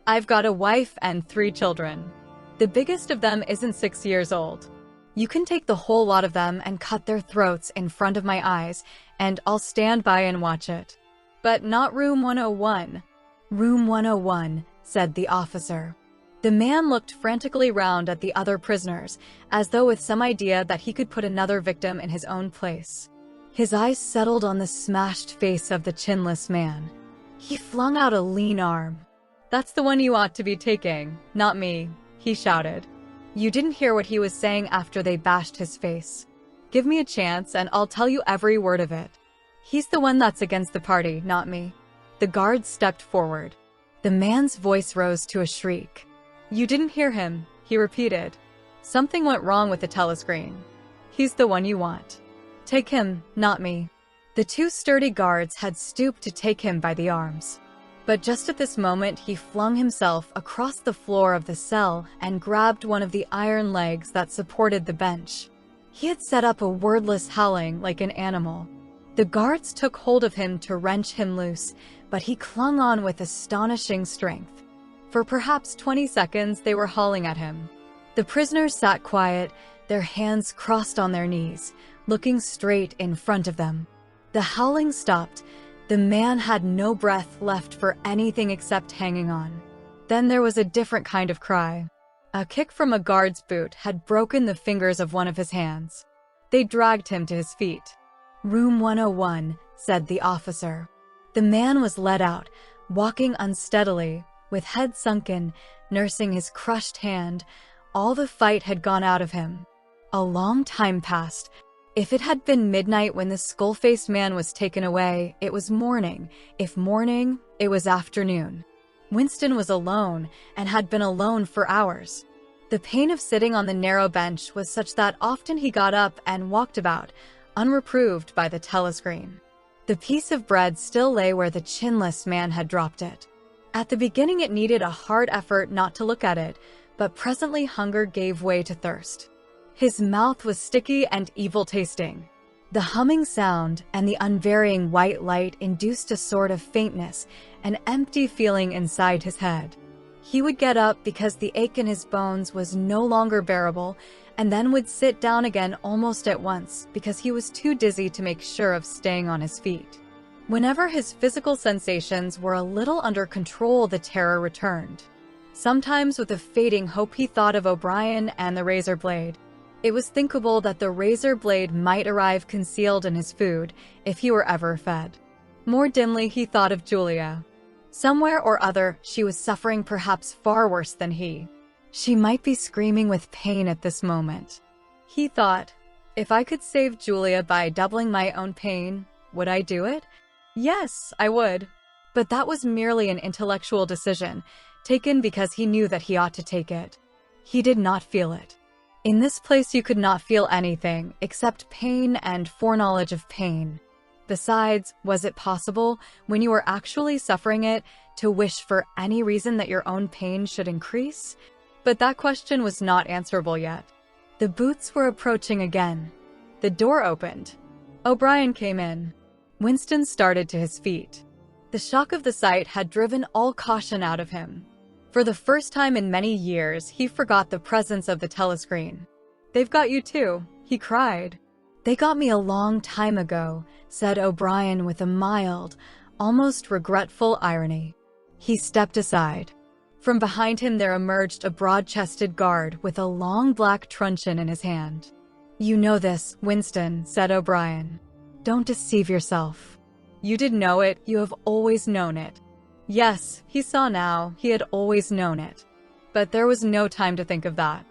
I've got a wife and 3 children. The biggest of them isn't 6 years old. You can take the whole lot of them and cut their throats in front of my eyes, and I'll stand by and watch it. But not room 101. "Room 101, said the officer. The man looked frantically round at the other prisoners, as though with some idea that he could put another victim in his own place. His eyes settled on the smashed face of the chinless man. He flung out a lean arm. "That's the one you ought to be taking, not me," he shouted. You didn't hear what he was saying after they bashed his face. "Give me a chance and I'll tell you every word of it. He's the one that's against the party, not me." The guard stepped forward. The man's voice rose to a shriek. "You didn't hear him," he repeated. "Something went wrong with the telescreen. He's the one you want. Take him, not me." The 2 sturdy guards had stooped to take him by the arms. But just at this moment, he flung himself across the floor of the cell and grabbed one of the iron legs that supported the bench. He had set up a wordless howling like an animal. The guards took hold of him to wrench him loose, but he clung on with astonishing strength. For perhaps 20 seconds, they were hauling at him. The prisoners sat quiet, their hands crossed on their knees, looking straight in front of them. The howling stopped. The man had no breath left for anything except hanging on. Then there was a different kind of cry. A kick from a guard's boot had broken the fingers of one of his hands. They dragged him to his feet. "Room 101, said the officer. The man was led out, walking unsteadily, with head sunken, nursing his crushed hand. All the fight had gone out of him. A long time passed. If it had been midnight when the skull-faced man was taken away, it was morning. If morning, it was afternoon. Winston was alone, and had been alone for hours. The pain of sitting on the narrow bench was such that often he got up and walked about, unreproved by the telescreen. The piece of bread still lay where the chinless man had dropped it. At the beginning it needed a hard effort not to look at it, but presently hunger gave way to thirst. His mouth was sticky and evil-tasting. The humming sound and the unvarying white light induced a sort of faintness, an empty feeling inside his head. He would get up because the ache in his bones was no longer bearable, and then would sit down again almost at once because he was too dizzy to make sure of staying on his feet. Whenever his physical sensations were a little under control, the terror returned. Sometimes with a fading hope he thought of O'Brien and the razor blade. It was thinkable that the razor blade might arrive concealed in his food if he were ever fed. More dimly he thought of Julia. Somewhere or other, she was suffering perhaps far worse than he. She might be screaming with pain at this moment. He thought, if I could save Julia by doubling my own pain, would I do it? Yes, I would. But that was merely an intellectual decision, taken because he knew that he ought to take it. He did not feel it. In this place you could not feel anything except pain and foreknowledge of pain. Besides, was it possible, when you were actually suffering it, to wish for any reason that your own pain should increase? But that question was not answerable yet. The boots were approaching again. The door opened. O'Brien came in. Winston started to his feet. The shock of the sight had driven all caution out of him. For the first time in many years, he forgot the presence of the telescreen. "They've got you too," he cried. "They got me a long time ago," said O'Brien with a mild, almost regretful irony. He stepped aside. From behind him there emerged a broad-chested guard with a long black truncheon in his hand. "You know this, Winston," said O'Brien. "Don't deceive yourself. You did know it, you have always known it." Yes, he saw now, he had always known it. But there was no time to think of that.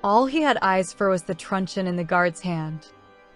All he had eyes for was the truncheon in the guard's hand.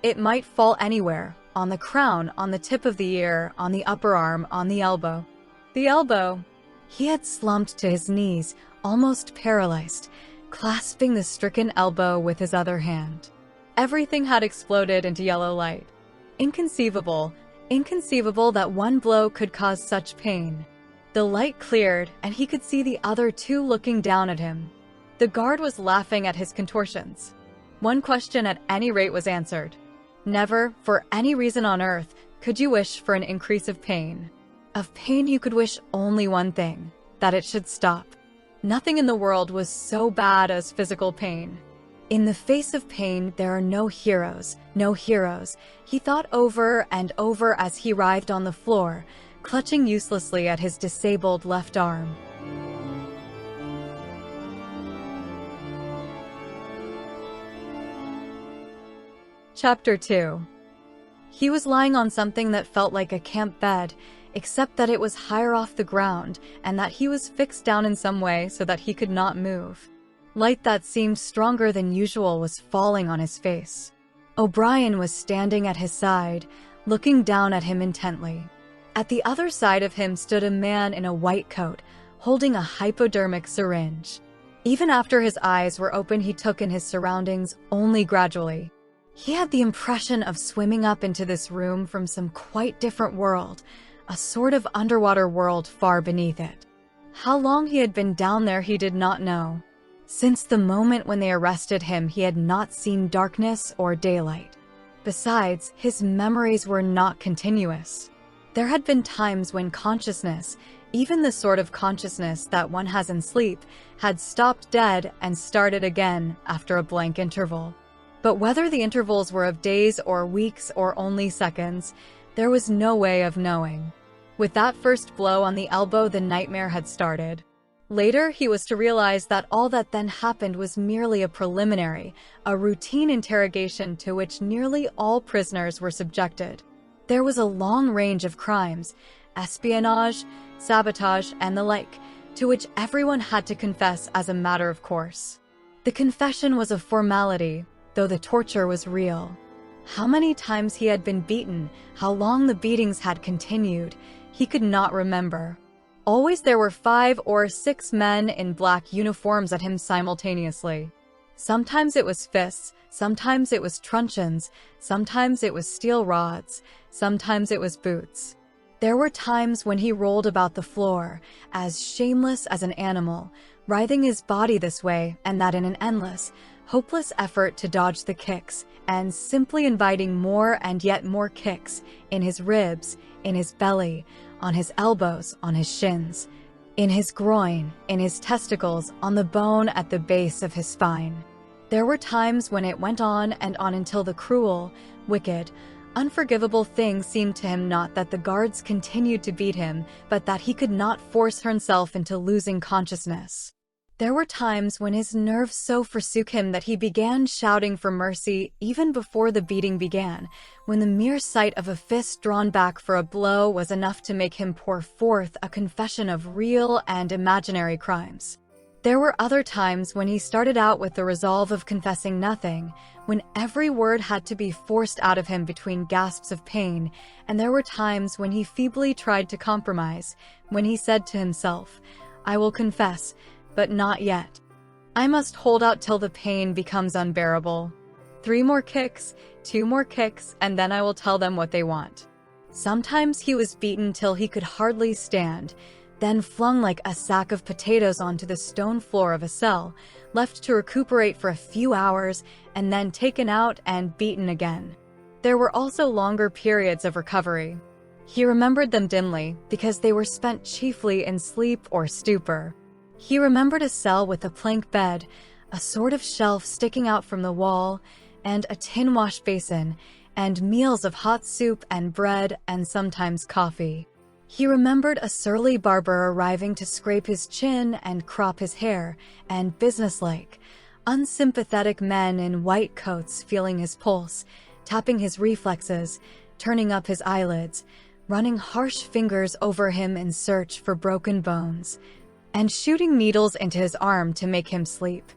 It might fall anywhere, on the crown, on the tip of the ear, on the upper arm, on the elbow. The elbow! He had slumped to his knees, almost paralyzed, clasping the stricken elbow with his other hand. Everything had exploded into yellow light. Inconceivable, inconceivable that one blow could cause such pain. The light cleared, and he could see the other two looking down at him. The guard was laughing at his contortions. One question at any rate was answered. Never, for any reason on earth, could you wish for an increase of pain. Of pain you could wish only one thing, that it should stop. Nothing in the world was so bad as physical pain. In the face of pain, there are no heroes, no heroes, he thought over and over as he writhed on the floor, clutching uselessly at his disabled left arm. Chapter 2. He was lying on something that felt like a camp bed, except that it was higher off the ground and that he was fixed down in some way so that he could not move. Light that seemed stronger than usual was falling on his face. O'Brien was standing at his side, looking down at him intently. At the other side of him stood a man in a white coat, holding a hypodermic syringe. Even after his eyes were open, he took in his surroundings only gradually. He had the impression of swimming up into this room from some quite different world, a sort of underwater world far beneath it. How long he had been down there he did not know. Since the moment when they arrested him, he had not seen darkness or daylight. Besides, his memories were not continuous. There had been times when consciousness, even the sort of consciousness that one has in sleep, had stopped dead and started again after a blank interval. But whether the intervals were of days or weeks or only seconds, there was no way of knowing. With that first blow on the elbow, the nightmare had started. Later, he was to realize that all that then happened was merely a preliminary, a routine interrogation to which nearly all prisoners were subjected. There was a long range of crimes, espionage, sabotage, and the like, to which everyone had to confess as a matter of course. The confession was a formality, though the torture was real. How many times he had been beaten, how long the beatings had continued, he could not remember. Always there were 5 or 6 men in black uniforms at him simultaneously. Sometimes it was fists, sometimes it was truncheons, sometimes it was steel rods, sometimes it was boots. There were times when he rolled about the floor, as shameless as an animal, writhing his body this way and that in an endless, hopeless effort to dodge the kicks, and simply inviting more and yet more kicks in his ribs, in his belly, on his elbows, on his shins, in his groin, in his testicles, on the bone at the base of his spine. There were times when it went on and on until the cruel, wicked, unforgivable thing seemed to him not that the guards continued to beat him, but that he could not force himself into losing consciousness. There were times when his nerves so forsook him that he began shouting for mercy even before the beating began, when the mere sight of a fist drawn back for a blow was enough to make him pour forth a confession of real and imaginary crimes. There were other times when he started out with the resolve of confessing nothing, when every word had to be forced out of him between gasps of pain, and there were times when he feebly tried to compromise, when he said to himself, "I will confess, but not yet. I must hold out till the pain becomes unbearable. 3 more kicks, 2 more kicks, and then I will tell them what they want." Sometimes he was beaten till he could hardly stand, then flung like a sack of potatoes onto the stone floor of a cell, left to recuperate for a few hours, and then taken out and beaten again. There were also longer periods of recovery. He remembered them dimly, because they were spent chiefly in sleep or stupor. He remembered a cell with a plank bed, a sort of shelf sticking out from the wall, and a tin wash basin, and meals of hot soup and bread and sometimes coffee. He remembered a surly barber arriving to scrape his chin and crop his hair, and businesslike, unsympathetic men in white coats feeling his pulse, tapping his reflexes, turning up his eyelids, running harsh fingers over him in search for broken bones, and shooting needles into his arm to make him sleep.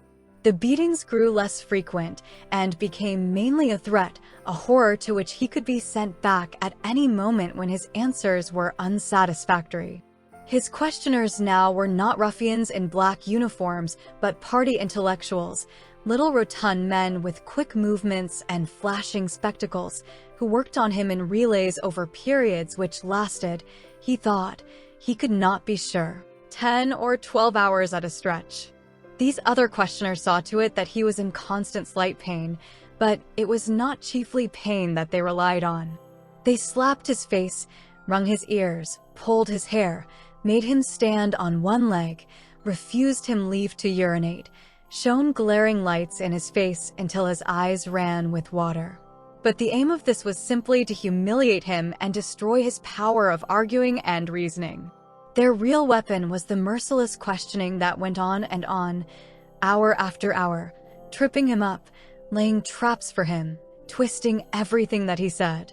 The beatings grew less frequent and became mainly a threat, a horror to which he could be sent back at any moment when his answers were unsatisfactory. His questioners now were not ruffians in black uniforms, but party intellectuals, little rotund men with quick movements and flashing spectacles, who worked on him in relays over periods which lasted, he thought, he could not be sure, 10 or 12 hours at a stretch. These other questioners saw to it that he was in constant slight pain, but it was not chiefly pain that they relied on. They slapped his face, wrung his ears, pulled his hair, made him stand on one leg, refused him leave to urinate, shone glaring lights in his face until his eyes ran with water. But the aim of this was simply to humiliate him and destroy his power of arguing and reasoning. Their real weapon was the merciless questioning that went on, hour after hour, tripping him up, laying traps for him, twisting everything that he said,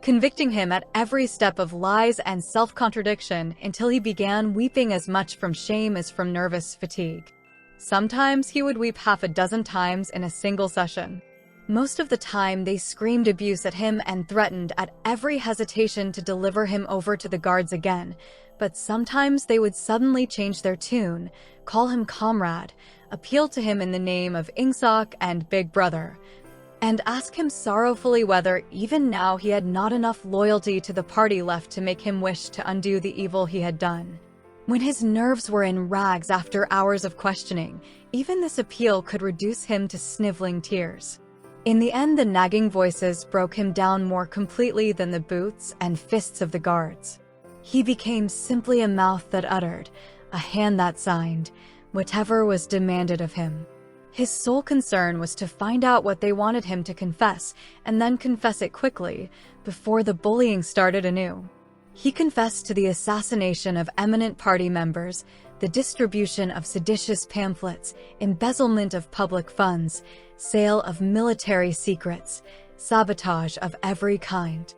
convicting him at every step of lies and self-contradiction until he began weeping as much from shame as from nervous fatigue. Sometimes he would weep half a dozen times in a single session. Most of the time they screamed abuse at him and threatened at every hesitation to deliver him over to the guards again, but sometimes they would suddenly change their tune, call him comrade, appeal to him in the name of Ingsoc and Big Brother, and ask him sorrowfully whether even now he had not enough loyalty to the party left to make him wish to undo the evil he had done. When his nerves were in rags after hours of questioning, even this appeal could reduce him to sniveling tears. In the end, the nagging voices broke him down more completely than the boots and fists of the guards. He became simply a mouth that uttered, a hand that signed, whatever was demanded of him. His sole concern was to find out what they wanted him to confess, and then confess it quickly, before the bullying started anew. He confessed to the assassination of eminent party members, the distribution of seditious pamphlets, embezzlement of public funds, sale of military secrets, sabotage of every kind.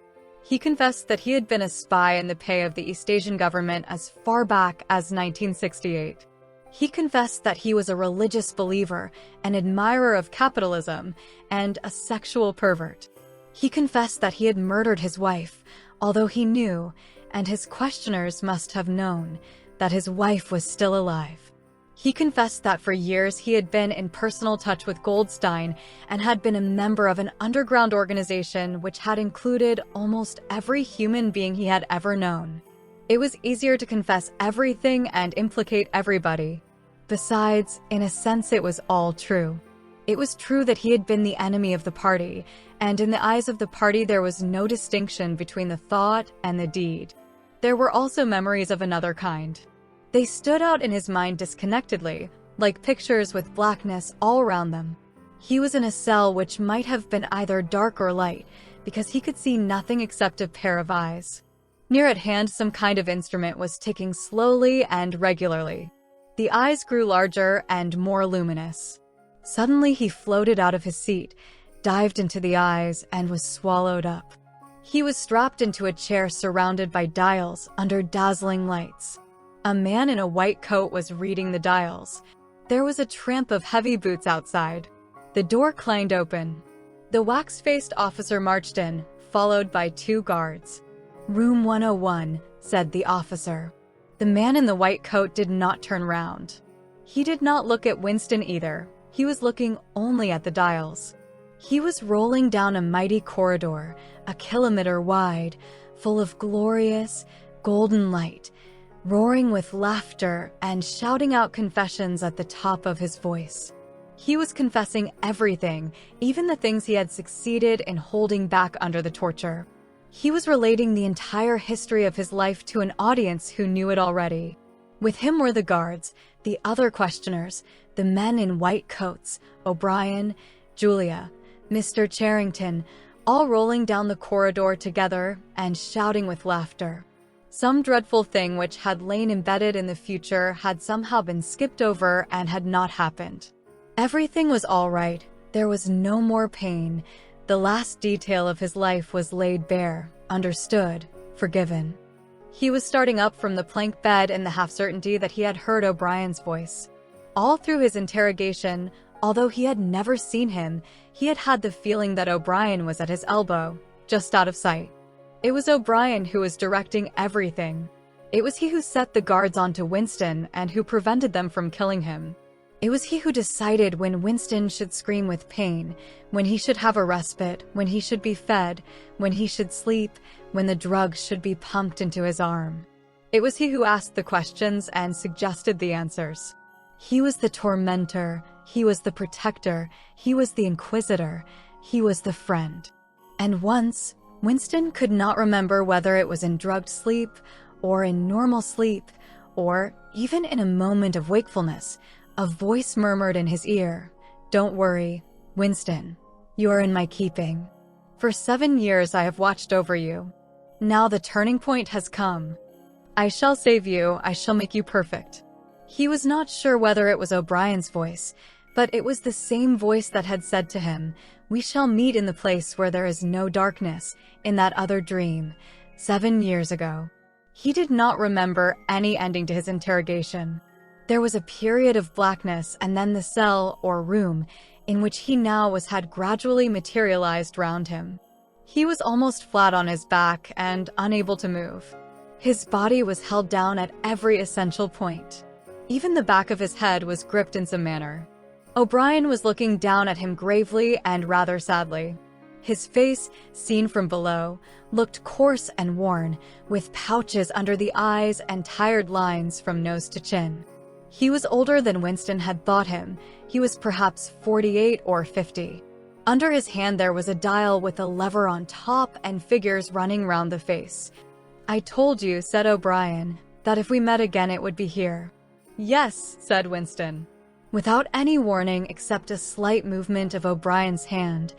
He confessed that he had been a spy in the pay of the East Asian government as far back as 1968. He confessed that he was a religious believer, an admirer of capitalism, and a sexual pervert. He confessed that he had murdered his wife, although he knew, and his questioners must have known, that his wife was still alive. He confessed that for years he had been in personal touch with Goldstein and had been a member of an underground organization which had included almost every human being he had ever known. It was easier to confess everything and implicate everybody. Besides, in a sense it was all true. It was true that he had been the enemy of the party, and in the eyes of the party there was no distinction between the thought and the deed. There were also memories of another kind. They stood out in his mind disconnectedly, like pictures with blackness all around them. He was in a cell which might have been either dark or light, because he could see nothing except a pair of eyes. Near at hand, some kind of instrument was ticking slowly and regularly. The eyes grew larger and more luminous. Suddenly he floated out of his seat, dived into the eyes, and was swallowed up. He was strapped into a chair surrounded by dials under dazzling lights. A man in a white coat was reading the dials. There was a tramp of heavy boots outside. The door clanged open. The wax-faced officer marched in, followed by 2 guards. "Room 101, said the officer. The man in the white coat did not turn round. He did not look at Winston either. He was looking only at the dials. He was rolling down a mighty corridor, a kilometer wide, full of glorious, golden light, roaring with laughter and shouting out confessions at the top of his voice. He was confessing everything, even the things he had succeeded in holding back under the torture. He was relating the entire history of his life to an audience who knew it already. With him were the guards, the other questioners, the men in white coats, O'Brien, Julia, Mr. Charrington, all rolling down the corridor together and shouting with laughter. Some dreadful thing which had lain embedded in the future had somehow been skipped over and had not happened. Everything was all right. There was no more pain. The last detail of his life was laid bare, understood, forgiven. He was starting up from the plank bed in the half-certainty that he had heard O'Brien's voice. All through his interrogation, although he had never seen him, he had had the feeling that O'Brien was at his elbow, just out of sight. It was O'Brien who was directing everything. It was he who set the guards onto Winston and who prevented them from killing him. It was he who decided when Winston should scream with pain, when he should have a respite, when he should be fed, when he should sleep, when the drugs should be pumped into his arm. It was he who asked the questions and suggested the answers. He was the tormentor, he was the protector, he was the inquisitor, he was the friend. And once, Winston could not remember whether it was in drugged sleep, or in normal sleep, or even in a moment of wakefulness, a voice murmured in his ear, "Don't worry, Winston, you are in my keeping. For 7 years I have watched over you. Now the turning point has come. I shall save you, I shall make you perfect." He was not sure whether it was O'Brien's voice, but it was the same voice that had said to him, "We shall meet in the place where there is no darkness," in that other dream, 7 years ago. He did not remember any ending to his interrogation. There was a period of blackness, and then the cell, or room, in which he now was had gradually materialized round him. He was almost flat on his back and unable to move. His body was held down at every essential point. Even the back of his head was gripped in some manner. O'Brien was looking down at him gravely and rather sadly. His face, seen from below, looked coarse and worn, with pouches under the eyes and tired lines from nose to chin. He was older than Winston had thought him. He was perhaps 48 or 50. Under his hand there was a dial with a lever on top and figures running round the face. "I told you," said O'Brien, "that if we met again it would be here." "Yes," said Winston. Without any warning except a slight movement of O'Brien's hand,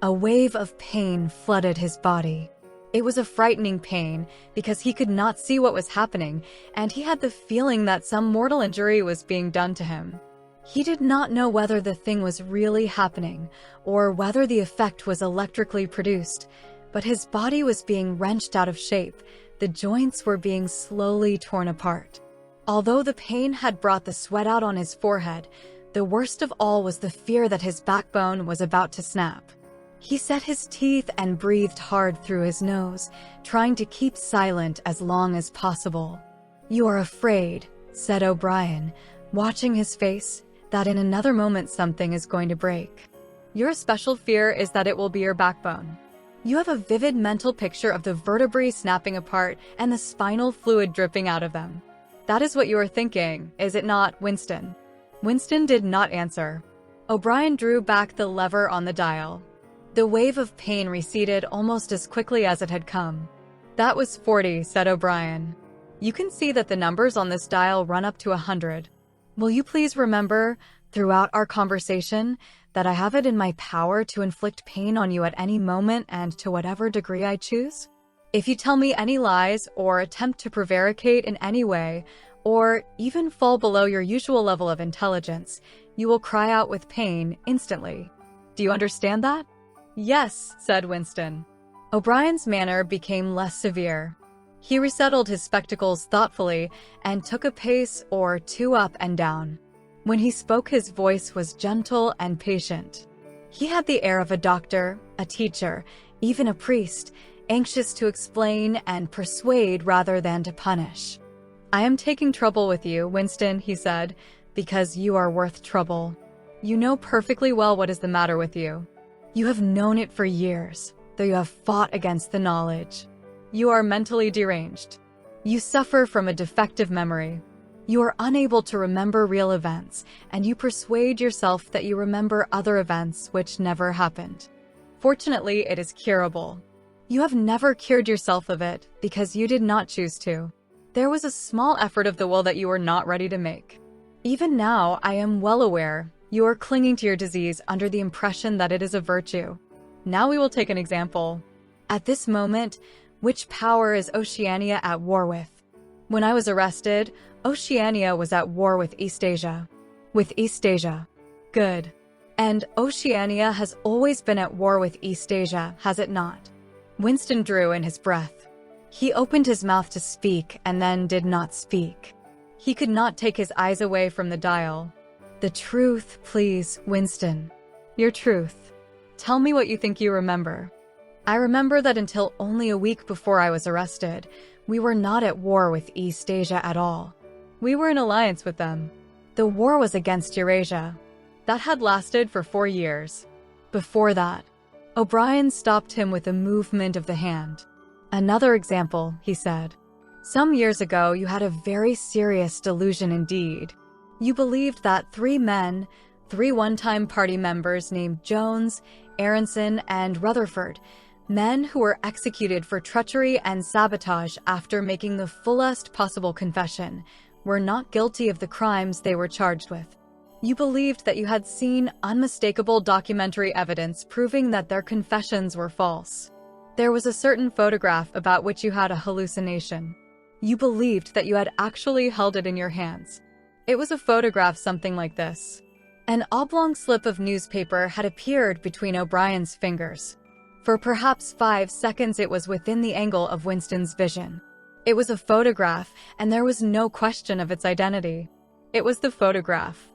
a wave of pain flooded his body. It was a frightening pain, because he could not see what was happening, and he had the feeling that some mortal injury was being done to him. He did not know whether the thing was really happening, or whether the effect was electrically produced, but his body was being wrenched out of shape, the joints were being slowly torn apart. Although the pain had brought the sweat out on his forehead, the worst of all was the fear that his backbone was about to snap. He set his teeth and breathed hard through his nose, trying to keep silent as long as possible. "You are afraid," said O'Brien, watching his face, "that in another moment something is going to break. Your special fear is that it will be your backbone. You have a vivid mental picture of the vertebrae snapping apart and the spinal fluid dripping out of them. That is what you are thinking, is it not, Winston?" Winston did not answer. O'Brien drew back the lever on the dial. The wave of pain receded almost as quickly as it had come. "That was 40, said O'Brien. "You can see that the numbers on this dial run up to 100. Will you please remember, throughout our conversation, that I have it in my power to inflict pain on you at any moment and to whatever degree I choose? If you tell me any lies or attempt to prevaricate in any way, or even fall below your usual level of intelligence, you will cry out with pain instantly. Do you understand that? Yes, said Winston. O'Brien's manner became less severe. He resettled his spectacles thoughtfully and took a pace or two up and down. When he spoke, his voice was gentle and patient. He had the air of a doctor, a teacher, even a priest, anxious to explain and persuade rather than to punish. I am taking trouble with you, Winston, he said, because you are worth trouble. You know perfectly well what is the matter with you. You have known it for years, though you have fought against the knowledge. You are mentally deranged. You suffer from a defective memory. You are unable to remember real events, and you persuade yourself that you remember other events which never happened. Fortunately, it is curable. You have never cured yourself of it because you did not choose to. There was a small effort of the will that you were not ready to make. Even now, I am well aware, you are clinging to your disease under the impression that it is a virtue. Now we will take an example. At this moment, which power is Oceania at war with? When I was arrested, Oceania was at war with Eastasia. With Eastasia. Good. And Oceania has always been at war with Eastasia, has it not? Winston drew in his breath. He opened his mouth to speak and then did not speak. He could not take his eyes away from the dial. The truth, please, Winston. Your truth. Tell me what you think you remember. I remember that until only a week before I was arrested, we were not at war with Eastasia at all. We were in alliance with them. The war was against Eurasia. That had lasted for 4 years. Before that, O'Brien stopped him with a movement of the hand. Another example, he said. Some years ago, you had a very serious delusion indeed. You believed that 3 men, 3 one-time party members named Jones, Aronson, and Rutherford, men who were executed for treachery and sabotage after making the fullest possible confession, were not guilty of the crimes they were charged with. You believed that you had seen unmistakable documentary evidence proving that their confessions were false. There was a certain photograph about which you had a hallucination. You believed that you had actually held it in your hands. It was a photograph something like this. An oblong slip of newspaper had appeared between O'Brien's fingers. For perhaps 5 seconds it was within the angle of Winston's vision. It was a photograph, and there was no question of its identity. It was the photograph.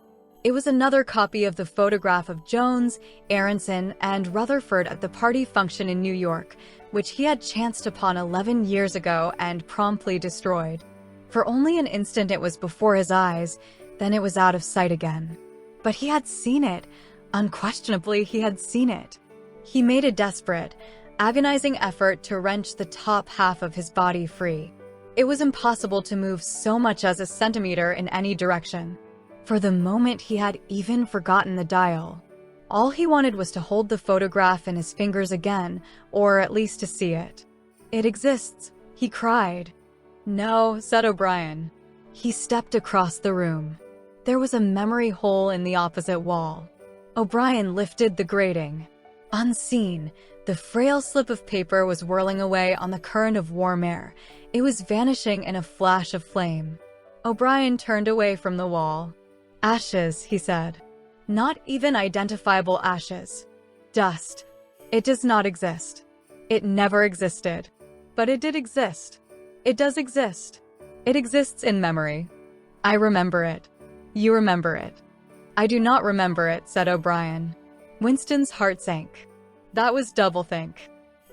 It was another copy of the photograph of Jones, Aronson, and Rutherford at the party function in New York, which he had chanced upon 11 years ago and promptly destroyed. For only an instant it was before his eyes, then it was out of sight again. But he had seen it. Unquestionably, he had seen it. He made a desperate, agonizing effort to wrench the top half of his body free. It was impossible to move so much as a centimeter in any direction. For the moment, he had even forgotten the dial. All he wanted was to hold the photograph in his fingers again, or at least to see it. It exists, he cried. No, said O'Brien. He stepped across the room. There was a memory hole in the opposite wall. O'Brien lifted the grating. Unseen, the frail slip of paper was whirling away on the current of warm air. It was vanishing in a flash of flame. O'Brien turned away from the wall. Ashes, he said. Not even identifiable ashes. Dust. It does not exist. It never existed. But it did exist. It does exist. It exists in memory. I remember it. You remember it. I do not remember it, said O'Brien. Winston's heart sank. That was doublethink.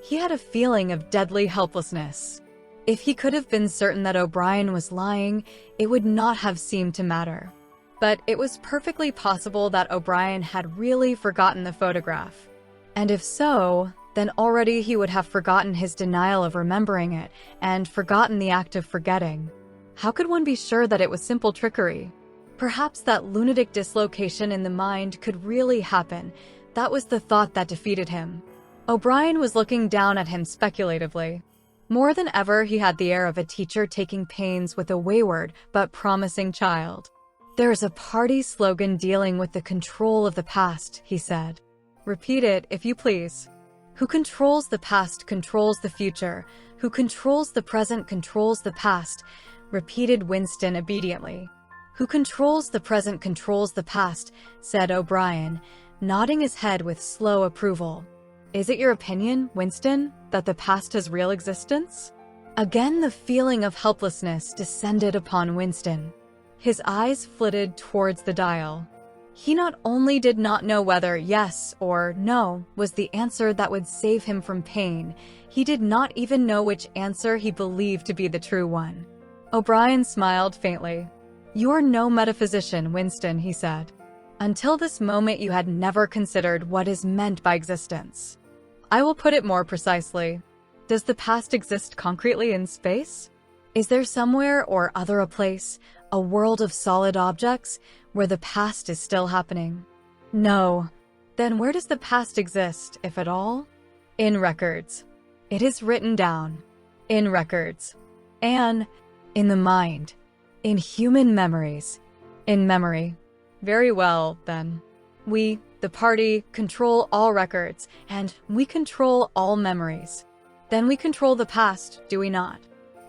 He had a feeling of deadly helplessness. If he could have been certain that O'Brien was lying, it would not have seemed to matter. But it was perfectly possible that O'Brien had really forgotten the photograph. And if so, then already he would have forgotten his denial of remembering it, and forgotten the act of forgetting. How could one be sure that it was simple trickery? Perhaps that lunatic dislocation in the mind could really happen. That was the thought that defeated him. O'Brien was looking down at him speculatively. More than ever, he had the air of a teacher taking pains with a wayward but promising child. There is a party slogan dealing with the control of the past, he said. Repeat it, if you please. Who controls the past controls the future. Who controls the present controls the past, repeated Winston obediently. Who controls the present controls the past, said O'Brien, nodding his head with slow approval. Is it your opinion, Winston, that the past has real existence? Again the feeling of helplessness descended upon Winston. His eyes flitted towards the dial. He not only did not know whether yes or no was the answer that would save him from pain, he did not even know which answer he believed to be the true one. O'Brien smiled faintly. "You're no metaphysician, Winston," he said. "Until this moment you had never considered what is meant by existence. I will put it more precisely. Does the past exist concretely in space? Is there somewhere or other a place, a world of solid objects, where the past is still happening? No. Then where does the past exist, if at all? In records. It is written down. In records. And in the mind. In human memories. In memory. Very well, then. We, the party, control all records, and we control all memories. Then we control the past, do we not?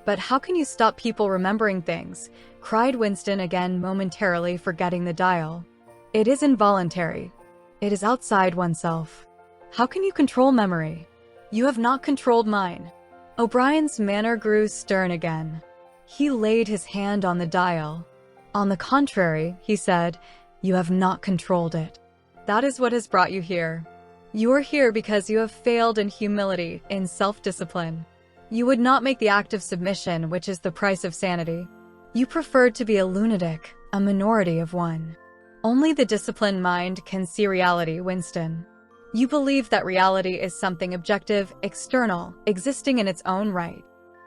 But how can you stop people remembering things?" cried Winston again, momentarily forgetting the dial. "It is involuntary. It is outside oneself. How can you control memory? You have not controlled mine." O'Brien's manner grew stern again. He laid his hand on the dial. "On the contrary," he said, "you have not controlled it. That is what has brought you here. You are here because you have failed in humility, in self-discipline. You would not make the act of submission, which is the price of sanity. You preferred to be a lunatic, a minority of one. Only the disciplined mind can see reality, Winston. You believe that reality is something objective, external, existing in its own right.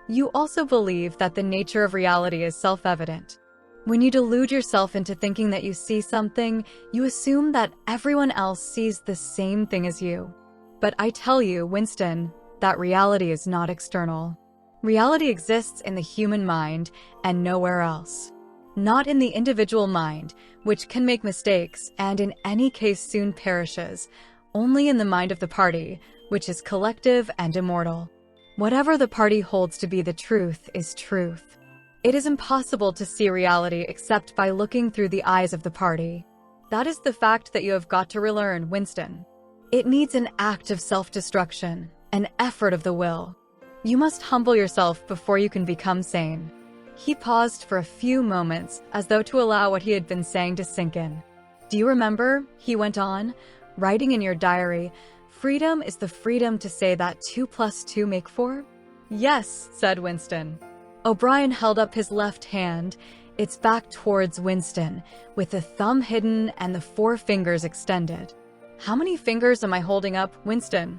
You also believe that the nature of reality is self-evident. When you delude yourself into thinking that you see something, you assume that everyone else sees the same thing as you. But I tell you, Winston, that reality is not external. Reality exists in the human mind and nowhere else. Not in the individual mind, which can make mistakes and in any case soon perishes, only in the mind of the party, which is collective and immortal. Whatever the party holds to be the truth is truth. It is impossible to see reality except by looking through the eyes of the party. That is the fact that you have got to relearn, Winston. It needs an act of self-destruction, an effort of the will. You must humble yourself before you can become sane." He paused for a few moments, as though to allow what he had been saying to sink in. "Do you remember," he went on, writing in your diary, "freedom is the freedom to say that 2 + 2 make 4? "Yes," said Winston. O'Brien held up his left hand, its back towards Winston, with the thumb hidden and the 4 fingers extended. "How many fingers am I holding up, Winston?"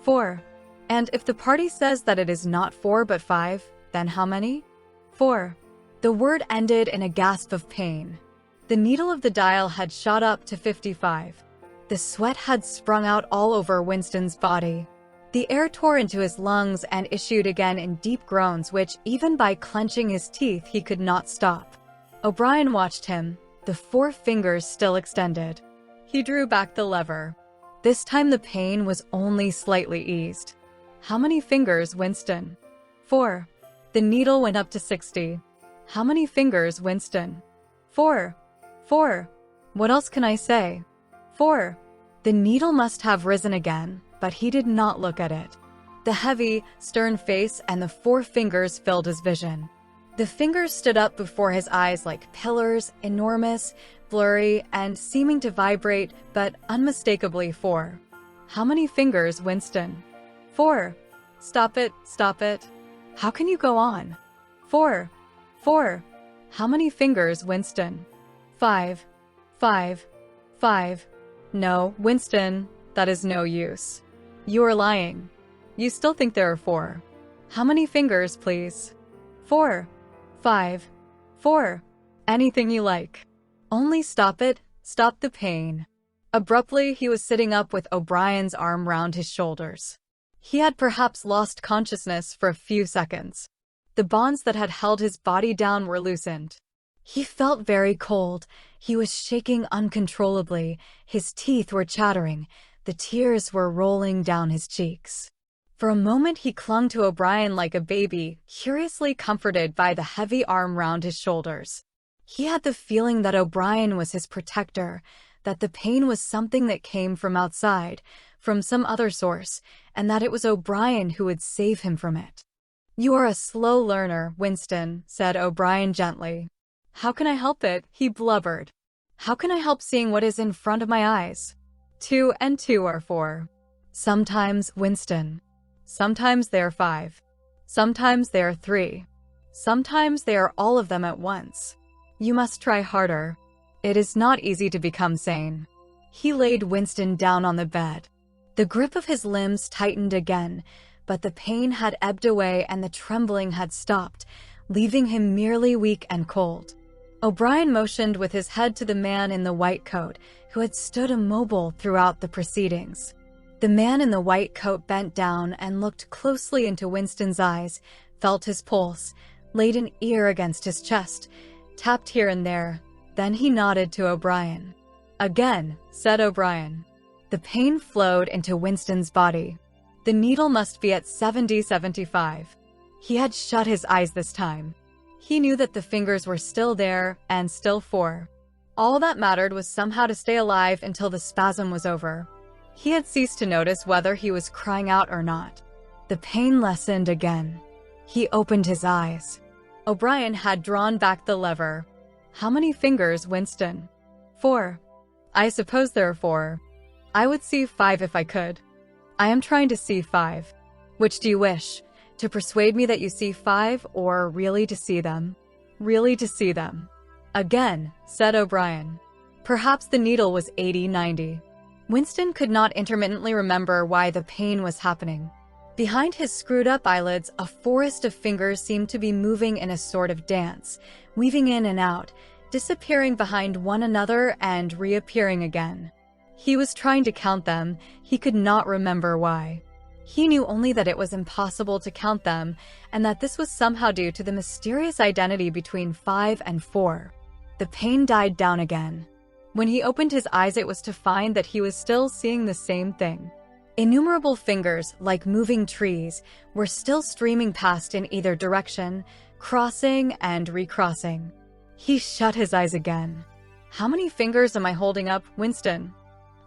4. "And if the party says that it is not 4 but 5, then how many?" 4. The word ended in a gasp of pain. The needle of the dial had shot up to 55. The sweat had sprung out all over Winston's body. The air tore into his lungs and issued again in deep groans which, even by clenching his teeth, he could not stop. O'Brien watched him, the 4 fingers still extended. He drew back the lever. This time the pain was only slightly eased. "How many fingers, Winston?" 4. The needle went up to 60. "How many fingers, Winston?" 4. 4. What else can I say? 4. The needle must have risen again, but he did not look at it. The heavy, stern face and the 4 fingers filled his vision. The fingers stood up before his eyes like pillars, enormous, blurry, and seeming to vibrate, but unmistakably 4. "How many fingers, Winston?" 4. Stop it, stop it. How can you go on? 4. 4. How many fingers, Winston? 5. 5. 5. No, Winston, that is no use. You are lying. You still think there are 4. How many fingers, please? 4. 5. 4. Anything you like. Only stop it, stop the pain. Abruptly, he was sitting up with O'Brien's arm round his shoulders. He had perhaps lost consciousness for a few seconds. The bonds that had held his body down were loosened. He felt very cold. He was shaking uncontrollably. His teeth were chattering. The tears were rolling down his cheeks. For a moment he clung to O'Brien like a baby, curiously comforted by the heavy arm round his shoulders. He had the feeling that O'Brien was his protector, that the pain was something that came from outside, from some other source, and that it was O'Brien who would save him from it. "You are a slow learner, Winston," said O'Brien gently. "How can I help it?" he blubbered. "How can I help seeing what is in front of my eyes? 2 and 2 are 4. Sometimes, Winston. Sometimes they are 5. Sometimes they are 3. Sometimes they are all of them at once. You must try harder. It is not easy to become sane." He laid Winston down on the bed. The grip of his limbs tightened again, but the pain had ebbed away and the trembling had stopped, leaving him merely weak and cold. O'Brien motioned with his head to the man in the white coat, who had stood immobile throughout the proceedings. The man in the white coat bent down and looked closely into Winston's eyes, felt his pulse, laid an ear against his chest, tapped here and there. Then he nodded to O'Brien. "Again," said O'Brien. The pain flowed into Winston's body. The needle must be at 70-75. He had shut his eyes this time. He knew that the fingers were still there and still 4. All that mattered was somehow to stay alive until the spasm was over. He had ceased to notice whether he was crying out or not. The pain lessened again. He opened his eyes. O'Brien had drawn back the lever. "How many fingers, Winston?" 4. "I suppose there are 4. I would see 5 if I could." "I am trying to see 5. Which do you wish? To persuade me that you see 5, or really to see them?" "Really to see them." "Again," said O'Brien. Perhaps the needle was 80-90. Winston could not intermittently remember why the pain was happening. Behind his screwed-up eyelids, a forest of fingers seemed to be moving in a sort of dance, weaving in and out, disappearing behind one another and reappearing again. He was trying to count them. He could not remember why. He knew only that it was impossible to count them, and that this was somehow due to the mysterious identity between 5 and 4. The pain died down again. When he opened his eyes, it was to find that he was still seeing the same thing. Innumerable fingers, like moving trees, were still streaming past in either direction, crossing and recrossing. He shut his eyes again. "How many fingers am I holding up, Winston?"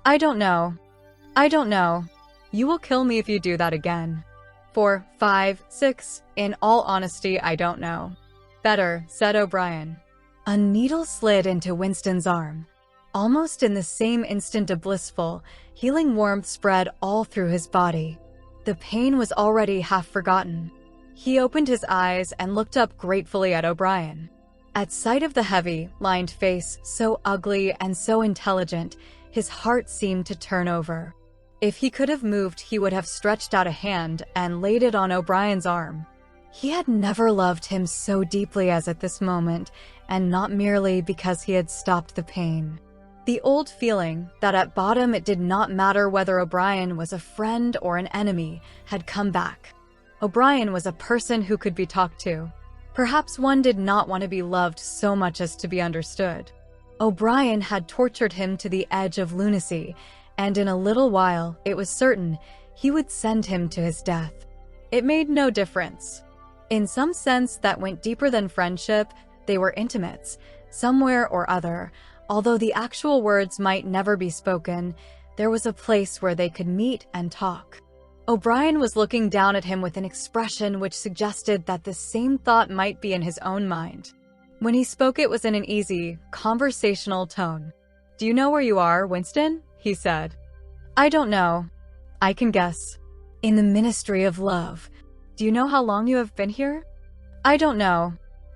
"I don't know. I don't know. You will kill me if you do that again." 4, 5, 6. "In all honesty, I don't know." "Better," said O'Brien. A needle slid into Winston's arm. Almost in the same instant, a blissful, healing warmth spread all through his body. The pain was already half forgotten. He opened his eyes and looked up gratefully at O'Brien. At sight of the heavy, lined face, so ugly and so intelligent, his heart seemed to turn over. If he could have moved, he would have stretched out a hand and laid it on O'Brien's arm. He had never loved him so deeply as at this moment, and not merely because he had stopped the pain. The old feeling that at bottom it did not matter whether O'Brien was a friend or an enemy had come back. O'Brien was a person who could be talked to. Perhaps one did not want to be loved so much as to be understood. O'Brien had tortured him to the edge of lunacy, and in a little while, it was certain, he would send him to his death. It made no difference. In some sense that went deeper than friendship, they were intimates, somewhere or other. Although the actual words might never be spoken, there was a place where they could meet and talk. O'Brien was looking down at him with an expression which suggested that the same thought might be in his own mind. When he spoke, it was in an easy, conversational tone. "Do you know where you are, Winston?" he said. "I don't know. I can guess." "In the ministry of love. Do you know how long you have been here?" "I don't know.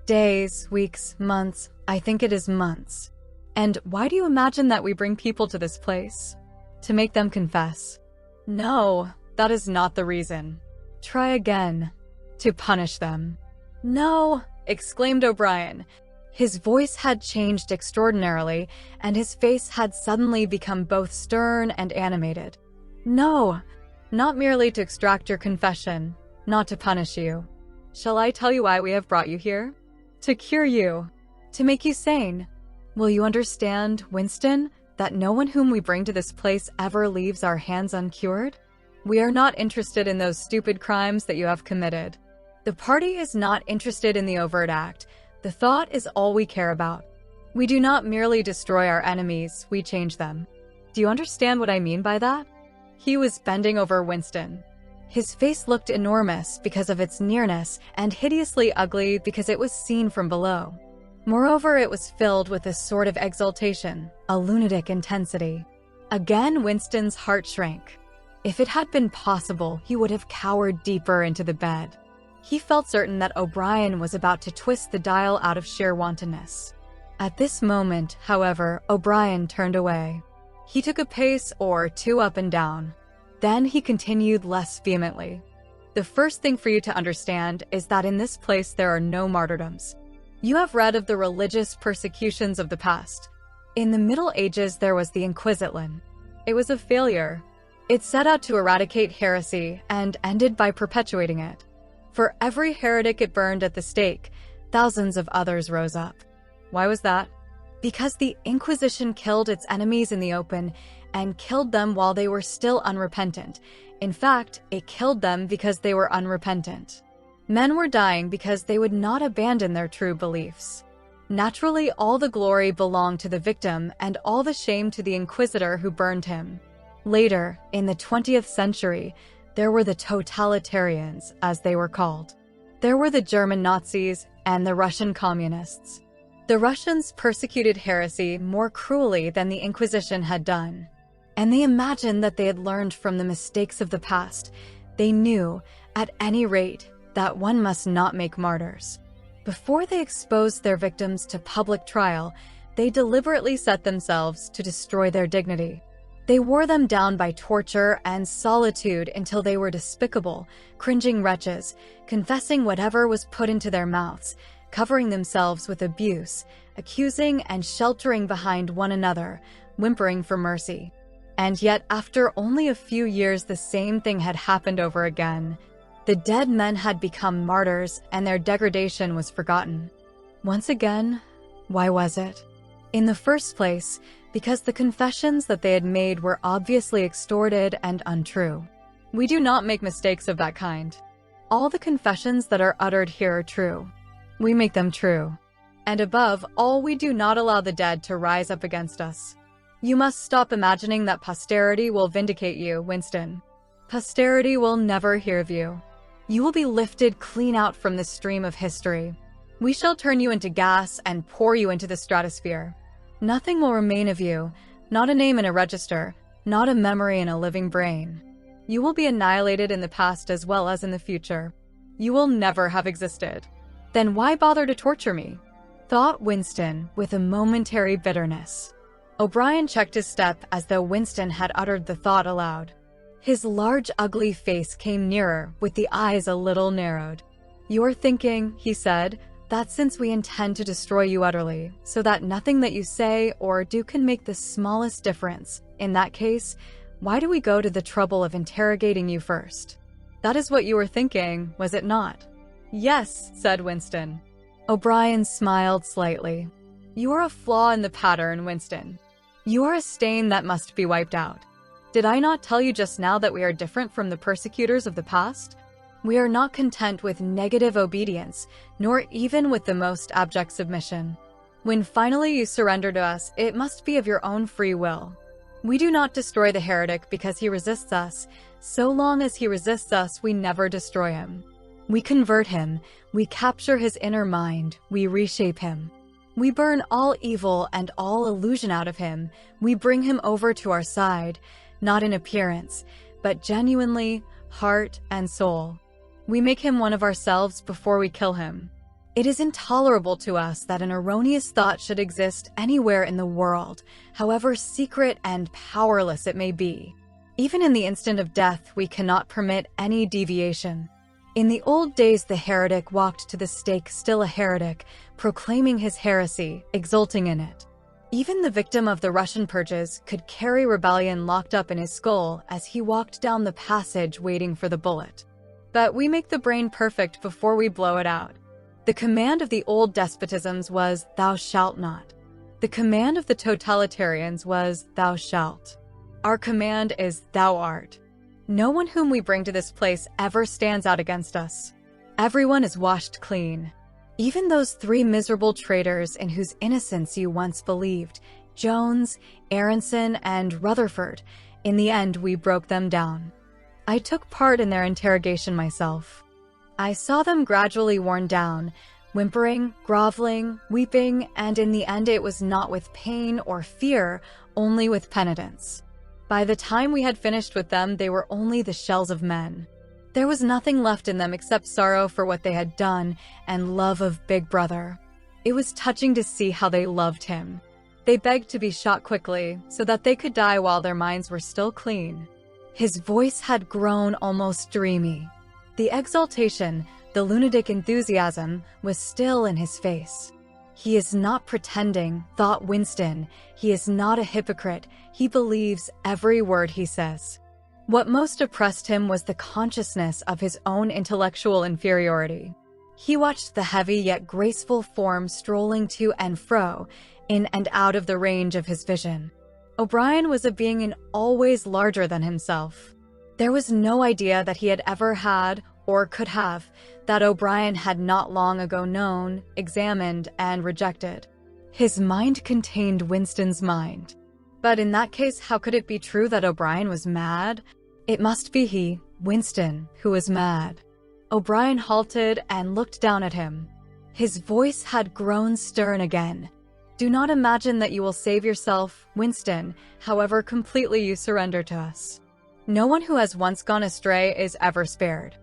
Days, weeks, months. I think it is months." "And why do you imagine that we bring people to this place?" "To make them confess." "No, that is not the reason." "Try again." "To punish them." "No," exclaimed O'Brien. His voice had changed extraordinarily, and his face had suddenly become both stern and animated. "No, not merely to extract your confession, not to punish you. Shall I tell you why we have brought you here? To cure you, to make you sane. Will you understand, Winston, that no one whom we bring to this place ever leaves our hands uncured? We are not interested in those stupid crimes that you have committed. The party is not interested in the overt act. The thought is all we care about. We do not merely destroy our enemies, we change them. Do you understand what I mean by that? He was bending over Winston. His face looked enormous because of its nearness and hideously ugly because it was seen from below. Moreover, it was filled with a sort of exultation, a lunatic intensity. Again, Winston's heart shrank. If it had been possible, he would have cowered deeper into the bed. He felt certain that O'Brien was about to twist the dial out of sheer wantonness. At this moment, however, O'Brien turned away. He took a pace or two up and down. Then he continued less vehemently. The first thing for you to understand is that in this place there are no martyrdoms. You have read of the religious persecutions of the past. In the Middle Ages there was the Inquisition. It was a failure. It set out to eradicate heresy and ended by perpetuating it. For every heretic it burned at the stake, thousands of others rose up. Why was that? Because the Inquisition killed its enemies in the open and killed them while they were still unrepentant. In fact, it killed them because they were unrepentant. Men were dying because they would not abandon their true beliefs. Naturally, all the glory belonged to the victim and all the shame to the inquisitor who burned him. Later, in the 20th century, there were the totalitarians, as they were called. There were the German Nazis and the Russian communists. The Russians persecuted heresy more cruelly than the Inquisition had done. And they imagined that they had learned from the mistakes of the past. They knew, at any rate, that one must not make martyrs. Before they exposed their victims to public trial, they deliberately set themselves to destroy their dignity. They wore them down by torture and solitude until they were despicable, cringing wretches, confessing whatever was put into their mouths, covering themselves with abuse, accusing and sheltering behind one another, whimpering for mercy. And yet, after only a few years, the same thing had happened over again. The dead men had become martyrs, and their degradation was forgotten. Once again, why was it? In the first place, because the confessions that they had made were obviously extorted and untrue. We do not make mistakes of that kind. All the confessions that are uttered here are true. We make them true. And above all, we do not allow the dead to rise up against us. You must stop imagining that posterity will vindicate you, Winston. Posterity will never hear of you. You will be lifted clean out from the stream of history. We shall turn you into gas and pour you into the stratosphere. Nothing will remain of you, not a name in a register, not a memory in a living brain. You will be annihilated in the past as well as in the future. You will never have existed. Then why bother to torture me? Thought Winston with a momentary bitterness. O'Brien checked his step as though Winston had uttered the thought aloud. His large, ugly face came nearer, with the eyes a little narrowed. "You are thinking," he said, "that since we intend to destroy you utterly, so that nothing that you say or do can make the smallest difference, in that case, why do we go to the trouble of interrogating you first? That is what you were thinking, was it not?" "Yes," said Winston. O'Brien smiled slightly. "You are a flaw in the pattern, Winston. You are a stain that must be wiped out. Did I not tell you just now that we are different from the persecutors of the past? We are not content with negative obedience, nor even with the most abject submission. When finally you surrender to us, it must be of your own free will. We do not destroy the heretic because he resists us. So long as he resists us, we never destroy him. We convert him, we capture his inner mind, we reshape him. We burn all evil and all illusion out of him. We bring him over to our side, not in appearance, but genuinely, heart and soul. We make him one of ourselves before we kill him. It is intolerable to us that an erroneous thought should exist anywhere in the world, however secret and powerless it may be. Even in the instant of death, we cannot permit any deviation. In the old days, the heretic walked to the stake still a heretic, proclaiming his heresy, exulting in it. Even the victim of the Russian purges could carry rebellion locked up in his skull as he walked down the passage waiting for the bullet. But we make the brain perfect before we blow it out. The command of the old despotisms was, "Thou shalt not." The command of the totalitarians was, "Thou shalt." Our command is, "Thou art." No one whom we bring to this place ever stands out against us. Everyone is washed clean. Even those 3 miserable traitors in whose innocence you once believed, Jones, Aronson, and Rutherford, in the end we broke them down. I took part in their interrogation myself. I saw them gradually worn down, whimpering, groveling, weeping, and in the end it was not with pain or fear, only with penitence. By the time we had finished with them, they were only the shells of men. There was nothing left in them except sorrow for what they had done and love of Big Brother. It was touching to see how they loved him. They begged to be shot quickly so that they could die while their minds were still clean. His voice had grown almost dreamy. The exaltation, the lunatic enthusiasm, was still in his face. "He is not pretending," thought Winston. "He is not a hypocrite. He believes every word he says." What most oppressed him was the consciousness of his own intellectual inferiority. He watched the heavy yet graceful form strolling to and fro, in and out of the range of his vision. O'Brien was a being always larger than himself. There was no idea that he had ever had, or could have, that O'Brien had not long ago known, examined, and rejected. His mind contained Winston's mind. But in that case, how could it be true that O'Brien was mad? It must be he, Winston, who was mad. O'Brien halted and looked down at him. His voice had grown stern again. "Do not imagine that you will save yourself, Winston, however completely you surrender to us. No one who has once gone astray is ever spared.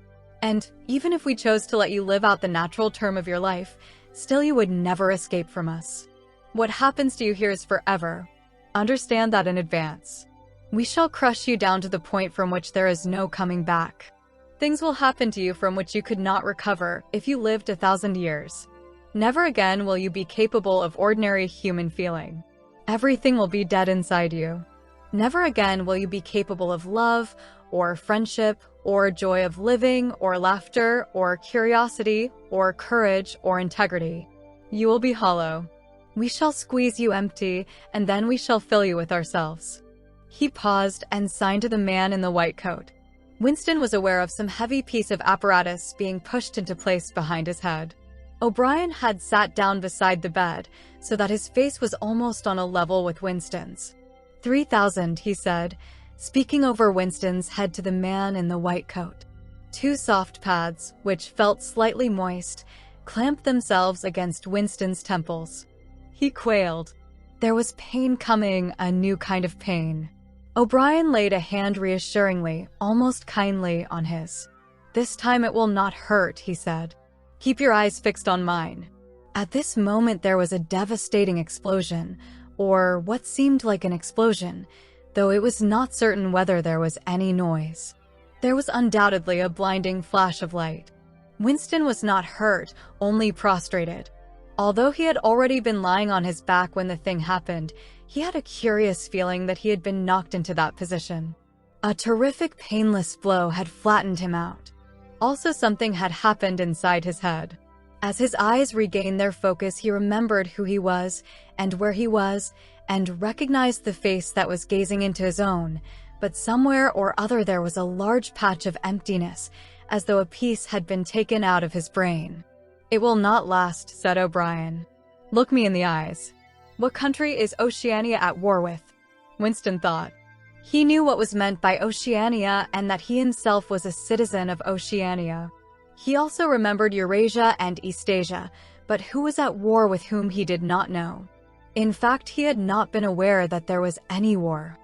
And even if we chose to let you live out the natural term of your life, still you would never escape from us. What happens to you here is forever. Understand that in advance. We shall crush you down to the point from which there is no coming back. Things will happen to you from which you could not recover if you lived 1,000 years. Never again will you be capable of ordinary human feeling. Everything will be dead inside you. Never again will you be capable of love, or friendship, or joy of living, or laughter, or curiosity, or courage, or integrity. You will be hollow. We shall squeeze you empty, and then we shall fill you with ourselves." He paused and signed to the man in the white coat. Winston was aware of some heavy piece of apparatus being pushed into place behind his head. O'Brien had sat down beside the bed, so that his face was almost on a level with Winston's. 3,000, he said, speaking over Winston's head to the man in the white coat. 2 soft pads, which felt slightly moist, clamped themselves against Winston's temples. He quailed. There was pain coming, a new kind of pain. O'Brien laid a hand reassuringly, almost kindly, on his. "This time it will not hurt," he said. "Keep your eyes fixed on mine." At this moment there was a devastating explosion, or what seemed like an explosion, though it was not certain whether there was any noise. There was undoubtedly a blinding flash of light. Winston was not hurt, only prostrated. Although he had already been lying on his back when the thing happened, he had a curious feeling that he had been knocked into that position. A terrific painless blow had flattened him out. Also, something had happened inside his head. As his eyes regained their focus, he remembered who he was and where he was, and recognized the face that was gazing into his own, but somewhere or other there was a large patch of emptiness, as though a piece had been taken out of his brain. "It will not last," said O'Brien. "Look me in the eyes. What country is Oceania at war with?" Winston thought. He knew what was meant by Oceania and that he himself was a citizen of Oceania. He also remembered Eurasia and Eastasia, but who was at war with whom he did not know. In fact, he had not been aware that there was any war.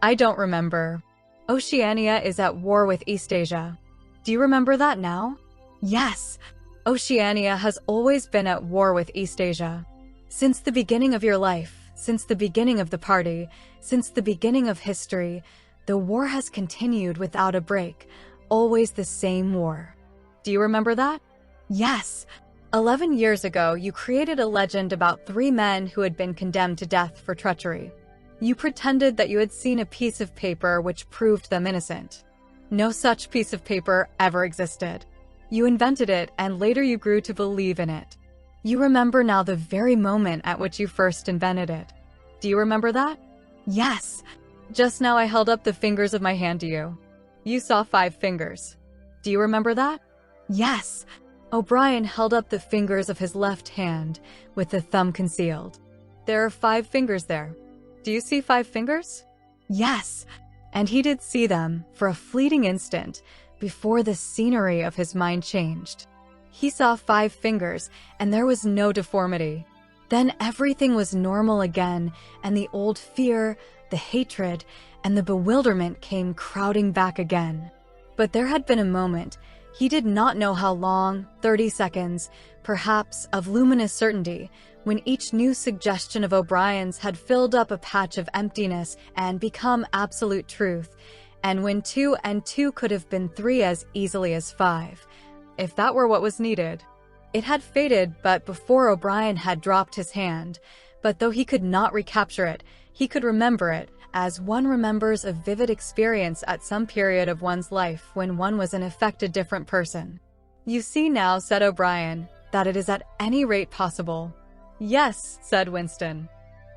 "I don't remember. Oceania is at war with Eastasia. Do you remember that now?" "Yes. Oceania has always been at war with Eastasia. Since the beginning of your life, since the beginning of the party, since the beginning of history, the war has continued without a break, always the same war. Do you remember that?" "Yes. 11 years ago, you created a legend about 3 men who had been condemned to death for treachery. You pretended that you had seen a piece of paper which proved them innocent. No such piece of paper ever existed. You invented it, and later you grew to believe in it. You remember now the very moment at which you first invented it. Do you remember that? Yes. Just now I held up the fingers of my hand to you. You saw 5 fingers. Do you remember that? Yes. O'Brien held up the fingers of his left hand, with the thumb concealed. There are 5 fingers there. Do you see 5 fingers? Yes. And he did see them for a fleeting instant before the scenery of his mind changed. He saw 5 fingers, and there was no deformity. Then everything was normal again, and the old fear, the hatred, and the bewilderment came crowding back again. But there had been a moment, he did not know how long, 30 seconds, perhaps, of luminous certainty, when each new suggestion of O'Brien's had filled up a patch of emptiness and become absolute truth, and when 2 and 2 could have been 3 as easily as 5, if that were what was needed. It had faded, but before O'Brien had dropped his hand, but though he could not recapture it, he could remember it, as one remembers a vivid experience at some period of one's life when one was in effect a different person. You see now, said O'Brien, that it is at any rate possible. Yes, said Winston.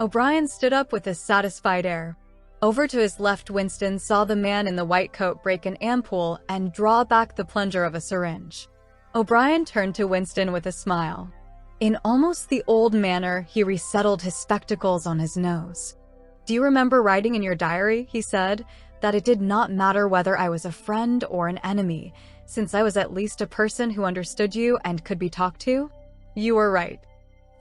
O'Brien stood up with a satisfied air. Over to his left, Winston saw the man in the white coat break an ampoule and draw back the plunger of a syringe. O'Brien turned to Winston with a smile. In almost the old manner, he resettled his spectacles on his nose. Do you remember writing in your diary, he said, that it did not matter whether I was a friend or an enemy, since I was at least a person who understood you and could be talked to? You were right.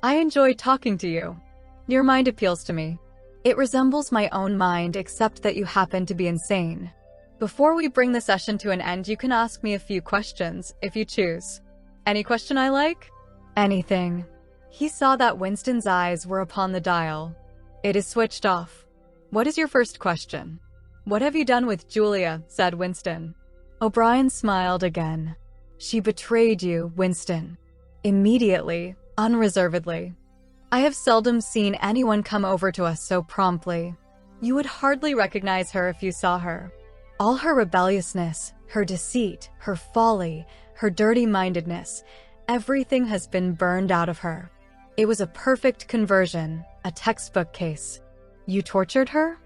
I enjoy talking to you. Your mind appeals to me. It resembles my own mind, except that you happen to be insane. Before we bring the session to an end, you can ask me a few questions, if you choose. Any question I like? Anything. He saw that Winston's eyes were upon the dial. It is switched off. What is your first question? What have you done with Julia? Said Winston. O'Brien smiled again. She betrayed you, Winston. Immediately, unreservedly. I have seldom seen anyone come over to us so promptly. You would hardly recognize her if you saw her. All her rebelliousness, her deceit, her folly, her dirty-mindedness, everything has been burned out of her. It was a perfect conversion, a textbook case. You tortured her?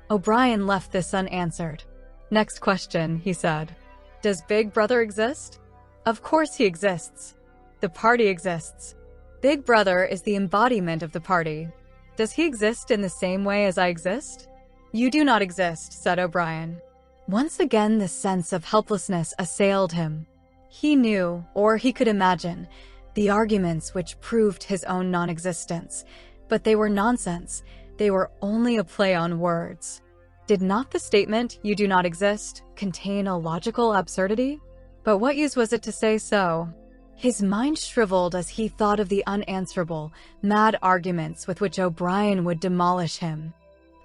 O'Brien left this unanswered. Next question, he said. Does Big Brother exist? Of course he exists. The party exists. Big Brother is the embodiment of the party. Does he exist in the same way as I exist? You do not exist, said O'Brien. Once again the sense of helplessness assailed him. He knew, or he could imagine, the arguments which proved his own non-existence, but they were nonsense. They were only a play on words. Did not the statement, "You do not exist," contain a logical absurdity? But what use was it to say so? His mind shriveled as he thought of the unanswerable, mad arguments with which O'Brien would demolish him.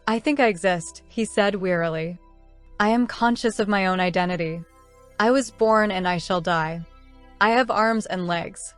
I think I exist, he said wearily. I am conscious of my own identity. I was born and I shall die. I have arms and legs.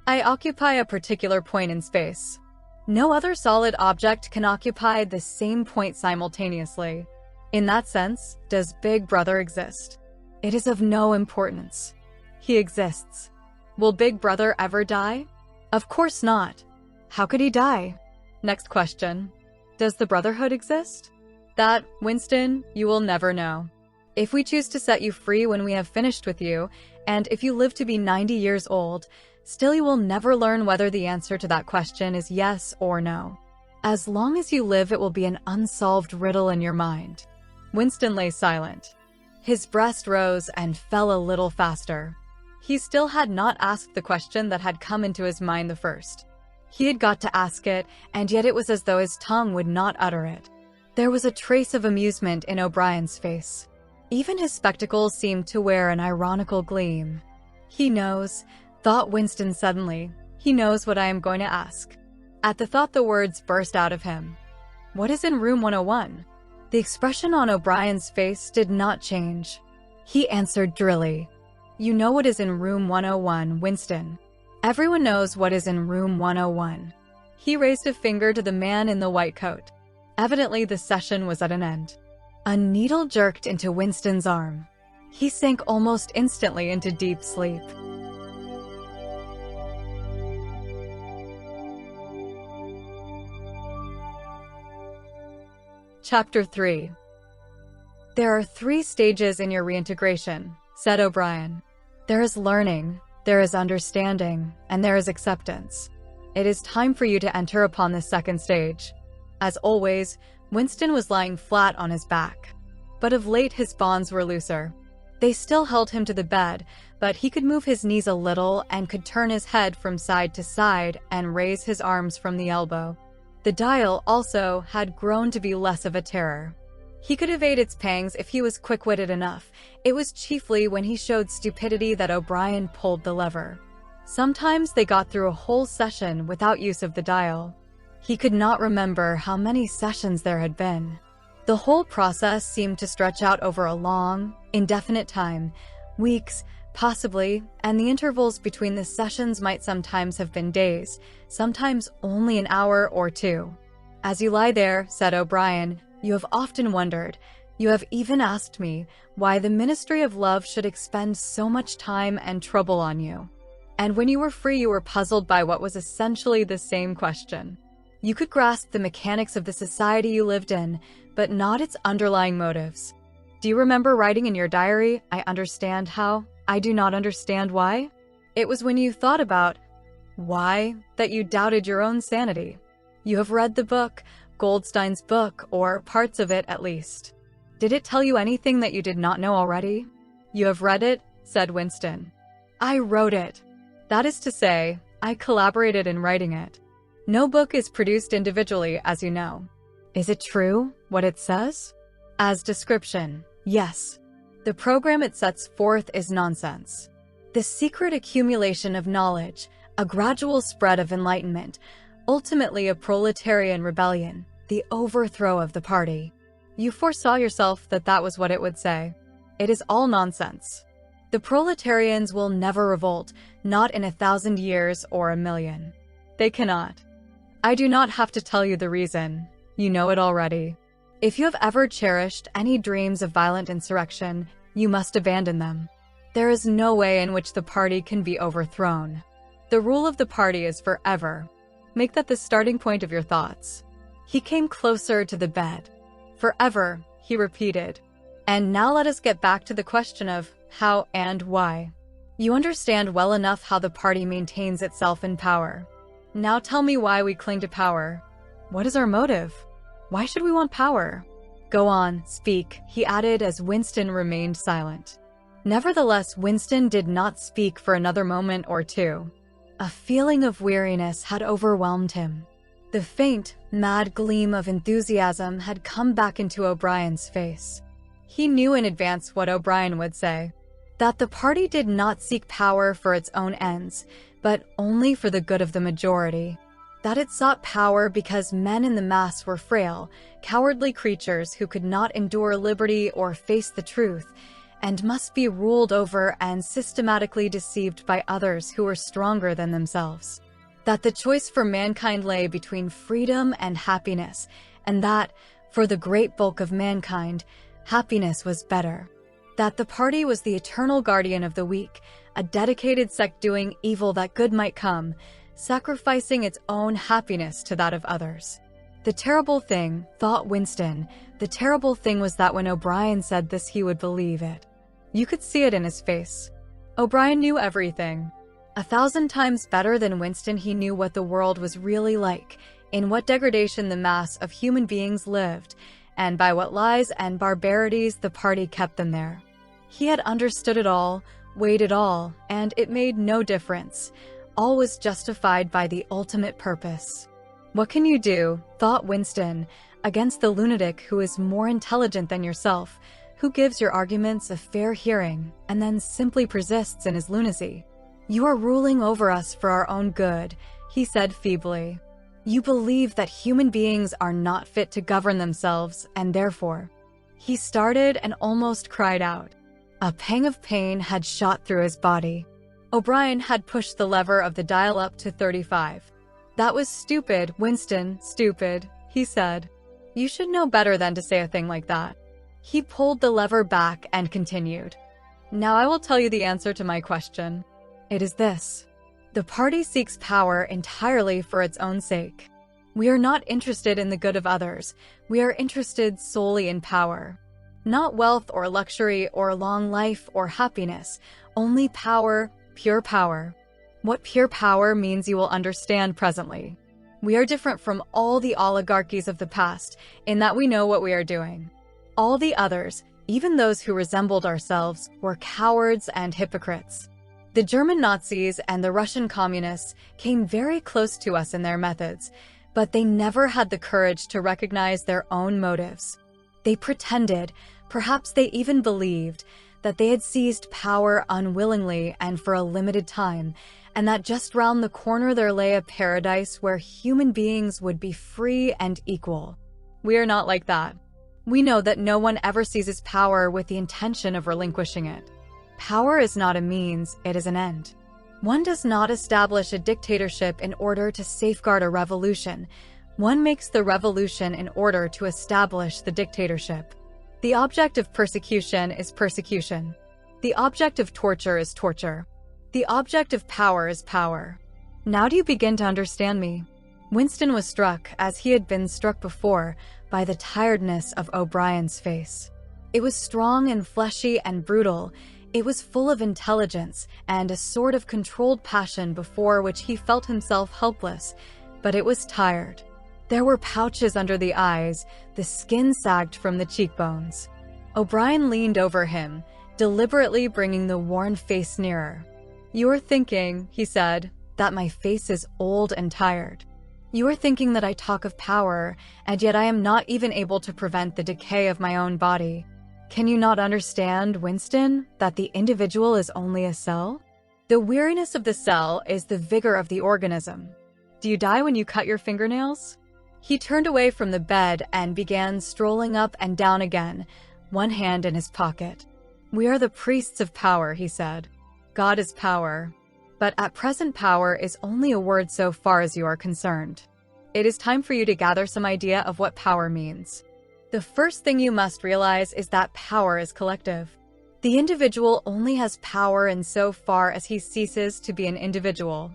I occupy a particular point in space. No other solid object can occupy the same point simultaneously. In that sense, does Big Brother exist? It is of no importance. He exists. Will Big Brother ever die? Of course not. How could he die? Next question. Does the Brotherhood exist? That, Winston, you will never know. If we choose to set you free when we have finished with you, and if you live to be 90 years old, still you will never learn whether the answer to that question is yes or no. As long as you live, it will be an unsolved riddle in your mind. Winston lay silent. His breast rose and fell a little faster. He still had not asked the question that had come into his mind the first. He had got to ask it, and yet it was as though his tongue would not utter it. There was a trace of amusement in O'Brien's face. Even his spectacles seemed to wear an ironical gleam. He knows, thought Winston suddenly, he knows what I am going to ask. At the thought the words burst out of him. What is in room 101? The expression on O'Brien's face did not change. He answered drily. You know what is in room 101, Winston. Everyone knows what is in room 101. He raised a finger to the man in the white coat. Evidently the session was at an end. A needle jerked into Winston's arm. He sank almost instantly into deep sleep. Chapter 3. There are 3 stages in your reintegration, said O'Brien. There is learning, there is understanding, and there is acceptance. It is time for you to enter upon the 2nd stage. As always, Winston was lying flat on his back. But of late his bonds were looser. They still held him to the bed, but he could move his knees a little and could turn his head from side to side and raise his arms from the elbow. The dial, also, had grown to be less of a terror. He could evade its pangs if he was quick-witted enough. It was chiefly when he showed stupidity that O'Brien pulled the lever. Sometimes they got through a whole session without use of the dial. He could not remember how many sessions there had been. The whole process seemed to stretch out over a long, indefinite time, weeks, possibly, and the intervals between the sessions might sometimes have been days, sometimes only an hour or 2. As you lie there, said O'Brien, you have often wondered, you have even asked me, why the Ministry of Love should expend so much time and trouble on you. And when you were free, you were puzzled by what was essentially the same question. You could grasp the mechanics of the society you lived in, but not its underlying motives. Do you remember writing in your diary, I understand how, I do not understand why? It was when you thought about why that you doubted your own sanity. You have read the book, Goldstein's book, or parts of it at least. Did it tell you anything that you did not know already? You have read it, said Winston. I wrote it. That is to say, I collaborated in writing it. No book is produced individually, as you know. Is it true, what it says? As description, yes. The program it sets forth is nonsense. The secret accumulation of knowledge, a gradual spread of enlightenment, ultimately a proletarian rebellion, the overthrow of the party. You foresaw yourself that that was what it would say. It is all nonsense. The proletarians will never revolt, not in 1,000 years or 1,000,000. They cannot. I do not have to tell you the reason. You know it already. If you have ever cherished any dreams of violent insurrection, you must abandon them. There is no way in which the party can be overthrown. The rule of the party is forever. Make that the starting point of your thoughts. He came closer to the bed. Forever, he repeated. And now let us get back to the question of how and why. You understand well enough how the party maintains itself in power. Now tell me why we cling to power. What is our motive? Why should we want power? Go on, speak, he added as Winston remained silent. Nevertheless, Winston did not speak for another moment or 2. A feeling of weariness had overwhelmed him. The faint, mad gleam of enthusiasm had come back into O'Brien's face. He knew in advance what O'Brien would say, that the party did not seek power for its own ends, but only for the good of the majority. That it sought power because men in the mass were frail, cowardly creatures who could not endure liberty or face the truth, and must be ruled over and systematically deceived by others who were stronger than themselves. That the choice for mankind lay between freedom and happiness, and that, for the great bulk of mankind, happiness was better. That the party was the eternal guardian of the weak, a dedicated sect doing evil that good might come, sacrificing its own happiness to that of others. The terrible thing, thought Winston, the terrible thing was that when O'Brien said this he would believe it. You could see it in his face. O'Brien knew everything. 1,000 times better than Winston, he knew what the world was really like, in what degradation the mass of human beings lived, and by what lies and barbarities the party kept them there. He had understood it all, weighed it all, and it made no difference. All was justified by the ultimate purpose. What can you do, thought Winston, against the lunatic who is more intelligent than yourself, who gives your arguments a fair hearing, and then simply persists in his lunacy? You are ruling over us for our own good, he said feebly. You believe that human beings are not fit to govern themselves, and therefore... He started and almost cried out. A pang of pain had shot through his body. O'Brien had pushed the lever of the dial up to 35. That was stupid, Winston, stupid, he said. You should know better than to say a thing like that. He pulled the lever back and continued. Now I will tell you the answer to my question. It is this. The party seeks power entirely for its own sake. We are not interested in the good of others. We are interested solely in power. Not wealth or luxury or long life or happiness, only power, pure power. What pure power means you will understand presently. We are different from all the oligarchies of the past in that we know what we are doing. All the others, even those who resembled ourselves, were cowards and hypocrites. The German Nazis and the Russian communists came very close to us in their methods, but they never had the courage to recognize their own motives. They pretended, perhaps they even believed, that they had seized power unwillingly and for a limited time, and that just round the corner there lay a paradise where human beings would be free and equal. We are not like that. We know that no one ever seizes power with the intention of relinquishing it. Power is not a means, it is an end. One does not establish a dictatorship in order to safeguard a revolution. One makes the revolution in order to establish the dictatorship. The object of persecution is persecution. The object of torture is torture. The object of power is power. Now do you begin to understand me? Winston was struck, as he had been struck before, by the tiredness of O'Brien's face. It was strong and fleshy and brutal. It was full of intelligence and a sort of controlled passion before which he felt himself helpless, but it was tired. There were pouches under the eyes, the skin sagged from the cheekbones. O'Brien leaned over him, deliberately bringing the worn face nearer. "You are thinking," he said, "that my face is old and tired. You are thinking that I talk of power, and yet I am not even able to prevent the decay of my own body. Can you not understand, Winston, that the individual is only a cell? The weariness of the cell is the vigor of the organism. Do you die when you cut your fingernails?" He turned away from the bed and began strolling up and down again, one hand in his pocket. "We are the priests of power," he said. "God is power. But at present power is only a word so far as you are concerned. It is time for you to gather some idea of what power means. The first thing you must realize is that power is collective. The individual only has power in so far as he ceases to be an individual.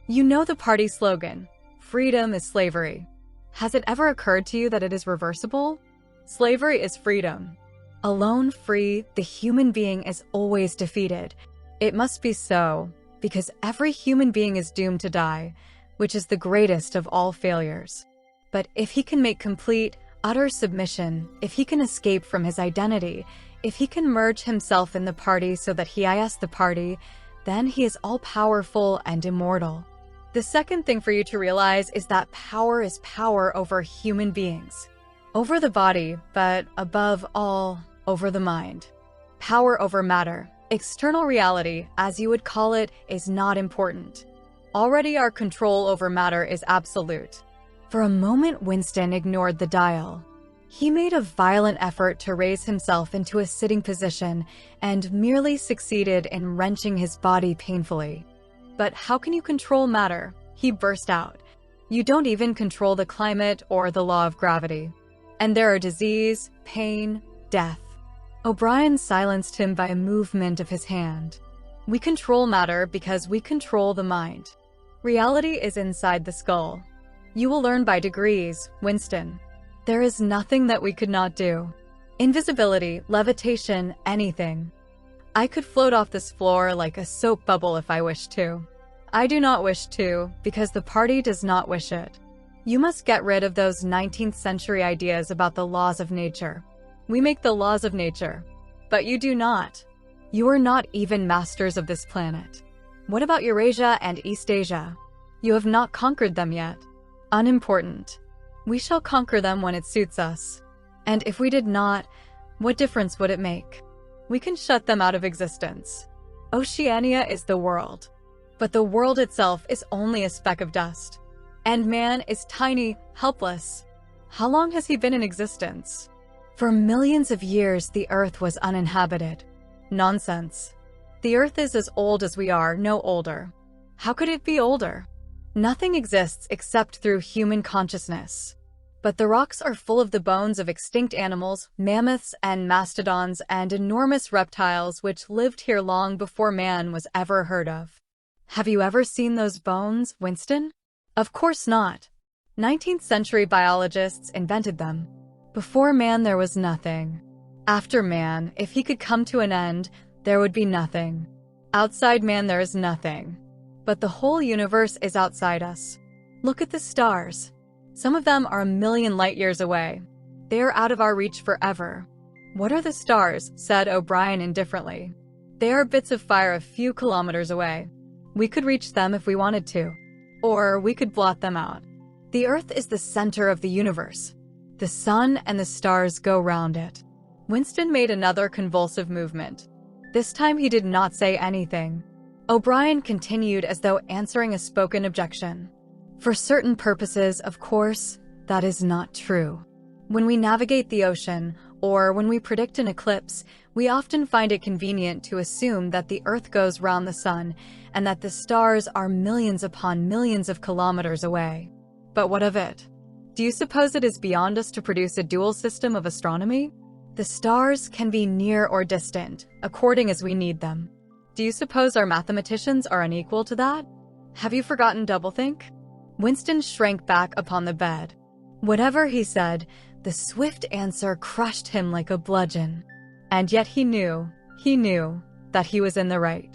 You know the party slogan, freedom is slavery. Has it ever occurred to you that it is reversible? Slavery is freedom. Alone free, the human being is always defeated. It must be so, because every human being is doomed to die, which is the greatest of all failures. But if he can make complete, utter submission, if he can escape from his identity, if he can merge himself in the party so that he is the party, then he is all-powerful and immortal. The second thing for you to realize is that power is power over human beings. Over the body, but above all, over the mind. Power over matter. External reality, as you would call it, is not important. Already our control over matter is absolute. For a moment, Winston ignored the dial. He made a violent effort to raise himself into a sitting position and merely succeeded in wrenching his body painfully. "But how can you control matter?" he burst out. "You don't even control the climate or the law of gravity. And there are disease, pain, death." O'Brien silenced him by a movement of his hand. "We control matter because we control the mind. Reality is inside the skull. You will learn by degrees, Winston. There is nothing that we could not do. Invisibility, levitation, anything. I could float off this floor like a soap bubble if I wished to. I do not wish to, because the party does not wish it. You must get rid of those 19th century ideas about the laws of nature. We make the laws of nature, but you do not. You are not even masters of this planet. What about Eurasia and East Asia? You have not conquered them yet. Unimportant. We shall conquer them when it suits us. And if we did not, what difference would it make? We can shut them out of existence. Oceania is the world, but the world itself is only a speck of dust. And man is tiny, helpless. How long has he been in existence? For millions of years, the earth was uninhabited. Nonsense. The earth is as old as we are, no older. How could it be older? Nothing exists except through human consciousness. But the rocks are full of the bones of extinct animals, mammoths and mastodons and enormous reptiles which lived here long before man was ever heard of. Have you ever seen those bones, Winston? Of course not. 19th century biologists invented them. Before man, there was nothing. After man, if he could come to an end, there would be nothing. Outside man, there is nothing. But the whole universe is outside us. Look at the stars. Some of them are 1,000,000 light years away. They are out of our reach forever. What are the stars? Said O'Brien indifferently. They are bits of fire a few kilometers away. We could reach them if we wanted to. Or we could blot them out. The Earth is the center of the universe. The sun and the stars go round it. Winston made another convulsive movement. This time he did not say anything. O'Brien continued as though answering a spoken objection. For certain purposes, of course, that is not true. When we navigate the ocean, or when we predict an eclipse, we often find it convenient to assume that the Earth goes round the sun and that the stars are millions upon millions of kilometers away. But what of it? Do you suppose it is beyond us to produce a dual system of astronomy? The stars can be near or distant, according as we need them. Do you suppose our mathematicians are unequal to that? Have you forgotten doublethink? Winston shrank back upon the bed. Whatever he said, the swift answer crushed him like a bludgeon. And yet he knew that he was in the right.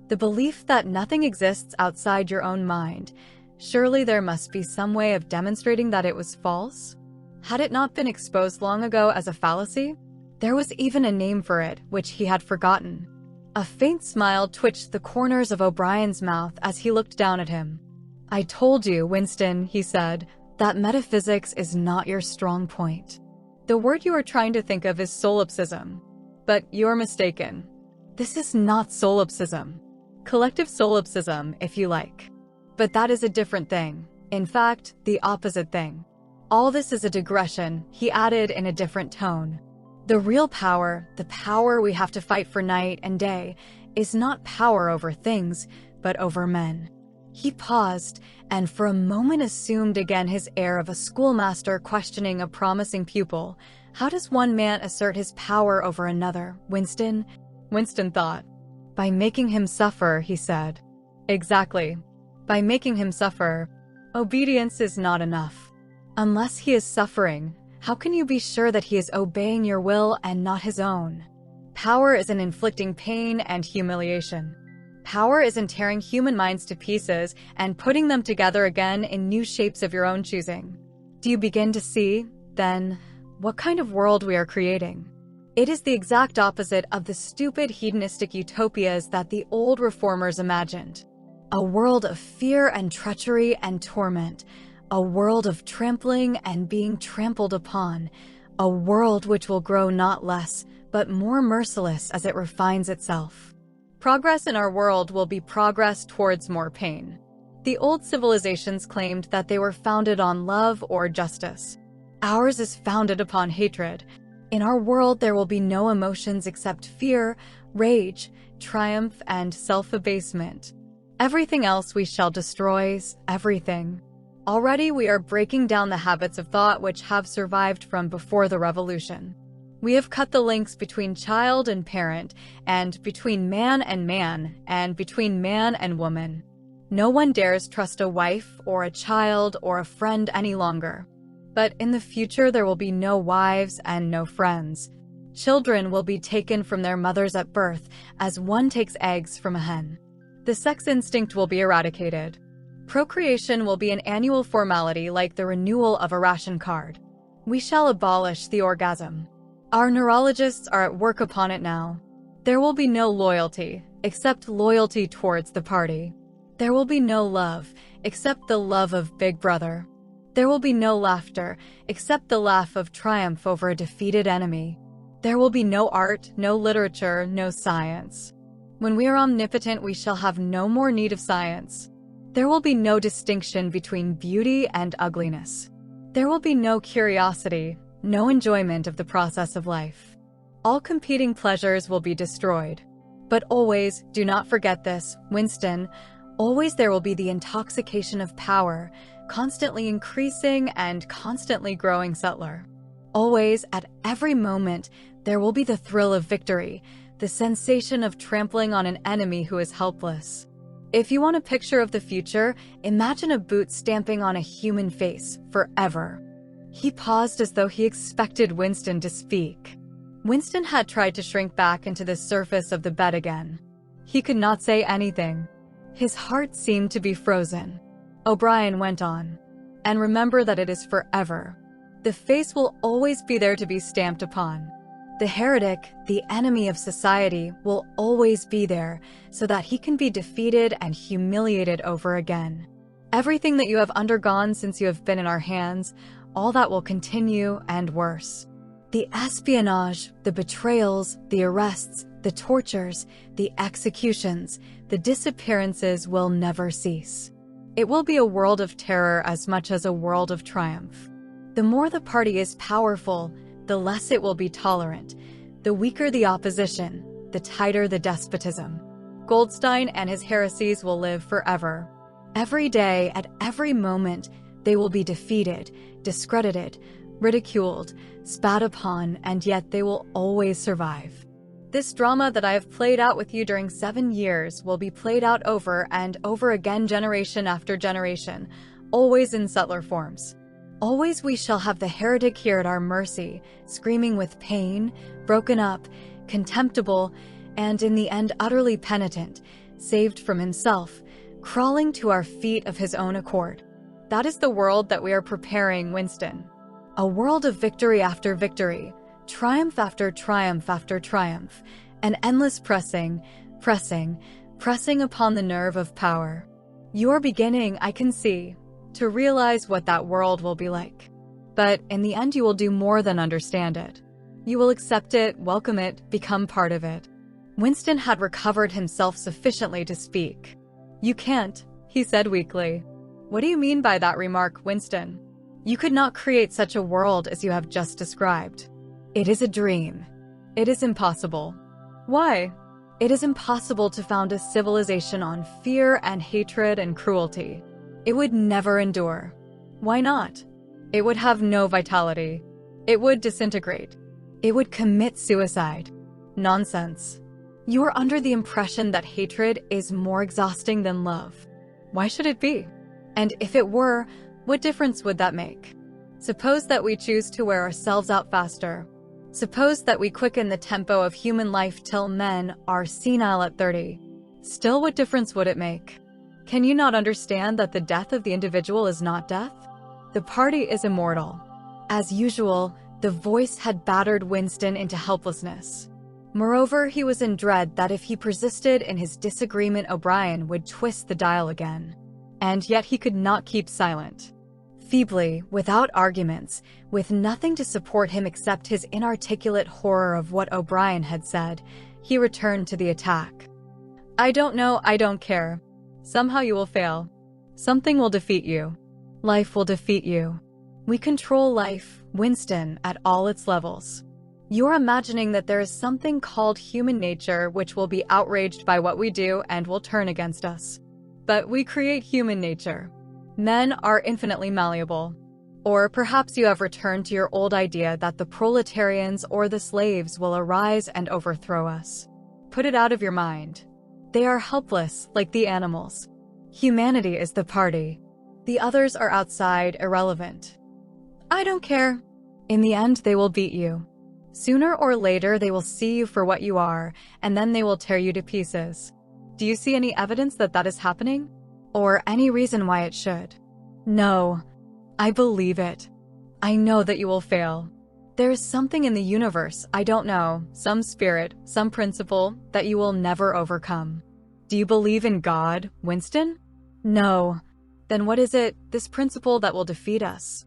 The belief that nothing exists outside your own mind, surely there must be some way of demonstrating that it was false? Had it not been exposed long ago as a fallacy? There was even a name for it, which he had forgotten. A faint smile twitched the corners of O'Brien's mouth as he looked down at him. I told you, Winston, he said, that metaphysics is not your strong point. The word you are trying to think of is solipsism. But you're mistaken. This is not solipsism. Collective solipsism, if you like. But that is a different thing. In fact, the opposite thing. All this is a digression, he added in a different tone. The real power, the power we have to fight for night and day, is not power over things, but over men. He paused, and for a moment assumed again his air of a schoolmaster questioning a promising pupil. How does one man assert his power over another, Winston? Winston thought. By making him suffer, he said. Exactly. By making him suffer. Obedience is not enough. Unless he is suffering, how can you be sure that he is obeying your will and not his own? Power is in inflicting pain and humiliation. Power is in tearing human minds to pieces and putting them together again in new shapes of your own choosing. Do you begin to see, then, what kind of world we are creating? It is the exact opposite of the stupid hedonistic utopias that the old reformers imagined. A world of fear and treachery and torment. A world of trampling and being trampled upon. A world which will grow not less, but more merciless as it refines itself. Progress in our world will be progress towards more pain. The old civilizations claimed that they were founded on love or justice. Ours is founded upon hatred. In our world, there will be no emotions except fear, rage, triumph, and self-abasement. Everything else we shall destroy, everything. Already we are breaking down the habits of thought which have survived from before the revolution. We have cut the links between child and parent, and between man, and between man and woman. No one dares trust a wife or a child or a friend any longer. But in the future there will be no wives and no friends. Children will be taken from their mothers at birth, as one takes eggs from a hen. The sex instinct will be eradicated. Procreation will be an annual formality like the renewal of a ration card. We shall abolish the orgasm. Our neurologists are at work upon it now. There will be no loyalty, except loyalty towards the party. There will be no love, except the love of Big Brother. There will be no laughter, except the laugh of triumph over a defeated enemy. There will be no art, no literature, no science. When we are omnipotent, we shall have no more need of science. There will be no distinction between beauty and ugliness. There will be no curiosity, no enjoyment of the process of life. All competing pleasures will be destroyed. But always, do not forget this, Winston, always there will be the intoxication of power, constantly increasing and constantly growing settler. Always, at every moment, there will be the thrill of victory, the sensation of trampling on an enemy who is helpless. If you want a picture of the future, imagine a boot stamping on a human face forever. He paused as though he expected Winston to speak. Winston had tried to shrink back into the surface of the bed again. He could not say anything. His heart seemed to be frozen. O'Brien went on. And remember that it is forever. The face will always be there to be stamped upon. The heretic, the enemy of society, will always be there so that he can be defeated and humiliated over again. Everything that you have undergone since you have been in our hands, all that will continue and worse. The espionage, the betrayals, the arrests, the tortures, the executions, the disappearances will never cease. It will be a world of terror as much as a world of triumph. The more the party is powerful, the less it will be tolerant. The weaker the opposition, the tighter the despotism. Goldstein and his heresies will live forever. Every day, at every moment, they will be defeated, discredited, ridiculed, spat upon, and yet they will always survive. This drama that I have played out with you during 7 years will be played out over and over again, generation after generation, always in subtler forms. Always we shall have the heretic here at our mercy, screaming with pain, broken up, contemptible, and in the end utterly penitent, saved from himself, crawling to our feet of his own accord. That is the world that we are preparing, Winston. A world of victory after victory, triumph after triumph after triumph, an endless pressing upon the nerve of power. You are beginning, I can see, to realize what that world will be like. But in the end, you will do more than understand it. You will accept it, welcome it, become part of it. Winston had recovered himself sufficiently to speak. You can't, he said weakly. What do you mean by that remark, Winston? You could not create such a world as you have just described. It is a dream. It is impossible. Why? It is impossible to found a civilization on fear and hatred and cruelty. It would never endure. Why not? It would have no vitality. It would disintegrate. It would commit suicide. Nonsense. You are under the impression that hatred is more exhausting than love. Why should it be? And if it were, what difference would that make? Suppose that we choose to wear ourselves out faster. Suppose that we quicken the tempo of human life till men are senile at 30. Still, what difference would it make? Can you not understand that the death of the individual is not death? The party is immortal. As usual, the voice had battered Winston into helplessness. Moreover, he was in dread that if he persisted in his disagreement, O'Brien would twist the dial again. And yet he could not keep silent. Feebly, without arguments, with nothing to support him except his inarticulate horror of what O'Brien had said, he returned to the attack. I don't know, I don't care. Somehow you will fail. Something will defeat you. Life will defeat you. We control life, Winston, at all its levels. You're imagining that there is something called human nature which will be outraged by what we do and will turn against us. But we create human nature. Men are infinitely malleable. Or perhaps you have returned to your old idea that the proletarians or the slaves will arise and overthrow us. Put it out of your mind. They are helpless, like the animals. Humanity is the party. The others are outside, irrelevant. I don't care. In the end, they will beat you. Sooner or later, they will see you for what you are, and then they will tear you to pieces. Do you see any evidence that that is happening? Or any reason why it should? No. I believe it. I know that you will fail. There is something in the universe, I don't know, some spirit, some principle, that you will never overcome. Do you believe in God, Winston? No. Then what is it, this principle that will defeat us?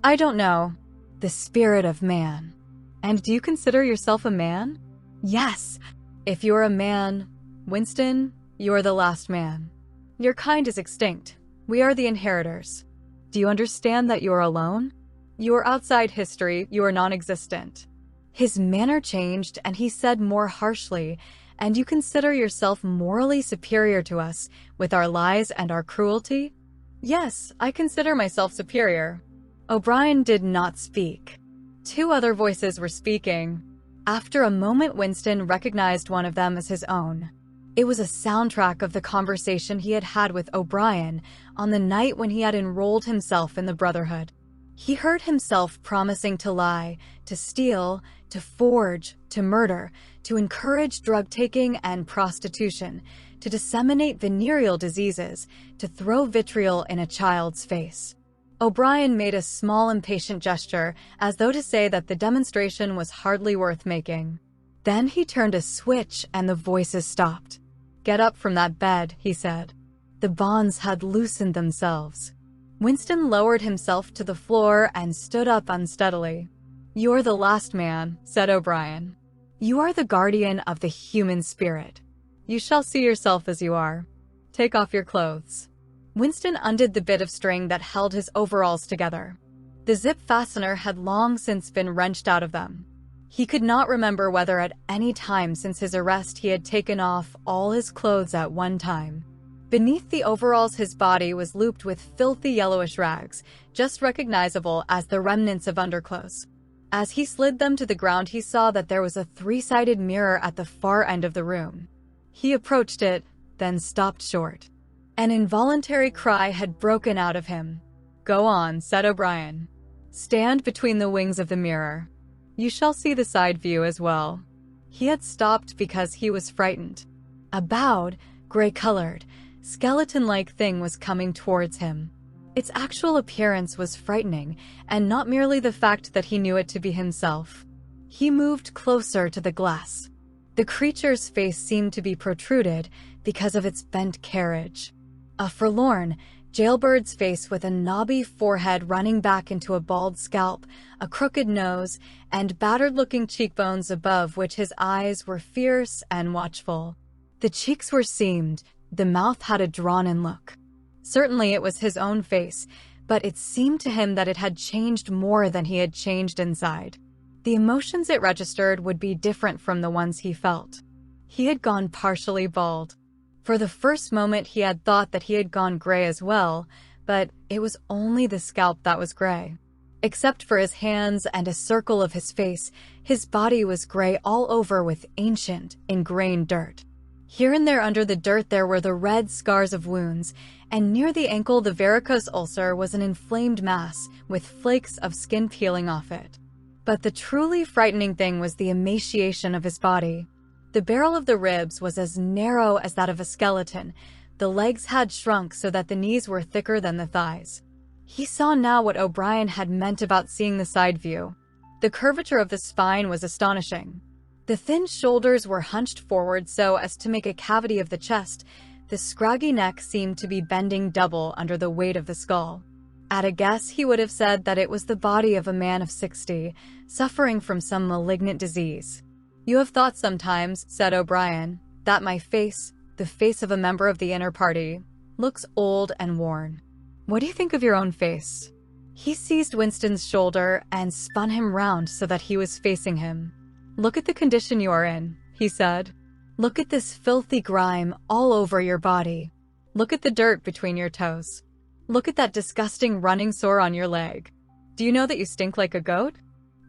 I don't know. The spirit of man. And do you consider yourself a man? Yes. If you're a man, Winston, you're the last man. Your kind is extinct. We are the inheritors. Do you understand that you are alone? You are outside history, you are non-existent. His manner changed and he said more harshly, and you consider yourself morally superior to us with our lies and our cruelty? Yes, I consider myself superior. O'Brien did not speak. Two other voices were speaking. After a moment, Winston recognized one of them as his own. It was a soundtrack of the conversation he had had with O'Brien on the night when he had enrolled himself in the Brotherhood. He heard himself promising to lie, to steal, to forge, to murder, to encourage drug-taking and prostitution, to disseminate venereal diseases, to throw vitriol in a child's face. O'Brien made a small impatient gesture, as though to say that the demonstration was hardly worth making. Then he turned a switch and the voices stopped. "Get up from that bed," he said. The bonds had loosened themselves. Winston lowered himself to the floor and stood up unsteadily. "You're the last man," said O'Brien. "You are the guardian of the human spirit. You shall see yourself as you are. Take off your clothes." Winston undid the bit of string that held his overalls together. The zip fastener had long since been wrenched out of them. He could not remember whether at any time since his arrest he had taken off all his clothes at one time. Beneath the overalls his body was looped with filthy yellowish rags, just recognizable as the remnants of underclothes. As he slid them to the ground he saw that there was a three-sided mirror at the far end of the room. He approached it, then stopped short. An involuntary cry had broken out of him. "Go on," said O'Brien. "Stand between the wings of the mirror. You shall see the side view as well." He had stopped because he was frightened. A bowed, gray-colored, skeleton-like thing was coming towards him. Its actual appearance was frightening, and not merely the fact that he knew it to be himself. He moved closer to the glass. The creature's face seemed to be protruded because of its bent carriage. A forlorn, jailbird's face with a knobby forehead running back into a bald scalp, a crooked nose, and battered-looking cheekbones above which his eyes were fierce and watchful. The cheeks were seamed, the mouth had a drawn-in look. Certainly it was his own face, but it seemed to him that it had changed more than he had changed inside. The emotions it registered would be different from the ones he felt. He had gone partially bald. For the first moment he had thought that he had gone gray as well, but it was only the scalp that was gray. Except for his hands and a circle of his face, his body was gray all over with ancient, ingrained dirt. Here and there under the dirt there were the red scars of wounds, and near the ankle the varicose ulcer was an inflamed mass with flakes of skin peeling off it. But the truly frightening thing was the emaciation of his body. The barrel of the ribs was as narrow as that of a skeleton. The legs had shrunk so that the knees were thicker than the thighs. He saw now what O'Brien had meant about seeing the side view. The curvature of the spine was astonishing. The thin shoulders were hunched forward so as to make a cavity of the chest. The scraggy neck seemed to be bending double under the weight of the skull. At a guess, he would have said that it was the body of a man of 60, suffering from some malignant disease. "You have thought sometimes," said O'Brien, "that my face, the face of a member of the inner party, looks old and worn. What do you think of your own face?" He seized Winston's shoulder and spun him round so that he was facing him. "Look at the condition you are in," he said. "Look at this filthy grime all over your body. Look at the dirt between your toes. Look at that disgusting running sore on your leg. Do you know that you stink like a goat?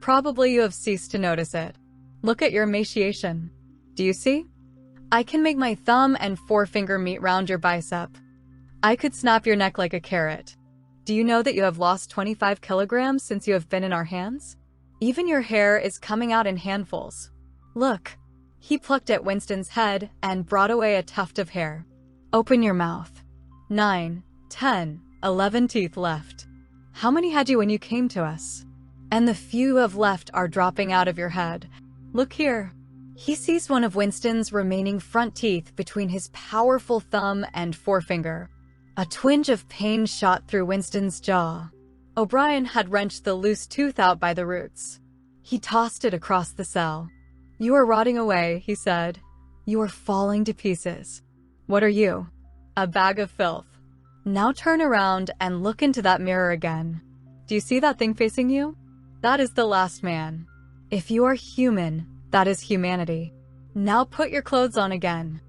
Probably you have ceased to notice it. Look at your emaciation. Do you see? I can make my thumb and forefinger meet round your bicep. I could snap your neck like a carrot. Do you know that you have lost 25 kilograms since you have been in our hands? Even your hair is coming out in handfuls. Look." He plucked at Winston's head and brought away a tuft of hair. "Open your mouth. 9, 10, 11 teeth left. How many had you when you came to us? And the few you have left are dropping out of your head. Look here." He seized one of Winston's remaining front teeth between his powerful thumb and forefinger. A twinge of pain shot through Winston's jaw. O'Brien had wrenched the loose tooth out by the roots. He tossed it across the cell. "You are rotting away," he said. "You are falling to pieces. What are you? A bag of filth. Now turn around and look into that mirror again. Do you see that thing facing you? That is the last man. If you are human, that is humanity. Now put your clothes on again."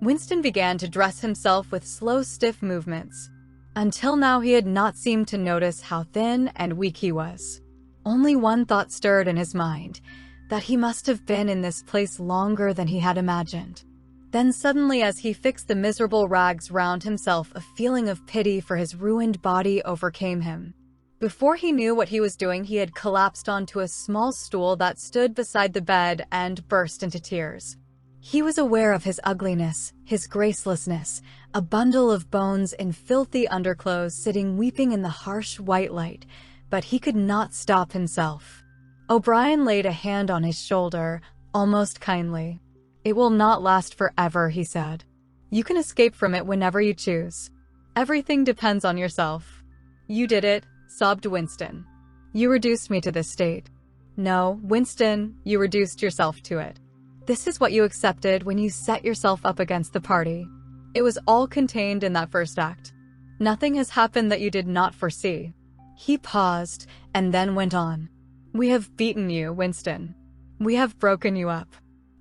Winston began to dress himself with slow, stiff movements. Until now he had not seemed to notice how thin and weak he was. Only one thought stirred in his mind, that he must have been in this place longer than he had imagined. Then suddenly, as he fixed the miserable rags round himself, a feeling of pity for his ruined body overcame him. Before he knew what he was doing, he had collapsed onto a small stool that stood beside the bed and burst into tears. He was aware of his ugliness, his gracelessness, a bundle of bones in filthy underclothes sitting weeping in the harsh white light, but he could not stop himself. O'Brien laid a hand on his shoulder, almost kindly. "It will not last forever," he said. "You can escape from it whenever you choose. Everything depends on yourself." "You did it," sobbed Winston. "You reduced me to this state." "No, Winston, you reduced yourself to it. This is what you accepted when you set yourself up against the party. It was all contained in that first act. Nothing has happened that you did not foresee." He paused and then went on. "We have beaten you, Winston. We have broken you up.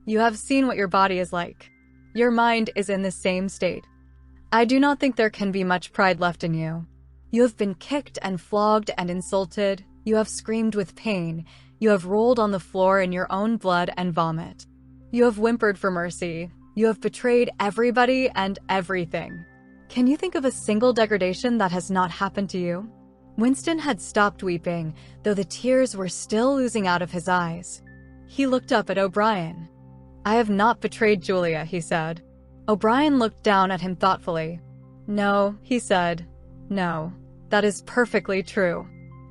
You have seen what your body is like. Your mind is in the same state. I do not think there can be much pride left in you. You have been kicked and flogged and insulted. You have screamed with pain. You have rolled on the floor in your own blood and vomit. You have whimpered for mercy. You have betrayed everybody and everything. Can you think of a single degradation that has not happened to you?" Winston had stopped weeping, though the tears were still oozing out of his eyes. He looked up at O'Brien. "I have not betrayed Julia," he said. O'Brien looked down at him thoughtfully. "No," he said. "No, that is perfectly true.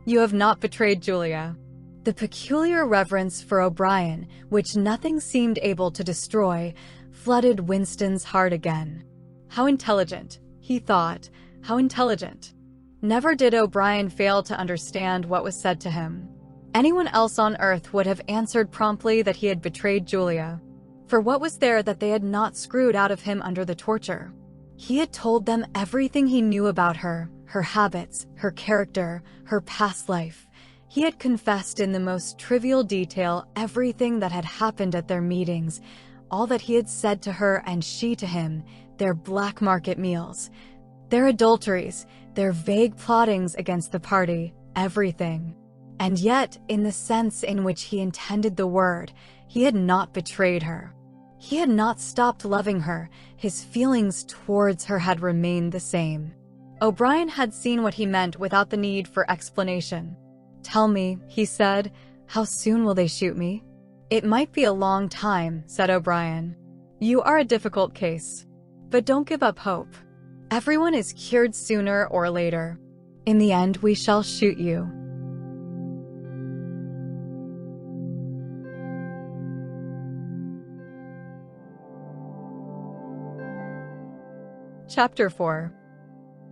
You have not betrayed Julia." The peculiar reverence for O'Brien, which nothing seemed able to destroy, flooded Winston's heart again. How intelligent, he thought, how intelligent. Never did O'Brien fail to understand what was said to him. Anyone else on Earth would have answered promptly that he had betrayed Julia. For what was there that they had not screwed out of him under the torture? He had told them everything he knew about her habits, her character, her past life. He had confessed in the most trivial detail everything that had happened at their meetings, all that he had said to her and she to him, their black market meals, their adulteries, their vague plottings against the party, everything. And yet, in the sense in which he intended the word, he had not betrayed her. He had not stopped loving her. His feelings towards her had remained the same. O'Brien had seen what he meant without the need for explanation. "Tell me," he said, "how soon will they shoot me?" "It might be a long time," said O'Brien. "You are a difficult case. But don't give up hope. Everyone is cured sooner or later. In the end, we shall shoot you." Chapter 4.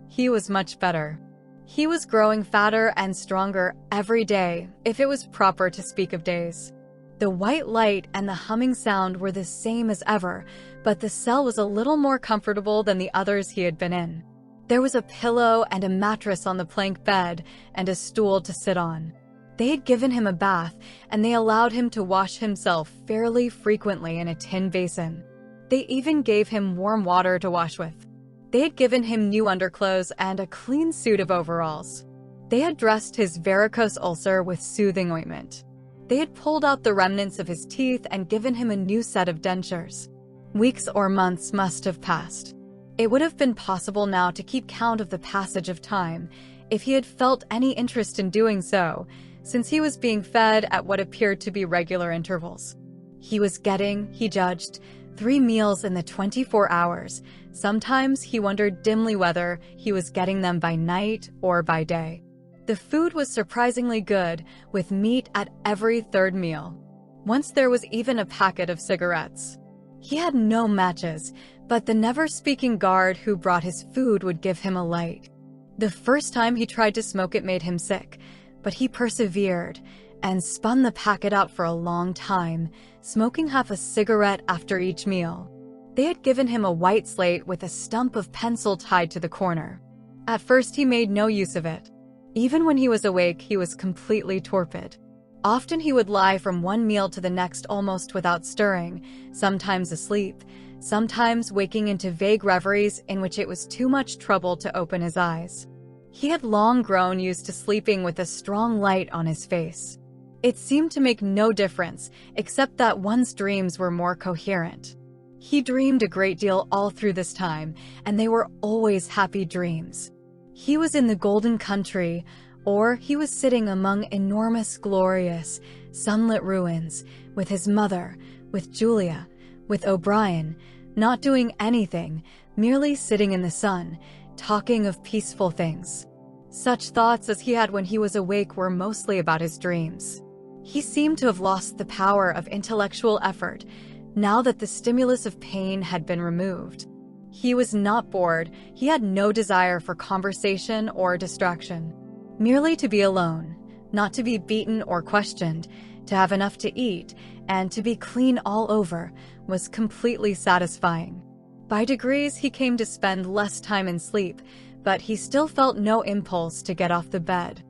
He was much better. He was growing fatter and stronger every day, if it was proper to speak of days. The white light and the humming sound were the same as ever, but the cell was a little more comfortable than the others he had been in. There was a pillow and a mattress on the plank bed, and a stool to sit on. They had given him a bath, and they allowed him to wash himself fairly frequently in a tin basin. They even gave him warm water to wash with. They had given him new underclothes and a clean suit of overalls. They had dressed his varicose ulcer with soothing ointment. They had pulled out the remnants of his teeth and given him a new set of dentures. Weeks or months must have passed. It would have been possible now to keep count of the passage of time, if he had felt any interest in doing so, since he was being fed at what appeared to be regular intervals. He was getting, he judged, 3 meals in the 24 hours. Sometimes he wondered dimly whether he was getting them by night or by day. The food was surprisingly good, with meat at every 3rd meal. Once there was even a packet of cigarettes. He had no matches, but the never-speaking guard who brought his food would give him a light. The first time he tried to smoke it made him sick, but he persevered and spun the packet out for a long time, smoking half a cigarette after each meal. They had given him a white slate with a stump of pencil tied to the corner. At first he made no use of it. Even when he was awake, he was completely torpid. Often he would lie from one meal to the next almost without stirring, sometimes asleep, sometimes waking into vague reveries in which it was too much trouble to open his eyes. He had long grown used to sleeping with a strong light on his face. It seemed to make no difference, except that one's dreams were more coherent. He dreamed a great deal all through this time, and they were always happy dreams. He was in the Golden Country, or he was sitting among enormous, glorious, sunlit ruins, with his mother, with Julia, with O'Brien, not doing anything, merely sitting in the sun, talking of peaceful things. Such thoughts as he had when he was awake were mostly about his dreams. He seemed to have lost the power of intellectual effort, now that the stimulus of pain had been removed. He was not bored, he had no desire for conversation or distraction. Merely to be alone, not to be beaten or questioned, to have enough to eat, and to be clean all over, was completely satisfying. By degrees, he came to spend less time in sleep, but he still felt no impulse to get off the bed.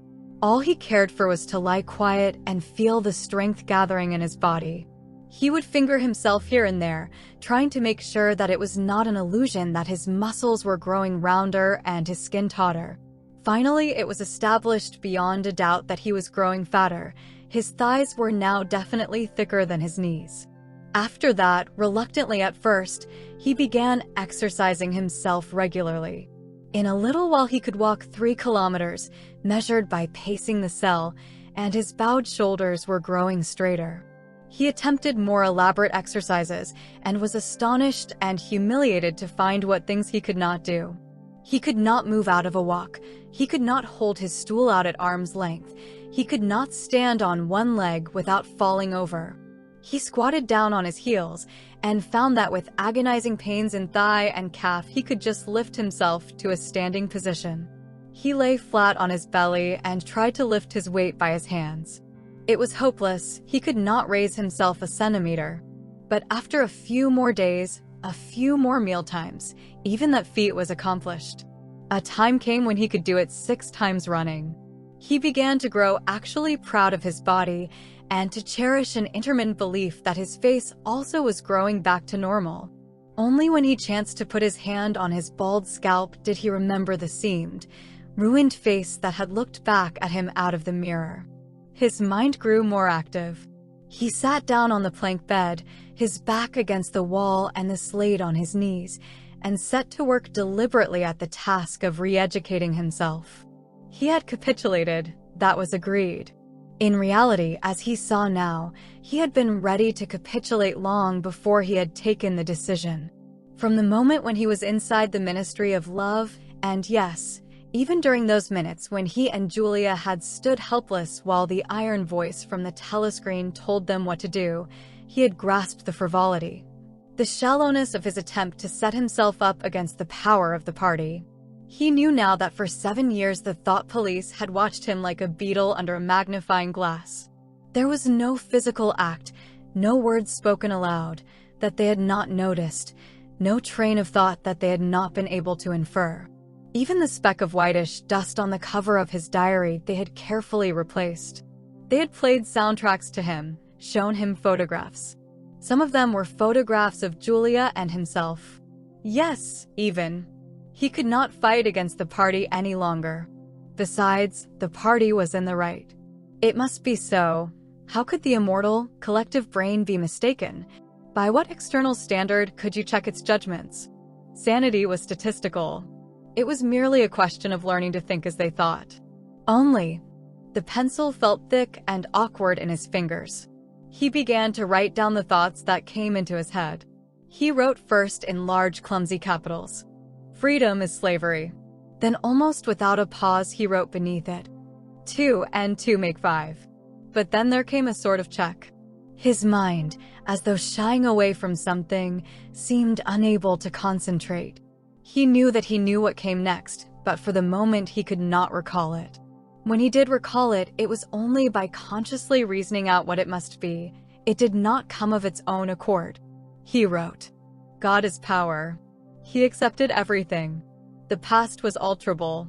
All he cared for was to lie quiet and feel the strength gathering in his body. He would finger himself here and there, trying to make sure that it was not an illusion that his muscles were growing rounder and his skin tauter. Finally, it was established beyond a doubt that he was growing fatter. His thighs were now definitely thicker than his knees. After that, reluctantly at first, he began exercising himself regularly. In a little while he could walk 3 kilometers, measured by pacing the cell, and his bowed shoulders were growing straighter. He attempted more elaborate exercises and was astonished and humiliated to find what things he could not do. He could not move out of a walk. He could not hold his stool out at arm's length. He could not stand on one leg without falling over. He squatted down on his heels and found that with agonizing pains in thigh and calf, he could just lift himself to a standing position. He lay flat on his belly and tried to lift his weight by his hands. It was hopeless. He could not raise himself a centimeter. But after a few more days, a few more mealtimes, even that feat was accomplished. A time came when he could do it 6 times running. He began to grow actually proud of his body and to cherish an intermittent belief that his face also was growing back to normal. Only when he chanced to put his hand on his bald scalp did he remember the seamed, ruined face that had looked back at him out of the mirror. His mind grew more active. He sat down on the plank bed, his back against the wall and the slate on his knees, and set to work deliberately at the task of re-educating himself. He had capitulated, that was agreed. In reality, as he saw now, he had been ready to capitulate long before he had taken the decision. From the moment when he was inside the Ministry of Love, and yes, even during those minutes when he and Julia had stood helpless while the iron voice from the telescreen told them what to do, he had grasped the frivolity, the shallowness of his attempt to set himself up against the power of the party. He knew now that for 7 years the thought police had watched him like a beetle under a magnifying glass. There was no physical act, no words spoken aloud, that they had not noticed, no train of thought that they had not been able to infer. Even the speck of whitish dust on the cover of his diary they had carefully replaced. They had played soundtracks to him, shown him photographs. Some of them were photographs of Julia and himself. Yes, even. He could not fight against the party any longer. Besides, the party was in the right. It must be so. How could the immortal, collective brain be mistaken? By what external standard could you check its judgments? Sanity was statistical. It was merely a question of learning to think as they thought. Only. The pencil felt thick and awkward in his fingers. He began to write down the thoughts that came into his head. He wrote first in large, clumsy capitals. Freedom is slavery. Then almost without a pause he wrote beneath it. 2 and 2 make 5. But then there came a sort of check. His mind, as though shying away from something, seemed unable to concentrate. He knew that he knew what came next, but for the moment he could not recall it. When he did recall it, it was only by consciously reasoning out what it must be. It did not come of its own accord. He wrote, God is power. He accepted everything. The past was alterable.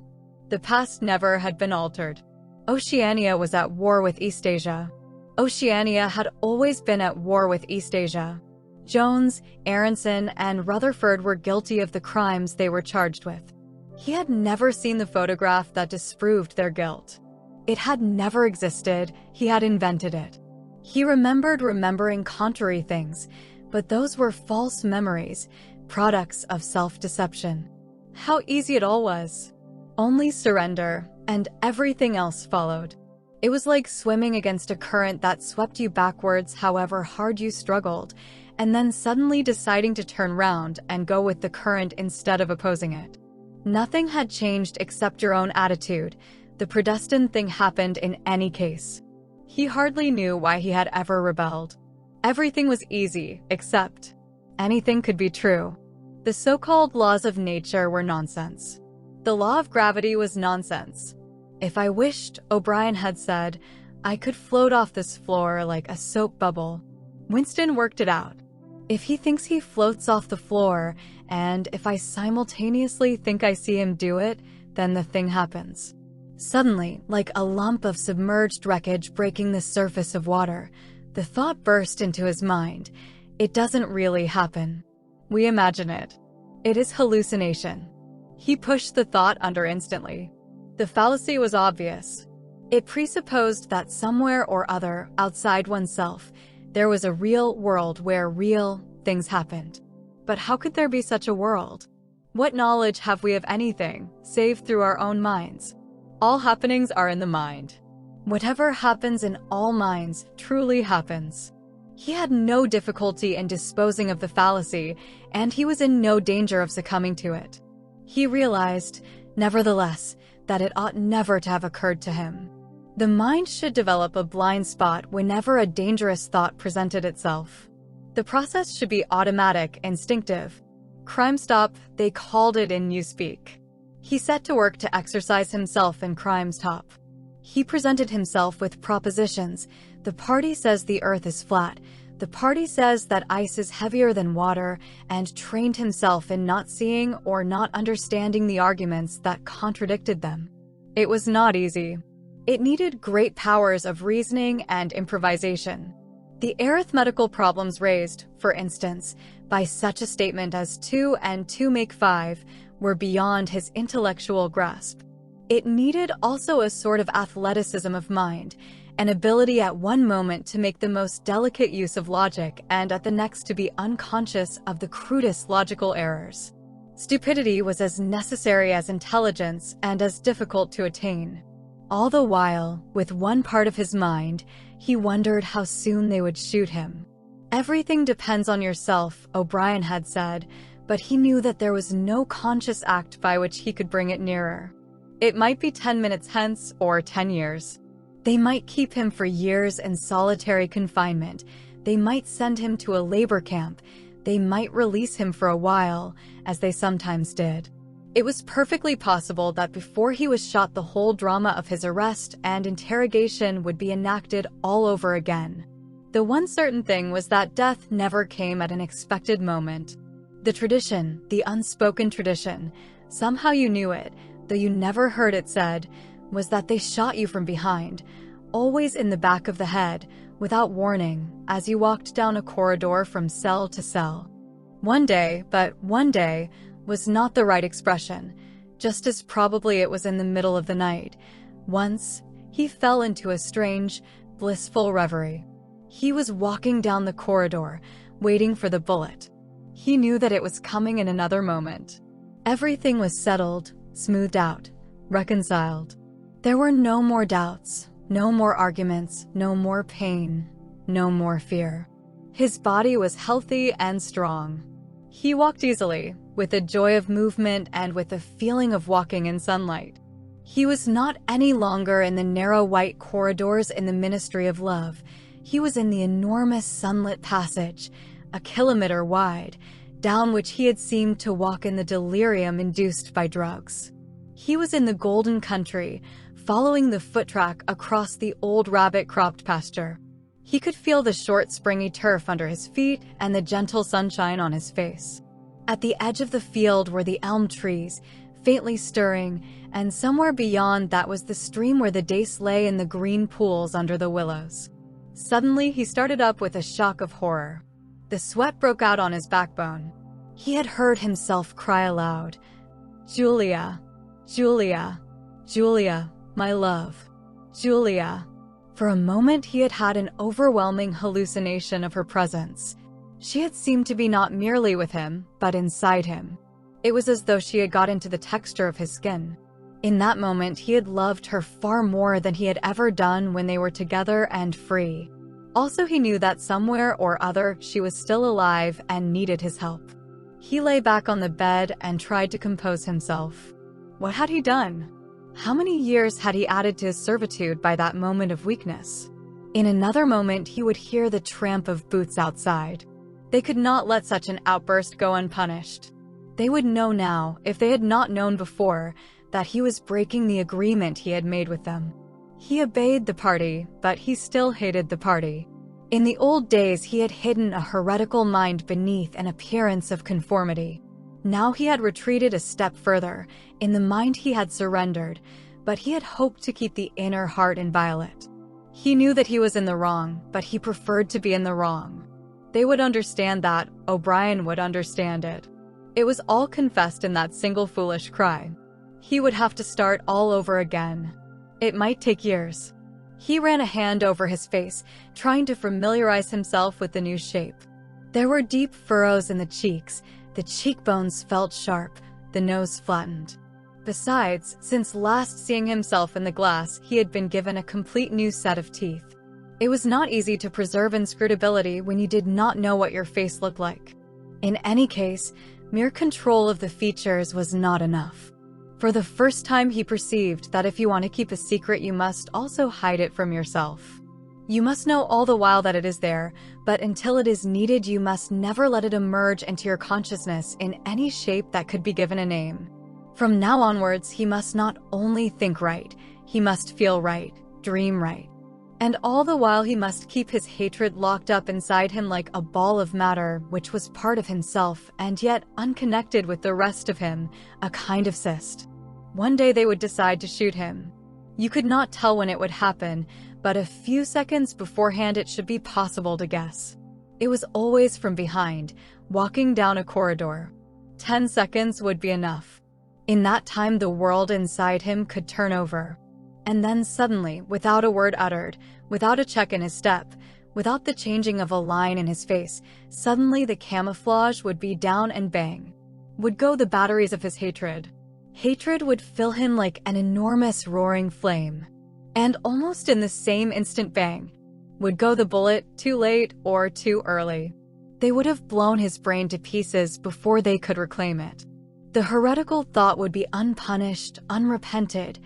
The past never had been altered. Oceania was at war with Eastasia. Oceania had always been at war with Eastasia. Jones, Aronson, and Rutherford were guilty of the crimes they were charged with. He had never seen the photograph that disproved their guilt. It had never existed. He had invented it. He remembered remembering contrary things, But those were false memories, products of self-deception. How easy it all was. Only surrender, and everything else followed. It was like swimming against a current that swept you backwards however hard you struggled, and then suddenly deciding to turn round and go with the current instead of opposing it. Nothing had changed except your own attitude. The predestined thing happened in any case. He hardly knew why he had ever rebelled. Everything was easy, except anything could be true. The so-called laws of nature were nonsense. The law of gravity was nonsense. If I wished, O'Brien had said, I could float off this floor like a soap bubble. Winston worked it out. If he thinks he floats off the floor, and if I simultaneously think I see him do it, then the thing happens. Suddenly, like a lump of submerged wreckage breaking the surface of water, the thought burst into his mind. It doesn't really happen. We imagine it. It is hallucination. He pushed the thought under instantly. The fallacy was obvious. It presupposed that somewhere or other, outside oneself, there was a real world where real things happened. But how could there be such a world? What knowledge have we of anything, save through our own minds? All happenings are in the mind. Whatever happens in all minds truly happens. He had no difficulty in disposing of the fallacy, and he was in no danger of succumbing to it. He realized, nevertheless, that it ought never to have occurred to him. The mind should develop a blind spot whenever a dangerous thought presented itself. The process should be automatic, instinctive. Crime Stop, they called it in Newspeak. He set to work to exercise himself in Crime Stop. He presented himself with propositions. The party says the earth is flat. The party says that ice is heavier than water, and trained himself in not seeing or not understanding the arguments that contradicted them. It was not easy. It needed great powers of reasoning and improvisation. The arithmetical problems raised, for instance, by such a statement as 2 and 2 make 5, were beyond his intellectual grasp. It needed also a sort of athleticism of mind, an ability at one moment to make the most delicate use of logic and at the next to be unconscious of the crudest logical errors. Stupidity was as necessary as intelligence and as difficult to attain. All the while, with one part of his mind, he wondered how soon they would shoot him. Everything depends on yourself, O'Brien had said, but he knew that there was no conscious act by which he could bring it nearer. It might be 10 minutes hence or 10 years. They might keep him for years in solitary confinement. They might send him to a labor camp. They might release him for a while, as they sometimes did. It was perfectly possible that before he was shot, the whole drama of his arrest and interrogation would be enacted all over again. The one certain thing was that death never came at an expected moment. The tradition, the unspoken tradition, somehow you knew it, though you never heard it said, was that they shot you from behind, always in the back of the head, without warning, as you walked down a corridor from cell to cell. One day, but one day, was not the right expression, just as probably it was in the middle of the night. Once, he fell into a strange, blissful reverie. He was walking down the corridor, waiting for the bullet. He knew that it was coming in another moment. Everything was settled, smoothed out, reconciled. There were no more doubts, no more arguments, no more pain, no more fear. His body was healthy and strong. He walked easily, with a joy of movement and with a feeling of walking in sunlight. He was not any longer in the narrow white corridors in the Ministry of Love. He was in the enormous sunlit passage, a kilometer wide, down which he had seemed to walk in the delirium induced by drugs. He was in the golden country, following the foot track across the old rabbit-cropped pasture. He could feel the short springy turf under his feet and the gentle sunshine on his face. At the edge of the field were the elm trees, faintly stirring, and somewhere beyond that was the stream where the dace lay in the green pools under the willows. Suddenly he started up with a shock of horror. The sweat broke out on his backbone. He had heard himself cry aloud, "Julia, Julia, Julia, my love, Julia." For a moment he had had an overwhelming hallucination of her presence. She had seemed to be not merely with him, but inside him. It was as though she had got into the texture of his skin. In that moment, he had loved her far more than he had ever done when they were together and free. Also, he knew that somewhere or other she was still alive and needed his help. He lay back on the bed and tried to compose himself. What had he done? How many years had he added to his servitude by that moment of weakness? In another moment, he would hear the tramp of boots outside. They could not let such an outburst go unpunished. They would know now, if they had not known before, that he was breaking the agreement he had made with them. He obeyed the party, but he still hated the party. In the old days, he had hidden a heretical mind beneath an appearance of conformity. Now he had retreated a step further. In the mind he had surrendered, but he had hoped to keep the inner heart inviolate. He knew that he was in the wrong, but he preferred to be in the wrong. They would understand that. O'Brien would understand it. It was all confessed in that single foolish cry. He would have to start all over again. It might take years. He ran a hand over his face, trying to familiarize himself with the new shape. There were deep furrows in the cheeks, the cheekbones felt sharp, the nose flattened. Besides, since last seeing himself in the glass, he had been given a complete new set of teeth. It was not easy to preserve inscrutability when you did not know what your face looked like. In any case, mere control of the features was not enough. For the first time, he perceived that if you want to keep a secret, you must also hide it from yourself. You must know all the while that it is there, but until it is needed, you must never let it emerge into your consciousness in any shape that could be given a name. From now onwards, he must not only think right, he must feel right, dream right. And all the while he must keep his hatred locked up inside him like a ball of matter which was part of himself and yet unconnected with the rest of him, a kind of cyst. One day they would decide to shoot him. You could not tell when it would happen, but a few seconds beforehand it should be possible to guess. It was always from behind, walking down a corridor. 10 seconds would be enough. In that time the world inside him could turn over. And then suddenly, without a word uttered, without a check in his step, without the changing of a line in his face, suddenly the camouflage would be down and bang. Would go the batteries of his hatred. Hatred would fill him like an enormous roaring flame. And almost in the same instant bang, would go the bullet, too late or too early. They would have blown his brain to pieces before they could reclaim it. The heretical thought would be unpunished, unrepented,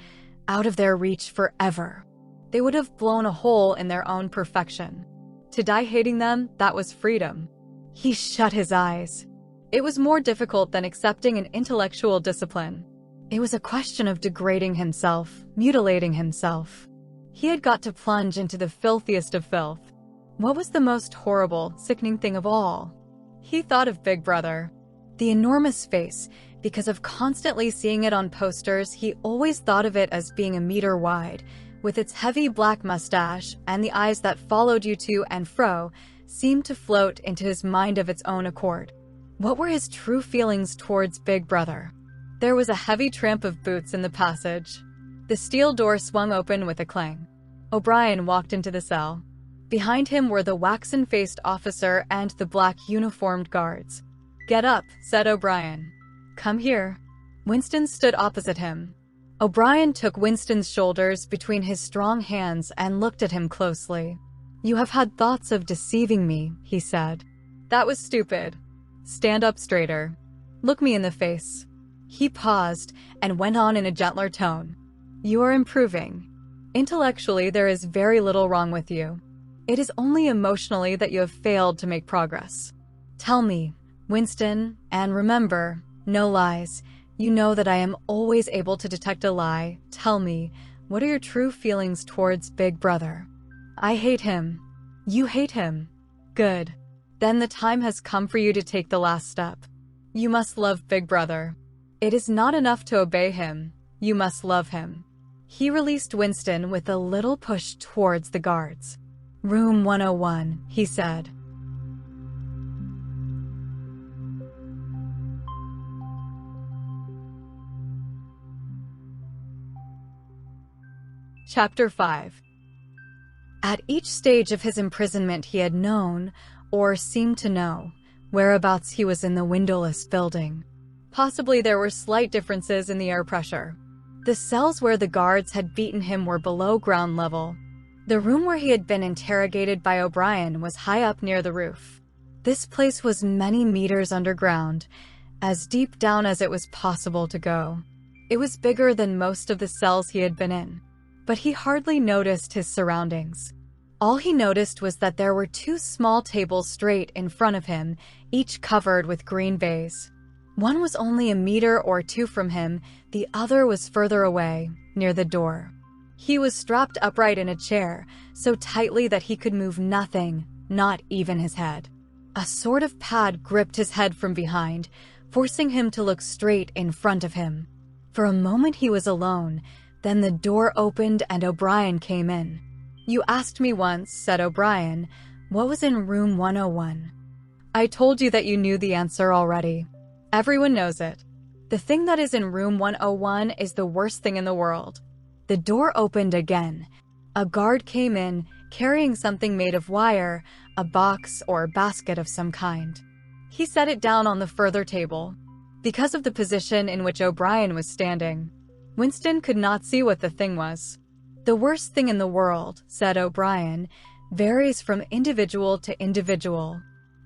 out of their reach forever. They would have blown a hole in their own perfection. To die hating them, that was freedom. He shut his eyes. It was more difficult than accepting an intellectual discipline. It was a question of degrading himself, mutilating himself. He had got to plunge into the filthiest of filth. What was the most horrible, sickening thing of all? He thought of Big Brother. The enormous face. Because of constantly seeing it on posters, he always thought of it as being a meter wide, with its heavy black mustache and the eyes that followed you to and fro, seemed to float into his mind of its own accord. What were his true feelings towards Big Brother? There was a heavy tramp of boots in the passage. The steel door swung open with a clang. O'Brien walked into the cell. Behind him were the waxen-faced officer and the black uniformed guards. "Get up," said O'Brien. "Come here." Winston stood opposite him. O'Brien took Winston's shoulders between his strong hands and looked at him closely. "You have had thoughts of deceiving me," he said. "That was stupid. Stand up straighter. Look me in the face." He paused and went on in a gentler tone. "You are improving. Intellectually, there is very little wrong with you. It is only emotionally that you have failed to make progress. Tell me, Winston, and remember, no lies. You know that I am always able to detect a lie. Tell me, what are your true feelings towards Big Brother?" "I hate him." "You hate him? Good. Then the time has come for you to take the last step. You must love Big Brother. It is not enough to obey him. You must love him." He released Winston with a little push towards the guards. "Room 101, he said. Chapter 5. At each stage of his imprisonment he had known, or seemed to know, whereabouts he was in the windowless building. Possibly there were slight differences in the air pressure. The cells where the guards had beaten him were below ground level. The room where he had been interrogated by O'Brien was high up near the roof. This place was many meters underground, as deep down as it was possible to go. It was bigger than most of the cells he had been in, but he hardly noticed his surroundings. All he noticed was that there were two small tables straight in front of him, each covered with green baize. One was only a meter or two from him, the other was further away, near the door. He was strapped upright in a chair, so tightly that he could move nothing, not even his head. A sort of pad gripped his head from behind, forcing him to look straight in front of him. For a moment he was alone, then the door opened and O'Brien came in. "You asked me once," said O'Brien, "what was in room 101. I told you that you knew the answer already. Everyone knows it. The thing that is in room 101 is the worst thing in the world." The door opened again. A guard came in, carrying something made of wire, a box or basket of some kind. He set it down on the further table. Because of the position in which O'Brien was standing, Winston could not see what the thing was. "The worst thing in the world," said O'Brien, "varies from individual to individual.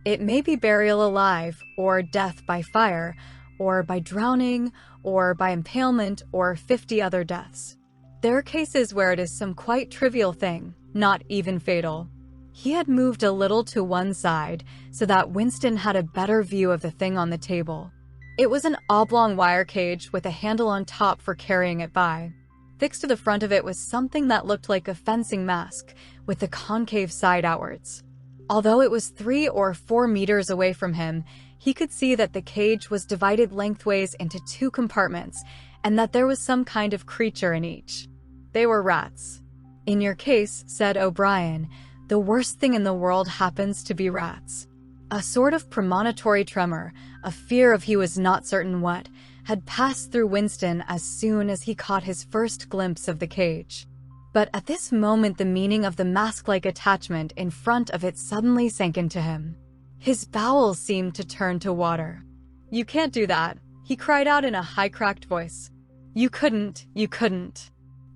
It may be burial alive, or death by fire, or by drowning, or by impalement, or 50 other deaths. There are cases where it is some quite trivial thing, not even fatal." He had moved a little to one side so that Winston had a better view of the thing on the table. It was an oblong wire cage with a handle on top for carrying it by. Fixed to the front of it was something that looked like a fencing mask with the concave side outwards. Although it was 3 or 4 meters away from him, he could see that the cage was divided lengthways into 2 compartments and that there was some kind of creature in each. They were rats. "In your case," said O'Brien, "the worst thing in the world happens to be rats." A sort of premonitory tremor, a fear of he was not certain what, had passed through Winston as soon as he caught his first glimpse of the cage. But at this moment the meaning of the mask-like attachment in front of it suddenly sank into him. His bowels seemed to turn to water. "You can't do that," he cried out in a high-cracked voice. You couldn't.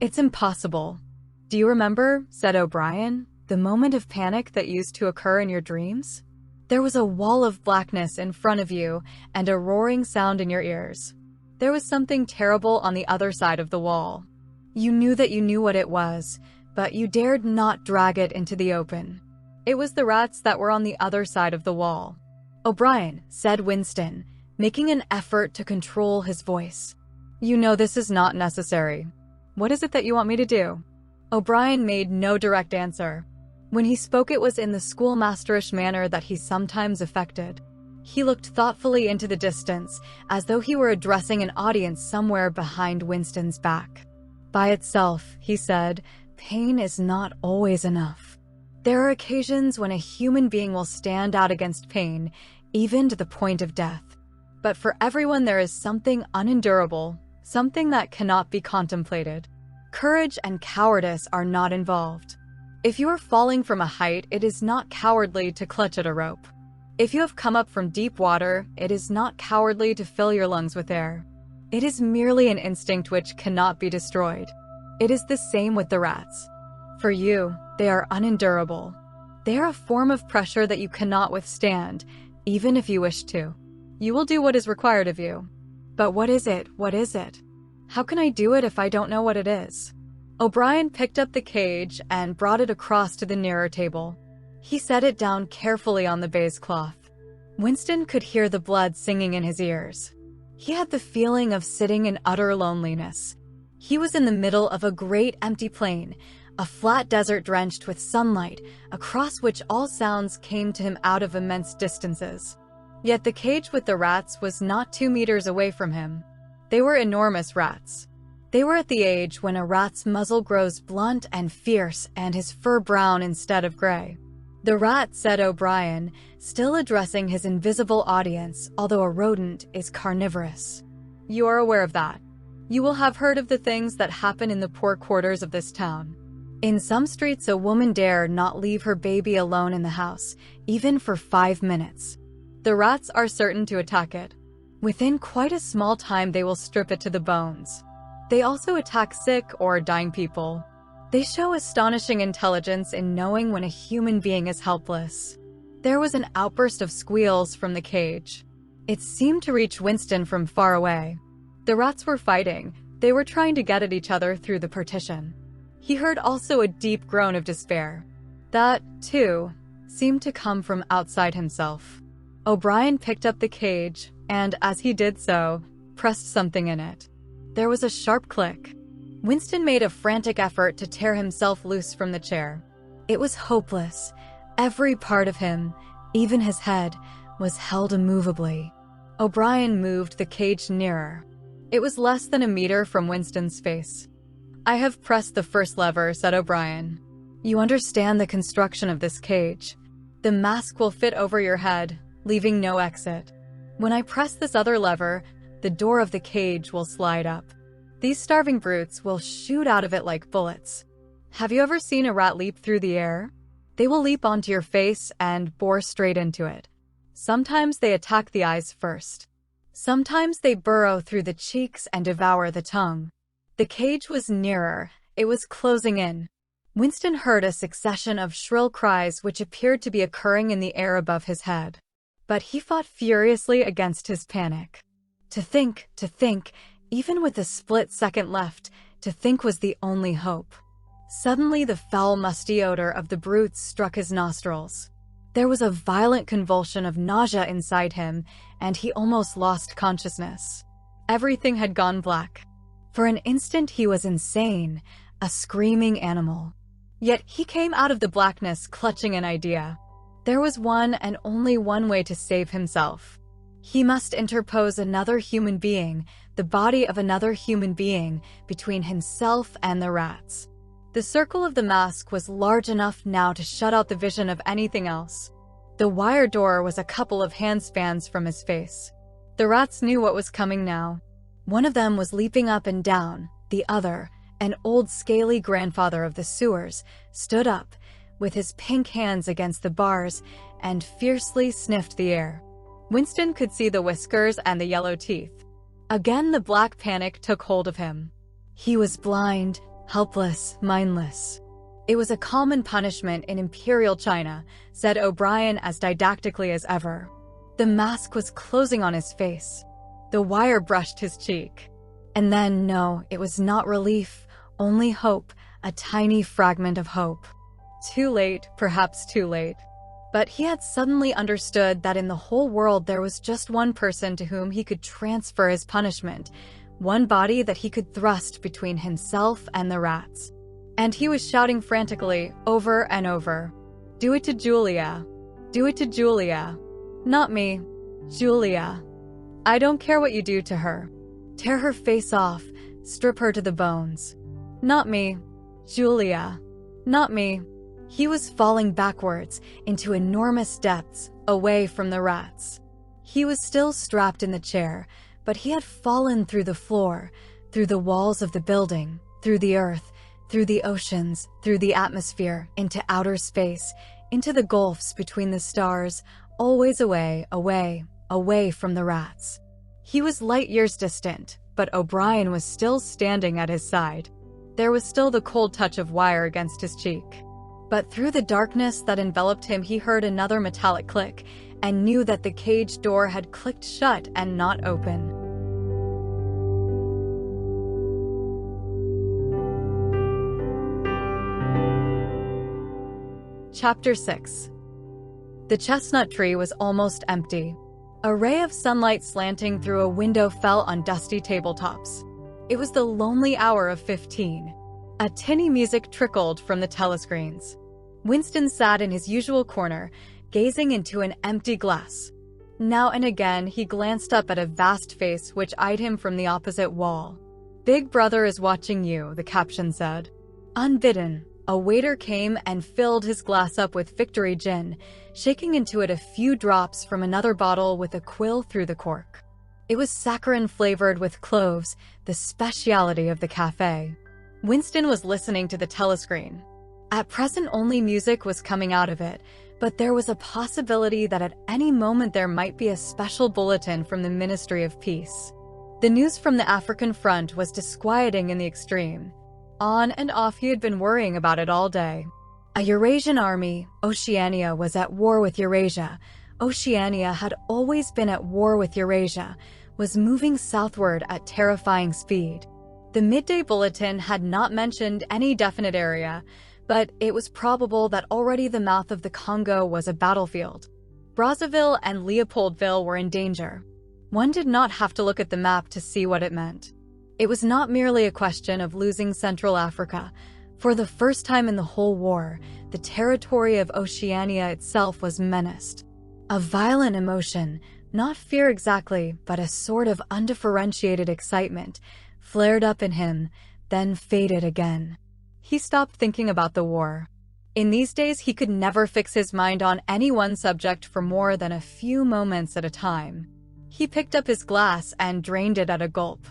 It's impossible." "Do you remember," said O'Brien, "the moment of panic that used to occur in your dreams? There was a wall of blackness in front of you and a roaring sound in your ears. There was something terrible on the other side of the wall. You knew that you knew what it was, but you dared not drag it into the open. It was the rats that were on the other side of the wall." "O'Brien," said Winston, making an effort to control his voice. "You know this is not necessary. What is it that you want me to do?" O'Brien made no direct answer. When he spoke it was in the schoolmasterish manner that he sometimes affected. He looked thoughtfully into the distance, as though he were addressing an audience somewhere behind Winston's back. "By itself," he said, "pain is not always enough. There are occasions when a human being will stand out against pain, even to the point of death. But for everyone there is something unendurable, something that cannot be contemplated. Courage and cowardice are not involved. If you are falling from a height, it is not cowardly to clutch at a rope. If you have come up from deep water, it is not cowardly to fill your lungs with air. It is merely an instinct which cannot be destroyed. It is the same with the rats. For you, they are unendurable. They are a form of pressure that you cannot withstand, even if you wish to. You will do what is required of you. But what is it? What is it? How can I do it if I don't know what it is?" O'Brien picked up the cage and brought it across to the nearer table. He set it down carefully on the baize cloth. Winston could hear the blood singing in his ears. He had the feeling of sitting in utter loneliness. He was in the middle of a great empty plain, a flat desert drenched with sunlight, across which all sounds came to him out of immense distances. Yet the cage with the rats was not 2 meters away from him. They were enormous rats. They were at the age when a rat's muzzle grows blunt and fierce and his fur brown instead of gray. "The rat," said O'Brien, still addressing his invisible audience, "although a rodent, is carnivorous. You are aware of that. You will have heard of the things that happen in the poor quarters of this town. In some streets, a woman dare not leave her baby alone in the house, even for 5 minutes. The rats are certain to attack it. Within quite a small time, they will strip it to the bones. They also attack sick or dying people. They show astonishing intelligence in knowing when a human being is helpless. There was an outburst of squeals from the cage. It seemed to reach Winston from far away. The rats were fighting. They were trying to get at each other through the partition. He heard also a deep groan of despair. That, too, seemed to come from outside himself. O'Brien picked up the cage, and as he did so, pressed something in it. There was a sharp click. Winston made a frantic effort to tear himself loose from the chair. It was hopeless. Every part of him, even his head, was held immovably. O'Brien moved the cage nearer. It was less than a meter from Winston's face. "I have pressed the first lever," said O'Brien. "You understand the construction of this cage. The mask will fit over your head, leaving no exit. When I press this other lever, the door of the cage will slide up. These starving brutes will shoot out of it like bullets. Have you ever seen a rat leap through the air? They will leap onto your face and bore straight into it. Sometimes they attack the eyes first. Sometimes they burrow through the cheeks and devour the tongue." The cage was nearer. It was closing in. Winston heard a succession of shrill cries which appeared to be occurring in the air above his head. But he fought furiously against his panic. To think, even with a split second left, to think was the only hope. Suddenly the foul, musty odor of the brutes struck his nostrils. There was a violent convulsion of nausea inside him, and he almost lost consciousness. Everything had gone black. For an instant he was insane, a screaming animal. Yet he came out of the blackness clutching an idea. There was one and only one way to save himself. He must interpose another human being, the body of another human being, between himself and the rats. The circle of the mask was large enough now to shut out the vision of anything else. The wire door was a couple of handspans from his face. The rats knew what was coming now. One of them was leaping up and down. The other, an old scaly grandfather of the sewers, stood up, with his pink hands against the bars, and fiercely sniffed the air. Winston could see the whiskers and the yellow teeth. Again the black panic took hold of him. He was blind, helpless, mindless. It was a common punishment in Imperial China, said O'Brien as didactically as ever. The mask was closing on his face. The wire brushed his cheek. And then, no, it was not relief, only hope, a tiny fragment of hope. Too late, perhaps too late. But he had suddenly understood that in the whole world there was just one person to whom he could transfer his punishment, one body that he could thrust between himself and the rats. And he was shouting frantically, over and over, "Do it to Julia. Do it to Julia. Not me. Julia. I don't care what you do to her. Tear her face off, strip her to the bones. Not me. Julia. Not me." He was falling backwards into enormous depths, away from the rats. He was still strapped in the chair, but he had fallen through the floor, through the walls of the building, through the earth, through the oceans, through the atmosphere, into outer space, into the gulfs between the stars, always away, away, away from the rats. He was light years distant, but O'Brien was still standing at his side. There was still the cold touch of wire against his cheek. But through the darkness that enveloped him, he heard another metallic click and knew that the cage door had clicked shut and not open. Chapter 6. The chestnut tree was almost empty. A ray of sunlight slanting through a window fell on dusty tabletops. It was the lonely hour of 15. A tinny music trickled from the telescreens. Winston sat in his usual corner, gazing into an empty glass. Now and again he glanced up at a vast face which eyed him from the opposite wall. "Big Brother is watching you," the caption said. Unbidden, a waiter came and filled his glass up with Victory gin, shaking into it a few drops from another bottle with a quill through the cork. It was saccharine flavored with cloves, the speciality of the cafe. Winston was listening to the telescreen. At present, only music was coming out of it, but there was a possibility that at any moment there might be a special bulletin from the Ministry of Peace. The news from the African front was disquieting in the extreme. On and off, he had been worrying about it all day. A Eurasian army, Oceania, was at war with Eurasia. Oceania had always been at war with Eurasia, was moving southward at terrifying speed. The midday bulletin had not mentioned any definite area, but it was probable that already the mouth of the Congo was a battlefield. Brazzaville and Leopoldville were in danger. One did not have to look at the map to see what it meant. It was not merely a question of losing Central Africa. For the first time in the whole war, the territory of Oceania itself was menaced. A violent emotion, not fear exactly, but a sort of undifferentiated excitement, flared up in him, then faded again. He stopped thinking about the war. In these days, he could never fix his mind on any one subject for more than a few moments at a time. He picked up his glass and drained it at a gulp.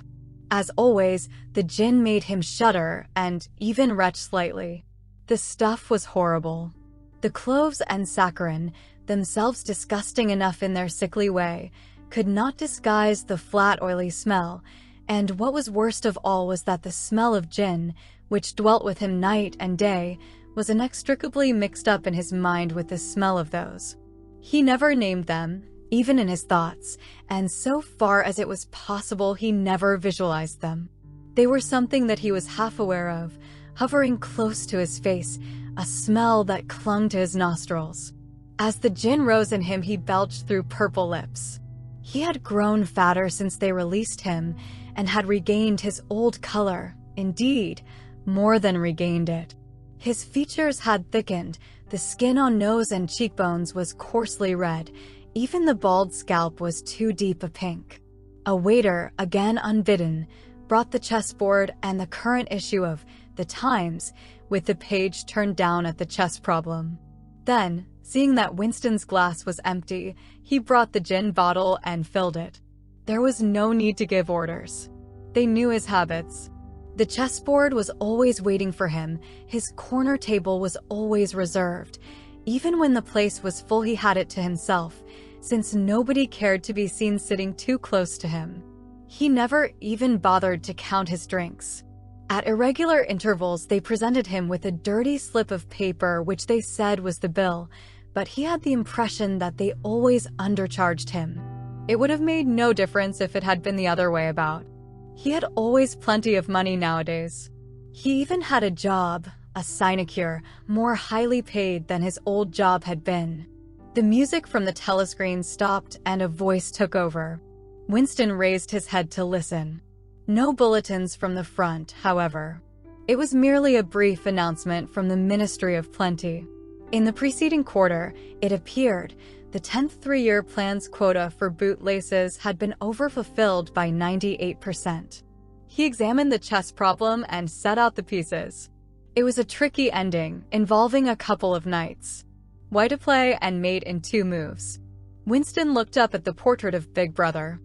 As always, the gin made him shudder and even retch slightly. The stuff was horrible. The cloves and saccharin, themselves disgusting enough in their sickly way, could not disguise the flat, oily smell, and what was worst of all was that the smell of gin, which dwelt with him night and day, was inextricably mixed up in his mind with the smell of those. He never named them, even in his thoughts, and so far as it was possible, he never visualized them. They were something that he was half aware of, hovering close to his face, a smell that clung to his nostrils. As the gin rose in him, he belched through purple lips. He had grown fatter since they released him, and had regained his old color, indeed, more than regained it. His features had thickened, the skin on nose and cheekbones was coarsely red, even the bald scalp was too deep a pink. A waiter, again unbidden, brought the chessboard and the current issue of The Times, with the page turned down at the chess problem. Then, seeing that Winston's glass was empty, he brought the gin bottle and filled it. There was no need to give orders. They knew his habits. The chessboard was always waiting for him, his corner table was always reserved. Even when the place was full, he had it to himself, since nobody cared to be seen sitting too close to him. He never even bothered to count his drinks. At irregular intervals, they presented him with a dirty slip of paper which they said was the bill, but he had the impression that they always undercharged him. It would have made no difference if it had been the other way about. He had always plenty of money nowadays. He even had a job, a sinecure, more highly paid than his old job had been. The music from the telescreen stopped and a voice took over. Winston raised his head to listen. No bulletins from the front, however. It was merely a brief announcement from the Ministry of Plenty. In the preceding quarter, it appeared, the 10th three-year plan's quota for bootlaces had been overfulfilled by 98%. He examined the chess problem and set out the pieces. It was a tricky ending, involving a couple of knights. White to play and mate in 2 moves. Winston looked up at the portrait of Big Brother.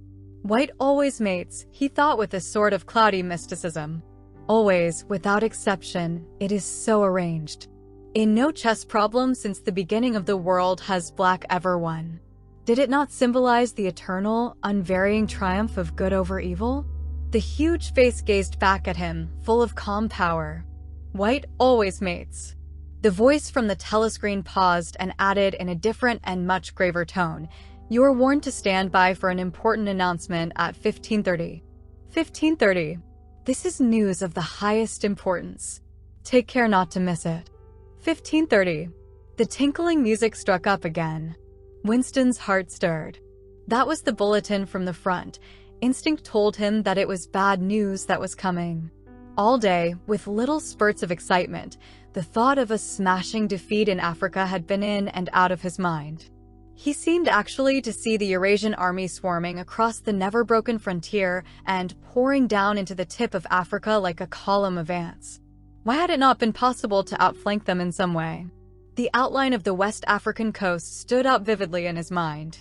White always mates, he thought with a sort of cloudy mysticism. Always, without exception, it is so arranged. In no chess problem since the beginning of the world has black ever won. Did it not symbolize the eternal, unvarying triumph of good over evil? The huge face gazed back at him, full of calm power. White always mates. The voice from the telescreen paused and added in a different and much graver tone, "You are warned to stand by for an important announcement at 15:30. 15:30. This is news of the highest importance. Take care not to miss it. 15:30. The tinkling music struck up again. Winston's heart stirred. That was the bulletin from the front. Instinct told him that it was bad news that was coming. All day, with little spurts of excitement, the thought of a smashing defeat in Africa had been in and out of his mind. He seemed actually to see the Eurasian army swarming across the never-broken frontier and pouring down into the tip of Africa like a column of ants. Why had it not been possible to outflank them in some way? The outline of the West African coast stood out vividly in his mind.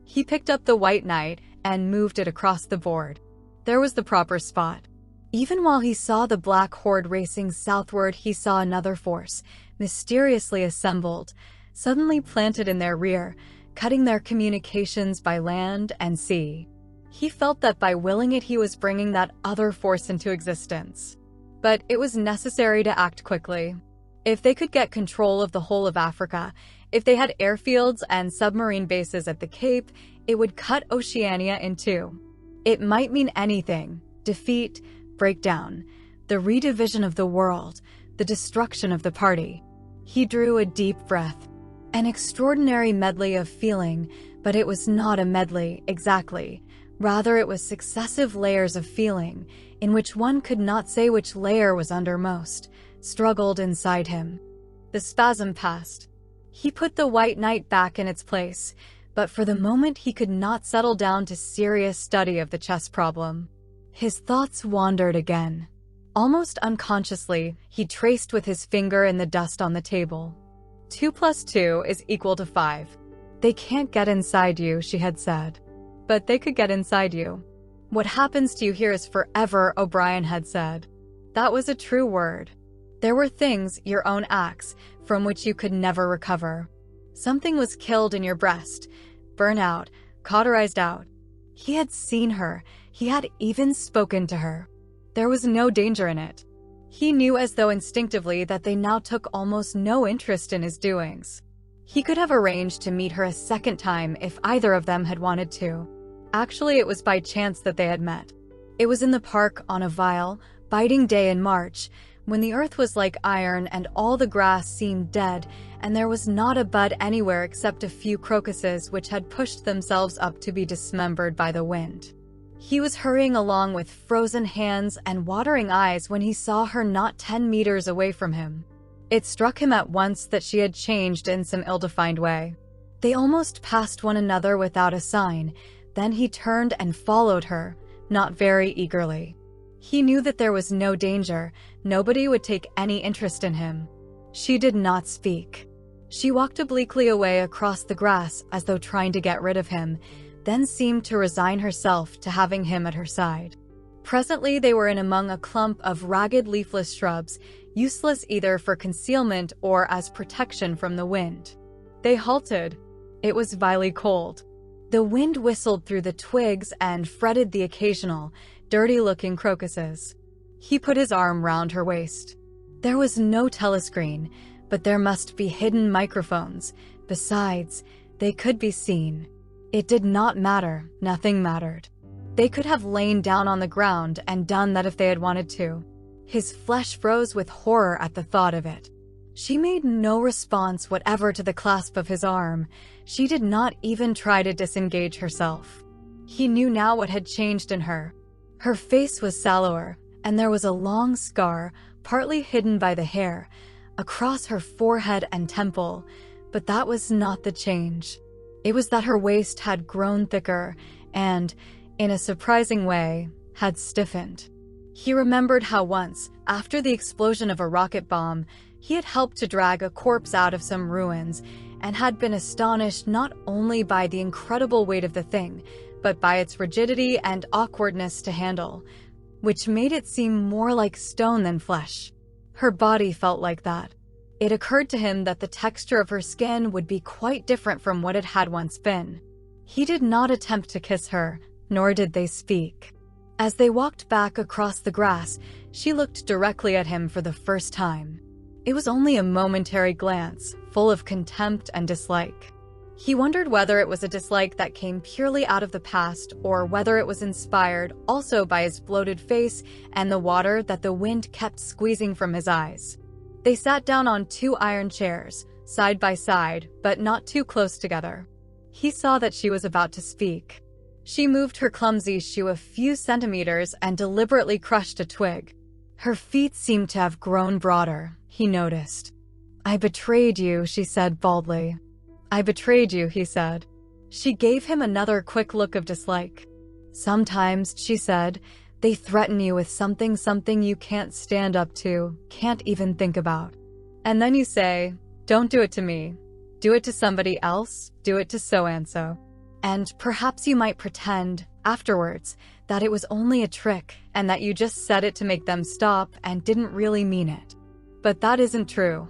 He picked up the white knight and moved it across the board. There was the proper spot. Even while he saw the black horde racing southward, he saw another force, mysteriously assembled, suddenly planted in their rear, cutting their communications by land and sea. He felt that by willing it, he was bringing that other force into existence. But it was necessary to act quickly. If they could get control of the whole of Africa, if they had airfields and submarine bases at the Cape, it would cut Oceania in two. It might mean anything: defeat, breakdown, the redivision of the world, the destruction of the party. He drew a deep breath. An extraordinary medley of feeling, but it was not a medley, exactly. Rather, it was successive layers of feeling, in which one could not say which layer was undermost, struggled inside him. The spasm passed. He put the white knight back in its place, but for the moment he could not settle down to serious study of the chess problem. His thoughts wandered again. Almost unconsciously, he traced with his finger in the dust on the table. 2 + 2 is equal to 5. They can't get inside you, she had said. But they could get inside you. What happens to you here is forever, O'Brien had said. That was a true word. There were things, your own acts, from which you could never recover. Something was killed in your breast, burnt out, cauterized out. He had seen her. He had even spoken to her. There was no danger in it. He knew as though instinctively that they now took almost no interest in his doings. He could have arranged to meet her a second time if either of them had wanted to. Actually, it was by chance that they had met. It was in the park on a vile, biting day in March, when the earth was like iron and all the grass seemed dead, and there was not a bud anywhere except a few crocuses which had pushed themselves up to be dismembered by the wind. He was hurrying along with frozen hands and watering eyes when he saw her not 10 meters away from him. It struck him at once that she had changed in some ill-defined way. They almost passed one another without a sign. Then he turned and followed her, not very eagerly. He knew that there was no danger. Nobody would take any interest in him. She did not speak. She walked obliquely away across the grass as though trying to get rid of him, then seemed to resign herself to having him at her side. Presently they were in among a clump of ragged leafless shrubs, useless either for concealment or as protection from the wind. They halted. It was vilely cold. The wind whistled through the twigs and fretted the occasional, dirty-looking crocuses. He put his arm round her waist. There was no telescreen, but there must be hidden microphones. Besides, they could be seen. It did not matter. Nothing mattered. They could have lain down on the ground and done that if they had wanted to. His flesh froze with horror at the thought of it. She made no response whatever to the clasp of his arm. She did not even try to disengage herself. He knew now what had changed in her. Her face was sallower, and there was a long scar, partly hidden by the hair, across her forehead and temple, but that was not the change. It was that her waist had grown thicker and, in a surprising way, had stiffened. He remembered how once, after the explosion of a rocket bomb, he had helped to drag a corpse out of some ruins and had been astonished not only by the incredible weight of the thing, but by its rigidity and awkwardness to handle, which made it seem more like stone than flesh. Her body felt like that. It occurred to him that the texture of her skin would be quite different from what it had once been. He did not attempt to kiss her, nor did they speak. As they walked back across the grass, she looked directly at him for the first time. It was only a momentary glance, full of contempt and dislike. He wondered whether it was a dislike that came purely out of the past or whether it was inspired also by his bloated face and the water that the wind kept squeezing from his eyes. They sat down on 2 iron chairs, side by side, but not too close together. He saw that she was about to speak. She moved her clumsy shoe a few centimeters and deliberately crushed a twig. Her feet seemed to have grown broader, he noticed. "I betrayed you," she said baldly. "I betrayed you," he said. She gave him another quick look of dislike. "Sometimes," she said, "they threaten you with something you can't stand up to, can't even think about. And then you say, 'Don't do it to me. Do it to somebody else, do it to so-and-so.' And perhaps you might pretend, afterwards, that it was only a trick, and that you just said it to make them stop and didn't really mean it. But that isn't true.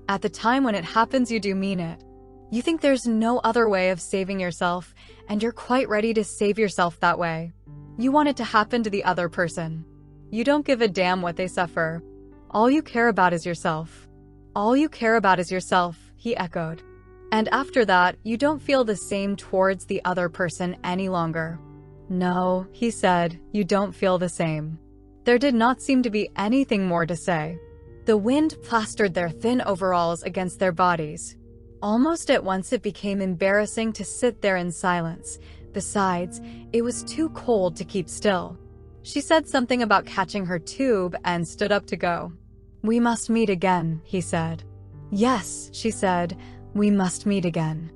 At the time when it happens, you do mean it. You think there's no other way of saving yourself, and you're quite ready to save yourself that way. You want it to happen to the other person. You don't give a damn what they suffer. All you care about is yourself. All you care about is yourself, he echoed. And after that, you don't feel the same towards the other person any longer. No, he said, you don't feel the same. There did not seem to be anything more to say. The wind plastered their thin overalls against their bodies. Almost at once it became embarrassing to sit there in silence. Besides, it was too cold to keep still. She said something about catching her tube and stood up to go. We must meet again, he said. Yes, she said, we must meet again.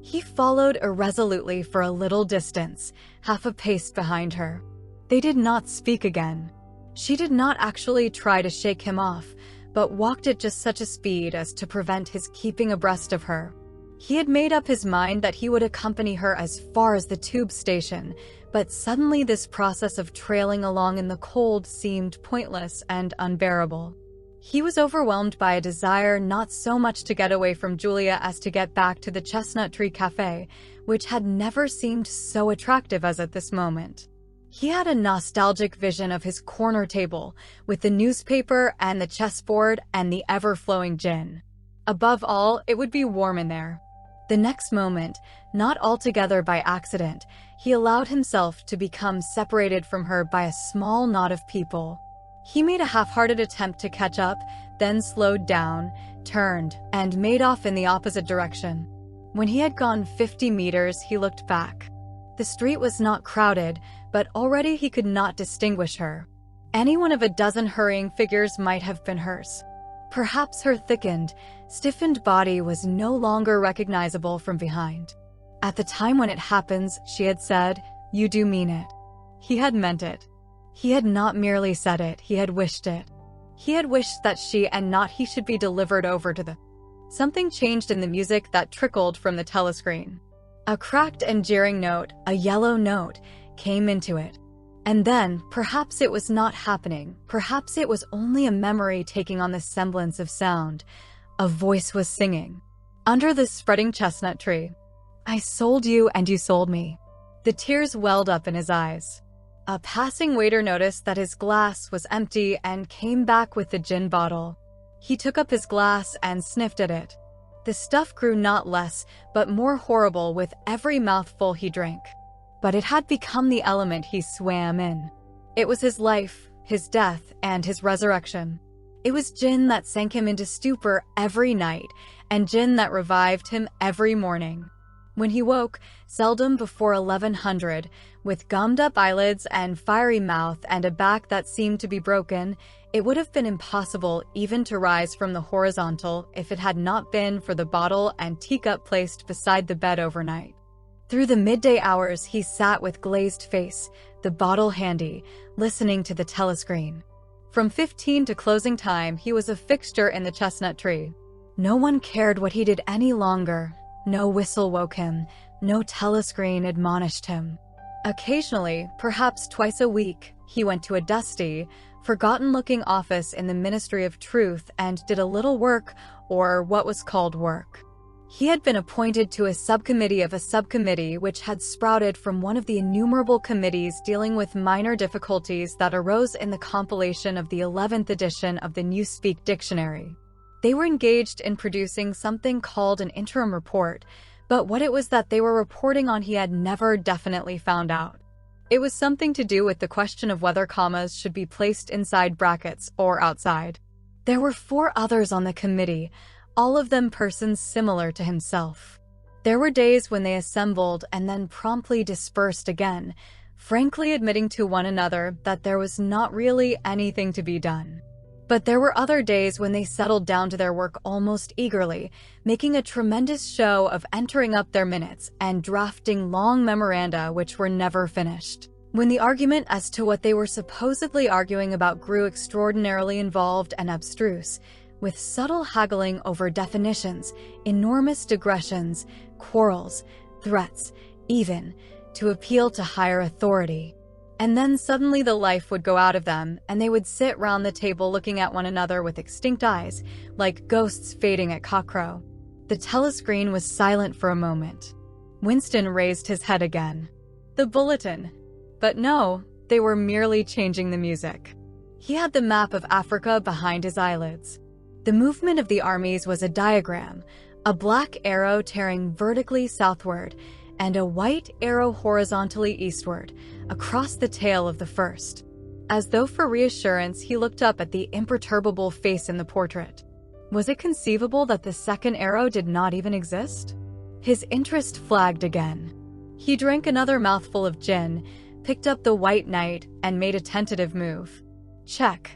He followed irresolutely for a little distance, half a pace behind her. They did not speak again. She did not actually try to shake him off, but walked at just such a speed as to prevent his keeping abreast of her. He had made up his mind that he would accompany her as far as the tube station, but suddenly this process of trailing along in the cold seemed pointless and unbearable. He was overwhelmed by a desire not so much to get away from Julia as to get back to the Chestnut Tree Cafe, which had never seemed so attractive as at this moment. He had a nostalgic vision of his corner table, with the newspaper and the chessboard and the ever-flowing gin. Above all, it would be warm in there. The next moment, not altogether by accident, he allowed himself to become separated from her by a small knot of people. He made a half-hearted attempt to catch up, then slowed down, turned, and made off in the opposite direction. When he had gone 50 meters, he looked back. The street was not crowded, but already he could not distinguish her. Any one of a dozen hurrying figures might have been hers. Perhaps her thickened, stiffened body was no longer recognizable from behind. At the time when it happens, she had said, you do mean it. He had meant it. He had not merely said it, he had wished it. He had wished that she and not he should be delivered over to the... Something changed in the music that trickled from the telescreen. A cracked and jeering note, a yellow note, came into it. And then, perhaps it was not happening, perhaps it was only a memory taking on the semblance of sound. A voice was singing. Under the spreading chestnut tree. I sold you and you sold me. The tears welled up in his eyes. A passing waiter noticed that his glass was empty and came back with the gin bottle. He took up his glass and sniffed at it. The stuff grew not less, but more horrible with every mouthful he drank. But it had become the element he swam in. It was his life, his death, and his resurrection. It was gin that sank him into stupor every night, and gin that revived him every morning. When he woke, seldom before 1100, with gummed-up eyelids and fiery mouth and a back that seemed to be broken, it would have been impossible even to rise from the horizontal if it had not been for the bottle and teacup placed beside the bed overnight. Through the midday hours, he sat with glazed face, the bottle handy, listening to the telescreen. From 15 to closing time, he was a fixture in the chestnut tree. No one cared what he did any longer. No whistle woke him. No telescreen admonished him. Occasionally, perhaps twice a week, he went to a dusty, forgotten-looking office in the Ministry of Truth and did a little work, or what was called work. He had been appointed to a subcommittee of a subcommittee which had sprouted from one of the innumerable committees dealing with minor difficulties that arose in the compilation of the 11th edition of the Newspeak Dictionary. They were engaged in producing something called an interim report, but what it was that they were reporting on he had never definitely found out. It was something to do with the question of whether commas should be placed inside brackets or outside. There were 4 others on the committee, all of them persons similar to himself. There were days when they assembled and then promptly dispersed again, frankly admitting to one another that there was not really anything to be done. But there were other days when they settled down to their work almost eagerly, making a tremendous show of entering up their minutes and drafting long memoranda which were never finished. When the argument as to what they were supposedly arguing about grew extraordinarily involved and abstruse, with subtle haggling over definitions, enormous digressions, quarrels, threats, even to appeal to higher authority. And then suddenly the life would go out of them, and they would sit round the table looking at one another with extinct eyes, like ghosts fading at cockcrow. The telescreen was silent for a moment. Winston raised his head again. The bulletin. But no, they were merely changing the music. He had the map of Africa behind his eyelids. The movement of the armies was a diagram, a black arrow tearing vertically southward, and a white arrow horizontally eastward, across the tail of the first. As though for reassurance, he looked up at the imperturbable face in the portrait. Was it conceivable that the second arrow did not even exist? His interest flagged again. He drank another mouthful of gin, picked up the White Knight, and made a tentative move. Check.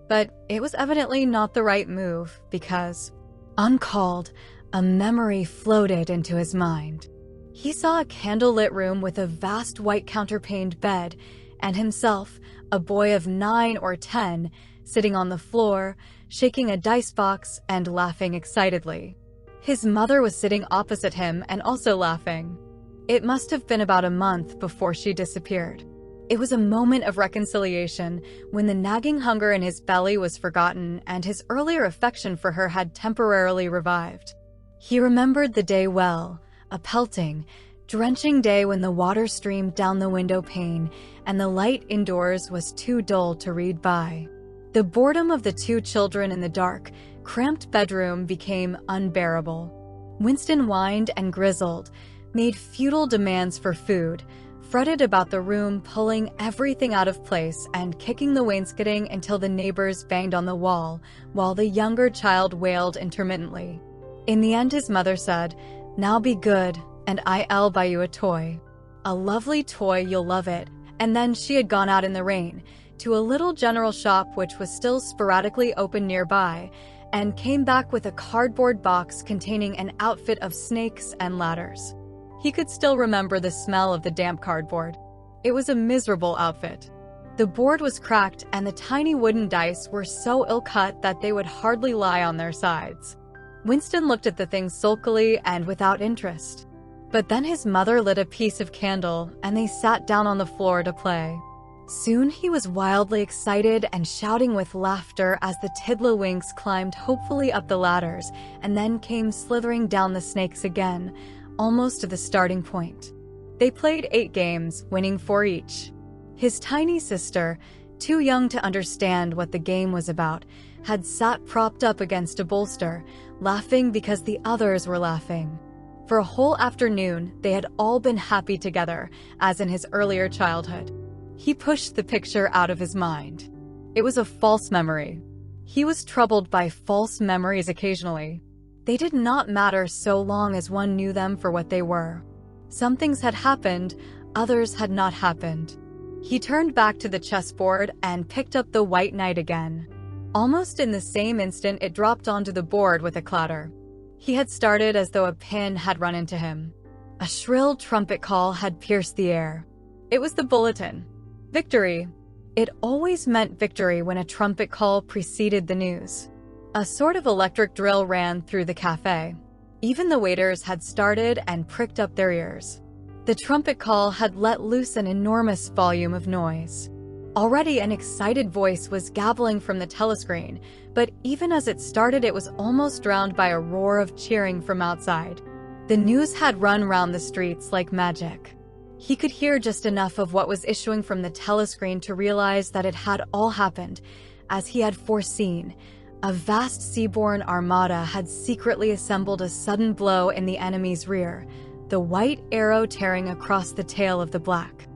But it was evidently not the right move, because, uncalled, a memory floated into his mind. He saw a candlelit room with a vast white counterpaned bed, and himself, a boy of 9 or 10, sitting on the floor, shaking a dice box and laughing excitedly. His mother was sitting opposite him and also laughing. It must have been about a month before she disappeared. It was a moment of reconciliation when the nagging hunger in his belly was forgotten and his earlier affection for her had temporarily revived. He remembered the day well, a pelting, drenching day when the water streamed down the window pane and the light indoors was too dull to read by. The boredom of the two children in the dark, cramped bedroom became unbearable. Winston whined and grizzled, made futile demands for food, fretted about the room, pulling everything out of place and kicking the wainscoting until the neighbors banged on the wall, while the younger child wailed intermittently. In the end, his mother said, "Now be good, and I'll buy you a toy. A lovely toy, you'll love it." And then she had gone out in the rain, to a little general shop which was still sporadically open nearby, and came back with a cardboard box containing an outfit of snakes and ladders. He could still remember the smell of the damp cardboard. It was a miserable outfit. The board was cracked and the tiny wooden dice were so ill-cut that they would hardly lie on their sides. Winston looked at the thing sulkily and without interest. But then his mother lit a piece of candle and they sat down on the floor to play. Soon he was wildly excited and shouting with laughter as the tiddlywinks climbed hopefully up the ladders and then came slithering down the snakes again, almost to the starting point. They played 8 games, winning 4 each. His tiny sister, too young to understand what the game was about, had sat propped up against a bolster, laughing because the others were laughing. For a whole afternoon, they had all been happy together, as in his earlier childhood. He pushed the picture out of his mind. It was a false memory. He was troubled by false memories occasionally. They did not matter so long as one knew them for what they were. Some things had happened, others had not happened. He turned back to the chessboard and picked up the White Knight again. Almost in the same instant, it dropped onto the board with a clatter. He had started as though a pin had run into him. A shrill trumpet call had pierced the air. It was the bulletin. Victory. It always meant victory when a trumpet call preceded the news. A sort of electric drill ran through the cafe. Even the waiters had started and pricked up their ears. The trumpet call had let loose an enormous volume of noise. Already an excited voice was gabbling from the telescreen, but even as it started, it was almost drowned by a roar of cheering from outside. The news had run round the streets like magic. He could hear just enough of what was issuing from the telescreen to realize that it had all happened, as he had foreseen. A vast seaborne armada had secretly assembled a sudden blow in the enemy's rear, the white arrow tearing across the tail of the black.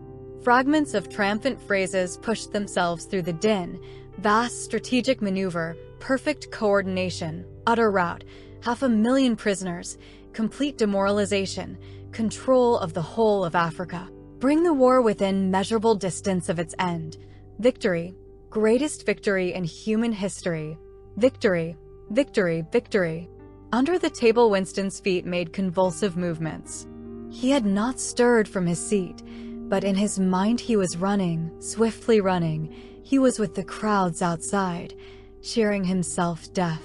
Fragments of triumphant phrases pushed themselves through the din. Vast strategic maneuver, perfect coordination, utter rout, 500,000 prisoners, complete demoralization, control of the whole of Africa. Bring the war within measurable distance of its end. Victory. Greatest victory in human history. Victory. Victory. Victory. Under the table, Winston's feet made convulsive movements. He had not stirred from his seat, but in his mind he was running, swiftly running. He was with the crowds outside, cheering himself deaf.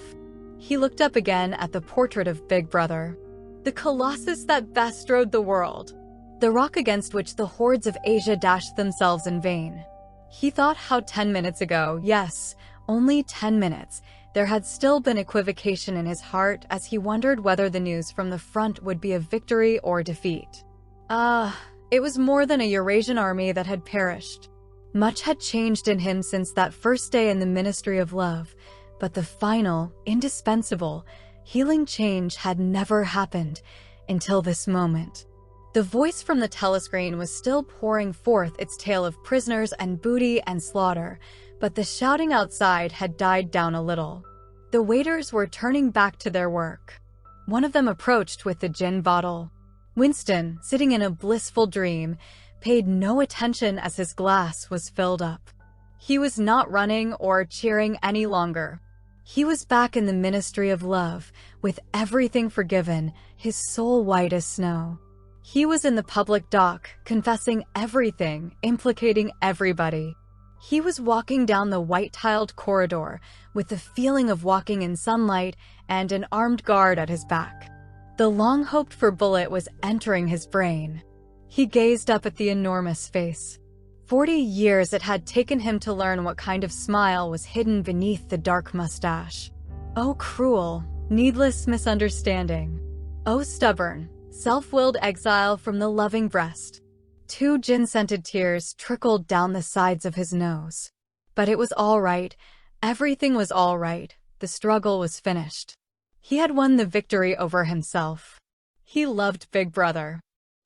He looked up again at the portrait of Big Brother. The colossus that bestrode the world. the rock against which the hordes of Asia dashed themselves in vain. He thought how 10 minutes ago, yes, only 10 minutes, there had still been equivocation in his heart as he wondered whether the news from the front would be a victory or defeat. It was more than a Eurasian army that had perished. Much had changed in him since that first day in the Ministry of Love, but the final, indispensable, healing change had never happened until this moment. The voice from the telescreen was still pouring forth its tale of prisoners and booty and slaughter, but the shouting outside had died down a little. The waiters were turning back to their work. One of them approached with the gin bottle. Winston, sitting in a blissful dream, paid no attention as his glass was filled up. He was not running or cheering any longer. He was back in the Ministry of Love, with everything forgiven, his soul white as snow. He was in the public dock, confessing everything, implicating everybody. He was walking down the white-tiled corridor with the feeling of walking in sunlight and an armed guard at his back. The long-hoped-for bullet was entering his brain. He gazed up at the enormous face. 40 years it had taken him to learn what kind of smile was hidden beneath the dark mustache. Oh, cruel, needless misunderstanding. Oh, stubborn, self-willed exile from the loving breast. 2 gin-scented tears trickled down the sides of his nose. But it was all right. Everything was all right. The struggle was finished. He had won the victory over himself. He loved Big Brother.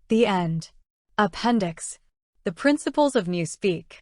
The end. Appendix. The Principles of Newspeak.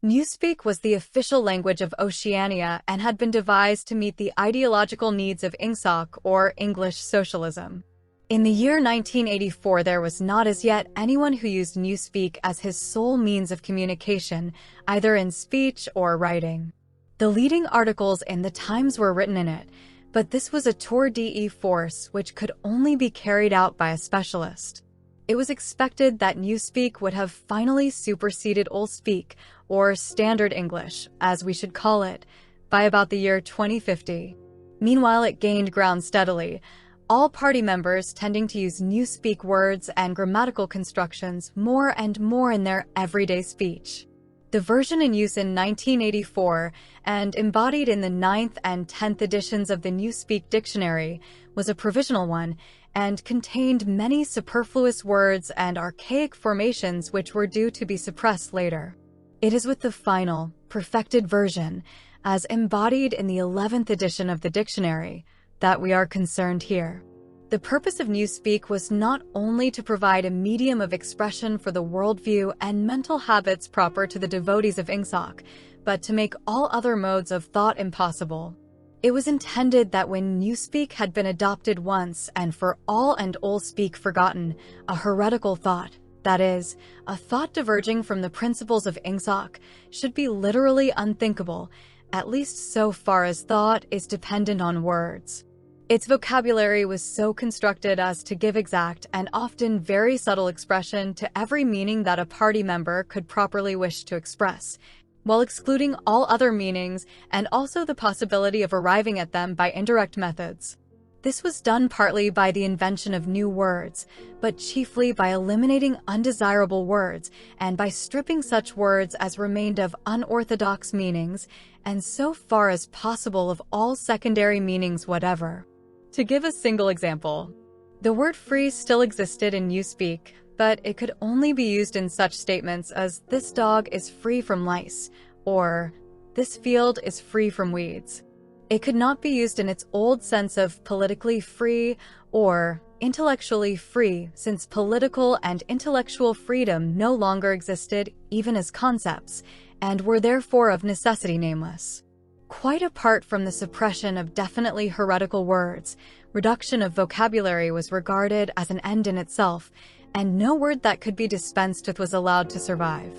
Newspeak was the official language of Oceania and had been devised to meet the ideological needs of Ingsoc, or English socialism. In the year 1984, there was not as yet anyone who used Newspeak as his sole means of communication, either in speech or writing. The leading articles in the Times were written in it, but this was a tour de force which could only be carried out by a specialist. It was expected that Newspeak would have finally superseded Oldspeak, or Standard English, as we should call it, by about the year 2050. Meanwhile, it gained ground steadily, all party members tending to use Newspeak words and grammatical constructions more and more in their everyday speech. The version in use in 1984 and embodied in the 9th and 10th editions of the Newspeak Dictionary was a provisional one and contained many superfluous words and archaic formations which were due to be suppressed later. It is with the final, perfected version, as embodied in the 11th edition of the dictionary, that we are concerned here. The purpose of Newspeak was not only to provide a medium of expression for the worldview and mental habits proper to the devotees of Ingsoc, but to make all other modes of thought impossible. It was intended that when Newspeak had been adopted once and for all and Oldspeak forgotten, a heretical thought, that is, a thought diverging from the principles of Ingsoc, should be literally unthinkable, at least so far as thought is dependent on words. Its vocabulary was so constructed as to give exact and often very subtle expression to every meaning that a party member could properly wish to express, while excluding all other meanings and also the possibility of arriving at them by indirect methods. This was done partly by the invention of new words, but chiefly by eliminating undesirable words and by stripping such words as remained of unorthodox meanings and so far as possible of all secondary meanings whatever. To give a single example, the word free still existed in Newspeak, but it could only be used in such statements as "this dog is free from lice" or "this field is free from weeds." It could not be used in its old sense of politically free or intellectually free, since political and intellectual freedom no longer existed even as concepts, and were therefore of necessity nameless. Quite apart from the suppression of definitely heretical words, reduction of vocabulary was regarded as an end in itself, and no word that could be dispensed with was allowed to survive.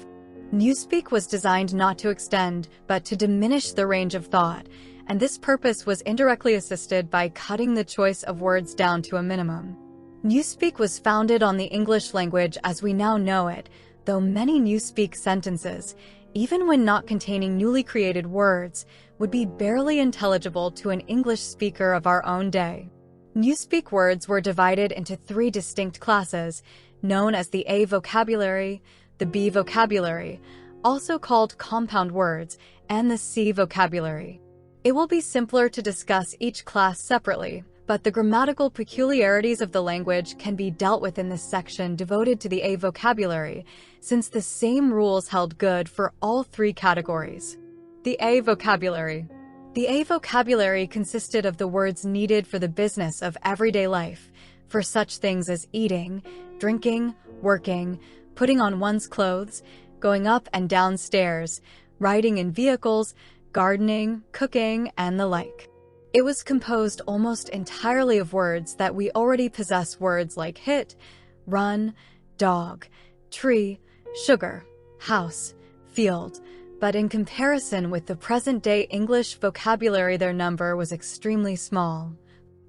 Newspeak was designed not to extend, but to diminish the range of thought, and this purpose was indirectly assisted by cutting the choice of words down to a minimum. Newspeak was founded on the English language as we now know it, though many Newspeak sentences, even when not containing newly created words, would be barely intelligible to an English speaker of our own day. Newspeak words were divided into 3 distinct classes: known as the A vocabulary, the B vocabulary, also called compound words, and the C vocabulary. It will be simpler to discuss each class separately, but the grammatical peculiarities of the language can be dealt with in this section devoted to the A vocabulary, since the same rules held good for all three categories. The A vocabulary. The A vocabulary consisted of the words needed for the business of everyday life, for such things as eating, drinking, working, putting on one's clothes, going up and down stairs, riding in vehicles, gardening, cooking, and the like. It was composed almost entirely of words that we already possess, words like hit, run, dog, tree, sugar, house, field, but in comparison with the present-day English vocabulary their number was extremely small,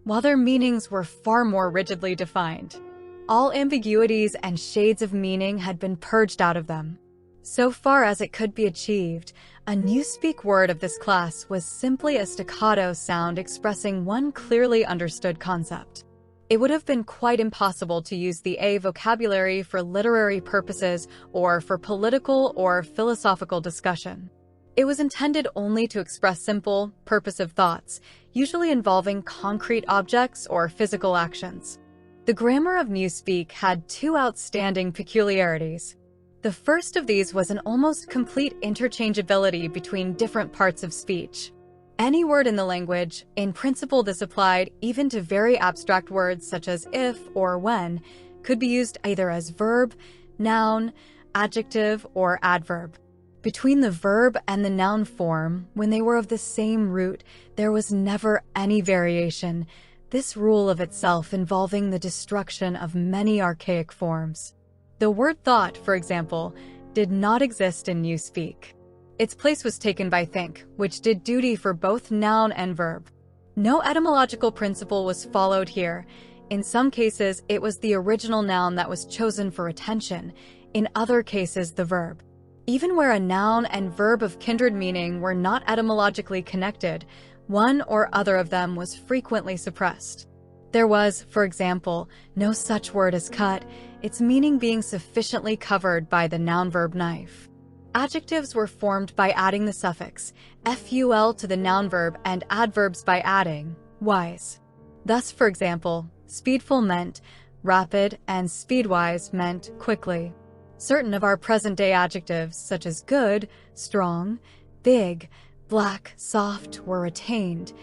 while their meanings were far more rigidly defined. All ambiguities and shades of meaning had been purged out of them. So far as it could be achieved, a newspeak word of this class was simply a staccato sound expressing one clearly understood concept. It would have been quite impossible to use the A vocabulary for literary purposes or for political or philosophical discussion. It was intended only to express simple, purposive thoughts, usually involving concrete objects or physical actions. The grammar of newspeak had two outstanding peculiarities. The first of these was an almost complete interchangeability between different parts of speech. Any word in the language, in principle this applied even to very abstract words such as if or when, could be used either as verb, noun, adjective, or adverb. Between the verb and the noun form, when they were of the same root, there was never any variation, this rule of itself involving the destruction of many archaic forms. The word thought, for example, did not exist in newspeak. Its place was taken by think, which did duty for both noun and verb. No etymological principle was followed here. In some cases, it was the original noun that was chosen for attention, in other cases the verb. Even where a noun and verb of kindred meaning were not etymologically connected, one or other of them was frequently suppressed. There was, for example, no such word as cut, its meaning being sufficiently covered by the noun-verb knife. Adjectives were formed by adding the suffix ful to the noun-verb and adverbs by adding wise. Thus, for example, speedful meant rapid and speedwise meant quickly. Certain of our present-day adjectives, such as good, strong, big, black, soft, were retained,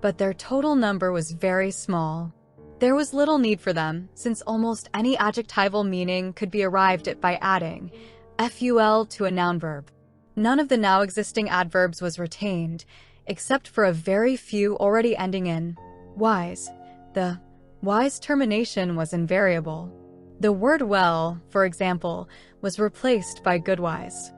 but their total number was very small. There was little need for them, since almost any adjectival meaning could be arrived at by adding ful to a noun verb. None of the now existing adverbs was retained, except for a very few already ending in wise. The wise termination was invariable. The word well, for example, was replaced by goodwise.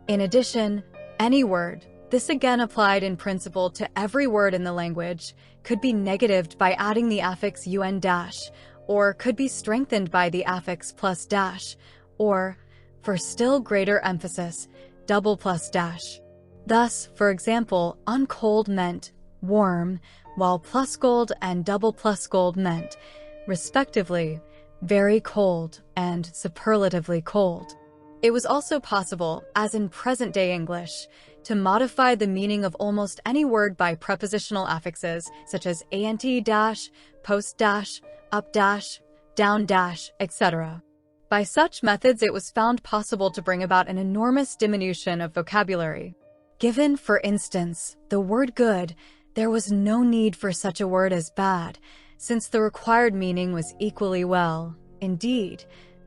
In addition, any word, this again applied in principle to every word in the language, could be negatived by adding the affix un dash, or could be strengthened by the affix plus dash, or, for still greater emphasis, double plus dash. Thus, for example, uncold meant warm, while plusgold and double plusgold meant, respectively, very cold and superlatively cold. It was also possible, as in present-day English, to modify the meaning of almost any word by prepositional affixes, such as ant dash, post dash, up dash, down dash, etc. By such methods, it was found possible to bring about an enormous diminution of vocabulary. Given, for instance, the word good, there was no need for such a word as bad, since the required meaning was equally well, indeed,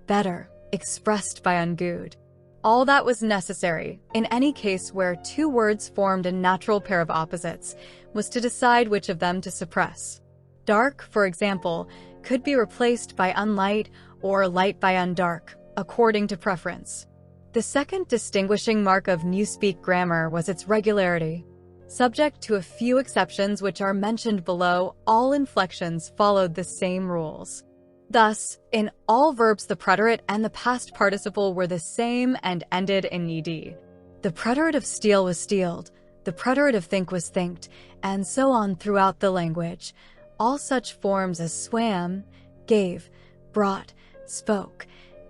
better, expressed by ungood. All that was necessary, in any case where two words formed a natural pair of opposites, was to decide which of them to suppress. Dark, for example, could be replaced by unlight or light by undark, according to preference. The second distinguishing mark of newspeak grammar was its regularity. Subject to a few exceptions which are mentioned below, all inflections followed the same rules. Thus, in all verbs the preterite and the past participle were the same and ended in ed. The preterite of steal was stealed, the preterite of think was thinked, and so on throughout the language. All such forms as swam, gave, brought, spoke,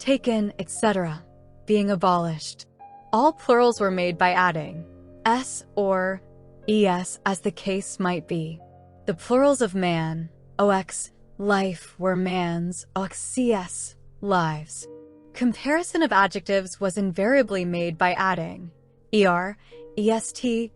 taken, etc., being abolished. All plurals were made by adding s or es as the case might be. The plurals of man, ox, life, were mans, oxcs, lives. Comparison of adjectives was invariably made by adding est,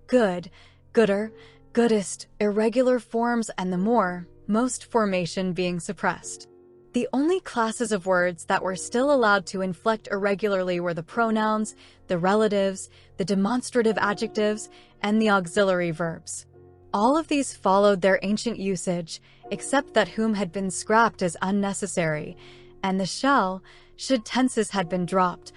good, gooder, goodest, irregular forms, and the more, most formation being suppressed. The only classes of words that were still allowed to inflect irregularly were the pronouns, the relatives, the demonstrative adjectives, and the auxiliary verbs. All of these followed their ancient usage, except that whom had been scrapped as unnecessary, and the shall, should tenses had been dropped,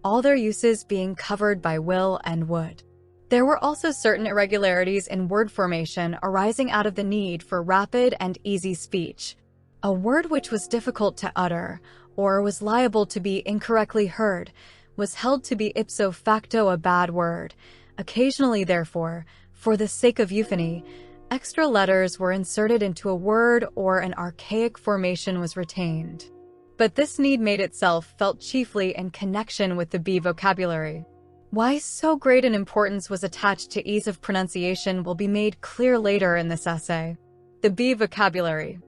all their uses being covered by will and would. There were also certain irregularities in word formation arising out of the need for rapid and easy speech. A word which was difficult to utter, or was liable to be incorrectly heard, was held to be ipso facto a bad word. Occasionally, therefore, for the sake of euphony, extra letters were inserted into a word or an archaic formation was retained. But this need made itself felt chiefly in connection with the B vocabulary. Why so great an importance was attached to ease of pronunciation will be made clear later in this essay. The B vocabulary.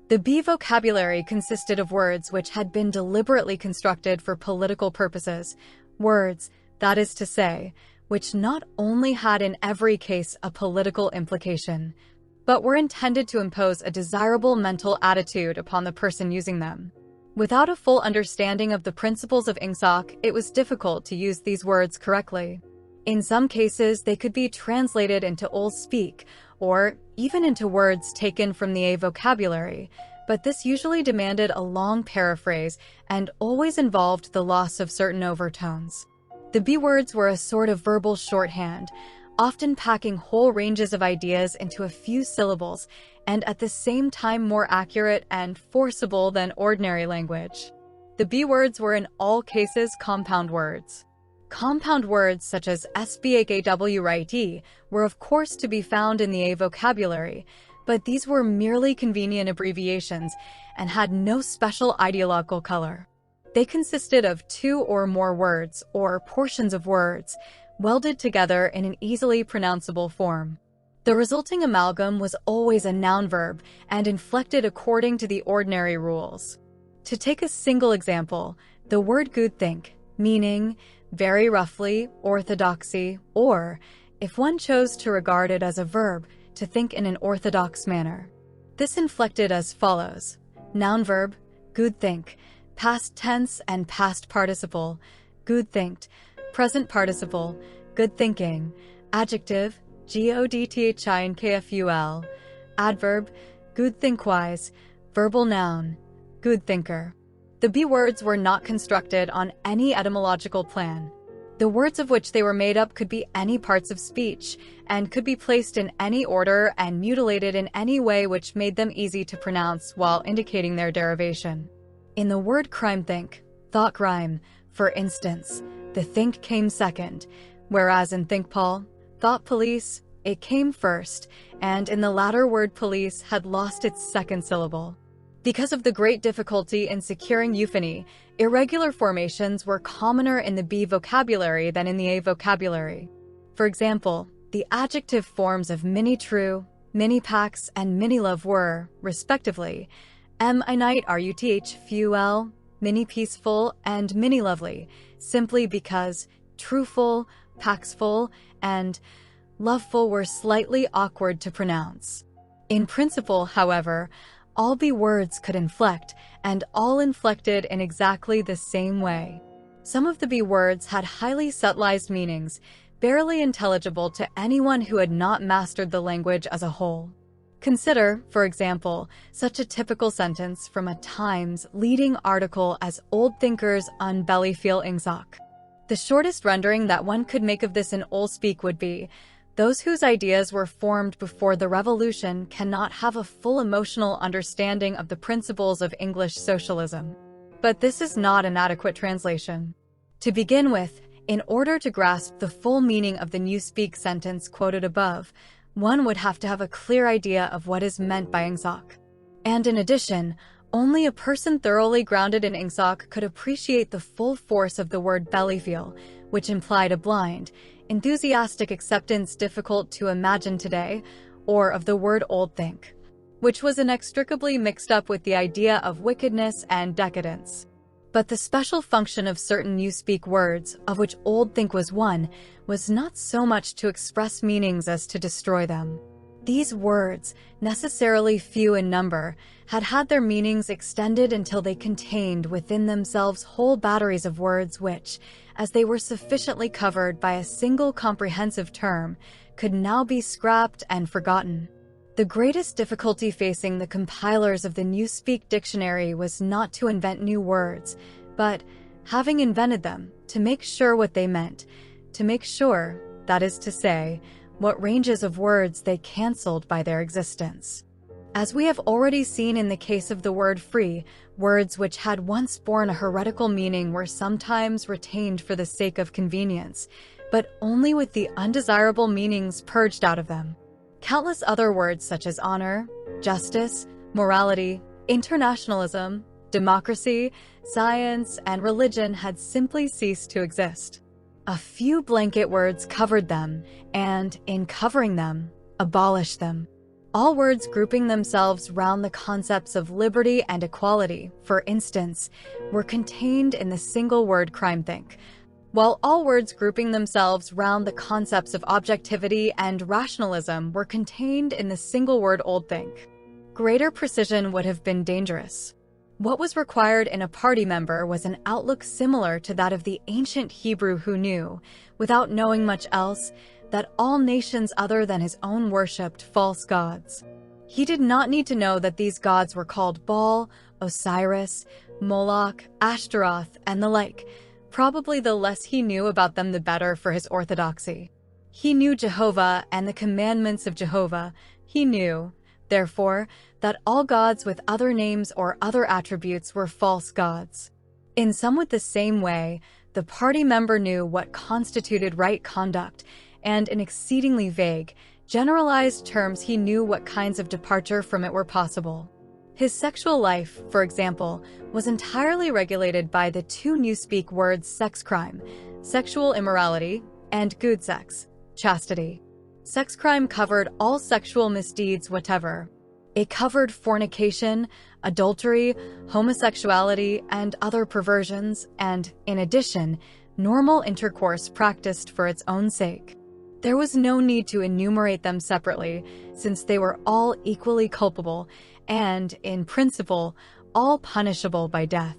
The B vocabulary consisted of words which had been deliberately constructed for political purposes, words, that is to say, which not only had in every case a political implication, but were intended to impose a desirable mental attitude upon the person using them. Without a full understanding of the principles of Ingsoc, it was difficult to use these words correctly. In some cases, they could be translated into Old Speak, or even into words taken from the A vocabulary, but this usually demanded a long paraphrase and always involved the loss of certain overtones. The B words were a sort of verbal shorthand, often packing whole ranges of ideas into a few syllables, and at the same time more accurate and forcible than ordinary language. The B words were in all cases compound words. Compound words such as SBAKW were of course to be found in the A vocabulary, but these were merely convenient abbreviations and had no special ideological color. They consisted of two or more words, or portions of words, welded together in an easily pronounceable form. The resulting amalgam was always a noun-verb and inflected according to the ordinary rules. To take a single example, the word "goodthink," meaning, very roughly, orthodoxy, or, if one chose to regard it as a verb, to think in an orthodox manner. This inflected as follows: noun-verb, goodthink, past tense and past participle, goodthinked, present participle, good thinking, adjective, godthinkful, adverb, good thinkwise, verbal noun, good thinker. The B words were not constructed on any etymological plan. The words of which they were made up could be any parts of speech, and could be placed in any order and mutilated in any way which made them easy to pronounce while indicating their derivation. In the word crime think, thought crime, for instance, the think came second, whereas in think Paul, thought police, it came first, and in the latter word police had lost its second syllable. Because of the great difficulty in securing euphony, irregular formations were commoner in the B vocabulary than in the A vocabulary. For example, the adjective forms of mini-true, mini-pax, and mini-love were, respectively, m-I-night ruth fuel, mini-peaceful, and mini-lovely, simply because truthful, paxful, and loveful were slightly awkward to pronounce. In principle, however, all B words could inflect, and all inflected in exactly the same way. Some of the B words had highly subtilized meanings, barely intelligible to anyone who had not mastered the language as a whole. Consider, for example, such a typical sentence from a Times leading article as "Old thinkers on belly feel ingsoc." The shortest rendering that one could make of this in Old Speak would be, "Those whose ideas were formed before the revolution cannot have a full emotional understanding of the principles of English socialism." But this is not an adequate translation. To begin with, in order to grasp the full meaning of the New Speak sentence quoted above, one would have to have a clear idea of what is meant by ingsoc. And in addition, Only a person thoroughly grounded in ingsoc could appreciate the full force of the word bellyfeel, which implied a blind, enthusiastic acceptance difficult to imagine today, or of the word oldthink, which was inextricably mixed up with the idea of wickedness and decadence. But the special function of certain newspeak words, of which oldthink was one, was not so much to express meanings as to destroy them. These words, necessarily few in number, had their meanings extended until they contained within themselves whole batteries of words which, as they were sufficiently covered by a single comprehensive term, could now be scrapped and forgotten. The greatest difficulty facing the compilers of the Newspeak Dictionary was not to invent new words, but, having invented them, to make sure what they meant, to make sure, that is to say, what ranges of words they cancelled by their existence. As we have already seen in the case of the word free, words which had once borne a heretical meaning were sometimes retained for the sake of convenience, but only with the undesirable meanings purged out of them. Countless other words such as honor, justice, morality, internationalism, democracy, science, and religion had simply ceased to exist. A few blanket words covered them, and, in covering them, abolished them. All words grouping themselves round the concepts of liberty and equality, for instance, were contained in the single word crimethink, while all words grouping themselves round the concepts of objectivity and rationalism were contained in the single word oldthink. Greater precision would have been dangerous. What was required in a party member was an outlook similar to that of the ancient Hebrew who knew, without knowing much else, that all nations other than his own worshipped false gods. He did not need to know that these gods were called Baal, Osiris, Moloch, Ashtaroth, and the like. Probably the less he knew about them the better for his orthodoxy. He knew Jehovah and the commandments of Jehovah. He knew, therefore, that all gods with other names or other attributes were false gods. In somewhat the same way, the party member knew what constituted right conduct, and in exceedingly vague, generalized terms he knew what kinds of departure from it were possible. His sexual life, for example, was entirely regulated by the two newspeak words sex crime, sexual immorality, and good sex, chastity. Sex crime covered all sexual misdeeds whatever. It covered fornication, adultery, homosexuality, and other perversions, and, in addition, normal intercourse practiced for its own sake. There was no need to enumerate them separately, since they were all equally culpable and, in principle, all punishable by death.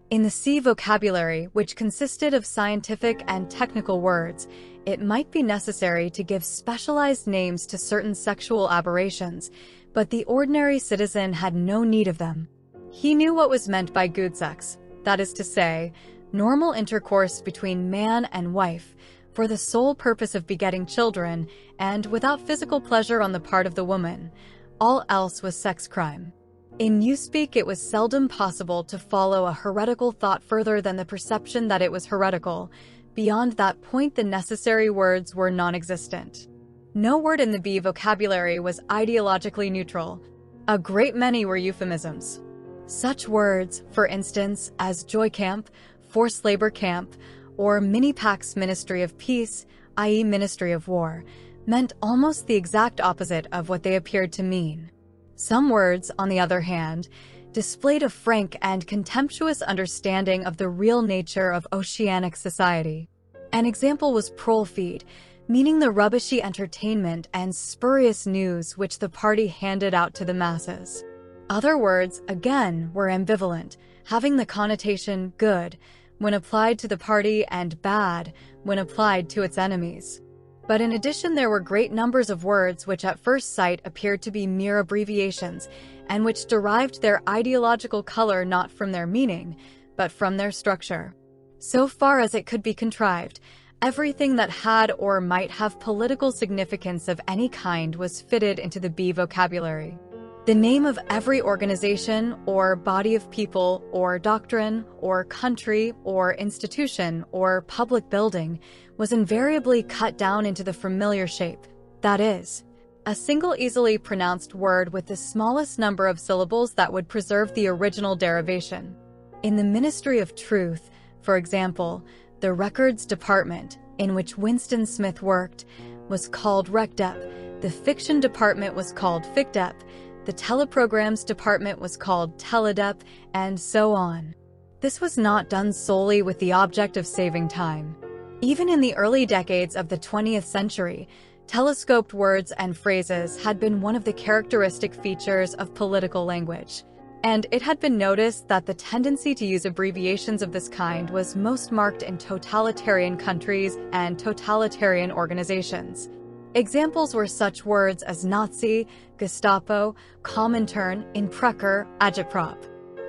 In the C vocabulary, which consisted of scientific and technical words, it might be necessary to give specialized names to certain sexual aberrations, but the ordinary citizen had no need of them. He knew what was meant by good sex, that is to say, normal intercourse between man and wife, for the sole purpose of begetting children, and without physical pleasure on the part of the woman. All else was sex crime. In newspeak, it was seldom possible to follow a heretical thought further than the perception that it was heretical. Beyond that point, the necessary words were non-existent. No word in the B vocabulary was ideologically neutral. A great many were euphemisms. Such words, for instance, as joy camp, forced labor camp, or Minipax Ministry of Peace, i.e. Ministry of War, meant almost the exact opposite of what they appeared to mean. Some words, on the other hand, displayed a frank and contemptuous understanding of the real nature of oceanic society. An example was prolfeed, meaning the rubbishy entertainment and spurious news which the party handed out to the masses. Other words, again, were ambivalent, having the connotation good when applied to the party and bad when applied to its enemies. But in addition, there were great numbers of words which at first sight appeared to be mere abbreviations, and which derived their ideological color not from their meaning, but from their structure. So far as it could be contrived, everything that had or might have political significance of any kind was fitted into the B vocabulary. The name of every organization, or body of people, or doctrine, or country, or institution, or public building was invariably cut down into the familiar shape, that is, a single easily pronounced word with the smallest number of syllables that would preserve the original derivation. In the Ministry of Truth, for example, the Records Department, in which Winston Smith worked, was called RecDep, the Fiction Department was called FicDep, the Teleprograms Department was called TeleDep, and so on. This was not done solely with the object of saving time. Even in the early decades of the 20th century, telescoped words and phrases had been one of the characteristic features of political language, and it had been noticed that the tendency to use abbreviations of this kind was most marked in totalitarian countries and totalitarian organizations. Examples were such words as Nazi, Gestapo, Comintern, Inprecher, Agitprop.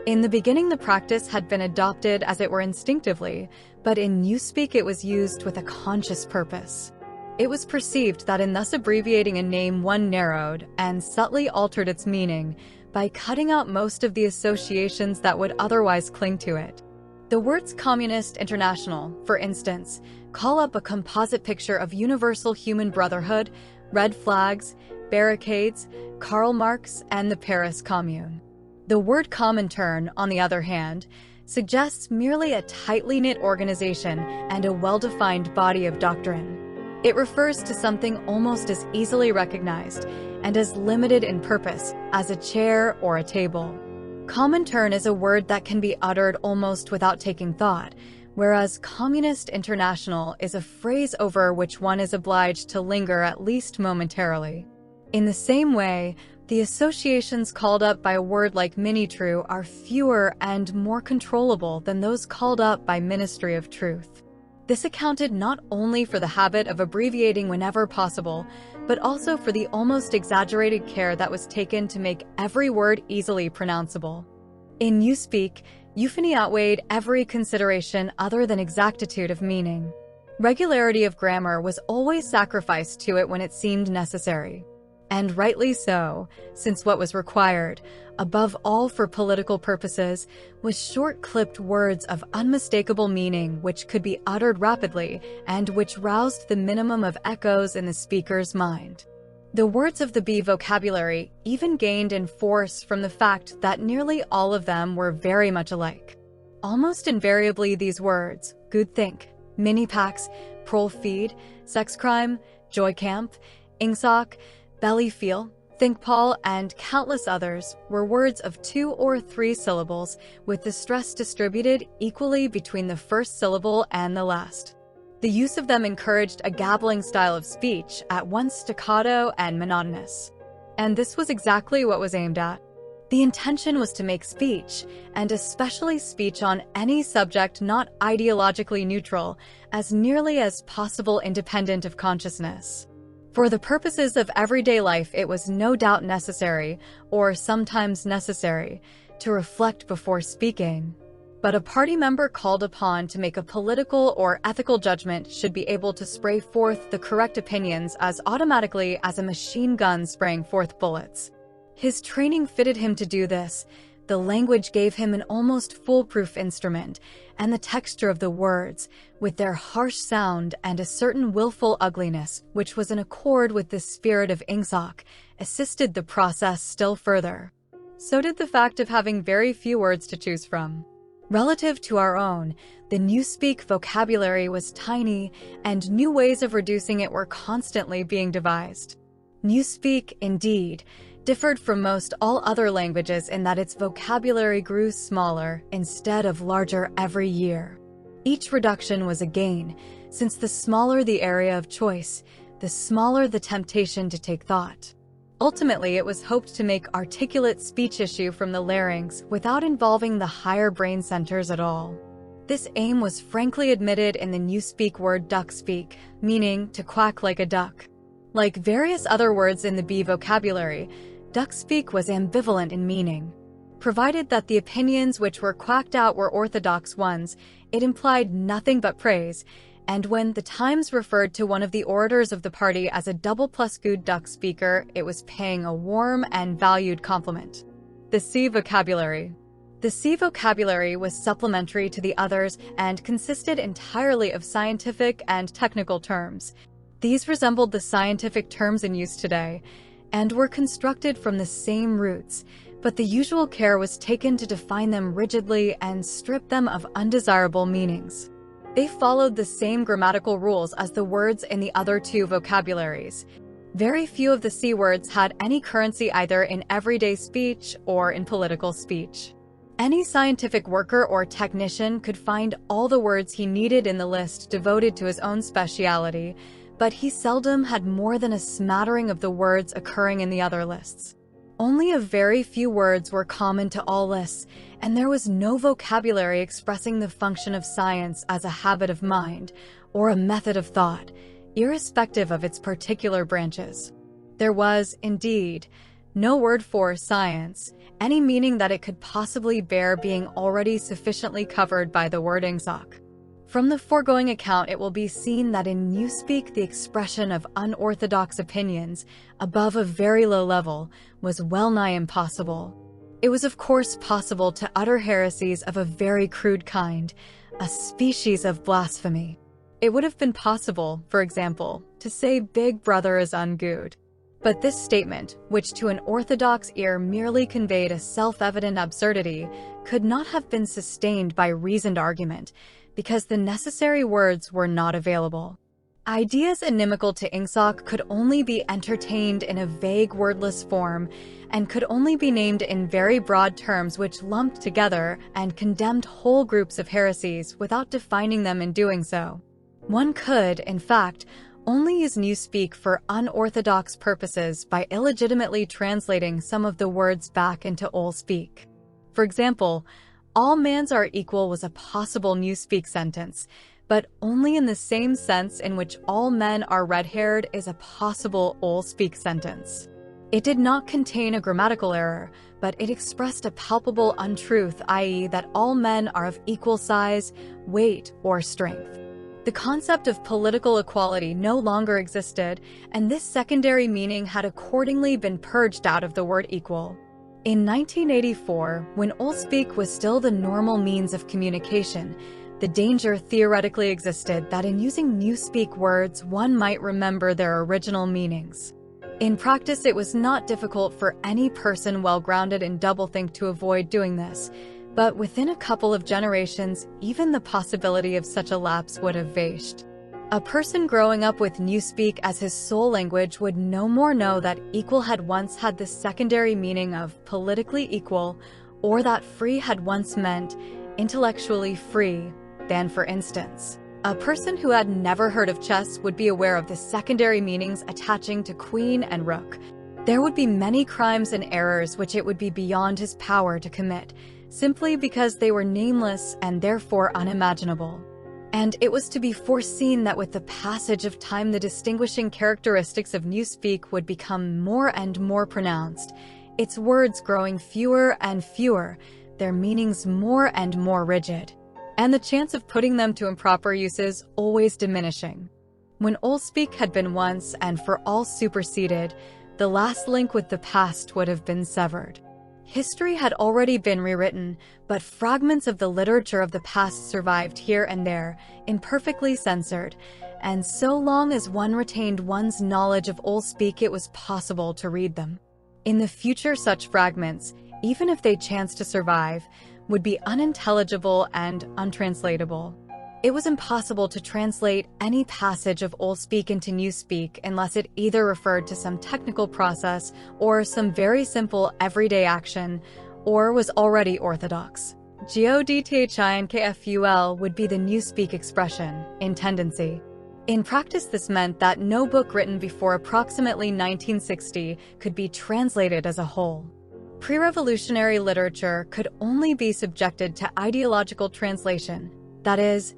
In the beginning, the practice had been adopted as it were instinctively, but in Newspeak it was used with a conscious purpose. It was perceived that in thus abbreviating a name one narrowed and subtly altered its meaning by cutting out most of the associations that would otherwise cling to it. The words Communist International, for instance, call up a composite picture of universal human brotherhood, red flags, barricades, Karl Marx, and the Paris Commune. The word Comintern, on the other hand, suggests merely a tightly knit organization and a well-defined body of doctrine. It refers to something almost as easily recognized and as limited in purpose as a chair or a table. Comintern is a word that can be uttered almost without taking thought, whereas Communist International is a phrase over which one is obliged to linger at least momentarily. In the same way, the associations called up by a word like Minitrue are fewer and more controllable than those called up by Ministry of Truth. This accounted not only for the habit of abbreviating whenever possible, but also for the almost exaggerated care that was taken to make every word easily pronounceable. In Newspeak, euphony outweighed every consideration other than exactitude of meaning. Regularity of grammar was always sacrificed to it when it seemed necessary. And rightly so, since what was required, above all for political purposes, was short-clipped words of unmistakable meaning which could be uttered rapidly and which roused the minimum of echoes in the speaker's mind. The words of the B vocabulary even gained in force from the fact that nearly all of them were very much alike. Almost invariably these words, Goodthink, Minipax, Prolfeed, Sex Crime, Joy Camp, Ingsoc, Belly Feel, Think Paul, and countless others were words of 2 or 3 syllables with the stress distributed equally between the first syllable and the last. The use of them encouraged a gabbling style of speech, at once staccato and monotonous. And this was exactly what was aimed at. The intention was to make speech, and especially speech on any subject not ideologically neutral, as nearly as possible independent of consciousness. For the purposes of everyday life, it was no doubt necessary, or sometimes necessary, to reflect before speaking. But a party member called upon to make a political or ethical judgment should be able to spray forth the correct opinions as automatically as a machine gun spraying forth bullets. His training fitted him to do this. The language gave him an almost foolproof instrument, and the texture of the words, with their harsh sound and a certain willful ugliness which was in accord with the spirit of Ingsoc, assisted the process still further. So did the fact of having very few words to choose from. Relative to our own, the Newspeak vocabulary was tiny, and new ways of reducing it were constantly being devised. Newspeak, indeed, differed from most all other languages in that its vocabulary grew smaller instead of larger every year. Each reduction was a gain, since the smaller the area of choice, the smaller the temptation to take thought. Ultimately, it was hoped to make articulate speech issue from the larynx without involving the higher brain centers at all. This aim was frankly admitted in the Newspeak word duckspeak, meaning to quack like a duck. Like various other words in the B vocabulary, duckspeak was ambivalent in meaning. Provided that the opinions which were quacked out were orthodox ones, it implied nothing but praise, and when the Times referred to one of the orators of the party as a double plus good duck speaker, it was paying a warm and valued compliment. The C vocabulary. The C vocabulary was supplementary to the others and consisted entirely of scientific and technical terms. These resembled the scientific terms in use today, and were constructed from the same roots, but the usual care was taken to define them rigidly and strip them of undesirable meanings. They followed the same grammatical rules as the words in the other two vocabularies. Very few of the C words had any currency either in everyday speech or in political speech. Any scientific worker or technician could find all the words he needed in the list devoted to his own speciality, but he seldom had more than a smattering of the words occurring in the other lists. Only a very few words were common to all lists, and there was no vocabulary expressing the function of science as a habit of mind or a method of thought, irrespective of its particular branches. There was, indeed, no word for science, any meaning that it could possibly bear being already sufficiently covered by the word ingsoc. From the foregoing account, it will be seen that in Newspeak the expression of unorthodox opinions above a very low level was well nigh impossible. It was of course possible to utter heresies of a very crude kind, a species of blasphemy. It would have been possible, for example, to say Big Brother is ungood. But this statement, which to an orthodox ear merely conveyed a self-evident absurdity, could not have been sustained by reasoned argument, because the necessary words were not available. Ideas inimical to ingsoc could only be entertained in a vague wordless form, and could only be named in very broad terms which lumped together and condemned whole groups of heresies without defining them in doing so. One could, in fact, only use Newspeak for unorthodox purposes by illegitimately translating some of the words back into Old Speak. For example, all mans are equal was a possible Newspeak sentence, but only in the same sense in which all men are red-haired is a possible Old Speak sentence. It did not contain a grammatical error, but it expressed a palpable untruth, i.e. that all men are of equal size, weight, or strength. The concept of political equality no longer existed, and this secondary meaning had accordingly been purged out of the word equal. In 1984, when Old Speak was still the normal means of communication, the danger theoretically existed that in using Newspeak words one might remember their original meanings. In practice, it was not difficult for any person well-grounded in doublethink to avoid doing this, but within a couple of generations, even the possibility of such a lapse would have vanished. A person growing up with Newspeak as his sole language would no more know that equal had once had the secondary meaning of politically equal, or that free had once meant intellectually free, than, for instance, a person who had never heard of chess would be aware of the secondary meanings attaching to queen and rook. There would be many crimes and errors which it would be beyond his power to commit, simply because they were nameless and therefore unimaginable. And it was to be foreseen that with the passage of time the distinguishing characteristics of Newspeak would become more and more pronounced, its words growing fewer and fewer, their meanings more and more rigid, and the chance of putting them to improper uses always diminishing. When Old Speak had been once and for all superseded, the last link with the past would have been severed. History had already been rewritten, but fragments of the literature of the past survived here and there, imperfectly censored, and so long as one retained one's knowledge of Old Speak, it was possible to read them. In the future, such fragments, even if they chanced to survive, would be unintelligible and untranslatable. It was impossible to translate any passage of Old Speak into Newspeak unless it either referred to some technical process or some very simple everyday action, or was already orthodox. Godthinkful would be the Newspeak expression, in tendency. In practice, this meant that no book written before approximately 1960 could be translated as a whole. Pre-revolutionary literature could only be subjected to ideological translation, that is,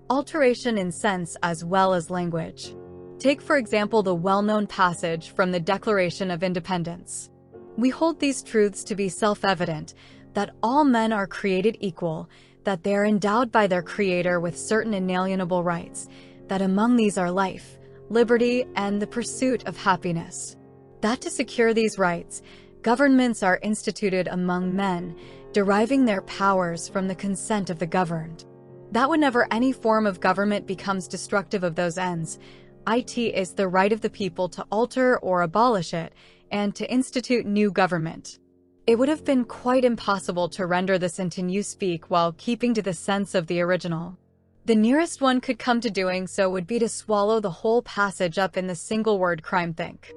alteration in sense as well as language. Take, for example, the well-known passage from the Declaration of Independence. We hold these truths to be self-evident, that all men are created equal, that they are endowed by their Creator with certain inalienable rights, that among these are life, liberty, and the pursuit of happiness. That to secure these rights, governments are instituted among men, deriving their powers from the consent of the governed. That whenever any form of government becomes destructive of those ends, it is the right of the people to alter or abolish it, and to institute new government. It would have been quite impossible to render this into newspeak while keeping to the sense of the original. The nearest one could come to doing so would be to swallow the whole passage up in the single word crime think.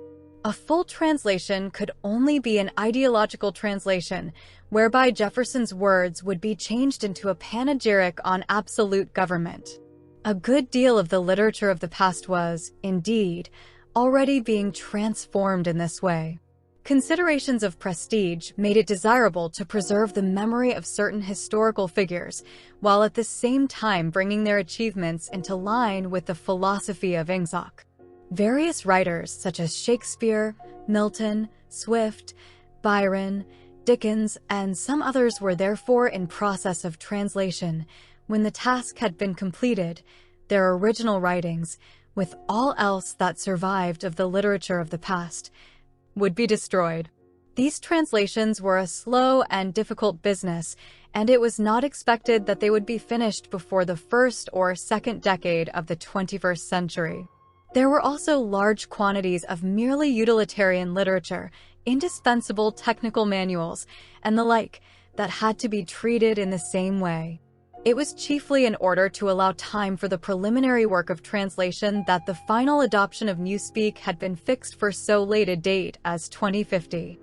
A full translation could only be an ideological translation, whereby Jefferson's words would be changed into a panegyric on absolute government. A good deal of the literature of the past was, indeed, already being transformed in this way. Considerations of prestige made it desirable to preserve the memory of certain historical figures, while at the same time bringing their achievements into line with the philosophy of Ingsoc. Various writers such as Shakespeare, Milton, Swift, Byron, Dickens, and some others were therefore in process of translation. When the task had been completed, their original writings, with all else that survived of the literature of the past, would be destroyed. These translations were a slow and difficult business, and it was not expected that they would be finished before the first or second decade of the 21st century. There were also large quantities of merely utilitarian literature, indispensable technical manuals, and the like, that had to be treated in the same way. It was chiefly in order to allow time for the preliminary work of translation that the final adoption of newspeak had been fixed for so late a date as 2050.